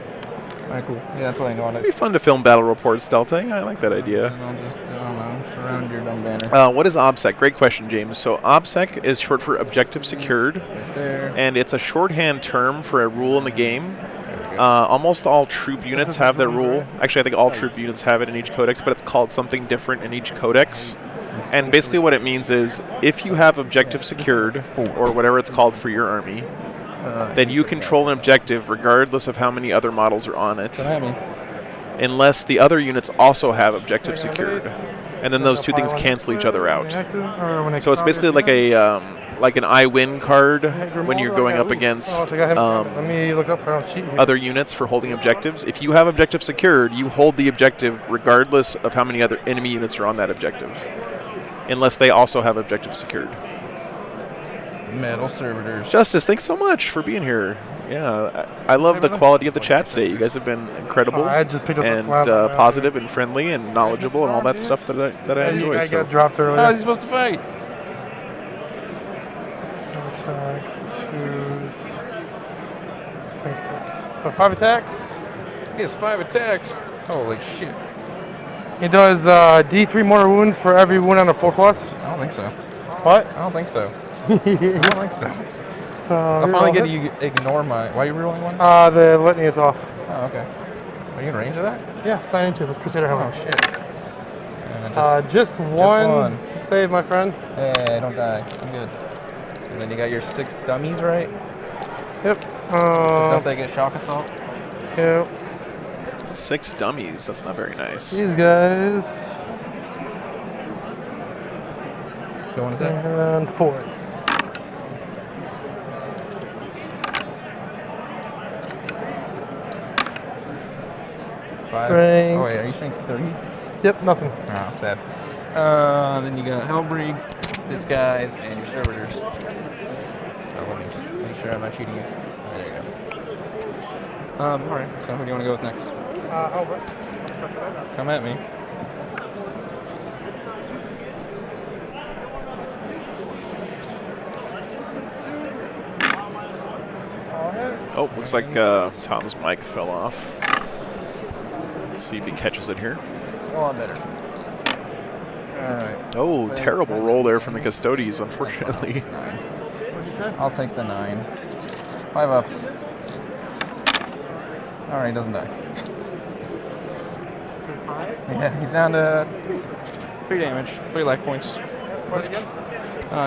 All right, cool. Yeah, that's what I know on it. It'd be fun to film battle reports, Delta. Yeah, I like that idea. I'll just, I don't know, surround your dumb banner. What is OBSEC? Great question, James. So OBSEC is short for Objective Secured, and it's a shorthand term for a rule in the game. Almost all troop units have that rule. Actually, I think all troop units have it in each codex, but it's called something different in each codex. And basically what it means is, if you have Objective Secured, or whatever it's called for your army, then you control an objective regardless of how many other models are on it, unless the other units also have Objective Secured. And then those 2 things cancel each other out. So it's basically like a like an I win card when you're going up against Let me look up for cheat here. other units for holding objectives. If you have Objective Secured, you hold the objective regardless of how many other enemy units are on that objective, unless they also have Objective Secured. Metal servitors. Justice, thanks so much for being here. Yeah, I love the quality of the chat today. You guys have been incredible and positive and friendly and knowledgeable and all that stuff that I enjoy. I got dropped earlier. How is he supposed to fight? So 5 attacks. He has 5 attacks. Holy shit. He does D3 mortar wounds for every wound on a 4+. I don't think so. What? I don't think so. I don't think so. I'll reroll finally get hits. you ignore my. Why are you rerolling one? The litany is off. Oh, okay. Are you in range of that? Yeah, it's 9 inches. It's Crusader Oh, helmet. shit. Just one save, my friend. Hey, don't die. I'm good. And then you got your 6 dummies, right? Yep. Don't they get shock assault? Yep. 6 dummies. That's not very nice. These guys. Let's go on a sec. And 4s. Strength. Oh wait, are you strength 30? Yep, nothing. Oh, I'm sad. Then you got Hellbrig, this guy's, and your servitors. So let me just make sure I'm not cheating you. There you go. Alright, so who do you want to go with next? Albert. Come at me. Oh, looks like Tom's mic fell off. Let's see if he catches it here. It's a lot better. Alright. Oh, terrible roll there from the Custodes, unfortunately. I'll take the 9. 5 ups. Alright, he doesn't die. Yeah, he's down to 3 damage, 3 life points.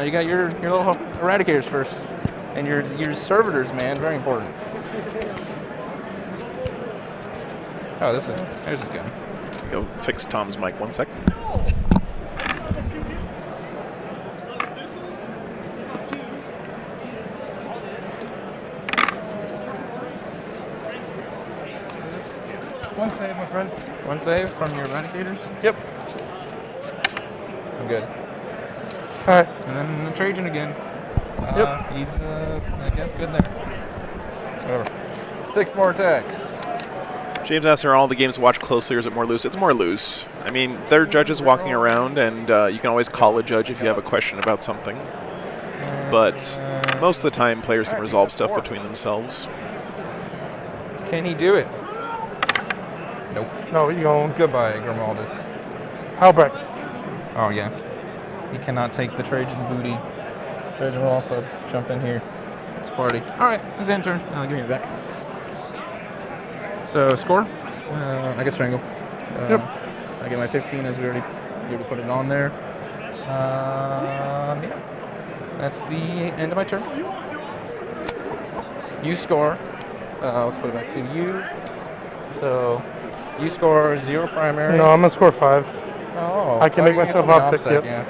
You got your little eradicators first. And your servitors, man, very important. Oh, there's this gun. Go fix Tom's mic 1 sec. One save, my friend. 1 save from your eradicators? Yep. I'm good. Alright. And then the Trajan again. Yep. He's, I guess, good there. Whatever. 6 more attacks. James asks, are all the games to watch closely or is it more loose? It's more loose. I mean, there are judges walking around, and you can always call a judge if you have a question about something. But most of the time, players can resolve stuff between themselves. Can he do it? Nope. No, you go. Goodbye, Grimaldus. Albrecht. Oh, yeah. He cannot take the Trajan booty. Trajan will also jump in here. It's a party. Alright, his end turn. Give me it back. So, score? I get Strangle. Yep. I get my 15 as we already put it on there. Yeah. That's the end of my turn. You score. Let's put it back to you. So, you score 0 primary. No, I'm going to score 5. Oh. I can make myself OPSEC, yep. Yeah.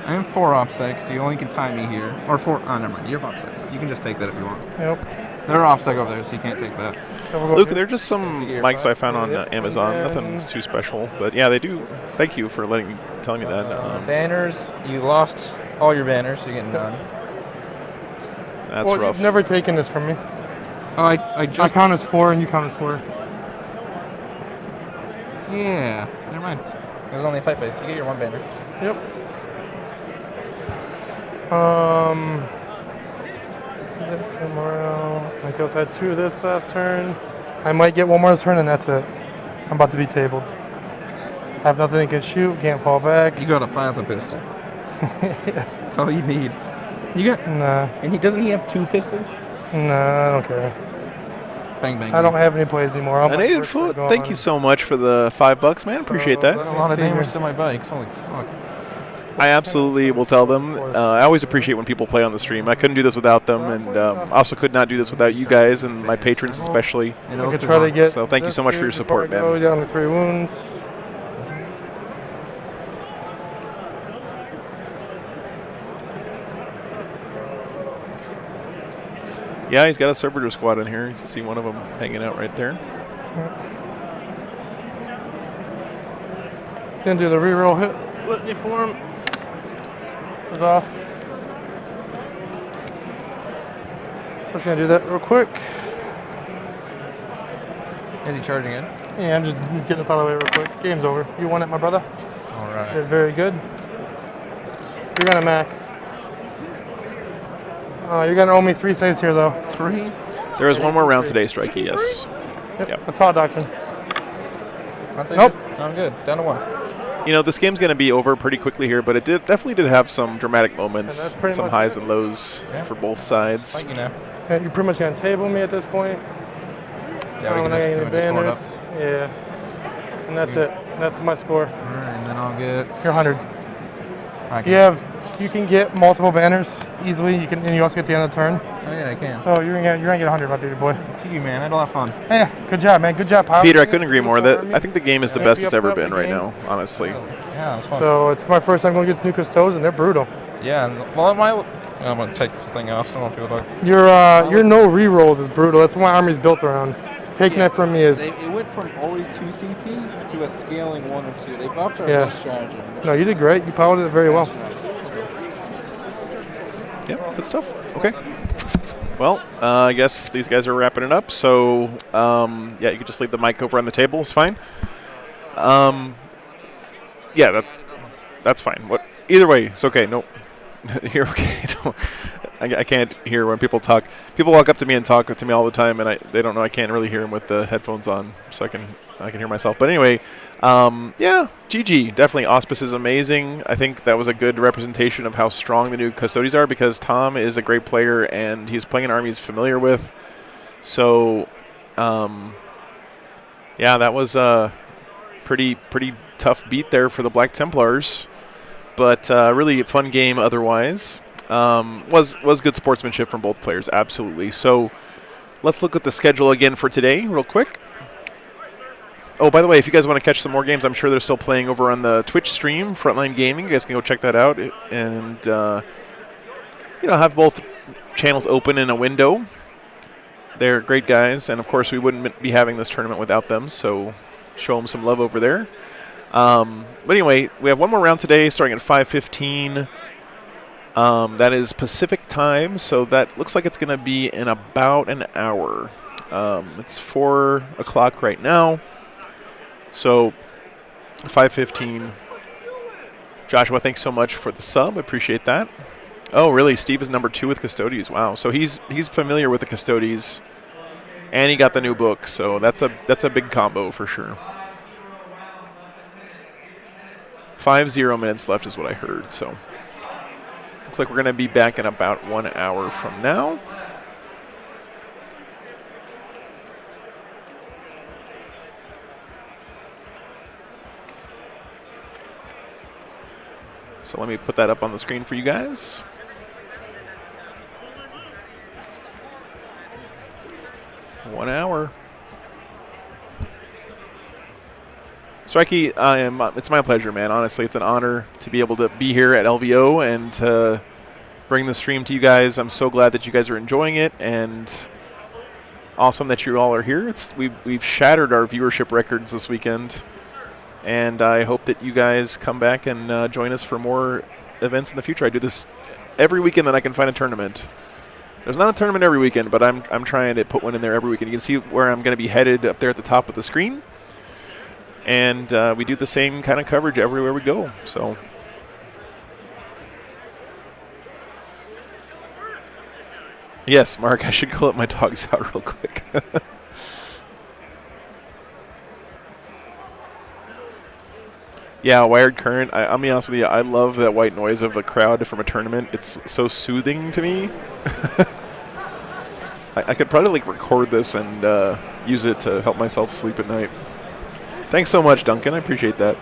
I am 4 OPSEC, so you only can tie me here. Or 4, never mind, you're OPSEC. You can just take that if you want. Yep. There are OPSEC over there, so you can't take that. Luke, they're just some mics I found on Amazon. Nothing's too special. But yeah, they do. Thank you for telling me that. Banners, you lost all your banners, so you're getting none. That's rough. You've never taken this from me. Oh, I count as 4 and you count as 4. Yeah, never mind. It was only a 5 face. You get your 1 banner. Yep. I guess I had 2 this last turn. I might get 1 more this turn, and that's it. I'm about to be tabled. I have nothing that can shoot, can't fall back. You got a plasma pistol. That's all you need. You got Nah. And doesn't he have 2 pistols? Nah, I don't care. Bang bang. I don't have any plays anymore. An 8 foot. Thank you so much for the $5, man. Appreciate that. A lot of damage to my bike. Holy fuck. I absolutely will tell them. I always appreciate when people play on the stream. I couldn't do this without them, and I also could not do this without you guys and my patrons especially. I could try to get so thank you so much for your support, man. Go down to 3 wounds. Yeah, he's got a servitor squad in here. You can see one of them hanging out right there. Gonna do the reroll hit. Litany for him. Goes off. Just gonna do that real quick. Is he charging in? Yeah, I'm just getting this out of the way real quick. Game's over. You won it, my brother. All right. Did very good. You're gonna max. You're gonna owe me 3 saves here, though. 3? There is 1 more round today, Strikey. Yes. Yep. That's hot, Doctor. Nope. I'm good. Down to 1. You know, this game's going to be over pretty quickly here, but it definitely did have some dramatic moments, some highs and lows for both sides. Fight, you know. Yeah, you're pretty much going to table me at this point. Yeah, we can just score it up. Yeah. And that's it. That's my score. All right, and then I'll get... You're 100. You can get multiple banners easily. And you also get the end of the turn. Oh yeah, I can. So you're gonna get 100, my baby boy. Thank you, man. I had a lot of fun. Yeah, good job, man. Good job, Pop. Peter, I couldn't agree more. I think the game is the best it's ever been right now, honestly. Yeah, it's fun. So it's my first time going against new Custos, and they're brutal. Yeah, well, I'm gonna take this thing off so I don't feel like. Your no rerolls is brutal. That's what my army's built around. Taking that from me is. It went from always 2 CP to a scaling 1 or 2. They buffed our Yeah. best strategy. No, you did great. You piloted it very well. Yeah, good stuff. Okay. Well, I guess these guys are wrapping it up. So, yeah, you can just leave the mic over on the table. It's fine. Yeah, that's fine. Either way, it's okay. No, you're okay. I can't hear when people talk. People walk up to me and talk to me all the time, and they don't know I can't really hear them with the headphones on, so I can hear myself. But anyway, yeah, GG. Definitely, Auspice is amazing. I think that was a good representation of how strong the new Custodies are, because Tom is a great player, and he's playing an army he's familiar with. So, yeah, that was a pretty tough beat there for the Black Templars, but really fun game otherwise. Was good sportsmanship from both players, absolutely. So let's look at the schedule again for today real quick. Oh, by the way, if you guys want to catch some more games, I'm sure they're still playing over on the Twitch stream, Frontline Gaming. You guys can go check that out and have both channels open in a window. They're great guys, and of course we wouldn't be having this tournament without them, so show them some love over there. But anyway, we have one more round today starting at 5:15. That is Pacific time, so that looks like it's going to be in about an hour. It's 4 o'clock right now, so 5:15. Joshua, thanks so much for the sub. Appreciate that. Oh, really? Steve is number 2 with Custodies. Wow. So he's familiar with the Custodies, and he got the new book, so that's a big combo for sure. 50 minutes left is what I heard, so looks like we're going to be back in about 1 hour from now. So let me put that up on the screen for you guys. One hour. Strikey, it's my pleasure, man. Honestly, it's an honor to be able to be here at LVO and to bring the stream to you guys. I'm so glad that you guys are enjoying it, and awesome that you all are here. We've shattered our viewership records this weekend, and I hope that you guys come back and join us for more events in the future. I do this every weekend that I can find a tournament. There's not a tournament every weekend, but I'm trying to put one in there every weekend. You can see where I'm going to be headed up there at the top of the screen. And we do the same kind of coverage everywhere we go. So, yes, Mark, I should go let my dogs out real quick. Yeah, wired current. I'll be honest with you. I love that white noise of a crowd from a tournament. It's so soothing to me. I could probably record this and use it to help myself sleep at night. Thanks so much, Duncan. I appreciate that.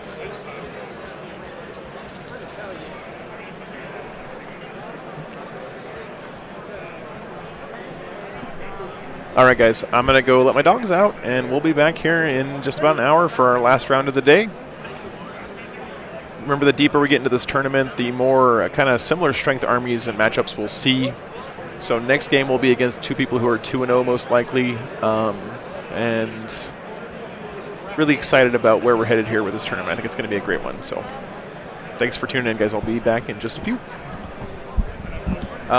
All right, guys. I'm going to go let my dogs out, and we'll be back here in just about an hour for our last round of the day. Remember, the deeper we get into this tournament, the more kind of similar strength armies and matchups we'll see. So next game will be against 2 people who are 2-0 most likely. And really excited about where we're headed here with this tournament. I think it's going to be a great one. So thanks for tuning in, guys. I'll be back in just a few.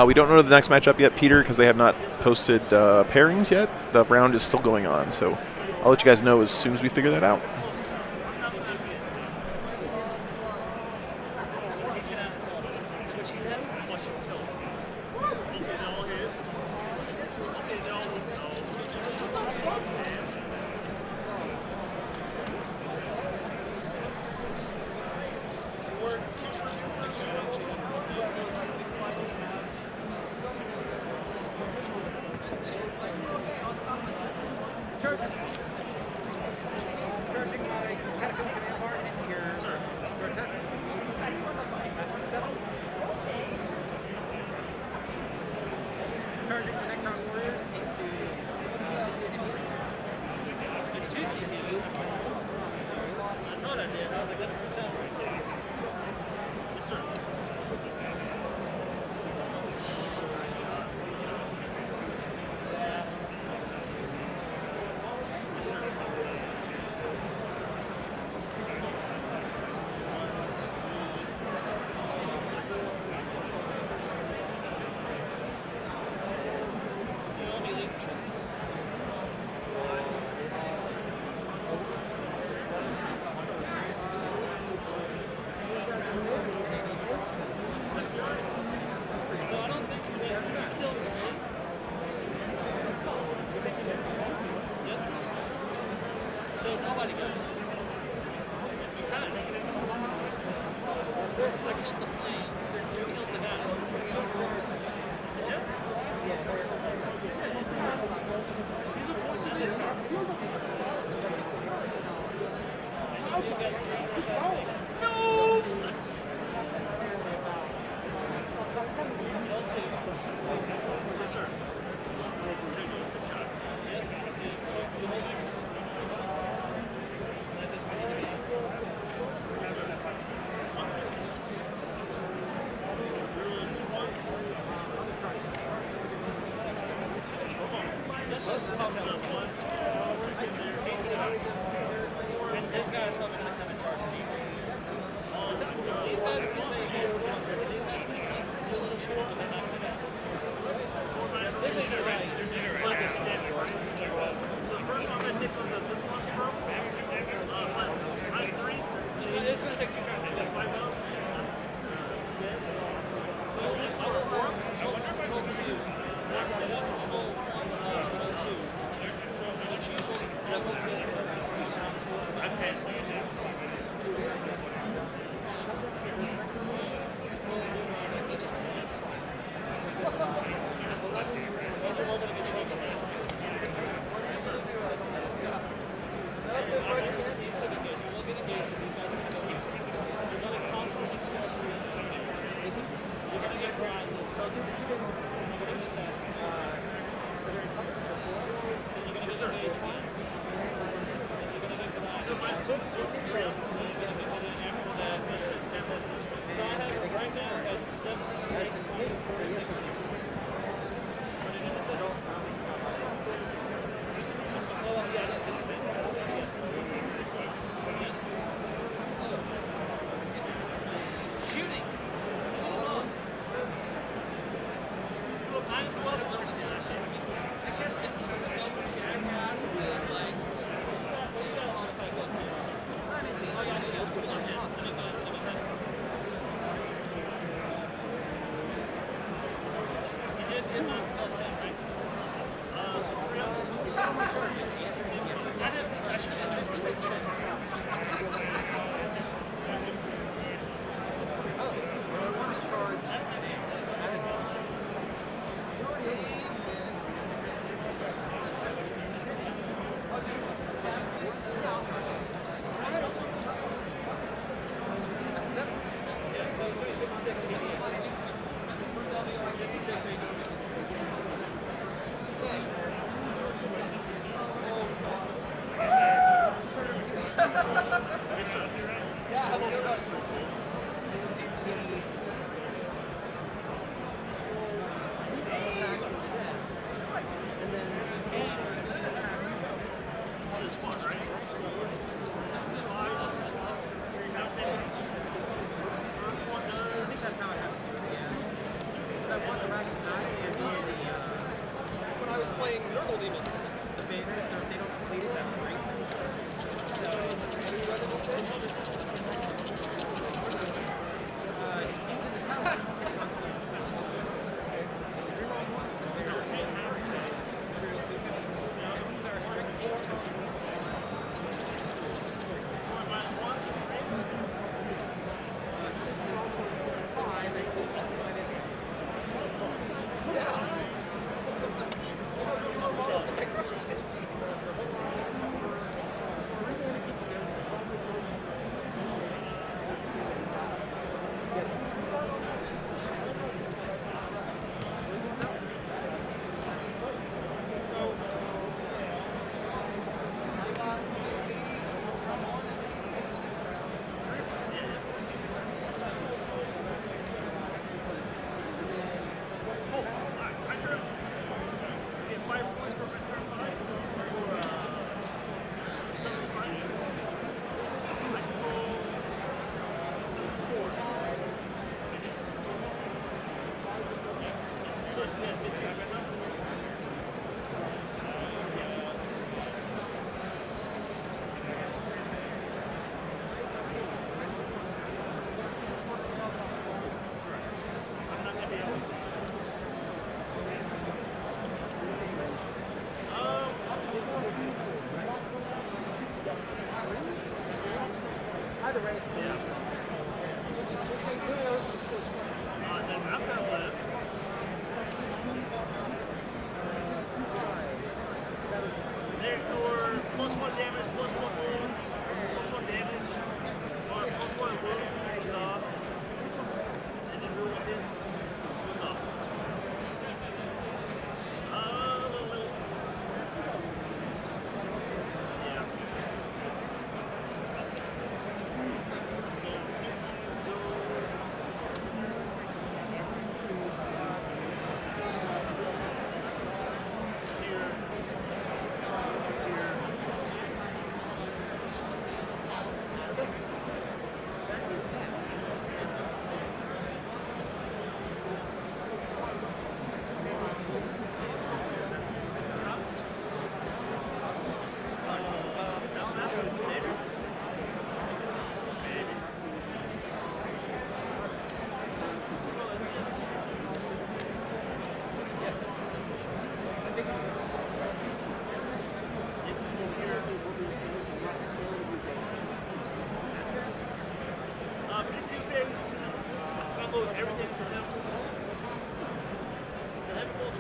We don't know the next matchup yet, Peter, because they have not posted pairings yet. The round is still going on, so I'll let you guys know as soon as we figure that out. Charging my catapult and barge into your sword test. That's a 7. Okay. Charging the Necron Warriors into it's 2 CPU. I thought I did. I was like, that doesn't sound right. Yes, sir.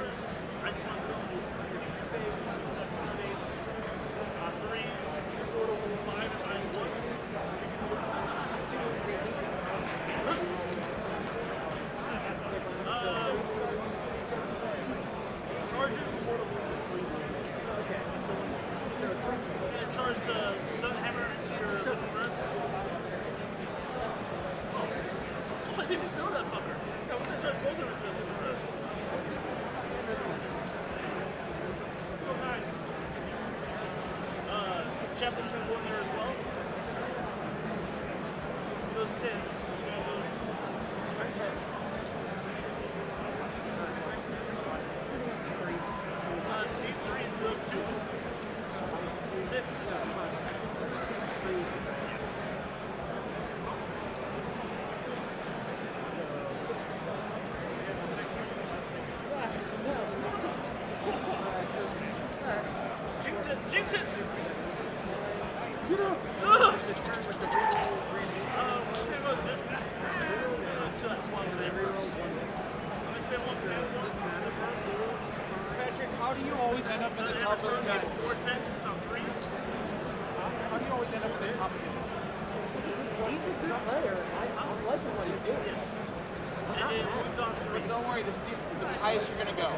first. I just want to go. Threes, 5 and minus 1. Charges. And charge the hammer into your press. Oh, I didn't just know that fucker. Yeah, we're gonna charge both of them into the press. Go 9. Chaplain's gonna go in there as well. Those 10. These 3 into those 2. 6. Jinx it! Jinx it! We're gonna go this back. To that swap there first. I'm gonna spend 1 for Patrick, how do you always end up in the top of the table? Vortex, it's on 3s. How do you always end up in the top of the table? He's a good player. I'm liking what he's doing. Yes. And then moves on 3. But don't worry, this is the highest you're gonna go. I'm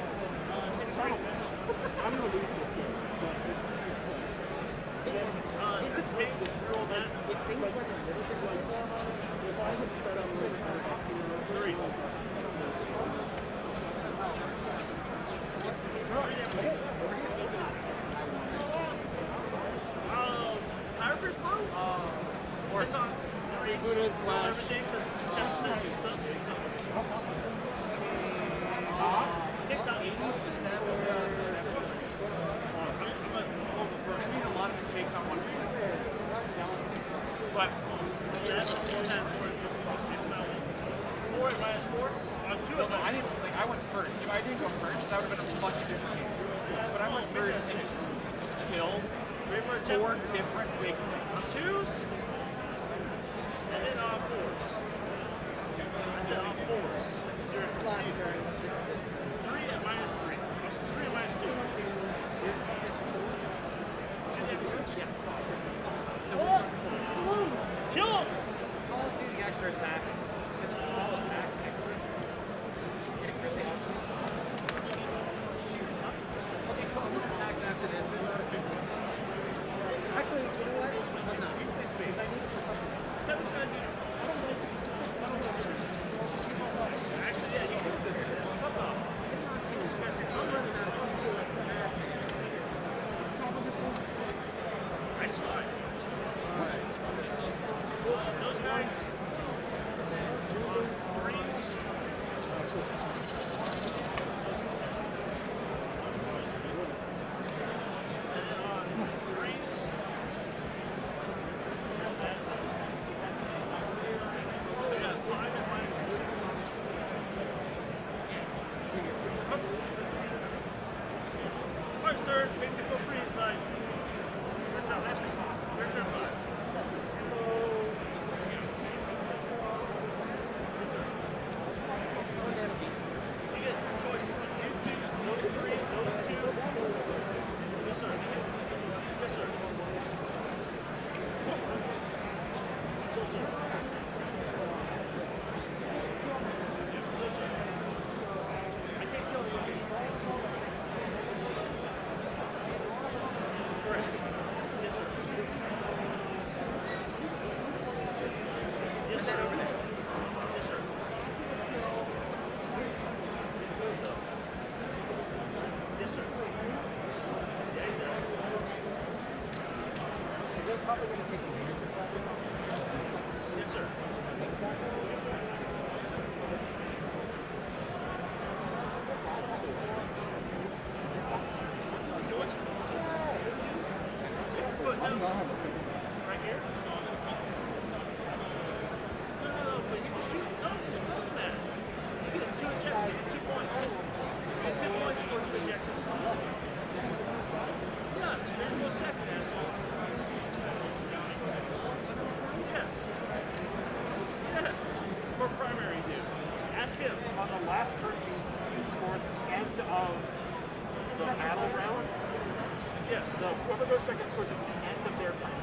gonna lose this game. This tape, roll that. If things went a little bit like that, if I had set up with 3. Power Fist Bow? It's on 3. Buddha slash. Everything, because Captain said you suck, you suck. TikTok. I've made a lot of mistakes on one field. But that's 4 times 4. It's not 4 and minus 4 on 2 No, I didn't. Like I went first. If I didn't go first, that would have been a much different game. But I went first and killed 4 different big things. On 2s, and then on 4s. I said on 4s. 0 3 and minus 3. 3 and minus 2. Kill him! Call of Duty extra attack. Because it's all attacks. Okay, cool. Attacks after this. Actually, you know what? He's space. Kevin's gonna do it. Actually, yeah, he did good. Fuck off. I'm running out of CD. Nice slide. Those guys. 3s. And then on 3s. I got 5 and minus 1. Alright, sir. Make me feel free inside. Your turn 5. You get choices. These 2, those 3, those 2. Yes, sir. Yes, sir. Yes, sir. No, sir. I can't kill you. Correct. Yes, sir. Yes, sir. Yes, sir. Yes, sir. Yeah, he does. Is it probably going to take a year? Yes, sir. So what's right here? No, but you can shoot. No, it doesn't matter. You get 2 objectives. You get 2 points. You get 10 points for 2 objectives. Yes, you're going to go second, asshole. Yes. Yes. For primary, dude. Ask him. On the last turn, you scored end of of the battle round. Yes. So whoever goes second scores at the end of their time.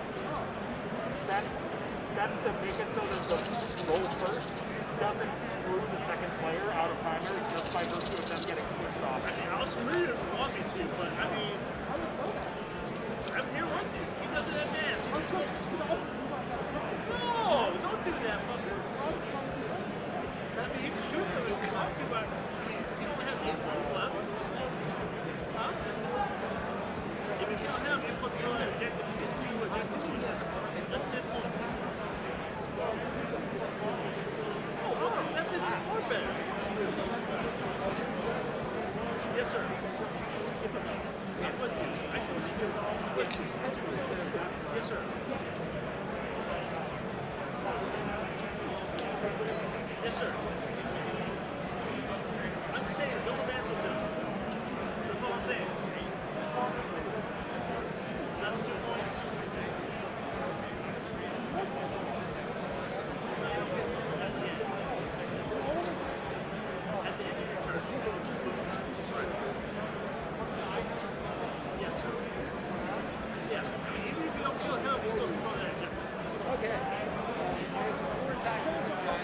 That's to make it so that the roll first doesn't screw the second player out of primary just by virtue of them getting pushed off. I mean, I'll screw you if you want me to, but I mean, I'm here with you. He doesn't advance. No, don't do that, fucker. I mean, you can shoot them if you want to, but I mean, you don't have 8 points left. Huh? If you kill him, you put 2 on objective and get 2 adjusted points. That's 10 points. Oh, that's even more better. Yes, sir. I'm with you. I see what you do. Yes, sir. Yes, sir. I'm just saying, don't advance with them. That's all I'm saying. So that's 2 points. At the end of your turn. Yes, sir. Yes. I mean, even if you don't kill him, you still control that objective. Okay. 4 attacks on this guy.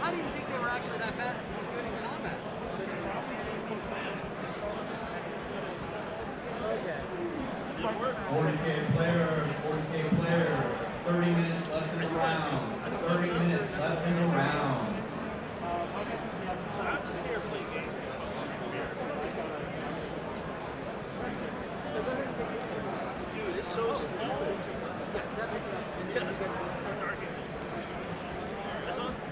I didn't think they were actually that bad good in combat. Okay. 40K players, 30 minutes left in the round. 30 minutes left in the round. So I'm just here to play games. Dude, it's so stupid. Yes, for Dark Ages. That's awesome.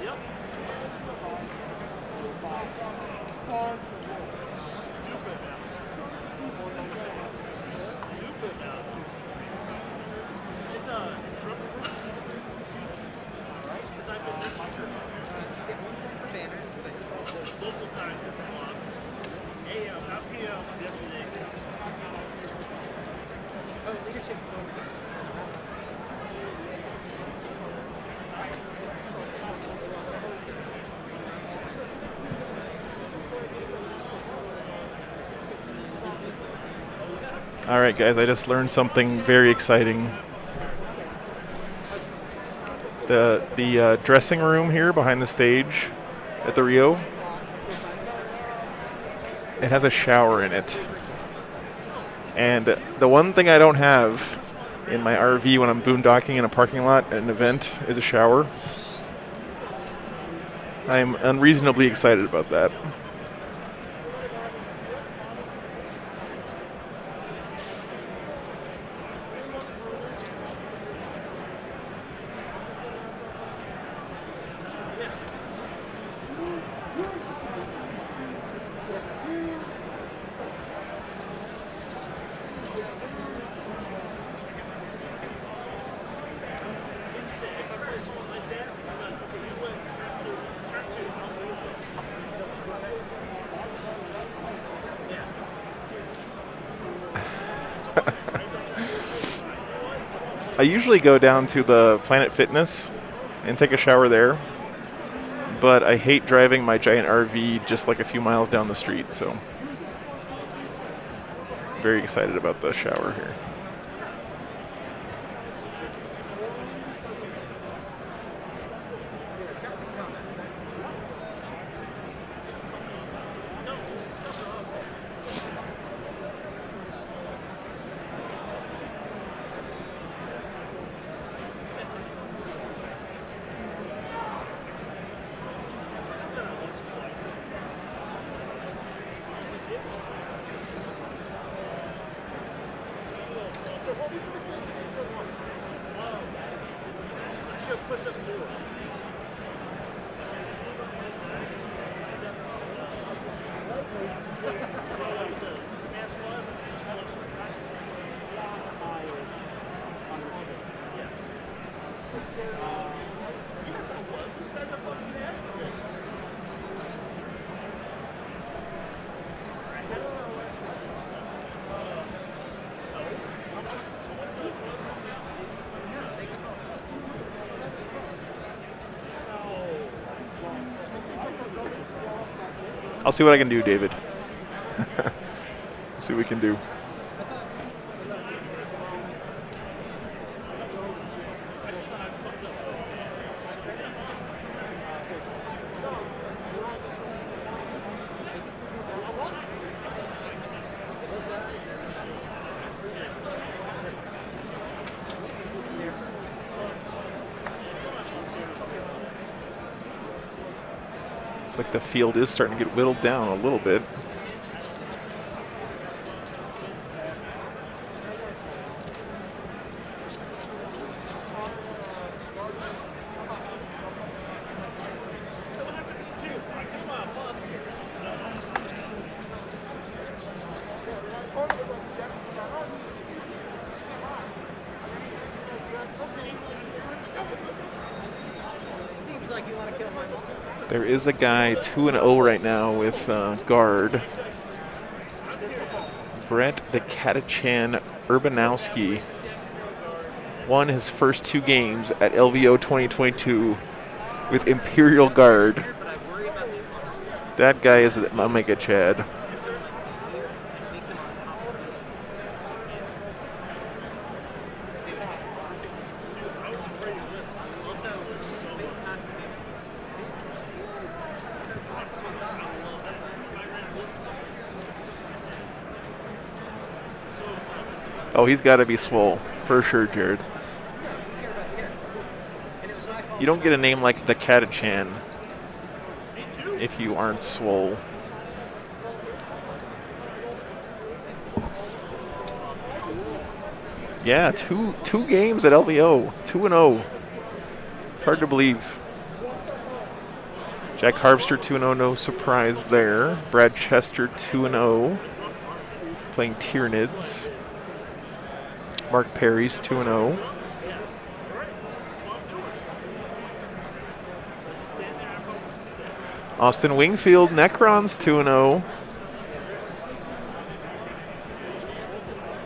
Yep. Stupid, man. All right, guys, I just learned something very exciting. The dressing room here behind the stage at the Rio, it has a shower in it. And the one thing I don't have in my RV when I'm boondocking in a parking lot at an event is a shower. I'm unreasonably excited about that. I usually go down to the Planet Fitness and take a shower there, but I hate driving my giant RV just like a few miles down the street, so very excited about the shower here. I'll see what I can do, David. See what we can do. Looks like the field is starting to get whittled down a little bit. Seems like you want to kill my mom. There is a guy 2-0 right now with guard. Brett the Katachan Urbanowski won his first 2 games at LVO 2022 with Imperial Guard. That guy is an Omega Chad. Oh, he's got to be swole, for sure, Jared. You don't get a name like the Katachan if you aren't swole. Yeah, two games at LVO, 2-0. It's hard to believe. Jack Harvester 2-0, no surprise there. Brad Chester 2-0, playing Tyranids. Mark Perry's 2-0. Austin Wingfield, Necron's 2-0.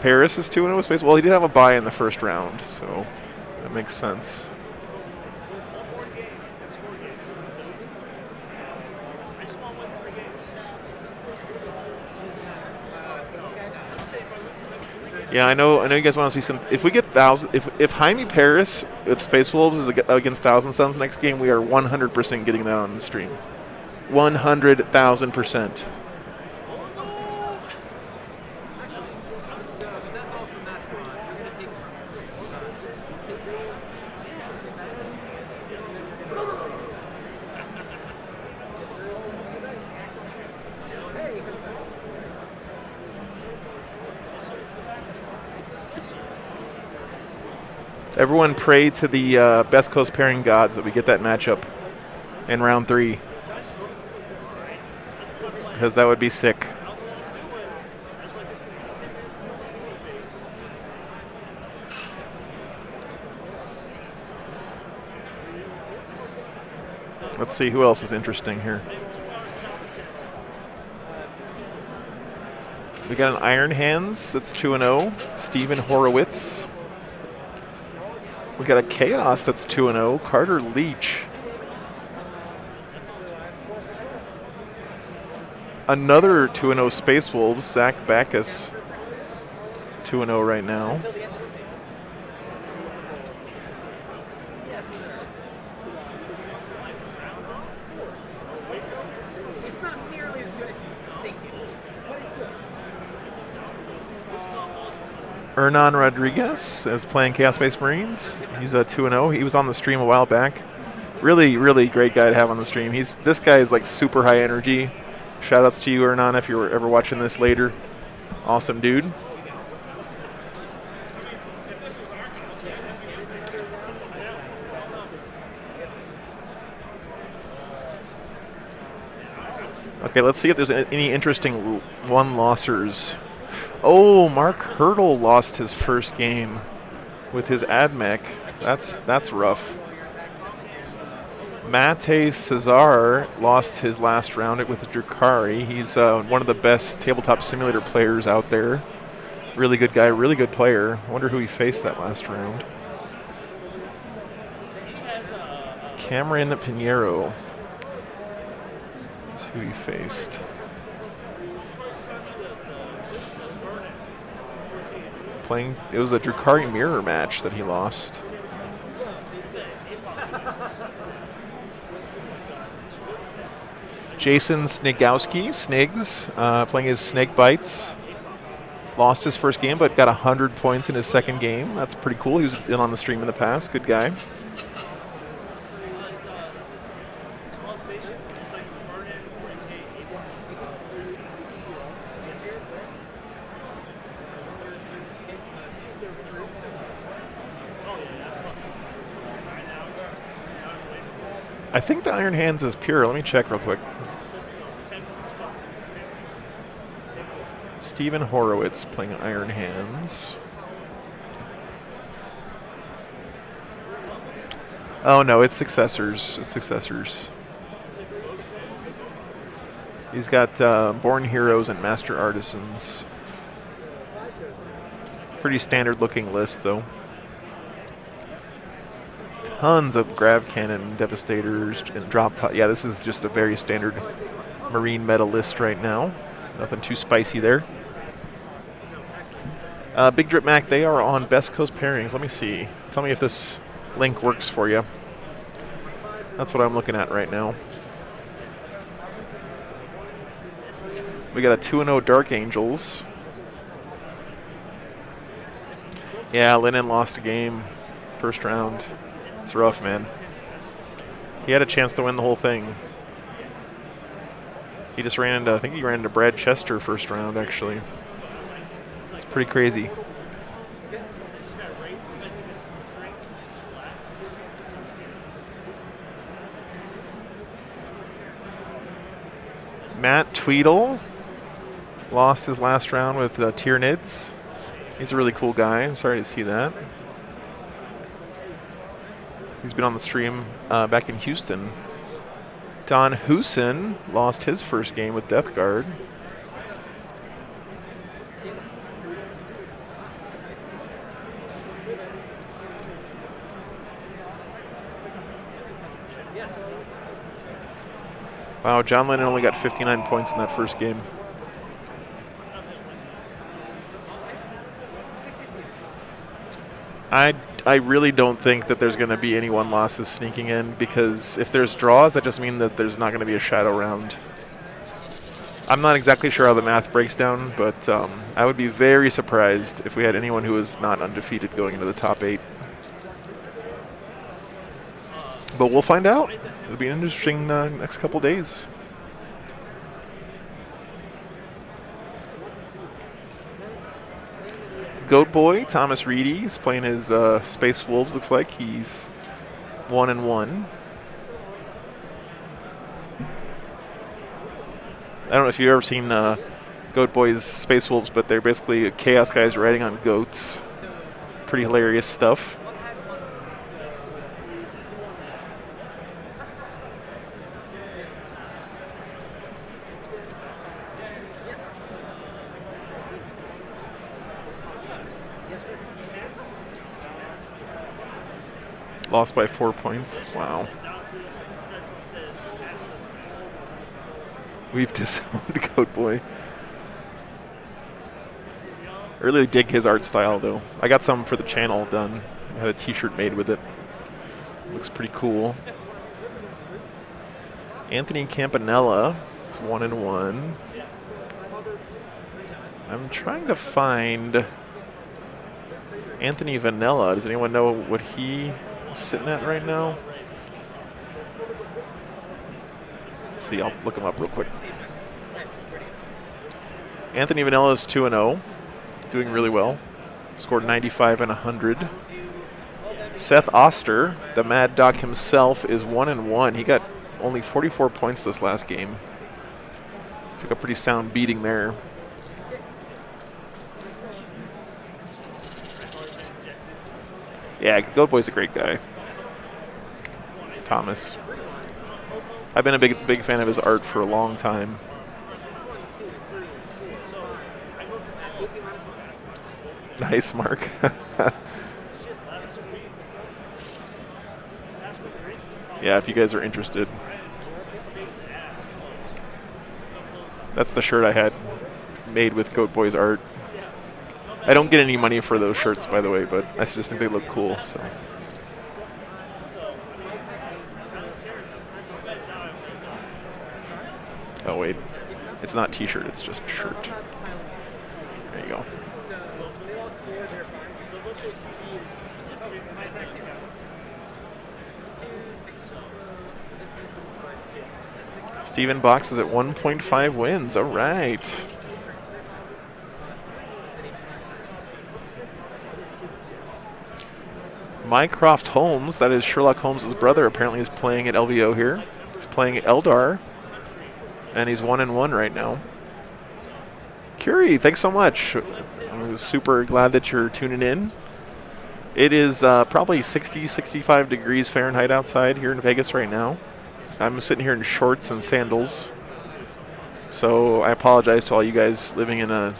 Paris is 2-0 with Space. Well, he did have a bye in the first round, so that makes sense. Yeah, I know you guys want to see some. If we get if Jaime Paris with Space Wolves is against Thousand Suns next game, we are 100% getting that on the stream. 100,000%. Everyone pray to the Best Coast pairing gods that we get that matchup in round 3. Because that would be sick. Let's see who else is interesting here. We got an Iron Hands that's 2-0. Steven Horowitz. We got a Chaos that's 2-0. Carter Leach. Another 2-0 Space Wolves. Zach Backus. 2-0 right now. It's not nearly as good as you think it is, but it's good. Hernan Rodriguez is playing Chaos Space Marines. He's a 2-0. He was on the stream a while back. Really, really great guy to have on the stream. This guy is like super high energy. Shout outs to you, Hernan, if you're ever watching this later. Awesome dude. Okay, let's see if there's any interesting one-lossers. Oh, Mark Hurdle lost his first game with his AdMech. That's rough. Mate Cesar lost his last round with Drukari. He's one of the best tabletop simulator players out there. Really good guy, really good player. I wonder who he faced that last round. Cameron Pinheiro is who he faced. It was a Drukari mirror match that he lost. Jason Snigowski, Snigs, playing his Snake Bites. Lost his first game, but got 100 points in his second game. That's pretty cool. He was in on the stream in the past. Good guy. I think the Iron Hands is pure. Let me check real quick. Steven Horowitz playing Iron Hands. Oh no, it's Successors. It's Successors. He's got Born Heroes and Master Artisans. Pretty standard looking list though. Tons of Grav Cannon, Devastators, and Drop Pod. Yeah, this is just a very standard Marine meta list right now. Nothing too spicy there. Big Drip Mac, they are on Best Coast pairings. Let me see. Tell me if this link works for you. That's what I'm looking at right now. We got a 2-0 Dark Angels. Yeah, Lennon lost a game. First round. It's rough, man. He had a chance to win the whole thing. He just ran into, I think he ran into Brad Chester first round, actually. It's pretty crazy. Matt Tweedle lost his last round with Tyranids. He's a really cool guy. I'm sorry to see that. He's been on the stream back in Houston. Don Husin lost his first game with Death Guard. Wow, John Lennon only got 59 points in that first game. I really don't think that there's going to be any one losses sneaking in, because if there's draws, that just means that there's not going to be a shadow round. I'm not exactly sure how the math breaks down, but I would be very surprised if we had anyone who was not undefeated going into the top 8. But we'll find out. It'll be an interesting next couple days. Goat Boy, Thomas Reedy, is playing his Space Wolves. Looks like he's 1-1. I don't know if you've ever seen Goat Boy's Space Wolves, but they're basically Chaos guys riding on goats. Pretty hilarious stuff. Lost by 4 points. Wow. We've disowned Goat Boy. I really dig his art style, though. I got some for the channel done. I had a t-shirt made with it. Looks pretty cool. Anthony Campanella is 1-1. I'm trying to find Anthony Vanilla. Does anyone know what he is sitting at right now? Let's see, I'll look him up real quick. Anthony Vanilla is 2-0, doing really well. Scored 95 and 100. Seth Oster, the Mad Dog himself, is 1-1. He got only 44 points this last game. Took a pretty sound beating there. Yeah, Goat Boy's a great guy. Thomas. I've been a big fan of his art for a long time. Nice, Mark. Yeah, if you guys are interested. That's the shirt I had made with Goat Boy's art. I don't get any money for those shirts, by the way, but I just think they look cool. So. Oh, wait. It's not t-shirt, it's just shirt. There you go. Steven Box is at 1.5 wins. All right. Mycroft Holmes, that is Sherlock Holmes' brother, apparently is playing at LVO here. He's playing Eldar, and he's 1-1 right now. Curie, thanks so much. I'm super glad that you're tuning in. It is probably 60, 65 degrees Fahrenheit outside here in Vegas right now. I'm sitting here in shorts and sandals, so I apologize to all you guys living in a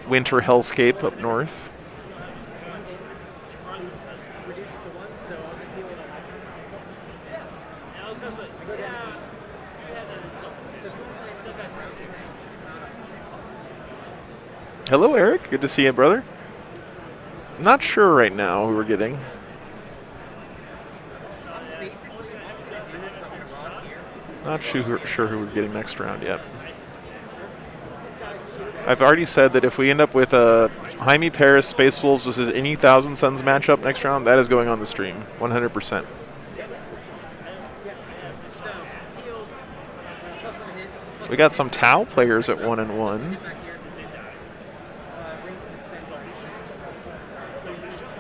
winter hellscape up north. Hello, Eric. Good to see you, brother. Not sure right now who we're getting. Not sure who we're getting next round yet. I've already said that if we end up with a Jaime Paris Space Wolves versus any Thousand Suns matchup next round, that is going on the stream, 100%. We got some Tau players at 1-1.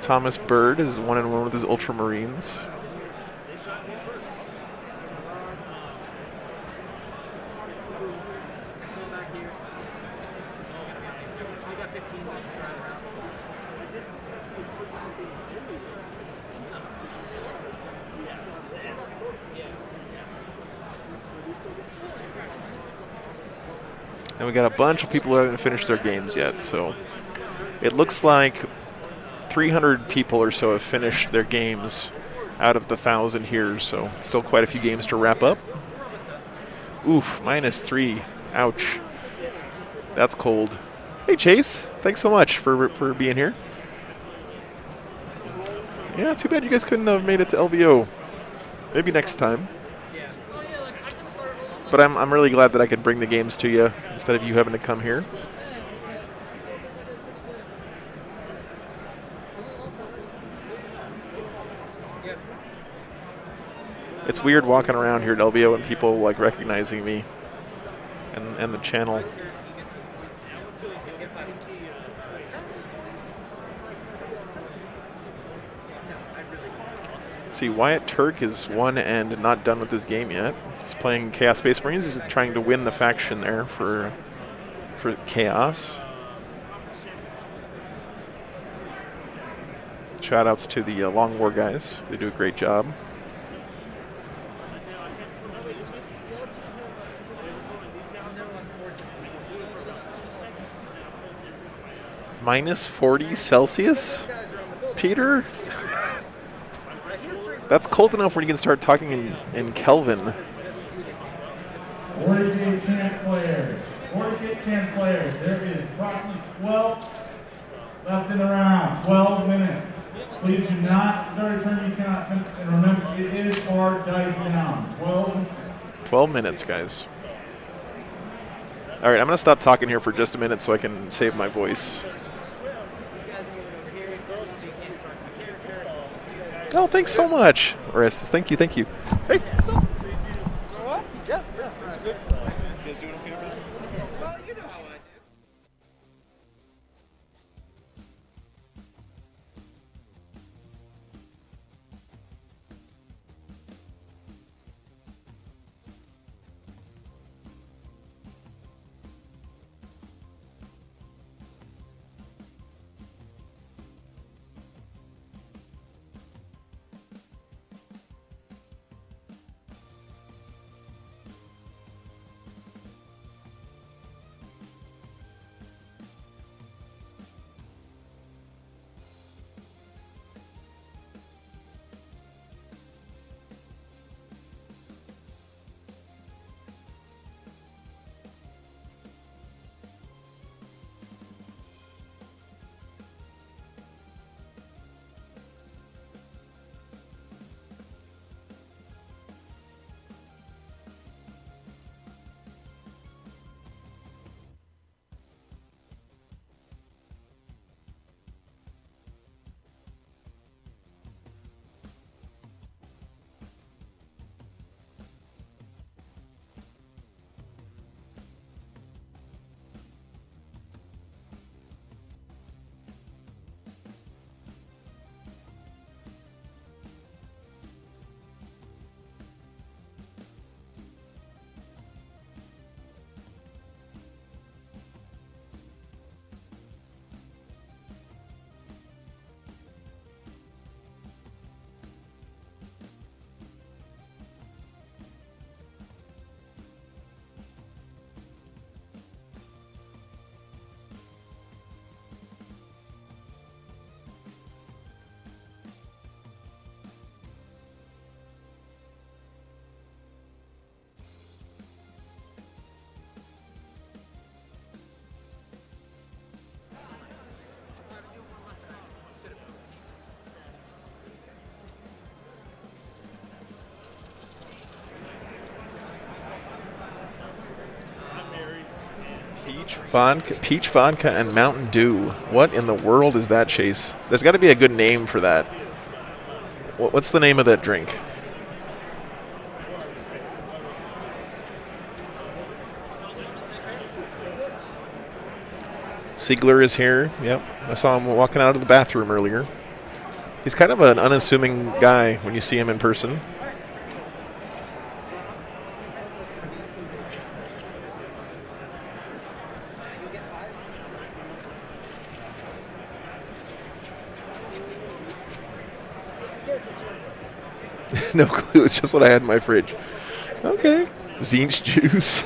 Thomas Bird is 1-1 with his Ultramarines. And we got a bunch of people who haven't finished their games yet, so it looks like 300 people or so have finished their games out of the 1,000 here, so still quite a few games to wrap up. Oof, -3. Ouch. That's cold. Hey, Chase. Thanks so much for being here. Yeah, too bad you guys couldn't have made it to LVO. Maybe next time. But I'm really glad that I could bring the games to you instead of you having to come here. It's weird walking around here at LVO and people like recognizing me and the channel. See, Wyatt Turk is 1 and not done with his game yet. He's playing Chaos Space Marines. He's trying to win the faction there for Chaos. Shout outs to the Long War guys. They do a great job. -40 Celsius? Peter? That's cold enough when you can start talking in Kelvin. 40K chance players. 40K chance players. There is approximately 12 left in the round. 12 minutes. Please do not start a turn you cannot finish. And remember, it is for dice down. 12 minutes. 12 minutes, guys. All right, I'm going to stop talking here for just a minute so I can save my voice. Oh, thanks so much, Orestes. Thank you, thank you. Hey, what's up? Yeah, that's good. You guys doing okay over there? Well, you know how I do. Peach vodka and Mountain Dew. What in the world is that, Chase? There's got to be a good name for that. What's the name of that drink? Siegler is here. Yep, I saw him walking out of the bathroom earlier. He's kind of an unassuming guy when you see him in person. No clue. It's just what I had in my fridge. Okay. Zinch juice.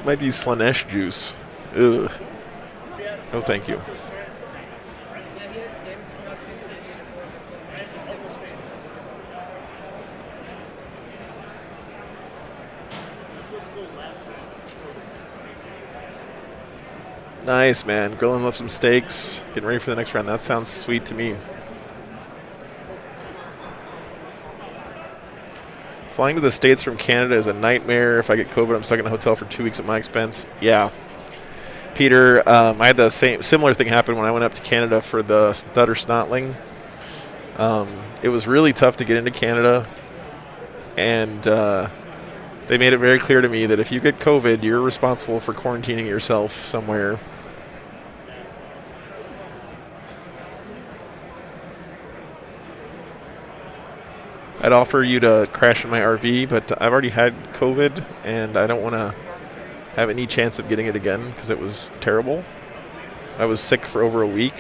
Might be Slanesh juice. Ugh. No, thank you. Nice, man. Grilling up some steaks, getting ready for the next round. That sounds sweet to me. Flying to the States from Canada is a nightmare. If I get COVID, I'm stuck in a hotel for 2 weeks at my expense. Yeah. Peter, I had the similar thing happen when I went up to Canada for the stutter snotling. It was really tough to get into Canada, and they made it very clear to me that if you get COVID, you're responsible for quarantining yourself somewhere. I'd offer you to crash in my RV, but I've already had COVID, and I don't want to have any chance of getting it again because it was terrible. I was sick for over a week.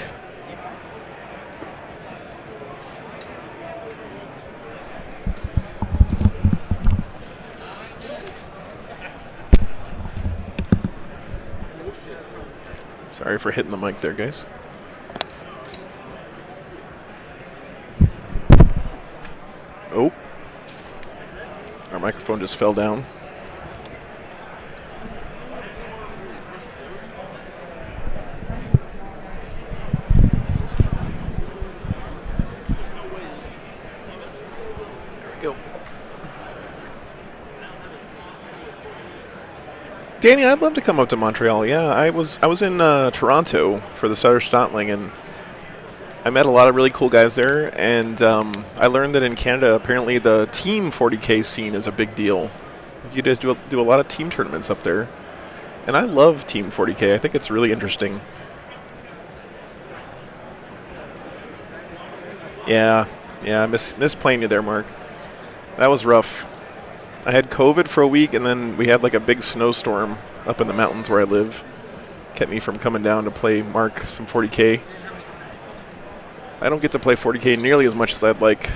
Sorry for hitting the mic there, guys. Oh. Our microphone just fell down. There we go. Danny, I'd love to come up to Montreal. Yeah, I was in Toronto for the Sutter Stotling, and I met a lot of really cool guys there, and I learned that in Canada, apparently the team 40K scene is a big deal. You guys do a lot of team tournaments up there, and I love team 40K. I think it's really interesting. Yeah, I miss playing you there, Mark. That was rough. I had COVID for a week, and then we had like a big snowstorm up in the mountains where I live. Kept me from coming down to play Mark some 40K. I don't get to play 40K nearly as much as I'd like.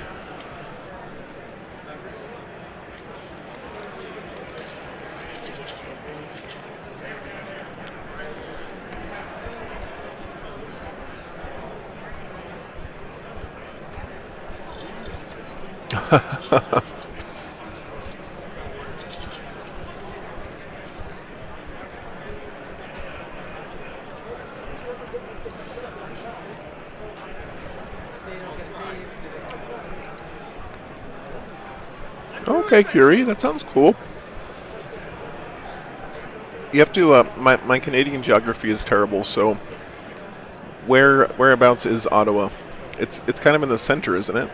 Okay, Curie, that sounds cool. You have to. My Canadian geography is terrible, so whereabouts is Ottawa? It's kind of in the center, isn't it?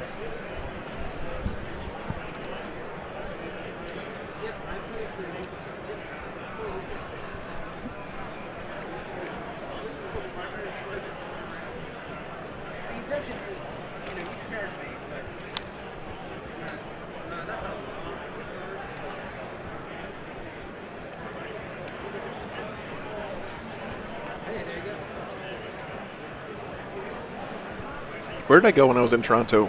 Where did I go when I was in Toronto?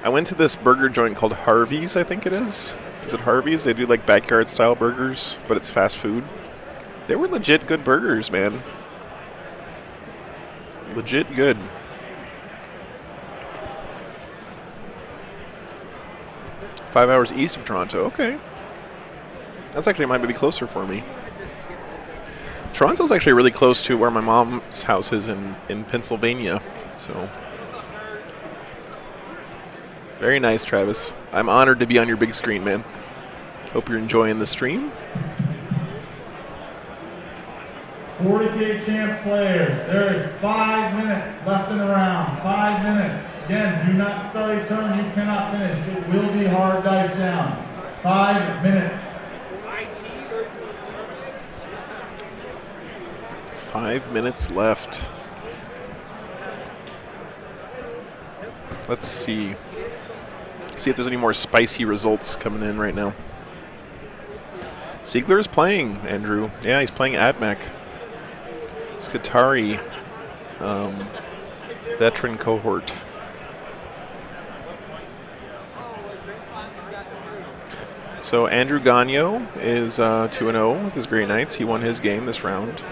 I went to this burger joint called Harvey's, I think it is. Is it Harvey's? They do like backyard style burgers, but it's fast food. They were legit good burgers, man. Legit good. Five hours east of Toronto. Okay. That's actually might be closer for me. Toronto's actually really close to where my mom's house is in Pennsylvania. So very nice, Travis. I'm honored to be on your big screen, man. Hope you're enjoying the stream. 40K Champs players, there is 5 minutes left in the round. 5 minutes. Again, do not start a turn. You cannot finish. It will be hard dice down. 5 minutes. 5 minutes left. Let's see. See if there's any more spicy results coming in right now. Siegler is playing, Andrew. Yeah, he's playing Admech. Skatari, veteran cohort. So Andrew Gagno is 2-0 with his Grey Knights. He won his game this round.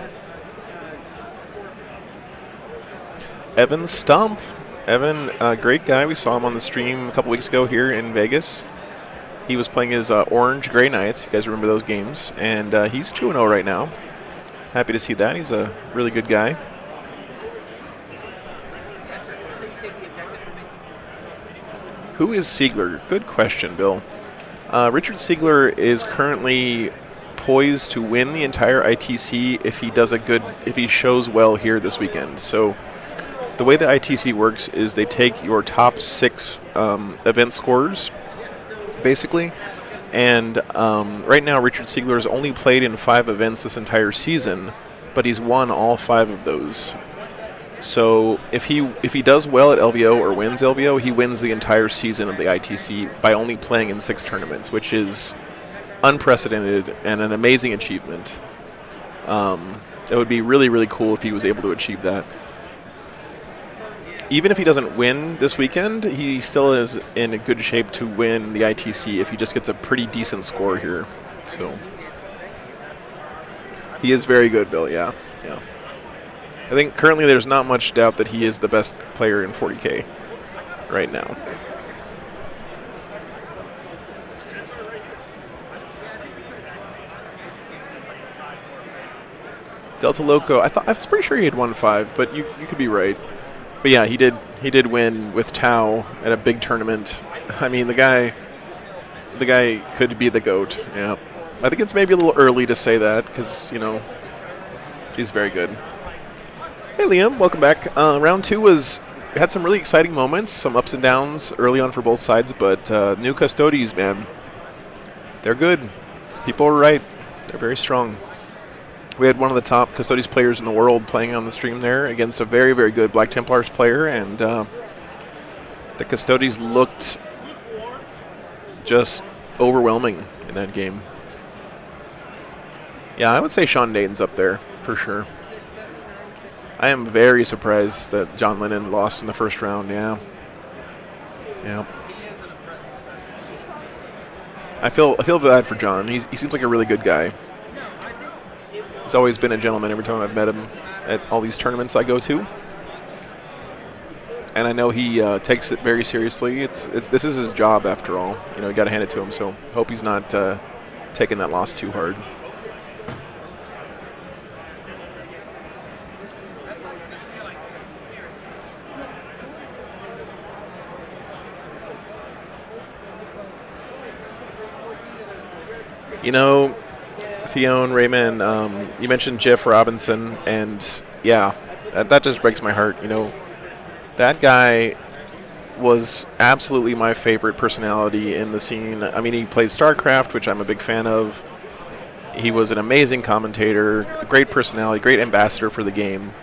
Evan Stump. Evan, great guy. We saw him on the stream a couple weeks ago here in Vegas. He was playing his Orange Grey Knights. You guys remember those games. And he's 2-0 right now. happy to see that. He's a really good guy. Who is Siegler? Good question, Bill. Richard Siegler is currently poised to win the entire ITC if he shows well here this weekend. So the way the ITC works is they take your top 6 event scorers, basically. And right now, Richard Siegler has only played in 5 events this entire season, but he's won all 5 of those. So if he does well at LVO or wins LVO, he wins the entire season of the ITC by only playing in 6 tournaments, which is unprecedented and an amazing achievement. It would be really, really cool if he was able to achieve that. Even if he doesn't win this weekend, he still is in a good shape to win the ITC if he just gets a pretty decent score here. So he is very good, Bill. Yeah. I think currently there's not much doubt that he is the best player in 40K right now. Delta Loco, I was pretty sure he had won 5, but you could be right. But yeah, he did win with Tau at a big tournament. I mean, the guy could be the GOAT. Yeah, I think it's maybe a little early to say that because he's very good. Hey Liam, welcome back. Round 2 had some really exciting moments, some ups and downs early on for both sides, but new Custodes, man, they're good. People are right. They're very strong. We had one of the top Custodes players in the world playing on the stream there against a very, very good Black Templars player, and the Custodes looked just overwhelming in that game. Yeah, I would say Sean Dayton's up there for sure. I am very surprised that John Lennon lost in the first round. Yeah. I feel bad for John. He seems like a really good guy. He's always been a gentleman every time I've met him at all these tournaments I go to. And I know he takes it very seriously. This is his job after all. You got to hand it to him. So hope he's not taking that loss too hard. Theon, Raymond, you mentioned Jeff Robinson, and yeah, that just breaks my heart. That guy was absolutely my favorite personality in the scene. I mean, he played StarCraft, which I'm a big fan of. He was an amazing commentator, a great personality, great ambassador for the game.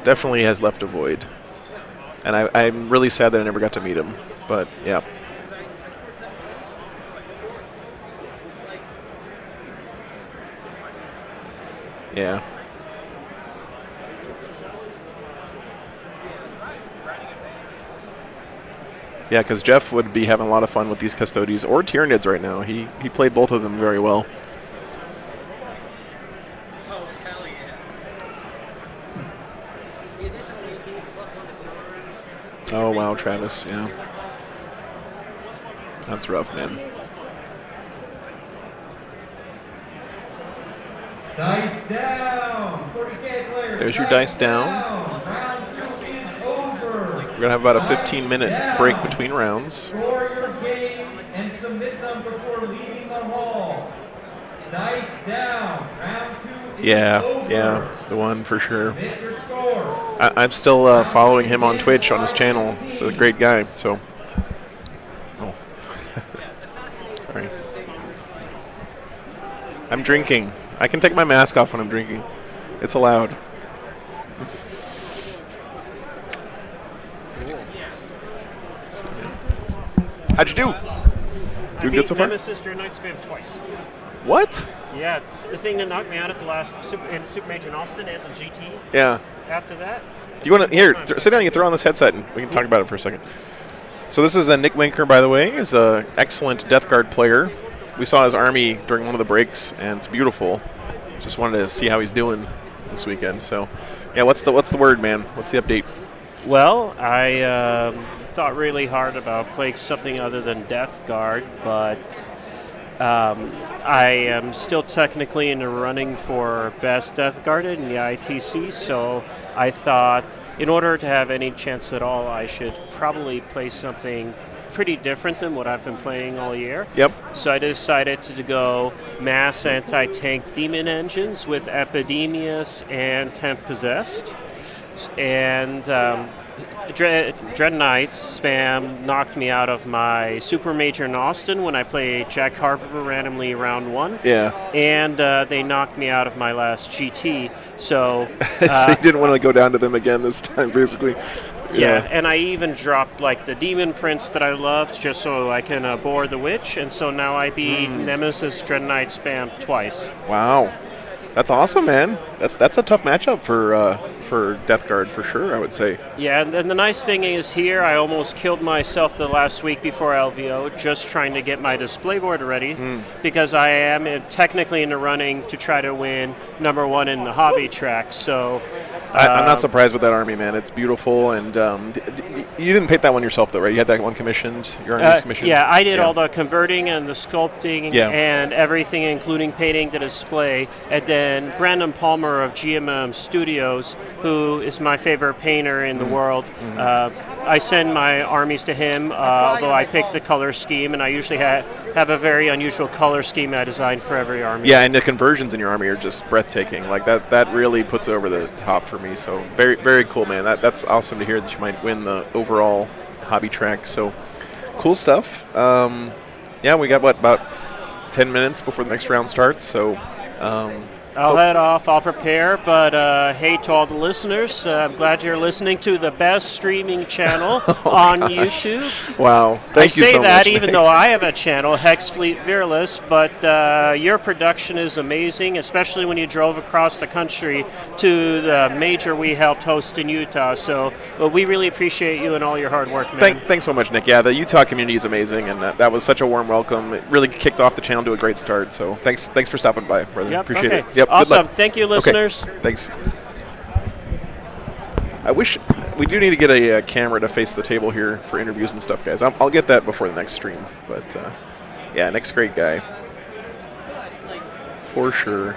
Definitely has left a void. And I'm really sad that I never got to meet him, but yeah. Yeah. Yeah, because Jeff would be having a lot of fun with these Custodes or Tyranids right now. He played both of them very well. Oh, wow, Travis, yeah. That's rough, man. Dice down. 40K players. There's your dice down. Round 2 is over. We're going to have about a 15-minute break between rounds. Score your games and submit them before leaving the hall. Dice down. Round 2 is over. Yeah, the one for sure. Submit your score. I'm still following him on Twitch on his channel. He's a great guy, so. Oh. Sorry. I'm drinking. I can take my mask off when I'm drinking. It's allowed. How'd you do? Doing good so far? Nemesis during night spam twice. What? Yeah, the thing that knocked me out at the last Super Major in Austin at the GT. Yeah. After that. Do you want to sit down and throw on this headset and we can talk about it for a second. So this is Nick Winker, by the way. He's an excellent Death Guard player. We saw his army during one of the breaks, and it's beautiful. Just wanted to see how he's doing this weekend. So, yeah, what's the word, man? What's the update? Well, I thought really hard about playing something other than Death Guard, but I am still technically in the running for Best Death Guarded in the ITC, so I thought in order to have any chance at all, I should probably play something pretty different than what I've been playing all year. Yep. So I decided to go mass anti-tank demon engines with Epidemius and Temp Possessed. And Dread Knights spam knocked me out of my Super Major in Austin when I played Jack Harper randomly round 1. Yeah. And they knocked me out of my last GT. So, so you didn't want to go down to them again this time, basically. Yeah, and I even dropped like the Demon Prince that I loved just so I can board the Witch. And so now I beat Nemesis Dread Knight spam twice. Wow. That's awesome, man. That's a tough matchup for Death Guard, for sure, I would say. Yeah, and the nice thing is here, I almost killed myself the last week before LVO just trying to get my display board ready because I am technically in the running to try to win #1 in the hobby track. So I'm not surprised with that army, man. It's beautiful, and you didn't paint that one yourself, though, right? You had that one commissioned? Your army commissioned? Yeah, I did all the converting and the sculpting Yeah. and everything, including painting the display. And then Brandon Palmer of GMM Studios, who is my favorite painter in the world, I send my armies to him, although I pick the color scheme, and I usually have a very unusual color scheme I designed for every army. Yeah, and the conversions in your army are just breathtaking. Like that really puts it over the top for me. So very, very cool, man. That's awesome to hear that you might win the overall hobby track. So cool stuff. Yeah, we got about 10 minutes before the next round starts. So I'll head off. I'll prepare. But hey, to all the listeners, I'm glad you're listening to the best streaming channel on YouTube. Wow. Thank you so much. I say that even though I have a channel, Hex Fleet Virulus, but your production is amazing, especially when you drove across the country to the major we helped host in Utah. So we really appreciate you and all your hard work, man. Thanks so much, Nick. Yeah, the Utah community is amazing, and that was such a warm welcome. It really kicked off the channel to a great start. So thanks for stopping by, brother. Yep, Appreciate okay. it. Yep. Awesome. Thank you, listeners. Okay. Thanks. I wish we do need to get a camera to face the table here for interviews and stuff, guys. I'll get that before the next stream. But yeah, Nick's a great guy. For sure.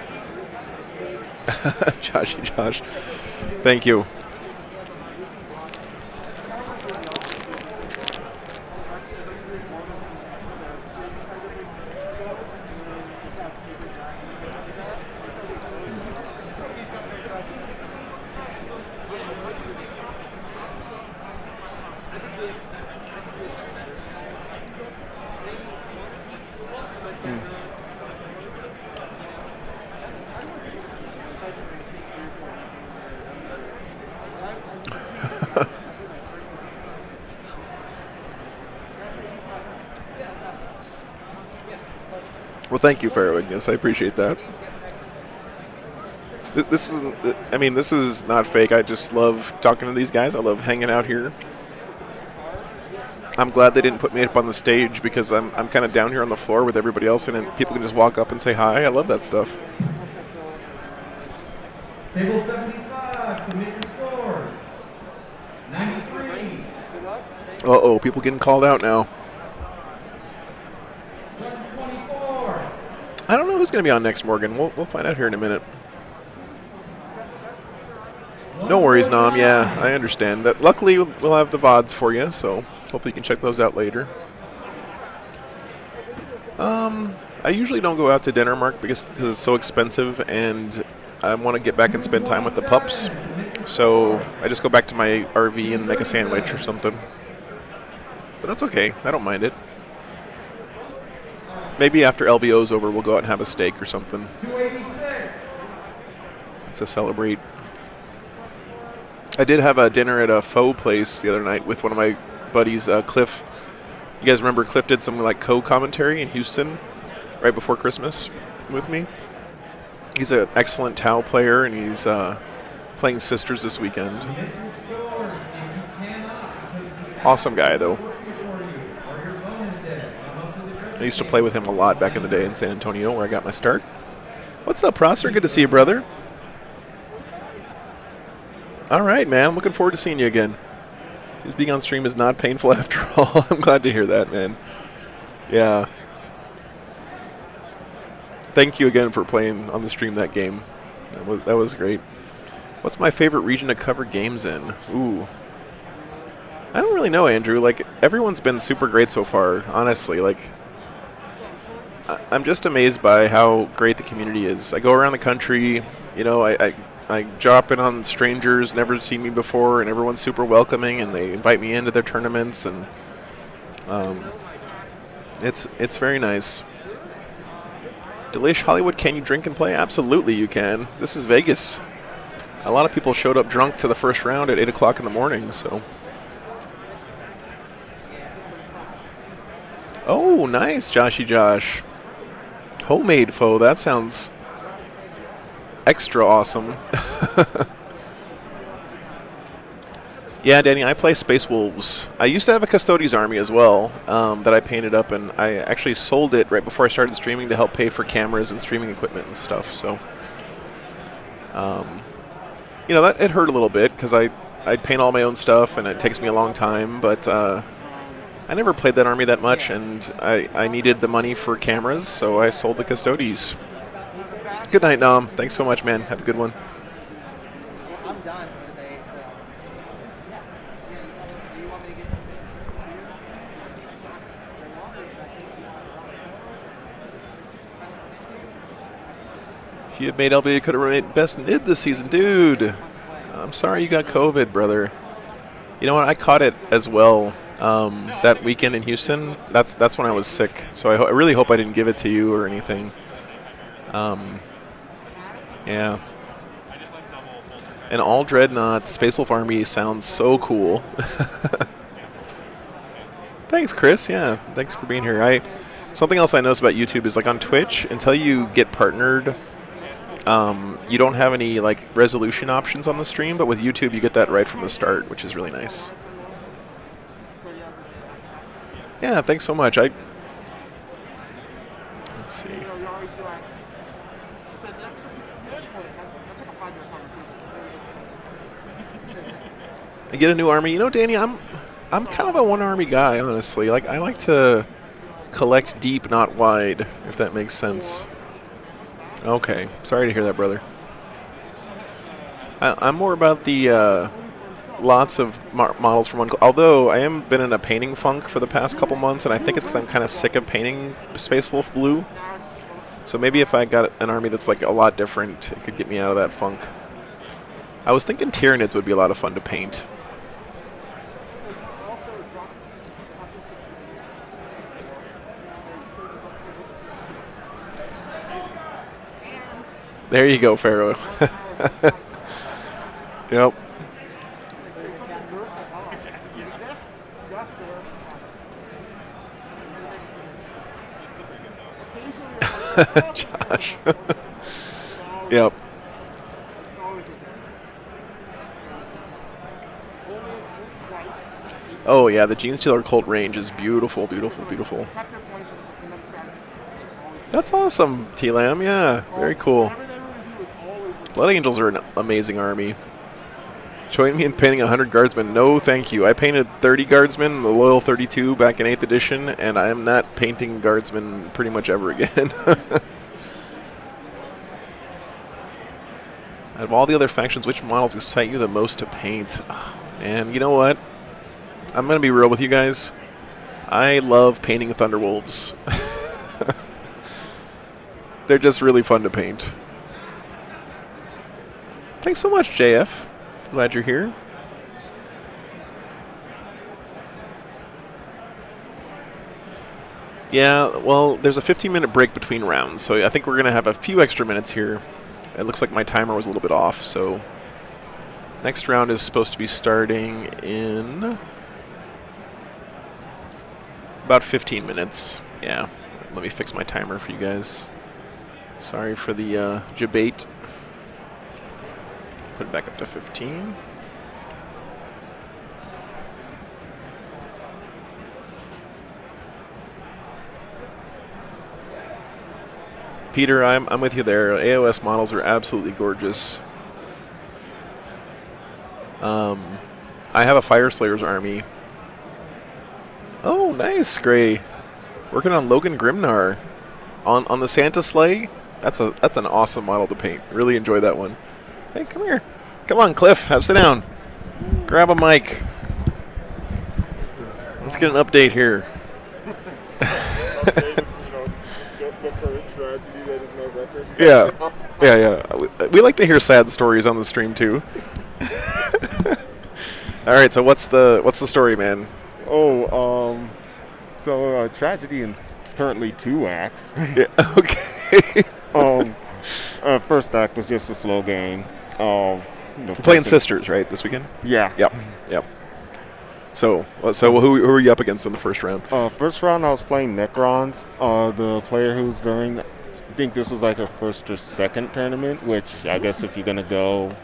Josh. Thank you. Well, thank you, Fairwood. Yes, I appreciate that. This is not fake. I just love talking to these guys. I love hanging out here. I'm glad they didn't put me up on the stage because I'm kind of down here on the floor with everybody else, and people can just walk up and say hi. I love that stuff. Table 75, submit your scores. 93. Uh-oh, people getting called out now. 124. I don't know who's going to be on next, Morgan. We'll find out here in a minute. No worries, Nom. Yeah, I understand. That. Luckily, we'll have the VODs for you, so hopefully you can check those out later. I usually don't go out to dinner, Mark, because it's so expensive, and I want to get back and spend time with the pups. So I just go back to my RV and make a sandwich or something. But that's okay. I don't mind it. Maybe after LVO's over, we'll go out and have a steak or something. 286. To celebrate. I did have a dinner at a pho place the other night with one of my buddies, Cliff. You guys remember Cliff did some like co-commentary in Houston right before Christmas with me? He's an excellent Tau player, and he's playing Sisters this weekend. Awesome guy, though. I used to play with him a lot back in the day in San Antonio, where I got my start. What's up, Prosser? Good to see you, brother. All right, man. I'm looking forward to seeing you again. Seems being on stream is not painful after all. I'm glad to hear that, man. Yeah. thank you again for playing on the stream that game. That was great. What's my favorite region to cover games in? Ooh. I don't really know, Andrew. Like, everyone's been super great so far, honestly. Like, I'm just amazed by how great the community is. I go around the country, you know, I drop in on strangers, never seen me before, and everyone's super welcoming, and they invite me into their tournaments, and it's very nice. Delish Hollywood, can you drink and play? Absolutely you can. This is Vegas. A lot of people showed up drunk to the first round at 8 o'clock in the morning, so. Oh, nice, Joshy Josh. Homemade foe, that sounds extra awesome. Yeah, Danny, I play Space Wolves. I used to have a Custodes army as well that I painted up, and I actually sold it right before I started streaming to help pay for cameras and streaming equipment and stuff. So, you know, it hurt a little bit because I paint all my own stuff, and it takes me a long time. But I never played that army that much, and I needed the money for cameras, so I sold the Custodes. Good night, Nom. Thanks so much, man. Have a good one. I'm done for the day. Do you want me to get If you had made LB, you could have made best nid this season. Dude, I'm sorry you got COVID, brother. You know what? I caught it as well that weekend in Houston. That's when I was sick. So I really hope I didn't give it to you or anything. Yeah. And all Dreadnoughts, Space Wolf Army sounds so cool. Thanks, Chris. Yeah, thanks for being here. Something else I noticed about YouTube is, like, on Twitch, until you get partnered, you don't have any, like, resolution options on the stream, but with YouTube you get that right from the start, which is really nice. Yeah, thanks so much. Let's see. I get a new army. You know, Danny, I'm kind of a one army guy, honestly. Like, I like to collect deep, not wide, if that makes sense. Okay, sorry to hear that, brother. I'm more about the lots of models from one. Although I am been in a painting funk for the past couple months, and I think it's because I'm kind of sick of painting Space Wolf blue. So maybe if I got an army that's like a lot different, it could get me out of that funk. I was thinking Tyranids would be a lot of fun to paint. There you go, Pharaoh. Yep. Josh. Yep. Oh yeah, the Gene Stealer Cult range is beautiful, beautiful, beautiful. That's awesome, T-Lam. Yeah, very cool. Blood Angels are an amazing army. Join me in painting 100 Guardsmen. No, thank you. I painted 30 Guardsmen, the Loyal 32, back in 8th edition, and I am not painting Guardsmen pretty much ever again. Out of all the other factions, which models excite you the most to paint? Oh, man, you know what? I'm going to be real with you guys. I love painting Thunderwolves. They're just really fun to paint. Thanks so much, JF. Glad you're here. Yeah, well, there's a 15-minute break between rounds, so I think we're going to have a few extra minutes here. It looks like my timer was a little bit off, so next round is supposed to be starting in about 15 minutes. Yeah, let me fix my timer for you guys. Sorry for the debate. Put it back up to 15. Peter, I'm with you there. AOS models are absolutely gorgeous. I have a Fire Slayer's army. Oh, nice, Gray. Working on Logan Grimnar. On the Santa sleigh? That's an awesome model to paint. Really enjoy that one. Hey, come here. Come on, Cliff. Sit down. Grab a mic. Let's get an update here. Yeah. We like to hear sad stories on the stream too. All right, so what's the story, man? So tragedy is currently 2 acts. Yeah. Okay. First act was just a slow game. Playing Sisters, right, this weekend? Yeah. Yep. So who were you up against in the first round? First round, I was playing Necrons. The player who's during, I think this was like a first or second tournament, which I guess if you're gonna go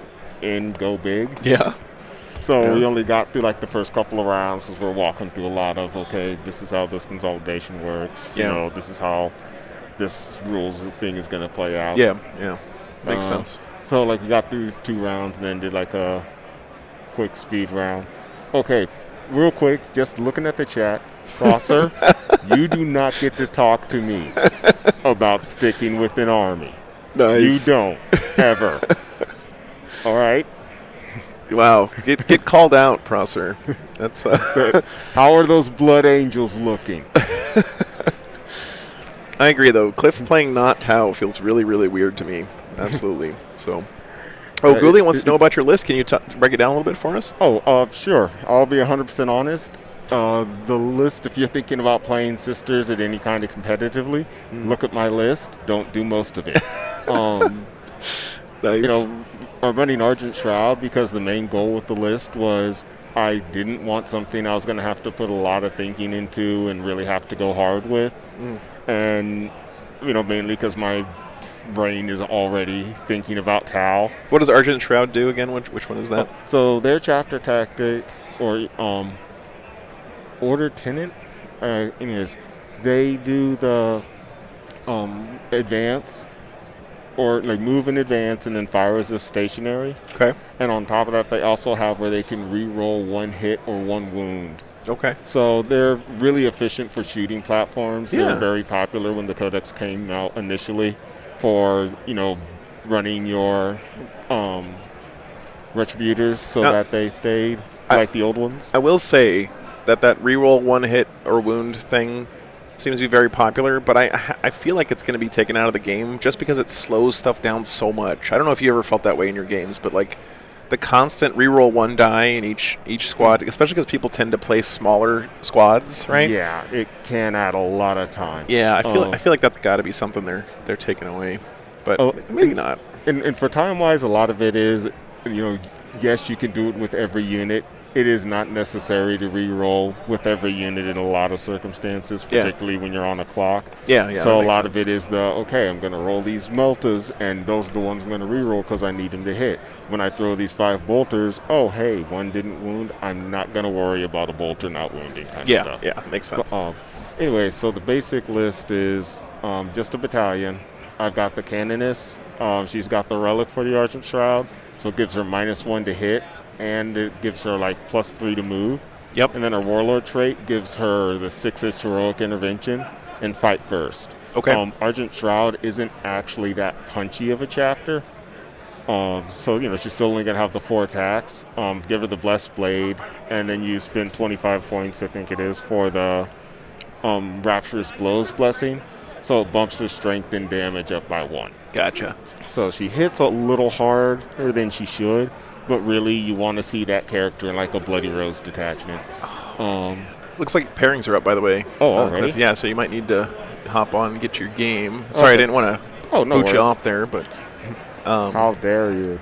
big. Yeah. So we only got through like the first couple of rounds because we're walking through a lot of, okay, this is how this consolidation works. Yeah. You know, this is how this rules thing is gonna play out. Yeah. Makes sense. So like we got through 2 rounds and then did like a quick speed round. Okay, real quick, just looking at the chat, Crosser, you do not get to talk to me about sticking with an army. Nice. You don't, ever. All right? Wow. Get called out, Prosser. That's How are those Blood Angels looking? I agree, though. Cliff playing not Tau feels really, really weird to me. Absolutely. So, Ghoulie wants to know about your list. Can you break it down a little bit for us? Sure. I'll be 100% honest. The list, if you're thinking about playing Sisters at any kind of competitively, look at my list. Don't do most of it. Nice. I'm running Argent Shroud because the main goal with the list was I didn't want something I was going to have to put a lot of thinking into and really have to go hard with. And, mainly because my brain is already thinking about Tau. What does Argent Shroud do again? Which one is that? So their chapter tactic, or Order Tenant, they do the advance, or like move in advance and then fire as if stationary. Okay. And on top of that, they also have where they can re-roll 1 hit or 1 wound. Okay. So they're really efficient for shooting platforms. Yeah. They're very popular when the Codex came out initially for, running your Retributors so that they stayed like the old ones. I will say that reroll 1 hit or wound thing seems to be very popular, but I feel like it's going to be taken out of the game just because it slows stuff down so much. I don't know if you ever felt that way in your games, but like the constant reroll 1 die in each squad, especially because people tend to play smaller squads, right? Yeah, it can add a lot of time. Yeah, I feel like that's got to be something they're taking away, but maybe not. And for time-wise, a lot of it is, yes, you can do it with every unit. It is not necessary to re-roll with every unit in a lot of circumstances, particularly when you're on a clock. Yeah. So a lot of it is I'm going to roll these Meltas, and those are the ones I'm going to re-roll because I need them to hit. When I throw these 5 Bolters, 1 didn't wound, I'm not going to worry about a Bolter not wounding kind of stuff. Yeah, makes sense. Anyway, so the basic list is just a battalion. I've got the Canoness. She's got the Relic for the Argent Shroud, so it gives her -1 to hit. And it gives her like +3 to move. Yep. And then her Warlord trait gives her the 6-ish Heroic Intervention and Fight First. Okay. Argent Shroud isn't actually that punchy of a chapter. So, she's still only going to have the 4 attacks. Give her the Blessed Blade, and then you spend 25 points, I think it is, for the Rapturous Blows Blessing. So it bumps her strength and damage up by 1. Gotcha. So she hits a little harder than she should. But really, you want to see that character in like a Bloody Rose detachment. Looks like pairings are up, by the way. Already? Yeah, so you might need to hop on and get your game. Sorry, I didn't want to boot you off there, but... How dare you?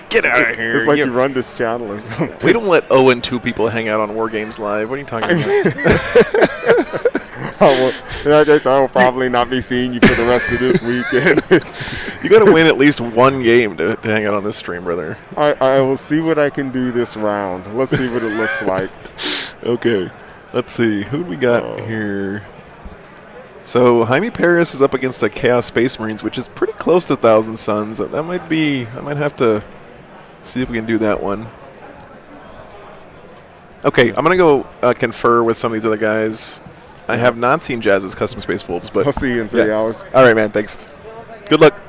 Get out of here. It's like you run this channel or something. We don't let 0-2 people hang out on War Games Live. What are you talking about? I will probably not be seeing you for the rest of this weekend. You got to win at least 1 game to hang out on this stream, brother. I will see what I can do this round. Let's see what it looks like. Okay. Let's see. Who do we got here? So Jaime Paris is up against the Chaos Space Marines, which is pretty close to 1,000 Suns. I might have to see if we can do that one. Okay, I'm going to go confer with some of these other guys. I have not seen Jazz's Custom Space Wolves, but... I'll see you in 3 hours. All right, man. Thanks. Good luck.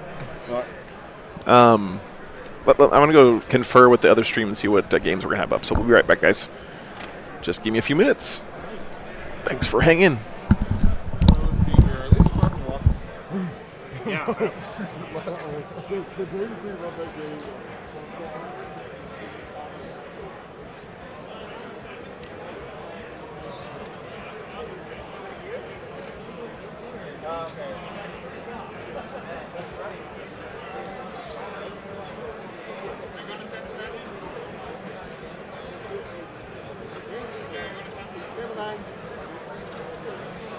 I'm going to go confer with the other stream and see what games we're going to have up. So we'll be right back, guys. Just give me a few minutes. Thanks for hanging. Yeah.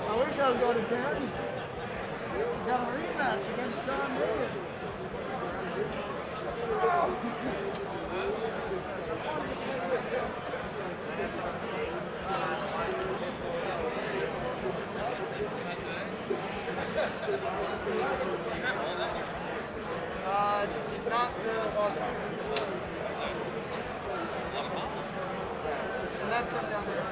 I wish I was going to 10. Got a rematch against Sean David. Not the boss. And that's it down there.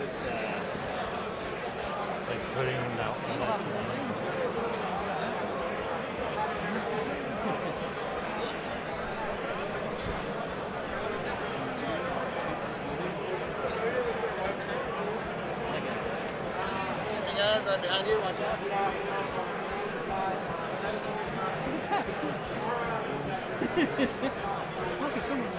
It's like putting them out for that. Guys are behind you, watch out. Look at someone.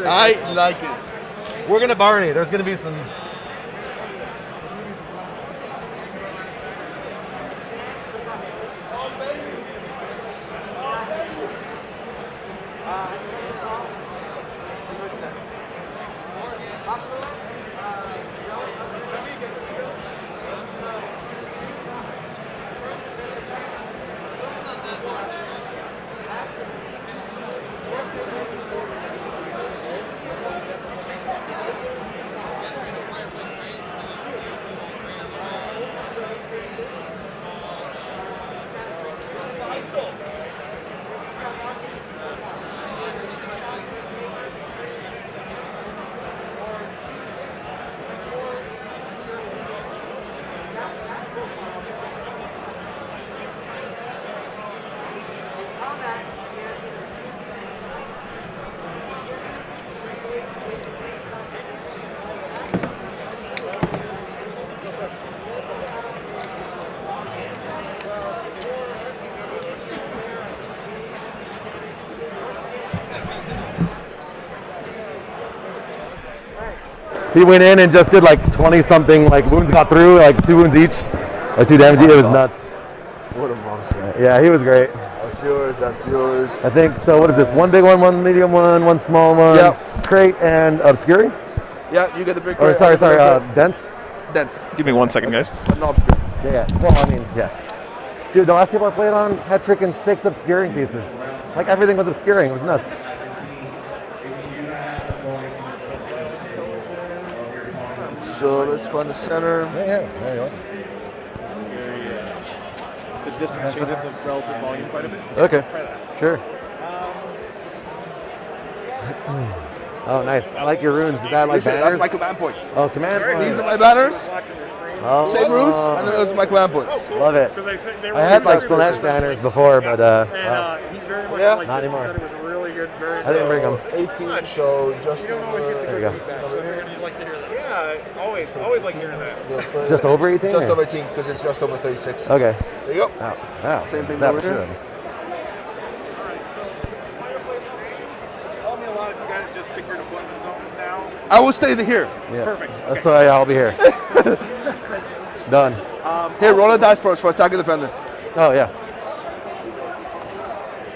I like it. We're gonna Barney. There's gonna be some. He went in and just did like 20 something, like wounds got through, like 2 wounds each, or 2 damage. It was nuts. What a monster. Yeah, he was great. That's yours, that's yours. I think, so what is this? 1 big one, 1 medium one small one, Yep. crate, and obscuring? Yeah, you get the big Or sorry, dense? Dense. Give me 1 second, guys. No obscure. Yeah, well, I mean, yeah. Dude, the last table I played on had freaking 6 obscuring pieces. Like everything was obscuring, it was nuts. So let's find the center. Yeah, there you go. It's very, the distance changes the relative volume quite a bit. Okay, Let's try that. sure. Oh, nice. I like your runes. Is that like Listen, banners? that's my command points. Oh, command points. These are my banners. Oh. Same runes, and then those are my command points. Love it. I had like Slanesh banners before, but wow. He very much Yeah. liked Not it. anymore. He said it was really good. Very I didn't bring them. 18, so just over. There you go. Yeah, always like hearing that. Just over 18? Just or? over 18, because it's just over 36. Okay. There you go. Wow. Same thing That over here. should. Help me a lot if you guys just pick your deployment zones now. I will stay here. Yeah. Perfect. So yeah, I'll be here. Done. Here, roll a dice for us for attack and defender. Oh yeah.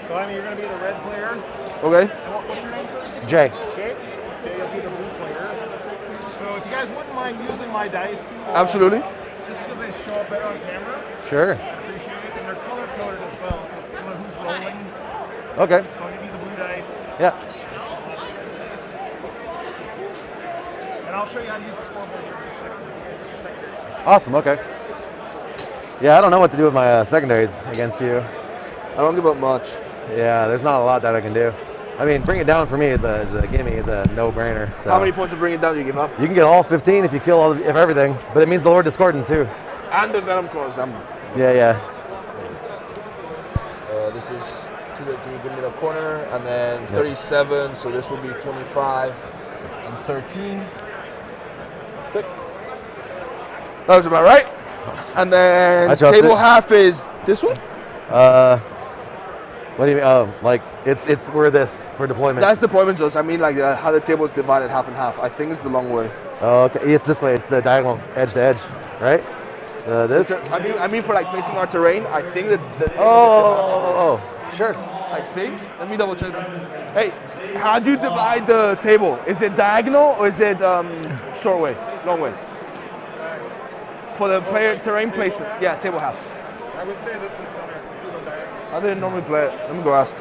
So I mean, you're going to be the red player. Okay. And what's your name, sir? Jay. Jay? Jay will be the blue player. So if you guys wouldn't mind using my dice. Absolutely. Just because they show up better on camera. Sure. I appreciate it. And they're color coded as well. So if you know who's rolling. Okay. So I'll give you the blue dice. Yeah. And I'll show you how to use the scoreboard here in just a second. Once you guys get your secondary. Awesome. Okay. Yeah, I don't know what to do with my secondaries against you. I don't give up much. Yeah, there's not a lot that I can do. I mean, bring it down for me is a gimme, is a no-brainer. So. How many points of bring it down do you give up? You can get all 15 if you kill all of everything, but it means the Lord Discordant too. And the Venom Cores. Yeah. This is to the middle corner, and then 37, so this will be 25 and 13. Okay. That was about right. And then table half is this one? What do you mean? Oh, like it's where this for deployment. That's deployment zones. I mean, like how the table is divided half and half. I think it's the long way. Oh, okay. It's this way. It's the diagonal edge to edge, right? This. I mean, for like facing our terrain, I think that the table Oh, sure. I think. Let me double check that. Hey, how do you divide the table? Is it diagonal or is it short way, long way? For the player terrain placement. Yeah, table halves. I would say this is center. So diagonal. I didn't normally play it. Let me go ask.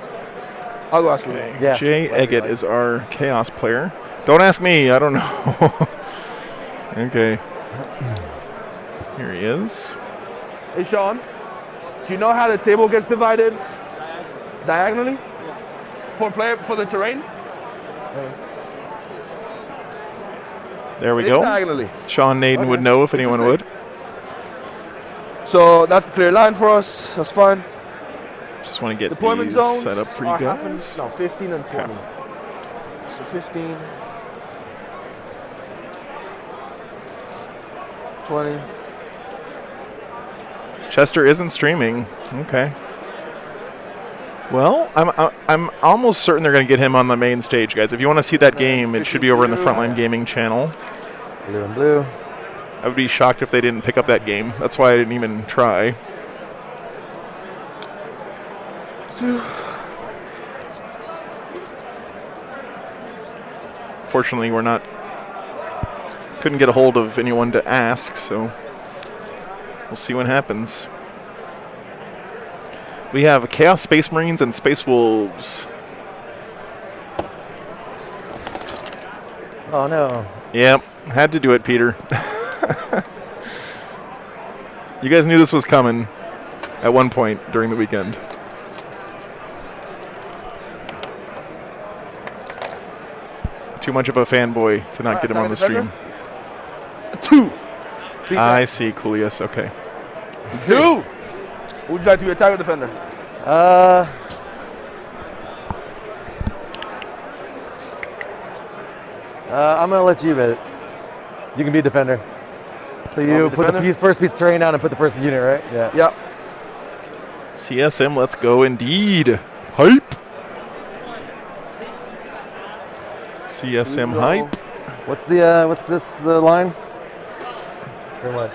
I'll go ask him. Okay. Jay Eggett is our Chaos player. Don't ask me. I don't know. Okay. Here he is. Hey, Sean. Do you know how the table gets divided? Diagonally? For the terrain? There we It is go. diagonally. Sean Naden would know if anyone would. So that's a clear line for us. That's fine. Just want to get Deployment these zones set up for are you half guys. no, 15 and 20. So 15, 20. Chester isn't streaming. Okay. Well, I'm almost certain they're going to get him on the main stage, guys. If you want to see that game, it should be over in the Frontline Gaming channel. Blue and blue. I would be shocked if they didn't pick up that game. That's why I didn't even try. Fortunately, couldn't get a hold of anyone to ask, so we'll see what happens. We have Chaos Space Marines and Space Wolves. Oh no. Yep, had to do it, Peter. You guys knew this was coming at one point during the weekend. Too much of a fanboy to not get him on the stream. 2. I see, Coolius. Okay. 2. Would you like to be a tiger defender? I'm gonna let you bet it. You can be a defender. So you put the first piece of terrain down and put the first unit, right? Yeah. Yep. CSM, let's go indeed. Hype. CSM hype. What's the line? Pretty much.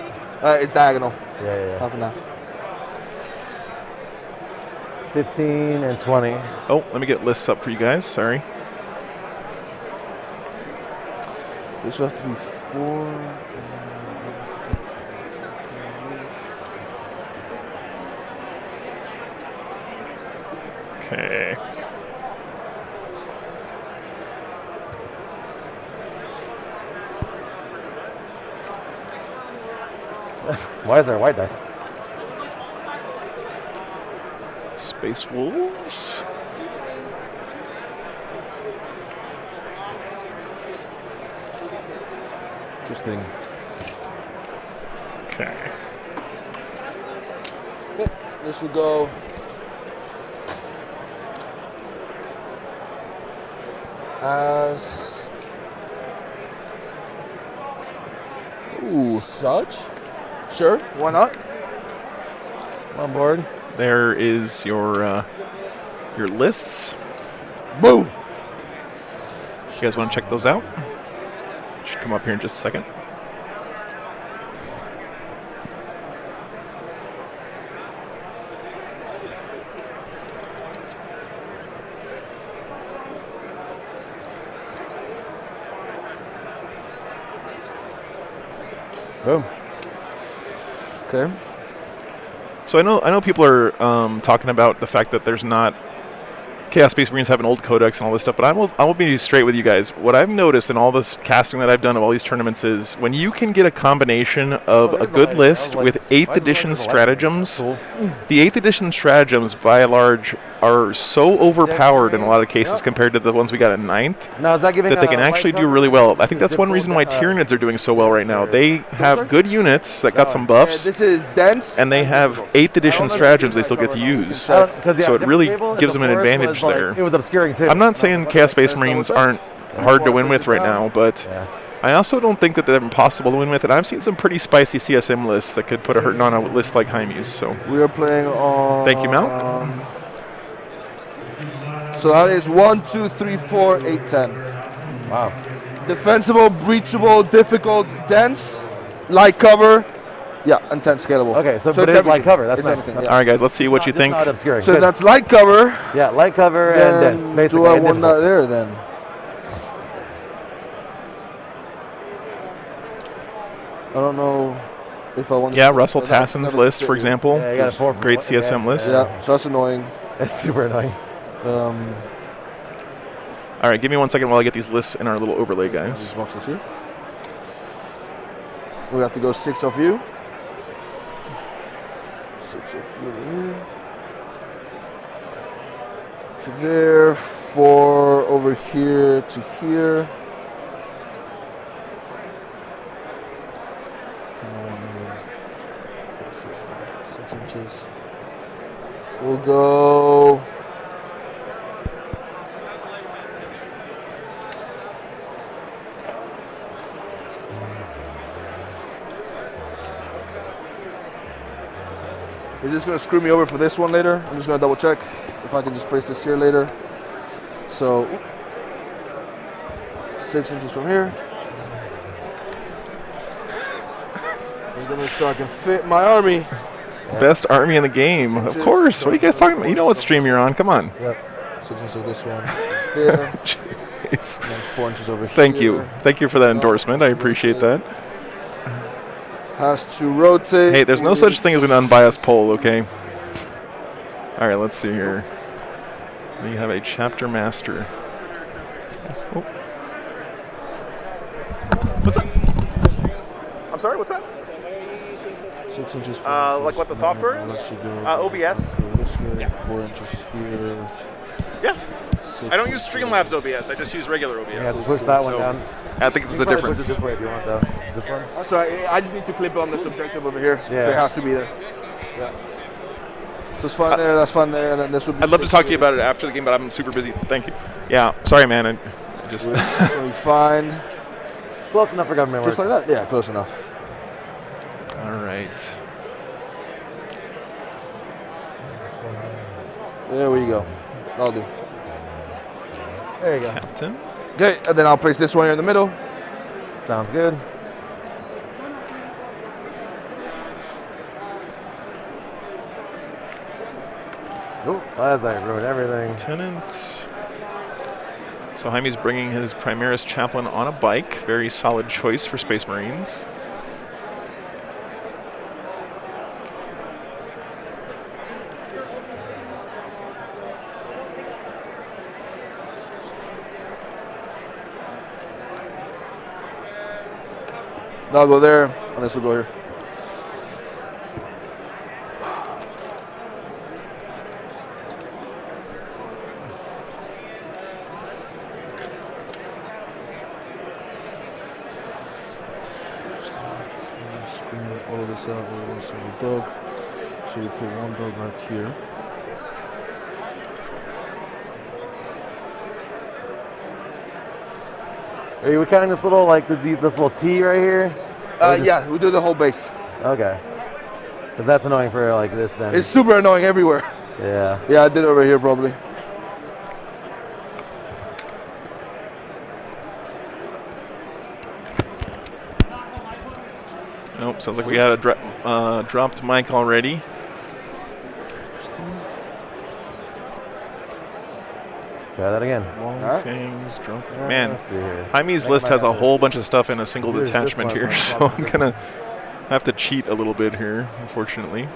It's diagonal. Yeah. Half and half. 15 and 20. Oh, let me get lists up for you guys. Sorry. This will have to be 4. Okay. Why is there white dice? Space Wolves. Interesting. Okay. This will go. As such. Sure, why not? On board. There is your lists. Boom. You guys want to check those out? Should come up here in just a second. Boom. Okay. So I know people are talking about the fact that there's not Chaos Space Marines have an old codex and all this stuff, but I will be straight with you guys. What I've noticed in all this casting that I've done of all these tournaments is when you can get a combination of a good list with 8th edition stratagems, the 8th edition stratagems by and large are so overpowered in a lot of cases compared to the ones we got at 9th Now, is that giving they can actually do really well. I think that's one reason why Tyranids are doing so well right now. They have good units that got some buffs. This is dense. And they have 8th edition stratagems they still get to use. So it really gives them an advantage there. It was obscuring too. I'm not saying Chaos Space Marines aren't hard to win with right now, but I also don't think that they're impossible to win with. And I've seen some pretty spicy CSM lists that could put a hurting on a list like Jaime's. So we are playing on. Thank you, Mount. So that is 1, 2, 3, 4, 8, 10. Wow. Defensible, breachable, difficult, dense, light cover, and 10 scalable. Okay, so it's it's light cover. That's it's nice. everything. All right, guys, let's see what you think. Not obscuring. So Good. that's light cover. Yeah, light cover and dense. Basically, do I and want difficult. that there then? I don't know. If I want. Yeah, Russell Tasson's list, for example. Yeah, you got a 4 from Great one, CSM yeah. list. Yeah, so that's annoying. It's super annoying. All right, give me 1 second while I get these lists in our little overlay, guys. These boxes here. We have to go 6 of you. 6 of you here. To there, 4 over here to here. Come on, man. 6 inches. We'll go. Is this going to screw me over for this one later? I'm just going to double check if I can just place this here later. So, 6 inches from here. Just going to make sure I can fit my army. Best army in the game, of course. What are you guys talking about? You know what stream you're on. Come on. Yep. 6 inches of this one. There. Jeez. And then 4 inches over here. Thank you. Thank you for that endorsement. I appreciate that. Has to rotate. Hey, there's no such thing as an unbiased poll, okay? All right, let's see here. We have a chapter master. Oh. What's that? I'm sorry, what's that? 6 inches. Like what the software is? OBS. This way, 4 inches here. Yeah. I don't use Streamlabs OBS. I just use regular OBS. Yeah, push that one down. I think there's a difference. Push it this way if you want, though. This one? That's all right. I just need to clip on the subjective over here. Yeah. So it has to be there. Yeah. So it's fun there, that's fun there, and then this would be. I'd love to talk to you about it after the game, but I'm super busy. Thank you. Yeah, sorry, man. I just. We're fine. Close enough for government work. Just like that? Yeah, close enough. All right. There we go. That'll do. There you go. Captain. Okay, and then I'll place this one here in the middle. Sounds good. Oh, as I ruined everything. Lieutenant. So Jaime's bringing his Primaris Chaplain on a bike. Very solid choice for Space Marines. I'll go there, and this will go here. Screen all of this out with one single dog. So we put one dog right here. Are you counting this little, like, this little T right here? Yeah, we do the whole base. Okay. Because that's annoying for, like, this then. It's super annoying everywhere. Yeah. Yeah, I did it over here probably. Nope, sounds like we had a dropped mic already. Try that again. Long Fangs, drunk. Yeah, Man, let's see here. Jaime's list has a whole bunch of stuff in a single Here's this detachment one, here, one so problem, I'm this gonna have to cheat a little bit here, unfortunately.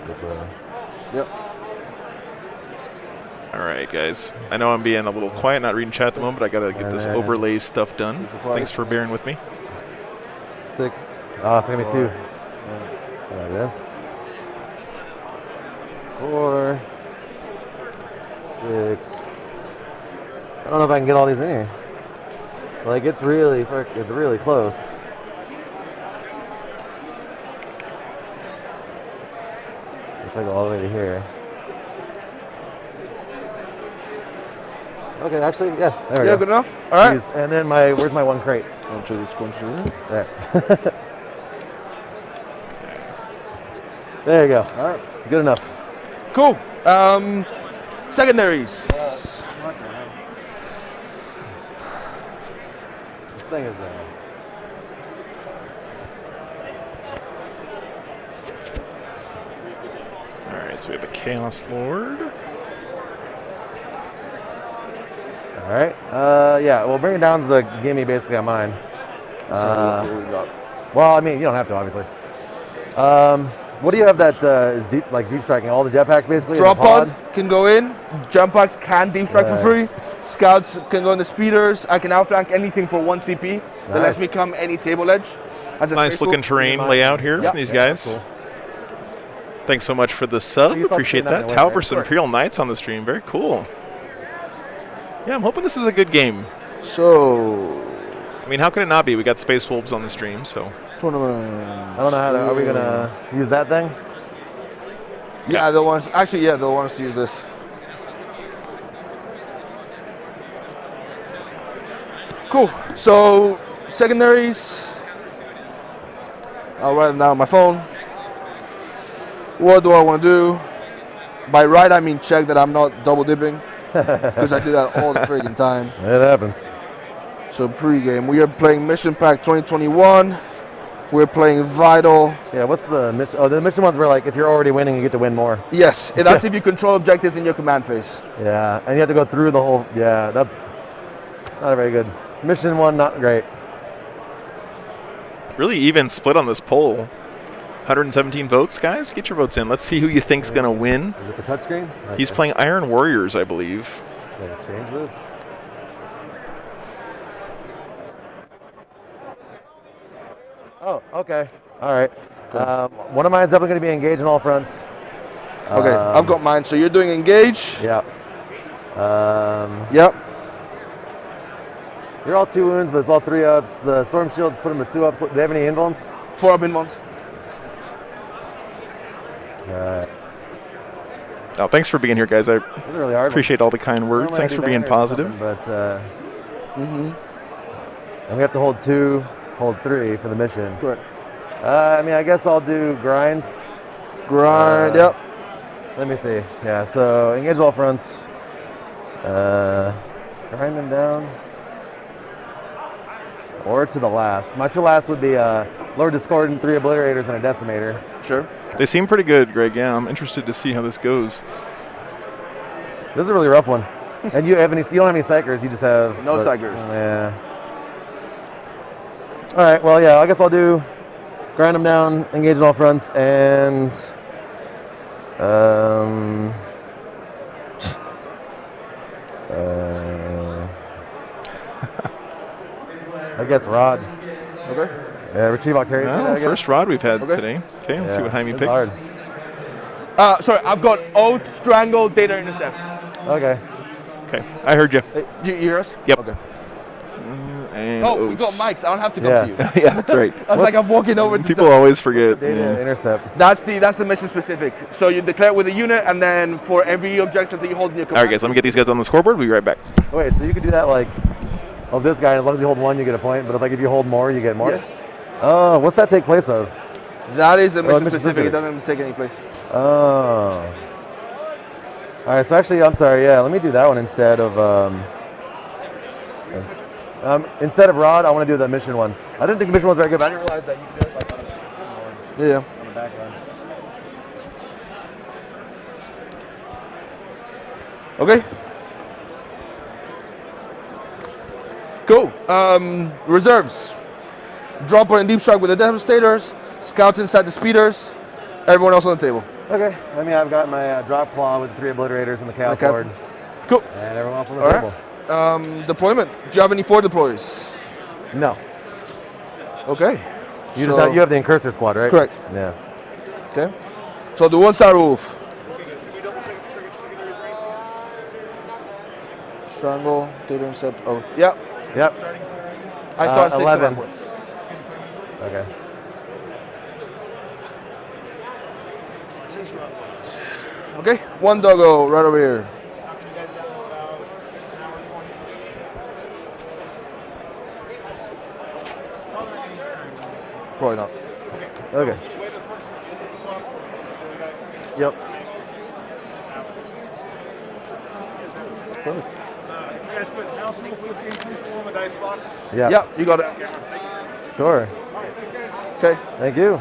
This way. Yep. All right, guys. I know I'm being a little quiet, not reading chat at the moment, but I gotta get this overlay stuff done. Thanks for bearing with me. 6. Oh, it's gonna be 2. Like this. 4. 6. I don't know if I can get all these in here. Like, it's really close. If I go all the way to here. Okay, actually, yeah. There we go. Good enough? All right. Jeez. And then where's my one crate? I'll try this one through. There. There you go. All right. Good enough. Cool. Secondaries. This thing is All right, so we have a Chaos Lord. All right. Yeah. Well, bring it down is a gimme basically on mine. What we got? Well, I mean, you don't have to, obviously. What do you have that is deep striking? All the jetpacks basically. Drop in the pod? pod can go in. Jump packs can deep strike for free. Scouts can go in the speeders. I can outflank anything for 1 CP. That lets me come any table edge. As a Nice space looking wolf. terrain layout here Yeah. from these guys. Thanks so much for the sub. Appreciate that. Tau versus Imperial Knights on the stream. Very cool. Yeah, I'm hoping this is a good game. So, I mean, how could it not be? We got Space Wolves on the stream, so. Tournament. I don't know how to. Are we gonna use that thing? Yeah, they'll want us, actually, yeah, they'll want us to use this. Cool. So, secondaries. I'll write them down on my phone. What do I want to do? By right, I mean check that I'm not double dipping. Because I do that all the freaking time. It happens. So, pregame. We are playing Mission Pack 2021. We're playing Vital. Yeah, what's the mission? Oh, the mission ones were like if you're already winning, you get to win more. Yes, and that's if you control objectives in your command phase. Yeah, and you have to go through the whole. Yeah, that not a very good. Mission 1, not great. Really even split on this poll. 117 votes, guys. Get your votes in. Let's see who you think's gonna win. Is it the touchscreen? He's playing Iron Warriors, I believe. Can I change this? Oh, okay. All right. One of mine is definitely going to be engaged on all fronts. Okay, I've got mine. So you're doing engage? Yeah. Yep. You're all 2 wounds, but it's all 3 ups. The storm shields put them to 2 ups. Do they have any invulns? 4 up invulns. Alright. Oh, thanks for being here, guys. I really hard appreciate all the kind words. Normally Thanks I for do being better or positive. something, But and we have to hold 2, hold 3 for the mission. Correct. I mean, I guess I'll do grind. Grind. Yep. Let me see. Yeah. So engage all fronts. Grind them down. Or to the last. My 2 last would be Lord Discordant, 3 Obliterators, and a Decimator. Sure. They seem pretty good, Greg. Yeah, I'm interested to see how this goes. This is a really rough one. And you have any? You don't have any psychers. You just have No psychers. Yeah. All right. Well, yeah. I guess I'll do grind them down, engage on all fronts, and I guess rod. Okay. Yeah, retrieve Octarius. Well, first rod we've had Okay. today. Okay, let's see Yeah, what Jaime it's picks. hard. Sorry, I've got Oath, Strangle, Data Intercept. Okay. Okay, I heard you. Do you hear us? Yep. Okay. And Oh, we got oaths. mics. I don't have to come Yeah. to you. Yeah, that's right. I was like, I'm walking over to People always forget. Data Yeah. intercept. That's the mission specific. So you declare with a unit, and then for every objective that you hold in your All command. right, guys, let me get these guys on the scoreboard. We'll be right back. Wait, so you could do that like, oh, this guy. As long as you hold 1, you get a point. But if you hold more, you get more. Yeah. Oh, what's that take place of? That is a mission mission specific. It specific. doesn't take any place. Oh. All right. So actually, I'm sorry. Yeah, let me do that one instead of instead of rod. I want to do the mission one. I didn't think the mission was very good, but I didn't realize that you could do it like on a Yeah. on the back run. Okay. Cool. Reserves. Drop on a deep strike with the Devastators. Scouts inside the speeders. Everyone else on the table. Okay. I mean, I've got my drop claw with 3 Obliterators and the Chaos Okay. Lord. Cool. And everyone else on the All table. right. Deployment. Do you have any 4 deploys? No. Okay. You just have, you have the Incursor squad, right? Correct. Yeah. Okay. So the 1-star wolf. Strangle, Data Intercept, Oath. Yep. Yep. I saw 6 11. points. Okay. Okay. 1 doggo right over here. Probably not. Okay. Yep. If you guys put house rules for this game, please pull in the dice box. Yeah. Yep, you got it. Sure. Okay. Thank you.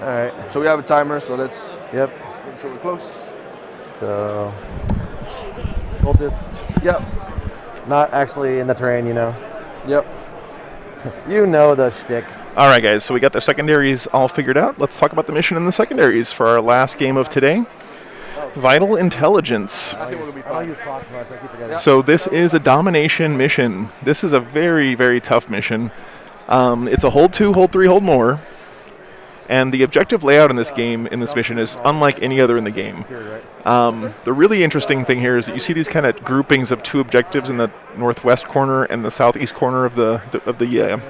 All right. So we have a timer, so let's Yep. make sure we're close. So, cultists. Yep. Not actually in the terrain, you know. Yep. You know the shtick. All right, guys, so we got the secondaries all figured out. Let's talk about the mission in the secondaries for our last game of today. Vital Intelligence. I don't use clocks much. I keep forgetting. So this is a domination mission. This is a very, very tough mission. It's a hold 2, hold 3, hold more. And the objective layout in this game, in this mission, is unlike any other in the game. The really interesting thing here is that you see these kind of groupings of 2 objectives in the northwest corner and the southeast corner of the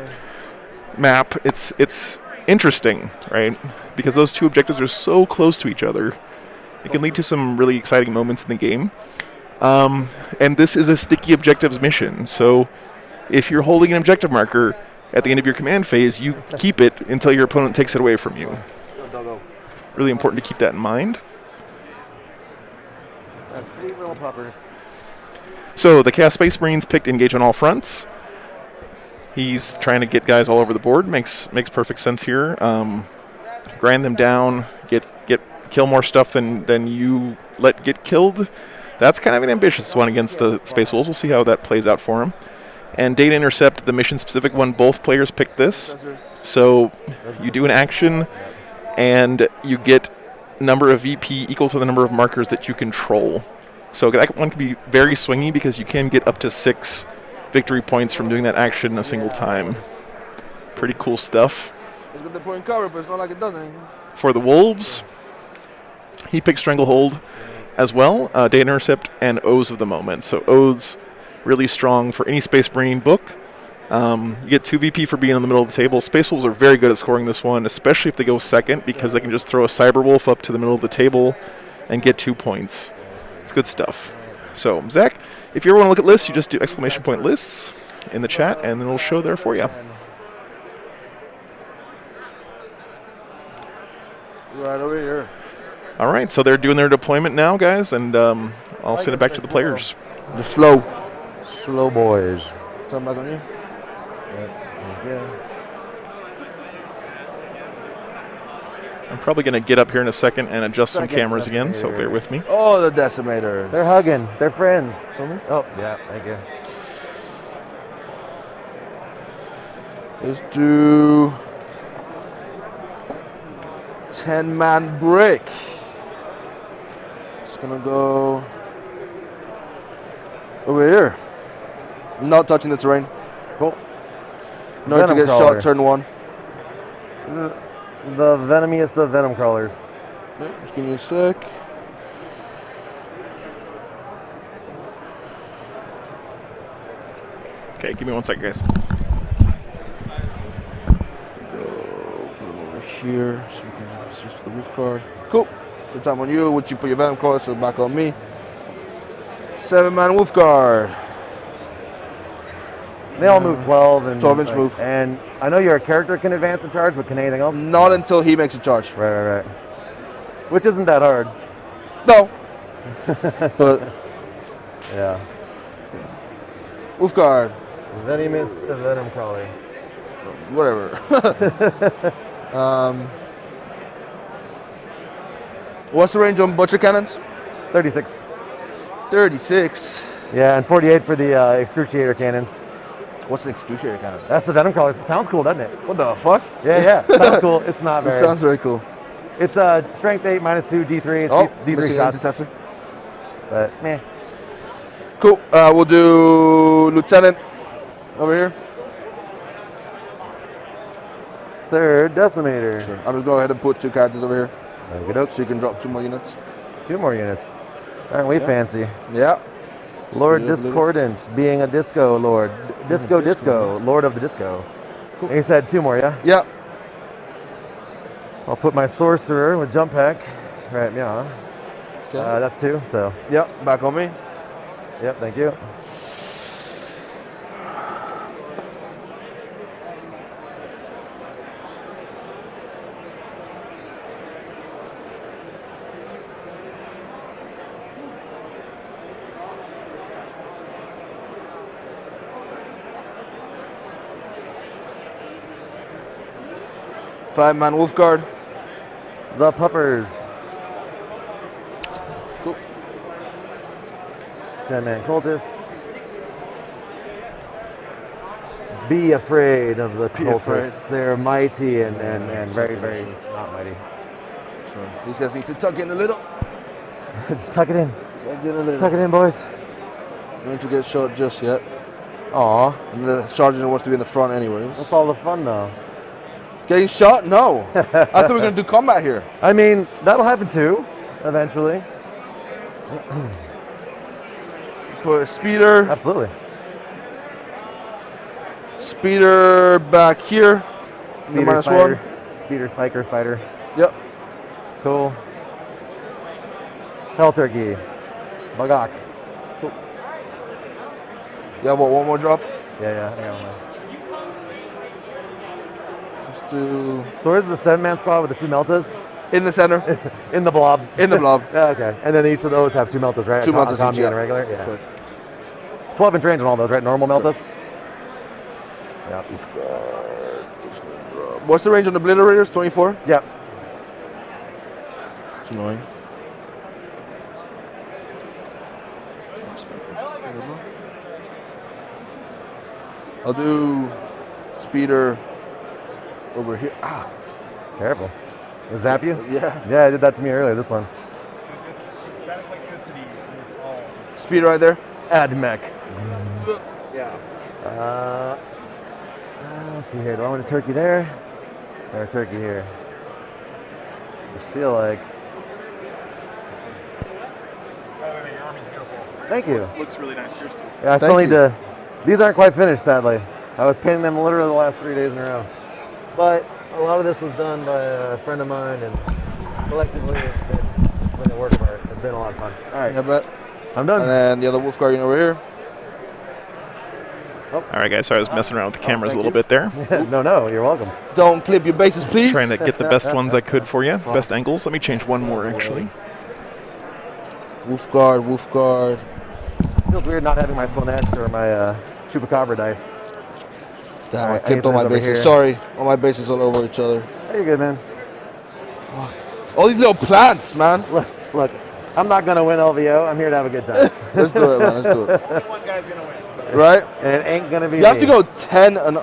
map. It's interesting, right? Because those 2 objectives are so close to each other. It can lead to some really exciting moments in the game. And this is a sticky objectives mission. So if you're holding an objective marker at the end of your command phase, you keep it until your opponent takes it away from you. Really important to keep that in mind. That's 3 little puppers. So the Chaos Space Marines picked engage on all fronts. He's trying to get guys all over the board. Makes perfect sense here. Grind them down, kill more stuff than you let get killed. That's kind of an ambitious one against the Space Wolves. We'll see how that plays out for him. And Data Intercept, the mission-specific one, both players picked this. So you do an action, and you get number of VP equal to the number of markers that you control. So that one can be very swingy because you can get up to 6 victory points from doing that action a single time. Pretty cool stuff. It's got the point cover, but it's not like it does anything. For the Wolves, he picked Stranglehold as well, Data Intercept, and Oaths of the Moment. So Oaths, really strong for any Space Marine book. You get 2 VP for being in the middle of the table. Space Wolves are very good at scoring this one, especially if they go second, because they can just throw a Cyberwolf up to the middle of the table and get 2 points. It's good stuff. So, Zach, if you ever want to look at lists, you just do !point lists in the chat, and then it'll show there for you. Right over here. All right, so they're doing their deployment now, guys, and I'll send it back to the players. The slow boys. Turn back on you. I'm probably going to get up here in a second and adjust some cameras again, so bear with me. Oh, the Decimators. They're hugging. They're friends. Oh, yeah, thank you. Let's do 10-man break. It's gonna go over here. Not touching the terrain. Cool. No need to get shot turn 1. The venomiest of venom crawlers. Yeah, just give me a sec. Okay, give me 1 second, guys. Go put them over here so we can switch the roof card. Cool. So time on you, which you put your venom card, so back on me. 7-man wolf guard. They all move 12 and 12-inch move. And I know your character can advance a charge, but can anything else? Not until he makes a charge. Right. Which isn't that hard. No. But yeah. Wolf guard. Venomous venom crawler. Whatever. What's the range on butcher cannons? 36. 36. Yeah, and 48 for the excruciator cannons. What's an excruciator cannon? That's the venom crawlers. It sounds cool, doesn't it? What the fuck? Yeah. Sounds cool. It's not very. It sounds very cool. It's strength 8 -2 D3. It's D3 shots. Intercessor. But meh. Cool. We'll do lieutenant over here. 3rd decimator. Sure. I'll just go ahead and put 2 characters over here. Okey-doke. So you can drop 2 more units. 2 more units. Aren't we fancy? Yeah. Lord Discordant, being a disco lord. Disco, Lord of the Disco. Cool. And you said 2 more, yeah? Yeah. I'll put my sorcerer with jump pack. Right, yeah. Okay. That's 2, so. Yep, back on me. Yep, thank you. Five-man wolf guard. The puppers. Cool. 10-man cultists. be afraid of the Be afraid. cultists. They're mighty and very, very not mighty. So these guys need to tuck in a little. Just tuck it in. Tuck in a little. Tuck it in, boys. Going to get shot just yet. Aw. And the sergeant wants to be in the front anyways. That's all the fun, though. Getting shot? No. I thought we were going to do combat here. I mean, that'll happen too, eventually. Put a speeder. Absolutely. Speeder back here. Speeder, minus spider. one. Speeder, spiker, spider. Yep. Cool. Hell turkey. Bagok. Cool. You have what, one more drop? Yeah, I got one more. Let's do... So where's the 7-man squad with the 2 meltas? In the center. In the blob. In the blob. Yeah, okay. And then each of those have 2 meltas, right? 2 meltas Combi each, yeah. and regular? Yeah. Good. 12-inch range on all those, right? Normal meltas? Yeah. What's the range on the obliterators? 24? Yep. It's annoying. I'll do speeder over here. Ah. Careful. Does it zap you? Yeah. Yeah, it did that to me earlier, this one. Static electricity is all. Speeder right there. Add mech. Yeah. Let's see here. Do I want a turkey there? Or a turkey here? I feel like. By the way, your army's beautiful. Thank you. Looks really nice. Yours too. Yeah, I still need to. These aren't quite finished, sadly. I was painting them literally the last 3 days in a row. But a lot of this was done by a friend of mine, and collectively it's been a work of art. It's been a lot of fun. All right. Yeah, but I'm done. And then the other wolf guardian over here. All right, guys. Sorry, I was messing around with the cameras a little bit there. No, you're welcome. Don't clip your bases, please. Trying to get the best ones I could for you. Best angles. Let me change one more, actually. Wolf guard, wolf guard. Feels weird not having my Slanesh or my Chupacabra dice. Damn, Right, I clipped all my over bases. here. Sorry, all my bases all over each other. Hey, you're good, man. All these little plants, man. Look, I'm not gonna win LVO. I'm here to have a good time. Let's do it, man. Let's do it. One guy's gonna win. Right? And it ain't gonna be. You have me. to go 10 and.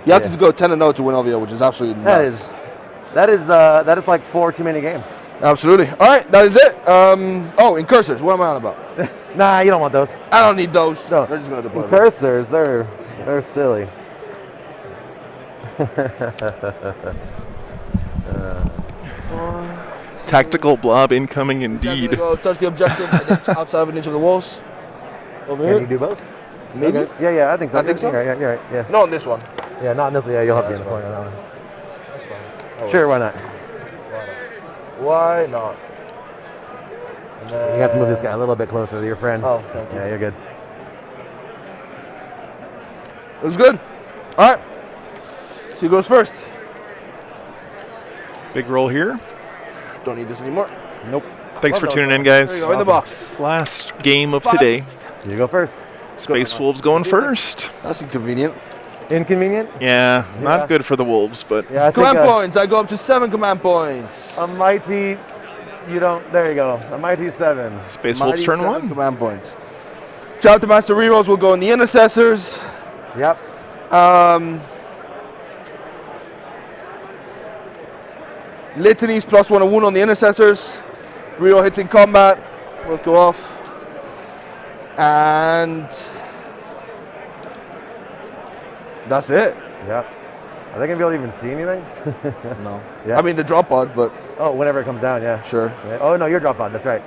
You have to go 10-0 to win LVO, which is absolutely nuts. That is like 4 too many games. Absolutely. All right, that is it. Oh, incursors. What am I on about? Nah, you don't want those. I don't need those. No. They're just gonna deploy. Cursors, they're silly. Tactical blob incoming These guys are indeed. gonna go touch the objective an inch outside of an inch of the walls. Over Can here. you do both? Maybe. Okay. Yeah, I think so. I think so. You're right. Yeah. Not on this one. Yeah, not in this one. Yeah, you'll have to be in the corner on that one. That's fine. Sure, why not? Why not? And then, You have to move this guy a little bit closer to your friend. Oh, thank you. Yeah, you're good. It was good. All right. So who goes first? Big roll here. Don't need this anymore. Nope. Thanks for Well tuning done. in, guys. There you go, in the box. Last game of today. You go first. Space Wolves going first. That's inconvenient. Inconvenient? Yeah, Yeah. not good for the Wolves, but Yeah, I think Command points. I go up to 7 command points. a mighty. You don't. There you go. A mighty 7. Space Wolves Mighty turn 7 1. command points. Chapter Master rerolls will go in the intercessors. Yep. Litanies +1 a wound on the intercessors. Reroll hits in combat will go off. And that's it. Yep. Are they gonna be able to even see anything? No. Yeah. I mean the drop pod, but Oh, whenever it comes down, yeah. sure. Yeah. Oh no, your drop pod. That's right.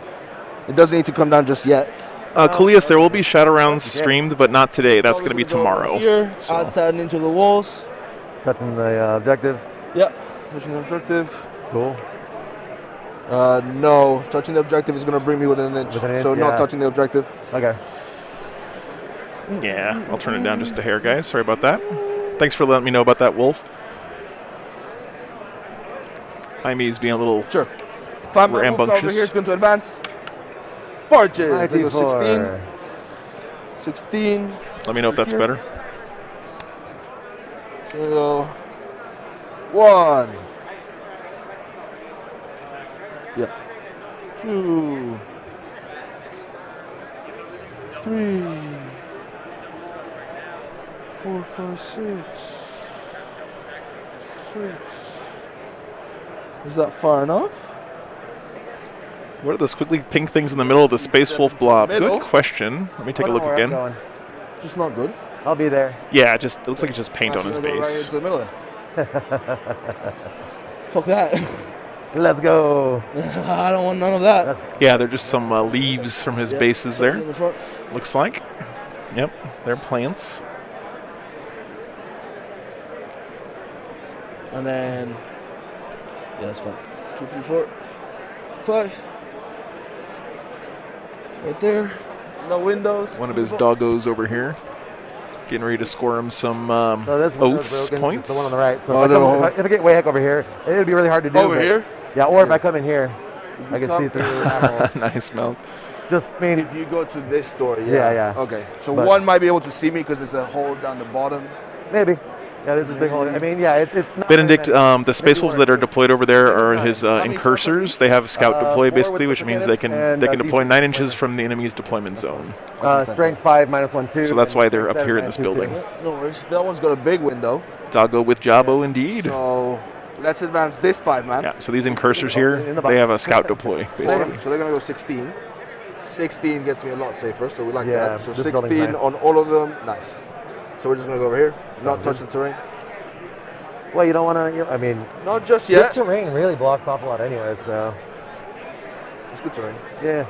It doesn't need to come down just yet. Coolius, there will be shadow rounds streamed, but not today. That's going to be tomorrow. Here, So. outside into the walls. Touching the objective. Yep. Touching the objective. Cool. No, touching the objective is going to bring me within an inch. Within an So inch, not yeah. touching the objective. Okay. Yeah, I'll turn it down just a hair, guys. Sorry about that. Thanks for letting me know about that, Wolf. Jaime's being a little Sure. 5 we're more over rambunctious. here. It's going to advance. Forges. They go 94. 16. 16. Let me know if that's Here. better. There we go. 1. Yeah. 2. 3. 4, 5, 6. Is that far enough? What are those quickly pink things in the middle of the Space Wolf blob? middle. Good question. Let me take a look Where I'm again. going. Just not good. I'll be there. Yeah, it looks like it's just paint on his Actually, I'm gonna go right base. into the middle then. Fuck that. Let's go. I don't want none of that. Yeah, they're just some leaves from his Yep, bases there. in the front. Looks like. Yep, they're plants. And then, yeah, that's fine. 2, 3, 4, 5. Right there. No windows. One of his doggos over here. Getting ready to score him some This one is oaths broken, points. it's the one on the right. So Oh, if, no. if I get way heck over here, it would be really hard to do. Over but- here? Yeah, or if I come in here, I can see through that hole. Nice, Mel. Just mean If you go to this door, yeah. Yeah, yeah. Okay, so But- one might be able to see me because there's a hole down the bottom. maybe. Yeah, this is a big hole. I mean, yeah, it's not Benedict, that- the Space Wolves that are deployed over there are his incursors. They have scout deploy basically, which means they can deploy 9 inches from the enemy's deployment zone. strength 5 -1, 2. So that's why they're up here in this building. No worries. That one's got a big window. Doggo with Jabbo, indeed. So let's advance this 5 man. Yeah. So these incursors here, they have a scout deploy basically. So they're gonna go 16. 16 gets me a lot safer, so we like Yeah, that. So this building's 16 nice. on all of them, nice. So we're just gonna go over here, not touch the terrain. Well, you don't want to. I mean, Not just yet. this terrain really blocks off a lot, anyway. So It's good terrain. yeah.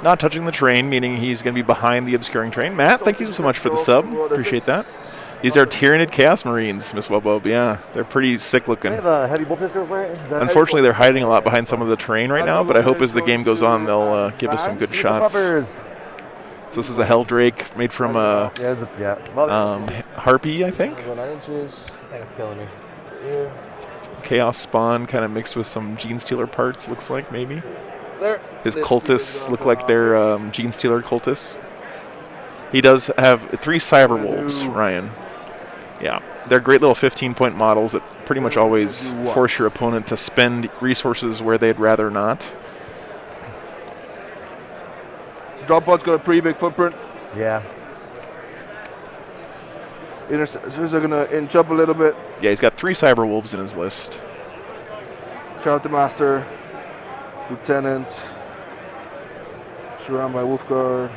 Not touching the terrain, meaning he's going to be behind the obscuring terrain. Matt, thank you so much for the sub. Appreciate that. These are Tyranid Chaos Marines, Miss Webbob. Yeah, they're pretty sick looking. They have a heavy bull pistols, right? Is that Unfortunately, they're hiding a lot behind some of the terrain right now, but I hope as the game goes on, they'll give us some good shots. Puppers. So this is a Helldrake made from Yeah. Well, Harpy, I think. Go 9 inches. I think it's killing me. Here. Chaos Spawn kind of mixed with some Gene Stealer parts, looks like, maybe. There. His This cultists dude look is like they're Gene Stealer cultists. He does have 3 Cyber Wolves, Ryan. Yeah. They're great little 15-point models that pretty much always force your opponent to spend resources where they'd rather not. Drop pod's got a pretty big footprint. Yeah. Intercessors are gonna inch up a little bit. Yeah, he's got 3 Cyber Wolves in his list. Charter Master, Lieutenant, surrounded by Wolf Guard.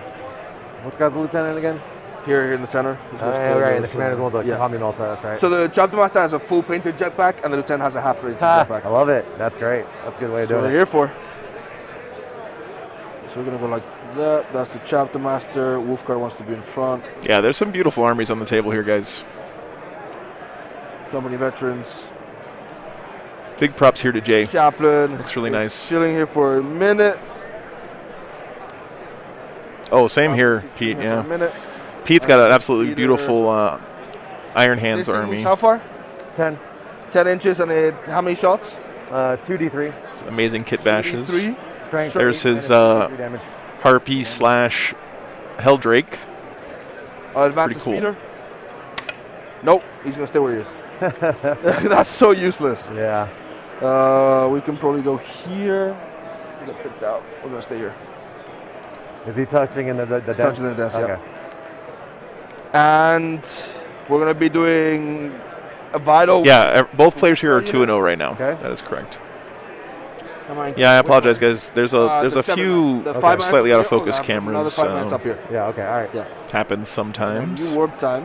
Which guy's the lieutenant again? Here in the center. He's gonna stay Right. there, The so- commanders want the yeah. Omni Malta. That's right. So the Chapter Master has a full painted jetpack, and the Lieutenant has a half painted jetpack. I love it. That's great. That's a good way of That's what doing we're it. here for. So we're gonna go like that. That's the Chapter Master. Wolf Guard wants to be in front. Yeah, there's some beautiful armies on the table here, guys. Company veterans. Big props here to Jay. Chaplain. Looks really is nice. Chilling here for a minute. Oh, same here, Pete. For a Yeah. minute. Pete's got an absolutely beautiful Iron Hands This thing army. moves how far? 10. 10 inches and how many shots? 2d3. It's amazing kit bashes. 3. Strength. There's his 3 damage. Harpy / Helldrake. Advance Pretty the cool. speeder. Nope, he's gonna stay where he is. That's so useless. Yeah. We can probably go here. We got picked out. We're gonna stay here. Is he touching in the dents? Touching the dents, Okay. yeah. And we're gonna be doing a vital. Yeah, both players here are 2-0 right now. Okay. That is correct. Am I- Yeah, I apologize, guys. There's the a 7 few man. The 5 man slightly up out of here, focus we'll have Another cameras. 5 minutes up here. Yeah, okay, all right. Yeah. Happens sometimes. New warp time,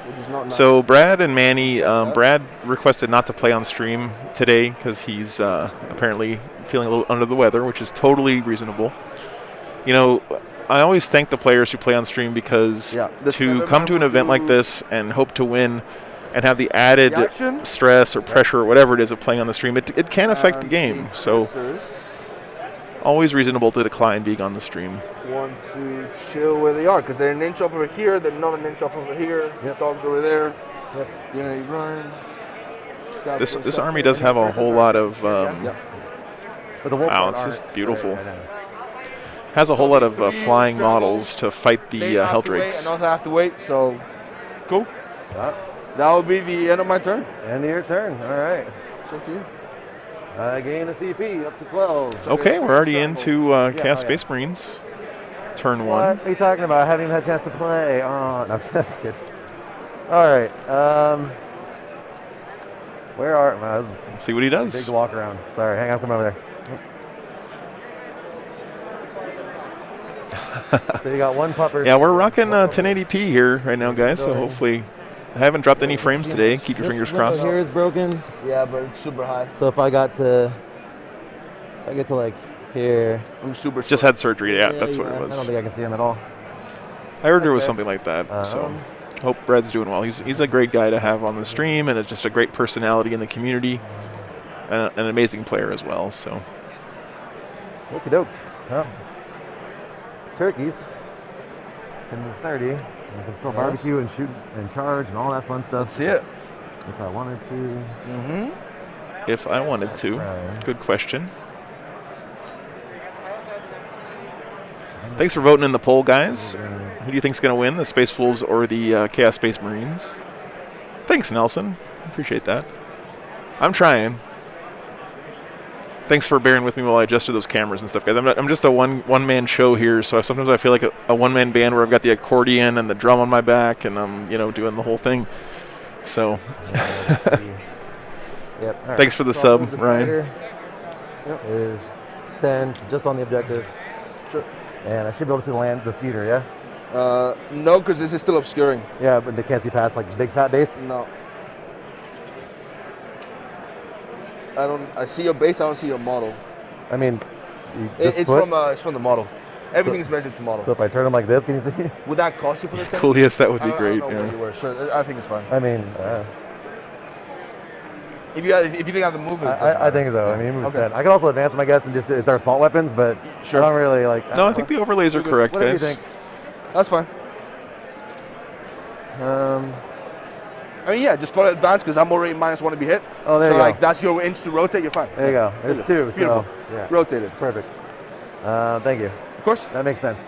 which is not nice. So Brad and Manny, Brad requested not to play on stream today because he's apparently feeling a little under the weather, which is totally reasonable. You know, I always thank the players who play on stream because to come to an event like this and hope to win and have the added stress or pressure or whatever it is of playing on the stream, it can affect the game. So always reasonable to decline being on the stream. Want to chill where they are because they're an inch off over here. They're not an inch off over here. Dogs over there. Yep. Yeah, you run. This army does have a whole lot of. But the wolf Wow, aren't it's just right, beautiful. right, I know. Has a whole lot of flying models to fight the They have to wait, Helldrakes. and also have to wait. So, cool. That will be the end of my turn. End of your turn. All right. It's up to you. Gain a CP up to 12. Okay, we're already into Chaos yeah. Space Marines. Turn What 1. are you talking about? I haven't even had a chance to play. Oh, no, I'm just kidding. All right. Where are? Let's see what he does. Big walk around. Sorry, hang on, come over there. So you got one pupper. Yeah, we're rocking 1080p here right now, guys. So hopefully, I haven't dropped any frames today. Keep your fingers crossed. Here is broken. Yeah, but it's super high. So if I get to like here. I'm super. Just had surgery. Yeah, that's what it was. I don't think I can see him at all. I heard there was something like that. So hope Brad's doing well. He's a great guy to have on the stream, and just a great personality in the community, and an amazing player as well. So. Okie doke. Well, turkeys can move 30. And you can still barbecue and shoot and charge and all that fun stuff. Let's see it. If I wanted to. Mm-hmm. If I wanted to. Good question. Thanks for voting in the poll, guys. Who do you think's going to win, the Space Wolves or the Chaos Space Marines? Thanks, Nelson. Appreciate that. I'm trying. Thanks for bearing with me while I adjusted those cameras and stuff, guys. I'm just a one-man show here, so sometimes I feel like a one-man band where I've got the accordion and the drum on my back, and I'm doing the whole thing. So, yep. Right. Thanks for the sub, Ryan. Yep. Is 10 just on the objective. Sure. And I should be able to see the speeder, yeah? No, because this is still obscuring. Yeah, but they can't see past like the big fat base? No. I see your base, I don't see your model. I mean, it's from the model. Everything is measured to model. So if I turn them like this, can you see? Would that cost you for the tank? Cool, yes, that would be I great. don't know where you were. Sure, I think it's fine. I mean, if you think I have to move it, I think so. I mean, it moves 10. I can also advance them, I guess, and just it's our assault weapons, but sure. I don't really like. No, I think the overlays are correct, What do you guys. think? That's fine. I mean, yeah, just call it advanced because I'm already -1 to be hit. Oh, there so you go. like that's your inch to rotate. You're fine. There you go. There's two. Beautiful. So yeah, rotate it. Perfect. Thank you. Of course. That makes sense.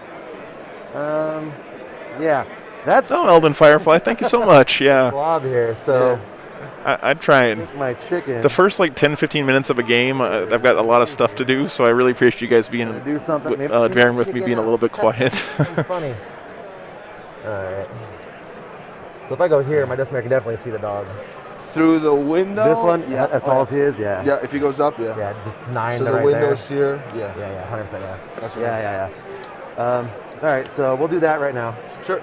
Yeah, that's. Oh, Elden Firefly, thank you so much. Yeah. Blob here. So. I'm trying. My chicken. The first like 10-15 minutes of a game, I've got a lot of stuff to do, so I really appreciate you guys being do something. bearing with me being a little bit quiet. Funny. All right. So if I go here, my decimator can definitely see the dog. Through the window? This one? Yeah. As tall as he is? Yeah. Yeah, if he goes up, yeah. Yeah, just 9 so to the right window's there. here? Yeah. Yeah, 100%, yeah. That's right. Yeah. All right, so we'll do that right now. Sure.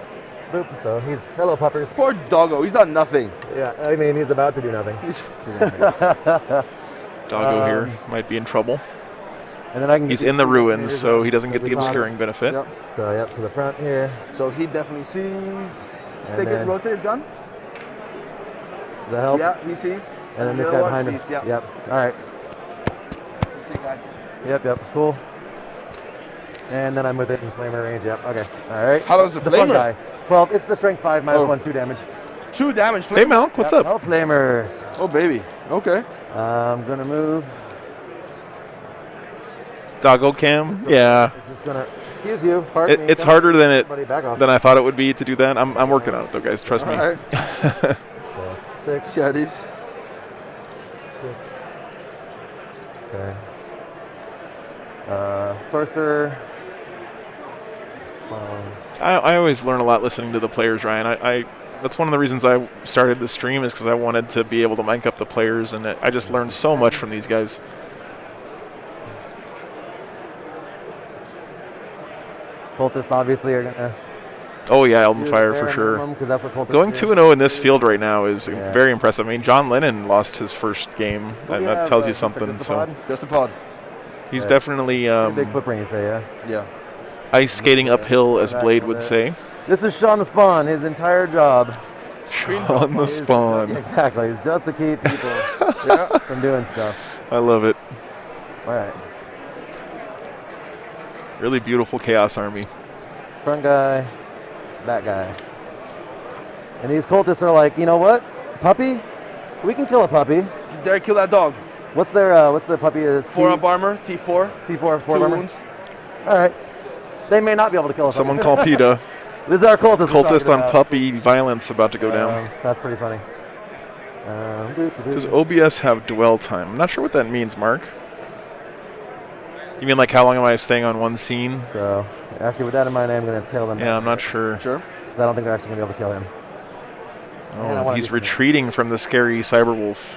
Boop. So he's, hello, puppers. Poor doggo, he's done nothing. Yeah, I mean, he's about to do nothing. Doggo here might be in trouble. And then I can He's in the ruins, so he doesn't get the obscuring benefit. Yep. So, yep, to the front here. So he definitely sees. Stick it, then- rotate his gun. The help. Yeah, he sees. And then the this other guy one behind him. sees, yeah. Yep. All right. Same guy. Yep. Cool. And then I'm within flamer range. Yep. Okay. All right. How does the front flamer? guy? 12. It's the strength 5 minus 1, 2 damage. 2 damage. Hey, Malk, what's up? No flamers. Oh, baby. Okay. I'm gonna move. Doggo cam, yeah. It's just gonna. Excuse you. Pardon me. It's harder than Buddy, back off. I thought it would be to do that. I'm working on it though, guys. Trust me. All right. So 6. Yeah, these. 6. Okay. Sorcerer. 12. I always learn a lot listening to the players, Ryan. I that's one of the reasons I started the stream is because I wanted to be able to mic up the players, and I just learned so much from these guys. Cultists obviously are gonna. Oh yeah, Elden Fire for sure. Because that's what cultists Going do. 2-0 in this field right now is very impressive. I mean, John Lennon lost his first game, and that tells you something. So Just a pod. he's definitely big footprint, you say, yeah. Yeah. Ice skating uphill, as Blade would say. This is Sean the Spawn. His entire job. Sean the Spawn. Exactly. It's just to keep people from doing stuff. I love it. All right. Really beautiful Chaos Army. Front guy, back guy. And these cultists are like, you know what? Puppy? We can kill a puppy. Did you dare kill that dog? What's their what's the puppy? 4 up armor, T4. T4, 4 2 armor. wounds. All right. They may not be able to kill a puppy. Someone call PETA. This is our cultist. we're Cultist talking on about. puppy violence about to go down. That's pretty funny. Does OBS have dwell time? I'm not sure what that means, Mark. You mean like how long am I staying on one scene? So, actually, with that in mind, I'm going to tail them. Yeah, I'm not sure. Sure. 'Cause I don't think they're actually going to be able to kill him. And I Oh, wanna he's do something. retreating from the scary Cyberwolf.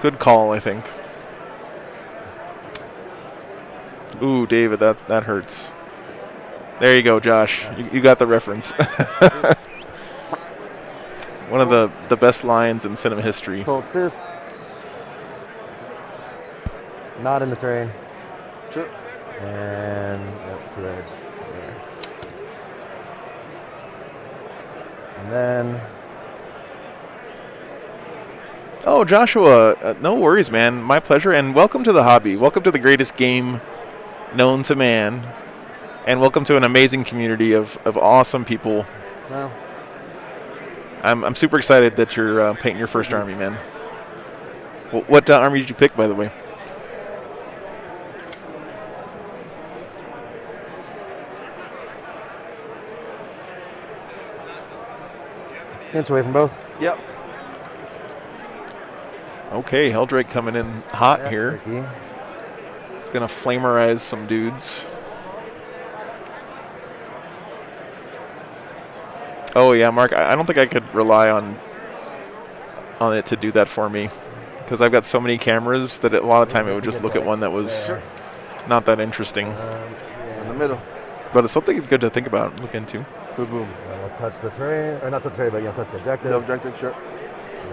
Good call, I think. Ooh, David, that hurts. There you go, Josh. You got the reference. One of the best lines in cinema history. Cultists. Not in the terrain. Sure. And up to the edge. There. And then. Oh, Joshua, no worries, man. My pleasure, and welcome to the hobby. Welcome to the greatest game known to man, and welcome to an amazing community of awesome people. Well, I'm super excited that you're painting your first army, man. What army did you pick, by the way? inch away from both. Yep. Okay, Heldrake coming in hot That's here. tricky. It's gonna flamerize some dudes. Oh yeah, Mark. I don't think I could rely on it to do that for me, because I've got so many cameras that a lot of time it would just look at one that was not that interesting. In the middle. But it's something good to think about, look into. Boom, boom. We'll touch the terrain, or not the terrain, but touch the objective. The objective, sure.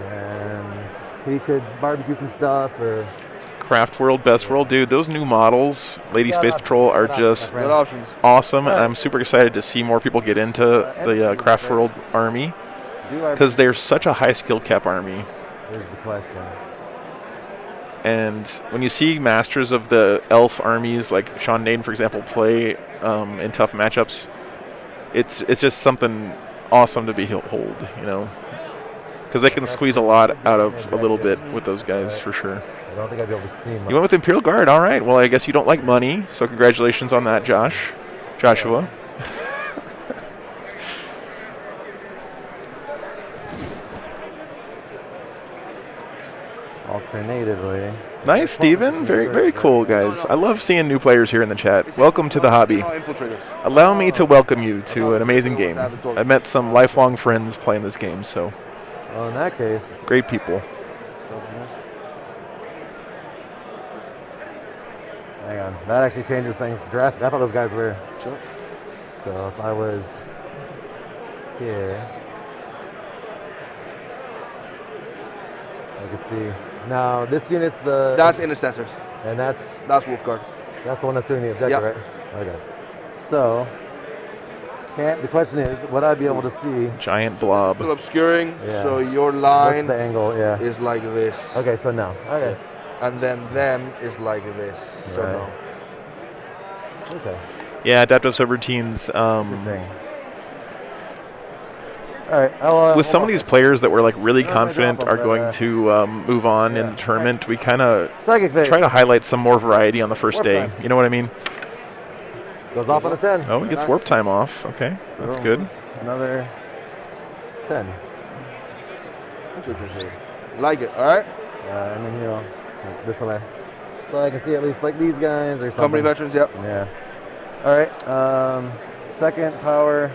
And he could barbecue some stuff, or Craft World, Best World, dude. Those new models, Lady Space Patrol, are just Good options. awesome, and I'm super excited to see more people get into the Craft World army, because they're such a high skill cap army. Here's the question. And when you see masters of the elf armies, like Sean Naden, for example, play in tough matchups, it's just something awesome to behold, you know, because they can squeeze a lot out of a little bit with those guys for sure. I don't think I'd be able to see much. You went with Imperial Guard, all right. Well, I guess you don't like money, so congratulations on that, Joshua. Alternatively. Nice, Steven. Very cool, guys. I love seeing new players here in the chat. Welcome to the hobby. Allow me to welcome you to an amazing game. I met some lifelong friends playing this game, so. Well, in that case. Great people. Hang on. That actually changes things drastically. I thought those guys were. Sure. So if I was here, I could see. Now this unit's the. That's intercessors. And that's Wolfguard. That's the one that's doing the objective, right? Okay. So, the question is, would I be able to see? Giant blob. Still obscuring, Yeah. so your line What's the angle? Yeah. is like this. Okay, so no. Okay. And then them is like this. So Right. no. Okay. Yeah, adaptive subroutines. Interesting. All right. With some of these players that we're like really confident are going to move on in the tournament, we kind of Psychic phase. try to highlight some more variety on the first day. You know what I mean? Goes off on a 10. Oh, he gets warp time off. Okay, that's good. Another 10. Like it, all right? And then he'll this way. So I can see at least like these guys or something. Company veterans, yep. Yeah. All right. Second power.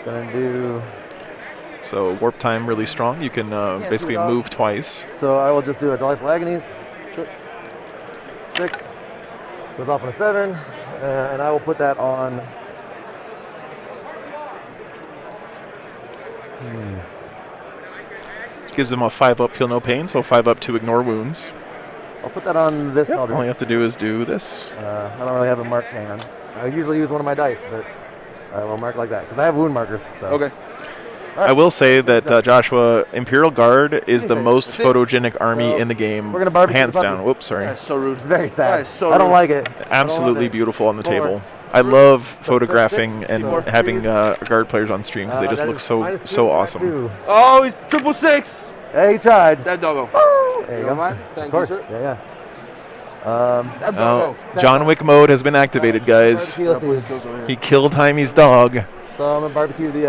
Gonna do. So warp time really strong. You can basically move twice. So I will just do a Delightful Agonies. Sure. 6. Goes off on a 7. And I will put that on. Gives them a 5-up, feel no pain. So 5-up to ignore wounds. I'll put that on this. Yep. All you have to do is do this. I don't really have a mark. Hang on. I usually use one of my dice, but I will mark like that because I have wound markers. So. Okay. I will say that Joshua, Imperial Guard is the most photogenic army in the game. We're gonna barbecue hands the down. Whoops, sorry. That's so rude. It's very sad. That is so I don't rude. like it. Absolutely beautiful on the Four. table. I love photographing and having guard players on stream because they just look so awesome. Oh, he's 666. Hey, he tried. That doggo. There you don't go. mind? Thank Of course. you, sir. Yeah. That doggo. John Wick mode has been activated, guys. He killed Jaime's dog. So I'm gonna barbecue the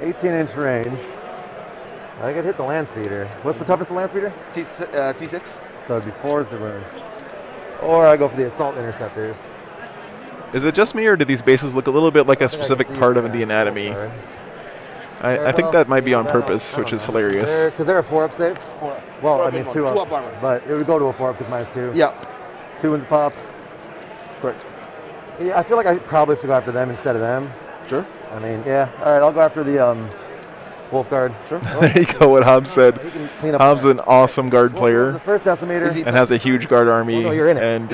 18-inch range. I could hit the land speeder. What's the toughest of land speeder? T6. So it'd be 4s to wounds. Or I go for the assault interceptors. Is it just me, or do these bases look a little bit like a specific part of the anatomy? I think that might be on purpose, which is hilarious. Because they're a 4-up save. Well, I mean 2-up. 2-up armor. But it would go to a 4-up because mine's 2. Yeah. 2 wins a pop. Correct. Yeah, I feel like I probably should go after them instead of them. Sure. I mean, yeah. All right, I'll go after the Wolf Guard. Sure. There you go, what Hobbs said. Hobbs is an awesome guard player. The first decimator. And has a huge guard army. Oh, no, you're in it. And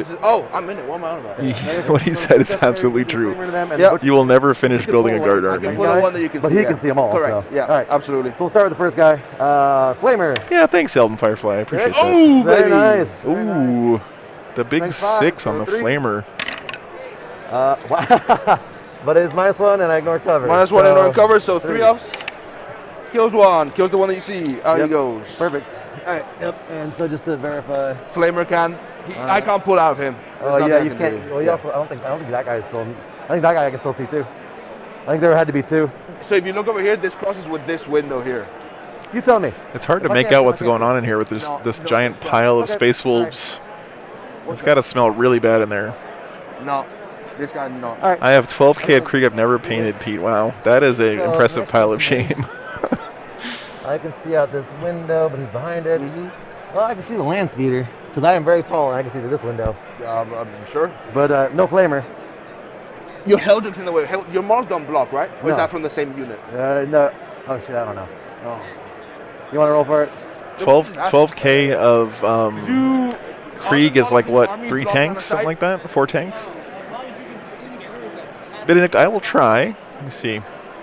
I'm in it. What am I on about? what he said is absolutely true. Yep. You will never finish building a guard I army. can pull the one that you can But see. he can see them all. Correct. So. Yeah. All right. Absolutely. So we'll start with the first guy. Flamer. Yeah, thanks, Eldon Firefly. I appreciate that. Oh, Very baby. nice. Very Ooh, nice. the big Rank 5, 6 on the so 3. Flamer. But it's -1 and I ignore cover. -1 and ignore cover, so 3 ups. Kills one. Kills the one that you see. Out he goes. Perfect. All right. Yep. And so just to verify. Flamer can. I can't pull out of him. There's Oh nothing yeah, I you can can't. do. Well, you also I don't think that guy is still. I think that guy I can still see too. I think there had to be 2. So if you look over here, this crosses with this window here. You tell me. It's hard to If I make can't- out if I what's can't going see- on in here with this No, this no, giant it's not. pile of Okay, space wolves. It's got to smell really bad in there. No, this guy no. All right. I have 12K of Krieg I've never painted, Pete. Wow, that is an So, impressive next pile of person is- shame. I can see out this window, but he's behind it. Mm-hmm. Well, I can see the land speeder because I am very tall and I can see through this window. I'm sure. But no flamer. Your Heldrick's in the way. Your Mars don't block, right? Or is No. that from the same unit? No. Oh shit, I don't know. Oh. You want to roll for it? 12K of Krieg is like what? 3 tanks, something like that? 4 tanks? Benedict, I will try. Let me see.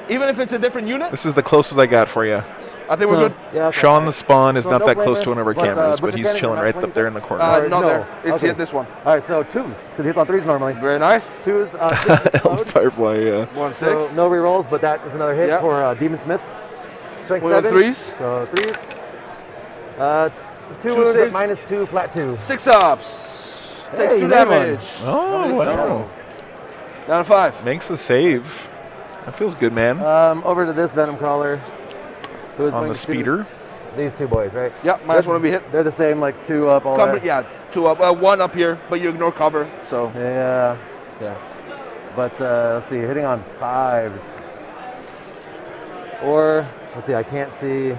Even if it's a different unit? This is the closest I got for you. I think we're good. Yeah. Okay. Sean the Spawn is So not no that close flamer, to one of our but, cameras, but Butcher he's Cannon, chilling right what up you there said? in the corner. Not no. there. It's Okay. hit this one. All right, so 2s because he hits on 3s normally. Very nice. 2s. Firefly, yeah. 1-6. So no rerolls, but that is another hit Yep. for Demon Smith. Strength We got 7. 3s. So 3s. It's the 2 Two wounds at saves. -2, flat 2. 6 ups. Takes Hey, 2 that one. damage. Oh, wow. Down to 5. Makes a save. That feels good, man. Over to this Venom Crawler. Who is On going the to shoot speeder. These 2 boys, right? Yeah, minus 1 to be hit. They're the same, like 2 up, all Cover, that. yeah, 2 up. 1 up here, but you ignore cover. So Yeah. yeah. But let's see, hitting on 5s. Or let's see, I can't see.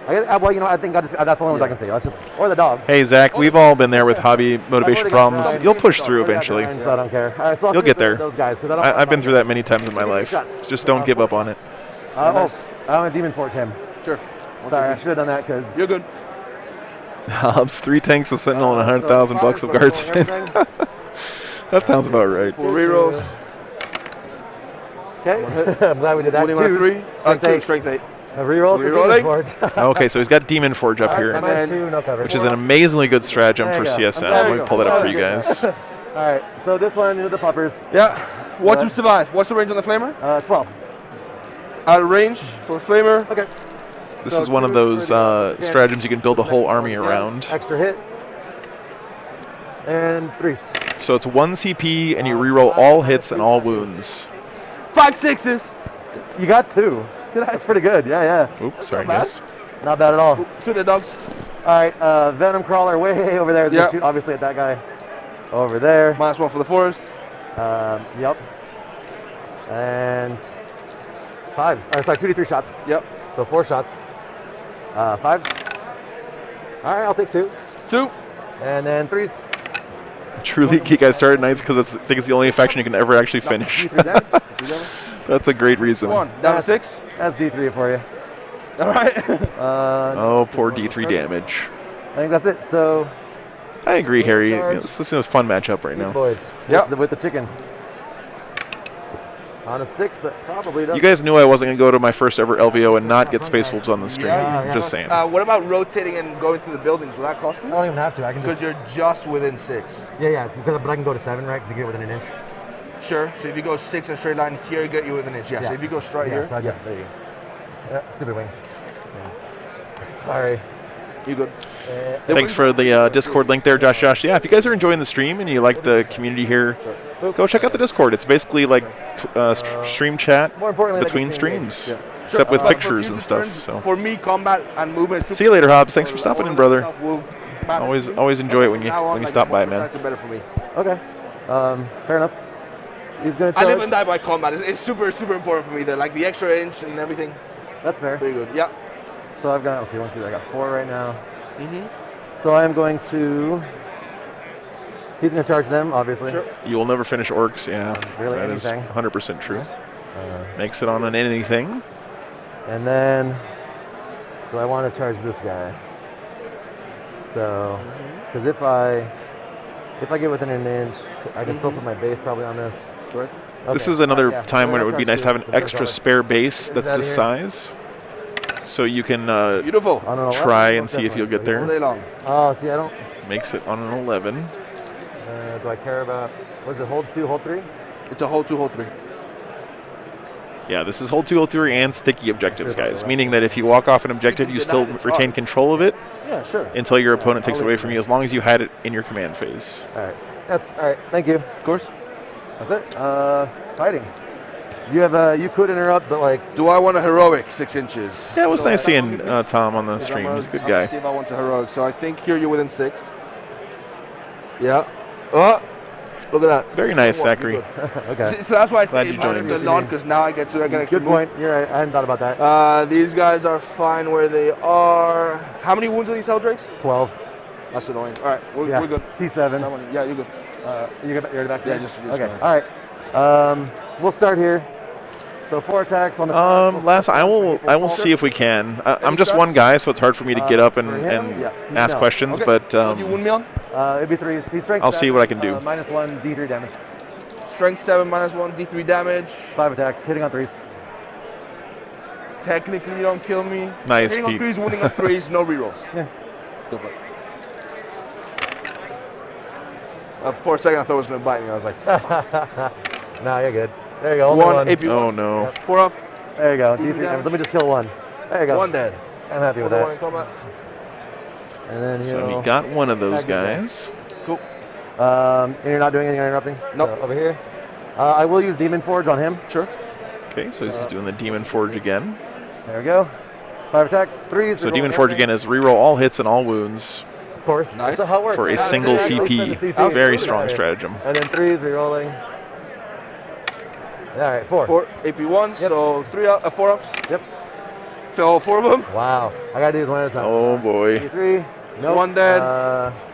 Well, you know, I think that's the only ones I can see. Let's just or the dog. Hey, Zach, we've all been there with hobby motivation problems. You'll push through eventually. So I don't care. All right, so I'll You'll shoot get there. Those guys, 'cause I don't. I've been through that many times in my life. shots. Just don't give up on it. I'm a Demon Forge him. Sure. Sorry, I should have done that because. You're good. Hobbs, 3 tanks of Sentinel and 100,000 bucks of guardsmen. That sounds about right. 4 rerolls. Okay, I'm glad we did that. What do you want? 3? Strength 2. eight. Strength 8. A reroll for Rerolling. Demon Forge. Okay, so he's got Demon Forge up here, Minus 2, no cover. which is an amazingly good stratagem There for you go. CSM. I'm glad Let we me pull that up for you got guys. All right, so this one into the puppers. Yeah. Watch him survive. What's the range on the flamer? 12. Out of range for the flamer. Okay. This So is one of 2 those for the stratagems you can build a whole army around. Extra hit. And 3s. So it's 1 CP, and you reroll all hits and all wounds. 5 6s. You got 2. That's pretty good. Yeah. Oops, sorry, not bad. guys. Not bad at all. 2 to the dogs. All right, Venom Crawler way over there. Is gonna Yep. shoot obviously at that guy over there. Minus 1 for the forest. Yep. And 5s. Or sorry, 2d3 shots. Yep. So 4 shots. 5s. All right, I'll take 2. 2. And then 3s. Truly, you guys started nights because I think it's the only faction you can ever actually finish. D3 damage. D3 damage. That's a great reason. 1. Down to 6. That's D3 for you. All right. Oh, poor D3 damage. I think that's it. So I agree, Harry. Charge. This is a fun matchup right these now. boys. Yep. With the chicken. On a 6, that probably does. You guys knew I wasn't going to go to my first ever LVO and not get Space Wolves on the stream. Yeah. Just saying. What about rotating and going through the buildings? Will that cost you? I don't even have to. I can Because just. you're just within 6. Yeah. But I can go to 7, right? Because you get within an inch. Sure. So if you go 6 in a straight line here, you get you within an inch. Yeah. So if you go straight here, So I just, there you go. Yeah, stupid wings. Sorry. You good? Thanks for the Discord link there, Josh. Yeah, if you guys are enjoying the stream and you like the community here, go check out the Discord. It's basically like stream chat More importantly, like between it's streams, Yeah. except with But for pictures future and stuff. turns, So for me, combat and movement. is see you later, Hobbs. Thanks for all stopping in, of that brother. stuff will matter to me. Always enjoy it when you Now on, when you like, stop the more by, man. precise, the better for me. Okay. Fair enough. He's going to I charge. live and die by combat. It's super, super important for me. Like the extra inch and everything. That's fair. Pretty good. Yeah. So I've got, let's see, 1, 2, I got 4 right now. Mm-hmm. So I am going to. He's going to charge them, obviously. Sure. You will never finish orcs. Yeah, Really, that is anything. 100% true. Makes it on an anything. And then, do I want to charge this guy? So, because if I get within an inch, I can still put my base probably on this. Correct. This is another time when it would be nice to have an extra spare base that's this size, so you can Beautiful. try and see if you'll get there. All day long. Oh, see, I don't. Makes it on an 11. Do I care about? Was it hold 2, hold 3? It's a hold 2, hold 3. Yeah, this is hold 2, hold 3, and sticky objectives, guys. Meaning that if you walk off an objective, you still retain control of it. Yeah, sure. Until your opponent takes it away from you, as long as you had it in your command phase. All right. That's all right. Thank you. Of course. That's it. Fighting. You have you could interrupt, but like. Do I want a heroic 6 inches? Yeah, it was nice seeing Tom on the stream. He's a good guy. See if I want a heroic. So I think here you're within 6. Yeah. Oh, look at that. Very nice, Zachary. Okay. So that's why I Glad say you joined. minus a lot, because now I get extra Good point. You're right. I hadn't thought about that. These guys are fine where they are. How many wounds are these Helldrakes? 12. That's annoying. All right, we're good. T7. Yeah, you're good. You're back to Yeah, me? just okay. go. All right. We'll start here. So 4 attacks on the. Last, I will see if we can. I'm just one guy, so it's hard for me to get up and ask questions. Okay. But What do you wound me on? It'd be 3s. He's strength. I'll see what I can do. -1 D3 damage. Strength 7, -1 D3 damage. 5 attacks, hitting on 3s. Technically, you don't kill me. Nice, Hitting on Pete. 3s, wounding on 3s, no rerolls. Yeah. Go for it. For a second, I thought it was going to bite me. I was like, No, you're good. There you go. Only One one. AP. Oh no. Yep. 4 up. There you go. D3 D3 damage. damage. Let me just kill 1. There you go. 1 dead. I'm happy with One that. in combat. And then So he'll we got one of those tag this guy. guys. Cool. And you're not doing anything or interrupting? Nope. So over here. I will use Demon Forge on him. Sure. Okay, so he's doing the Demon Forge again. There we go. 5 attacks, 3s. So Demon Forge again is reroll all hits and all wounds Of course. Nice. That's how it works. for a You gotta single spend the CP. CP. Very strong stratagem. And then 3s, rerolling. All right, 4. 4 AP1, Yep. so 4 ups. Yep. Fill all 4 of them. Wow. I gotta do this one at a time. Oh boy. 3. Nope. 1 dead.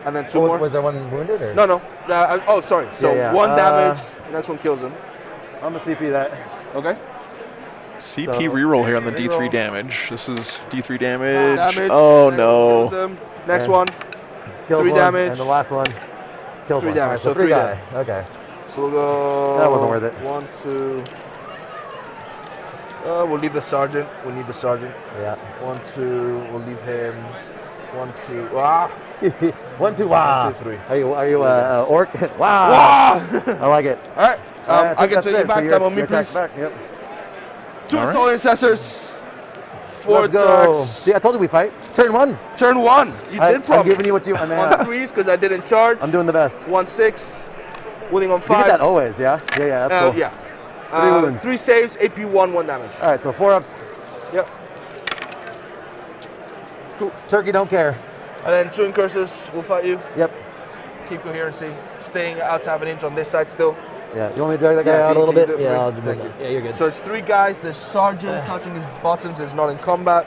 And then 2 more. Was there one wounded? Or? No. Oh, sorry. So Yeah. 1 damage. Next one kills him. I'm gonna CP that. Okay. CP So, reroll here on the D3 reroll. damage. This is D3 damage. Damage. Oh Next one kills no. him. Next And one. Kills 3 one, damage. And the last one kills 3 one. damage, Alright, so 3 3 die. dead. Okay. So we'll go. That wasn't worth it. 1, 2. We'll leave the sergeant. We need the sergeant. Yeah. 1, 2. We'll leave him. 1, 2. Ah. 1, 2. Wow. 1, 2, 3. Are you orc? Wow. I like it. All right. I think can that's take you it. So back. your- Time on me, your attack's please. back. Yep. 2 All right. assault intercessors. 4 Let's go. attacks. See, I told you we fight. Turn 1. Turn 1. You did promise. I'm giving you what you. I mean, On 3s because I didn't charge. I'm doing the best. 1, 6. Winning on 5. You get that always, yeah? Yeah, that's cool. Yeah. 3 wounds. 3 saves, AP1, 1 damage. All right, so 4 ups. Yep. Cool. Turkey don't care. And then 2 incursors will fight you. Yep. Keep coherency. Staying outside of an inch on this side still. Yeah. You want me to drag that guy out a little bit? Yeah, I'll do Thank that. you. Yeah, you're good. So it's 3 guys. The sergeant touching his buttons is not in combat.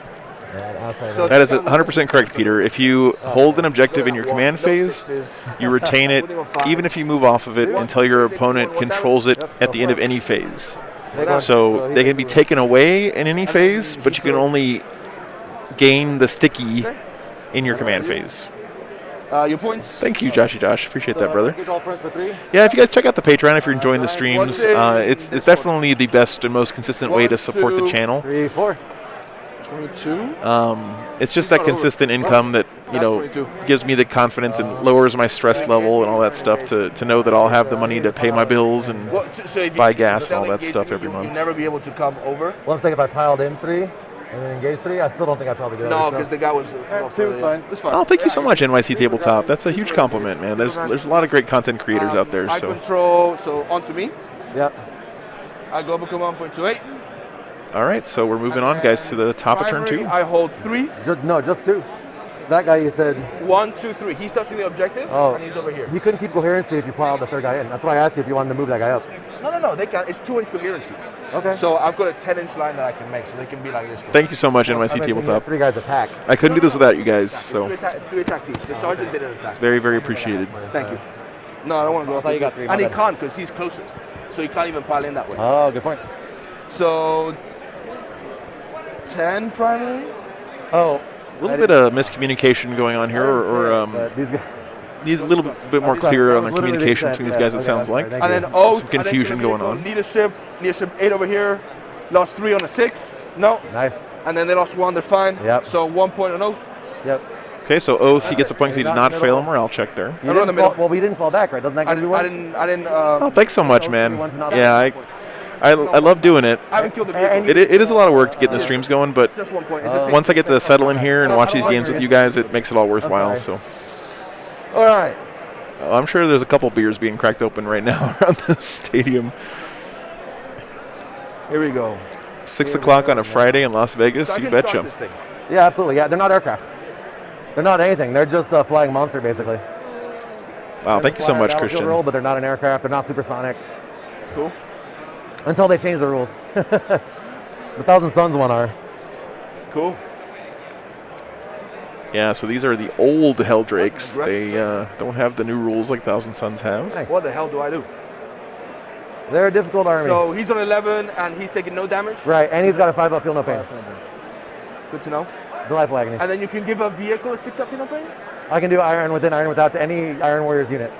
Yeah, outside So That is 100% correct, Peter. If you hold an objective in your command phase, you retain it even if you move off of it until your opponent controls it at the end of any phase. So they can be taken away in any phase, but you can only gain the sticky in your command phase. Your points. Thank you, Joshy Josh. Appreciate that, brother. Get all friends for 3. Yeah, if you guys check out the Patreon, if you're enjoying the streams, it's definitely the best and most consistent way to support the channel. 3, 4. 22. It's just that consistent income that gives me the confidence and lowers my stress level and all that stuff to know that I'll have the money to pay my bills and buy gas and all that stuff every month. You'll never be able to come over. Well, I'm saying if I piled in 3 and then engaged 3, I still don't think I'd probably do it. No, because the guy was. 2 is fine. It's fine. Oh, thank you so much, NYC Tabletop. That's a huge compliment, man. There's a lot of great content creators out there. I So control, so onto me. Yep. I go up command point to 8. all right, so we're moving on, guys, to the top of turn 2. I hold 3. Just 2. That guy you said. 1, 2, 3. He's touching the objective, and he's over here. He couldn't keep coherency if you piled the third guy in. That's why I asked you if you wanted to move that guy up. No. They can. It's 2-inch coherencies. Okay. So I've got a 10-inch line that I can make, so they can be like this. Thank you so much, NYC Tabletop. 3 guys attack. I couldn't do this without you guys, so 3 attacks each. The sergeant did an attack. it's very, very appreciated. Thank you. No, I don't want to go. I thought you got 3. And he can't because he's closest, so he can't even pile in that way. Oh, good point. So 10 primary. Oh. A little bit of miscommunication going on here, or need a little bit more clear on the communication between these guys, it sounds like. And then Oath. Some confusion going on. Leadership 8 over here. Lost 3 on a 6. No. Nice. And then they lost 1. They're fine. Yep. So 1 point on Oath. Yep. Okay, so Oath, he gets a point because he did not fail a morale check there. Well, we didn't fall back, right? Doesn't that give you one? I didn't. Oh, thanks so much, man. Yeah, I love doing it. I haven't killed the vehicle. It is a lot of work to get the streams going, but It's just 1 point. It's just once I get to settle in here and watch these games with you guys, it makes it all worthwhile. So, all right. I'm sure there's a couple beers being cracked open right now around the stadium. Here we go. 6 o'clock on a Friday in Las Vegas, you betcha. Yeah, absolutely. Yeah, they're not aircraft. They're not anything. They're just a flying monster, basically. Wow, thank you so much, Christian. Roll, but they're not an aircraft. They're not supersonic. Cool. Until they change the rules. The Thousand Suns one are. Cool. Yeah, so these are the old Helldrakes. They don't have the new rules like Thousand Suns have. Nice. What the hell do I do? They're a difficult army. So he's on 11 and he's taking no damage? Right, and he's got a 5-up feel no pain. Good to know. Delightful agony. And then you can give a vehicle a 6-up feel no pain? I can do iron within, iron without to any Iron Warriors unit.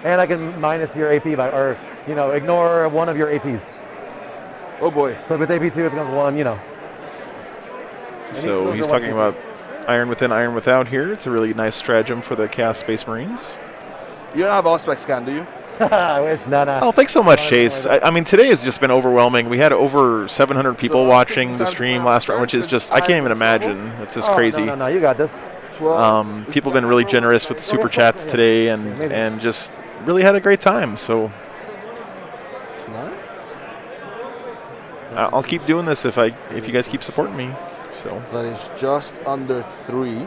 And I can minus your AP by, or, ignore one of your APs. Oh boy. So if it's AP2, it becomes 1, So he's talking about iron within, iron without here. It's a really nice stratagem for the Chaos Space Marines. You don't have Auspex scan, do you? I wish. No. Oh, thanks so much, Chase. I mean, today has just been overwhelming. We had over 700 people watching the stream last round, which is just, I can't even imagine. It's just crazy. No, you got this. People have been really generous with the super chats today and just really had a great time. So I'll keep doing this if you guys keep supporting me. So that is just under 3.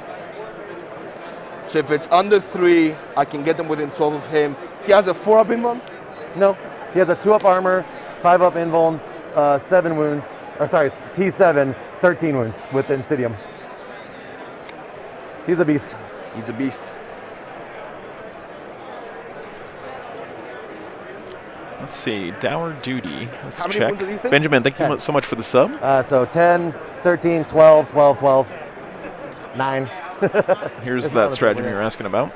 So if it's under 3, I can get them within 12 of him. He has a 4-up invuln? No, he has a 2-up armor, 5-up invuln, 7 wounds. Or sorry, T7, 13 wounds with Insidium. He's a beast. He's a beast. let's see, Dower Duty. Let's How many check. wounds are these things? Benjamin, thank you so much for the sub. So 10, 13, 12, 12, 12, 9. Here's that stratagem you were asking about.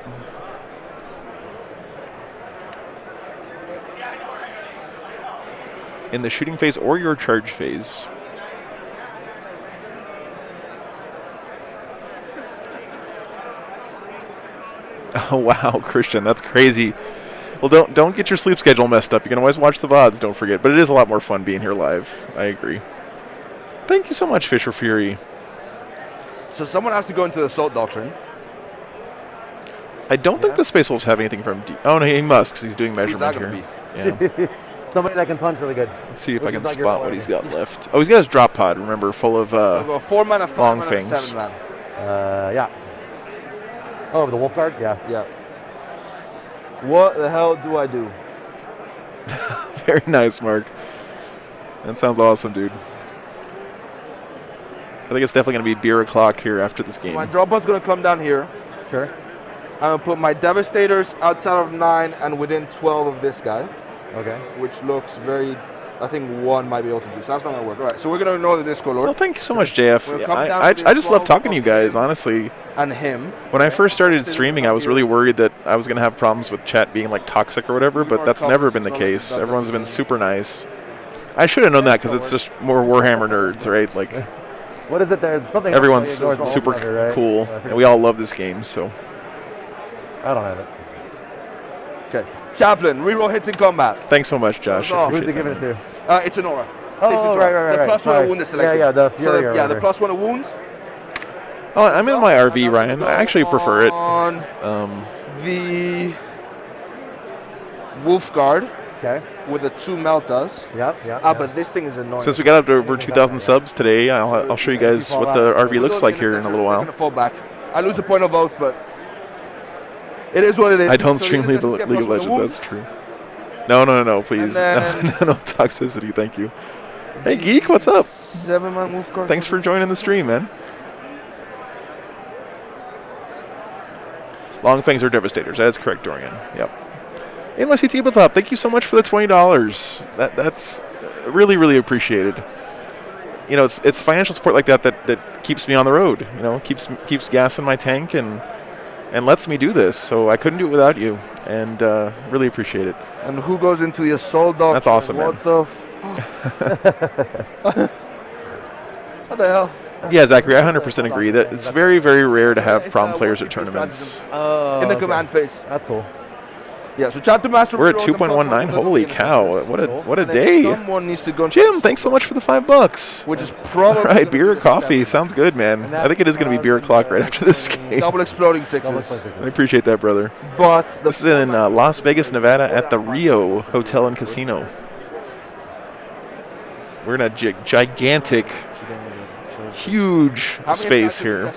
In the shooting phase or your charge phase. Oh wow, Christian, that's crazy. Well, don't get your sleep schedule messed up. You can always watch the VODs, don't forget. But it is a lot more fun being here live. I agree. Thank you so much, Fisher Fury. So someone has to go into the Assault Doctrine. I don't think the Space Wolves have anything from... Oh, no, he must, because he's doing measurement here. Yeah. Somebody that can punch really good. Let's see if I can spot what he's got left. Oh, he's got his drop pod, remember, full of so go 4 mana, 5 long mana, fangs. 7 mana. Yeah. Oh, the Wolf Guard? Yeah. Yeah. What the hell do I do? Very nice, Mark. That sounds awesome, dude. I think it's definitely going to be beer o'clock here after this game. So my drop pod's going to come down here. Sure. I'm going to put my Devastators outside of 9 and within 12 of this guy. Okay. Which looks very... I think 1 might be able to do. So that's not going to work. All right, so we're going to ignore the Disco Lord. Well, thank you so much, JF. We'll Yeah, come down I to just love talking to you guys, honestly. And him. When I first started streaming, I was really worried that I was going to have problems with chat being like toxic or whatever, but that's never been the case. Everyone's been super nice. I should have known that because it's just more Warhammer nerds, right? Like, what is it? There's something. Everyone's else super Ultimate, right? cool, and we all love this game. So I don't have it. Okay. Chaplain, reroll hits in combat. Thanks so much, Josh. Who's he giving it to? It's an aura. Oh, right. The plus 1 Sorry. wound is selected. Yeah, the Fury. So, yeah, the plus 1 wound. Oh, I'm in my RV, Ryan. I actually prefer it. On the Wolf Guard. Okay. With the 2 meltas. Yep. But this thing is annoying. Since we got up to over 2,000 subs today, I'll show you guys what the RV looks like here in a little while. I'm going to fall back. I lose a point of both, but it is what it is. I don't So stream the League innocence get of plus 1 Legends, wound. that's true. No, please. No toxicity, thank you. Hey, Geek, what's up? 7-man move card. Thanks for joining the stream, man. Long fangs are devastators. That is correct, Dorian. Yep. NYC Tabletop, thank you so much for the $20. That's really, really appreciated. You know, it's financial support like that keeps me on the road. You know, keeps gas in my tank and lets me do this. So I couldn't do it without you, and really appreciate it. And who goes into the assault dog? That's awesome, man. What the What the hell? Yeah, Zachary, I 100% agree that it's very, very rare to have prom players at tournaments. In the command phase. That's cool. Yeah, so Chapter Master. We're at 2.19. Holy cow! What a And then day! Someone needs to go. Jim, thanks so much for the $5. Which is probably all right. Beer or coffee sounds good, man. I think it is going to be beer o'clock right after this game. Double exploding sixes. I appreciate that, brother. But this is in Las Vegas, Nevada, at the Rio Hotel and Casino. We're in a gigantic, huge space here.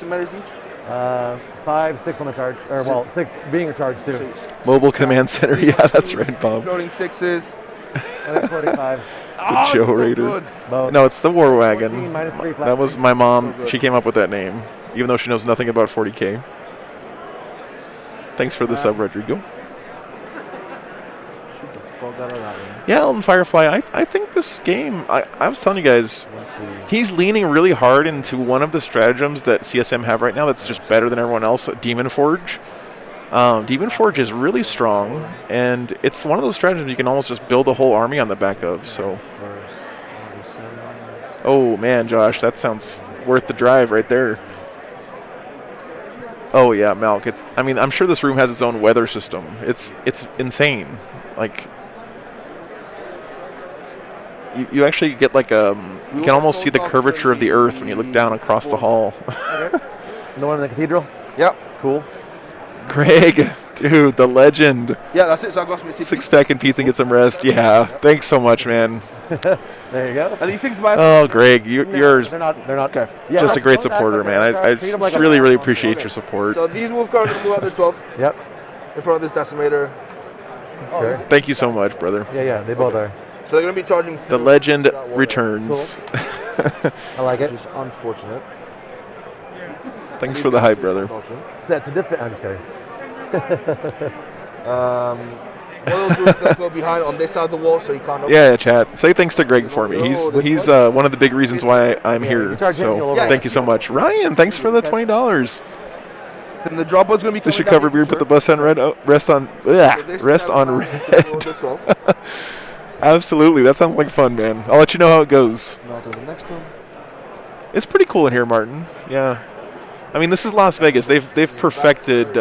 5, 6 on the charge, or well, 6 being a charge too. Mobile command center, yeah, that's right, Bob. Exploding sixes. And exploding 5s. The Joe Raider. No, it's the War Wagon. 14 minus 3 flat. That was my mom. She came up with that name, even though she knows nothing about 40K. Thanks for the sub, Rodrigo. Shoot the fuck out of that one. Yeah, Elton Firefly, I think this game, I was telling you guys, he's leaning really hard into one of the stratagems that CSM have right now that's just better than everyone else, Demon Forge. Demon Forge is really strong, and it's one of those stratagems you can almost just build a whole army on the back of, so. Oh, man, Josh, that sounds worth the drive right there. Oh, yeah, Malk, I'm sure this room has its own weather system. It's insane. Like, you actually get like you can almost see the curvature of the earth when you look down across the hall. The one in the cathedral? Yep. Cool. Greg, dude, the legend. Yeah, that's it. So I got some 6-pack and pizza and get some rest. Yeah, thanks so much, man. There you go. And these things might. Oh, Greg, yours. They're not. Okay. Yeah, just a great supporter, man. I really, really appreciate your support. So these wolf cards are going to move out their 12th. Yep. In front of this decimator. Sure. Thank you so much, brother. Yeah, they both are. So they're going to be charging. The legend returns. Cool. I like it. Which is unfortunate. Thanks for the hype, brother. Set to defend. I'm just kidding. What they'll do is they'll go behind on this side of the wall so he can't open. Yeah, chat. Say thanks to Greg for me. He's one of the big reasons why I'm here. So thank you so much. Ryan, thanks for the $20. Then the drop pod's going to be This should cover beer, put the bus on red. Oh, rest on red. Absolutely. That sounds like fun, man. I'll let you know how it goes. Now to the next one. It's pretty cool in here, Martin. Yeah. I mean, this is Las Vegas. They've perfected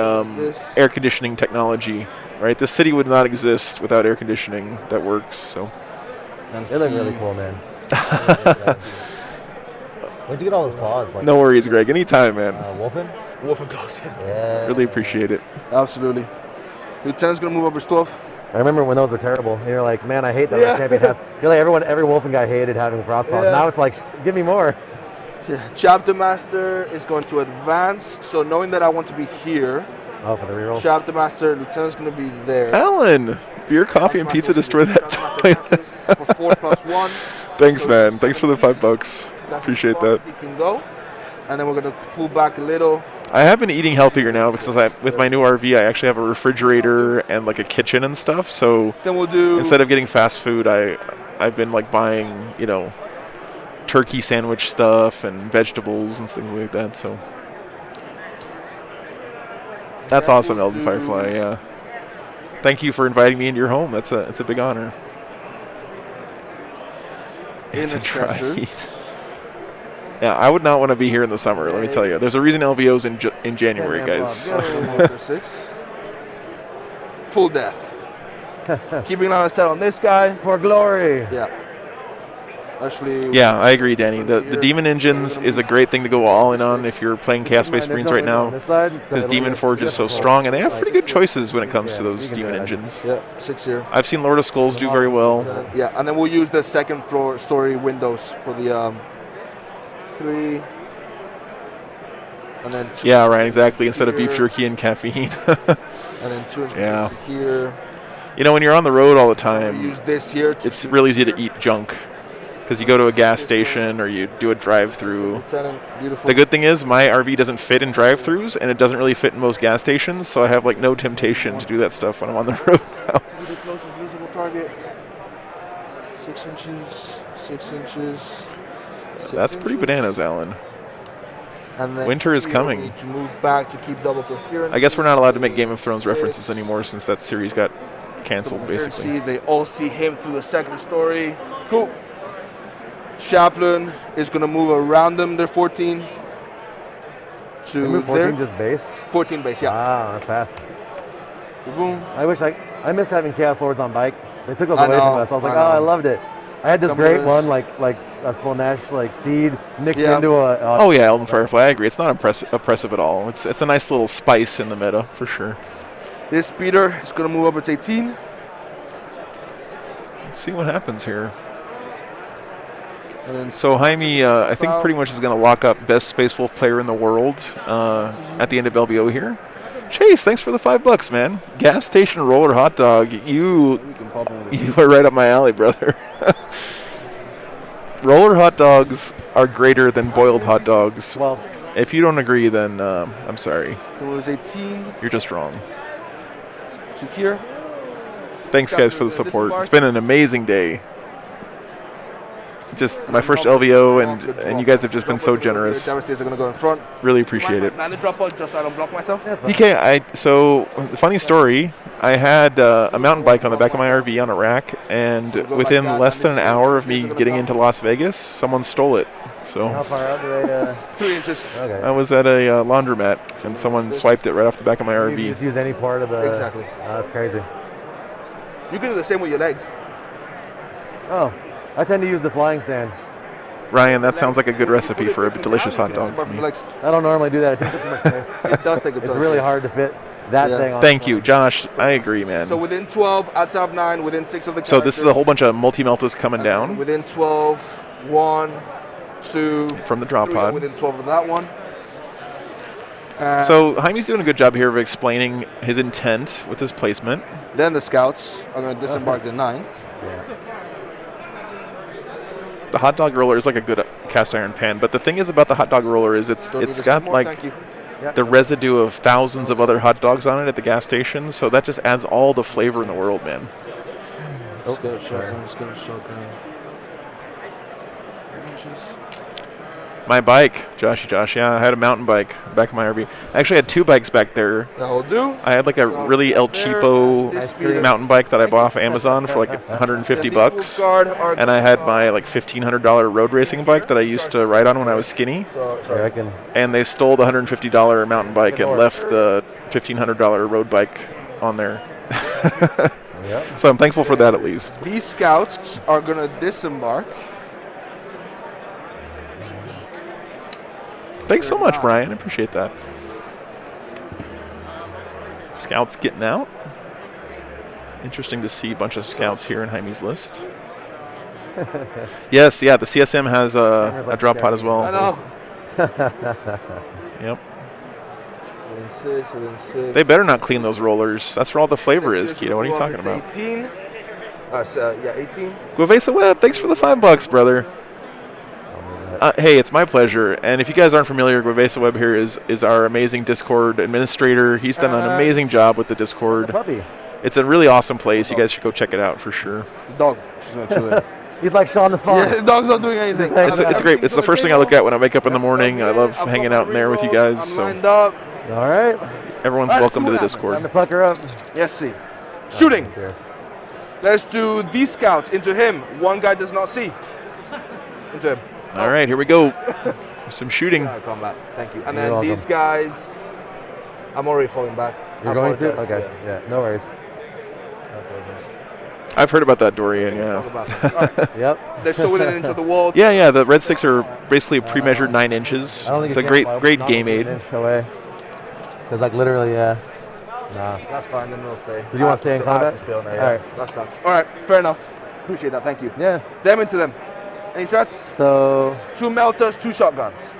air conditioning technology, right? This city would not exist without air conditioning that works. So. They look really cool, man. Where'd you get all those claws? Like, no worries, Greg. Anytime, man. Wolfen? Wolfen claws. Yeah. Really appreciate it. Absolutely. Lieutenant's going to move over stuff. I remember when those were terrible. You're like, man, I hate that our champion has. You're like, every Wolfen guy hated having frost claws. Yeah. Now it's like, give me more. Yeah. Chapter Master is going to advance. So knowing that I want to be here. Oh, for the reroll. Chapter Master, Lieutenant's going to be there. Alan, beer, coffee, and pizza destroy that toy. For 4+1. Thanks, man. Thanks for the $5. That's Appreciate as far that. as he can go. And then we're going to pull back a little. I have been eating healthier now because with my new RV, I actually have a refrigerator and like a kitchen and stuff. So then we'll do instead of getting fast food, I've been like buying, turkey sandwich stuff and vegetables and things like that. So that's awesome, Elden Firefly. Yeah. Thank you for inviting me into your home. It's a big honor. It's a try. Yeah, I would not want to be here in the summer, let me tell you. There's a reason LVO's in January, guys. Full death. Keeping an eye set on this guy. For glory. Yeah. Actually. Yeah, I agree, Danny. The Demon Engines is a great thing to go all in on if you're playing Chaos Space Marines right now, because Demon Forge is so strong, and they have pretty good choices when it comes to those Demon Engines. Yeah, 6 here. I've seen Lord of Skulls do very well. Yeah, and then we'll use the second floor story windows for the 3. And then 2. Yeah, right, exactly. Instead of beef jerky and caffeine. And then 200 yeah. here. You know, when you're on the road all the time, use this here. It's really easy to eat junk. Because you go to a gas station or you do a drive-through. The good thing is my RV doesn't fit in drive-throughs, and it doesn't really fit in most gas stations, so I have like no temptation to do that stuff when I'm on the road now. To be the closest visible target. 6 inches, 6 inches. 6 That's pretty bananas, Alan. And then Winter is we coming. Need to move back to keep double coherence. I guess we're not allowed to make Game of Thrones references anymore since that series got canceled, basically. They all see him through the second story. Cool. Chaplain is going to move around them. They're 14. To They move 14 just base? 14 base, yeah. Wow, that's fast. Boom. I miss having Chaos Lords on bike. They took those I away know, from us. I was like, I know. I loved it. I had this Some great of one, like a Slanesh like steed mixed Yeah. into a. Oh yeah, Elven Firefly. I agree. It's not oppressive at all. It's a nice little spice in the meta for sure. This speeder is going to move up. It's 18. Let's see what happens here. And then So Jaime, I think pretty much is going to lock up best Space Wolf player in the world at the end of LVO here. Chase, thanks for the $5, man. Gas station roller hot dog. You are right up my alley, brother. Roller hot dogs are greater than boiled hot dogs. Well, if you don't agree, then I'm sorry. It was 18 You're just wrong. to here. Thanks, guys, for the support. It's been an amazing day. Just my first LVO, and you guys have just been so generous. Devastators are going to go in front. Really appreciate it. And the drop out just so I don't block myself. DK, so the funny story, I had a mountain bike on the back of my RV on a rack, and within less than an hour of me getting into Las Vegas, someone stole it. So how far out do they? 3 inches. Okay. I was at a laundromat, and someone swiped it right off the back of my You RV. can just use any part of the. Exactly. That's crazy. You can do the same with your legs. Oh, I tend to use the flying stand. Ryan, that sounds like a good recipe for a delicious hot dog to me. I don't normally do that. It takes up too much space. It does take up It's too really much hard to fit that thing on. Thank you, Josh. I agree, man. So within 12, outside of 9, within 6 of the So this is a whole bunch of multi-meltas coming down Within 12, 1, 2. from the drop 3, pod. Within 12 of that one. So Jaime's doing a good job here of explaining his intent with his placement. Then the scouts are going to disembark the 9. The hot dog roller is like a good cast iron pan, but the thing is about the hot dog roller is it's got like the residue of thousands of other hot dogs on it at the gas station, so that just adds all the flavor in the world, man. Oh, shotgun, shotgun. My bike, Josh, yeah, I had a mountain bike back in my RV. I actually had 2 bikes back there. That'll do. I had like a really El Cheapo mountain bike that I bought off Amazon for like $150, and I had my like $1,500 road racing bike that I used to ride on when I was skinny. And they stole the $150 mountain bike and left the $1,500 road bike on there. So I'm thankful for that at least. These scouts are going to disembark. Thanks so much, Brian. I appreciate that. Scouts getting out. Interesting to see a bunch of scouts here in Jaime's list. Yes, yeah, the CSM has a drop pod as well. I know. Yep. Within 6, within 6. They better not clean those rollers. That's where all the flavor is, Keto. What are you talking about? 18. Yeah, 18. Guavesa Webb, thanks for the $5, brother. Hey, it's my pleasure. And if you guys aren't familiar, Guavesa Webb here is our amazing Discord administrator. He's done an amazing job with the Discord. It's a really awesome place. You guys should go check it out for sure. Dog. She's not chilling. He's like Sean the Spawn. Yeah, the dog's not doing anything. It's great. It's the first thing I look at when I wake up in the morning. I love hanging out in there with you guys. So Lined up. All right. everyone's welcome to the Discord. Time to pucker up. Yes, see. Shooting. Let's do these scouts into him. One guy does not see. Into him. All right, here we go. Some shooting. Combat. Thank you. And then these guys, I'm already falling back. You're going to? Okay. Yeah, no worries. I've heard about that, Dorian, Talk about yeah. that. All right. Yep. They're still within an inch of the wall. Yeah, yeah, the red sticks are basically pre-measured 9 inches. I don't think It's a it great, can, great not game even aid. an inch away. Because, like, literally, yeah. Nah. That's fine, then they'll stay. So do you want to stay in I have combat? to stay on there, All yeah. right. That sucks. All right, fair enough. Appreciate that, thank you. Yeah. Them into them. Any shots? So. 2 melters, 2 shotguns.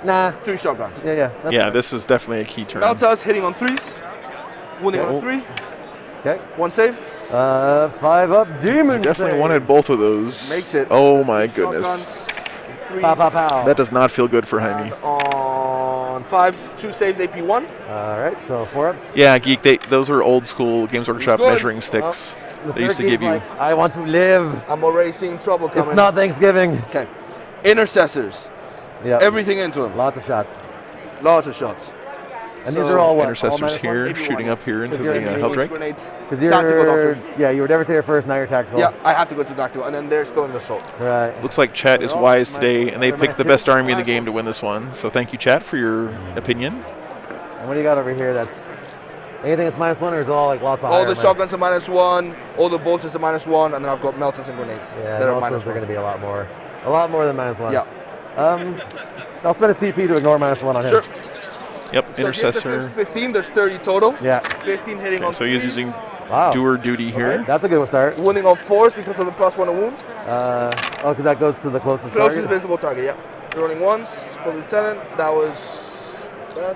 Nah. 3 shotguns. Yeah, yeah. That's Yeah, fine. this is definitely a key turn. Melters hitting on 3s. Wounding Okay. on 3. Okay. 1 save. 5 up, demon. Definitely save. wanted both of those. Makes it. Oh my goodness. Shotguns. 3s. Pow, pow, pow. That does not feel good for Jaime. On 5s, 2 saves, AP1. All right, so 4 ups. Yeah, Geek, those are old school Games Workshop Good. measuring sticks. The They used to turkey's give you. like, I want to live. I'm already seeing trouble coming. It's not Thanksgiving. Okay. Intercessors. Yeah. Everything into them. Lots of shots. Lots of shots. And these are all what? Intercessors all here, Maybe shooting one. up here into Because you're the in Hell Drake. Grenades. Because Tactical you're, doctor. yeah, you were Devastator first, now you're tactical. Yeah, I have to go to tactical, and then they're still in the assault. Right. Looks like Chat is Well, wise my- today, and they my picked the sit- best army in the game to win this one. So thank you, Chat, for your opinion. And what do you got over here that's anything that's -1, or is it all like lots of All higher the minus? shotguns are -1, all the bolters are -1, and then I've got melters and grenades. Yeah, that are melters are -1. going to be a lot more than -1. Yeah. I'll spend a CP to ignore -1 on him. Sure. Yep, So Intercessor. if 15, there's 30 total. Yeah. 15 hitting on Okay, so he's 3s. using Wow. doer duty here. Okay, that's a good start. Wounding on 4s because of the +1 to wound. Oh, because that goes to the closest Closest target. visible target, yeah. Rolling 1s for lieutenant. That was bad.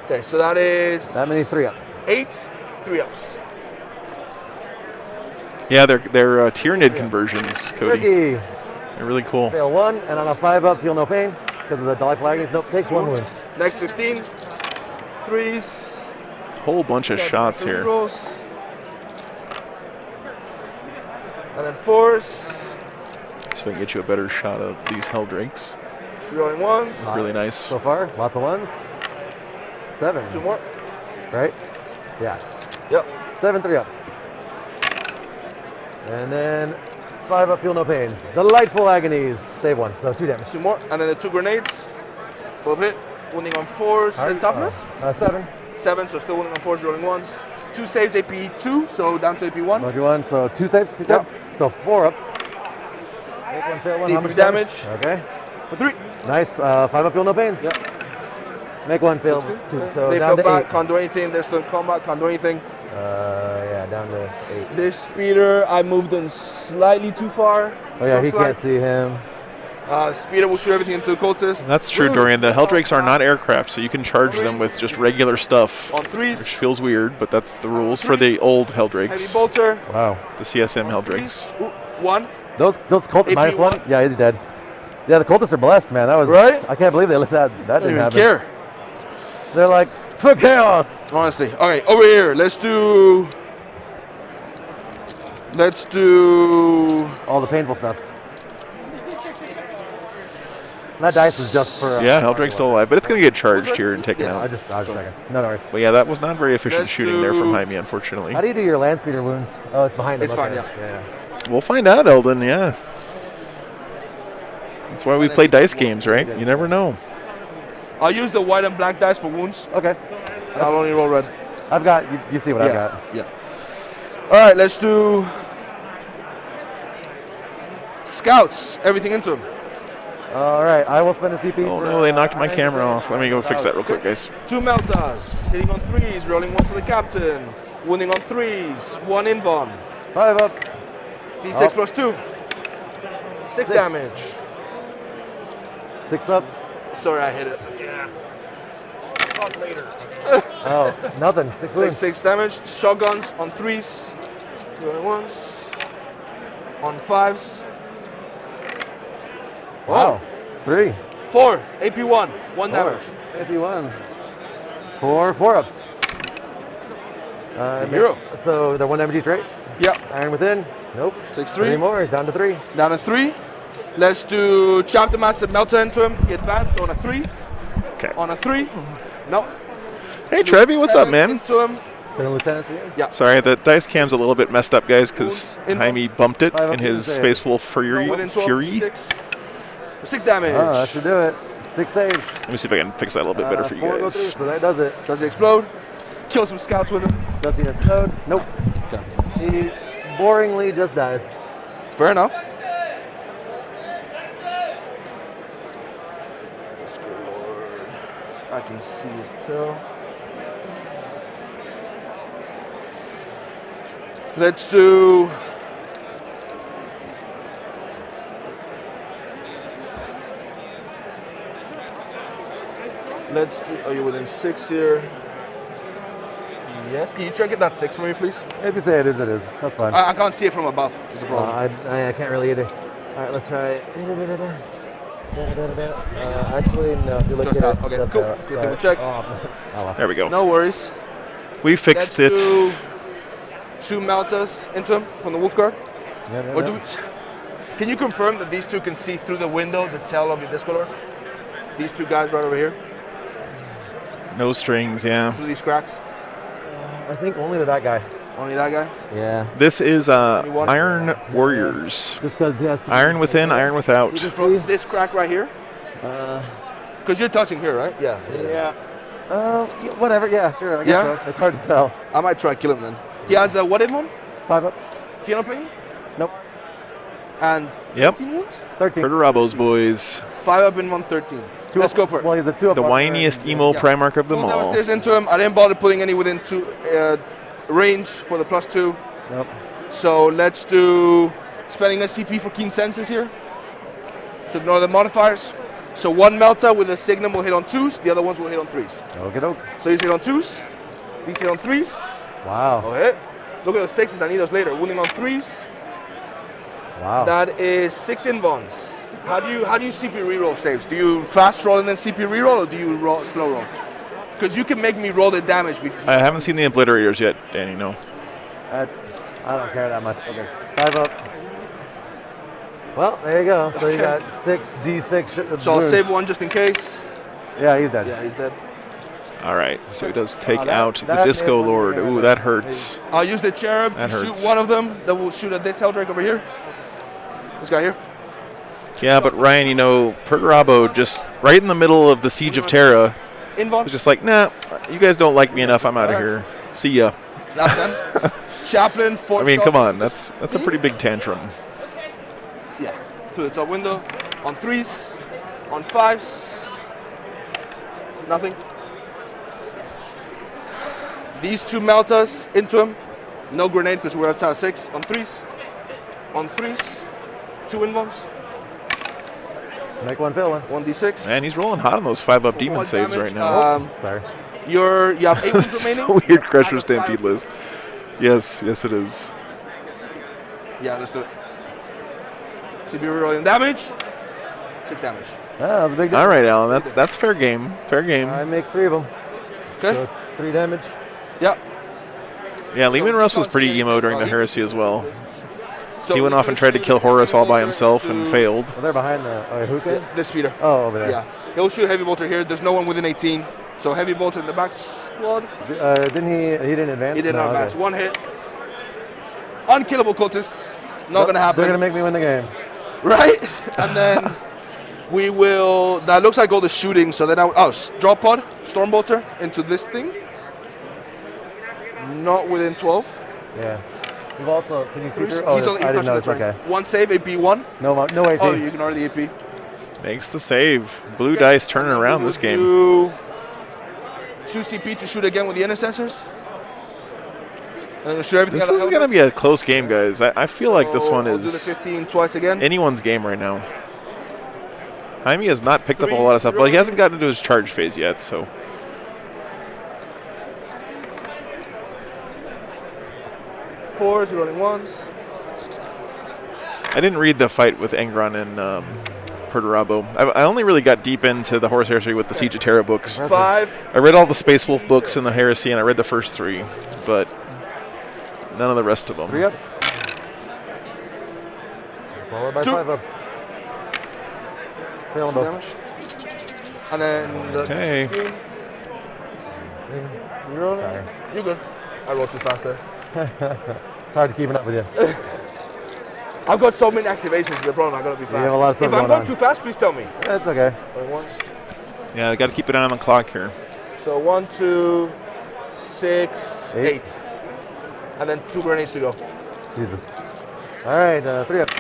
Okay, so that is That many 3 ups. 8 3-ups. Yeah, they're Tyranid conversions, Cody. Tricky. They're really cool. Fail 1, and on a 5 up, feel no pain because of the delightful agonies. Nope, takes 1 wound. Next 15, 3s. Whole bunch of shots here. Rolls. And then 4s. So we can get you a better shot of these Hell Drakes. Rolling 1s. Really nice. So far, lots of 1s. 7. 2 more. Right? Yeah. Yep. 7 3-ups. And then 5 up, feel no pains. Delightful agonies. Save 1, so 2 damage. 2 more. And then the 2 grenades. Both hit. Wounding on 4s. And toughness? 7. 7, so still wounding on 4s, rolling 1s. 2 saves, AP 2, so down to AP 1. Mojo 1, so 2 saves, you said? So 4 ups. Make 1, fail 1. How much D3 damage. Okay. For 3. Nice. 5 up, feel no pains. Yep. Make 1, fail 2. So They down fell to back, 8. can't do anything. They're still in combat, can't do anything. Yeah, down to 8. This speeder, I moved in slightly too far. Oh yeah, he looks like. can't see him. Speeder will shoot everything into the cultist. That's true, Dorian. The Hell Drakes are not aircraft, so you can charge them with just regular stuff. On 3s. Which feels weird, but that's the rules for the old Hell Heavy Drakes. bolter. Wow. The CSM Hell Drakes. 1. Those cultists AP -1? Yeah, he's dead. Yeah, the cultists are blessed, man. That was right. I can't believe they let that I don't didn't even happen. care. They're like, for chaos. Honestly. Okay, over here. Let's do all the painful stuff. That dice is just for. Yeah, Hell Drake's still alive, but it's going to get charged here and taken out. I was checking. No worries. But yeah, that was not very efficient Let's shooting there from do- Jaime, unfortunately. How do you do your land speeder wounds? Oh, it's behind him. It's fine, okay. yeah. We'll find out, Eldon, yeah. That's why we play dice games, right? You never know. I'll use the white and black dice for wounds. Okay. I'll only roll red. I've got. You see what I've got. Yeah. All right, let's do scouts. Everything into them. All right, I will spend a CP. Oh no, they knocked my camera off. Let me go fix that real quick, guys. 2 melters. Hitting on 3s. Rolling 1 for the captain. Wounding on 3s. 1 invuln. 5 up. D6 Oh. plus 2. 6 damage. 6 up. Sorry, I hit it. Yeah. Talk later. Oh, nothing. 6 wounds. 6 damage. Shotguns on 3s. Rolling 1s. On 5s. Wow. 3. 4. AP1. 1 damage. AP1. 4 ups. Hero. So they're 1 damage each, right? Yep. Iron within. Nope. 6 3 3. more. Down to 3. Down to 3. Let's do Chapter Master Melter into him. He advanced on a 3. Okay. On a 3. No. Hey, Trevi, what's up, man? Into him. Been a lieutenant to you? Yeah. Sorry, the dice cam's a little bit messed up, guys, because Jaime bumped it 5 up in his save. Spaceful Fury. Within 12. Fury. 6. 6 damage. Oh, that should do it. 6 saves. Let me see if I can fix that a little bit better for you 4 go through, guys. so that does it. Does he explode? Kill some scouts with him. Does he explode? Nope. Okay. He boringly just dies. Fair enough. I can see his tail. Let's do. Let's do. Are you within 6 here? Yes. Can you try to get that 6 for me, please? If you say it is, it is. That's fine. I can't see it from above. Is the problem? I can't really either. All right, let's try. Actually, no. If you look Just at out. it, Okay, just cool. out. Good thing we checked. Oh, well. There we go. No worries. We fixed it. Do 2 meltas into him from the wolf guard. Yeah, Or do we, can you confirm that these two can see through the window the tail of your disco lord? These two guys right over here, No strings, yeah. through these cracks. I think only to that guy. Only that guy. Yeah. This is Iron Warriors. Just because he has to. Iron within, iron without. From this crack right here. Because you're touching here, right? Yeah. Yeah. Whatever. Yeah, sure. I guess so. It's hard to tell. I might try to kill him then. He has what in one? 5 up. Feeling pain? Nope. And Yep. 13 wounds? 13. Perturabo's boys. 5 up in 113. Let's go for it. Well, he's a 2 up. The whiniest emo Primarch of them Full all. downstairs into him. I didn't bother putting any within 2 range for the +2. Nope. So let's do spending a CP for keen senses here to ignore the modifiers. So 1 Melta with a Signum will hit on 2s, the other ones will hit on 3s. Okay, doke. So these hit on 2s, these hit on 3s. Wow. Oh, hit. Look at the 6s, I need those later. Wounding on 3s. Wow. That is 6 invons. How do you CP reroll saves? Do you fast roll and then CP reroll, or do you slow roll? Because you can make me roll the damage before. I haven't seen the Obliterators yet, Danny, no. I don't care that much. Okay. 5 up. Well, there you go. So you got 6d6. So I'll save 1 just in case. Yeah, he's dead. Yeah, he's dead. All right, so he does take that- out that the Disco made one Lord. here. Ooh, that hurts. I'll use the Cherub That to hurts. shoot one of them that will shoot at this Helldrake over here. This guy here. Yeah, but Ryan, you know, Perturabo just right in the middle of the Siege of Terra. Invon. Just like, nah, you guys don't like me enough. I'm out of here. See ya. That's done. Chaplain, 4 I mean, shots come on, into this- that's a pretty big tantrum. Yeah, to the top window. On 3s, on 5s. Nothing. These 2 Meltas into him. No grenade because we're outside of 6. On 3s. On 3s. 2 invons. Make one fill in. 1d6. Man, he's rolling hot on those 5-up demon One saves damage. right now. Sorry. You have 8 wounds remaining. So weird, Crusher Stampede list. Yes, yes it is. Yeah, let's do it. CP rerolling damage. 6 damage. Yeah, that was a big difference. All right, Alan, that's fair game. Fair game. I make 3 of them. Okay. So 3 damage. Yep. Yeah, Lehman Russ was pretty emo during the Heresy as well. So He went off and tried to kill Horus all by himself and failed. Well, they're behind the hookah. This speeder. Oh, over there. Yeah. He'll shoot heavy bolter here. There's no one within 18. So heavy bolter in the back squad. Didn't he? He didn't advance. He did No, not advance. okay. 1 hit. Unkillable cultists. Not gonna happen. They're gonna make me win the game. Right? And then we will. That looks like all the shooting. So then drop pod, storm bolter into this thing. Not within 12. Yeah. You've also. Can you see He's through? on. Oh, He's I didn't touching know. the It's terrain. okay. 1 save, AP1. No AP. Oh, you ignore the AP. Makes the save. Blue dice turning around this game. Do 2 CP to shoot again with the intercessors. And then shoot everything This out is of going to be a close game, guys. I feel like this one I'll do the is 15 twice again. anyone's game right now. Jaime has not picked up a whole lot of stuff, but he hasn't gotten into his charge phase yet, so. Fours, rolling 1s. I didn't read the fight with Engron and Perturabo. I only really got deep into the Horus Heresy with the Siege of Terra books. 5. I read all the Space Wolf books in the Heresy, and I read the first 3, but none of the rest of them. 3 ups. Followed by 2. 5 ups. Failing both. And then the Okay. 16. You rolling? Sorry. You good. I rolled too fast there. It's hard to keep up with you. I've got so many activations, the problem I gotta be fast. You have a lot of stuff if I'm going going on. too fast, please tell me. That's okay. Rolling 1s. Yeah, I got to keep it on the clock here. So 1, 2, 6, 8. and then 2 grenades to go. Jesus. All right, 3 ups.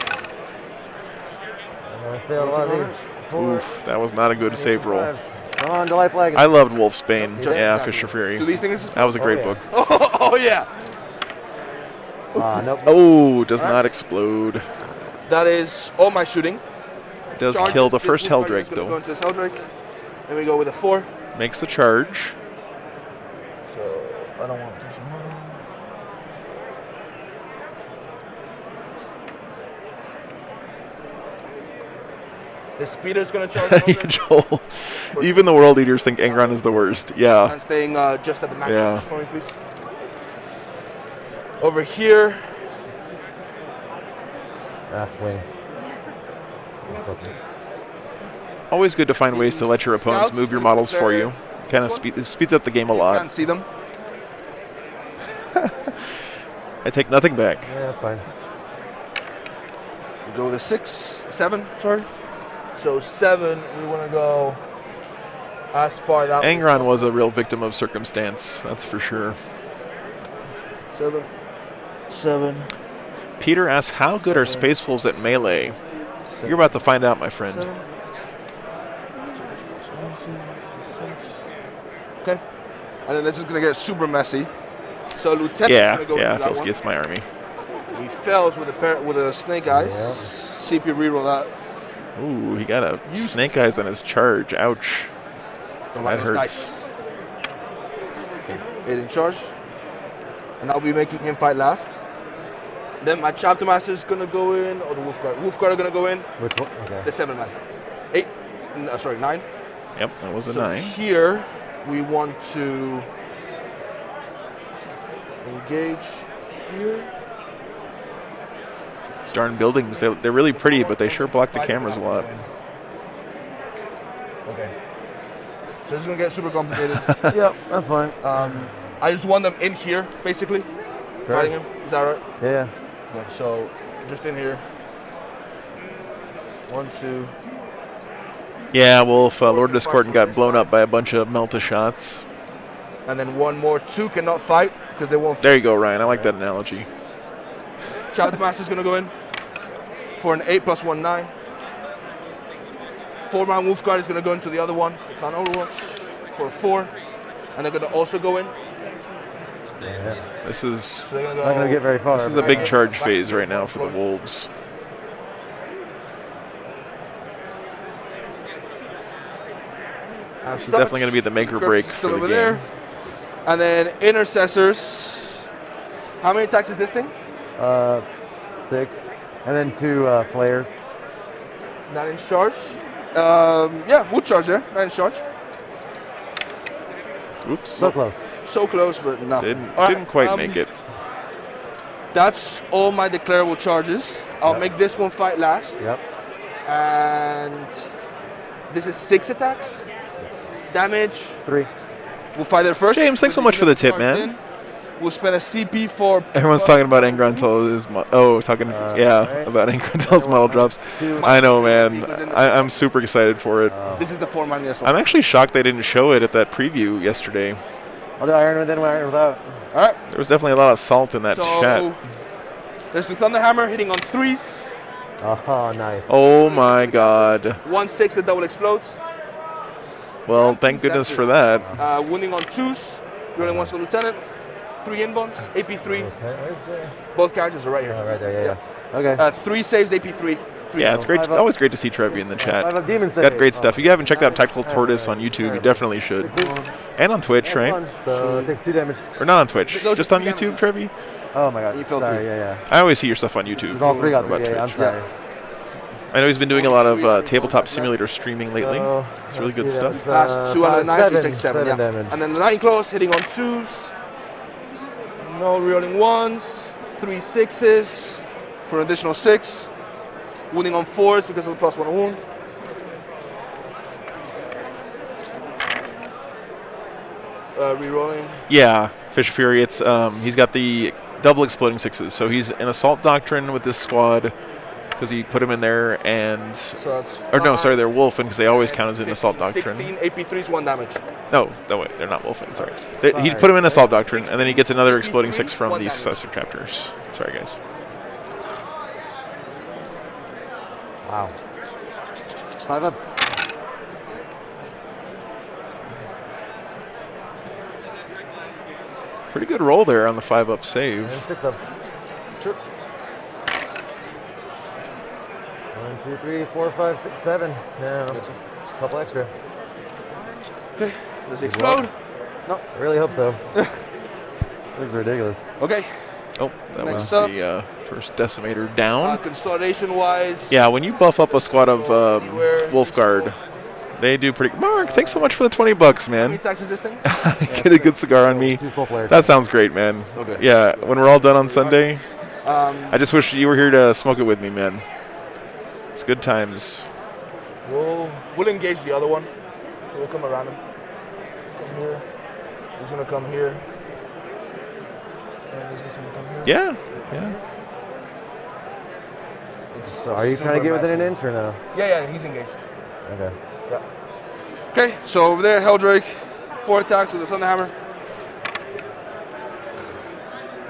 I failed a lot of these. 4. Oof, that was not a good save roll. 5s. Come on, July Flag. I loved Wolfsbane. Just Yeah, exactly. Fisher Fury. Do these things? That was a great yeah. book. Oh yeah. Nope. Oh, does not explode. That is all my shooting. It does Charges, kill the this first Wolf Rider Helldrake, is gonna though. Go into this Helldrake. And we go with a 4. Makes the charge. So I don't want to touch him. The speeder's gonna charge. Yeah, Joel. Even the world leaders think Angron is the worst. Yeah. And staying just at the max Yeah. range for me, please. Over here. Wing. Always good to find ways to let your opponents Scouts, move your models for you. Kind of speeds up the game a lot. Can't see them. I take nothing back. Yeah, that's fine. We go with a 7, sorry. So 7, we want to go as far that way. Angron was a real victim of circumstance, that's for sure. 7. Peter asks, how good are Space Wolves at melee? You're about to find out, my friend. 7. Okay. And then this is going to get super messy. So Lieutenant is going to go into that Felski, one. it's my army. He fails with a Snake Eyes. CP reroll that. Ooh, he got a Snake Eyes on his charge. Ouch. Don't That like those hurts. dice. Okay, 8 in charge. And I'll be making him fight last. Then my Chapter Master is going to go in, or the Wolf Guard. Wolf Guard are going to go in. Which one? Okay. The 7 man. 8. Sorry, 9. Yep, that was a So 9. here we want to engage here. These darn buildings, they're really pretty, but they sure block the cameras a lot. Okay. So this is going to get super complicated. Yep, that's fine. I just want them in here, basically, fighting him. Is that right? Yeah. Okay, so just in here. 1, 2. Yeah, Wolf, Lord of Discordant got blown up by a bunch of Melta shots. And then 1 more. 2 cannot fight because they won't. There you go, Ryan. I like that analogy. Chapter Master's going to go in for an 8 + 1, 9. 4-man Wolf Guard is going to go into the other one. They can't overwatch for a 4. And they're going to also go in. This is So they're gonna Not going to get very far. this is a big charge phase right now for the Wolves. This is definitely going to be the make or break Still for the over game. there. And then Intercessors. How many attacks is this thing? 6. And then 2 flares. 9 inch charge. Yeah, wood charge there. 9 inch charge. Oops. So close. So close, but no. Didn't quite make it. That's all my declarable charges. I'll make this one fight last. Yep. And this is 6 attacks. Damage. 3. We'll fight there first. James, thanks so much for the tip, man. We'll spend a CP for. Everyone's talking about Angron until his about Angron until his model drops. I know, man. I'm super excited for it. This is the 4-man missile. I'm actually shocked they didn't show it at that preview yesterday. I'll do iron with, then iron without. All right. There was definitely a lot of salt in that So chat. there's the Thunderhammer hitting on 3s. Oh, nice. Oh my God. 1 6 that double explodes. Well, thank goodness for that. Wounding on 2s. Rolling 1 for Lieutenant. 3 inbounds. AP3. Both characters are right here. Right there, yeah. Okay. 3 saves, AP3. Yeah, it's great. Always great to see Trevi in the chat. 5 of demon He's got save. great stuff. If you haven't checked out Tactical Tortoise on YouTube, you definitely should. And on Twitch, right? So it takes 2 damage. Or not on Twitch, just on YouTube, Trevi? Oh my God. fell Sorry, through. yeah. I always see your stuff on YouTube. All 3 got about 3. Yeah, I'm Twitch. sorry. I know he's been doing a lot of tabletop simulator streaming lately. So, It's really good let's see, stuff. Last 2 out of the 9, you take 7. Yeah. damage. And then the 9 claws hitting on 2s. No rerolling 1s. 3 6s for an additional 6. Wounding on 4s because of the +1 wound. Rerolling. Yeah, Fisher Fury. It's he's got the double exploding 6s, so he's an assault doctrine with this squad. because he put him in there, and So that's or no, sorry, 5, they're wolfing because they always count as an assault doctrine. 16 AP3s, 1 damage. No, way, they're not wolfing. Sorry, he put him in assault doctrine, and then he gets another exploding 6 from the successor chapters. Sorry, guys. Wow. 5 ups. Pretty good roll there on the 5-up save. And 6 ups. Sure. 1, 2, 3, 4, 5, 6, 7. Now, a couple extra. Okay, does he explode? No. I really hope so. This is ridiculous. Okay. Oh, that Next was up. the first decimator down. Consolidation-wise. Yeah, when you buff up a squad of Wolf Guard, they do pretty. Mark, thanks so much for the $20, How man. many attacks is this thing? Get a good cigar on me. That sounds great, man. Okay. Yeah, when we're all done on Sunday, Um, I just wish you were here to smoke it with me, man. It's good times. We'll engage the other one. So we'll come around him. Come here. He's gonna come here. And he's gonna come here. Yeah, yeah. So are you trying to get within an inch or no? Yeah, he's engaged. Okay. Yeah. Okay, so over there, Helldrake, 4 attacks with a Thunderhammer.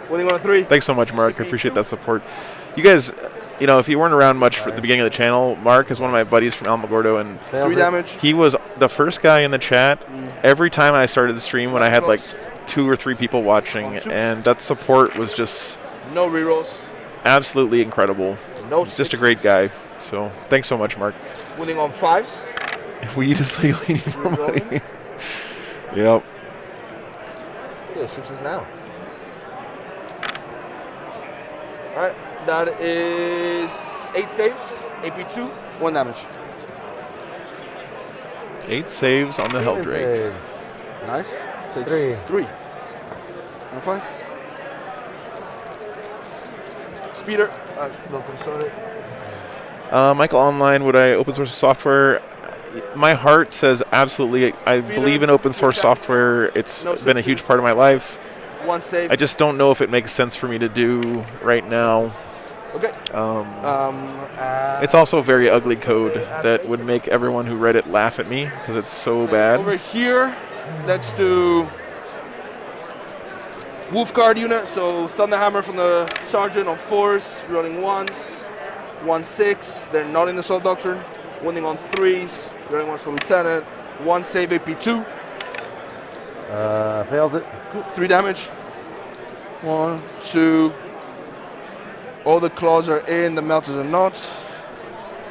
Winning on 3. Thanks so much, Mark. I appreciate that support. You guys, if you weren't around much for the beginning of the channel, Mark is one of my buddies from Alamogordo, and 3 damage. he was the first guy in the chat every time I started the stream when I had like 2 or 3 people watching, and that support was just No rerolls. absolutely incredible. No He's just a great guy. So thanks so much, Mark. Winning on 5s. Weed is legally need more money. Yep. Yeah, 6s now. Alright, that is 8 saves, AP2, 1 damage. 8 saves on the Helldrake. Nice. Takes 3. And 5. Speeder. Don't console it. Michael Online, would I open source software? My heart says absolutely. I believe in open source software. It's been a huge part of my life. 1 save. I just don't know if it makes sense for me to do right now. Okay. It's also very ugly code that would make everyone who read it laugh at me because it's so bad. Over here, let's do Wolf Guard unit. So Thunderhammer from the Sergeant on 4s, running 1s, 1-6. They're not in the Assault Doctrine. Winning on 3s, running 1s for Lieutenant. 1 save AP2. Fails it. 3 damage. 1, 2. All the claws are in, the melters are not.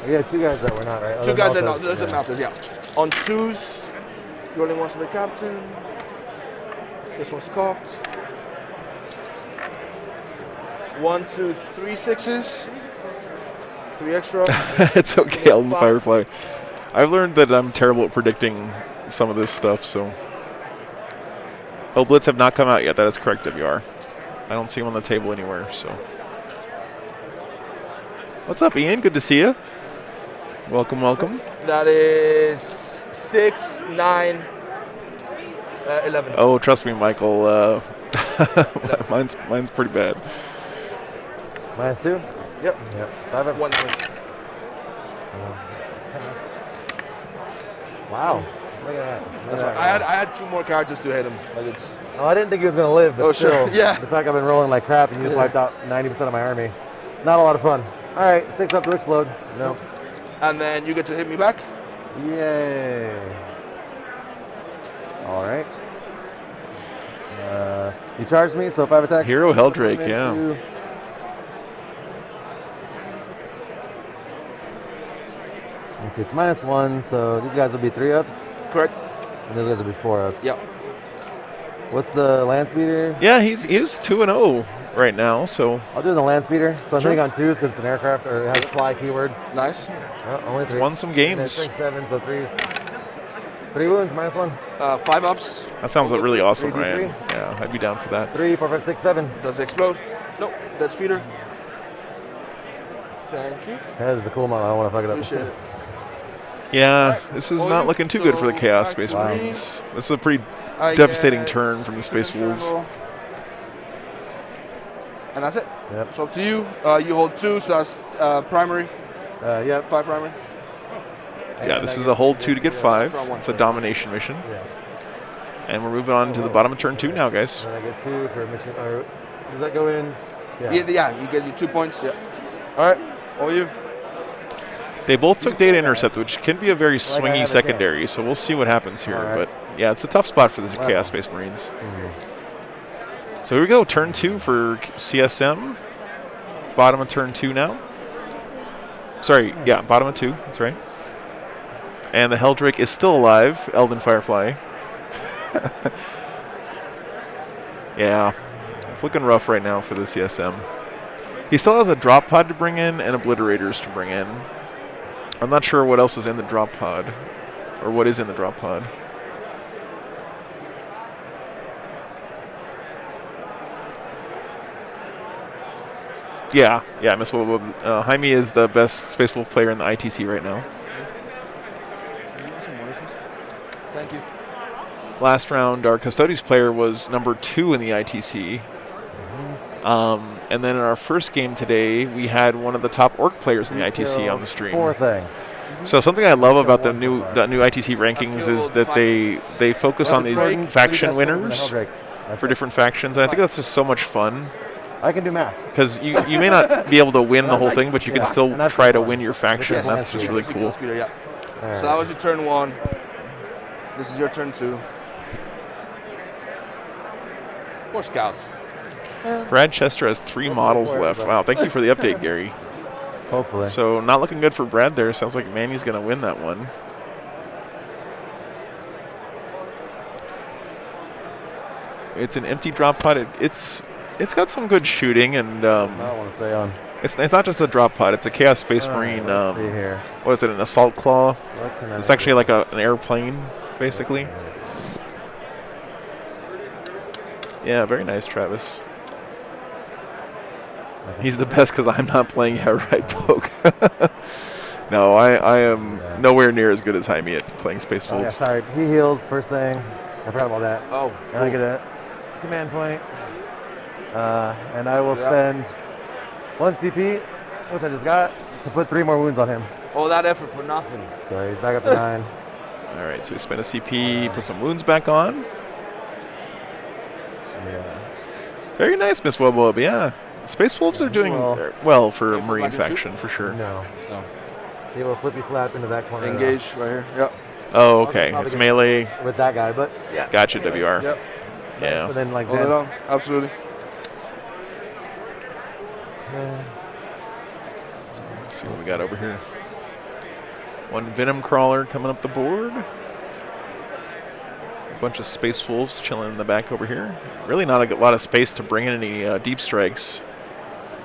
We had 2 guys that were not, right? 2 guys are not, those are melters, yeah. On 2s, rolling 1s for the captain. This one's cocked. 1, 2, 3 6s. 3 extra. It's okay, Elden Firefly. I've learned that I'm terrible at predicting some of this stuff, so. Oh, Blitz have not come out yet. That is correct, WR. I don't see them on the table anywhere, so. What's up, Ian? Good to see you. Welcome, welcome. That is 6, 9, 11. Oh, trust me, Michael. Mine's pretty bad. -2? Yep. 5 ups. 1 damage. Wow. Look at that. That's fine. I had 2 more characters to hit him. Like it's. Oh, I didn't think he was going to live, but Oh, still. sure. Yeah. The fact I've been rolling like crap and you just wiped out 90% of my army. Not a lot of fun. All right, 6 up to explode. No. And then you get to hit me back. Yay. All right. You charged me, so 5 attacks. Hero Helldrake, yeah. Let's see, it's -1, so these guys will be 3 ups. Correct. And those guys will be 4 ups. Yep. What's the land speeder? Yeah, he's 2-0 right now, so. I'll do the land speeder. So I'm Sure. hitting on 2s because it's an aircraft or it has fly keyword. Nice. Oh, only 3. Won some And then games. strength 7, so 3s. 3 wounds, -1. 5 ups. That sounds really awesome, 3d3. Ryan. Yeah, I'd be down for that. 3, 4, 5, 6, 7. Does it explode? Nope. That's Peter. Thank you. That is a cool model. I don't want to fuck it up. Appreciate it. Yeah, this is Well, not you- looking too good for the so Chaos Space back to Marines. This is a pretty I devastating get turn from the Space Wolves. And that's it. Yep. So up to you. You hold 2, so that's primary. Yep. 5 primary. Yeah, this is a hold 2 to get 5. It's a domination mission. Yeah. And we're moving on to the bottom of turn 2 now, guys. And I get 2 for mission. Or does that go in? Yeah, you get your 2 points. Yeah. All right. All you. They both took data intercept, which can be a very swingy secondary, so we'll see what happens here. But yeah, it's a tough spot for the Chaos Space Marines. So here we go, turn 2 for CSM. Bottom of turn 2 now. Sorry, yeah, bottom of 2, that's right. And the Helldrake is still alive, Elden Firefly. Yeah, it's looking rough right now for the CSM. He still has a drop pod to bring in and obliterators to bring in. I'm not sure what else is in the drop pod, or what is in the drop pod. Yeah, Miss Wobo. Jaime is the best Space Wolf player in the ITC right now. Thank you. Last round, our Custodes player was number 2 in the ITC. And then in our first game today, we had one of the top Orc players in the ITC on the stream. 4 things. So something I love about the new ITC rankings is that they focus on these faction winners for different factions, and I think that's just so much fun. I can do math. Because you may not be able to win the whole thing, but you can still try to win your faction. Yes. That's just really cool. So that was your turn 1. This is your turn 2. More scouts. Brad Chester has 3 models left. Wow, thank you for the update, Gary. Hopefully. So not looking good for Brad there. Sounds like Manny's going to win that one. It's an empty drop pod. It's got some good shooting, and I don't want to stay on. It's not just a drop pod. It's a Chaos Space Marine. Let's see here. What is it? An assault claw? What It's actually like an airplane, basically. Yeah, very nice, Travis. He's the best because I'm not playing outright poke. No, I am nowhere near as good as Jaime at playing Space Wolves. Yeah, sorry. He heals first thing. I forgot about that. Oh, and I get a command point. And I will spend 1 CP, which I just got, to put 3 more wounds on him. All that effort for nothing. So he's back up to 9. All right, so we spent a CP, put some wounds back on. Yeah. Very nice, Miss Wubwub. Yeah, Space Wolves are doing well for a Marine faction, for sure. No. He will flippy flap into that corner. Engage right here. Yep. Oh, okay. It's melee. With that guy, but yeah. Gotcha, WR. Yep. Yeah. So then, like Hold it on. Absolutely. Let's see what we got over here. 1 Venom Crawler coming up the board. A bunch of Space Wolves chilling in the back over here. Really not a lot of space to bring in any deep strikes.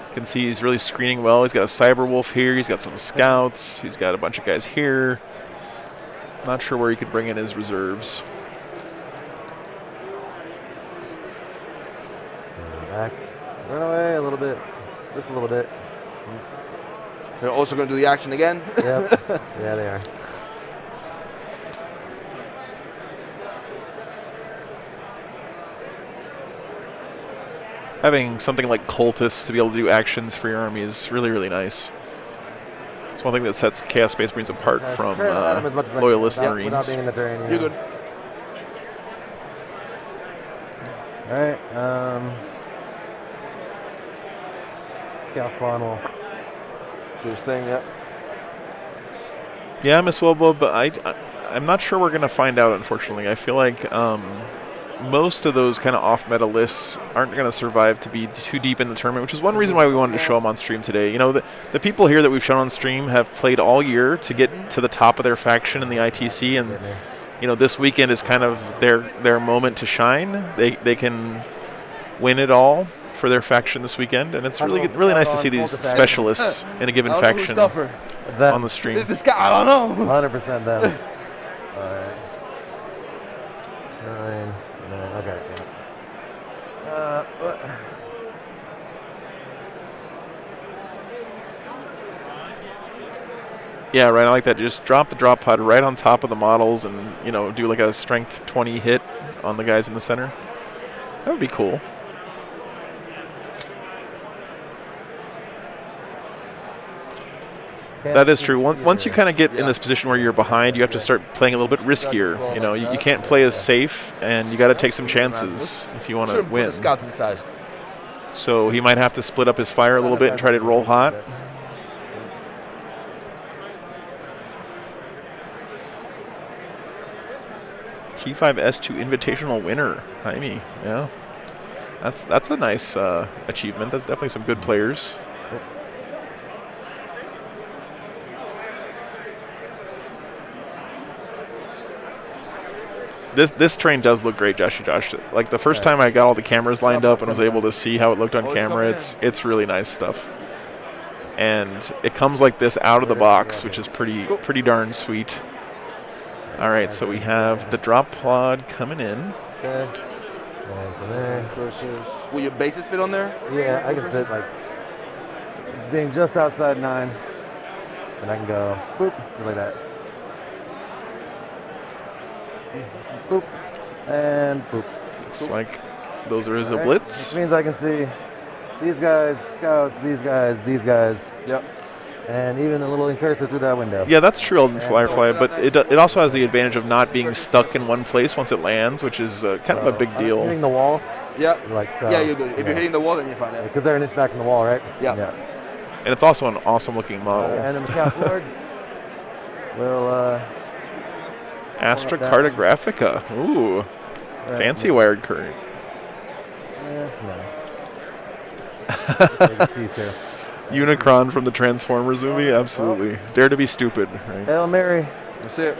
You can see he's really screening well. He's got a Cyber Wolf here. He's got some Scouts. He's got a bunch of guys here. Not sure where he could bring in his reserves. Back. Run away a little bit. Just a little bit. They're also going to do the action again. Yep. Yeah, they are. Having something like Cultists to be able to do actions for your army is really, really nice. It's one thing that sets Chaos Space Marines apart from Loyalist Marines. Without being in the terrain. You're good. All right. Chaos Spawn will do his thing, yep. Yeah, Miss Wilbo, but I'm not sure we're going to find out, unfortunately. I feel like most of those kind of off-meta lists aren't going to survive to be too deep in the tournament, which is one reason why we wanted to show them on stream today. You know, the people here that we've shown on stream have played all year to get to the top of their faction in the ITC, and you know, this weekend is kind of their moment to shine. They can win it all for their faction this weekend, and it's really nice to see these specialists in a given faction on the stream. This guy, I don't know. 100% them. All right. 9. Okay. Yeah, right. I like that. Just drop the drop pod right on top of the models, and you know, do like a strength 20 hit on the guys in the center. That would be cool. That is true. Once you kind of get in this position where you're behind, you have to start playing a little bit riskier. You know, you can't play as safe, and you got to take some chances if you want to win. Put the scouts inside. So he might have to split up his fire a little bit and try to roll hot. T5S2 Invitational winner, Jaime. Yeah, that's a nice achievement. That's definitely some good players. This train does look great, Josh. Like the first time I got all the cameras lined up and was able to see how it looked on camera, it's really nice stuff. And it comes like this out of the box, which is pretty darn sweet. All right, so we have the drop pod coming in. Okay. From there. Versus, will your bases fit on there? Yeah, I can fit like being just outside 9, and I can go boop just like that. Boop and boop. Looks like those are his blitz. Which means I can see these guys, scouts, these guys. Yep. And even the little incursor through that window. Yeah, that's true in Firefly, but it also has the advantage of not being stuck in one place once it lands, which is kind of a big deal. Hitting the wall. Yeah. Like so. Yeah, you're good. If you're hitting the wall, then you're fine. Because they're an inch back from the wall, right? Yeah. And it's also an awesome looking model. And then the Chaos Lord will. Astra Cartographica. Ooh. Fancy wired current. C2. Unicron from the Transformers movie? Absolutely. Dare to be stupid, right? Hail Mary. That's it.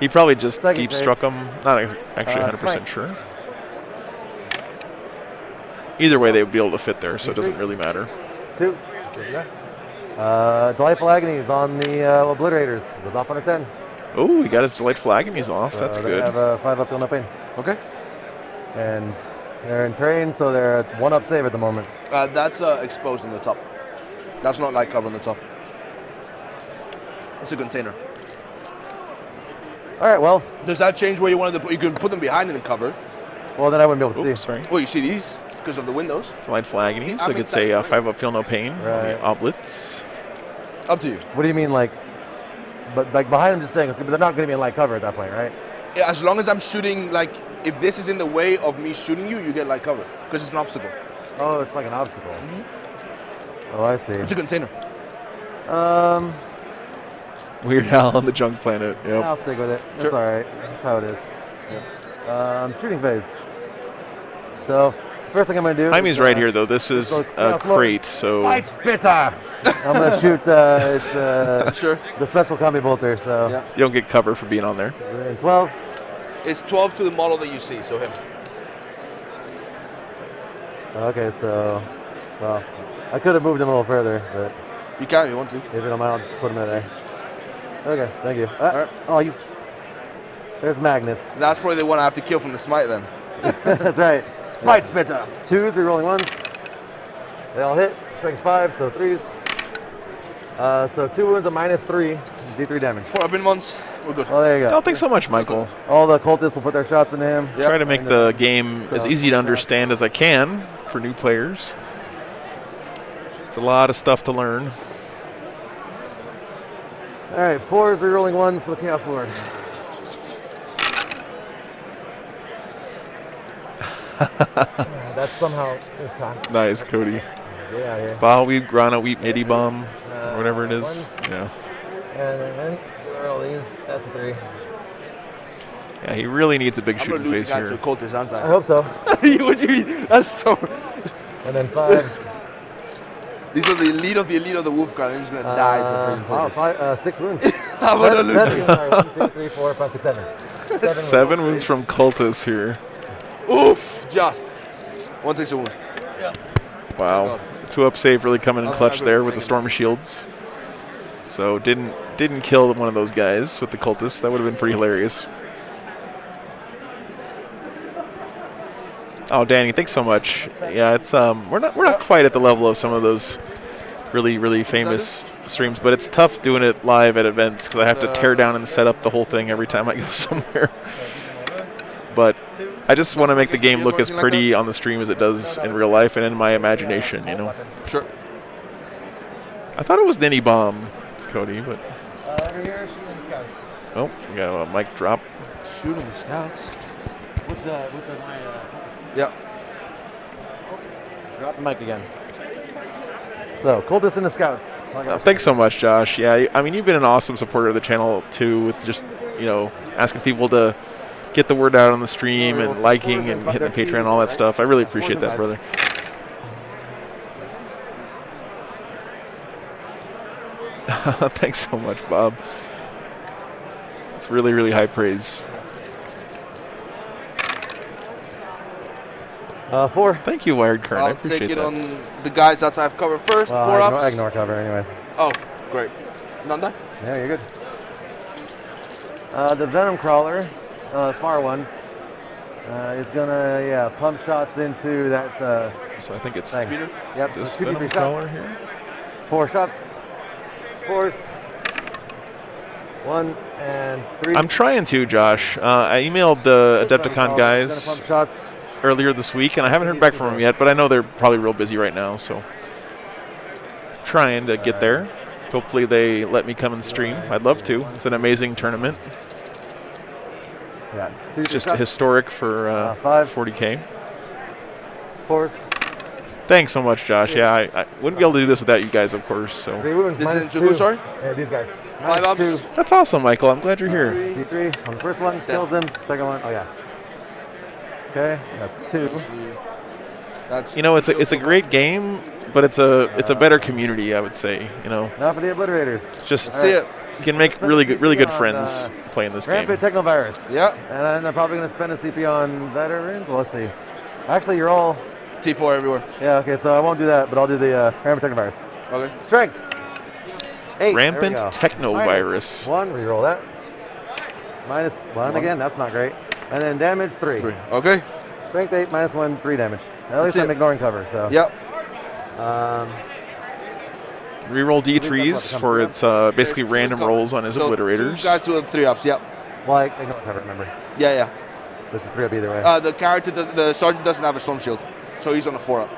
He probably just deep phase. struck him. Not actually 100% smite. sure. Either way, they would be able to fit there, so it doesn't really matter. 2. Delightful Agonies on the Obliterators. Goes off on a 10. Oh, he got his Delightful Agonies off. That's they good. have a 5 up, feel no pain. Okay. And they're in terrain, so they're at 1 up save at the moment. That's exposed on the top. That's not light cover on the top. It's a container. All right, well. Does that change where you wanted to put? You can put them behind it and cover. Well, then I wouldn't be able to see. Sorry. Well, you see these because of the windows. Delightful Agonies, so it could say 5 up, feel no pain. Right. Oblits. Up to you. What do you mean, like? But like behind them, just staying. But they're not going to be in light cover at that point, right? Yeah, as long as I'm shooting, like, if this is in the way of me shooting you, you get light cover because it's an obstacle. Oh, it's like an obstacle. Oh, I see. It's a container. Weird Al on the Junk Planet. Yep. I'll stick with it. That's all right. That's how it is. Shooting phase. So, first thing I'm going to do. Jaime's right here, though. This is a crate, so. Spike Spitter! I'm going to shoot it's the special combi bolter, so. Yeah. You don't get cover for being on there. And 12. It's 12 to the model that you see, so him. Okay, so. Well, I could have moved him a little further, but. You can if you want to. If you don't mind, I'll just put him in there. Okay, thank you. All right. Oh, you. There's magnets. That's probably the one I have to kill from the smite then. That's right. Smite Spitter. 2s, re-rolling 1s. They all hit. Strength 5, so 3s. So 2 wounds, a -3, D3 damage. 4 up in ones. We're good. Well, there you go. I don't think so much, Michael. All the cultists will put their shots into him. Try to make the game as easy to understand as I can for new players. It's a lot of stuff to learn. All right, 4s, re-rolling 1s for the Chaos Lord. That's somehow this concept. Nice, Cody. Get out of here. Bile Weed, Grana Wheat, Nitty Bomb, or whatever it is. ones. Yeah. And then all these. That's a 3. Yeah, he really needs a big I'm shooting gonna lose face the guy here. to a cultist, aren't I? I hope so. What do you mean? That's so. And then 5s. These are the elite of the wolf guard. They're just gonna die to freaking Wow, cultists. 6 wounds. I'm gonna lose. Sorry, 1, 2, 3, 4, 5, 6, 7. 7 wounds from cultists here. Oof! Just. 1 takes a wound. Wow. 2 up save really coming in clutch there with the Storm Shields. So didn't kill one of those guys with the cultists. That would have been pretty hilarious. Oh, Danny, thanks so much. Yeah, it's we're not quite at the level of some of those really famous streams, but it's tough doing it live at events because I have to tear down and set up the whole thing every time I go somewhere. But I just want to make the game look as pretty on the stream as it does in real life and in my imagination, you know. Sure. I thought it was Ninny Bomb, Cody, but. Over here, shooting scouts. Oh, we got a mic drop. Shooting scouts. With my. Yep. Drop the mic again. So, cultists and the scouts. Thanks so much, Josh. Yeah, I mean, you've been an awesome supporter of the channel too, with just asking people to get the word out on the stream and liking and hitting the Patreon and all that stuff. I really appreciate that, brother. Thanks so much, Bob. It's really, really high praise. 4. Thank you, Wired Current. I I'll appreciate take it that. on the guys outside of cover first. 4 ups. I ignore cover, anyways. Oh, great. None done? Yeah, you're good. The Venom Crawler, far one, is gonna pump shots into that. So I think it's thing. speeder. Yep, This so 2d3 Venom shots. Crawler here. 4 shots. 4s. 1 and 3. I'm trying to, Josh. I emailed the Adepticon guys Pump shots. earlier this week, and I haven't heard back from them yet, but I know they're probably real busy right now, so trying to get there. Hopefully they let me come and stream. I'd love to. It's an amazing tournament. Yeah. It's just historic for 40K. 4s. Thanks so much, Josh. Yeah, I wouldn't be able to do this without you guys, of course. So. 3 wounds. This minus is who, 2. sorry? Yeah, these guys. 5 ups. 2. That's awesome, Michael. I'm glad you're here. D3 on the first one, kills him. Second one, oh yeah. Okay, that's 2. That's it's a great game, but it's a better community, I would say. Now for the obliterators. Just see it. You can make really good friends playing this game. Rampant Technovirus. Yep. And I'm probably going to spend a CP on veterans. Well, let's see. Actually, you're all T4 everywhere. Yeah. Okay. So I won't do that, but I'll do the Rampant Technovirus. Okay. Strength. 8. Rampant Technovirus. -1. Reroll that. -1 again. That's not great. And then damage 3. Okay. Strength 8 -1 3 damage. At least That's I'm it. ignoring cover. So. Yep. Reroll D3s for its basically random rolls on his So obliterators. 2 guys with 3 ups. Yep. Well, I ignore cover. Remember. Yeah. So it's just 3 up either way. The sergeant doesn't have a storm shield, so he's on a 4 up.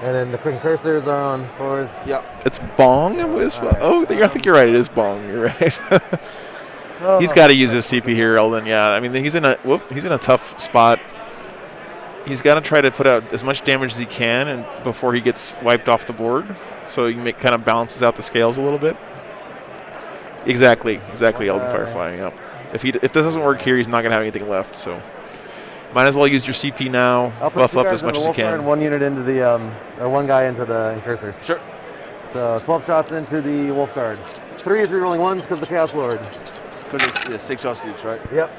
And then the quick cursors are on 4s. Yep. It's Bong as well. Oh, I think you're right. It is Bong. You're right. He's got to use his CP here, Eldon. Yeah, I mean he's in a tough spot. He's got to try to put out as much damage as he can, and before he gets wiped off the board, so he kind of balances out the scales a little bit. Exactly, Eldon Firefly. Yep. If this doesn't work here, he's not gonna have anything left. So might as well use your CP now. I'll put Buff 2 up guys as in much the as you wolf guard can. and 1 unit into the or 1 guy into the incursors. Sure. So 12 shots into the wolf guard. 3 is rerolling 1s because the Chaos Lord. Because it's 6 shots each, right? Yep.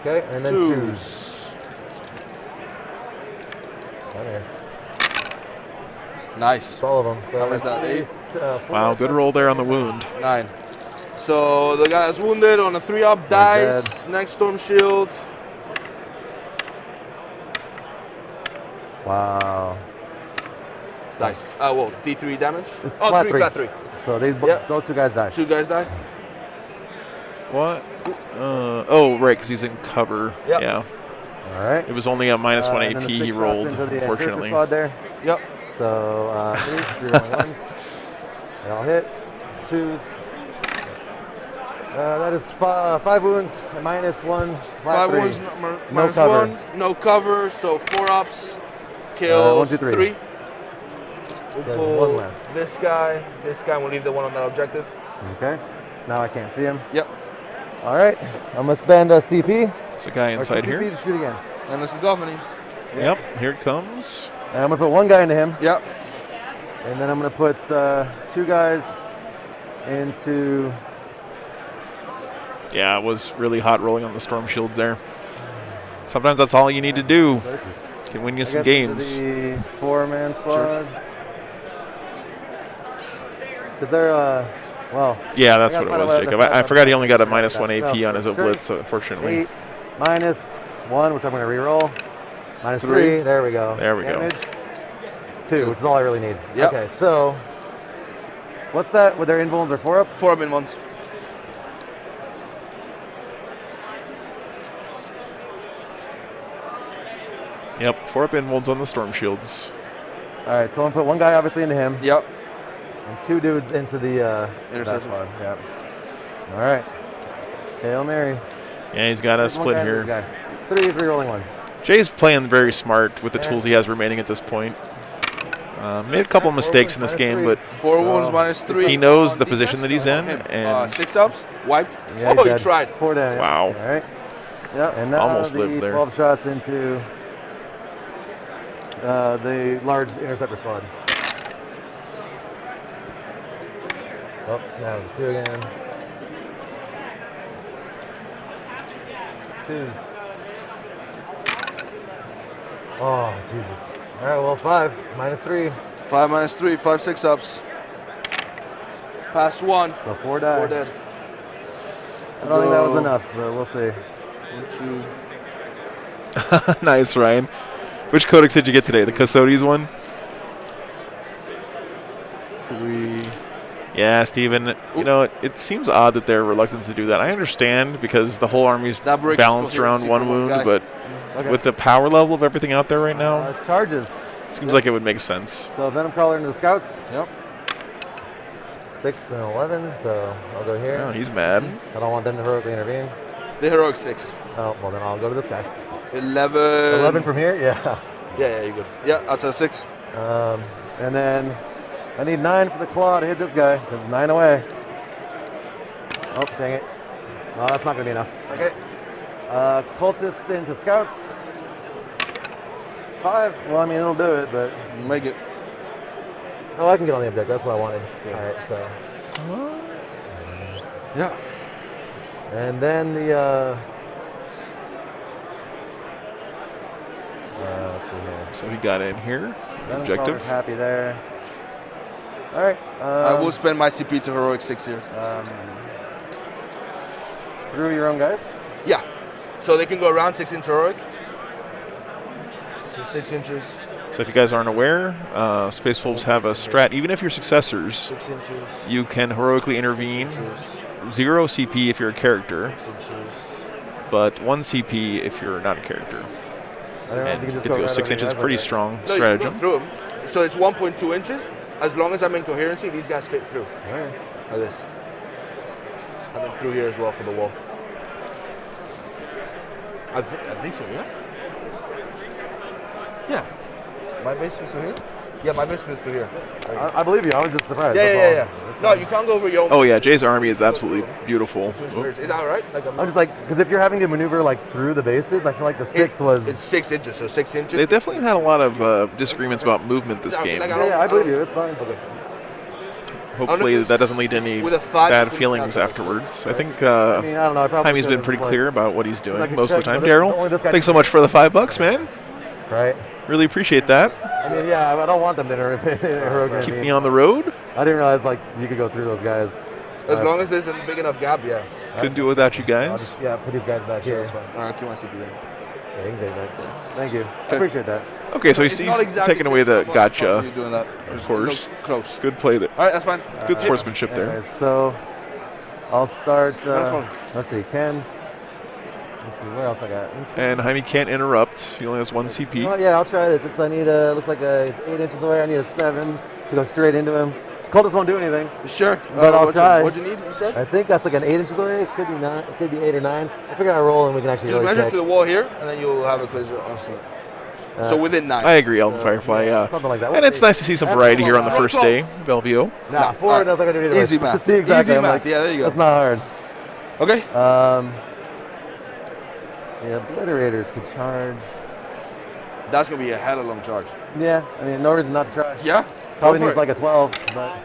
Okay, and then 2s. Down here. Nice. That's all of them. So How was that? 8? Wow, good roll there on the wound. 9. So the guy is wounded on a 3 up dice. Next storm shield. Wow. Nice. Well, D3 damage. It's flat 3. So those 2 guys die. 2 guys die. What? Oh, right, because he's in cover. Yep. Yeah. All right. It was only a -1 and then the AP 6 he shots rolled, into the unfortunately. Incurser squad there. Yep. So 3s, rerolling 1s. They all hit. 2s. That is 5 wounds, -1. 5 wounds, no cover. 1. No cover, so 4 ups. Kills 1, 2, 3. 3. We'll There's pull 1 left. this guy. This guy, we'll leave the one on that objective. Okay. Now I can't see him. Yep. All right. I'm going to spend a CP. There's a guy inside CP here. to shoot again. And let's go, Vinny. Yep, here it comes. And I'm going to put 1 guy into him. Yep. And then I'm going to put 2 guys into... Yeah, it was really hot rolling on the storm shields there. Sometimes that's all you need to do. Can win you some games. The 4-man squad. Because they're, well. Yeah, that's what it was, Jacob. I forgot he only got a -1 AP on his oblitz, so unfortunately. 8 -1, which I'm going to reroll. -3. There we go. There we go. Damage. 2, which is all I really need. Yep. Okay, so what's that? Were their invulns or 4 up? 4 up in ones. Yep, 4 up involves on the storm shields. All right, so I'm gonna put one guy obviously into him. Yep. And 2 dudes into the intercessor. Yep. All right. Hail Mary. Yeah, he's got a split here. 3 rolling ones. Jay's playing very smart with the tools he has remaining at this point. Made a couple of mistakes in this game, but 4 wounds minus 3. he knows the position that he's in. And 6 ups, wiped. Yeah, Oh, he he tried. 4 down. Wow. All right. Yep. And now Almost the lived there. 12 shots into the large interceptor squad. Oh, now it's 2 again. 2s. Oh, Jesus. All right, well, 5 minus 3. 5 minus 3, 5 6 ups. Pass 1. So 4 died. 4 dead. I don't think that was enough, but we'll see. 1, 2. Nice, Ryan. Which codex did you get today? The Custodes one? 3. Yeah, Steven. You know, it seems odd that they're reluctant to do that. I understand because the whole army's balanced around 1 wound, but with the power level of everything out there right now, charges. Seems like it would make sense. So Venom Crawler into the scouts. Yep. 6 and 11, so I'll go here. Oh, he's mad. I don't want them to heroically intervene. The heroic 6. Oh, well then I'll go to this guy. 11. 11 from here? Yeah. Yeah, you're good. Yeah, outside 6. And then I need 9 for the claw to hit this guy, because 9 away. Oh, dang it. Oh, that's not going to be enough. Okay. Cultists into scouts. 5. Well, I mean, it'll do it, but... Make it. Oh, I can get on the object. That's what I wanted. Yeah. All right, so... Yeah. And then the... let's see here. So he got in here. Venom Objective. Crawler's happy there. All right. I will spend my CP to heroic 6 here. Through your own guys? Yeah. So they can go around 6 inch heroic. So 6 inches. So if you guys aren't aware, Space Wolves have a strat. Even if you're successors, 6 inches. you can heroically intervene. 0 CP if you're a character, 6 inches. but 1 CP if you're not a character. And you get to go 6 inches, pretty strong No, stratagem. you can go through them. So it's 1.2 inches. As long as I'm in coherency, these guys fit through. Right. Like this. And then through here as well for the wall. I think so, yeah? Yeah. My base fits through here? Yeah, my base fits through here. I believe you. I was just surprised. Yeah. No, you can't go over your own. Oh yeah, Jay's army is absolutely beautiful. Is that all right? I'm just like, because if you're having to maneuver like through the bases, I feel like the 6 was... It's 6 inches, so 6 inches. They definitely had a lot of disagreements about movement this game. Yeah, I believe you. It's fine. Okay. Hopefully that doesn't lead to any with a 5 bad feelings afterwards. I think I mean, I don't know, I probably Jaimy's been could've, pretty like- clear about what he's doing like, most of the time. only Daryl, this guy- thanks so much for the $5, man. Right. Really appreciate that. I mean, yeah, I don't want them to heroically Keep intervene. me on the road. I didn't realize like you could go through those guys. As long as there's a big enough gap, yeah. Couldn't do it without you I'll guys. just, put these guys back Sure, here. that's fine. All right, keep my CP then. Yeah, you can take that. Thank you. I appreciate that. Okay, so It's he's not exactly taking away the fixed, but gotcha. you're doing that. Of course. Close. Good play there. All right, that's fine. Good sportsmanship there. Anyways, so I'll start. problem. Let's see, Ken. Let's see, where else I got? And Jaime can't interrupt. He only has 1 CP. Well, yeah, I'll try this. I need looks like it's 8 inches away. I need a 7 to go straight into him. Cultists won't do anything. Sure. But I'll try. What'd you need, you said? I think that's like an 8 inches away. It could be 9. It could be 8 or 9. I figure I roll and we can actually Just really measure check. to the wall here, and then you'll have a laser onslaught. So within 9. I agree, Elven Firefly, yeah. Something like that. And it's nice to see some variety here on the first day, Bellevue. Nah, 4 that's not gonna do either. Easy way. math. See exactly. Easy I'm math. like, Yeah, there you go. That's not hard. Okay. Yeah, Obliterators could charge. That's gonna be a hella long charge. Yeah, I mean, no reason not to try. Yeah. Probably Go for needs it. like a 12, but.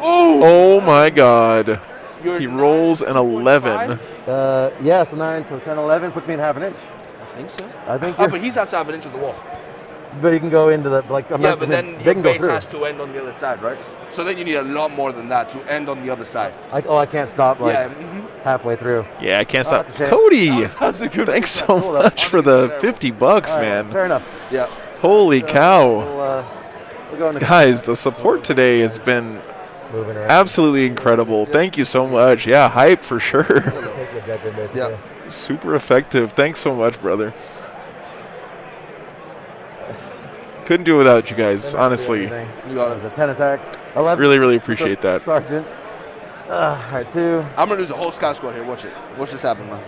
Oh my god. He rolls an 11. Yeah, so 9 to 10, 11 puts me in half an inch. I think so. I think. Oh, but he's outside of an inch of the wall. But you can go into the like. Yeah, but then they your can go base through. has to end on the other side, right? So then you need a lot more than that to end on the other side. I can't stop like Yeah, halfway through. Yeah, I can't stop. that's a shame. Cody, That's a good thanks move. so Cool, though. much for the $50, All right, man. Fair enough. Yeah. Holy cow. We'll go into Guys, the support today has been moving around. absolutely incredible. Thank you so much. Yeah, hype for sure. Take the objective, basically. Yeah. Super effective. Thanks so much, brother. Couldn't do it without you guys, honestly. You got it. 10 attacks. 11. Really appreciate that. Sergeant. All right, 2. I'm gonna lose a whole scout squad here. Watch it. Watch this happen, man.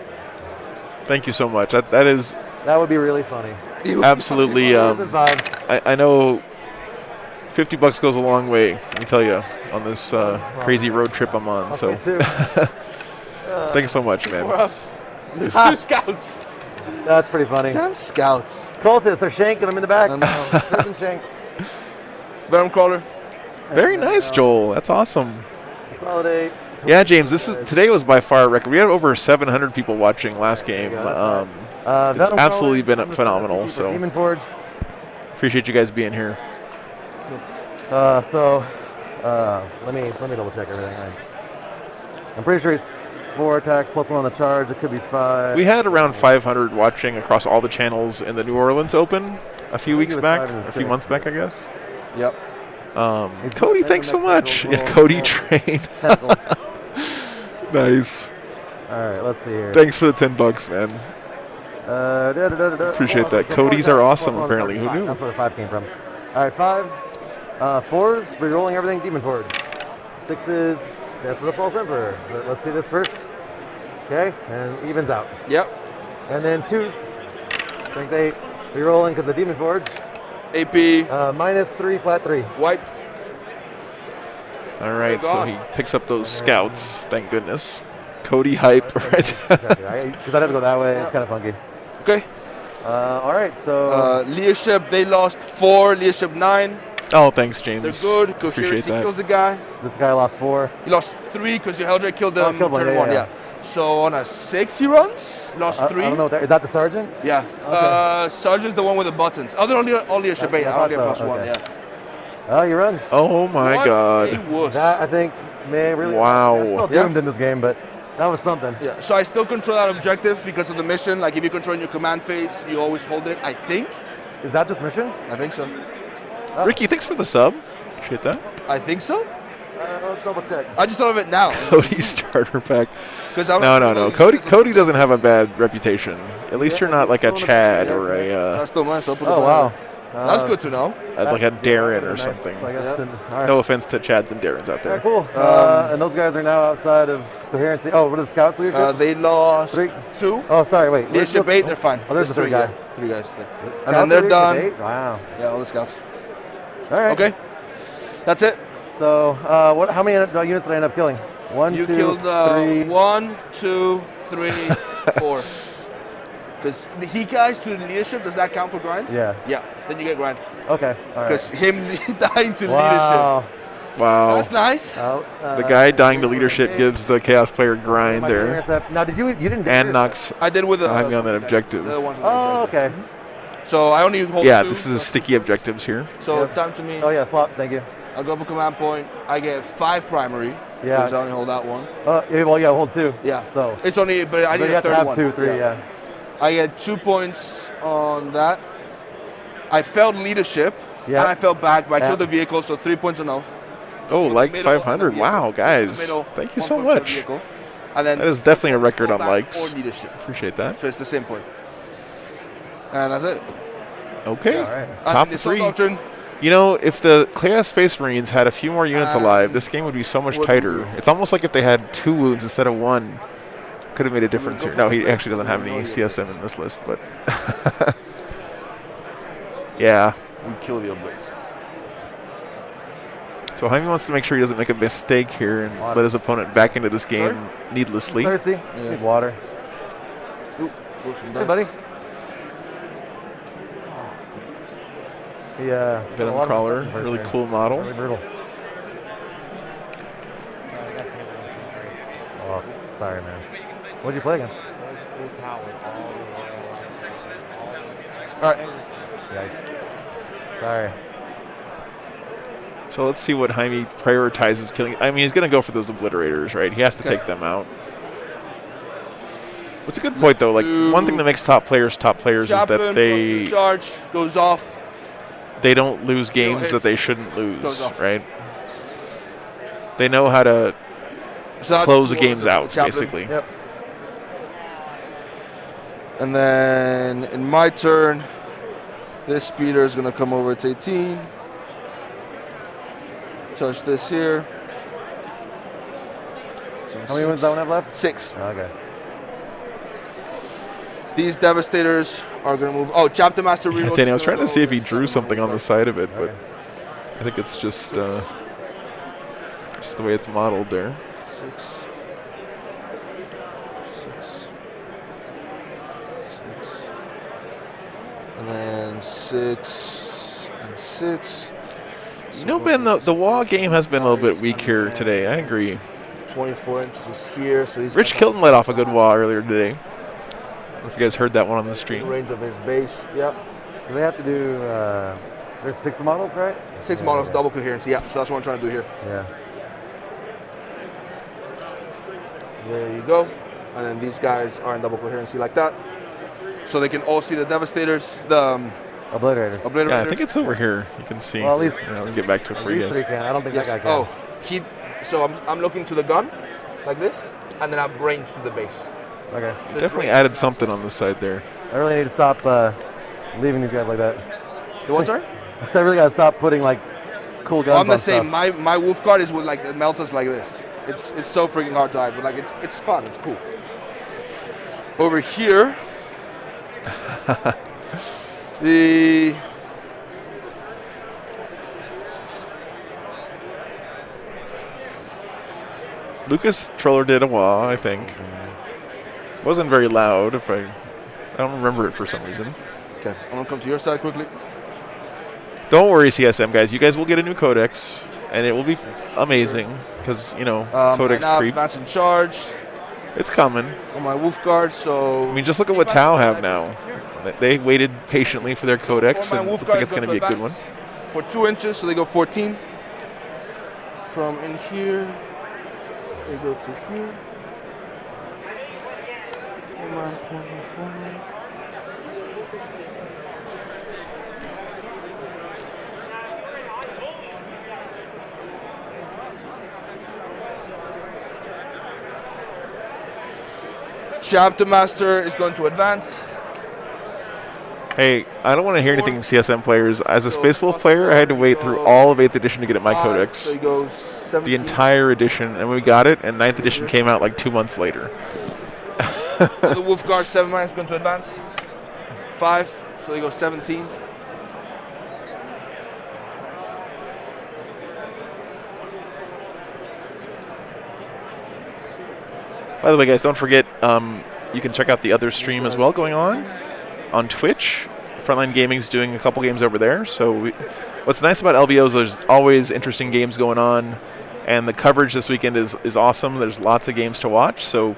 Thank you so much. That is. That would be really funny. Absolutely. I know. $50 goes a long way. Let me tell you, on this crazy road trip I'm on. So. Thanks so much, man. There's 2 scouts. That's pretty funny. Damn scouts. Cultists, they're shanking them in the back. Prison shanks. Venom crawler. Very nice, Joel. That's awesome. Consolidate. Yeah, James. Today was by far a record. We had over 700 people watching last game. It's absolutely been phenomenal. So Demon Forge. Appreciate you guys being here. Let me double check everything. I'm pretty sure he's 4 attacks plus 1 on the charge. It could be 5. We had around 500 watching across all the channels in the New Orleans Open a few weeks back, a few months back, I guess. Yep. Cody, thanks so much. Yeah, Cody Train. Nice. All right, let's see here. Thanks for the $10, man. Appreciate that. Cody's are awesome, apparently. Who knew? That's where the 5 came from. All right, 5. 4s, re-rolling everything, Demon Forge. 6s, Death of the False Emperor. Let's see this first. Okay, and evens out. Yep. And then 2s, Strength 8, re-rolling because of Demon Forge. AP. -3, flat 3. White. All right, so he picks up those scouts. Thank goodness. Cody hype, right? Because I'd have to go that way. It's kind of funky. Okay. All right, so. Leadership, they lost 4. Leadership 9. Oh, thanks, James. They're good. Appreciate Coherency that. kills the guy. This guy lost 4. He lost 3 because your Helldrake killed them turn 1. Yeah. So on a 6 he runs. Lost 3. I don't know what that is. That the sergeant? Yeah. Okay. Sergeant's the one with the buttons. Other than all leadership 8. I only get +1. Okay. Yeah. Oh, he runs. Oh my God. That I think may really. Wow. I'm still doomed in this game, but that was something. Yeah. So I still control that objective because of the mission. Like if you control your command phase, you always hold it. I think. Is that this mission? I think so. Ricky, thanks for the sub. Appreciate that. I think so. Let's double check. I just thought of it now. Cody starter pack. I'm No. Cody doesn't have a bad reputation. At least you're not like a Chad or a. That's still mine. So I'll put it Oh back. wow. That's good to know. Like a Darren or Nice, something. I guess, all right. No offense to Chads and Darrens out there. All right, cool. And those guys are now outside of coherency. Oh, what are the scouts leadership? They lost 3. 2. Oh, sorry, wait. Leadership 8, they're fine. Oh, there's the 3rd guy. 3 guys there. Scouts And then they're leadership done. 8? Wow. Yeah, all the scouts. All right. Okay. That's it. So, how many units did I end up killing? 1, You 2, killed 3. 1, 2, 3, 4. Because he guys to the leadership, does that count for grind? Yeah. Yeah, then you get grind. Okay. All right. Because him dying to Wow. leadership. Wow. That's nice. The guy dying to leadership gives the Chaos player grind there. Now, you didn't do And yours? knocks I did with the Jaime on that objective. the other ones. Oh, okay. So I only hold Yeah, 2. this is sticky objectives here. So Yep. time to me. Oh, yeah, swap. Thank you. I go up a command point. I get 5 primary. Yeah. Because I only hold that one. Well, hold 2. Yeah. So. It's only, but I But need you a have to third have one. 2, 3, yeah. I get 2 points on that. I failed leadership. Yeah. And I fell back, but I Yeah. killed the vehicle, so 3 points on oath. Oh, like Middle on the 500. vehicle. Wow, guys. Middle, Thank you 1 so point for the much. vehicle. And then That is definitely a record on back likes. or leadership. Appreciate that. So it's the same point. And that's it. Okay. All right. And Top the Assault 3. Doctrine, You know, if the Chaos Space Marines had a few more units alive, this game would be so much what tighter. we do. It's almost like if they had 2 wounds instead of 1. Could have made a difference here. No, he actually doesn't have any CSM in this list, but yeah. we kill the Oblitz. So Jaime wants to make sure he doesn't make a mistake here and let his opponent back into this game needlessly. Thirsty? Yeah. Need water. Ooh, throw some Hey, dice. buddy. Yeah. Venom Crawler, really cool model. Really brutal. Oh, sorry, man. What'd you play against? All right. Yikes. Sorry. So let's see what Jaime prioritizes killing. I mean, he's going to go for those obliterators, right? He has to take them out. What's a good point, though? Like, one thing that makes top players is Chaplain that they plus the charge goes off. they don't lose games hits. that they shouldn't Goes lose, off. right? They know how to So that's close the 2 games orders of out, Chaplain. basically. Yep. And then in my turn, This speeder is going to come over. It's 18. Touch this here. So How many ones does that one have left? 6. Okay. These Devastators are going to move. Oh, Chapter Master Yeah, reload. Danny, I was trying to see if he drew something on the side of it, but I think it's just the way it's modeled there. 6. 6. 6. And then 6 and 6. You know, Ben, the wall game has been a little bit weak here today. I agree. 24 inches here. So he's Rich Kilton let off a good wall earlier today. I don't know if you guys heard that one on the stream. the range of his base. Yep. Do they have to do, there's 6 models, right? 6 models, double coherency. Yeah, so that's what I'm trying to do here. Yeah. There you go. And then these guys are in double coherency like that. So they can all see the Devastators, the Obliterators. Yeah, I think it's over here. You can see. Well, at least I'll get back to it for you guys. can. I don't think Yes. that guy can. Oh, so I'm looking to the gun, like this, and then I've ranged to the base. Okay. So it's Definitely range. added something on the side there. I really need to stop leaving these guys like that. The what, sorry? I said I really got to stop putting like cool guns Well, I'm on the same. stuff. My wolf guard is with like the melters like this. It's so freaking hard to hide, but like it's fun. It's cool. Over here, the Lucas Troller did a wall, I think. Wasn't very loud. I don't remember it for some reason. Okay, I'm gonna come to your side quickly. Don't worry, CSM guys. You guys will get a new codex, and it will be amazing because codex and now creep. advance in charge It's coming. on my wolf guard. So I mean, just look at what Tau have now. They waited patiently for their codex, my and I wolf think guard it's is going to be a good one. advance for 2 inches, so they go 14. From in here, they go to here. Forward. Chapter Master is going to advance. Hey, I don't want to hear anything CSM players. As a Space Wolf player, I had to wait through all of 8th edition to get at my codex. So he goes 17. The entire edition, and we got it, and 9th edition came out like 2 months later. The Wolf Guard 7 man is going to advance. 5, so they go 17. By the way, guys, don't forget, you can check out the other stream as well going on Twitch. Frontline Gaming's doing a couple games over there. So what's nice about LVO is there's always interesting games going on, and the coverage this weekend is awesome. There's lots of games to watch, so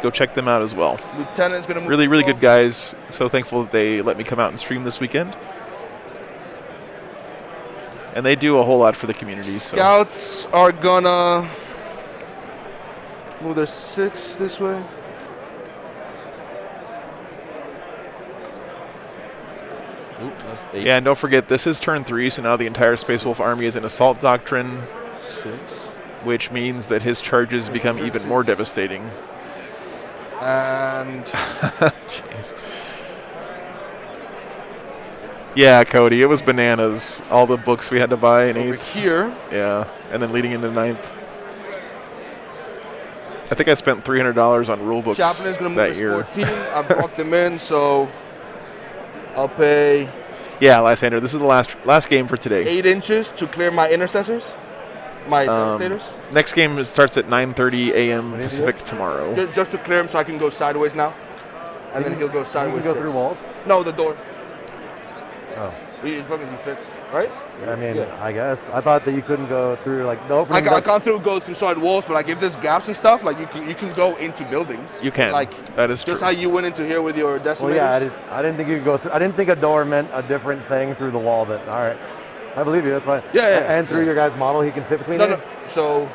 go check them out as well. Lieutenant is going to move. Really, really good guys. So thankful that they let me come out and stream this weekend. And they do a whole lot for the community. Scouts are gonna move their 6 this way. Oop, that's 8. Yeah, and don't forget, this is turn 3, so now the entire Space Wolf army is in Assault Doctrine. 6. Which means that his charges become even more devastating. And jeez. Yeah, Cody, it was bananas. All the books we had to buy in over 8th. here. Yeah, and then leading into 9th. I think I spent $300 on rule books Chaplain is going to that move his year. 14. I blocked them in, so I'll pay. Yeah, Lysander, this is the last game for today. 8 inches to clear my intercessors, my devastators. Next game starts at 9:30 a.m. Pacific tomorrow. Just to clear him, so I can go sideways now, and then he'll go sideways. You can go through walls? No, the door. Oh. As long as he fits, right? I mean, Yeah. I guess. I thought that you couldn't go through, like, the I opening. can't go through solid walls, but like if there's gaps and stuff, like you can go into buildings. You can. Like that is true. just how you went into here with your decimators. Well, yeah, I didn't think you could go through. I didn't think a door meant a different thing through the wall, but all right. I believe you, that's fine. Yeah. And through your guys' model, he can fit between No, there? no. So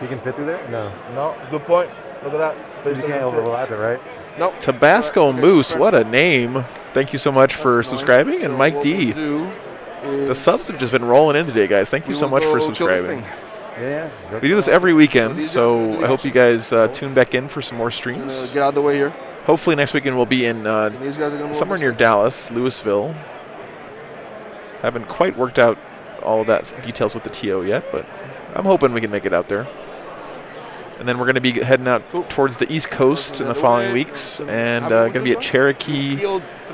He can fit through there? No. no, good point. Look at that. You can't overlap it, right? No. Tabasco Moose, what a name. Thank you so much for subscribing. And Mike D. The subs have just been rolling in today, guys. Thank you so much for subscribing. Yeah. We do this every weekend, so I hope you guys tune back in for some more streams. Get out of the way here. hopefully next weekend we'll be in These guys are gonna move somewhere this near next. Dallas, Louisville. Haven't quite worked out all of that details with the TO yet, but I'm hoping we can make it out there. And then we're going to be heading out towards the East Coast in the following weeks, and going to be at Cherokee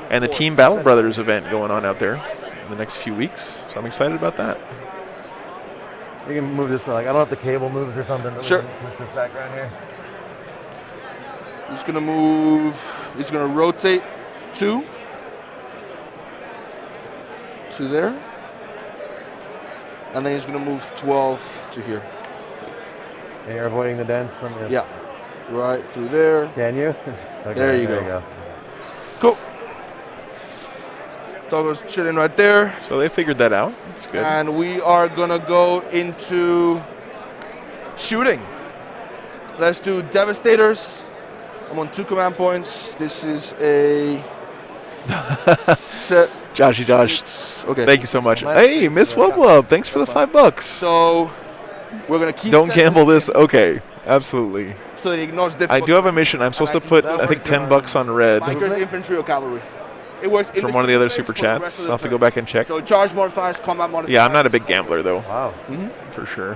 and the Team Battle Brothers event going on out there in the next few weeks. So I'm excited about that. You can move this, like, I don't know if the cable moves or something. But Sure. we can push this back around here. He's gonna move. He's gonna rotate 2 to there, and then he's gonna move 12 to here. And you're avoiding the dents? Yeah, right through there. Can you? Okay, There you go. Cool. Doggo's chilling right there. So they figured that out. That's good. And we are gonna go into shooting. Let's do Devastators. I'm on 2 command points. This is a set. Josh. Okay. Thank you so much. Hey, Miss Wubwub, thanks for the $5. So we're gonna keep. Don't sending gamble this. Okay, absolutely. So it ignores I difficulty. do have a mission. I'm supposed to put, I think, $10 on red Bikers, infantry, or cavalry. It works in from the one of the other phase super for the rest chats. of I'll the have to turn. go back and check. So charge modifiers, combat modifiers. Yeah, I'm not a big gambler though. Wow. For sure.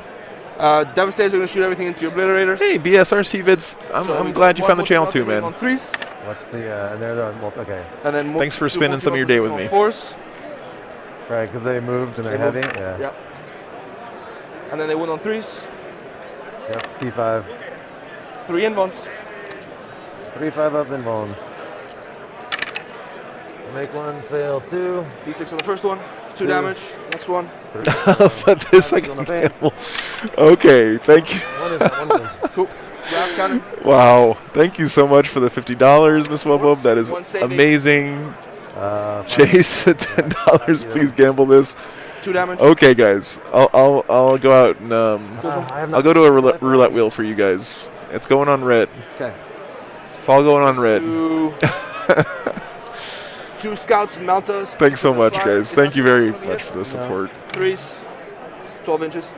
Devastators are going to shoot everything into obliterators. Hey, BSRC vids. I'm glad you found the channel too, man. On 3s. What's the, and they're on okay. And then Thanks for spending some of your day with me. 4s. Right, because they moved and they're They heavy? moved. Yeah. Yep. And then they went on 3s. Yep, T5. 3 inbounds. 3-5 up in bones. Make 1, fail 2. D6 on the first one. 2 damage. Next one. But this I can gamble. Okay, thank you. Cool. Draft cannon. Wow, thank you so much for the $50, Miss Wubwub. That is One saving. amazing. Chase, the $10. Please gamble this. 2 damage. Okay, guys, I'll go out and I'll go to a roulette wheel for you guys. It's going on red. Okay. It's all going on red. 2 scouts, Maltas. Thanks so much, guys. Thank you very much for the support. 3s. 12 inches.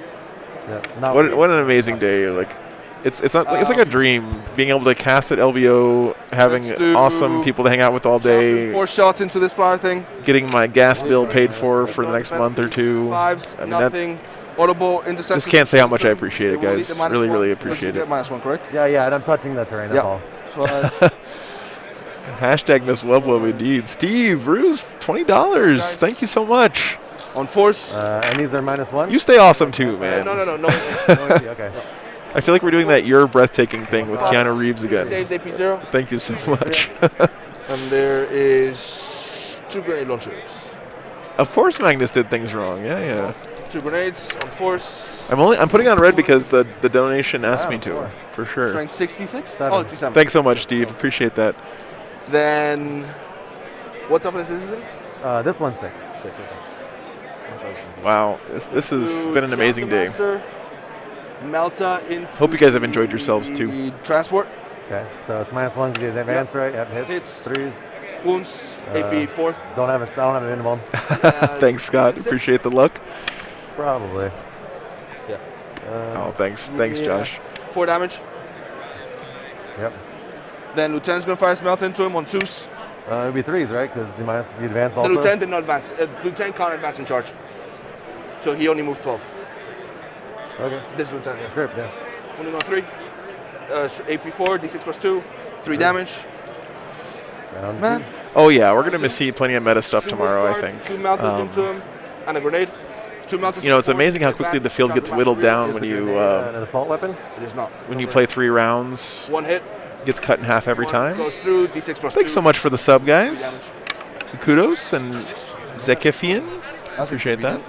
Yeah. What an amazing day! Like, it's like a dream being able to cast at LVO, having Let's do- awesome people to hang out with all day, 4 shots into this flyer thing. getting my gas bill paid for the next month or two. 5s. I mean, nothing. Audible interception. Just can't say how much I appreciate it, They will guys. lead the Really, -1. really Let's appreciate get it. -1, correct? Yeah, and I'm touching the terrain, that's all. Hashtag Miss Wubwub indeed. Steve, Ruse, $20. Thank you so much. On force. And these are -1? You stay awesome too, man. No. Okay. I feel like we're doing that You're Breathtaking thing with Keanu Reeves again. Saves AP0. Thank you so much. And there is 2 grenade launchers. Of course Magnus did things wrong. Yeah. 2 grenades on force. I'm putting on red because the donation asked me to, for sure. Strength 66? 7. Oh, T7. Thanks so much, Steve. Appreciate that. Then, what toughness is it? This one's 6. 6, okay. I'm sorry. Wow, this has been an amazing day. Melta into Hope you guys have enjoyed yourselves too. the transport. Okay, so it's -1 because you advanced, right? Yep, hits. Hits. 3s. Wounds. AP 4. Don't have an interval. Thanks, Scott. Appreciate the luck. Probably. Yeah. Oh, thanks, Josh. 4 damage. Yep. Then Lieutenant's gonna fire Melta into him on 2s. It would be 3s, right? Because you advance The also. Lieutenant did not advance. Lieutenant can't advance in charge. So he only moved 12. Okay. This Lieutenant. Sure, yeah. Only on 3. AP4, D6 plus 2. 3 damage. Round Man. 2. Oh yeah, we're gonna see plenty of meta stuff 2 tomorrow, I wolf think. guard, 2 Meltas into him, and a grenade. 2 Meltas. You know, it's amazing how quickly the field gets whittled down when you An assault weapon? It is not. when you play 3 rounds. 1 hit. Gets cut in half every time. Goes through, D6 plus 2. Thanks so much for the sub, guys. Damage. Kudos and Zekifian. Appreciate that.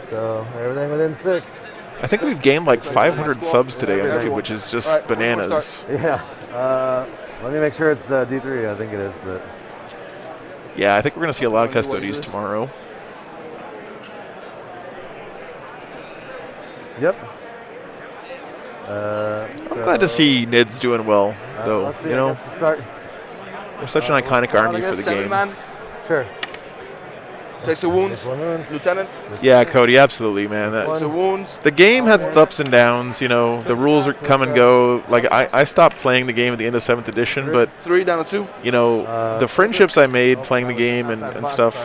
So everything within 6. I think we've gained like 500 subs today on YouTube, which is just Alright, bananas. Yeah. Let me make sure it's D3. I think it is, but Yeah, I think we're going to see a lot of custodies tomorrow. yep. I'm glad to see Nids doing well, though. Let's see, You I know, guess to start. we're such an iconic army for the 7 game. man. Sure. Takes a wound. Lieutenant. Yeah, Cody, absolutely, man. Takes a wound. The game has its ups and downs. You know, the rules are come and go. Like I stopped playing the game at the end of 7th edition, but 3 down to 2. you know, the friendships I made playing the game and stuff,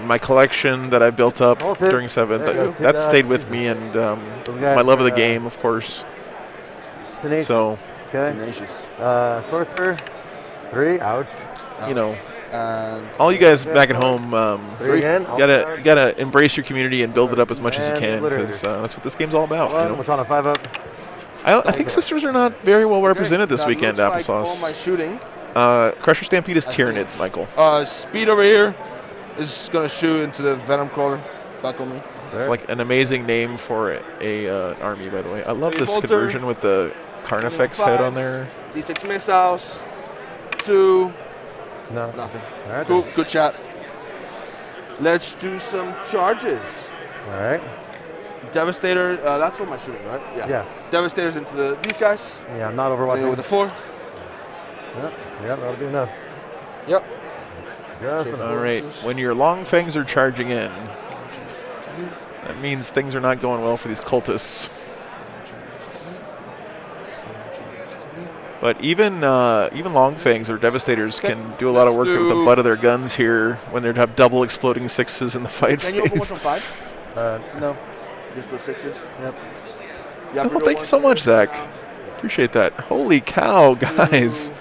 my collection that I built up during 7th, that stayed with me, and my love of the game, of course. Tenacious. So, Tenacious. Sorcerer. 3. Ouch. you know, And all you guys back at home, Three again. you gotta embrace your community and build it up as much as you can, because that's what this game's all about. You know? We're trying to 5 up. I think sisters are not very well represented this That weekend, looks like all Applesauce. my shooting. Crusher Stampede is Tyranids, Michael. Speed over here is going to shoot into the Venom Crawler. Back on me. It's like an amazing name for a army, by the way. I love Three this bolter. conversion with the Carnifex head on there. D6 missiles. 2. No. Nothing. All right. Cool. Good chat. Let's do some charges. All right. Devastator. That's all my shooting, right? Yeah. Devastators into these guys. Yeah, I'm not Go overwatching. with the 4. Yep, that'll be enough. Yep. Just enough. All right, when your long fangs are charging in, that means things are not going well for these cultists. But even long fangs or devastators can do a lot of work with the butt of their guns here when they'd have double exploding 6s in the fight Can you open one phase. from 5s? No. Just the 6s? Yep. Oh, thank you so much, Zach. Appreciate that. Holy cow, guys.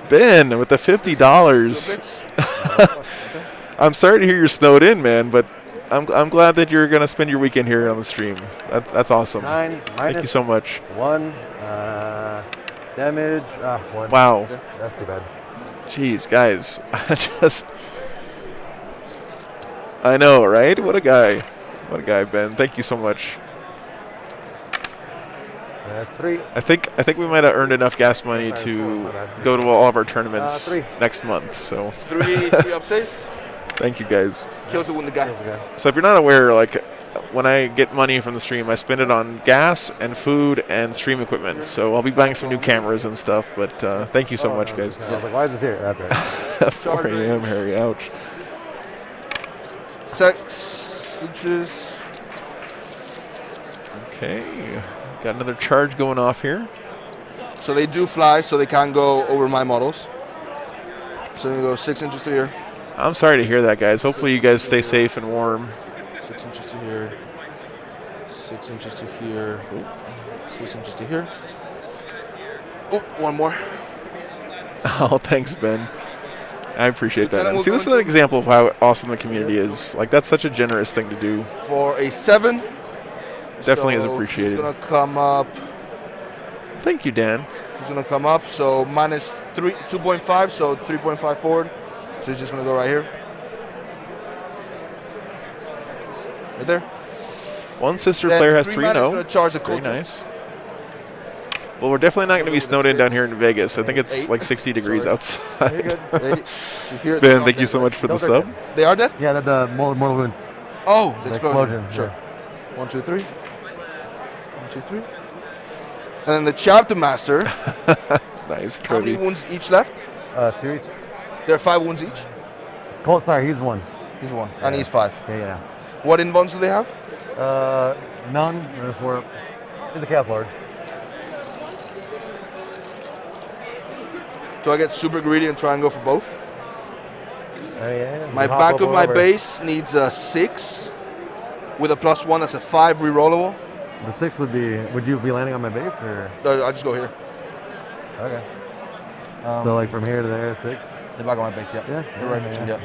Ben with the $50. I'm sorry to hear you're snowed in, man, but I'm glad that you're going to spend your weekend here on the stream. That's awesome. 9 Thank you so much. 1 damage. 1. Wow. That's too bad. Jeez, guys. I know, right? What a guy. What a guy, Ben. Thank you so much. That's 3. I think we might have earned enough gas money to go to all of our tournaments 3. next month. So 3 up saves. thank you, guys. Kills the wounded guy. So if you're not aware, like when I get money from the stream, I spend it on gas and food and stream equipment. So I'll be buying some new cameras and stuff. But thank you so much, guys. I was like, why is this here? That's right. 4 a.m. Harry. Ouch. 6 inches. Okay. Got another charge going off here. So they do fly, so they can't go over my models. So we go 6 inches to here. I'm sorry to hear that, guys. Hopefully you guys stay safe and warm. 6 inches to here. 6 inches to here. 6 inches to here. Oh, one more. Oh, thanks, Ben. I appreciate that. And see, this is an example of how awesome the community is. Like, that's such a generous thing to do. For a 7. Definitely is So appreciated. He's going to come up. Thank you, Dan. He's going to come up. So minus 2.5, so 3.5 forward. So he's just going to go right here. Right there. One sister Then player has 3 mana is 3-0. gonna charge the Very cultists. nice. Well, we're definitely not going to be snowed in down here in Vegas. I think it's like 60 degrees outside. Ben, thank you so much for the sub. They are dead? Yeah, the mortal wounds. Oh, the The explosion. explosion, Sure. yeah. 1, 2, 3. 1, 2, 3. And then the chapter master. Nice. How many Trevi. wounds each left? 2 each. There are 5 wounds each. Colt, sorry, he's 1. He's 1. And he's 5. Yeah. What invulns do they have? None. Or 4. He's a Chaos Lord. Do I get super greedy and try and go for both? Oh, yeah. My Hop back over of my over. base needs a 6 with a +1. That's a 5 rerollable. The 6 would be. Would you be landing on my base or? I'll just go here. Okay. So like from here to there, 6. The back of my base, yeah. Yeah. You're right, yeah.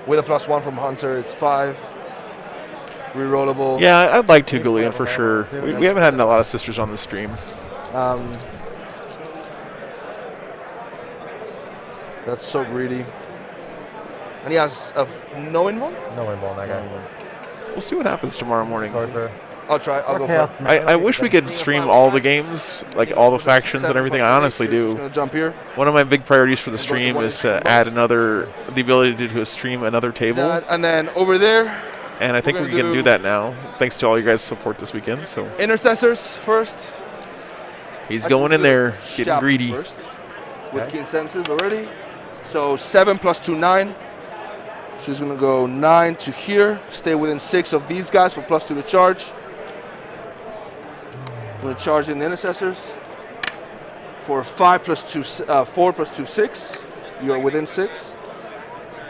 With a +1 from Hunter, it's 5. Rerollable. Yeah, I'd like to, Gullion, for sure. We haven't had a lot of sisters on the stream. That's so greedy. And he has no invuln? No invuln, that guy. We'll see what happens tomorrow morning. Sorcerer. I'll try. I'll go Chaos for it. I wish we could stream all the games, like all the factions and everything. I honestly Just do. gonna jump here. One of my big priorities for the stream is to add the ability to stream another table. That, and then over there, And I think we're we gonna can do that now, thanks to all you guys' support this weekend. So intercessors first. he's I going can in do there, Shap getting greedy. First, with keen senses already. So 7 + 2, 9. So he's gonna go 9 to here. Stay within 6 of these guys for +2 to charge. I'm gonna charge in the intercessors. For 5 plus 2, 4 plus 2, 6. You are within 6.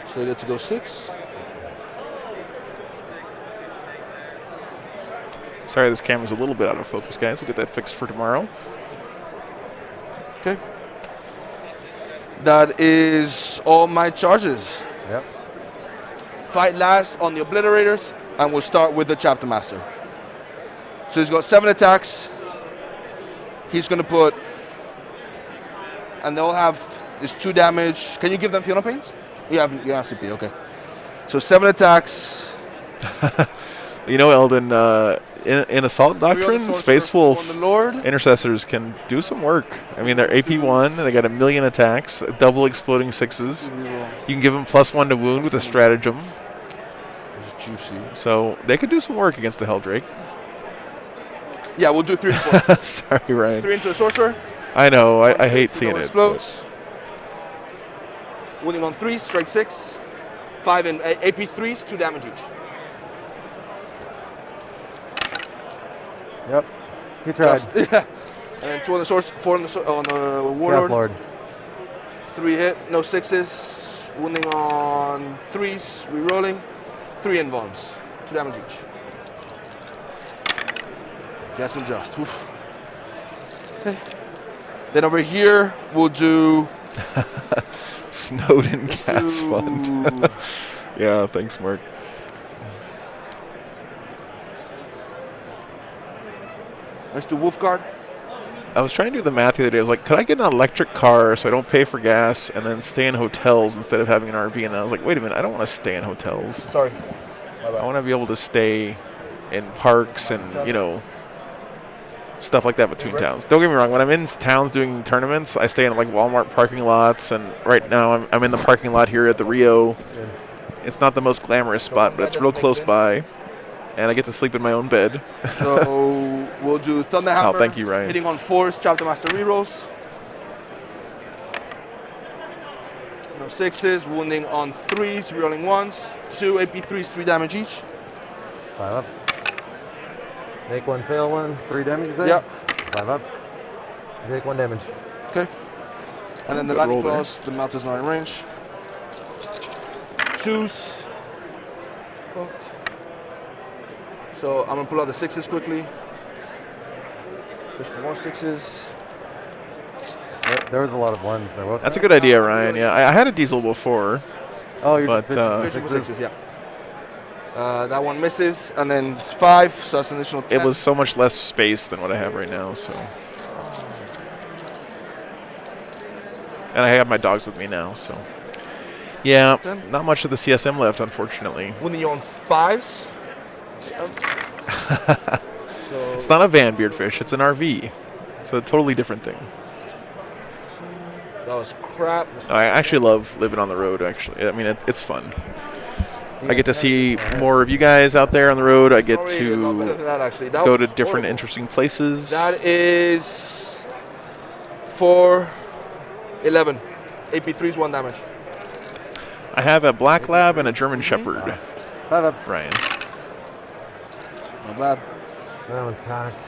So you get to go 6. Sorry, this camera's a little bit out of focus, guys. We'll get that fixed for tomorrow. Okay. That is all my charges. Yep. Fight last on the obliterators, and we'll start with the chapter master. So he's got 7 attacks. He's gonna put, and they'll have this 2 damage. Can you give them Fiona Pains? You have CP, okay. So 7 attacks. You know, Eldon, in Assault Doctrine, Space Wolf Lord. intercessors can do some work. I mean, they're AP1, they got 1,000,000 attacks, double exploding 6s. You can give them +1 to wound with a stratagem. It's juicy. So they could do some work against the Helldrake. Yeah, we'll do 3 and 4. Sorry, Ryan. 3 into the sorcerer. I know, I hate seeing it. Explodes. Winning on 3s, strike 6. 5 and AP3s, 2 damage each. Yep. He tried. Yeah. And 2 on the source, 4 on the warlord. Yes, Lord. 3 hit, no 6s. Wounding on 3s, rerolling. 3 invulns, 2 damage each. Guess and just. Oof. Okay. Then over here we'll do Snowden Gas Fund. Yeah, thanks, Mark. Let's do Wolfguard. I was trying to do the math the other day. I was like, could I get an electric car so I don't pay for gas and then stay in hotels instead of having an RV? And I was like, wait a minute, I don't want to stay in hotels. Sorry. I want to be able to stay in parks and, you know, stuff like that between towns. Don't get me wrong, when I'm in towns doing tournaments, I stay in like Walmart parking lots, and right now I'm in the parking lot here at the Rio. It's not the most glamorous spot, but it's real close by, and I get to sleep in my own bed. So we'll do Thunderhammer. Oh, thank you, Ryan. Hitting on 4s, Chapter Master rerolls. No 6s, wounding on 3s, rerolling 1s. 2 AP3s, 3 damage each. 5 ups. Make 1, fail 1, 3 damage, you say? Yep. 5 ups. Take 1 damage. Okay. And then the lightning claws, the mount is not in range. 2s. So I'm gonna pull out the 6s quickly. There's 4 more 6s. There was a lot of 1s. There was. That's a good idea, Ryan. Yeah, I had a diesel before. Oh, you're but fishing for 6s, yeah. That one misses, and then it's 5, so that's an additional 10. It was so much less space than what I have right now, so. And I have my dogs with me now, so. Yeah, not much of the CSM left, unfortunately. Winning you on 5s. So it's not a van, Beardfish. It's an RV. It's a totally different thing. That was crap. I actually love living on the road, actually. I mean, it's fun. I get to see more of you guys out there on the road. I get to go to different interesting places. That is 4, 11. AP3's 1 damage. I have a Black Lab and a German Shepherd. 5 ups. Ryan. Not bad. That one's cocked.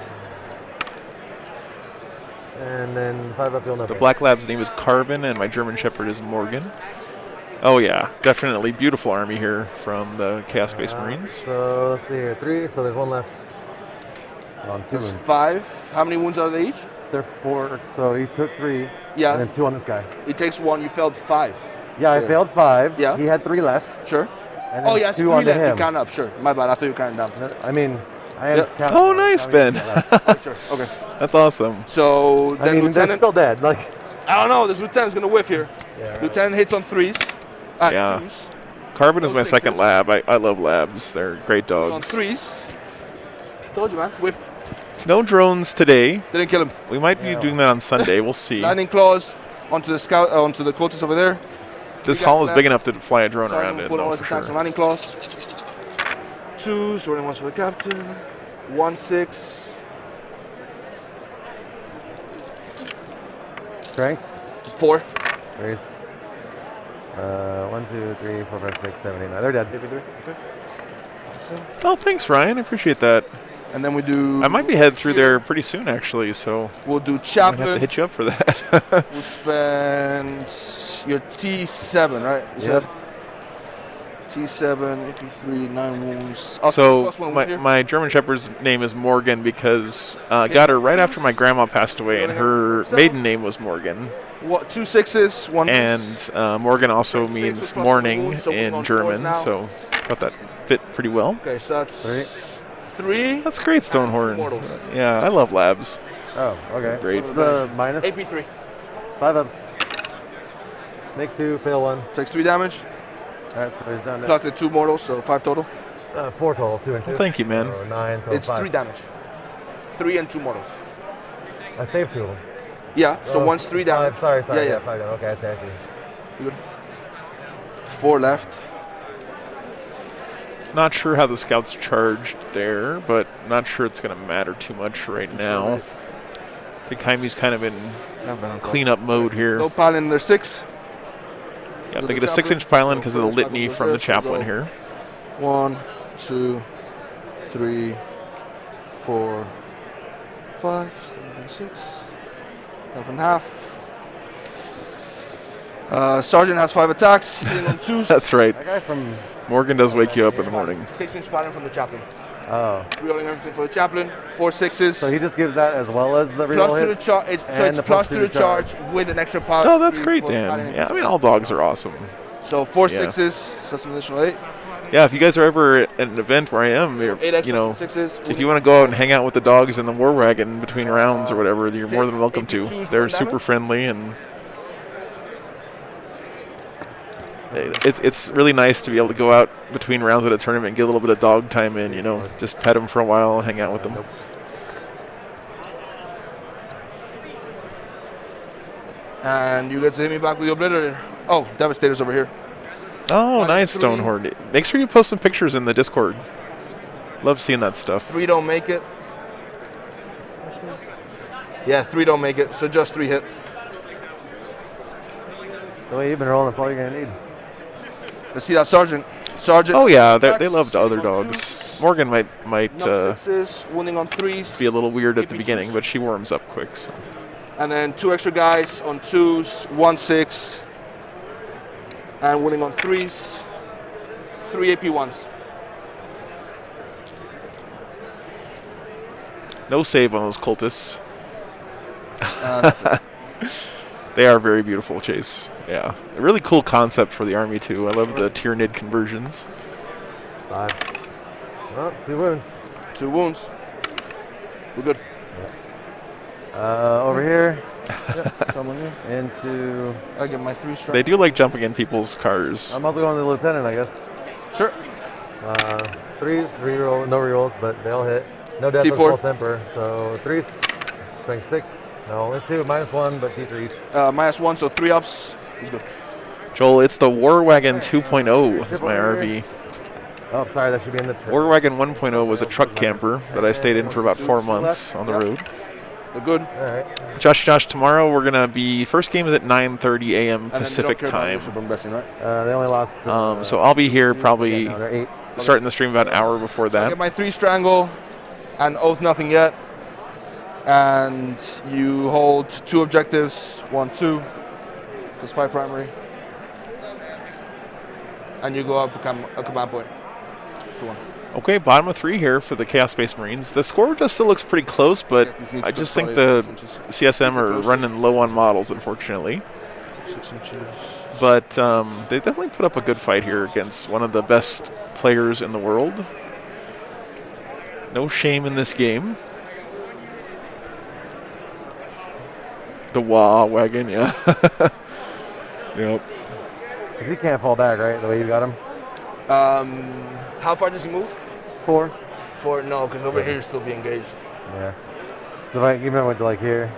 And then 5 up, you'll know. The Black Lab's name is Carbon, and my German Shepherd is Morgan. Oh yeah, definitely beautiful army here from the Chaos Space Marines. So let's see here, 3. So there's 1 left. On 2 There's wounds. 5. How many wounds are they each? They're 4. So he took 3. Yeah. And then 2 on this guy. He takes 1. You failed 5. Yeah, I failed 5. Yeah. He had 3 left. Sure. And then Oh yeah, it's 2 3 onto left. You him. count up. Sure. My bad. I thought you counted down. I mean, I am counting. Oh, nice, Ben. Sure. Okay. That's awesome. So then I mean, they're Lieutenant. still dead. Like. I don't know. This Lieutenant's gonna whiff here. Yeah. Lieutenant hits on 3s. Yeah. 2s. Carbon is No my second 6s. lab. I love labs. They're great On dogs. 3s. Told you, man. Whiffed. No drones today. Didn't kill him. We might be doing that on Sunday. We'll see. Lightning claws onto the scout, onto the cultists over there. This Big hall axe is big lab. enough to fly a drone Sorry, around it. pull all No, his for attacks sure. on lightning claws. 2s, running 1s for the captain. 1, 6. Strength. 4. Raise. 1, 2, 3, 4, 5, 6, 7, 8, 9. They're dead. AP3. Okay. Oh, thanks, Ryan. I appreciate that. And then we do. I might be headed through there pretty soon, actually. So we'll do I might chaplain. have to hit you up for that. We'll spend your T7, right? You Yep. said? T7, AP3, 9 wounds. So plus 1 wound here. my German Shepherd's name is Morgan because I got her right after my grandma passed away, and her maiden name was Morgan. What, 2 6s, 1 And Morgan also Six means with plus morning wounds, so we're in on German, fours now. so thought that fit pretty well. Okay, so that's 3. That's great, Stonehorn. mortals. Yeah, I love labs. Oh, okay. Great. What's the minus? AP3. 5 ups. Make 2, fail 1. Takes 3 damage. Alright, so he's done it. Plus the 2 mortals, so 5 total. 4 total, 2 and 2. Well, thank you, man. So 9, so It's 5. 3 damage. 3 and 2 mortals. I saved 2 of them. Yeah, so one's 3 damage. 5, sorry. Yeah, yeah. 5 damage. Okay, I see. You good? 4 left. Not sure how the scouts charged there, but not sure it's going to matter too much right now. I think Jaime's kind of in cleanup mode here. No pile in their 6. Yeah, they get a 6-inch pylon because of the litany from the chaplain here. 1, 2, 3, 4, 5, 6, 12.5. Sergeant has 5 attacks, hitting on 2s. That's right. That guy from Morgan does wake you up in the morning. 6-inch pattern from the chaplain. Oh. Rerolling everything for the chaplain. 4 6s. So he just gives that as well as the reroll Plus to the hits? charge. So it's plus to the charge with an extra power. Oh, that's great, Dan. Yeah, I mean, all dogs are awesome. So 4 Yeah. 6s, so that's an additional 8. Yeah, if you guys are ever at an event where I am, you're, 8 extra you know, 6s. if you want to go out and hang out with the dogs in the war wagon between rounds or whatever, you're more than welcome to. They're super friendly, and it's really nice to be able to go out between rounds at a tournament and get a little bit of dog time in, you know, just pet them for a while and hang out with them. And you get to hit me back with your Obliterator. Oh, Devastator's over here. Oh, nice, Stonehorn. Make sure you post some pictures in the Discord. Love seeing that stuff. 3 don't make it. Yeah, 3 don't make it, so just 3 hit. The way you've been rolling, that's all you're going to need. Let's see that Sergeant. Sergeant. Oh yeah, they love the other dogs. Morgan might Knock 6s, winning on 3s. be a little weird at the beginning, but she warms up quick. So. And then 2 extra guys on 2s, 1 6. And winning on 3s. 3 AP1s. No save on those cultists. That's it. They are very beautiful, Chase. Yeah. A really cool concept for the army, too. I love the Tyranid conversions. 5. Well, 2 wounds. 2 wounds. We're good. Over here. Someone here. Into. I get my 3 strike. They do like jumping in people's cars. I'm also going to the lieutenant, I guess. Sure. 3s, reroll, no rerolls, but they all hit. No death T4. with Pulse Emperor. So 3s, strength 6. No, only 2, -1, but T3s. -1, so 3 ups. He's good. Joel, it's the War Wagon 2.0 is my RV. Oh, sorry, that should be in the truck. War Wagon 1.0 was a truck camper that I stayed in for about 4 months on the road. They're good. All right. Josh, tomorrow we're going to be, first game is at 9:30 a.m. Pacific time. I'm guessing, right? They only lost. So I'll be here probably no, they're 8. starting the stream about an hour before So I that. get my 3 strangle and oath nothing yet. And you hold 2 objectives, 1, 2, plus 5 primary. And you go up a command point. 2-1. Okay, bottom of 3 here for the Chaos Space Marines. The score just still looks pretty close, but I just think the CSM are running low on models, unfortunately. 6 inches. But they definitely put up a good fight here against one of the best players in the world. No shame in this game. The Wah Wagon, yeah. Yep. Because he can't fall back, right? The way you got him? How far does he move? 4. 4, no, because over here he'll still be engaged. Yeah. So if I even went to like here.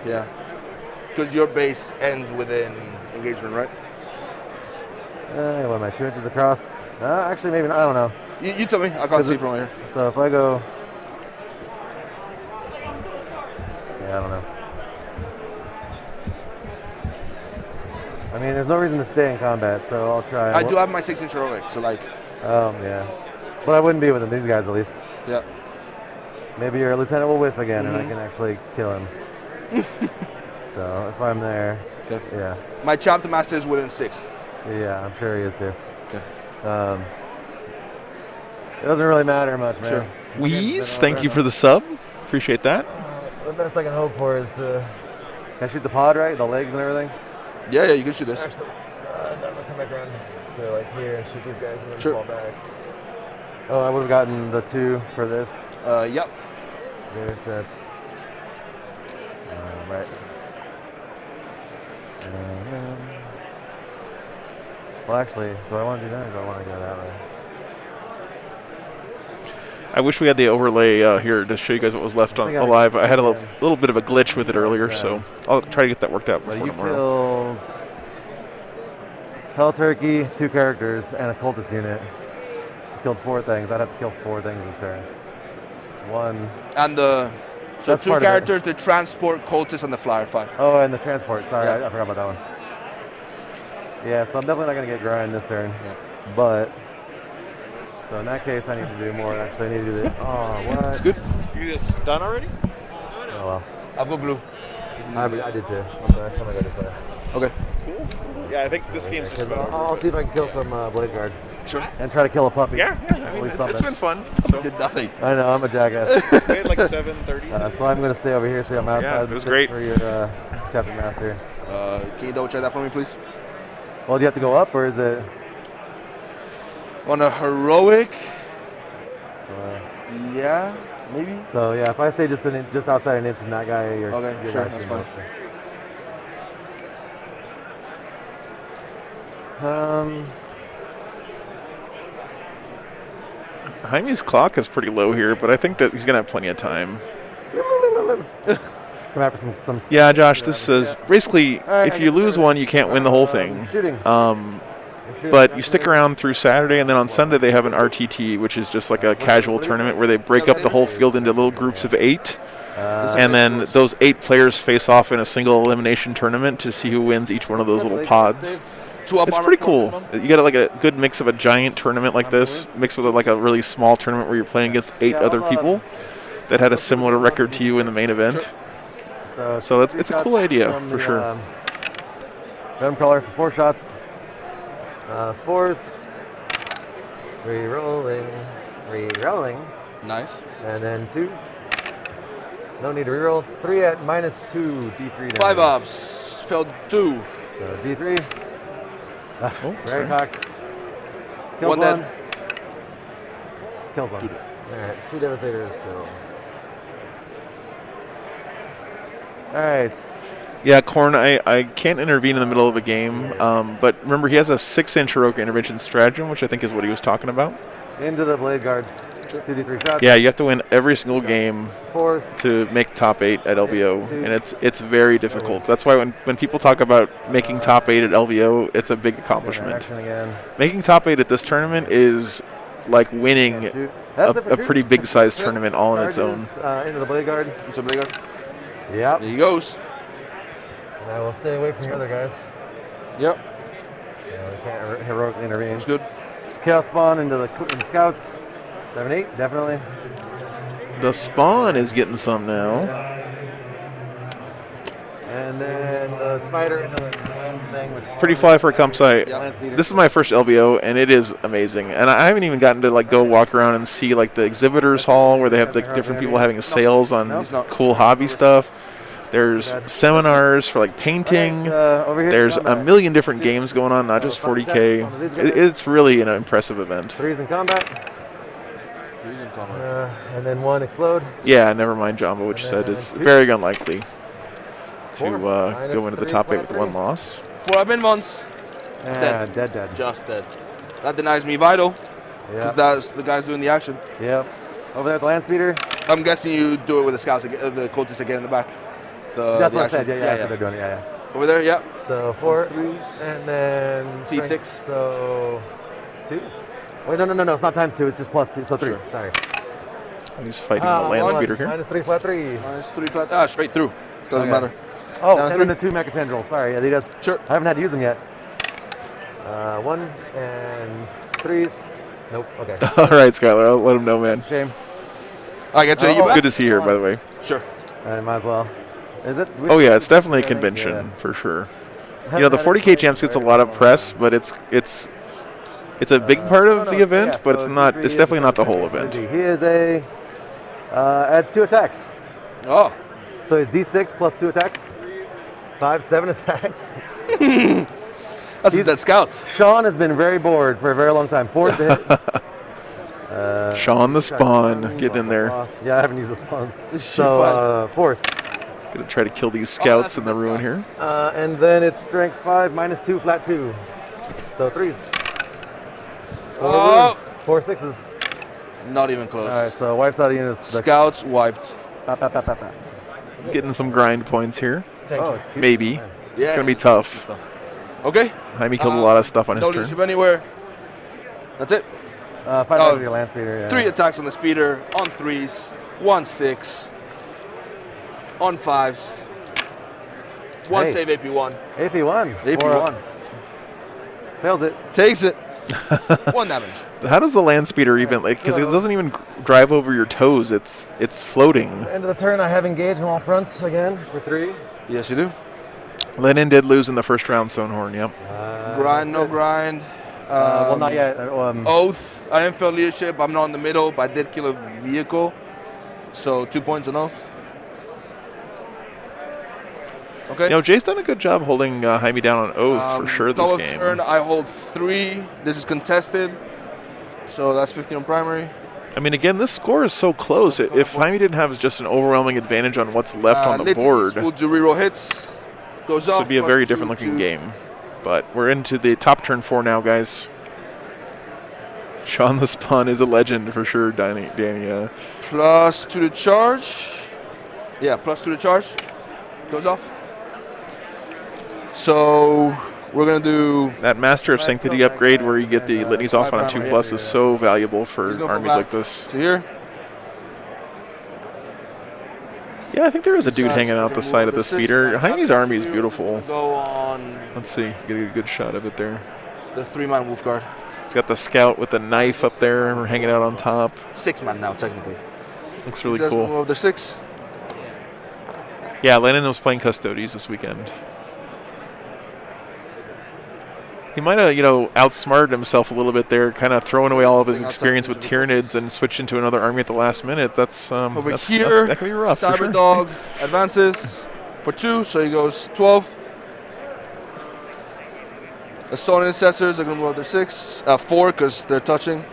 Yeah. Because your base ends within engagement, right? What am I, 2 inches across? Actually, maybe not. I don't know. You tell me. I can't see from here. So if I go. Yeah, I don't know. I mean, there's no reason to stay in combat, so I'll try. I do have my 6-inch heroic, so like. Yeah. But I wouldn't be with these guys at least. Yeah. Maybe your lieutenant will whiff again, and I can actually kill him. So if I'm there, okay. Yeah. My chapter master is within 6. Yeah, I'm sure he is too. Okay. It doesn't really matter much, man. Sure. Wheeze, thank you for the sub. Appreciate that. The best I can hope for is to. Can I shoot the pod right? The legs and everything? Yeah, you can shoot this. Actually, I'm gonna come back around to like here and shoot these guys and then Sure. fall back. Oh, I would have gotten the 2 for this. Yep. There, set. Right. Well, actually, do I want to do that or do I want to go that way? I wish we had the overlay here to show you guys what was left on alive. I had a little bit of a glitch with it earlier, so I'll try to get that worked out before tomorrow. Killed Hell Turkey, 2 characters, and a cultist unit. Killed 4 things. I'd have to kill 4 things this turn. 1. And the so That's 2 part of it. characters, the transport, cultist, and the flyer 5. Oh, and the transport. Sorry, Yeah. I forgot about that one. Yeah, so I'm definitely not going to get grind this turn. But, so in that case, I need to do more. Actually, I need to do this. Oh, what? It's good. You just done already? Oh, well. I'll go blue. I did too. I'm going to go this way. Okay. Cool. Yeah, I think this game's just about I'll see if I can kill some Blade Guard. Sure. And try to kill a puppy. Yeah, I mean, it's been fun. So. Did nothing. I know, I'm a jackass. We had like 7:30. So I'm going to stay over here so I'm outside Yeah, of the it was stick great. for your chapter master. Can you double check that for me, please? Well, do you have to go up or is it? On a heroic. Yeah, maybe. So yeah, if I stay just outside an inch from that guy, you're Okay, you're sure, actually that's fine. Okay. Jaime's clock is pretty low here, but I think that he's going to have plenty of time. Come after some. Yeah, Josh, this says basically right, if you lose one, you can't win the whole thing. Shooting. But you stick around through Saturday, and then on Sunday they have an RTT, which is just like a casual tournament where they break up the whole field into little groups of 8. And then those 8 players face off in a single elimination tournament to see who wins each one of those little pods. It's pretty cool. You got like a good mix of a giant tournament like this, mixed with like a really small tournament where you're playing against 8 other people that had a similar record to you in the main event. So it's a cool idea for sure. Venom Crawler for 4 shots. 4s. Re-rolling. Nice. And then 2s. No need to reroll. 3 at -2 D3 damage. 5 ups. Failed 2. So D3. Very sorry. cocked. Kills One one. dead. Kills one. Alright, 2 Devastators kill. Alright. Yeah, Korn, I can't intervene in the middle of a game, but remember he has a 6-inch heroic intervention stratagem, which I think is what he was talking about. Into the Blade Guards. 2D3 shots. Yeah, you have to win every single game 4s. to make top 8 at LVO, and it's very difficult. That's why when people talk about making top 8 at LVO, it's a big accomplishment. Action again. Making top 8 at this tournament is like winning a pretty big sized tournament all on its own. Charges, into the Blade Guard. Into Blade Guard. Yep. There he goes. And I will stay away from your other guys. Yep. Yeah, we can't heroically intervene. That's good. Chaos Spawn into the scouts. 7-8, definitely. The spawn is getting some now. And then the spider into the thing. Which Pretty fly for a campsite. Yep. This is my first LVO, and it is amazing. And I haven't even gotten to like go walk around and see like the exhibitors hall where they have the different people having sales on cool hobby stuff. There's seminars for like painting. There's a million different games going on, not just 40K. It's really an impressive event. 3s in combat. And then 1 explode. Yeah, never mind Jamba, which said is very unlikely to go into the top 8 with 1 loss. 4 up in once. Dead. Dead. Just dead. That denies me vital. Yeah. Because that's the guys doing the action. Yep. Over there at the land speeder. I'm guessing you do it with the scouts, the cultists again in the back. That's what I said. Yeah. So they're doing it. Yeah. Over there, yeah. So 4 3s. and then T6. So 2s. Wait, no. It's not ×2. It's just +2. So 3s. Sure. Sorry. He's fighting the land speeder here. -3 flat 3. -3 flat. Straight through. Doesn't matter. Oh, Down to and then three. the 2 mecha tendrils. Sorry, yeah, he does. Sure. I haven't had to use them yet. 1 and 3s. Nope. Okay. All right, Skylar. I'll let him know, man. Shame. I get to you. It's back? good to see you here, by the way. Sure. I might as well. Is it? Oh yeah, it's definitely a convention for sure. You know, the 40K Champs gets a lot of press, but it's a big part of the event, but it's not. It's definitely not the whole event. He is a adds 2 attacks. Oh. So he's D6 plus 2 attacks. 5, 7 attacks. That's what that scouts. Sean has been very bored for a very long time. 4th hit. Sean the Spawn, getting in there. Yeah, I haven't used the spawn. So force. Gonna try to kill these scouts in the ruin here. And then it's strength 5 minus 2 flat 2. So 3s. 4 wounds. 4 6s. Not even close. All right, so wipes out units. Scouts wiped. Getting some grind points here. Thank you. Maybe. Yeah, It's gonna be tough. Okay. Jaime killed a lot of stuff on his no turn. leadership anywhere. That's it. 5 with your land speeder. Yeah. 3 attacks on the speeder, on 3s, 1 6, on 5s, 1 Hey. save AP1. AP1. AP1. Fails it. Takes it. 1 damage. How does the land speeder even like? Because it doesn't even drive over your toes. It's floating. End of the turn, I have engaged on all fronts again for 3. Yes, you do. Lenin did lose in the first round, Stonehorn. Yep. Grind, no grind. Well, not yet. Oath. I didn't fail leadership. I'm not in the middle, but I did kill a vehicle. So 2 points on oath. Okay. You know, Jay's done a good job holding Jaime down on oath for sure this Top of game. turn, I hold 3. This is contested. So that's 15 on primary. I mean, again, this score is so close. If Jaime didn't have just an overwhelming advantage on what's left on the Litany board, will do reroll hits. Goes this up. would be a very different looking game. But we're into the top turn 4 now, guys. Sean the Spawn is a legend for sure, Danny. Plus 2 to charge. Yeah, plus 2 to charge. Goes off. So we're going to do... That Master of Sanctity upgrade where you get the litanies off on a 2+ is so valuable for armies like this. To here. Yeah, I think there is a dude hanging out the side of the speeder. Jaime's army is beautiful. Go on Let's see, get a good shot of it there. the 3-man wolf guard. It's got the scout with the knife up there hanging out on top. 6-man now, technically. Looks really These guys cool. move over their 6. Yeah, Lennon was playing Custodes this weekend. He might have, outsmarted himself a little bit there, kind of throwing away all of his experience with Tyranids and switching to another army at the last minute. That's Over that's, here, that could be rough. for sure. Cyberdog advances for 2, so he goes 12. Assault Intercessors are going to move up their 4 because they're touching.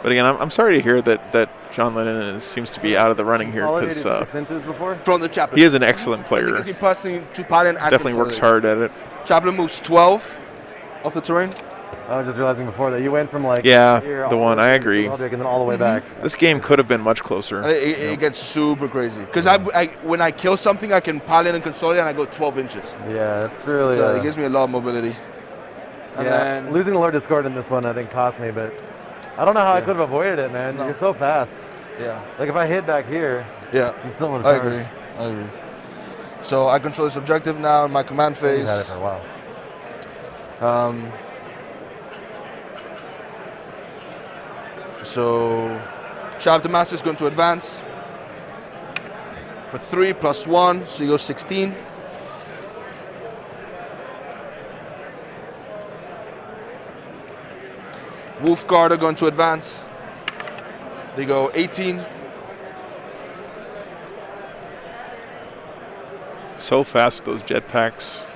But again, I'm sorry to hear that John Lennon seems to be out of the running here because From the chaplain. he is an excellent player. Gives me passing to Paladin and Definitely works Consolidate. hard at it. Chaplain moves 12 off the terrain. I was just realizing before that you went from like Yeah, here the all one. way I to agree. Belgium and then all the way back. This game could have been much closer. And it gets super crazy. Because when I kill something, I can Paladin and Consolidate and I go 12 inches. Yeah, it's really. So it gives me a lot of mobility. And yeah, then losing the Lord Discord in this one I think cost me, but I don't know how I could have avoided it, man. No. You're so fast. Yeah. Like if I hit back here, Yeah, you still would I have agree. I agree. So I control this objective now in my command phase. You've had it for a while. So Chapter Master is going to advance for 3 plus 1, so he goes 16. Wolf Guard are going to advance. They go 18. So fast with those jetpacks.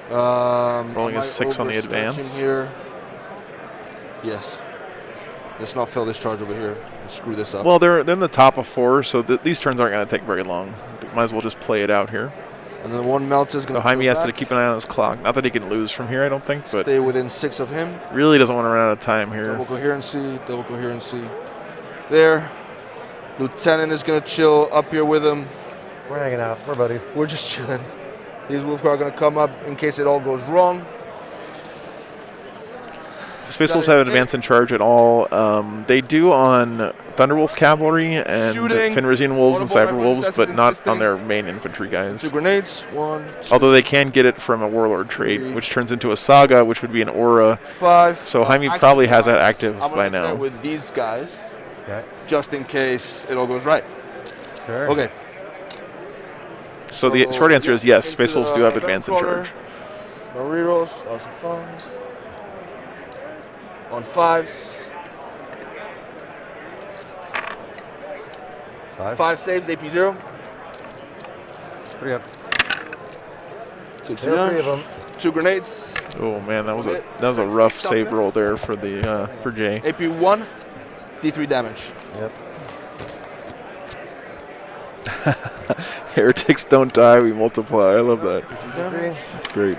Rolling Am a 6 I on the overstretching advance. Here? Yes. Let's not fail this charge over here. Let's screw this up. Well, they're in the top of 4, so these turns aren't going to take very long. Might as well just play it out here. And then one Melta is going So Jaime has to keep an eye on his clock. Not that he can lose from here, I don't think, but stay within 6 of him. really doesn't want to run out of time here. Double coherency, double coherency. There. Lieutenant is going to chill up here with him. We're hanging out. We're buddies. We're just chilling. These Wolfguard are going to come up in case it all goes wrong. Space Wolves have an advance in charge at all. They do on Thunderwolf Cavalry and Shooting. Fenrisian Wolves and Waterborne Cyber rifle Wolves, necessity but not insisting. on their main infantry guys. 2 grenades. 1, 2, Although they can get it from a Warlord trait, 3, which turns into a Saga, which would be an Aura. 5. So Jaime Actually, probably has that guys, active I'm by gonna play now. with these guys, Okay. just in case it all goes right. Sure. Okay. So the short answer is yes, Space Wolves do have advance in Crawler. charge. No rerolls. Also fun. On 5s. 5 saves. AP 0. 3 ups. 6 There are 3 of damage. them. 2 grenades. Oh man, that was a rough save roll there for the for Jay. AP 1. D3 damage. Yep. Heretics don't die, we multiply. I love that. Damage. That's great.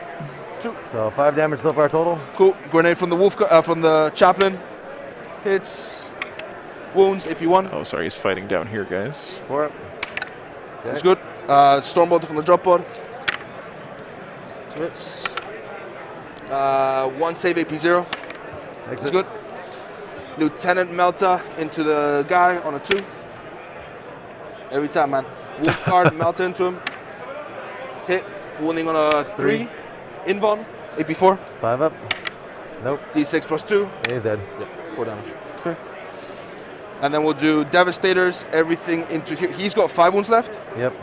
2. So 5 damage so far total. Cool. Grenade from the from the chaplain. Hits. Wounds. AP 1. Oh, sorry, he's fighting down here, guys. 4 up. That's good. Stormbolter from the drop pod. 2 hits. 1 save. AP 0. That's good. Lieutenant Melta into the guy on a 2. Every time, man. Wolf card, Melta into him. Hit. Wounding on a 3. Invon. AP 4. 5 up. Nope. D6 plus 2. And he's dead. Yeah, 4 damage. Okay. And then we'll do Devastators, everything into here. He's got 5 wounds left. Yep.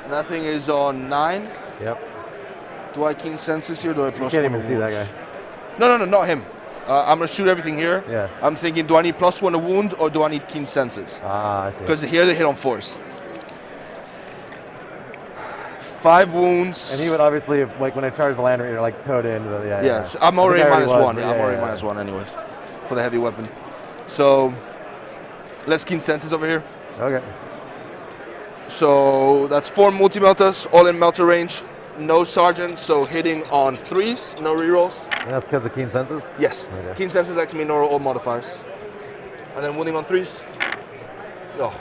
Nothing is on 9. Yep. Do I keen senses here? Do I You plus can't 1 even see that wounds? guy. No, not him. I'm gonna shoot everything here. Yeah. I'm thinking, do I need plus 1 a wound or do I need keen senses? Ah, I see. Because here they hit on 4s. 5 wounds. And he would obviously, like when I charge the Land Raider, like towed in. Yeah. Yeah, so I'm I already think I minus was, 1. but I'm already minus 1 anyways for the heavy weapon. So let's keen senses over here. Okay. So that's 4 multi-meltas, all in melter range. No sergeant, so hitting on 3s, no rerolls. And that's because of keen senses? Yes. Okay. Keen senses lets me ignore all modifiers. And then wounding on 3s. Oh.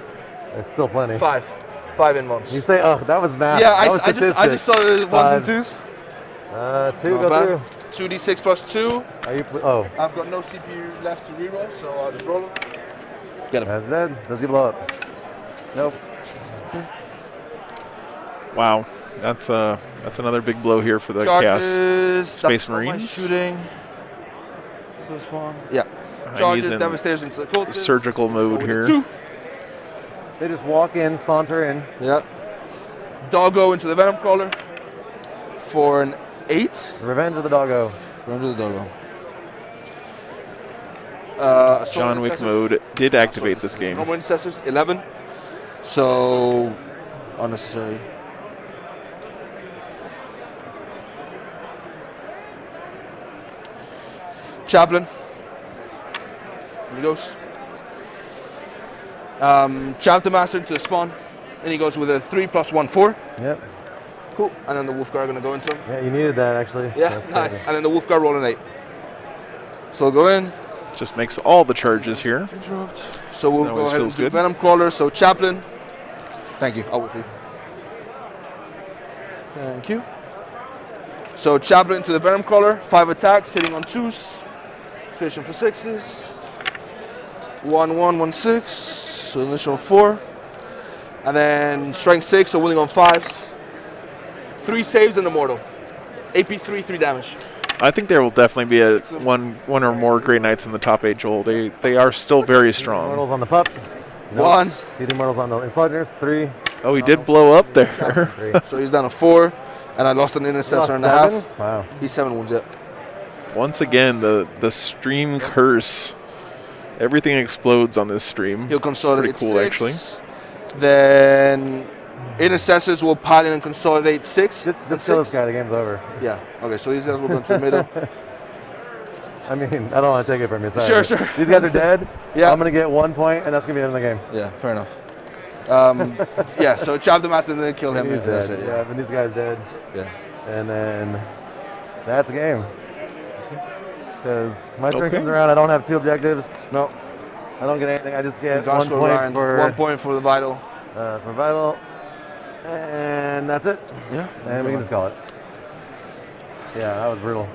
It's still plenty. 5. 5 in ones. You say, oh, that was math. Yeah, That was I just saw the 1s and 5s. 2s. 2 Not go bad. through. 2d6 plus 2. Are you? Oh. I've got no CPU left to reroll, so I'll just roll them. Get him. That's dead. Does he blow up? Nope. Wow, that's another big blow here for the Charges. Chaos Space That's not my Marines. shooting. First one. Yeah. He's Charges, in Devastators into the cultists. surgical mode here. 2. They just walk in, saunter in. Yep. Doggo into the Venom Crawler for an 8. Revenge of the Doggo. Revenge of the Doggo. John Wick mode did activate this game. Normal Intercessors, 11. So, unnecessary. Chaplain. Here he goes. Chapter Master into the spawn. And he goes with a 3 plus 1, 4. Yep. Cool. And then the Wolf Guard are going to go into him. Yeah, you needed that actually. Yeah, That's nice. crazy. And then the Wolf Guard roll an 8. So we'll go in. Just makes all the charges here. So we'll That go always ahead and feels do good. Venom Crawler. So Chaplain. Thank you. I'll wait for you. Thank you. So Chaplain to the Venom Crawler. 5 attacks, hitting on 2s. Fishing for 6s. 1, 1, 1, 6. So initial 4. And then strength 6, so winning on 5s. 3 saves and immortal. AP 3, 3 damage. I think there will definitely be a one or more Grey Knights in the top 8, Joel. They are still very strong. Immortals on the pup. Nope. 1. He's immortals on the Insoldiers. 3. Oh, he did blow up there. 3. So he's down to 4. And I lost an intercessor and a Lost half. 7? Wow. He's 7 wounds yet. Once again, the stream curse. Everything explodes on this stream. He'll It's consolidate pretty cool, 6. actually. Then intercessors will pile in and consolidate 6. Just kill this guy. The game's over. Yeah. Okay, so these guys will go into the middle. I mean, I don't want to take it from you. Sorry. Sure. These guys are dead. Yeah. I'm going to get 1 point, and that's going to be the end of the game. Yeah, fair enough. Yeah, so chop the master and then kill him. He's And dead. that's it, Yeah, but these guys dead. Yeah. And then that's a game. Because my turn Okay. comes around, I don't have 2 objectives. No. I don't get anything. I just get Gosh, 1 go point Ryan. for 1 point for the vital. For vital. And that's it. Yeah. And we can just call it. Yeah, that was brutal.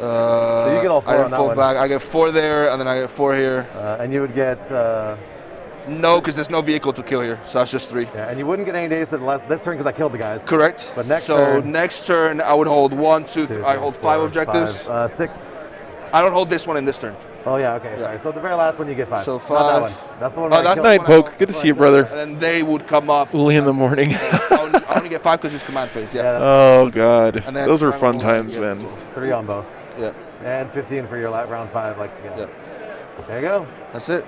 So you get all 4 I on didn't that fall one. back. I get 4 there, and then I get 4 here. And you would get... no, because there's no vehicle to kill here, so that's just 3. Yeah, and you wouldn't get any days this turn because I killed the guys. Correct. But next so turn... next turn, I would hold 1, 2, 3. I hold 5 objectives. 6. I don't hold this one in this turn. Oh, yeah, okay, sorry. So the very last one you get 5. So Not that 5. one. That's the one Oh, where I that's killed- Night, Poke. Good to see you, brother. And then they would come up. Early in the morning. I only get 5 because it's command phase, yeah. Oh, God. And then Those are fun final times, roll, man. 3 on both. Yeah. And 15 for your round 5. Yeah. There you go. That's it.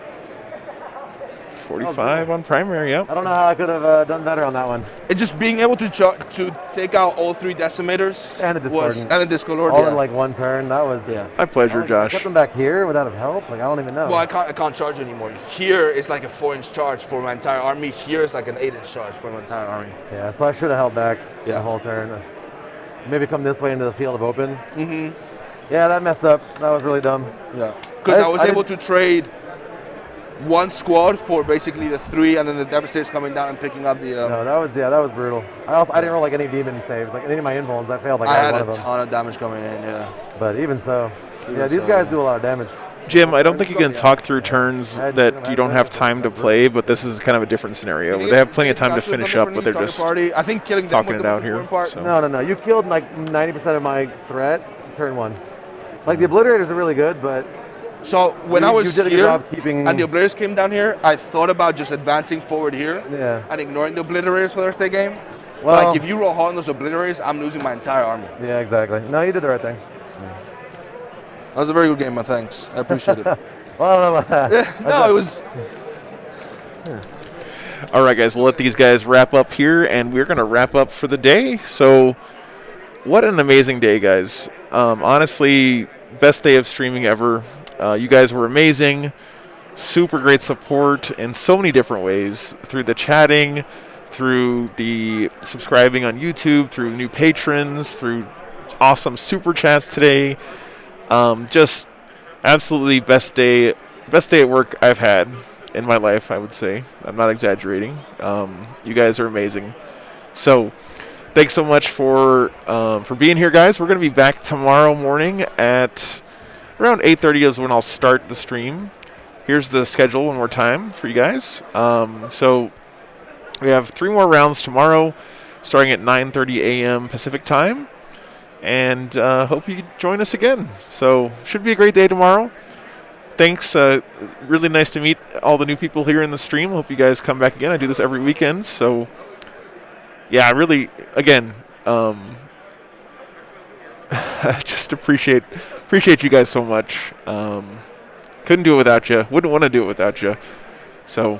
45 on primary, yep. I don't know how I could have done better on that one. It's just being able to take out all 3 decimators And the Discordant. and the Discordant. All in like one turn. That was... Yeah. My pleasure, I Josh. kept them back here without help. Like, I don't even know. Well, I can't charge anymore. Here it's like a 4-inch charge for my entire army. Here it's like an 8-inch charge for my entire army. Yeah, so I should have held back the whole turn. Maybe come this way into the field of open. Mm-hmm. Yeah, that messed up. That was really dumb. Yeah. Because I was able to trade 1 squad for basically the 3, and then the Devastators coming down and picking up the... No, that was brutal. I didn't roll like any demon saves. Like any of my invulns, I failed like I had one a of them. ton of damage coming in, yeah. But even so, these guys do a lot of damage. Jim, I don't think you can talk through turns that you don't have time to play, but this is kind of a different scenario. They have plenty of time to finish up, but they're just I think killing them talking it out here. So. No. You killed like 90% of my threat turn 1. Like the Obliterators are really good, but... So when I was you did a good here job keeping... and the Obliterators came down here, I thought about just advancing forward here Yeah. and ignoring the Obliterators for the rest of the game. Well- Like if you roll hard on those Obliterators, I'm losing my entire army. Yeah, exactly. No, you did the right thing. That was a very good game, man. Thanks. I appreciate it. Well, I don't know about that. No, it was... All right, guys, we'll let these guys wrap up here, and we're going to wrap up for the day. So what an amazing day, guys. Honestly, best day of streaming ever. You guys were amazing. Super great support in so many different ways, through the chatting, through the subscribing on YouTube, through new patrons, through awesome super chats today. Just absolutely best day at work I've had in my life, I would say. I'm not exaggerating. You guys are amazing. So thanks so much for being here, guys. We're going to be back tomorrow morning at around 8:30 is when I'll start the stream. Here's the schedule one more time for you guys. So we have 3 more rounds tomorrow, starting at 9:30 a.m. Pacific time. And hope you join us again. So should be a great day tomorrow. Thanks. Really nice to meet all the new people here in the stream. Hope you guys come back again. I do this every weekend. So yeah, I really, again, just appreciate you guys so much. Couldn't do it without you. Wouldn't want to do it without you. So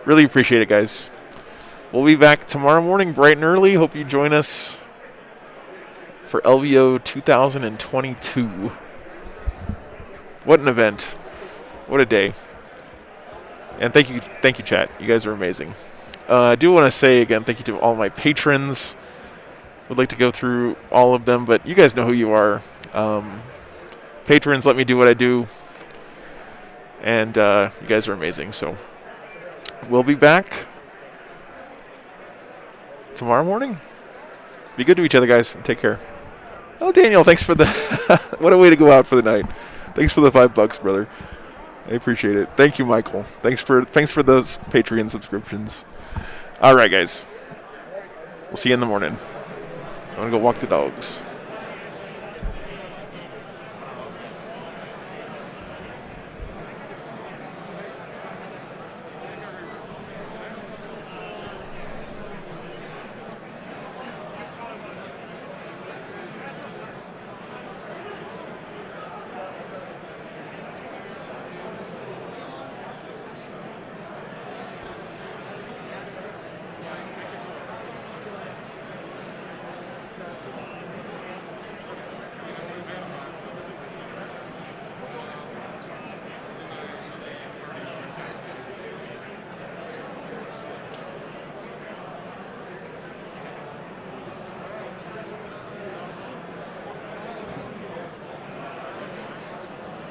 really appreciate it, guys. We'll be back tomorrow morning bright and early. Hope you join us for LVO 2022. What an event. What a day. And thank you, chat. You guys are amazing. I do want to say again, thank you to all my patrons. Would like to go through all of them, but you guys know who you are. Patrons let me do what I do. And you guys are amazing. So we'll be back tomorrow morning. Be good to each other, guys. And take care. Oh, Daniel, thanks for the... what a way to go out for the night. Thanks for the $5, brother. I appreciate it. Thank you, Michael. Thanks for those Patreon subscriptions. All right, guys. We'll see you in the morning. I'm going to go walk the dogs.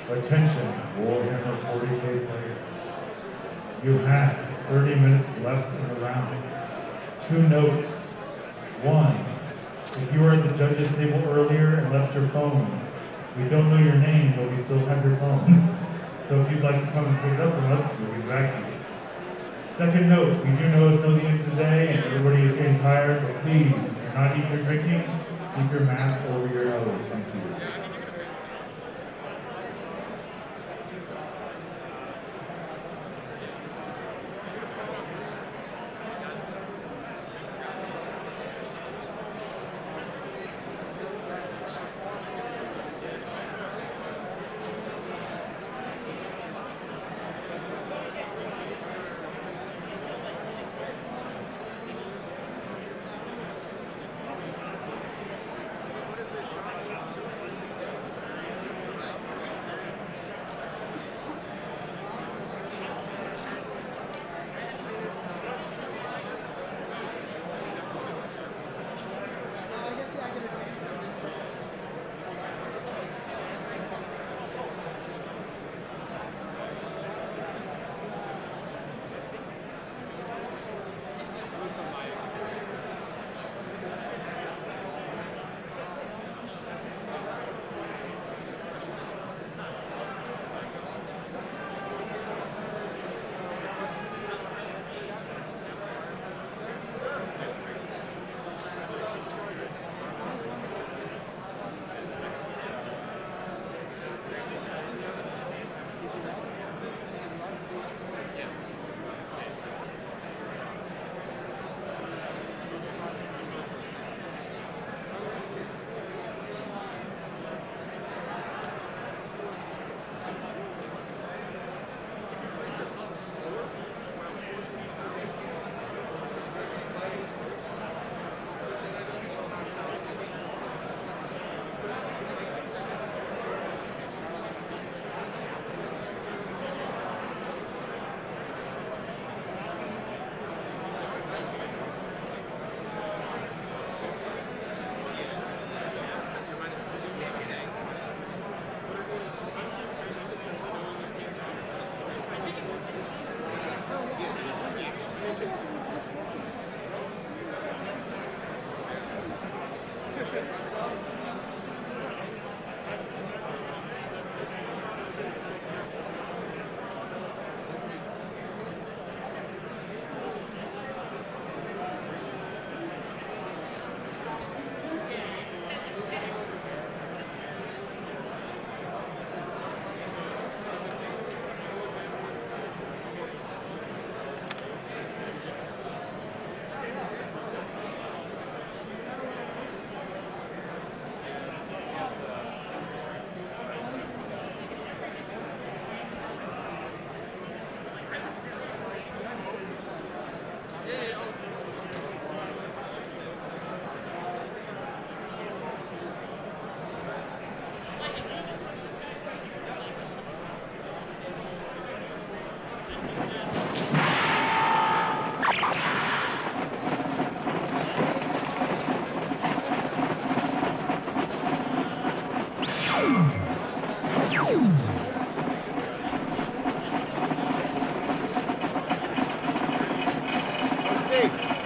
Attention, Warhammer 40K players. You have 30 minutes left in the round. 2 notes. 1, if you were at the judges table earlier and left your phone, We don't know your name, but we still have your phone. So if you'd like to come and pick it up from us, we'll get back to you. Second note, we do know it's no the end of the day and everybody is getting tired, but please, if you're not eating or drinking, keep your mask over your nose. Thank you.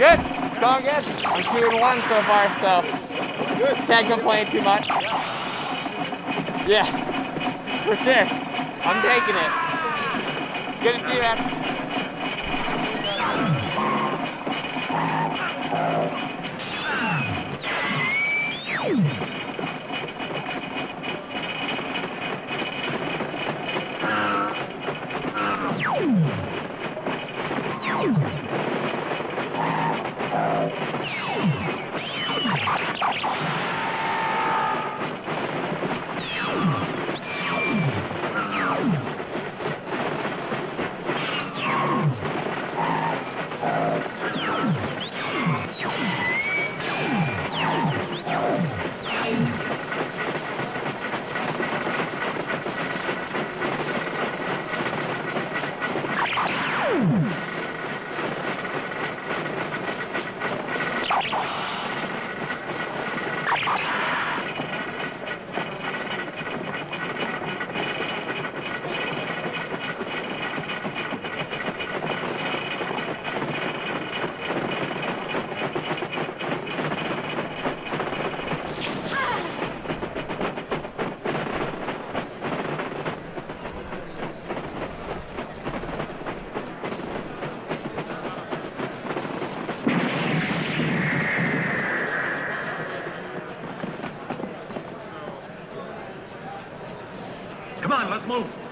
Good. It's going good. I'm 2-1 so far, so can't complain too much. Yeah, for sure. I'm taking it. Good to see you, man. Come on.